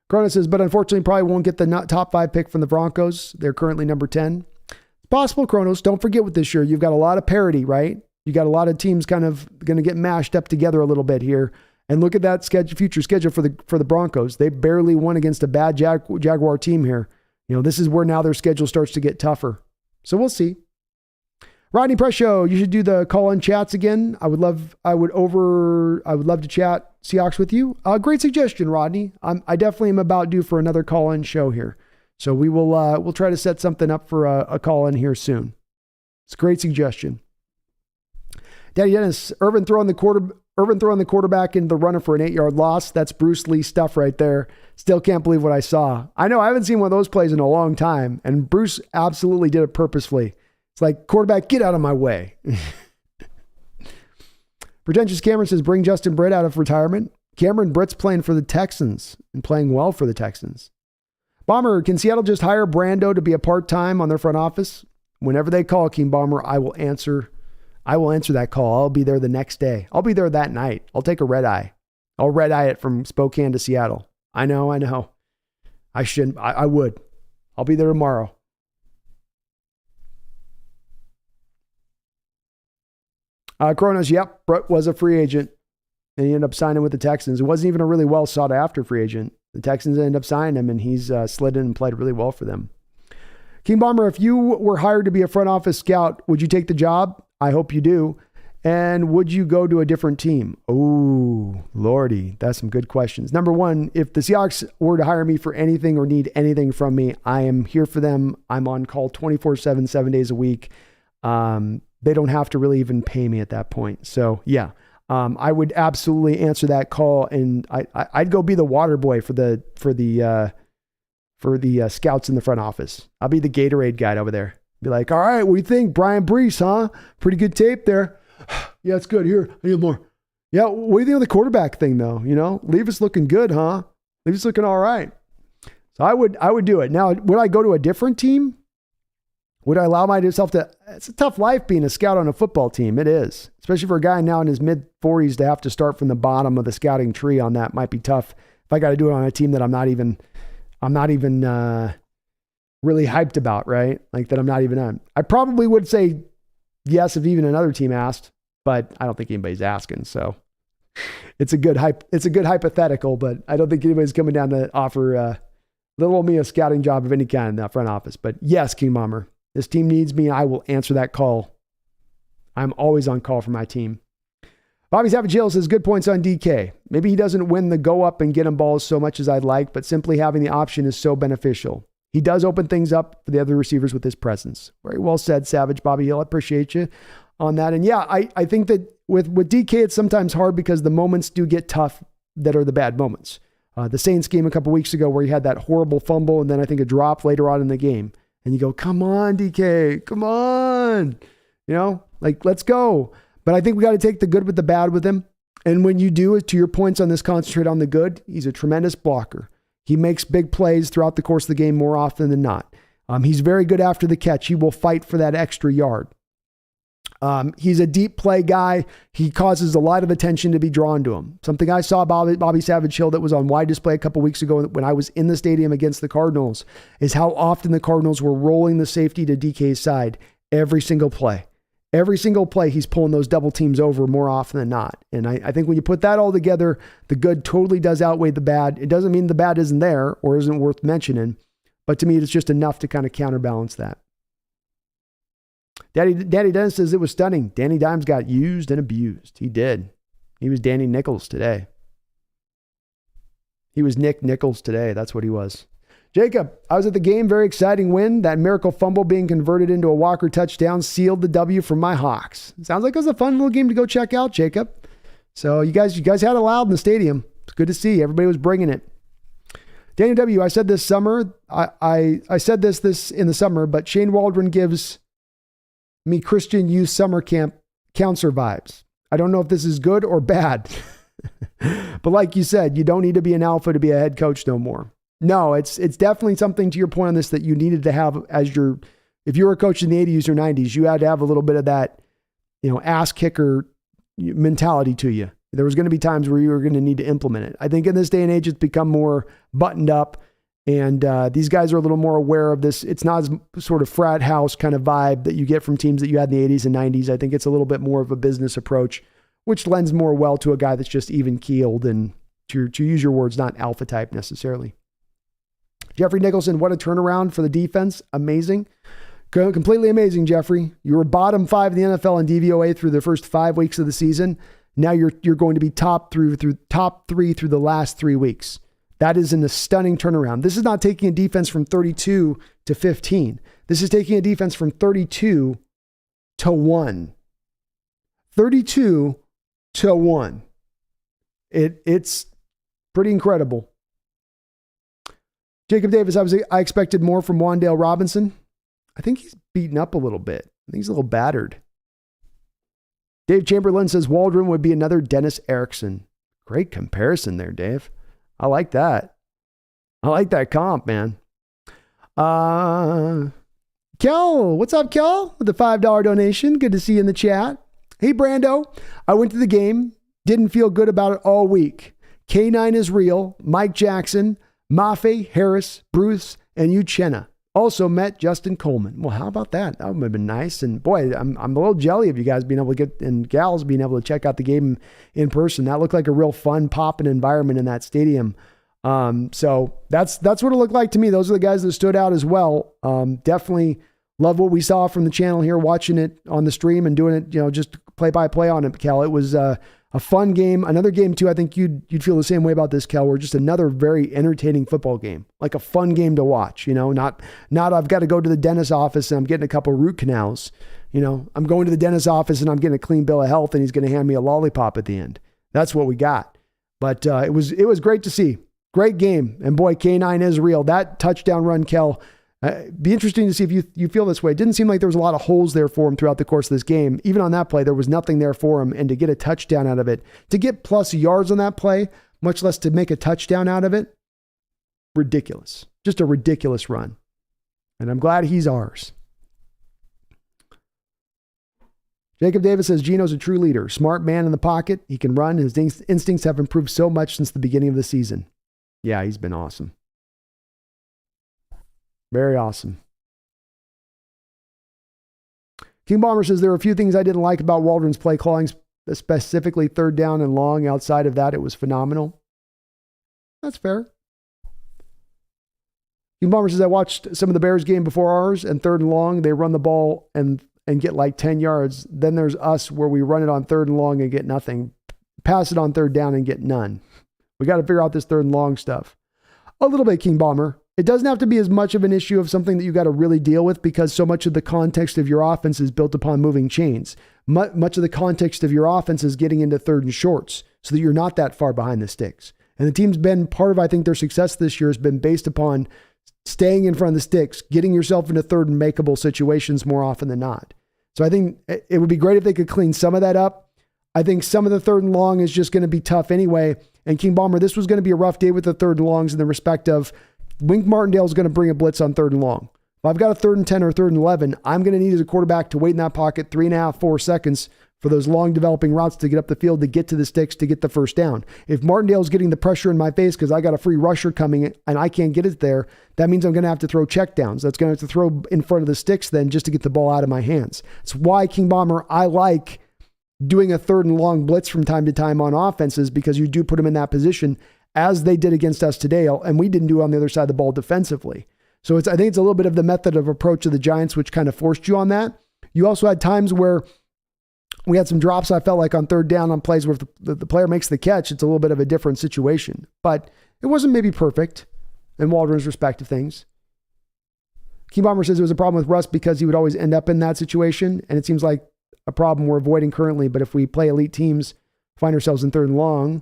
Cronus says, but unfortunately probably won't get the top 5 pick from the Broncos. They're currently number 10. It's possible, Kronos. Don't forget with this year, you've got a lot of parity, right? You got a lot of teams kind of going to get mashed up together a little bit here. And look at that future schedule for the Broncos. They barely won against a bad Jaguar team here. This is where now their schedule starts to get tougher. So we'll see. Rodney Prescio, you should do the call-in chats again. I would love to chat Seahawks with you. Great suggestion, Rodney. I definitely am about due for another call-in show here. So we'll try to set something up for a call-in here soon. It's a great suggestion. Daddy Dennis, Irvin throwing the quarterback into the runner for an 8-yard loss. That's Bruce Lee stuff right there. Still can't believe what I saw. I know I haven't seen one of those plays in a long time, and Bruce absolutely did it purposefully. It's like, quarterback, get out of my way. Pretentious Cameron says, bring Justin Britt out of retirement. Cameron Britt's playing for the Texans and playing well for the Texans. Bomber, can Seattle just hire Brando to be a part-time on their front office? Whenever they call, King Bomber, I will answer that call. I'll be there the next day. I'll be there that night. I'll take a red eye. I'll red eye it from Spokane to Seattle. I know. I shouldn't. I would. I'll be there tomorrow. Kronos, yep. Brett was a free agent. And he ended up signing with the Texans. It wasn't even a really well sought after free agent. The Texans ended up signing him, and he's slid in and played really well for them. King Bomber, if you were hired to be a front office scout, would you take the job? I hope you do. And would you go to a different team? Oh, Lordy, that's some good questions. Number one, if the Seahawks were to hire me for anything or need anything from me, I am here for them. I'm on call 24/7, 7 days a week. They don't have to really even pay me at that point. So yeah, I would absolutely answer that call, and I'd go be the water boy for the scouts in the front office. I'll be the Gatorade guy over there. Be like, all right, what do you think? Brian Brees, huh? Pretty good tape there. Yeah, it's good. Here, I need more. Yeah, what do you think of the quarterback thing, though? Leave us looking good, huh? Leave us looking all right. So I would do it. Now, would I go to a different team? Would I allow myself to? It's a tough life being a scout on a football team. It is, especially for a guy now in his mid-40s to have to start from the bottom of the scouting tree on that might be tough. If I got to do it on a team that I'm not even really hyped about, right? Like that I'm not even on. I probably would say yes if even another team asked, but I don't think anybody's asking. So it's a good hypothetical, but I don't think anybody's coming down to offer little old me a scouting job of any kind in that front office. But yes, King Bomber, this team needs me. I will answer that call. I'm always on call for my team. Bobby Savage Hill says, good points on DK. Maybe he doesn't win the go up and get him balls so much as I'd like, but simply having the option is so beneficial. He does open things up for the other receivers with his presence. Very well said, Savage Bobby Hill. I appreciate you on that. And yeah, I think that with DK, it's sometimes hard because the moments do get tough that are the bad moments. The Saints game a couple weeks ago where he had that horrible fumble and then I think a drop later on in the game. And you go, come on, DK, come on. Let's go. But I think we got to take the good with the bad with him. And when you do, to your points on this, concentrate on the good. He's a tremendous blocker. He makes big plays throughout the course of the game more often than not. He's very good after the catch. He will fight for that extra yard. He's a deep play guy. He causes a lot of attention to be drawn to him. Something I saw Bobby Savage Hill that was on wide display a couple weeks ago when I was in the stadium against the Cardinals is how often the Cardinals were rolling the safety to DK's side every single play. Every single play, he's pulling those double teams over more often than not. And I think when you put that all together, the good totally does outweigh the bad. It doesn't mean the bad isn't there or isn't worth mentioning, but to me, it's just enough to kind of counterbalance that. Daddy Dennis says it was stunning. Danny Dimes got used and abused. He did. He was Danny Nichols today. He was Nick Nichols today. That's what he was. Jacob, I was at the game. Very exciting win. That miracle fumble being converted into a Walker touchdown sealed the W for my Hawks. Sounds like it was a fun little game to go check out, Jacob. So you guys had it loud in the stadium. It's good to see. Everybody was bringing it. Daniel W., I said this summer. I said this in the summer, but Shane Waldron gives me Christian youth summer camp counselor vibes. I don't know if this is good or bad. But like you said, you don't need to be an alpha to be a head coach no more. No, it's definitely something to your point on this that you needed to have as if you were a coach in the 80s or 90s, you had to have a little bit of that, ass kicker mentality to you. There was going to be times where you were going to need to implement it. I think in this day and age, it's become more buttoned up and these guys are a little more aware of this. It's not as sort of frat house kind of vibe that you get from teams that you had in the 80s and 90s. I think it's a little bit more of a business approach, which lends more well to a guy that's just even keeled and to use your words, not alpha type necessarily. Jeffrey Nicholson, what a turnaround for the defense. Amazing. Completely amazing, Jeffrey. You were bottom 5 in the NFL in DVOA through the first 5 weeks of the season. Now you're going to be top 3 through the last 3 weeks. That is a stunning turnaround. This is not taking a defense from 32 to 15. This is taking a defense from 32 to 1. 32 to 1. It's pretty incredible. Jacob Davis, I expected more from Wan'Dale Robinson. I think he's beaten up a little bit. I think he's a little battered. Dave Chamberlain says Waldron would be another Dennis Erickson. Great comparison there, Dave. I like that. I like that comp, man. Kel, what's up, Kel? With the $5 donation. Good to see you in the chat. Hey, Brando. I went to the game. Didn't feel good about it all week. K9 is real. Mike Jackson, Mafe, Harris, Bruce, and Uchenna. Also met Justin Coleman. Well, how about that? That would have been nice. And boy, I'm a little jelly of you guys being able to get, and gals being able to check out the game in person. That looked like a real fun, popping environment in that stadium. So that's what it looked like to me. Those are the guys that stood out as well. Definitely love what we saw from the channel here, watching it on the stream and doing it, just play by play on it, Cal. It was a fun game. Another game too. I think you'd feel the same way about this, Cal. We're just another very entertaining football game, like a fun game to watch. Not I've got to go to the dentist's office and I'm getting a couple root canals. I'm going to the dentist's office and I'm getting a clean bill of health and he's going to hand me a lollipop at the end. That's what we got. But it was great to see. Great game. And boy, K9 is real. That touchdown run, Kel. Be interesting to see if you feel this way. It didn't seem like there was a lot of holes there for him throughout the course of this game. Even on that play, there was nothing there for him. And to get a touchdown out of it, to get plus yards on that play, much less to make a touchdown out of it, ridiculous. Just a ridiculous run. And I'm glad he's ours. Jacob Davis says Geno's a true leader. Smart man in the pocket. He can run. His instincts have improved so much since the beginning of the season. Yeah, he's been awesome. Very awesome. King Bomber says there are a few things I didn't like about Waldron's play calling, specifically third down and long. Outside of that, it was phenomenal. That's fair. King Bomber says I watched some of the Bears game before ours, and third and long, they run the ball and get like 10 yards. Then there's us where we run it on third and long and get nothing. Pass it on third down and get none. We got to figure out this third and long stuff. A little bit, King Bomber. It doesn't have to be as much of an issue of something that you got to really deal with because so much of the context of your offense is built upon moving chains. Much of the context of your offense is getting into third and shorts so that you're not that far behind the sticks. And the team's been part of, I think, their success this year has been based upon staying in front of the sticks, getting yourself into third and makeable situations more often than not. So I think it would be great if they could clean some of that up. I think some of the third and long is just going to be tough anyway. And King Bomber, this was going to be a rough day with the third and longs in the respect of Wink Martindale is going to bring a blitz on third and long. If I've got a 3rd and 10 or 3rd and 11, I'm going to need as a quarterback to wait in that pocket 3.5, 4 seconds for those long developing routes to get up the field, to get to the sticks, to get the first down. If Martindale's getting the pressure in my face because I got a free rusher coming and I can't get it there, that means I'm going to have to throw checkdowns. That's going to have to throw in front of the sticks then just to get the ball out of my hands. It's why, King Bomber, I like doing a 3rd and long blitz from time to time on offenses because you do put them in that position as they did against us today, and we didn't do on the other side of the ball defensively. So I think it's a little bit of the method of approach of the Giants, which kind of forced you on that. You also had times where we had some drops, I felt like, on third down on plays where if the player makes the catch, it's a little bit of a different situation. But it wasn't maybe perfect in Waldron's respect of things. King Bomber says it was a problem with Russ because he would always end up in that situation, and it seems like a problem we're avoiding currently. But if we play elite teams, find ourselves in third and long,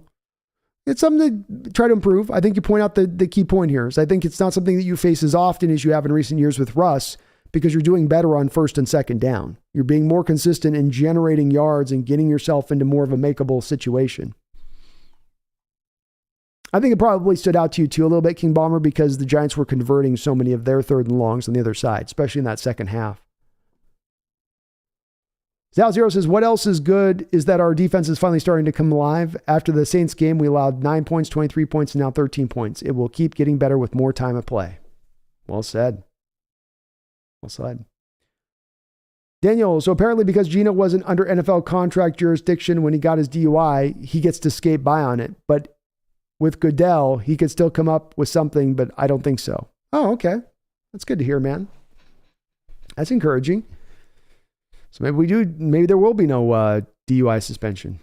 it's something to try to improve. I think you point out the key point here is I think it's not something that you face as often as you have in recent years with Russ because you're doing better on 1st and 2nd down. You're being more consistent in generating yards and getting yourself into more of a makeable situation. I think it probably stood out to you too a little bit, King Bomber, because the Giants were converting so many of their 3rd and longs on the other side, especially in that second half. Zal0 says, what else is good is that our defense is finally starting to come alive. After the Saints game, we allowed 9 points, 23 points, and now 13 points. It will keep getting better with more time of play. Well said. Well said. Daniel, so apparently because Geno wasn't under NFL contract jurisdiction when he got his DUI, he gets to skate by on it. But with Goodell, he could still come up with something, but I don't think so. Oh, okay. That's good to hear, man. That's encouraging. So maybe there will be no DUI suspension.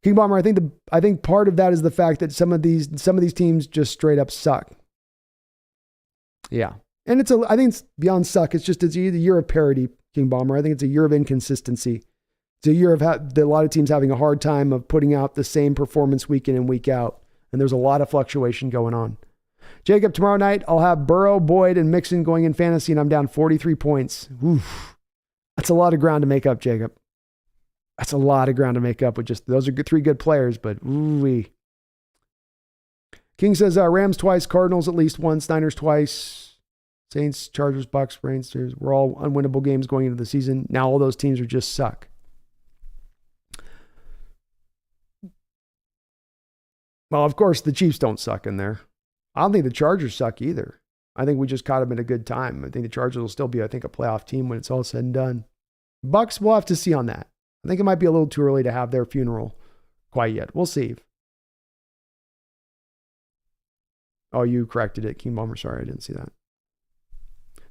King Bomber, I think part of that is the fact that some of these teams just straight up suck. Yeah. And I think it's beyond suck. It's a year of parity, King Bomber. I think it's a year of inconsistency. It's a year of a lot of teams having a hard time of putting out the same performance week in and week out. And there's a lot of fluctuation going on. Jacob, tomorrow night, I'll have Burrow, Boyd, and Mixon going in fantasy, and I'm down 43 points. Oof. That's a lot of ground to make up, Jacob. That's a lot of ground to make up with just, those are three good players, but ooh-wee. King says Rams twice, Cardinals at least once, Niners twice, Saints, Chargers, Bucks, Rangers. We're all unwinnable games going into the season. Now all those teams are just suck. Well, of course, the Chiefs don't suck in there. I don't think the Chargers suck either. I think we just caught them at a good time. I think the Chargers will still be, a playoff team when it's all said and done. Bucks, we'll have to see on that. I think it might be a little too early to have their funeral quite yet. We'll see. Oh, you corrected it, King Bomber. Sorry, I didn't see that.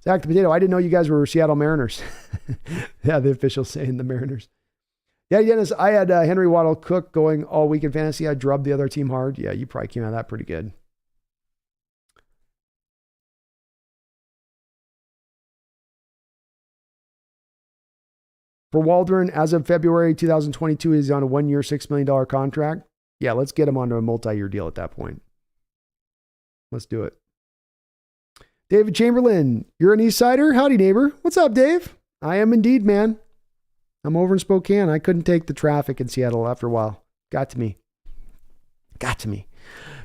Zach the Potato, I didn't know you guys were Seattle Mariners. Yeah, the officials saying the Mariners. Yeah, Dennis, I had Henry Waddle Cook going all week in fantasy. I drubbed the other team hard. Yeah, you probably came out of that pretty good. For Waldron, as of February 2022, he's on a 1-year, $6 million contract. Yeah, let's get him onto a multi-year deal at that point. Let's do it. David Chamberlain, you're an East Sider? Howdy, neighbor. What's up, Dave? I am indeed, man. I'm over in Spokane. I couldn't take the traffic in Seattle after a while. Got to me.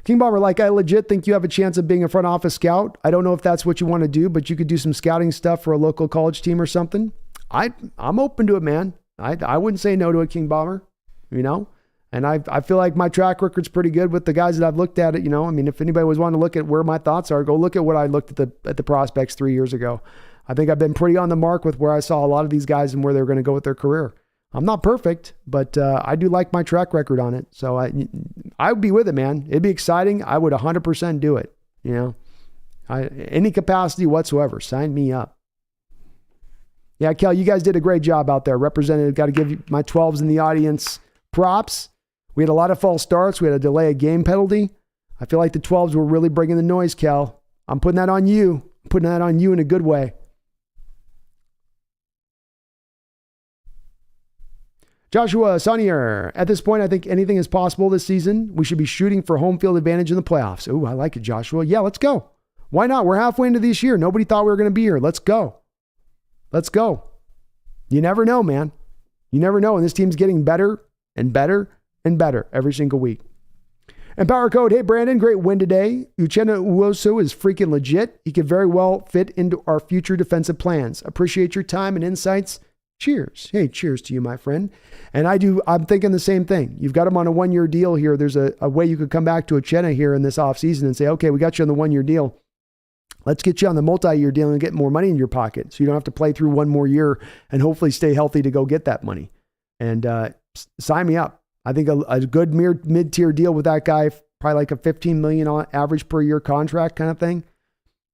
King Bomber, I legit think you have a chance of being a front office scout. I don't know if that's what you want to do, but you could do some scouting stuff for a local college team or something. I'm open to it, man. I wouldn't say no to it, King Bomber, and I feel like my track record's pretty good with the guys that I've looked at it. If anybody was wanting to look at where my thoughts are, go look at what I looked at the prospects 3 years ago. I think I've been pretty on the mark with where I saw a lot of these guys and where they're going to go with their career. I'm not perfect, but I do like my track record on it. So I would be with it, man. It'd be exciting. I would 100% do it. Any capacity whatsoever, sign me up. Yeah, Kel, you guys did a great job out there. Representative, got to give you my 12s in the audience props. We had a lot of false starts. We had a delay of game penalty. I feel like the 12s were really bringing the noise, Kel. I'm putting that on you. I'm putting that on you in a good way. Joshua Sonnier, at this point, I think anything is possible this season. We should be shooting for home field advantage in the playoffs. Oh, I like it, Joshua. Yeah, let's go. Why not? We're halfway into this year. Nobody thought we were going to be here. Let's go. Let's go. You never know, man. You never know. And this team's getting better and better and better every single week. And Power Code, hey, Brandon, great win today. Uchenna Uwosu is freaking legit. He could very well fit into our future defensive plans. Appreciate your time and insights. Cheers. Hey, cheers to you, my friend. And I'm thinking the same thing. You've got him on a 1-year deal here. There's a way you could come back to Uchenna here in this offseason and say, okay, we got you on the 1-year deal. Let's get you on the multi-year deal and get more money in your pocket so you don't have to play through one more year and hopefully stay healthy to go get that money. And sign me up. I think a good mid-tier deal with that guy, probably like a $15 million average per year contract kind of thing.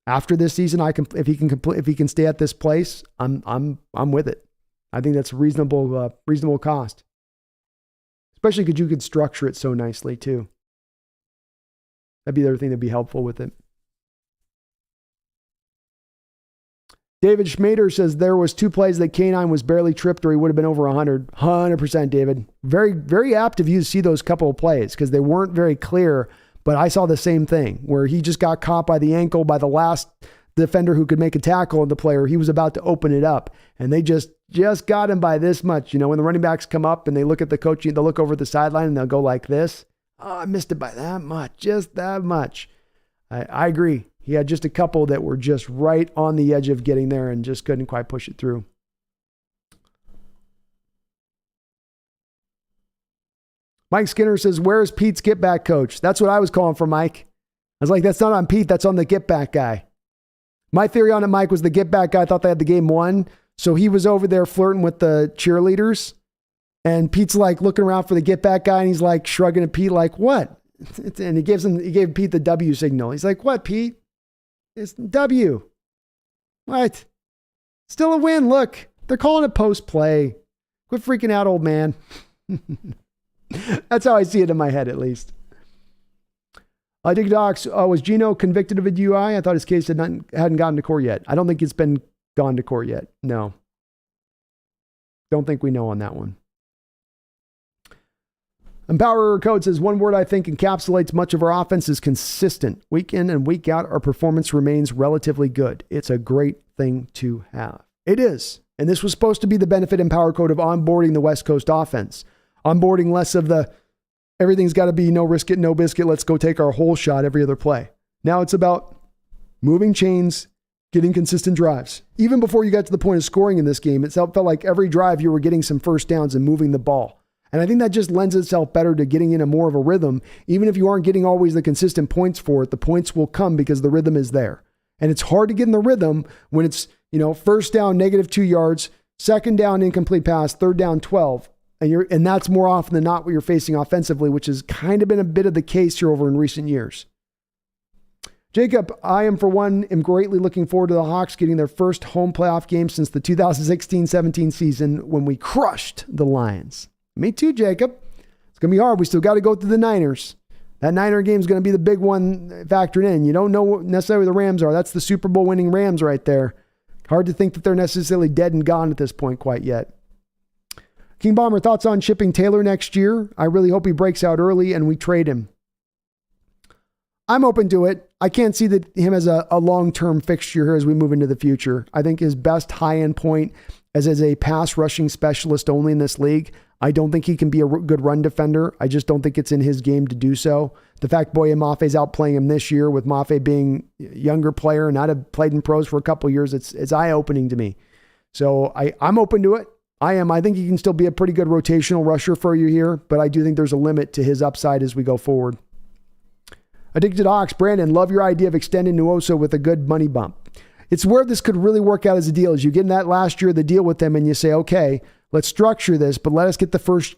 After this season, if he can stay at this place, I'm with it. I think that's a reasonable cost, especially because you could structure it so nicely too. That'd be the other thing that'd be helpful with it. David Schmader says there was 2 plays that K9 was barely tripped or he would have been over 100. 100%, David. Very, very apt of you to see those couple of plays because they weren't very clear, but I saw the same thing where he just got caught by the ankle by the last defender who could make a tackle on the player. He was about to open it up and they just got him by this much. When the running backs come up and they look at the coach, they'll look over at the sideline and they'll go like this. Oh, I missed it by that much, just that much. I agree. He had just a couple that were just right on the edge of getting there and just couldn't quite push it through. Mike Skinner says, where's Pete's get back coach? That's what I was calling for, Mike. I was like, that's not on Pete. That's on the get back guy. My theory on it, Mike, was the get back guy thought they had the game won. So he was over there flirting with the cheerleaders. And Pete's like looking around for the get back guy. And he's like shrugging at Pete like, what? And he gave Pete the W signal. He's like, what, Pete? It's W. What? Still a win. Look, they're calling it post play. Quit freaking out, old man. That's how I see it in my head, at least. Dick Docs, was Geno convicted of a DUI? I thought his case hadn't gotten to court yet. I don't think it's been gone to court yet. No. Don't think we know on that one. Empower Code says, one word I think encapsulates much of our offense is consistent. Week in and week out, our performance remains relatively good. It's a great thing to have. It is. And this was supposed to be the benefit in Power Code of onboarding the West Coast offense. Onboarding less of the, everything's got to be no risk it, no biscuit. Let's go take our whole shot every other play. Now it's about moving chains, getting consistent drives. Even before you got to the point of scoring in this game, it felt like every drive you were getting some first downs and moving the ball. And I think that just lends itself better to getting in a more of a rhythm. Even if you aren't getting always the consistent points for it, the points will come because the rhythm is there. And it's hard to get in the rhythm when it's, first down, -2 yards, second down, incomplete pass, third down, 12. And that's more often than not what you're facing offensively, which has kind of been a bit of the case here over in recent years. Jacob, I am greatly looking forward to the Hawks getting their first home playoff game since the 2016-17 season when we crushed the Lions. Me too, Jacob. It's going to be hard. We still got to go through the Niners. That Niner game is going to be the big one factored in. You don't know what necessarily the Rams are. That's the Super Bowl winning Rams right there. Hard to think that they're necessarily dead and gone at this point quite yet. King Bomber, thoughts on shipping Taylor next year? I really hope he breaks out early and we trade him. I'm open to it. I can't see him as a long-term fixture here as we move into the future. I think his best high-end point as a pass rushing specialist only in this league. I don't think he can be a good run defender. I just don't think it's in his game to do so. The fact Boye Mafe's outplaying him this year with Mafe being a younger player and not have played in pros for a couple of years, it's eye-opening to me. So I'm open to it. I am. I think he can still be a pretty good rotational rusher for you here, but I do think there's a limit to his upside as we go forward. Addicted Ox, Brandon, love your idea of extending Nuoso with a good money bump. It's where this could really work out as a deal. As you get in that last year of the deal with them and you say, okay, let's structure this, but let us get the first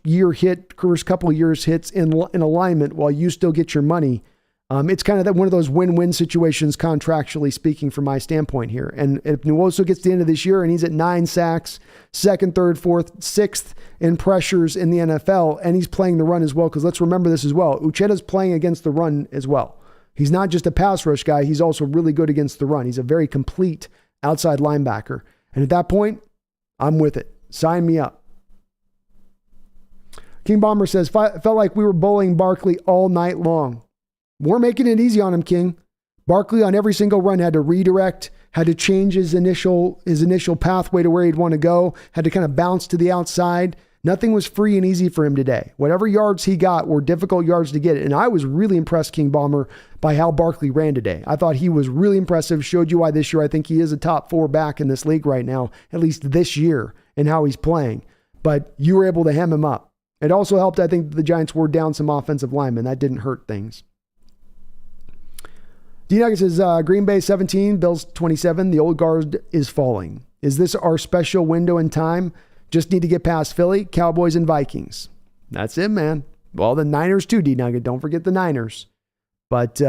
couple of years hits in alignment while you still get your money. It's kind of one of those win-win situations contractually speaking from my standpoint here. And if Nuoso gets to the end of this year and he's at 9 sacks, 2nd, 3rd, 4th, 6th in pressures in the NFL, and he's playing the run as well, because let's remember this as well. Ucheda's playing against the run as well. He's not just a pass rush guy. He's also really good against the run. He's a very complete outside linebacker. And at that point, I'm with it. Sign me up. King Bomber says, felt like we were bullying Barkley all night long. We're making it easy on him, King. Barkley on every single run had to redirect, had to change his initial pathway to where he'd want to go, had to kind of bounce to the outside. Nothing was free and easy for him today. Whatever yards he got were difficult yards to get. And I was really impressed, King Bomber, by how Barkley ran today. I thought he was really impressive. Showed you why this year I think he is a top 4 back in this league right now, at least this year, and how he's playing. But you were able to hem him up. It also helped, I think, that the Giants were down some offensive linemen. That didn't hurt things. D-Nuggets says, Green Bay 17, Bills 27. The old guard is falling. Is this our special window in time? Just need to get past Philly, Cowboys, and Vikings. That's it, man. Well, the Niners too, D-Nugget. Don't forget the Niners. But,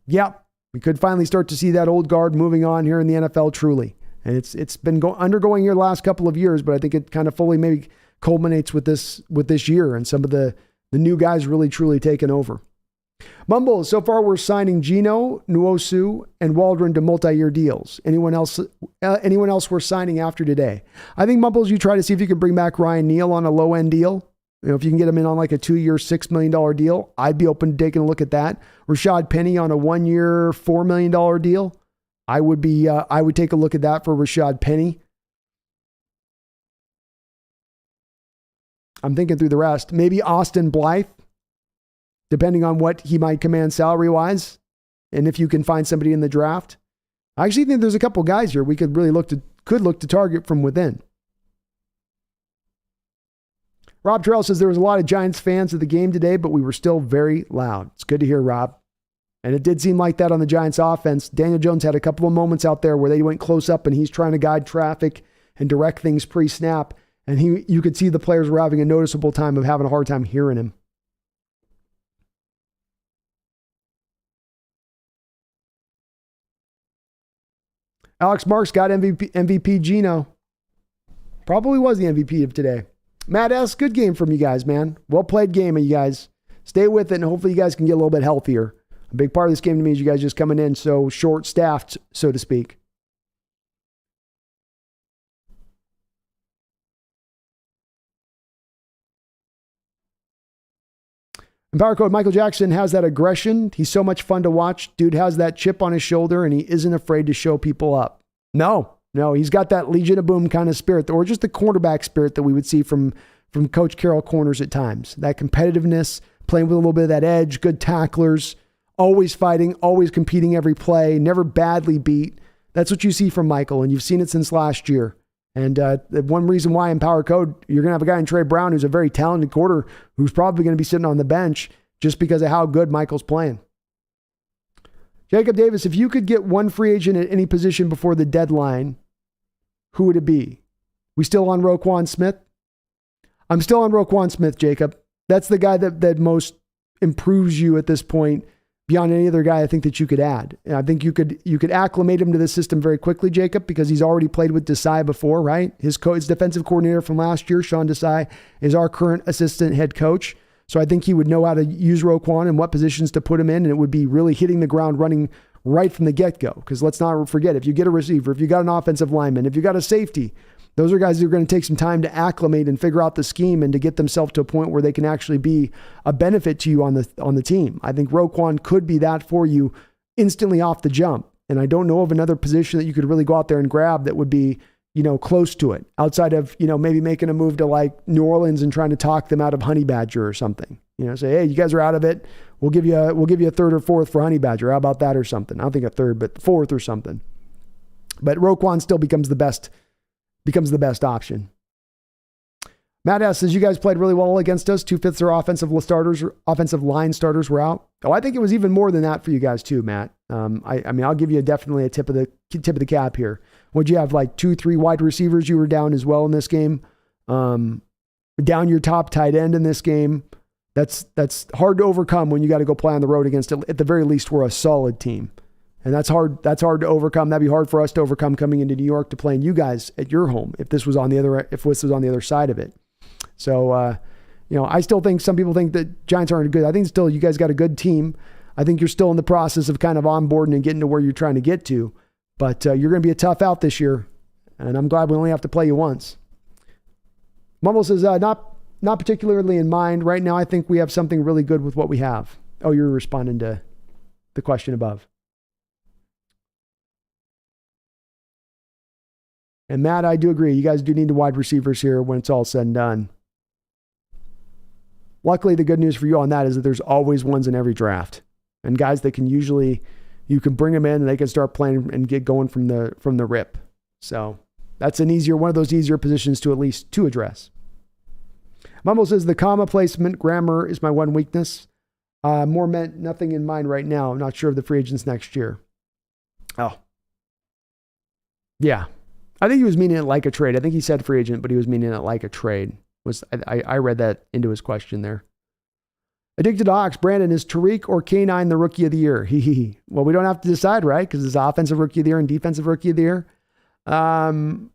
yeah, we could finally start to see that old guard moving on here in the NFL truly. And it's been undergoing here the last couple of years, but I think it kind of fully maybe culminates with this year and some of the new guys really truly taking over. Mumble, so far we're signing Geno, Nuosu, and Waldron to multi-year deals. Anyone else we're signing after today? I think, Mumbles, you try to see if you can bring back Ryan Neal on a low-end deal. If you can get him in on like a 2-year, $6 million deal, I'd be open to taking a look at that. Rashad Penny on a 1-year, $4 million deal. I would take a look at that for Rashad Penny. I'm thinking through the rest. Maybe Austin Blythe, depending on what he might command salary-wise, and if you can find somebody in the draft. I actually think there's a couple guys here we could really look to target from within. Rob Terrell says there was a lot of Giants fans at the game today, but we were still very loud. It's good to hear, Rob. And it did seem like that on the Giants offense. Daniel Jones had a couple of moments out there where they went close up and he's trying to guide traffic and direct things pre-snap. And you could see the players were having a noticeable time of having a hard time hearing him. Alex Marks got MVP Geno. Probably was the MVP of today. Matt S., good game from you guys, man. Well played game, you guys. Stay with it, and hopefully you guys can get a little bit healthier. A big part of this game to me is you guys just coming in so short-staffed, so to speak. And Power Code, Michael Jackson has that aggression. He's so much fun to watch. Dude has that chip on his shoulder, and he isn't afraid to show people up. No, he's got that Legion of Boom kind of spirit, or just the quarterback spirit that we would see from Coach Carroll corners at times. That competitiveness, playing with a little bit of that edge, good tacklers, always fighting, always competing every play, never badly beat. That's what you see from Michael, and you've seen it since last year. And the one reason why in Power Code, you're going to have a guy in Trey Brown who's a very talented quarter who's probably going to be sitting on the bench just because of how good Michael's playing. Jacob Davis, if you could get one free agent at any position before the deadline, who would it be? We still on Roquan Smith? I'm still on Roquan Smith, Jacob. That's the guy that most improves you at this point beyond any other guy I think that you could add. And I think you could acclimate him to the system very quickly, Jacob, because he's already played with Desai before, right? His defensive coordinator from last year, Sean Desai, is our current assistant head coach. So I think he would know how to use Roquan and what positions to put him in, and it would be really hitting the ground running right from the get-go. Because let's not forget, if you get a receiver, if you got an offensive lineman, if you got a safety, those are guys that are going to take some time to acclimate and figure out the scheme and to get themselves to a point where they can actually be a benefit to you on the team. I think Roquan could be that for you instantly off the jump. And I don't know of another position that you could really go out there and grab that would be, close to it outside of, maybe making a move to like New Orleans and trying to talk them out of Honey Badger or something. Say, hey, you guys are out of it. We'll give you a third or fourth for Honey Badger. How about that or something? I don't think a third, but fourth or something. But Roquan still becomes the best option. Matt S. says, you guys played really well against us. 2/5 of offensive line starters were out. Oh, I think it was even more than that for you guys too, Matt. I'll give you definitely a tip of the cap here. Would you have like 2-3 wide receivers you were down as well in this game? Down your top tight end in this game. That's hard to overcome when you got to go play on the road against, at the very least, we're a solid team. And that's hard to overcome. That'd be hard for us to overcome coming into New York to playing you guys at your home if this was on the other side of it. So I still think some people think that Giants aren't good. I think still you guys got a good team. I think you're still in the process of kind of onboarding and getting to where you're trying to get to. But you're going to be a tough out this year. And I'm glad we only have to play you once. Mumble says, not particularly in mind. Right now, I think we have something really good with what we have. Oh, you're responding to the question above. And Matt, I do agree. You guys do need the wide receivers here when it's all said and done. Luckily, the good news for you on that is that there's always ones in every draft. And guys that you can bring them in and they can start playing and get going from the rip. So that's one of those easier positions to at least to address. Mumble says the comma placement grammar is my one weakness. More meant nothing in mind right now. I'm not sure of the free agents next year. Oh. Yeah. I think he was meaning it like a trade. I think he said free agent, but he was meaning it like a trade. I read that into his question there. Addicted to Hawks, Brandon, is Tariq or K9 the rookie of the year? Well, we don't have to decide, right? Because it's offensive rookie of the year and defensive rookie of the year. I mean,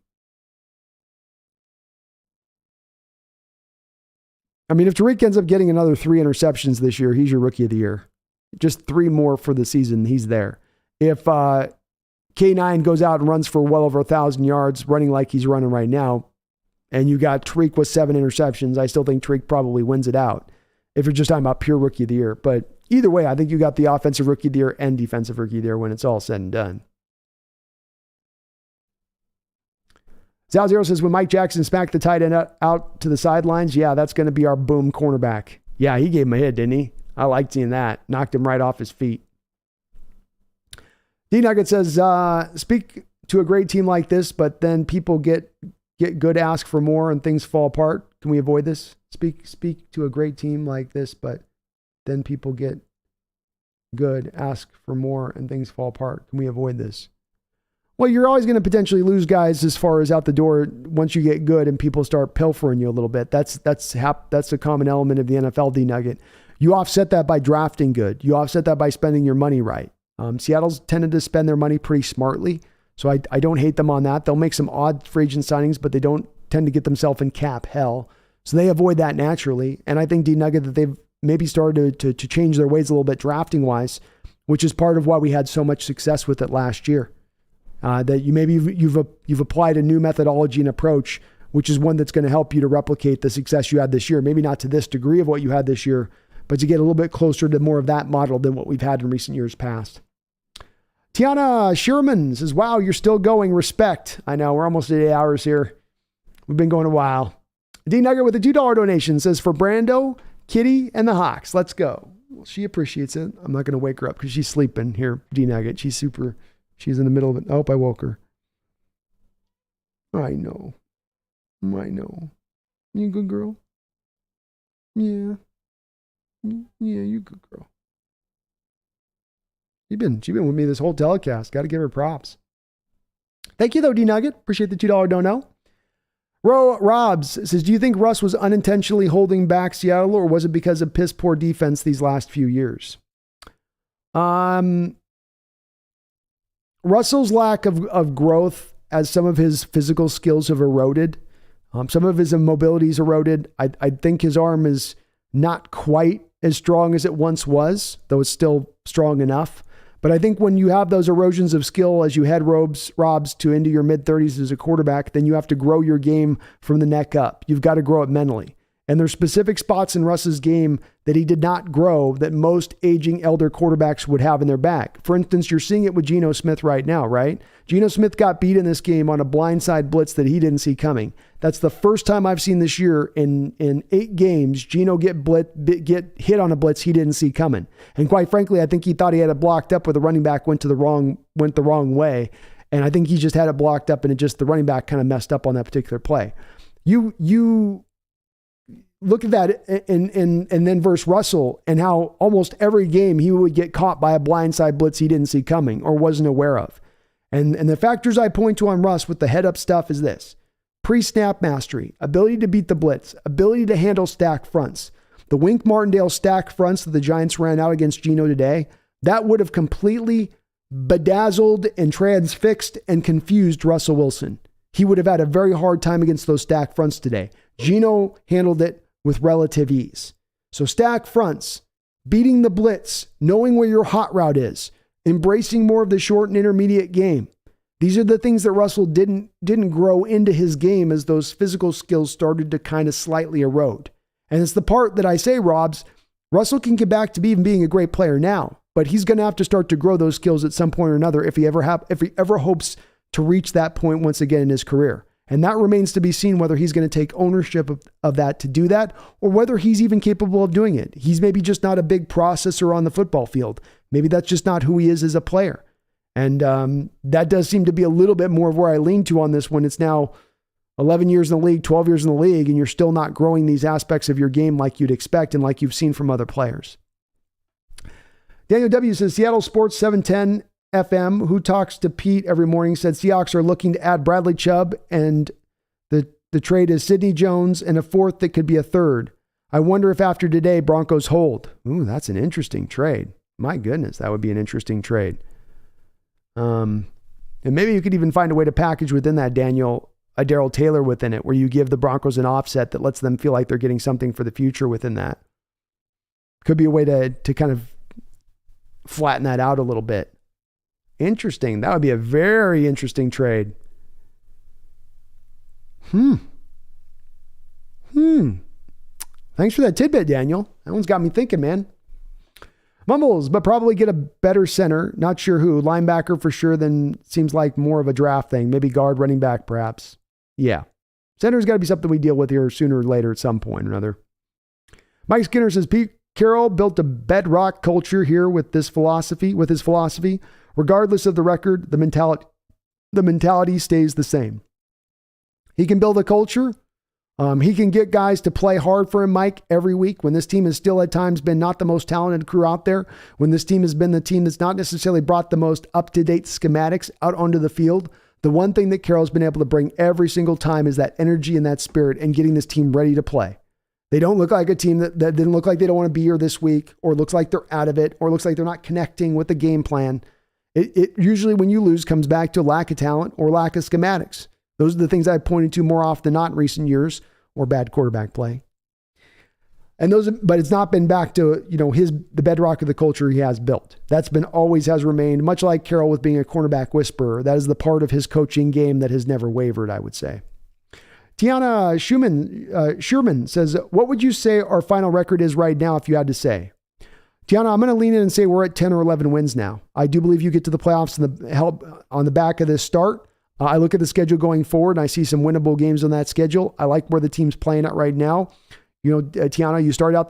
if Tariq ends up getting another 3 interceptions this year, he's your rookie of the year. Just 3 more for the season, he's there. If K9 goes out and runs for well over 1,000 yards, running like he's running right now, and you got Tariq with 7 interceptions, I still think Tariq probably wins it out if you're just talking about pure rookie of the year. But either way, I think you got the offensive rookie of the year and defensive rookie of the year when it's all said and done. Zal0 says, when Mike Jackson smacked the tight end out to the sidelines, yeah, that's going to be our boom cornerback. Yeah, he gave him a hit, didn't he? I liked seeing that. Knocked him right off his feet. D-Nugget says, speak to a great team like this, but then people get good, ask for more, and things fall apart. Can we avoid this? Speak to a great team like this, but then people get good, ask for more, and things fall apart. Can we avoid this? Well, you're always going to potentially lose guys as far as out the door once you get good and people start pilfering you a little bit. That's a common element of the NFL, D-Nugget. You offset that by drafting good. You offset that by spending your money right. Seattle's tended to spend their money pretty smartly. So I don't hate them on that. They'll make some odd free agent signings, but they don't tend to get themselves in cap hell. So they avoid that naturally. And I think D-Nugget that they've maybe started to change their ways a little bit drafting wise, which is part of why we had so much success with it last year. That you've applied a new methodology and approach, which is one that's going to help you to replicate the success you had this year. Maybe not to this degree of what you had this year, but to get a little bit closer to more of that model than what we've had in recent years past. Tiana Sherman says, wow, you're still going. Respect. I know, we're almost at 8 hours here. We've been going a while. D-Nugget with a $2 donation says, for Brando, Kitty, and the Hawks. Let's go. Well, she appreciates it. I'm not going to wake her up because she's sleeping here, D-Nugget. She's in the middle of it. Oh, I woke her. I know. You good girl? Yeah. Yeah, you good girl. She's been with me this whole telecast. Got to give her props. Thank you, though, D-Nugget. Appreciate the $2 dono. Robs says, do you think Russ was unintentionally holding back Seattle, or was it because of piss poor defense these last few years? Russell's lack of growth as some of his physical skills have eroded. Some of his mobility's eroded. I think his arm is not quite as strong as it once was, though it's still strong enough. But I think when you have those erosions of skill as you head Robs to into your mid-30s as a quarterback, then you have to grow your game from the neck up. You've got to grow it mentally. And there's specific spots in Russ's game that he did not grow that most aging elder quarterbacks would have in their bag. For instance, you're seeing it with Geno Smith right now, right? Geno Smith got beat in this game on a blindside blitz that he didn't see coming. That's the first time I've seen this year in 8 games, Geno get hit on a blitz he didn't see coming. And quite frankly, I think he thought he had it blocked up where the running back went the wrong way. And I think he just had it blocked up and the running back kind of messed up on that particular play. You look at that and then versus Russell and how almost every game he would get caught by a blindside blitz he didn't see coming or wasn't aware of. And the factors I point to on Russ with the head up stuff is this: pre-snap mastery, ability to beat the blitz, ability to handle stack fronts. The Wink Martindale stack fronts that the Giants ran out against Geno today, that would have completely bedazzled and transfixed and confused Russell Wilson. He would have had a very hard time against those stack fronts today. Geno handled it with relative ease. So stack fronts, beating the blitz, knowing where your hot route is, embracing more of the short and intermediate game. These are the things that Russell didn't grow into his game as those physical skills started to kind of slightly erode. And it's the part that I say, Robs, Russell can get back to even being a great player now, but he's going to have to start to grow those skills at some point or another if he ever hopes to reach that point once again in his career. And that remains to be seen whether he's going to take ownership of that to do that, or whether he's even capable of doing it. He's maybe just not a big processor on the football field. Maybe that's just not who he is as a player. And that does seem to be a little bit more of where I lean to on this when it's now 11 years in the league, 12 years in the league, and you're still not growing these aspects of your game like you'd expect and like you've seen from other players. Daniel W. says, Seattle Sports 710 FM, who talks to Pete every morning, said Seahawks are looking to add Bradley Chubb, and the trade is Sidney Jones and a fourth that could be a third. I wonder if after today Broncos hold. Ooh, that's an interesting trade. My goodness, that would be an interesting trade. And maybe you could even find a way to package within that, Daniel, a Darrell Taylor within it, where you give the Broncos an offset that lets them feel like they're getting something for the future within that. Could be a way to kind of flatten that out a little bit. Interesting. That would be a very interesting trade. Thanks for that tidbit, Daniel. That one's got me thinking, man. Mumbles, but probably get a better center. Not sure who. Linebacker for sure, then seems like more of a draft thing. Maybe guard, running back, perhaps. Yeah. Center's got to be something we deal with here sooner or later at some point or another. Mike Skinner says, Pete Carroll built a bedrock culture here with his philosophy. Regardless of the record, the mentality stays the same. He can build a culture. He can get guys to play hard for him, Mike, every week when this team has still at times been not the most talented crew out there, when this team has been the team that's not necessarily brought the most up-to-date schematics out onto the field. The one thing that Carroll's been able to bring every single time is that energy and that spirit and getting this team ready to play. They don't look like a team that didn't look like they don't want to be here this week, or looks like they're out of it, or looks like they're not connecting with the game plan. It usually, when you lose, comes back to lack of talent or lack of schematics. Those are the things I've pointed to more often than not in recent years, or bad quarterback play. But it's not been back to, the bedrock of the culture he has built. That's been always has remained, much like Carroll with being a cornerback whisperer. That is the part of his coaching game that has never wavered, I would say. Tiana Sherman says, what would you say our final record is right now if you had to say? Tiana, I'm going to lean in and say we're at 10 or 11 wins now. I do believe you get to the playoffs and the help on the back of this start. I look at the schedule going forward and I see some winnable games on that schedule. I like where the team's playing at right now. Tiana, you starting out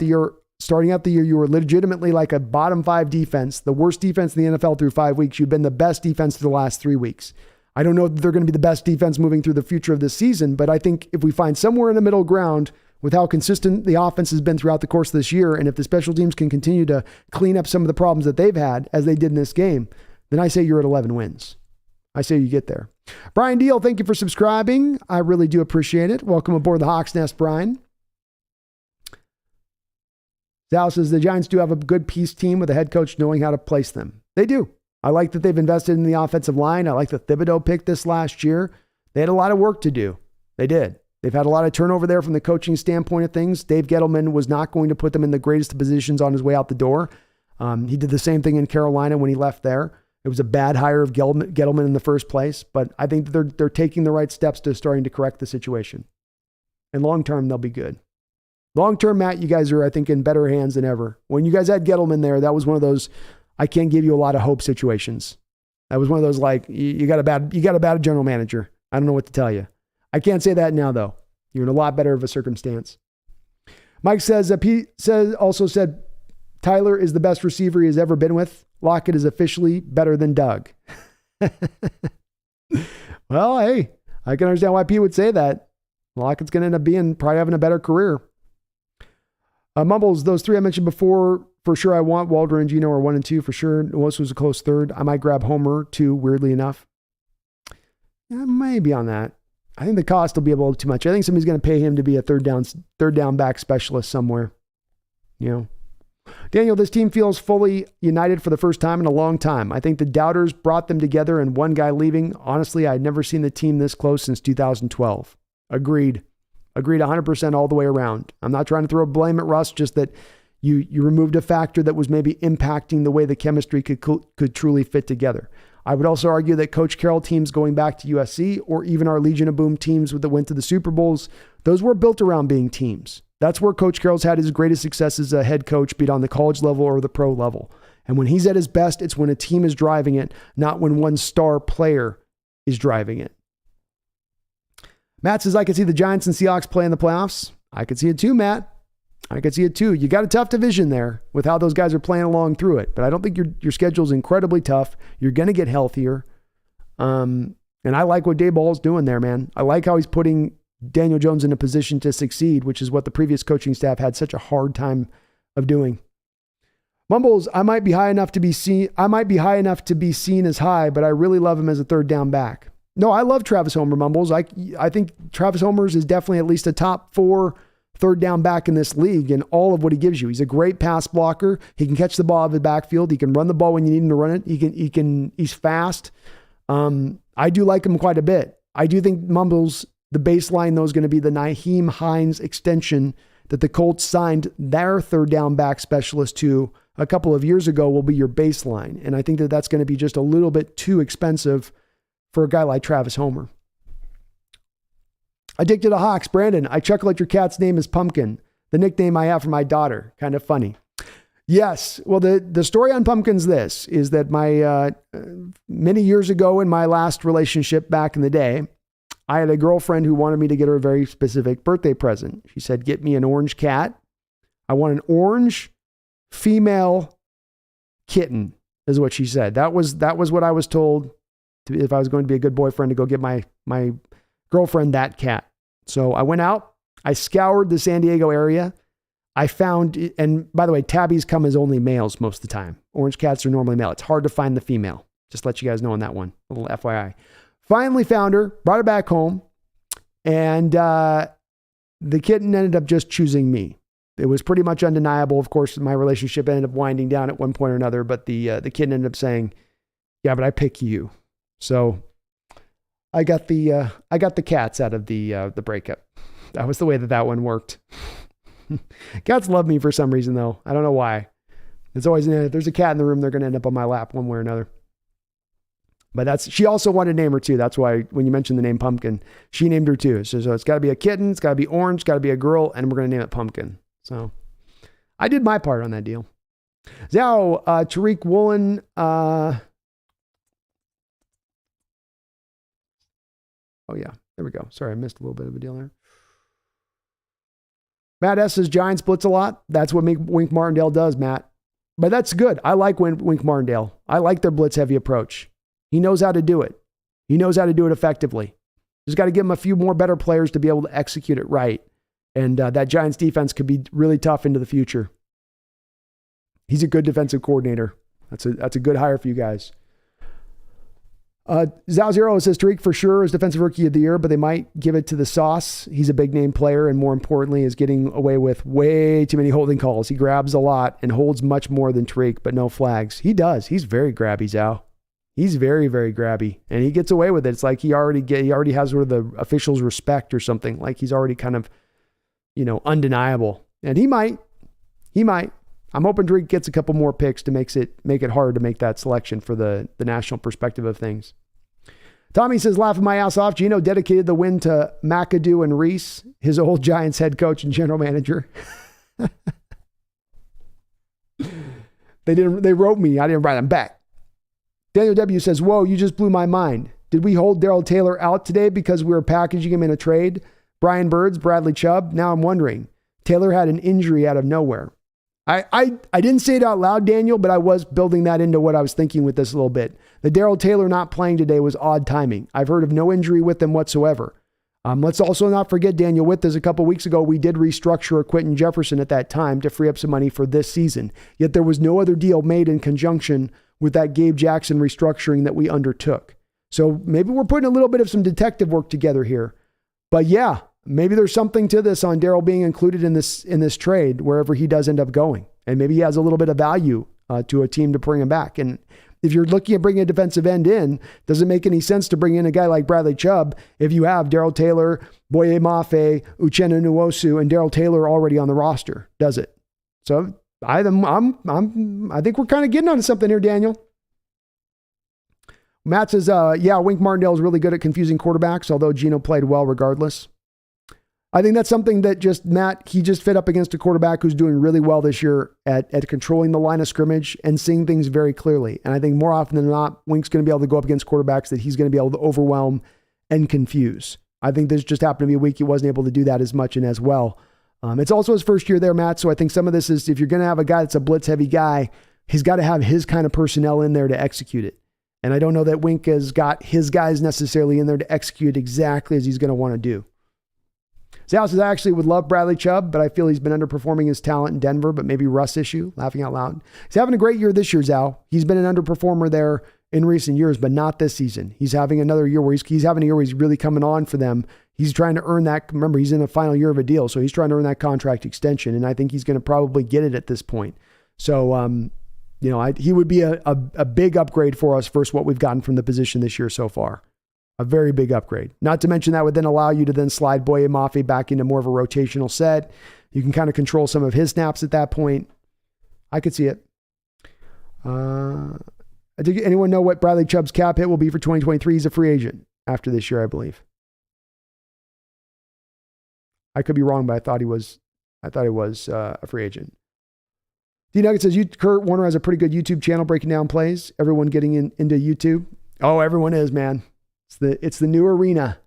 the year, you were legitimately like a bottom 5 defense, the worst defense in the NFL through 5 weeks. You've been the best defense for the last 3 weeks. I don't know if they're going to be the best defense moving through the future of this season, but I think if we find somewhere in the middle ground with how consistent the offense has been throughout the course of this year, and if the special teams can continue to clean up some of the problems that they've had as they did in this game, then I say you're at 11 wins. I say you get there. Brian Deal, thank you for subscribing. I really do appreciate it. Welcome aboard the Hawks Nest, Brian. Zal says the Giants do have a good piece team with a head coach knowing how to place them. They do. I like that they've invested in the offensive line. I like the Thibodeau pick this last year. They had a lot of work to do. They did. They've had a lot of turnover there from the coaching standpoint of things. Dave Gettleman was not going to put them in the greatest of positions on his way out the door. He did the same thing in Carolina when he left there. It was a bad hire of Gettleman in the first place, but I think that they're taking the right steps to starting to correct the situation. And long-term, they'll be good. Long-term, Matt, you guys are, I think, in better hands than ever. When you guys had Gettleman there, that was one of those, I can't give you a lot of hope situations. That was one of those, like, you got a bad general manager. I don't know what to tell you. I can't say that now, though. You're in a lot better of a circumstance. Mike says, also said, Tyler is the best receiver he has ever been with. Lockett is officially better than Doug. Well, hey, I can understand why Pete would say that. Lockett's going to end up probably having a better career. Mumbles, those 3 I mentioned before, for sure I want. Walter and Geno are 1 and 2 for sure. Wilson was a close third. I might grab Homer too, weirdly enough. Yeah, maybe on that. I think the cost will be a little too much. I think somebody's going to pay him to be a third down back specialist somewhere. Daniel, this team feels fully united for the first time in a long time. I think the doubters brought them together and one guy leaving. Honestly, I'd never seen the team this close since 2012. Agreed 100% all the way around. I'm not trying to throw blame at Russ, just that you removed a factor that was maybe impacting the way the chemistry could truly fit together. I would also argue that Coach Carroll teams going back to USC, or even our Legion of Boom teams that went to the Super Bowls, those were built around being teams. That's where Coach Carroll's had his greatest success as a head coach, be it on the college level or the pro level. And when he's at his best, it's when a team is driving it, not when one star player is driving it. Matt says, I could see the Giants and Seahawks play in the playoffs. I could see it too, Matt. I could see it too. You got a tough division there with how those guys are playing along through it. But I don't think your schedule is incredibly tough. You're going to get healthier. And I like what Dave Ball's doing there, man. I like how he's putting Daniel Jones in a position to succeed, which is what the previous coaching staff had such a hard time of doing. Mumbles, I might be high enough to be seen as high, but I really love him as a third down back. No, I love Travis Homer, Mumbles. I think Travis Homer's is definitely at least a top 4 third down back in this league in all of what he gives you. He's a great pass blocker. He can catch the ball out of the backfield. He can run the ball when you need him to run it. He's fast. I do like him quite a bit. I do think Mumbles, the baseline, though, is going to be the Nyheim Hines extension that the Colts signed their third down back specialist to a couple of years ago will be your baseline. And I think that that's going to be just a little bit too expensive for a guy like Travis Homer. Addicted to Hawks, Brandon, I chuckle at your cat's name is Pumpkin, the nickname I have for my daughter. Kind of funny. Yes. Well, the story on Pumpkin's this, is that my many years ago in my last relationship back in the day, I had a girlfriend who wanted me to get her a very specific birthday present. She said, get me an orange cat. I want an orange female kitten, is what she said. That was what I was told if I was going to be a good boyfriend, to go get my girlfriend that cat. So I went out, I scoured the San Diego area. I found, and by the way, tabbies come as only males most of the time. Orange cats are normally male. It's hard to find the female. Just let you guys know on that one. A little FYI. Finally found her, brought her back home, and the kitten ended up just choosing me. It was pretty much undeniable. Of course, my relationship ended up winding down at one point or another, but the kitten ended up saying, Yeah, but I pick you. So I got the cats out of the breakup. That was the way that one worked. Cats love me for some reason, though. I don't know why. It's always, if there's a cat in the room, they're going to end up on my lap one way or another. But she also wanted to name her too. That's why when you mentioned the name Pumpkin, she named her too. So it's got to be a kitten, it's got to be orange, it's got to be a girl, and we're going to name it Pumpkin. So I did my part on that deal. Zhao, Tariq Woolen, oh yeah, there we go. Sorry, I missed a little bit of a deal there. Matt S. says Giants blitz a lot. That's what Wink Martindale does, Matt. But that's good. I like Wink Martindale. I like their blitz heavy approach. He knows how to do it. He knows how to do it effectively. Just got to give him a few more better players to be able to execute it right. And that Giants defense could be really tough into the future. He's a good defensive coordinator. That's a good hire for you guys. Zao Zero says Tariq for sure is defensive rookie of the year, but they might give it to the Sauce. He's a big name player, and more importantly, is getting away with way too many holding calls. He grabs a lot and holds much more than Tariq, but no flags. He does. He's very grabby, Zao. He's very, very grabby, and he gets away with it. It's like he already has sort of the officials' respect or something. Like he's already kind of, undeniable. And he might. I'm hoping Drake gets a couple more picks to make it hard to make that selection for the national perspective of things. Tommy says, laughing my ass off, Geno dedicated the win to McAdoo and Reese, his old Giants head coach and general manager. They wrote me. I didn't write them back. Daniel W. says, whoa, you just blew my mind. Did we hold Darrell Taylor out today because we were packaging him in a trade? Brian Birds, Bradley Chubb. Now I'm wondering. Taylor had an injury out of nowhere. I didn't say it out loud, Daniel, but I was building that into what I was thinking with this a little bit. The Darrell Taylor not playing today was odd timing. I've heard of no injury with him whatsoever. Let's also not forget, Daniel, with this a couple weeks ago, we did restructure a Quentin Jefferson at that time to free up some money for this season. Yet there was no other deal made in conjunction with that Gabe Jackson restructuring that we undertook. So maybe we're putting a little bit of some detective work together here. But yeah, maybe there's something to this on Darrell being included in this trade wherever he does end up going. And maybe he has a little bit of value to a team to bring him back. And if you're looking at bringing a defensive end in, does it make any sense to bring in a guy like Bradley Chubb if you have Darrell Taylor, Boye Mafe, Uchenna Nwosu, and Darrell Taylor already on the roster? Does it? So I think we're kind of getting onto something here, Daniel. Matt says, yeah, Wink Martindale is really good at confusing quarterbacks, although Geno played well regardless. I think that's something that he just fit up against a quarterback who's doing really well this year at controlling the line of scrimmage and seeing things very clearly. And I think more often than not, Wink's going to be able to go up against quarterbacks that he's going to be able to overwhelm and confuse. I think this just happened to be a week he wasn't able to do that as much and as well. It's also his first year there, Matt. So I think some of this is, if you're going to have a guy that's a blitz heavy guy, he's got to have his kind of personnel in there to execute it. And I don't know that Wink has got his guys necessarily in there to execute exactly as he's going to want to do. Zao says, I actually would love Bradley Chubb, but I feel he's been underperforming his talent in Denver, but maybe Russ issue, laughing out loud. He's having a great year this year, Zao. He's been an underperformer there in recent years, but not this season. He's having another year where he's having a year where he's really coming on for them. He's trying to earn that. Remember, he's in the final year of a deal, so he's trying to earn that contract extension, and I think he's going to probably get it at this point. So, he would be a big upgrade for us versus what we've gotten from the position this year so far. A very big upgrade. Not to mention that would then allow you to then slide Boye Mafe back into more of a rotational set. You can kind of control some of his snaps at that point. I could see it. Did anyone know what Bradley Chubb's cap hit will be for 2023? He's a free agent after this year, I believe. I could be wrong, but I thought he was a free agent. D Nugget says, Kurt Warner has a pretty good YouTube channel breaking down plays. Everyone getting into YouTube. Oh, everyone is, man. It's the new arena.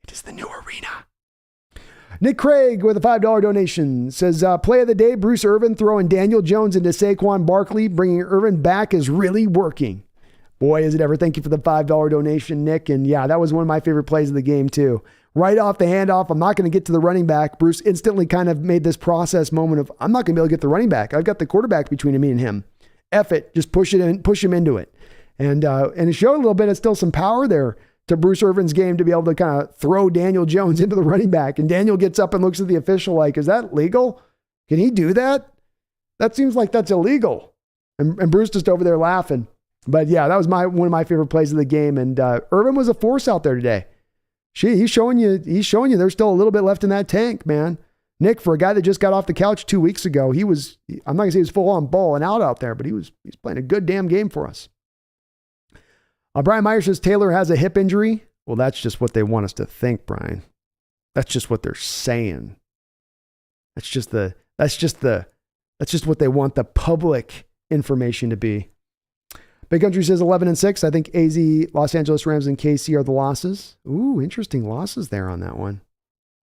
It is the new arena. Nick Craig with a $5 donation says, play of the day, Bruce Irvin throwing Daniel Jones into Saquon Barkley. Bringing Irvin back is really working. Boy, is it ever. Thank you for the $5 donation, Nick. And yeah, that was one of my favorite plays of the game too. Right off the handoff, I'm not going to get to the running back. Bruce instantly kind of made this process moment of, I'm not going to be able to get the running back. I've got the quarterback between me and him. F it. Just push him into it. And it showed a little bit of still some power there to Bruce Irvin's game to be able to kind of throw Daniel Jones into the running back. And Daniel gets up and looks at the official like, is that legal? Can he do that? That seems like that's illegal. And Bruce just over there laughing. But yeah, that was one of my favorite plays of the game. And Irvin was a force out there today. He's showing you there's still a little bit left in that tank, man. Nick, for a guy that just got off the couch 2 weeks ago, I'm not going to say he was full on ball and out there, but he's playing a good damn game for us. Brian Meyer says Taylor has a hip injury. Well, that's just what they want us to think, Brian. That's just what they're saying. That's just what they want the public information to be. Big Country says 11-6. I think AZ, Los Angeles Rams, and KC are the losses. Ooh, interesting losses there on that one.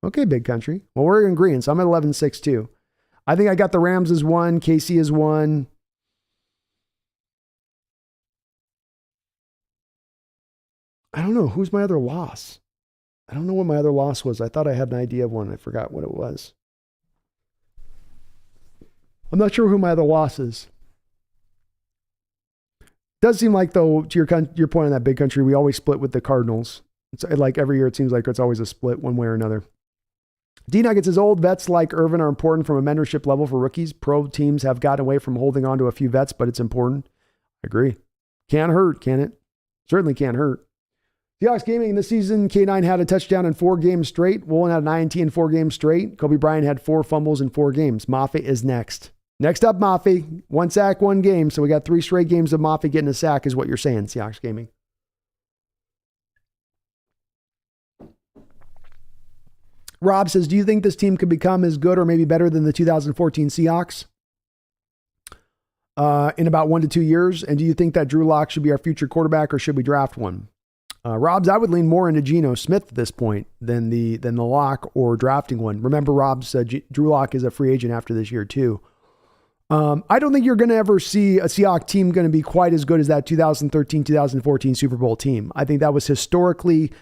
Okay, Big Country. Well, we're in green, so I'm at 11-6 too. I think I got the Rams as 1, KC as 1. I don't know. Who's my other loss? I don't know what my other loss was. I thought I had an idea of one. I forgot what it was. I'm not sure who my other loss is. Does seem like, though, to your point on that, Big Country, we always split with the Cardinals. It's like every year it seems like it's always a split one way or another. D-Nuggets says old vets like Irvin are important from a mentorship level for rookies. Pro teams have gotten away from holding on to a few vets, but it's important. I agree. Can't hurt, can it? Certainly can't hurt. Seahawks gaming this season, K9 had a touchdown in 4 games straight. Woolen had an INT in 4 games straight. Kobe Bryant had 4 fumbles in 4 games. Mafe is next. Next up, Mafe. 1 sack, 1 game. So we got 3 straight games of Mafe getting a sack is what you're saying, Seahawks gaming. Rob says, do you think this team could become as good or maybe better than the 2014 Seahawks in about 1 to 2 years? And do you think that Drew Lock should be our future quarterback or should we draft one? Rob's, I would lean more into Geno Smith at this point than the Lock or drafting one. Remember, Rob's Drew Lock is a free agent after this year too. I don't think you're going to ever see a Seahawks team going to be quite as good as that 2013-2014 Super Bowl team. I think that was historically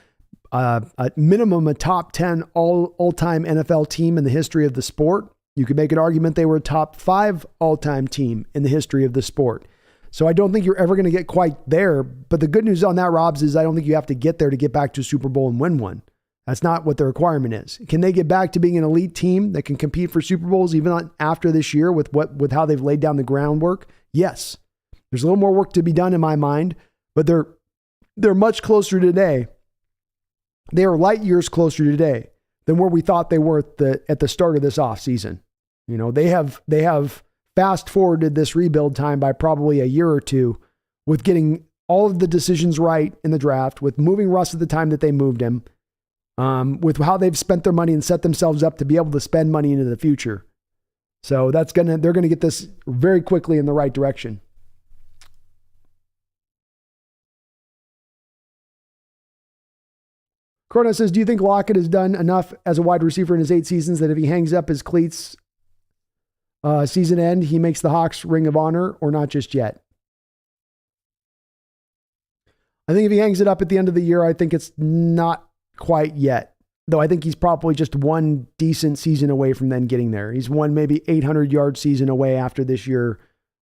at minimum a top 10 all-time NFL team in the history of the sport. You could make an argument they were a top 5 all-time team in the history of the sport. So I don't think you're ever going to get quite there. But the good news on that, Robs, is I don't think you have to get there to get back to a Super Bowl and win one. That's not what the requirement is. Can they get back to being an elite team that can compete for Super Bowls even after this year with how they've laid down the groundwork? Yes. There's a little more work to be done in my mind, but they're much closer today. They are light years closer today than where we thought they were at the start of this offseason. You know, they have fast forwarded this rebuild time by probably a year or two with getting all of the decisions right in the draft, with moving Russ at the time that they moved him, with how they've spent their money and set themselves up to be able to spend money into the future. So they're going to get this very quickly in the right direction. Corona says, do you think Lockett has done enough as a wide receiver in his 8 seasons that if he hangs up his cleats season end, he makes the Hawks Ring of Honor, or not just yet? I think if he hangs it up at the end of the year, I think it's not quite yet. Though I think he's probably just one decent season away from then getting there. He's one maybe 800-yard season away after this year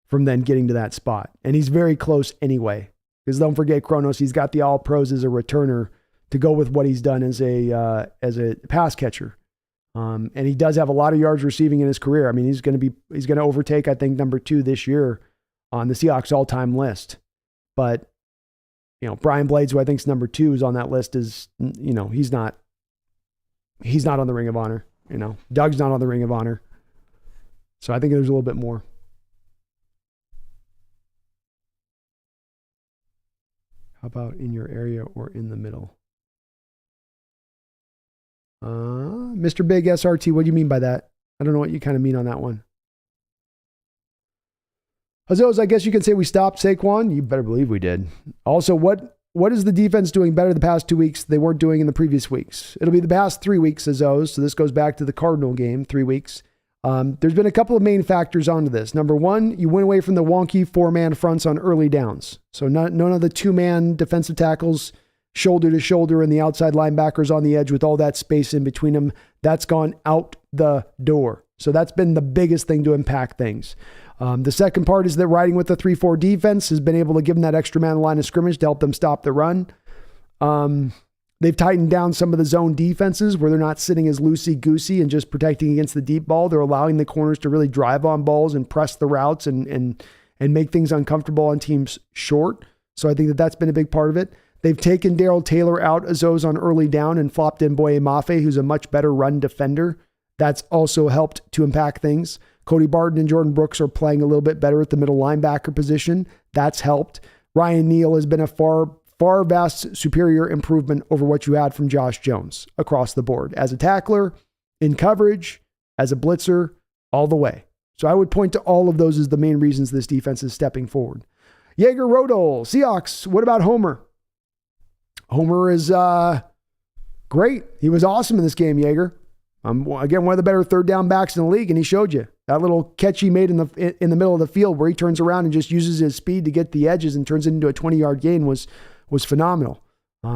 from then getting to that spot. And he's very close anyway. Because don't forget, Kronos, he's got the All-Pros as a returner to go with what he's done as a pass catcher. And he does have a lot of yards receiving in his career. I mean, he's going to overtake, I think, number 2 this year on the Seahawks all-time list. But, you know, Brian Blades, who I think is number 2 is on that list, is, you know, he's not on the Ring of Honor. You know, Doug's not on the Ring of Honor. So I think there's a little bit more. How about in your area or in the middle? Mr. Big SRT, what do you mean by that? I don't know what you kind of mean on that one. Azos, I guess you can say we stopped Saquon. You better believe we did. Also, what is the defense doing better the past 2 weeks they weren't doing in the previous weeks? It'll be the past 3 weeks, Azos. So this goes back to the Cardinal game, 3 weeks. There's been a couple of main factors onto this. Number 1, you went away from the wonky 4-man fronts on early downs. So none of the 2-man defensive tackles shoulder to shoulder and the outside linebackers on the edge with all that space in between them. That's gone out the door. So that's been the biggest thing to impact things. The second part is that riding with the 3-4 defense has been able to give them that extra man line of scrimmage to help them stop the run. They've tightened down some of the zone defenses where they're not sitting as loosey-goosey and just protecting against the deep ball. They're allowing the corners to really drive on balls and press the routes and and make things uncomfortable on teams short. So I think that that's been a big part of it. They've taken Darrell Taylor out as those on early down and flopped in Boye Mafe, who's a much better run defender. That's also helped to impact things. Cody Barton and Jordan Brooks are playing a little bit better at the middle linebacker position. That's helped. Ryan Neal has been a far vast superior improvement over what you had from Josh Jones across the board as a tackler, in coverage, as a blitzer, all the way. So I would point to all of those as the main reasons this defense is stepping forward. Jaeger Rodol, Seahawks, what about Homer? Homer is great. He was awesome in this game, Jaeger. Again, one of the better third down backs in the league, and he showed you. That little catch he made in the middle of the field where he turns around and just uses his speed to get the edges and turns it into a 20-yard gain was phenomenal.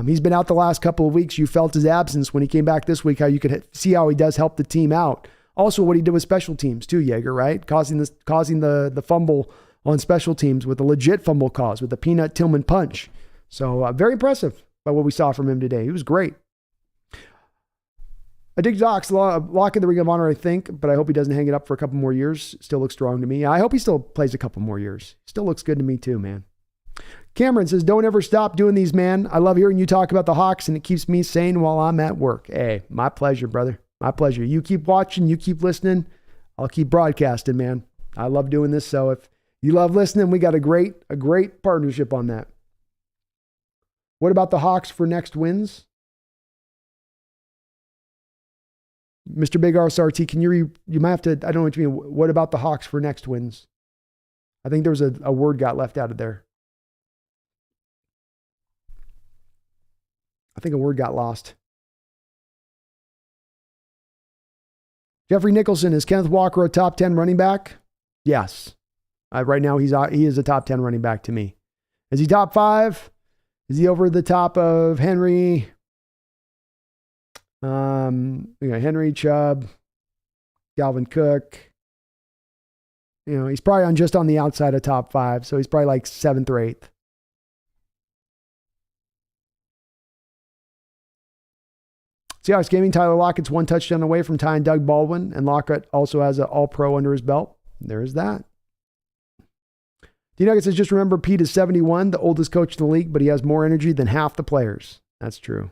He's been out the last couple of weeks. You felt his absence when he came back this week, how you could see how he does help the team out. Also, what he did with special teams too, Jaeger, right? Causing the fumble on special teams with a legit fumble cause with the Peanut Tillman punch. So very impressive by what we saw from him today. He was great. I dig Doc's lock in the Ring of Honor, I think, but I hope he doesn't hang it up for a couple more years. Still looks strong to me. I hope he still plays a couple more years. Still looks good to me too, man. Cameron says, don't ever stop doing these, man. I love hearing you talk about the Hawks, and it keeps me sane while I'm at work. Hey, my pleasure, brother. My pleasure. You keep watching. You keep listening. I'll keep broadcasting, man. I love doing this. So if you love listening, we got a great partnership on that. What about the Hawks for next wins? Mr. Big RSRT, can you might have to, I don't know what you mean. What about the Hawks for next wins? I think there was a word got left out of there. I think a word got lost. Jeffrey Nicholson, is Kenneth Walker a top 10 running back? Yes. Right now, he is a top 10 running back to me. Is he top 5? Is he over the top of Henry? Henry, Chubb, Dalvin Cook. He's probably just on the outside of top 5, so he's probably like 7th or 8th. Seahawks gaming, Tyler Lockett's one touchdown away from tying Doug Baldwin, and Lockett also has an all-pro under his belt. There is that. D-Nuggets says, just remember Pete is 71, the oldest coach in the league, but he has more energy than half the players. That's true.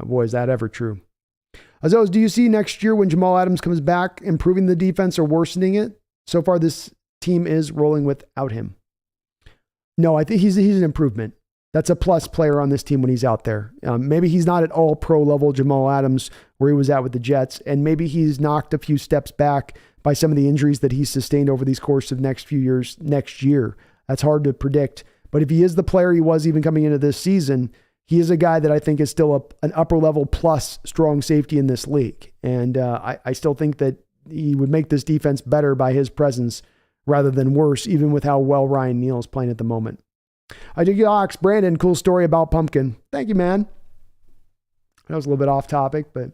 Oh boy, is that ever true. Azos, do you see next year when Jamal Adams comes back improving the defense or worsening it? So far, this team is rolling without him. No, I think he's an improvement. That's a plus player on this team when he's out there. Maybe he's not at all pro level Jamal Adams where he was at with the Jets, and maybe he's knocked a few steps back by some of the injuries that he's sustained over these course of next year. That's hard to predict. But if he is the player he was even coming into this season, he is a guy that I think is still an upper level plus strong safety in this league. And I still think that he would make this defense better by his presence rather than worse, even with how well Ryan Neal is playing at the moment. I dig Ox. Brandon, cool story about Pumpkin. Thank you, man. That was a little bit off topic, but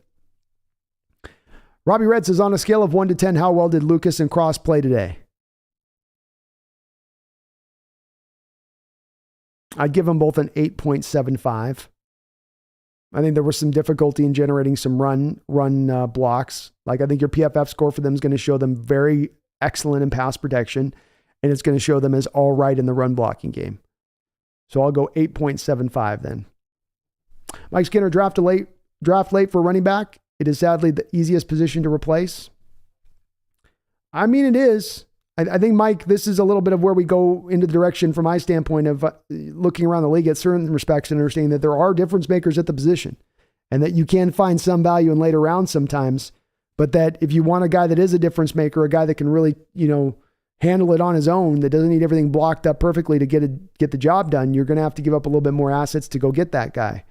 Robbie Red says, on a scale of 1 to 10, how well did Lucas and Cross play today? I'd give them both an 8.75. I think there was some difficulty in generating some run blocks. Like I think your PFF score for them is going to show them very excellent in pass protection, and it's going to show them as all right in the run blocking game. So I'll go 8.75 then. Mike Skinner, draft late for running back. It is sadly the easiest position to replace. I mean, it is. I think, Mike, this is a little bit of where we go into the direction from my standpoint of looking around the league at certain respects and understanding that there are difference makers at the position and that you can find some value in later rounds sometimes, but that if you want a guy that is a difference maker, a guy that can really, handle it on his own, that doesn't need everything blocked up perfectly to get the job done, you're going to have to give up a little bit more assets to go get that guy.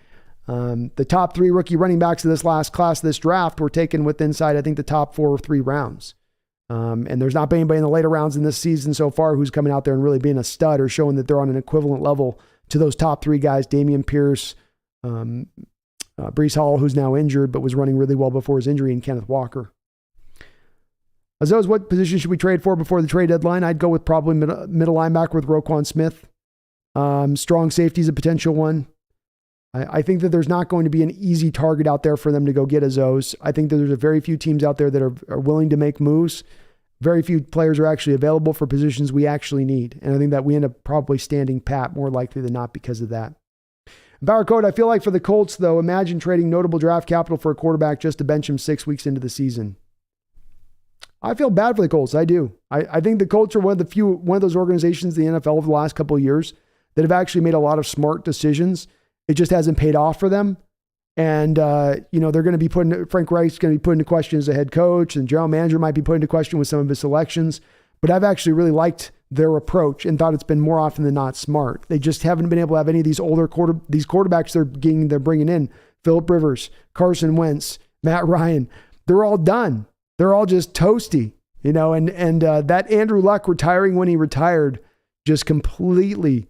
The top 3 rookie running backs of this last class, this draft, were taken with inside, I think, the top 4 or 3 rounds. And there's not been anybody in the later rounds in this season so far who's coming out there and really being a stud or showing that they're on an equivalent level to those top 3 guys, Damian Pierce, Breece Hall, who's now injured, but was running really well before his injury, and Kenneth Walker. Azos, what position should we trade for before the trade deadline? I'd go with probably middle linebacker with Roquan Smith. Strong safety is a potential one. I think that there's not going to be an easy target out there for them to go get Azos. I think that there's a very few teams out there that are willing to make moves. Very few players are actually available for positions we actually need. And I think that we end up probably standing pat more likely than not because of that. Power Code, I feel like for the Colts, though, imagine trading notable draft capital for a quarterback just to bench him 6 weeks into the season. I feel bad for the Colts. I do. I think the Colts are one of those organizations in the NFL over the last couple of years that have actually made a lot of smart decisions. It just hasn't paid off for them. And, they're going to be Frank Reich's going to be put into question as a head coach, and general manager might be put into question with some of his selections. But I've actually really liked their approach and thought it's been more often than not smart. They just haven't been able to have any of these older quarterbacks they're bringing in. Phillip Rivers, Carson Wentz, Matt Ryan. They're all done. They're all just toasty, and that Andrew Luck retiring when he retired just completely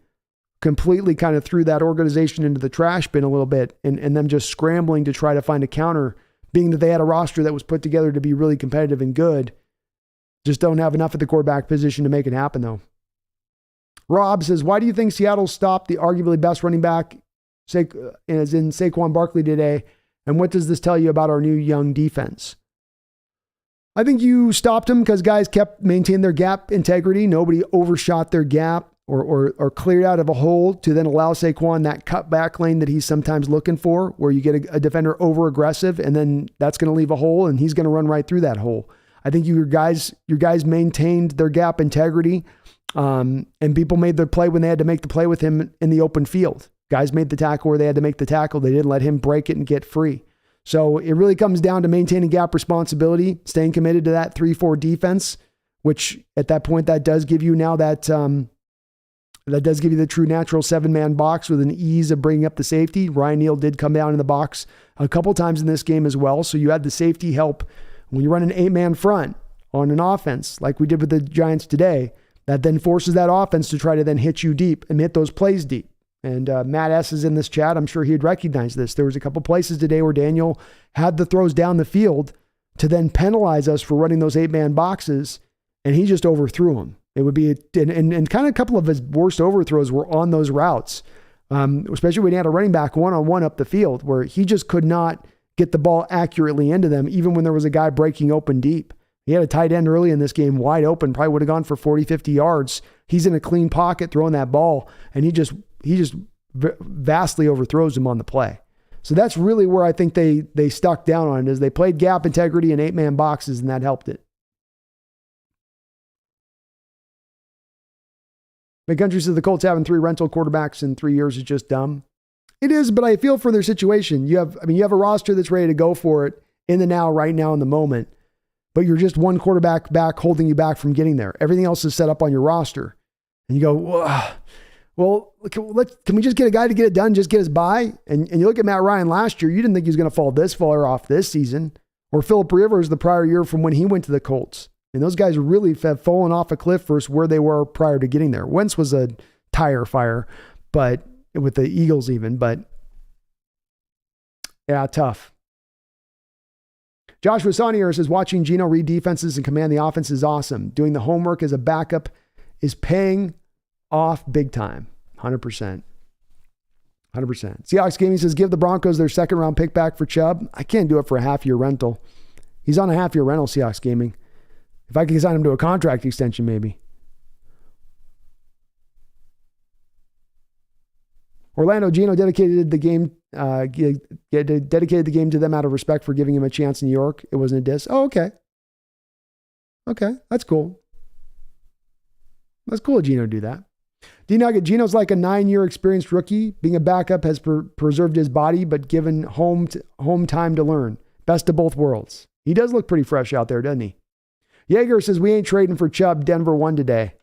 kind of threw that organization into the trash bin a little bit, and them just scrambling to try to find a counter, being that they had a roster that was put together to be really competitive and good. Just don't have enough at the quarterback position to make it happen, though. Rob says, why do you think Seattle stopped the arguably best running back, as in Saquon Barkley today, and what does this tell you about our new young defense? I think you stopped him because guys kept maintaining their gap integrity. Nobody overshot their gap or cleared out of a hole to then allow Saquon that cut back lane that he's sometimes looking for, where you get a defender over aggressive, and then that's going to leave a hole, and he's going to run right through that hole. I think your guys maintained their gap integrity, and people made their play when they had to make the play with him in the open field. Guys made the tackle where they had to make the tackle. They didn't let him break it and get free. So it really comes down to maintaining gap responsibility, staying committed to that 3-4 defense, which at that point, that does give you now that does give you the true natural 7-man box with an ease of bringing up the safety. Ryan Neal did come down in the box a couple times in this game as well. So you had the safety help when you run an 8-man front on an offense like we did with the Giants today. That then forces that offense to try to then hit you deep and hit those plays deep. And Matt S. is in this chat. I'm sure he'd recognize this. There was a couple places today where Daniel had the throws down the field to then penalize us for running those 8-man boxes, and he just overthrew them. It would be, and kind of a couple of his worst overthrows were on those routes, especially when he had a running back one-on-one up the field where he just could not get the ball accurately into them, even when there was a guy breaking open deep. He had a tight end early in this game wide open, probably would have gone for 40, 50 yards. He's in a clean pocket throwing that ball, and he just vastly overthrows him on the play. So that's really where I think they stuck down on it, is they played gap integrity and 8-man boxes, and that helped it. McCountry says the Colts having 3 rental quarterbacks in 3 years is just dumb. It is, but I feel for their situation. You have a roster that's ready to go for it in the now, right now, in the moment, but you're just one quarterback back holding you back from getting there. Everything else is set up on your roster. And you go, well, can we just get a guy to get it done, just get us by? And you look at Matt Ryan last year, you didn't think he was going to fall this far off this season. Or Phillip Rivers the prior year from when he went to the Colts. And those guys really have fallen off a cliff versus where they were prior to getting there. Wentz was a tire fire, but with the Eagles even, but yeah, tough. Joshua Saunier says, watching Geno read defenses and command the offense is awesome. Doing the homework as a backup is paying off big time. 100%. 100%. Seahawks Gaming says, give the Broncos their 2nd round pick back for Chubb. I can't do it for a half-year rental. He's on a half-year rental, Seahawks Gaming. If I could sign him to a contract extension, maybe. Orlando, Geno dedicated the game to them out of respect for giving him a chance in New York. It wasn't a diss. Oh, okay. Okay, that's cool. That's cool of Geno to do that. D-Nugget, Geno's like a 9-year experienced rookie. Being a backup has preserved his body, but given home time to learn. Best of both worlds. He does look pretty fresh out there, doesn't he? Yeager says, we ain't trading for Chubb. Denver won today.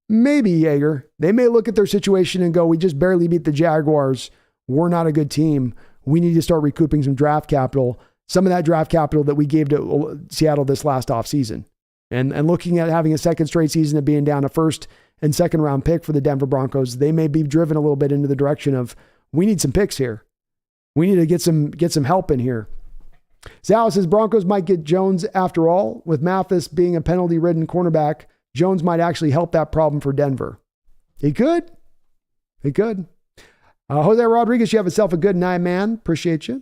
Maybe, Yeager. They may look at their situation and go, we just barely beat the Jaguars. We're not a good team. We need to start recouping some draft capital. Some of that draft capital that we gave to Seattle this last offseason. And looking at having a second straight season of being down a 1st and 2nd round pick for the Denver Broncos, they may be driven a little bit into the direction of, we need some picks here. We need to get some help in here. Sal says Broncos might get Jones after all. With Mathis being a penalty-ridden cornerback, Jones might actually help that problem for Denver. He could. He could. Jose Rodriguez, you have yourself a good night, man. Appreciate you.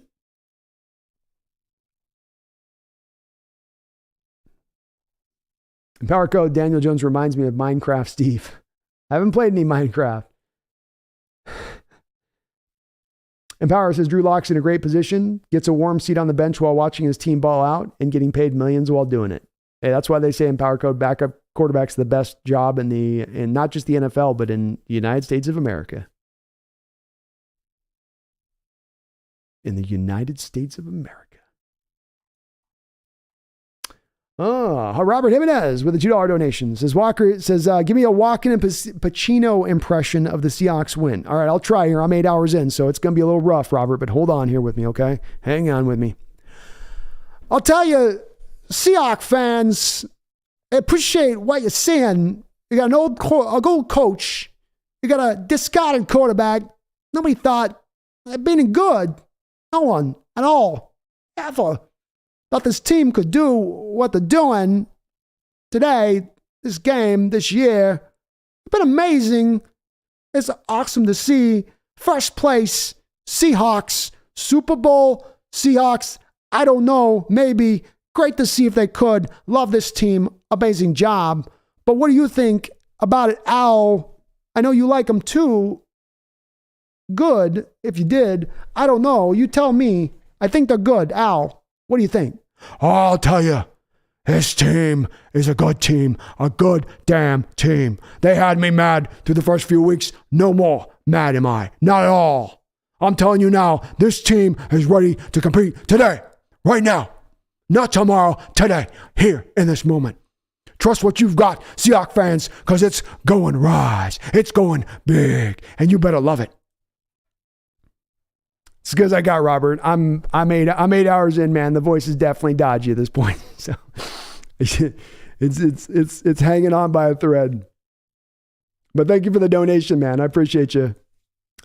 Power code Daniel Jones reminds me of Minecraft Steve. I haven't played any Minecraft. Empower says Drew Lock's in a great position, gets a warm seat on the bench while watching his team ball out and getting paid millions while doing it. Hey, that's why they say in Power Code backup quarterback's the best job in not just the NFL, but in the United States of America. In the United States of America. Robert Jimenez with a $2 donation says, give me a Walken and Pacino impression of the Seahawks win. All right, I'll try here. I'm 8 hours in, so it's going to be a little rough, Robert, but hold on here with me, okay? Hang on with me. I'll tell you, Seahawks fans, appreciate what you're seeing. You got an old coach. You got a discarded quarterback. Nobody thought being good. No one at all, ever, thought this team could do what they're doing today, this game, this year. It's been amazing. It's awesome to see. First place, Seahawks, Super Bowl, Seahawks. I don't know, maybe. Great to see if they could. Love this team. Amazing job. But what do you think about it, Al? I know you like them too. Good, if you did. I don't know. You tell me. I think they're good. Al, what do you think? I'll tell you, this team is a good team. A good damn team. They had me mad through the first few weeks. No more mad am I. Not at all. I'm telling you now, this team is ready to compete today. Right now. Not tomorrow. Today. Here in this moment. Trust what you've got, Seahawks fans, because it's going rise. It's going big. And you better love it. It's because I got Robert. I'm 8 hours in, man. The voice is definitely dodgy at this point. So it's hanging on by a thread. But thank you for the donation, man. I appreciate you.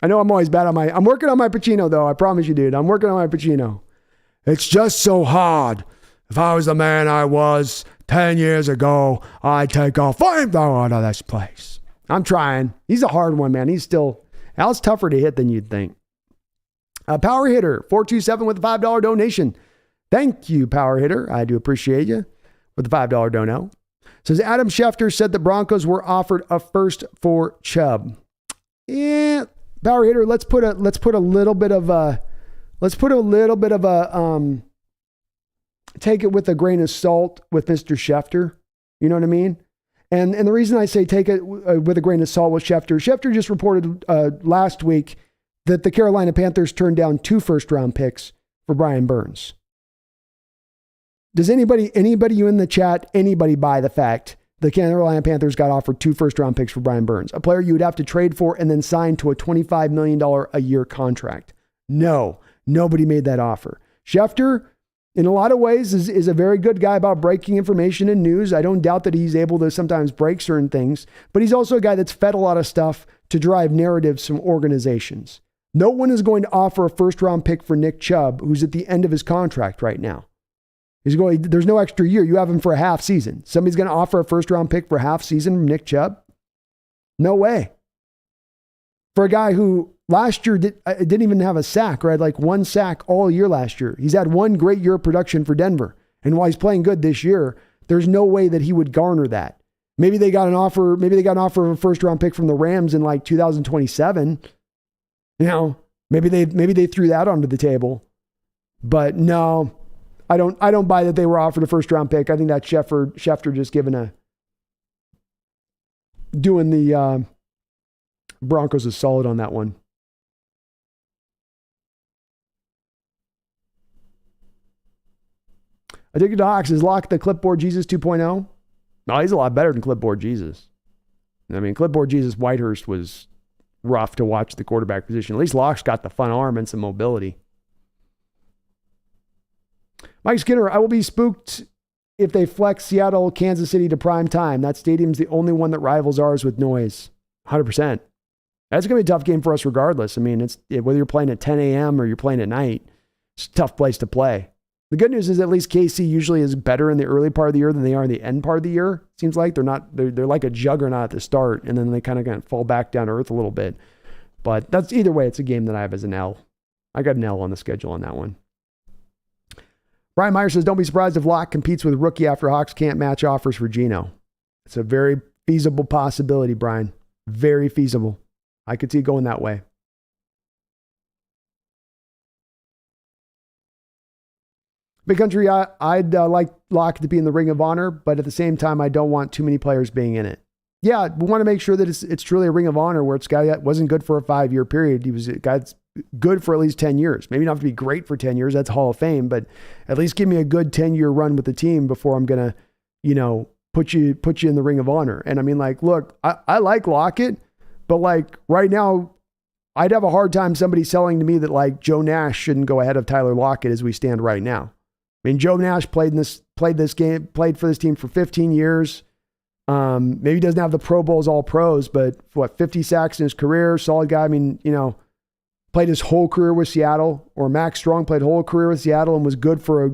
I know I'm always bad on I'm working on my Pacino though. I promise you, dude. I'm working on my Pacino. It's just so hard. If I was the man I was 10 years ago, I'd take a flamethrower out of this place. I'm trying. He's a hard one, man. Al's tougher to hit than you'd think. Power Hitter, 427 with a $5 donation. Thank you, Power Hitter. I do appreciate you with the $5 dono. Says Adam Schefter said the Broncos were offered a first for Chubb. Yeah, Power Hitter, let's put a little bit of a take it with a grain of salt with Mr. Schefter. You know what I mean? And the reason I say take it with a grain of salt with Schefter just reported last week that the Carolina Panthers turned down 2 first-round picks for Brian Burns. Does anybody you in the chat, anybody buy the fact the Carolina Panthers got offered 2 first-round picks for Brian Burns, a player you would have to trade for and then sign to a $25 million a year contract? No, nobody made that offer. Schefter, in a lot of ways, is a very good guy about breaking information and news. I don't doubt that he's able to sometimes break certain things, but he's also a guy that's fed a lot of stuff to drive narratives from organizations. No one is going to offer a first-round pick for Nick Chubb, who's at the end of his contract right now. There's no extra year. You have him for a half season. Somebody's going to offer a first-round pick for a half season from Nick Chubb? No way. For a guy who last year didn't even have a sack, or had like 1 sack all year last year. He's had 1 great year of production for Denver. And while he's playing good this year, there's no way that he would garner that. Maybe they got an offer of a first-round pick from the Rams in like 2027. You know, maybe they threw that onto the table. But no, I don't buy that they were offered a first-round pick. I think that Schefter just doing the Broncos is solid on that one. I think the Hawks is Lock the Clipboard Jesus 2.0. No, he's a lot better than Clipboard Jesus. I mean, Clipboard Jesus Whitehurst was rough to watch the quarterback position. At least Lock's got the fun arm and some mobility. Mike Skinner, I will be spooked if they flex Seattle, Kansas City to prime time. That stadium's the only one that rivals ours with noise. 100%. That's going to be a tough game for us regardless. I mean, it's whether you're playing at 10 a.m. or you're playing at night, it's a tough place to play. The good news is at least KC usually is better in the early part of the year than they are in the end part of the year. Seems like they're like a juggernaut at the start, and then they kind of fall back down to earth a little bit. But that's either way, it's a game that I have as an L. I got an L on the schedule on that one. Brian Meyer says, don't be surprised if Locke competes with rookie after Hawks can't match offers for Geno. It's a very feasible possibility, Brian. Very feasible. I could see it going that way. Big Country, I'd like Lockett to be in the Ring of Honor, but at the same time, I don't want too many players being in it. Yeah, we want to make sure that it's truly a Ring of Honor where it's a guy that wasn't good for a 5-year period. He was a guy that's good for at least 10 years. Maybe not have to be great for 10 years. That's Hall of Fame, but at least give me a good 10-year run with the team before I'm going to, put you in the Ring of Honor. And I mean, like, look, I like Lockett, but like right now, I'd have a hard time somebody selling to me that like Joe Nash shouldn't go ahead of Tyler Lockett as we stand right now. I mean, Joe Nash played for this team for 15 years. Maybe he doesn't have the Pro Bowls, all pros, but 50 sacks in his career, solid guy. I mean, played his whole career with Seattle, or Max Strong played whole career with Seattle and was good for a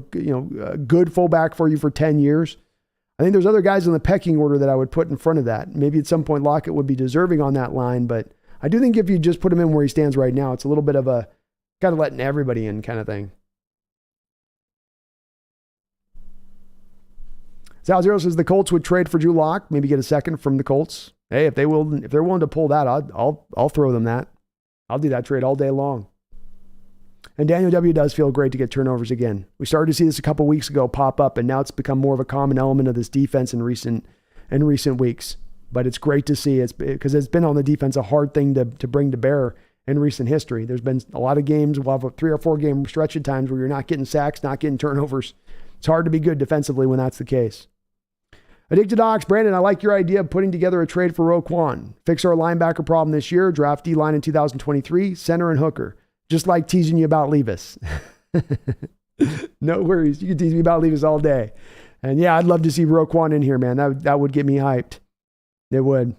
good fullback for you for 10 years. I think there's other guys in the pecking order that I would put in front of that. Maybe at some point Lockett would be deserving on that line, but I do think if you just put him in where he stands right now, it's a little bit of a kind of letting everybody in kind of thing. Sal Zero says the Colts would trade for Drew Lock, maybe get a second from the Colts. Hey, if they're willing to pull that, I'll throw them that. I'll do that trade all day long. And Daniel W. does feel great to get turnovers again. We started to see this a couple weeks ago pop up, and now it's become more of a common element of this defense in recent weeks. But it's great to see. It's because it's been on the defense a hard thing to bring to bear in recent history. There's been a lot of games, we'll have a 3 or 4 game stretch at times where you're not getting sacks, not getting turnovers. It's hard to be good defensively when that's the case. Addicted Ox, Brandon, I like your idea of putting together a trade for Roquan. Fix our linebacker problem this year, draft D-line in 2023, center and hooker. Just like teasing you about Levis. No worries. You can tease me about Levis all day. And yeah, I'd love to see Roquan in here, man. That would get me hyped. It would.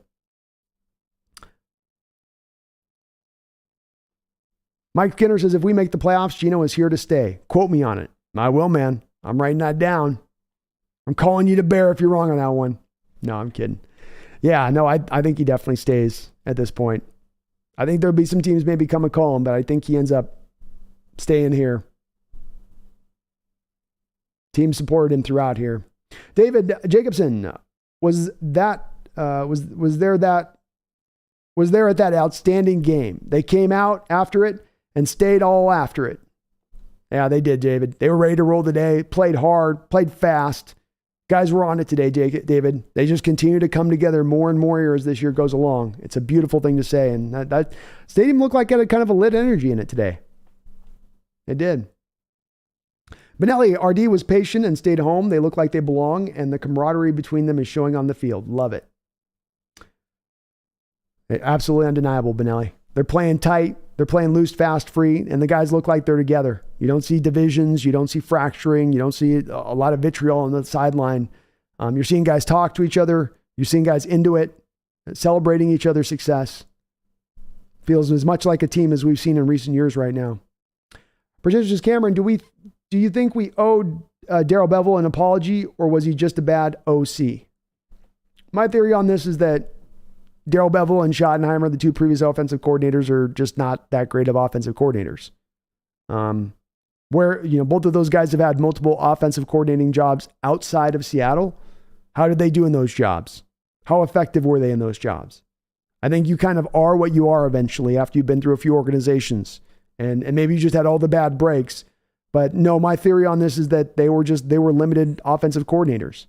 Mike Skinner says, if we make the playoffs, Geno is here to stay. Quote me on it. I will, man. I'm writing that down. I'm calling you to bear if you're wrong on that one. No, I'm kidding. Yeah, no, I think he definitely stays at this point. I think there'll be some teams maybe come and call him, but I think he ends up staying here. Team supported him throughout here. David Jacobson was there at that outstanding game. They came out after it and stayed all after it. Yeah, they did, David. They were ready to roll today, played hard, played fast. Guys were on it today, David. They just continue to come together more and more as this year goes along. It's a beautiful thing to say. And that stadium looked like it had kind of a lit energy in it today. It did. Benelli, RD was patient and stayed home. They look like they belong, and the camaraderie between them is showing on the field. Love it. Absolutely undeniable, Benelli. They're playing tight. They're playing loose, fast, free, and the guys look like they're together. You don't see divisions. You don't see fracturing. You don't see a lot of vitriol on the sideline. You're seeing guys talk to each other. You're seeing guys into it, celebrating each other's success. Feels as much like a team as we've seen in recent years right now. Prestigious Cameron, do you think we owed Darrell Bevell an apology, or was he just a bad OC? My theory on this is that Darrell Bevell and Schottenheimer, the two previous offensive coordinators, are just not that great of offensive coordinators. Both of those guys have had multiple offensive coordinating jobs outside of Seattle. How did they do in those jobs? How effective were they in those jobs? I think you kind of are what you are eventually after you've been through a few organizations, and maybe you just had all the bad breaks. But no, my theory on this is that they were limited offensive coordinators.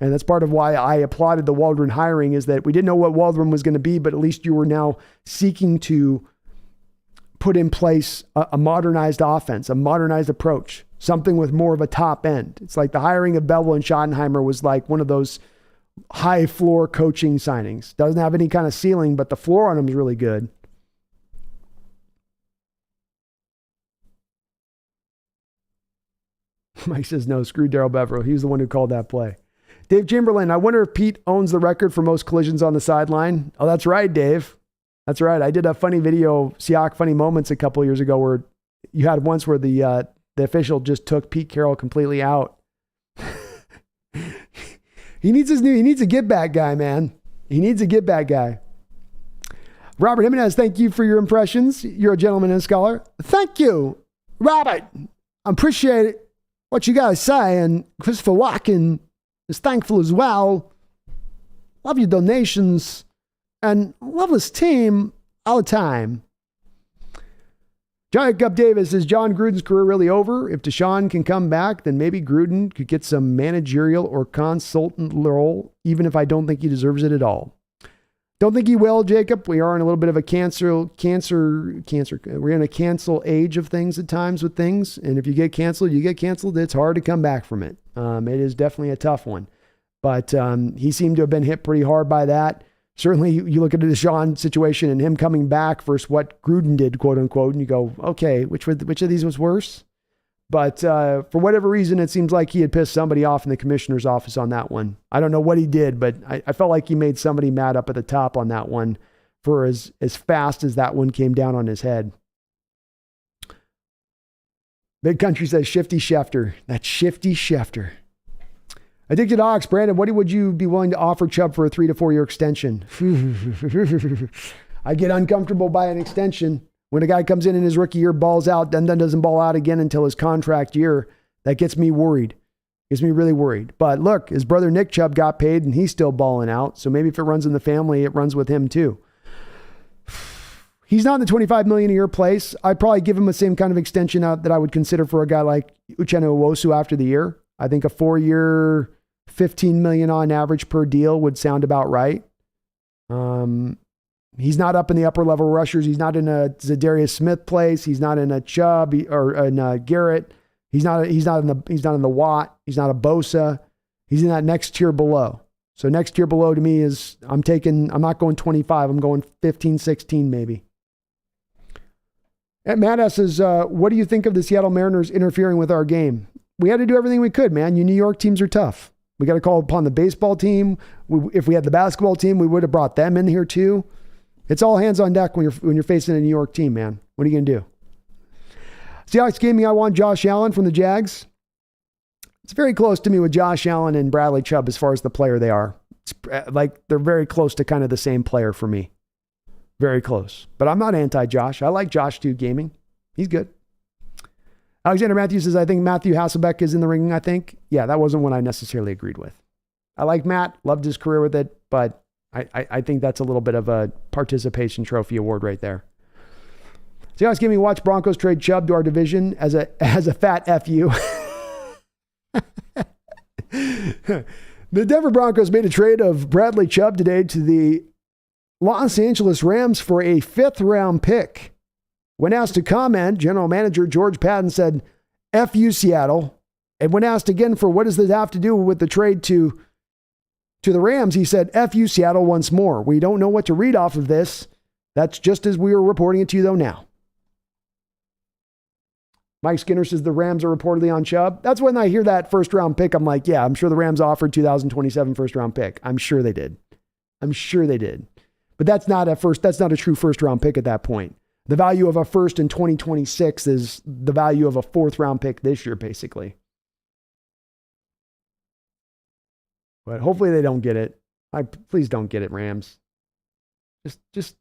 And that's part of why I applauded the Waldron hiring, is that we didn't know what Waldron was going to be, but at least you were now seeking to put in place a modernized offense, a modernized approach, something with more of a top end. It's like the hiring of Bevell and Schottenheimer was like one of those high floor coaching signings. Doesn't have any kind of ceiling, but the floor on them is really good. Mike says, no, screw Darrell Bevell. He was the one who called that play. Dave Chamberlain, I wonder if Pete owns the record for most collisions on the sideline. Oh, that's right, Dave. That's right. I did a funny video, Seahawks Funny Moments, a couple years ago, where you had once where the official just took Pete Carroll completely out. He needs a get back guy, man. He needs a get back guy. Robert Jimenez, thank you for your impressions. You're a gentleman and a scholar. Thank you, Robert. I appreciate what you guys say, and Christopher Walken is thankful as well. love your donations, and love this team all the time. Jacob Davis, is John Gruden's career really over? If Deshaun can come back, then maybe Gruden could get some managerial or consultant role, even if I don't think he deserves it at all. Don't think he will, Jacob. We are in a little bit of a we're in a cancel age of things at times with things. And if you get canceled, you get canceled. It's hard to come back from it. It is definitely a tough one. But he seemed to have been hit pretty hard by that. Certainly, you look at the Deshaun situation and him coming back versus what Gruden did, quote unquote, and you go, okay, which of these was worse? But for whatever reason, it seems like he had pissed somebody off in the commissioner's office on that one. I don't know what he did, but I felt like he made somebody mad up at the top on that one for as fast as that one came down on his head. Big Country says, Shifty Schefter. That's Shifty Schefter. Addicted Ox, Brandon, what would you be willing to offer Chubb for a 3 to 4 year extension? I get uncomfortable by an extension. When a guy comes in his rookie year, balls out, then doesn't ball out again until his contract year, that gets me worried. Gets me really worried. But look, his brother Nick Chubb got paid and he's still balling out. So maybe if it runs in the family, it runs with him too. He's not in the $25 million a year place. I'd probably give him the same kind of extension that I would consider for a guy like Uchenna Nwosu after the year. I think a 4-year, $15 million on average per deal would sound about right. He's not up in the upper level rushers. He's not in a Zadarius Smith place. He's not in a Chubb or in a Garrett. He's not in the Watt. He's not a Bosa. He's in that next tier below. So next tier below to me is I'm not going 25. I'm going 15, 16 maybe. And Matt asks, what do you think of the Seattle Mariners interfering with our game? We had to do everything we could, man. You New York teams are tough. We got to call upon the baseball team. If we had the basketball team, we would have brought them in here too. It's all hands on deck when you're facing a New York team, man. What are you going to do? Seahawks Gaming, I want Josh Allen from the Jags. It's very close to me with Josh Allen and Bradley Chubb as far as the player they are. It's like they're very close to kind of the same player for me. Very close. But I'm not anti-Josh. I like Josh too, gaming. He's good. Alexander Matthews says, I think Matthew Hasselbeck is in the ring, I think. Yeah, that wasn't one I necessarily agreed with. I like Matt, loved his career with it, but I think that's a little bit of a participation trophy award right there. Seahawks Gaming, watch Broncos trade Chubb to our division as a fat FU. The Denver Broncos made a trade of Bradley Chubb today to the Los Angeles Rams for a 5th-round pick. When asked to comment, General Manager George Patton said, F you, Seattle. And when asked again for what does this have to do with the trade to the Rams, he said, F you, Seattle, once more. We don't know what to read off of this. That's just as we were reporting it to you, though, now. Mike Skinner says the Rams are reportedly on Chubb. That's when I hear that 1st-round pick, I'm like, yeah, I'm sure the Rams offered 2027 1st-round pick. I'm sure they did. But that's not a true 1st-round pick at that point. The value of a 1st in 2026 is the value of a 4th-round pick this year, basically. But hopefully they don't get it. Please don't get it, Rams. Just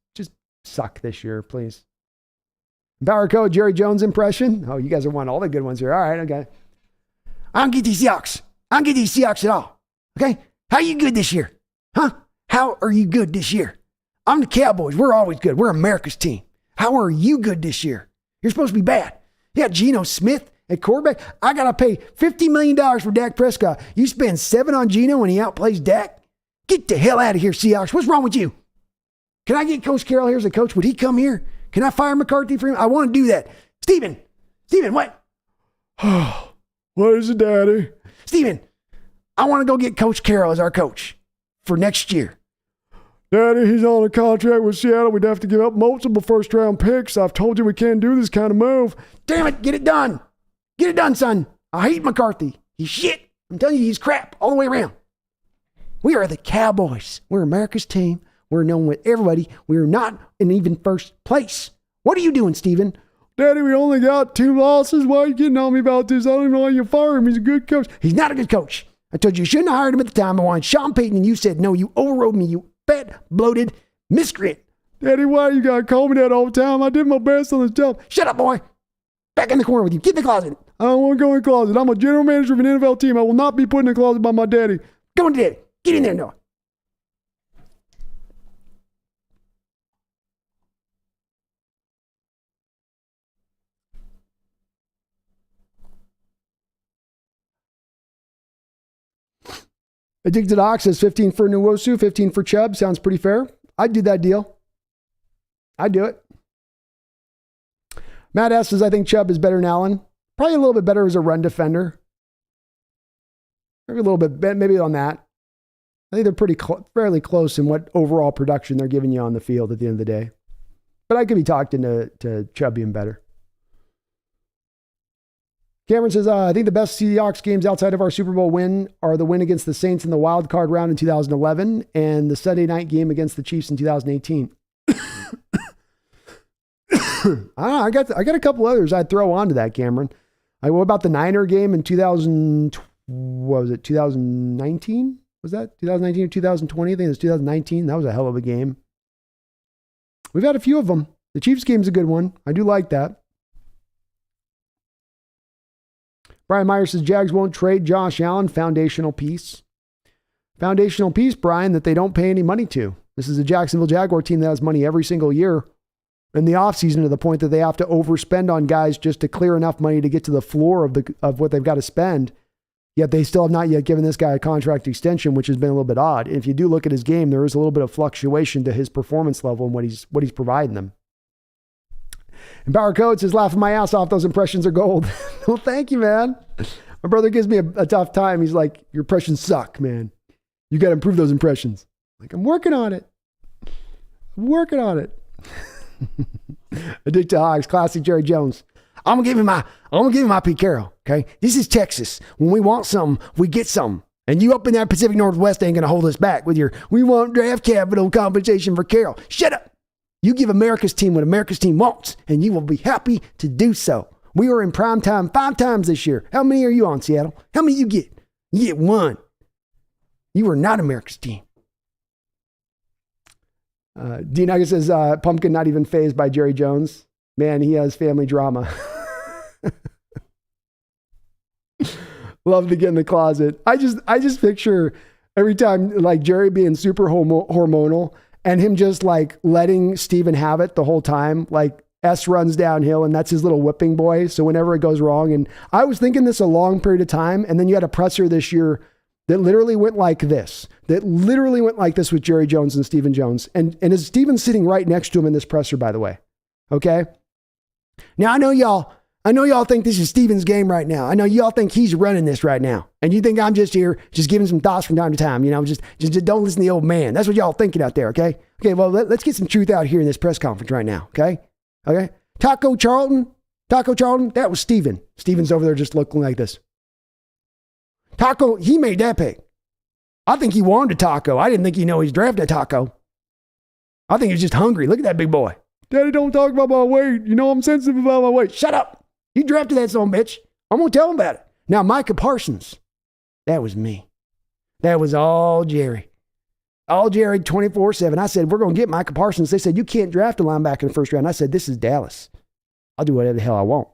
suck this year, please. Power Code, Jerry Jones impression. Oh, you guys are wanting all the good ones here. All right, okay. I don't get these Seahawks. I don't get these Seahawks at all. Okay? How are you good this year? Huh? How are you good this year? I'm the Cowboys. We're always good. We're America's team. How are you good this year? You're supposed to be bad. Yeah, Geno Smith at quarterback. I got to pay $50 million for Dak Prescott. You spend $7 on Geno and he outplays Dak? Get the hell out of here, Seahawks. What's wrong with you? Can I get Coach Carroll here as a coach? Would he come here? Can I fire McCarthy for him? I want to do that. Steven, what? What is it, Daddy? Steven, I want to go get Coach Carroll as our coach for next year. Daddy, he's on a contract with Seattle. We'd have to give up multiple 1st-round picks. I've told you we can't do this kind of move. Damn it, get it done. Get it done, son. I hate McCarthy. He's shit. I'm telling you, he's crap all the way around. We are the Cowboys. We're America's team. We're known with everybody. We're not in even 1st place. What are you doing, Steven? Daddy, we only got 2 losses. Why are you getting on me about this? I don't even know why you fire him. He's a good coach. He's not a good coach. I told you shouldn't have hired him at the time. I wanted Sean Payton, and you said no. You overrode me, you fat, bloated miscreant. Daddy, why you got to call me that all the time? I did my best on this job. Shut up, boy. Back in the corner with you. Get in the closet. I don't want to go in the closet. I'm a general manager of an NFL team. I will not be put in the closet by my daddy. Go in there. Get in there, Noah. Addicted Ox says 15 for Nwosu, 15 for Chubb. Sounds pretty fair. I'd do that deal. I'd do it. Matt S says, I think Chubb is better than Allen. Probably a little bit better as a run defender. Maybe a little bit, maybe on that. I think they're pretty fairly close in what overall production they're giving you on the field at the end of the day. But I could be talked into Chubb being better. Cameron says, I think the best Seahawks games outside of our Super Bowl win are the win against the Saints in the wild card round in 2011 and the Sunday night game against the Chiefs in 2018. I got a couple others I'd throw onto that, Cameron. What about the Niner game in 2019? Was that 2019 or 2020? I think it was 2019. That was a hell of a game. We've had a few of them. The Chiefs game's a good one. I do like that. Brian Myers says, Jags won't trade Josh Allen. Foundational piece. Foundational piece, Brian, that they don't pay any money to. This is a Jacksonville Jaguar team that has money every single year in the offseason to the point that they have to overspend on guys just to clear enough money to get to the floor of what they've got to spend. Yet they still have not yet given this guy a contract extension, which has been a little bit odd. And if you do look at his game, there is a little bit of fluctuation to his performance level and what he's providing them. And Power Code says, laughing my ass off, those impressions are gold. Well, thank you, man. My brother gives me a tough time. He's like, your impressions suck, man. You got to improve those impressions. Like, I'm working on it. Addicted to Hogs, classic Jerry Jones. I'm gonna give you my Pete Carroll. Okay, this is Texas. When we want something, we get something. And you up in that Pacific Northwest ain't gonna hold us back with your we want draft capital compensation for Carroll. Shut up. You give America's team what America's team wants, and you will be happy to do so. We were in prime time 5 times this year. How many are you on, Seattle? How many you get? You get 1. You are not America's team. D Nugget says, Pumpkin not even fazed by Jerry Jones. Man, he has family drama. Love to get in the closet. I just picture every time like Jerry being super hormonal and him just like letting Steven have it the whole time. Like S runs downhill and that's his little whipping boy. So whenever it goes wrong, and I was thinking this a long period of time. And then you had a presser this year that literally went like this. With Jerry Jones and Stephen Jones. And is Stephen sitting right next to him in this presser, by the way? Okay. Now I know y'all think this is Stephen's game right now. I know y'all think he's running this right now. And you think I'm just here, just giving some thoughts from time to time. You know, just don't listen to the old man. That's what y'all thinking out there. Okay. Okay. Well, let's get some truth out here in this press conference right now. Okay. Okay. Taco Charlton, that was Stephen. Stephen's over there just looking like this. Taco, he made that pick. I think he wanted a taco. I didn't think he's drafted a taco. I think he's just hungry. Look at that big boy. Daddy, don't talk about my weight. You know I'm sensitive about my weight. Shut up. You drafted that son of a bitch. I'm going to tell him about it. Now, Micah Parsons, that was me. That was all Jerry. All Jerry 24/7. I said, we're going to get Micah Parsons. They said, you can't draft a linebacker in the first round. I said, this is Dallas. I'll do whatever the hell I want.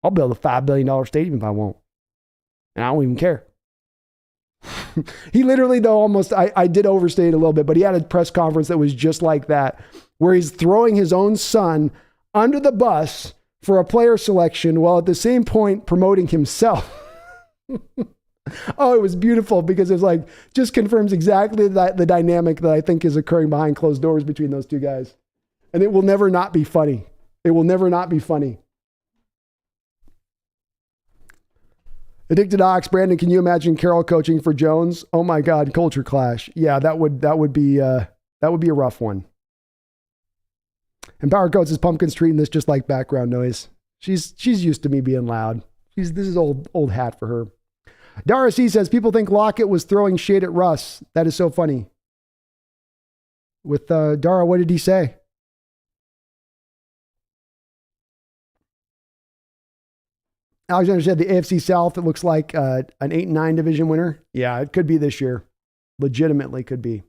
I'll build a $5 billion stadium if I want. And I don't even care. He literally, though, almost, I did overstate it a little bit, but he had a press conference that was just like that, where he's throwing his own son under the bus for a player selection while at the same point promoting himself. Oh, it was beautiful because it was like, just confirms exactly the dynamic that I think is occurring behind closed doors between those two guys. And it will never not be funny. It will never not be funny. Addicted Ox, Brandon, can you imagine Carroll coaching for Jones? Oh my God, culture clash. Yeah, that would be a rough one. And Power Coach says Pumpkin's treating this just like background noise. She's used to me being loud. This is old hat for her. Dara C says people think Lockett was throwing shade at Russ. That is so funny. With Dara, what did he say? Alexander said the AFC South, it looks like an 8-9 division winner. Yeah, it could be this year. Legitimately could be.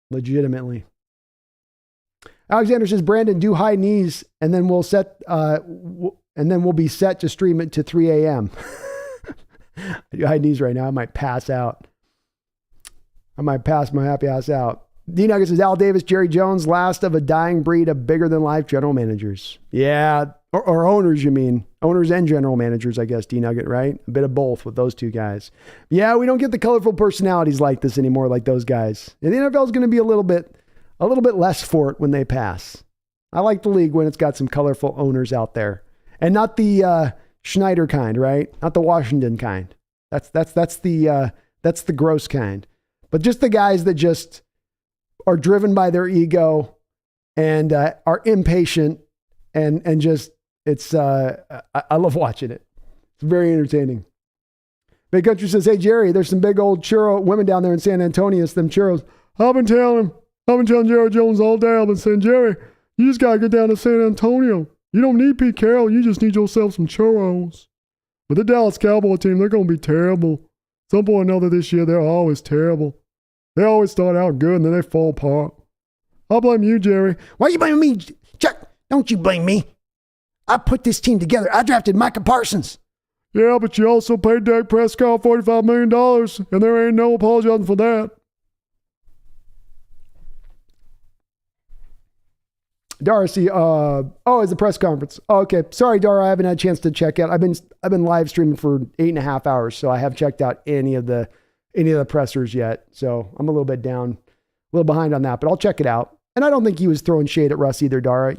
Legitimately. Alexander says, Brandon, do high knees and then we'll be set to stream it to 3 a.m. I do high knees right now. I might pass out. I might pass my happy ass out. D-Nuggets says, Al Davis, Jerry Jones, last of a dying breed of bigger-than-life general managers. Yeah, or owners, you mean. Owners and general managers, I guess, D-Nugget, right? A bit of both with those two guys. Yeah, we don't get the colorful personalities like this anymore, like those guys. And the NFL is going to be a little bit less for it when they pass. I like the league when it's got some colorful owners out there. And not the Schneider kind, right? Not the Washington kind. That's the gross kind. But just the guys that just are driven by their ego and are impatient and just, it's, I love watching it. It's very entertaining. Big Country says, hey, Jerry, there's some big old churro women down there in San Antonio. It's them churros. I've been telling Jerry Jones all day. I've been saying, Jerry, you just got to get down to San Antonio. You don't need Pete Carroll. You just need yourself some churros. But the Dallas Cowboy team, they're going to be terrible. Some point or another this year, they're always terrible. They always start out good and then they fall apart. I'll blame you, Jerry. Why are you blaming me, Chuck? Don't you blame me. I put this team together. I drafted Micah Parsons. Yeah, but you also paid Dak Prescott $45 million, and there ain't no apologizing for that. Darcy, it's a press conference. Oh, okay. Sorry, Dara, I haven't had a chance to check out. I've been live streaming for 8.5 hours, so I haven't checked out any of the pressers yet. So I'm a little bit down, a little behind on that, but I'll check it out. And I don't think he was throwing shade at Russ either, Dara.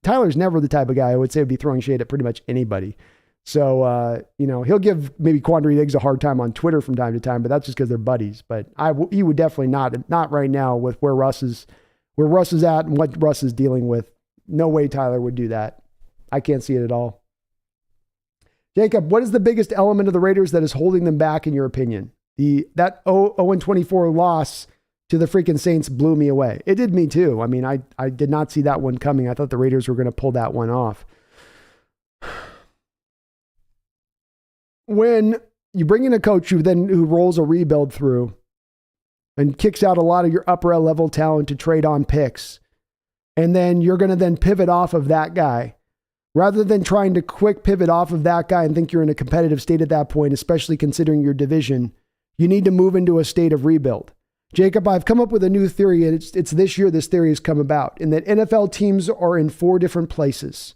Tyler's never the type of guy I would say would be throwing shade at pretty much anybody. So, he'll give maybe Quandary Diggs a hard time on Twitter from time to time, but that's just because they're buddies. But he would definitely not right now with where Russ is at and what Russ is dealing with. No way Tyler would do that. I can't see it at all. Jacob, what is the biggest element of the Raiders that is holding them back in your opinion? That 0-24 loss to the freaking Saints blew me away. It did me too. I mean, I did not see that one coming. I thought the Raiders were going to pull that one off. When you bring in a coach who rolls a rebuild through and kicks out a lot of your upper level talent to trade on picks, and then you're going to then pivot off of that guy, rather than trying to quick pivot off of that guy and think you're in a competitive state at that point, especially considering your division, you need to move into a state of rebuild. Jacob, I've come up with a new theory, and it's this year this theory has come about, in that NFL teams are in 4 different places.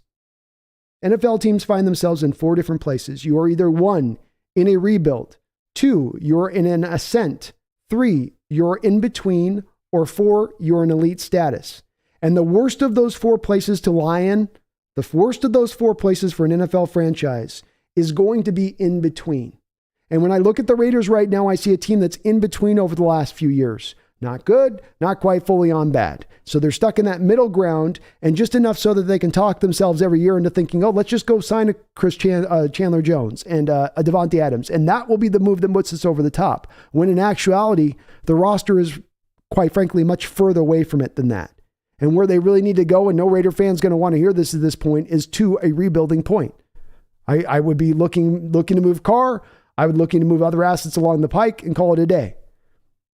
NFL teams find themselves in 4 different places. You are either 1, in a rebuild, 2, you're in an ascent, 3, you're in between, or 4, you're in elite status. And the worst of those 4 places to lie in, the worst of those 4 places for an NFL franchise is going to be in between. And when I look at the Raiders right now, I see a team that's in between over the last few years. Not good, not quite fully on bad. So they're stuck in that middle ground, and just enough so that they can talk themselves every year into thinking, oh, let's just go sign a Chandler Jones and a Devontae Adams. And that will be the move that puts us over the top. When in actuality, the roster is, quite frankly, much further away from it than that. And where they really need to go, and no Raider fan's going to want to hear this at this point, is to a rebuilding point. I would be looking to move Carr. I would looking to move other assets along the pike and call it a day.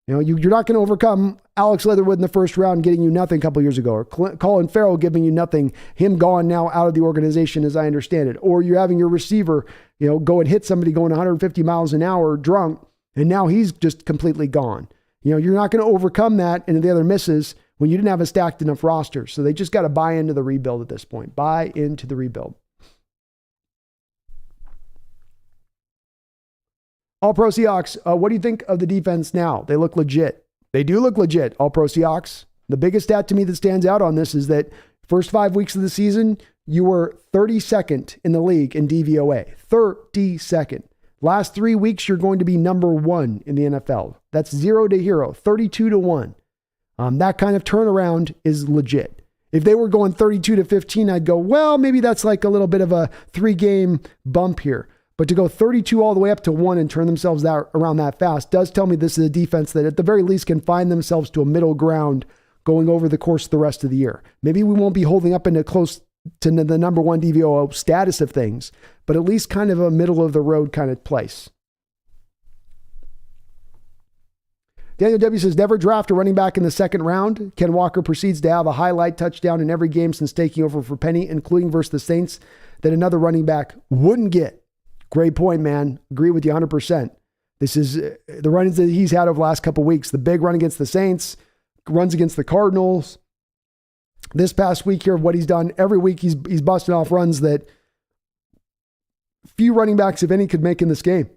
You're not going to overcome Alex Leatherwood in the first round getting you nothing a couple years ago, or Colin Farrell giving you nothing, him gone now out of the organization as I understand it, or you're having your receiver, go and hit somebody going 150 miles an hour drunk, and now he's just completely gone. You're not going to overcome that and the other misses when you didn't have a stacked enough roster. So they just got to buy into the rebuild at this point. Buy into the rebuild. All Pro Seahawks, what do you think of the defense now? They look legit. They do look legit, All Pro Seahawks. The biggest stat to me that stands out on this is that first 5 weeks of the season, you were 32nd in the league in DVOA. 32nd. Last 3 weeks, you're going to be number 1 in the NFL. That's 0 to hero, 32 to 1. That kind of turnaround is legit. If they were going 32 to 15, I'd go, well, maybe that's like a little bit of a 3-game bump here. But to go 32 all the way up to 1 and turn themselves around that fast does tell me this is a defense that at the very least can find themselves to a middle ground going over the course of the rest of the year. Maybe we won't be holding up into close to the number 1 DVOA status of things, but at least kind of a middle of the road kind of place. Daniel W. says, never draft a running back in the second round. Ken Walker proceeds to have a highlight touchdown in every game since taking over for Penny, including versus the Saints, that another running back wouldn't get. Great point, man. Agree with you 100%. This is the run-ins that he's had over the last couple of weeks. The big run against the Saints, runs against the Cardinals. This past week here, what he's done every week, he's busting off runs that few running backs, if any, could make in this game.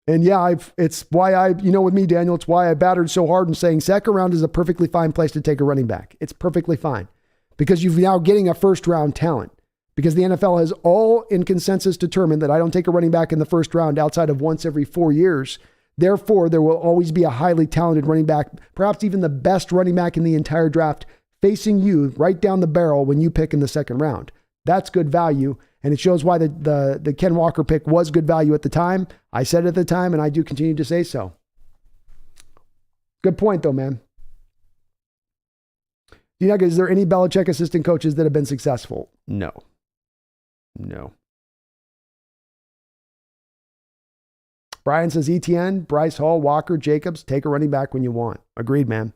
And yeah, it's why with me, Daniel, it's why I battered so hard in saying second round is a perfectly fine place to take a running back. It's perfectly fine because you're now getting a first round talent, because the NFL has all in consensus determined that I don't take a running back in the first round outside of once every 4 years. Therefore, there will always be a highly talented running back, perhaps even the best running back in the entire draft, facing you right down the barrel when you pick in the second round. That's good value. And it shows why the Ken Walker pick was good value at the time. I said it at the time, and I do continue to say so. Good point, though, man. Is there any Belichick assistant coaches that have been successful? No. Brian says ETN, Bryce Hall, Walker, Jacobs, take a running back when you want. Agreed, man.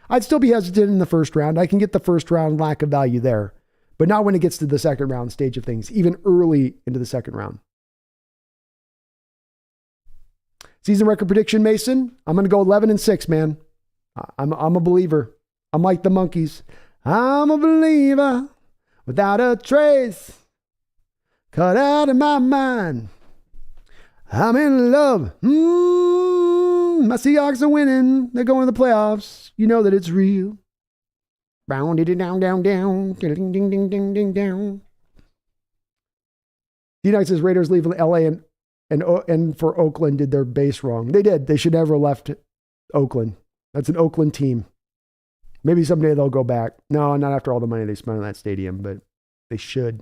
I'd still be hesitant in the first round. I can get the first round lack of value there, but not when it gets to the second round stage of things, even early into the second round. Season record prediction, Mason. I'm going to go 11-6, man. I'm a believer. I'm like the monkeys. I'm a believer without a trace cut out of my mind. I'm in love. My Seahawks are winning. They're going to the playoffs. You know that it's real. Down, down, down, down, ding, ding, ding, ding, ding, down. D-Night says Raiders leave LA and for Oakland did their base wrong. They did. They should never have left Oakland. That's an Oakland team. Maybe someday they'll go back. No, not after all the money they spent on that stadium, but they should.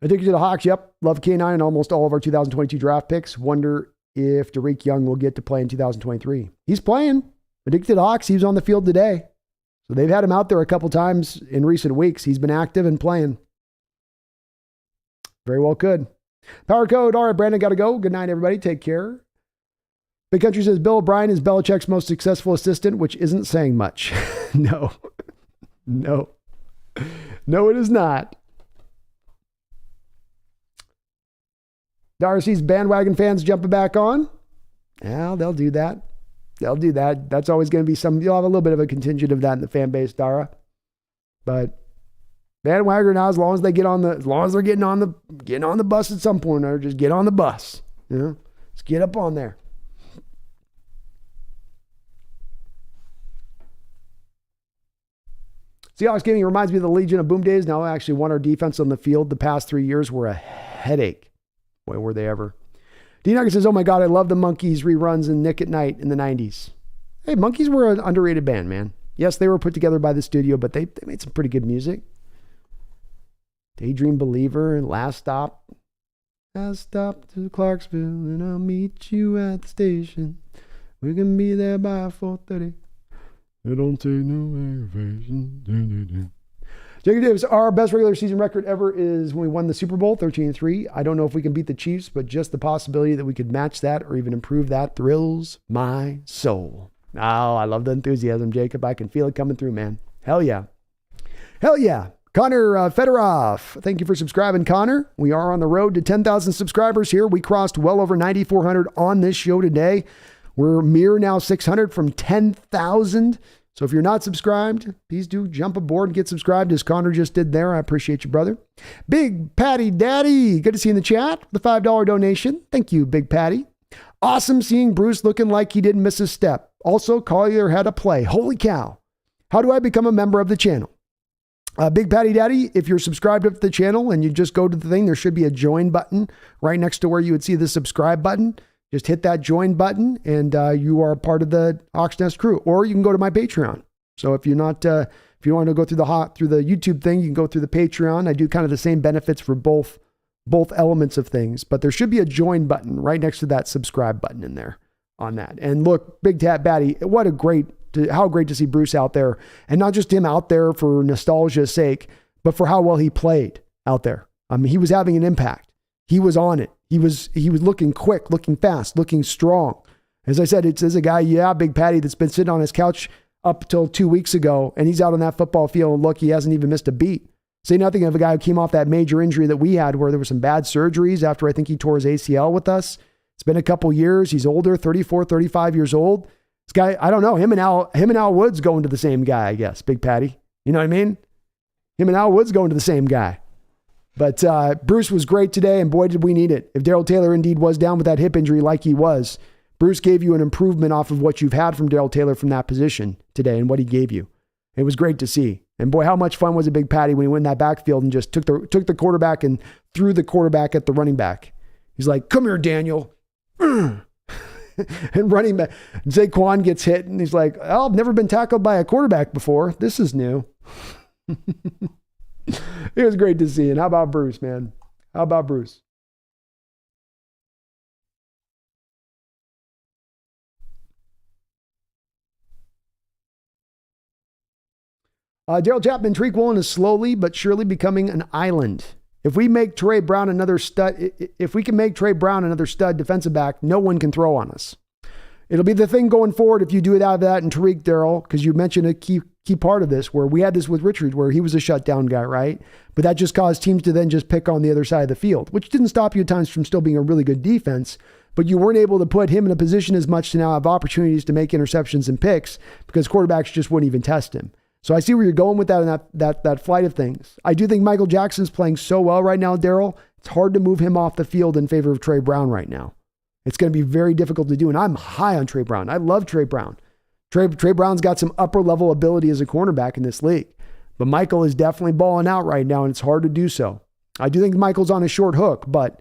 Addicted to the Hawks. Yep. Love K9 and almost all of our 2022 draft picks. Wonder if Derek Young will get to play in 2023. He's playing. Addicted to the Hawks. He was on the field today. So they've had him out there a couple times in recent weeks. He's been active and playing. Very well could. Power code. All right, Brandon, got to go. Good night, everybody. Take care. Big Country says Bill O'Brien is Belichick's most successful assistant, which isn't saying much. No, it is not. Darcy's bandwagon fans jumping back on. Yeah, they'll do that. That's always going to be you'll have a little bit of a contingent of that in the fan base, Dara. But bandwagon now, as long as they're getting on the bus at some point, or just get on the bus. Let's get up on there. Seahawks gaming reminds me of the Legion of Boom days. Now, I actually won our defense on the field the past 3 years were a headache. Boy, were they ever. D-Nugget says, oh my God, I love the Monkees reruns and Nick at Night in the 90s. Hey, Monkees were an underrated band, man. Yes, they were put together by the studio, but they made some pretty good music. Daydream Believer and Last Stop. Last stop to Clarksville and I'll meet you at the station. We can be there by 4:30. It don't take no aggravation. Jacob Davis, our best regular season record ever is when we won the Super Bowl, 13-3. I don't know if we can beat the Chiefs, but just the possibility that we could match that or even improve that thrills my soul. Oh, I love the enthusiasm, Jacob. I can feel it coming through, man. Hell yeah. Hell yeah. Connor Fedorov, thank you for subscribing, Connor. We are on the road to 10,000 subscribers here. We crossed well over 9,400 on this show today. We're mere now 600 from 10,000. So if you're not subscribed, please do jump aboard and get subscribed as Connor just did there. I appreciate you, brother. Big Patty Daddy, good to see you in the chat. The $5 donation. Thank you, Big Patty. Awesome seeing Bruce looking like he didn't miss a step. Also, Collier had a play. Holy cow. How do I become a member of the channel? Big Patty Daddy, if you're subscribed to the channel and you just go to the thing, there should be a join button right next to where you would see the subscribe button. Just hit that join button and you are part of the Hawks Nest crew. Or you can go to my Patreon. So if you're not, if you want to go through the YouTube thing, you can go through the Patreon. I do kind of the same benefits for both elements of things, but there should be a join button right next to that subscribe button in there on that. And look, Big Tat Batty, how great to see Bruce out there, and not just him out there for nostalgia's sake, but for how well he played out there. I mean, he was having an impact. He was on it. He was looking quick, looking fast, looking strong. As I said, it's a guy, Big Patty, that's been sitting on his couch up till 2 weeks ago, and he's out on that football field, and look, he hasn't even missed a beat. Say nothing of a guy who came off that major injury that we had where there were some bad surgeries after I think he tore his ACL with us. It's been a couple years. He's older, 34, 35 years old. This guy, I don't know, him and Al Woods going to the same guy, I guess, Big Patty. You know what I mean? Him and Al Woods going to the same guy. But Bruce was great today, and boy, did we need it. If Darrell Taylor indeed was down with that hip injury like he was, Bruce gave you an improvement off of what you've had from Darrell Taylor from that position today and what he gave you. It was great to see. And boy, how much fun was it, Big Patty, when he went in that backfield and just took the quarterback and threw the quarterback at the running back. He's like, come here, Daniel. And running back, Zaquan gets hit, and he's like, oh, I've never been tackled by a quarterback before. This is new. It was great to see. And how about Bruce, man? How about Bruce? Daryl Chapman, Tariq Woolen is slowly but surely becoming an island. If we make Trey Brown another stud, if we can make Trey Brown another stud defensive back, no one can throw on us. It'll be the thing going forward if you do it out of that and Tariq, Daryl, because you mentioned a key part of this where we had this with Richard where he was a shutdown guy, right? But that just caused teams to then just pick on the other side of the field, which didn't stop you at times from still being a really good defense, but you weren't able to put him in a position as much to now have opportunities to make interceptions and picks because quarterbacks just wouldn't even test him. So I see where you're going with that and that flight of things. I do think Michael Jackson's playing so well right now, Daryl. It's hard to move him off the field in favor of Trey Brown right now. It's going to be very difficult to do, and I'm high on Trey Brown. I love Trey Brown. Trey Brown's got some upper level ability as a cornerback in this league, but Michael is definitely balling out right now, and it's hard to do so. I do think Michael's on a short hook, but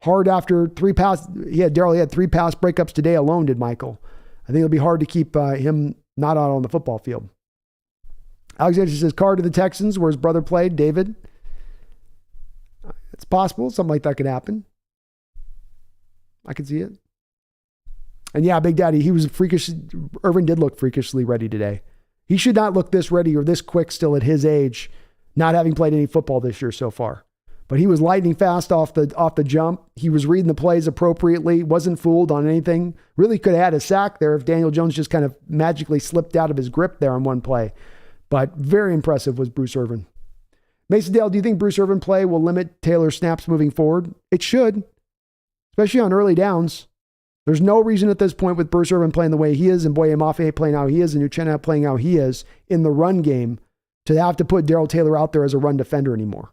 hard after three pass. He had three pass breakups today alone, did Michael. I think it'll be hard to keep him not out on the football field. Alexander says, card to the Texans where his brother played, David. It's possible. Something like that could happen. I could see it. And yeah, Big Daddy, he was freakish. Irvin did look freakishly ready today. He should not look this ready or this quick still at his age, not having played any football this year so far. But he was lightning fast off the jump. He was reading the plays appropriately, wasn't fooled on anything. Really could have had a sack there if Daniel Jones just kind of magically slipped out of his grip there on one play. But very impressive was Bruce Irvin. Mason Dale, do you think Bruce Irvin play will limit Taylor's snaps moving forward? It should, especially on early downs. There's no reason at this point with Bruce Irvin playing the way he is and Boye Mafe playing how he is and Uchenna playing how he is in the run game to have to put Darrell Taylor out there as a run defender anymore.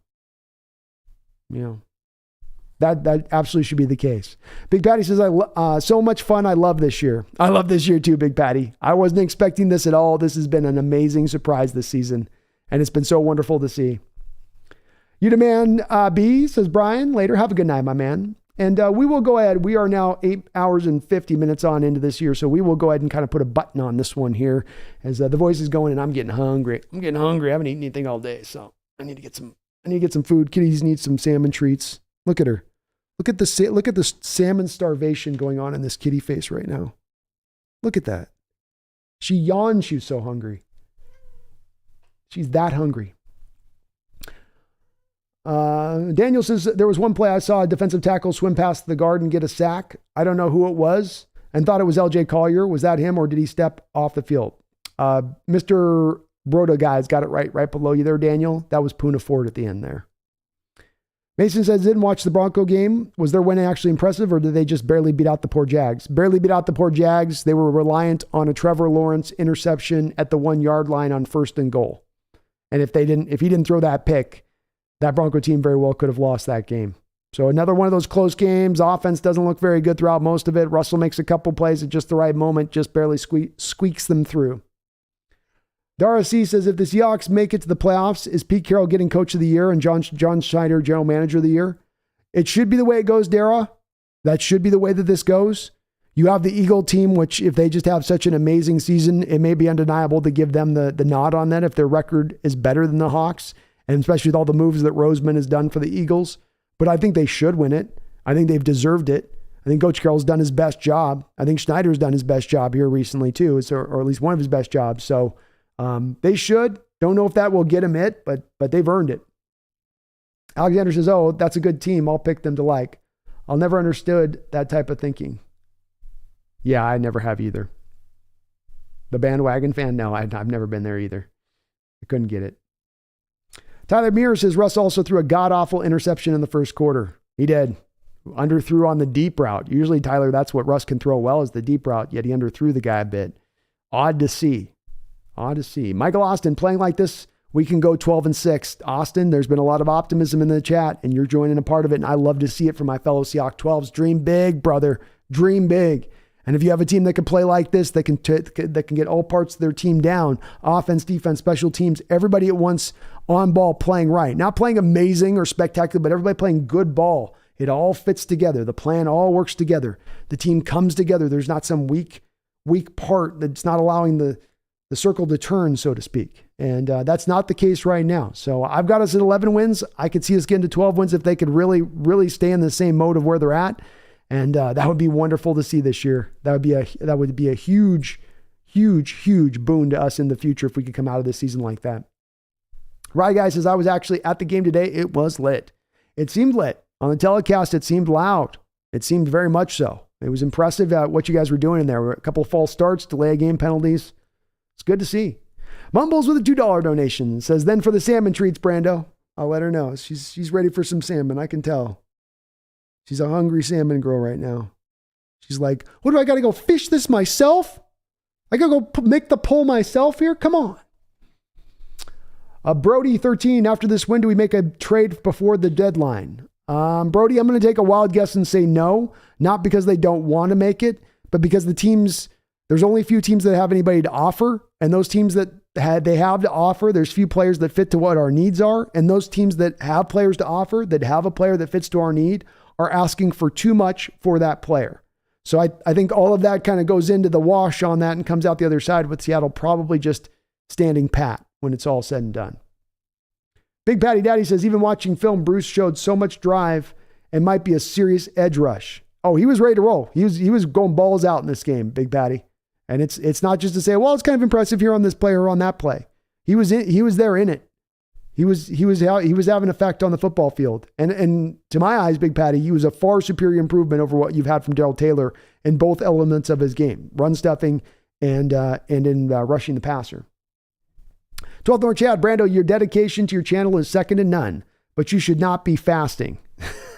You know, that absolutely should be the case. Big Patty says, so much fun. I love this year. I love this year too, Big Patty. I wasn't expecting this at all. This has been an amazing surprise this season, and it's been so wonderful to see. You demand B, says Brian. Later, have a good night, my man. And we will go ahead. We are now 8 hours and 50 minutes on into this year, so we will go ahead and kind of put a button on this one here as the voice is going, and I'm getting hungry. I haven't eaten anything all day, so I need to get some food. Kitties need some salmon treats. Look at her. Look at the salmon starvation going on in this kitty face right now. Look at that. She yawns. She's so hungry. She's that hungry. Daniel says there was one play I saw a defensive tackle swim past the guard and get a sack. I don't know who it was and thought it was LJ Collier. Was that him or did he step off the field? Mr. Broda guys got it right below you there, Daniel. That was Puna Ford at the end there. Mason says, didn't watch the Bronco game. Was their win actually impressive or did they just barely beat out the poor Jags? Barely beat out the poor Jags. They were reliant on a Trevor Lawrence interception at the 1 yard line on 1st and goal. And if he didn't throw that pick, that Bronco team very well could have lost that game. So another one of those close games. Offense doesn't look very good throughout most of it. Russell makes a couple plays at just the right moment, just barely squeaks them through. Dara C says, if the Seahawks make it to the playoffs, is Pete Carroll getting coach of the year and John Schneider general manager of the year? It should be the way it goes, Dara. That should be the way that this goes. You have the Eagle team, which if they just have such an amazing season, it may be undeniable to give them the nod on that if their record is better than the Hawks, and especially with all the moves that Roseman has done for the Eagles. But I think they should win it. I think they've deserved it. I think Coach Carroll's done his best job. I think Schneider's done his best job here recently too, or at least one of his best jobs. So they should. Don't know if that will get him it, but they've earned it. Alexander says, oh, that's a good team. I'll pick them to like. I'll never understood that type of thinking. Yeah, I never have either. The bandwagon fan? No, I've never been there either. I couldn't get it. Tyler Mears says Russ also threw a god-awful interception in the first quarter. He did. Underthrew on the deep route. Usually, Tyler, that's what Russ can throw well is the deep route, yet he underthrew the guy a bit. Odd to see. Michael Austin, playing like this, we can go 12-6. Austin, there's been a lot of optimism in the chat, and you're joining a part of it, and I love to see it from my fellow Seahawks 12s. Dream big, brother. Dream big. And if you have a team that can play like this, that can get all parts of their team down, offense, defense, special teams, everybody at once on ball playing right. Not playing amazing or spectacular, but everybody playing good ball. It all fits together. The plan all works together. The team comes together. There's not some weak part that's not allowing the circle to turn, so to speak. And that's not the case right now. So I've got us at 11 wins. I could see us getting to 12 wins if they could really, really stay in the same mode of where they're at. And that would be wonderful to see this year. That would be a huge, huge, huge boon to us in the future if we could come out of this season like that. Right, guys, as I was actually at the game today, it was lit. It seemed lit. On the telecast, it seemed loud. It seemed very much so. It was impressive what you guys were doing in there. A couple of false starts, delay of game penalties. It's good to see. Mumbles with a $2 donation says, then for the salmon treats, Brando. I'll let her know. She's ready for some salmon. I can tell. She's a hungry salmon girl right now. She's like, what do I got to go fish this myself? I got to go make the pole myself here? Come on. Brody 13, after this, when do we make a trade before the deadline? Brody, I'm going to take a wild guess and say no, not because they don't want to make it, but because there's only a few teams that have anybody to offer, and those teams that they have to offer, there's few players that fit to what our needs are, and those teams that have players to offer, that have a player that fits to our need, are asking for too much for that player. So I think all of that kind of goes into the wash on that and comes out the other side with Seattle probably just standing pat when it's all said and done. Big Patty Daddy says, even watching film, Bruce showed so much drive and might be a serious edge rush. Oh, he was ready to roll. He was going balls out in this game, Big Patty. And it's not just to say, well, it's kind of impressive here on this play or on that play. He was there in it. He was having an effect on the football field. And to my eyes, Big Patty, he was a far superior improvement over what you've had from Darrell Taylor in both elements of his game, run stuffing and in rushing the passer. 12th North Chad, Brando, your dedication to your channel is second to none, but you should not be fasting.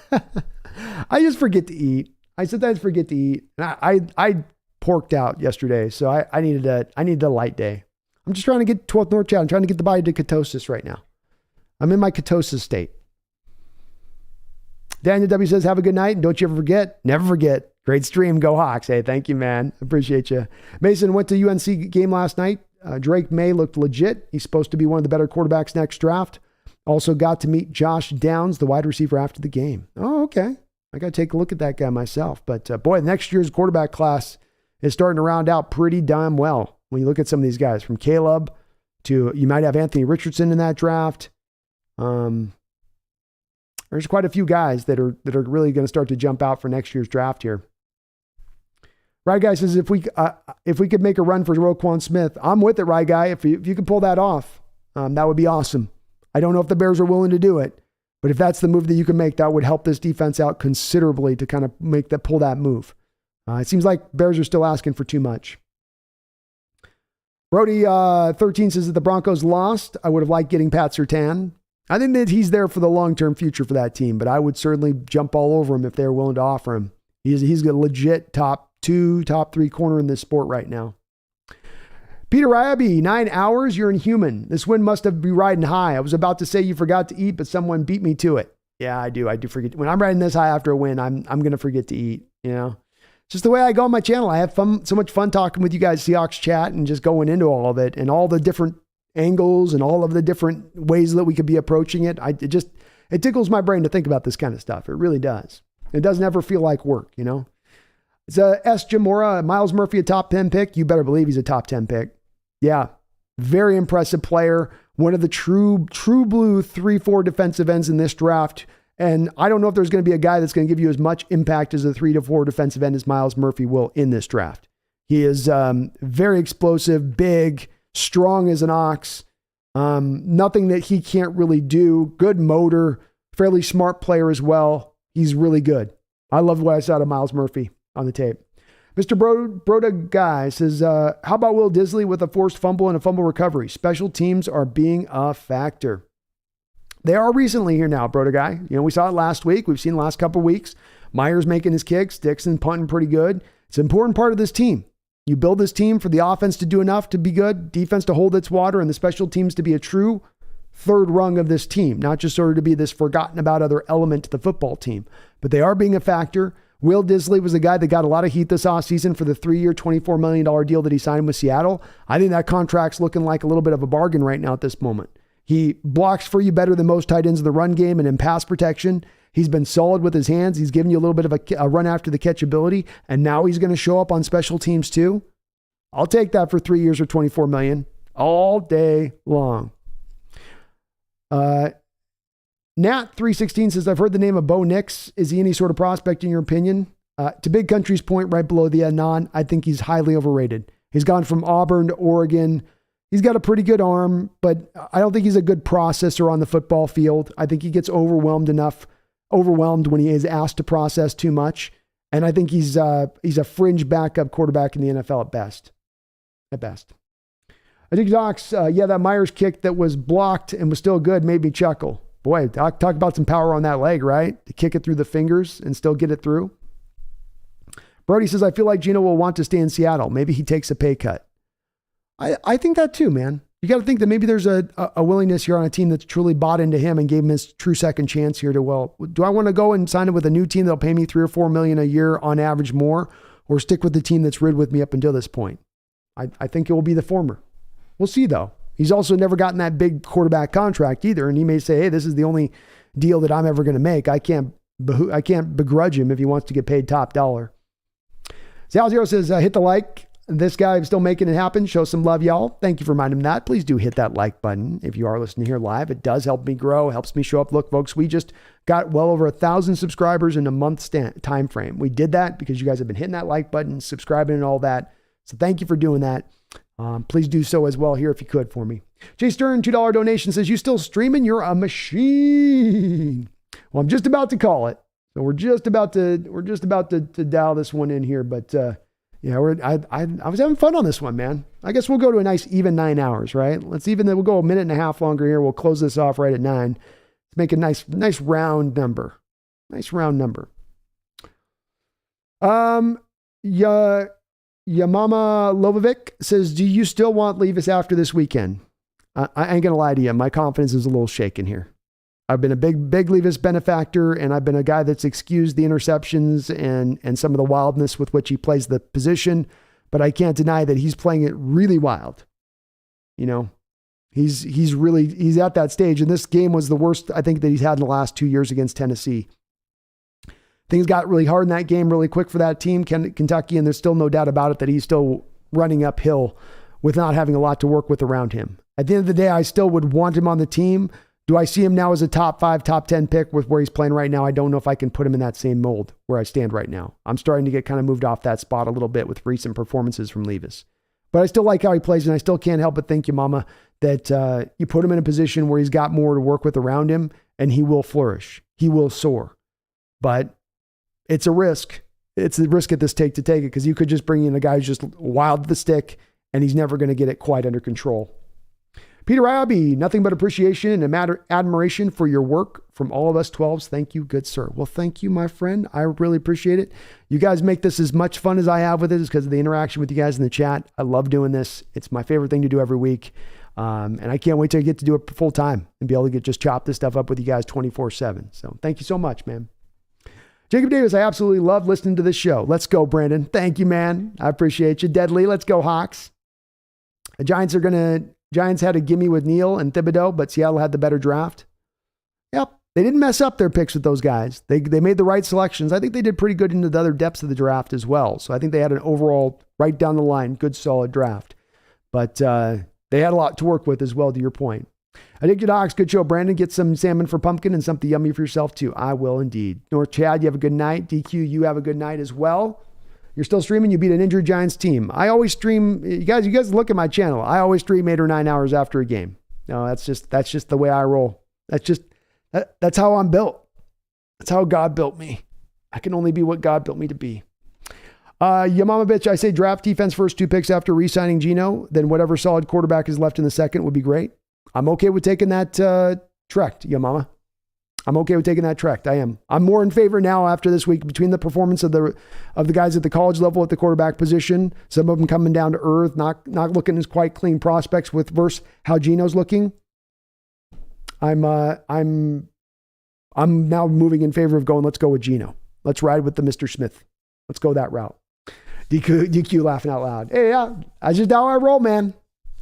I just forget to eat. I sometimes forget to eat. I porked out yesterday, so I needed a light day. I'm just trying to get 12th North Chad. I'm trying to get the body to ketosis right now. I'm in my ketosis state. Daniel W says, have a good night. And don't you ever forget, never forget. Great stream. Go Hawks. Hey, thank you, man. Appreciate you. Mason went to UNC game last night. Drake May looked legit. He's supposed to be one of the better quarterbacks next draft. Also got to meet Josh Downs, the wide receiver, after the game. Oh, okay. I got to take a look at that guy myself. But boy, next year's quarterback class is starting to round out pretty damn well. When you look at some of these guys, from Caleb to, you might have Anthony Richardson in that draft. There's quite a few guys that are really going to start to jump out for next year's draft here. Right Guy says, if we could make a run for Roquan Smith, I'm with it, Right Guy. If you could pull that off, that would be awesome. I don't know if the Bears are willing to do it, but if that's the move that you can make, that would help this defense out considerably to kind of pull that move. It seems like Bears are still asking for too much. Brody 13 says that the Broncos lost. I would have liked getting Pat Surtain. I think that he's there for the long-term future for that team, but I would certainly jump all over him if they're willing to offer him. He's a legit top 2, top 3 corner in this sport right now. Peter Ryaby, 9 hours, you're inhuman. This win must have been riding high. I was about to say you forgot to eat, but someone beat me to it. Yeah, I do forget. When I'm riding this high after a win, I'm going to forget to eat, you know. It's just the way I go on my channel. I have so much fun talking with you guys, Seahawks chat, and just going into all of it and all the different angles and all of the different ways that we could be approaching it. It tickles my brain to think about this kind of stuff. It really does. It doesn't ever feel like work, you know. It's S. Jamora, Miles Murphy, a top 10 pick. You better believe he's a top 10 pick. Yeah, very impressive player. One of the true blue 3-4 defensive ends in this draft. And I don't know if there's going to be a guy that's going to give you as much impact as a 3-4 defensive end as Miles Murphy will in this draft. He is very explosive, big, strong as an ox. Nothing that he can't really do. Good motor, fairly smart player as well. He's really good. I love what I saw of Miles Murphy on the tape. Mr. Broda Guy says, how about Will Disley with a forced fumble and a fumble recovery? Special teams are being a factor. They are recently here now, Broda guy. We saw it last week. We've seen the last couple of weeks. Myers making his kicks, Dixon punting pretty good. It's an important part of this team. You build this team for the offense to do enough to be good, defense to hold its water, and the special teams to be a true third rung of this team, not just sort of to be this forgotten about other element to the football team. But they are being a factor. Will Disley was the guy that got a lot of heat this offseason for the 3-year, $24 million deal that he signed with Seattle. I think that contract's looking like a little bit of a bargain right now at this moment. He blocks for you better than most tight ends in the run game and in pass protection. He's been solid with his hands. He's given you a little bit of a run after the catch ability, and now he's going to show up on special teams too. I'll take that for 3 years or $24 million all day long. Nat316 says, I've heard the name of Bo Nix. Is he any sort of prospect in your opinion? To Big Country's point right below the Anon, I think he's highly overrated. He's gone from Auburn to Oregon. He's got a pretty good arm, but I don't think he's a good processor on the football field. I think he gets overwhelmed when he is asked to process too much. And I think he's a fringe backup quarterback in the NFL at best. I think Doc's, that Myers kick that was blocked and was still good made me chuckle. Boy, Doc, talk about some power on that leg, right? To kick it through the fingers and still get it through. Brody says, I feel like Geno will want to stay in Seattle. Maybe he takes a pay cut. I think that too, man. You got to think that maybe there's a willingness here on a team that's truly bought into him and gave him his true second chance here to, do I want to go and sign it with a new team that'll pay me $3 or $4 million a year on average more, or stick with the team that's rid with me up until this point? I think it will be the former. We'll see though. He's also never gotten that big quarterback contract either. And he may say, hey, this is the only deal that I'm ever going to make. I can't begrudge him if he wants to get paid top dollar. Sal Zero says, hit the like. This guy is still making it happen. Show some love, y'all. Thank you for reminding him that. Please do hit that like button if you are listening here live. It does help me grow, helps me show up. Look, folks, we just got well over 1,000 subscribers in a month time frame. We did that because you guys have been hitting that like button, subscribing and all that. So thank you for doing that. Please do so as well here if you could for me. Jay Stern, $2 donation says, you still streaming? You're a machine. Well, I'm just about to call it. So we're just about to dial this one in here, but I was having fun on this one, man. I guess we'll go to a nice even 9 hours, right? We'll go a minute and a half longer here. We'll close this off right at 9. Let's make a nice round number. Nice round number. Yamama Lovovic says, do you still want Levis after this weekend? I ain't going to lie to you. My confidence is a little shaken here. I've been a big Levis benefactor, and I've been a guy that's excused the interceptions and some of the wildness with which he plays the position, but I can't deny that he's playing it really wild. He's at that stage, and this game was the worst I think that he's had in the last 2 years against Tennessee. Things got really hard in that game really quick for that team, Kentucky, and there's still no doubt about it that he's still running uphill with not having a lot to work with around him. At the end of the day, I still would want him on the team. Do I see him now as a top 5, top 10 pick with where he's playing right now? I don't know if I can put him in that same mold where I stand right now. I'm starting to get kind of moved off that spot a little bit with recent performances from Levis. But I still like how he plays, and I still can't help but think, Mama, that you put him in a position where he's got more to work with around him, and he will flourish. He will soar. But it's a risk. It's a risk at this take to take it, because you could just bring in a guy who's just wild with the stick, and he's never going to get it quite under control. Peter Ryaby, nothing but appreciation and admiration for your work from all of us 12s. Thank you, good sir. Well, thank you, my friend. I really appreciate it. You guys make this as much fun as I have with it. It's because of the interaction with you guys in the chat. I love doing this. It's my favorite thing to do every week. And I can't wait to get to do it full time and be able to just chop this stuff up with you guys 24/7. So thank you so much, man. Jacob Davis, I absolutely love listening to this show. Let's go, Brandon. Thank you, man. I appreciate you. Deadly, let's go, Hawks. The Giants had a gimme with Neal and Thibodeau, but Seattle had the better draft. Yep. They didn't mess up their picks with those guys. They made the right selections. I think they did pretty good into the other depths of the draft as well. So I think they had an overall, right down the line, good, solid draft. But they had a lot to work with as well, to your point. Addicted Ox, good show. Brandon, get some salmon for pumpkin and something yummy for yourself too. I will indeed. North Chad, you have a good night. DQ, you have a good night as well. You're still streaming. You beat an injured Giants team. I always stream. You guys look at my channel. I always stream 8 or 9 hours after a game. No, that's just the way I roll. That's how I'm built. That's how God built me. I can only be what God built me to be. Ya mama bitch, I say draft defense first 2 picks after re-signing Geno. Then whatever solid quarterback is left in the second would be great. I'm okay with taking that Trekked, yo mama. I'm okay with taking that Trekked. I am. I'm more in favor now after this week between the performance of the guys at the college level at the quarterback position. Some of them coming down to earth, not looking as quite clean prospects versus how Geno's looking. I'm now moving in favor of going, let's go with Geno. Let's ride with the Mr. Smith. Let's go that route. DQ laughing out loud. Hey, yeah, that's just how I roll, man.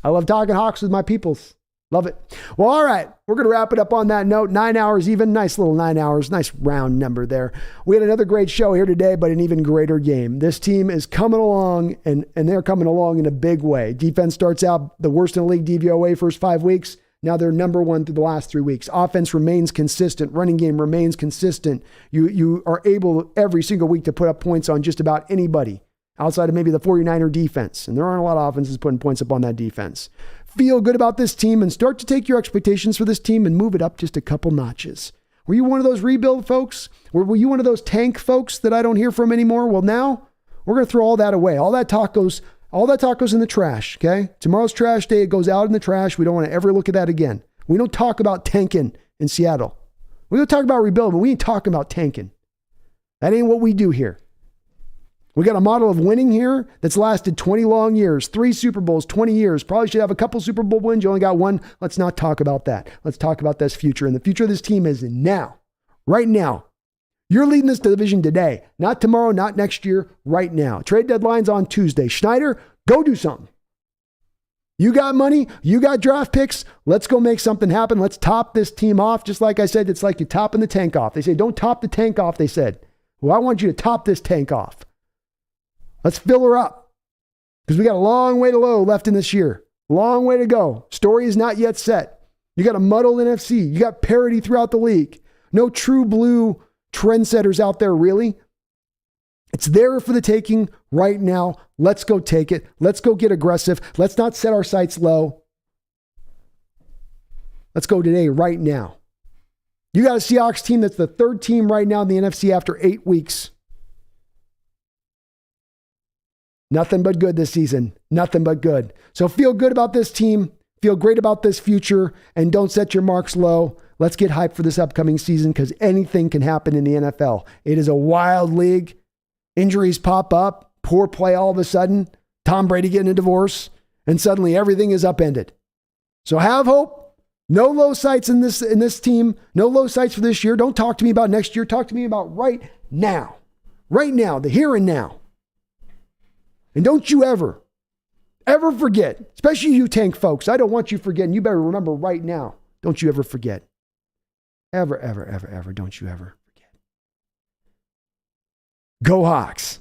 I love talking Hawks with my peoples. Love it. Well, all right. We're going to wrap it up on that note. 9 hours even. Nice little 9 hours. Nice round number there. We had another great show here today, but an even greater game. This team is coming along, and they're coming along in a big way. Defense starts out the worst in the league DVOA first 5 weeks. Now they're number one through the last 3 weeks. Offense remains consistent. Running game remains consistent. You are able every single week to put up points on just about anybody outside of maybe the 49er defense. And there aren't a lot of offenses putting points up on that defense. Feel good about this team and start to take your expectations for this team and move it up just a couple notches. Were you one of those rebuild folks? Were you one of those tank folks that I don't hear from anymore? Well, now we're going to throw all that away. All that talk goes in the trash, okay? Tomorrow's trash day. It goes out in the trash. We don't want to ever look at that again. We don't talk about tanking in Seattle. We don't talk about rebuilding, but we ain't talking about tanking. That ain't what we do here. We got a model of winning here that's lasted 20 long years, 3 Super Bowls, 20 years. Probably should have a couple Super Bowl wins. You only got one. Let's not talk about that. Let's talk about this future. And the future of this team is now, right now. You're leading this division today, not tomorrow, not next year, right now. Trade deadline's on Tuesday. Schneider, go do something. You got money. You got draft picks. Let's go make something happen. Let's top this team off. Just like I said, it's like you're topping the tank off. They say, don't top the tank off, they said. Well, I want you to top this tank off. Let's fill her up because we got a long way to go left in this year. Long way to go. Story is not yet set. You got a muddled NFC. You got parity throughout the league. No true blue trendsetters out there, really. It's there for the taking right now. Let's go take it. Let's go get aggressive. Let's not set our sights low. Let's go today, right now. You got a Seahawks team that's the 3rd team right now in the NFC after 8 weeks. Nothing but good this season. Nothing but good. So feel good about this team. Feel great about this future. And don't set your marks low. Let's get hyped for this upcoming season because anything can happen in the NFL. It is a wild league. Injuries pop up. Poor play all of a sudden. Tom Brady getting a divorce. And suddenly everything is upended. So have hope. No low sights in this team. No low sights for this year. Don't talk to me about next year. Talk to me about right now. Right now. The here and now. And don't you ever forget, especially you tank folks. I don't want you forgetting. You better remember right now. Don't you ever forget. Ever, don't you ever forget. Go Hawks.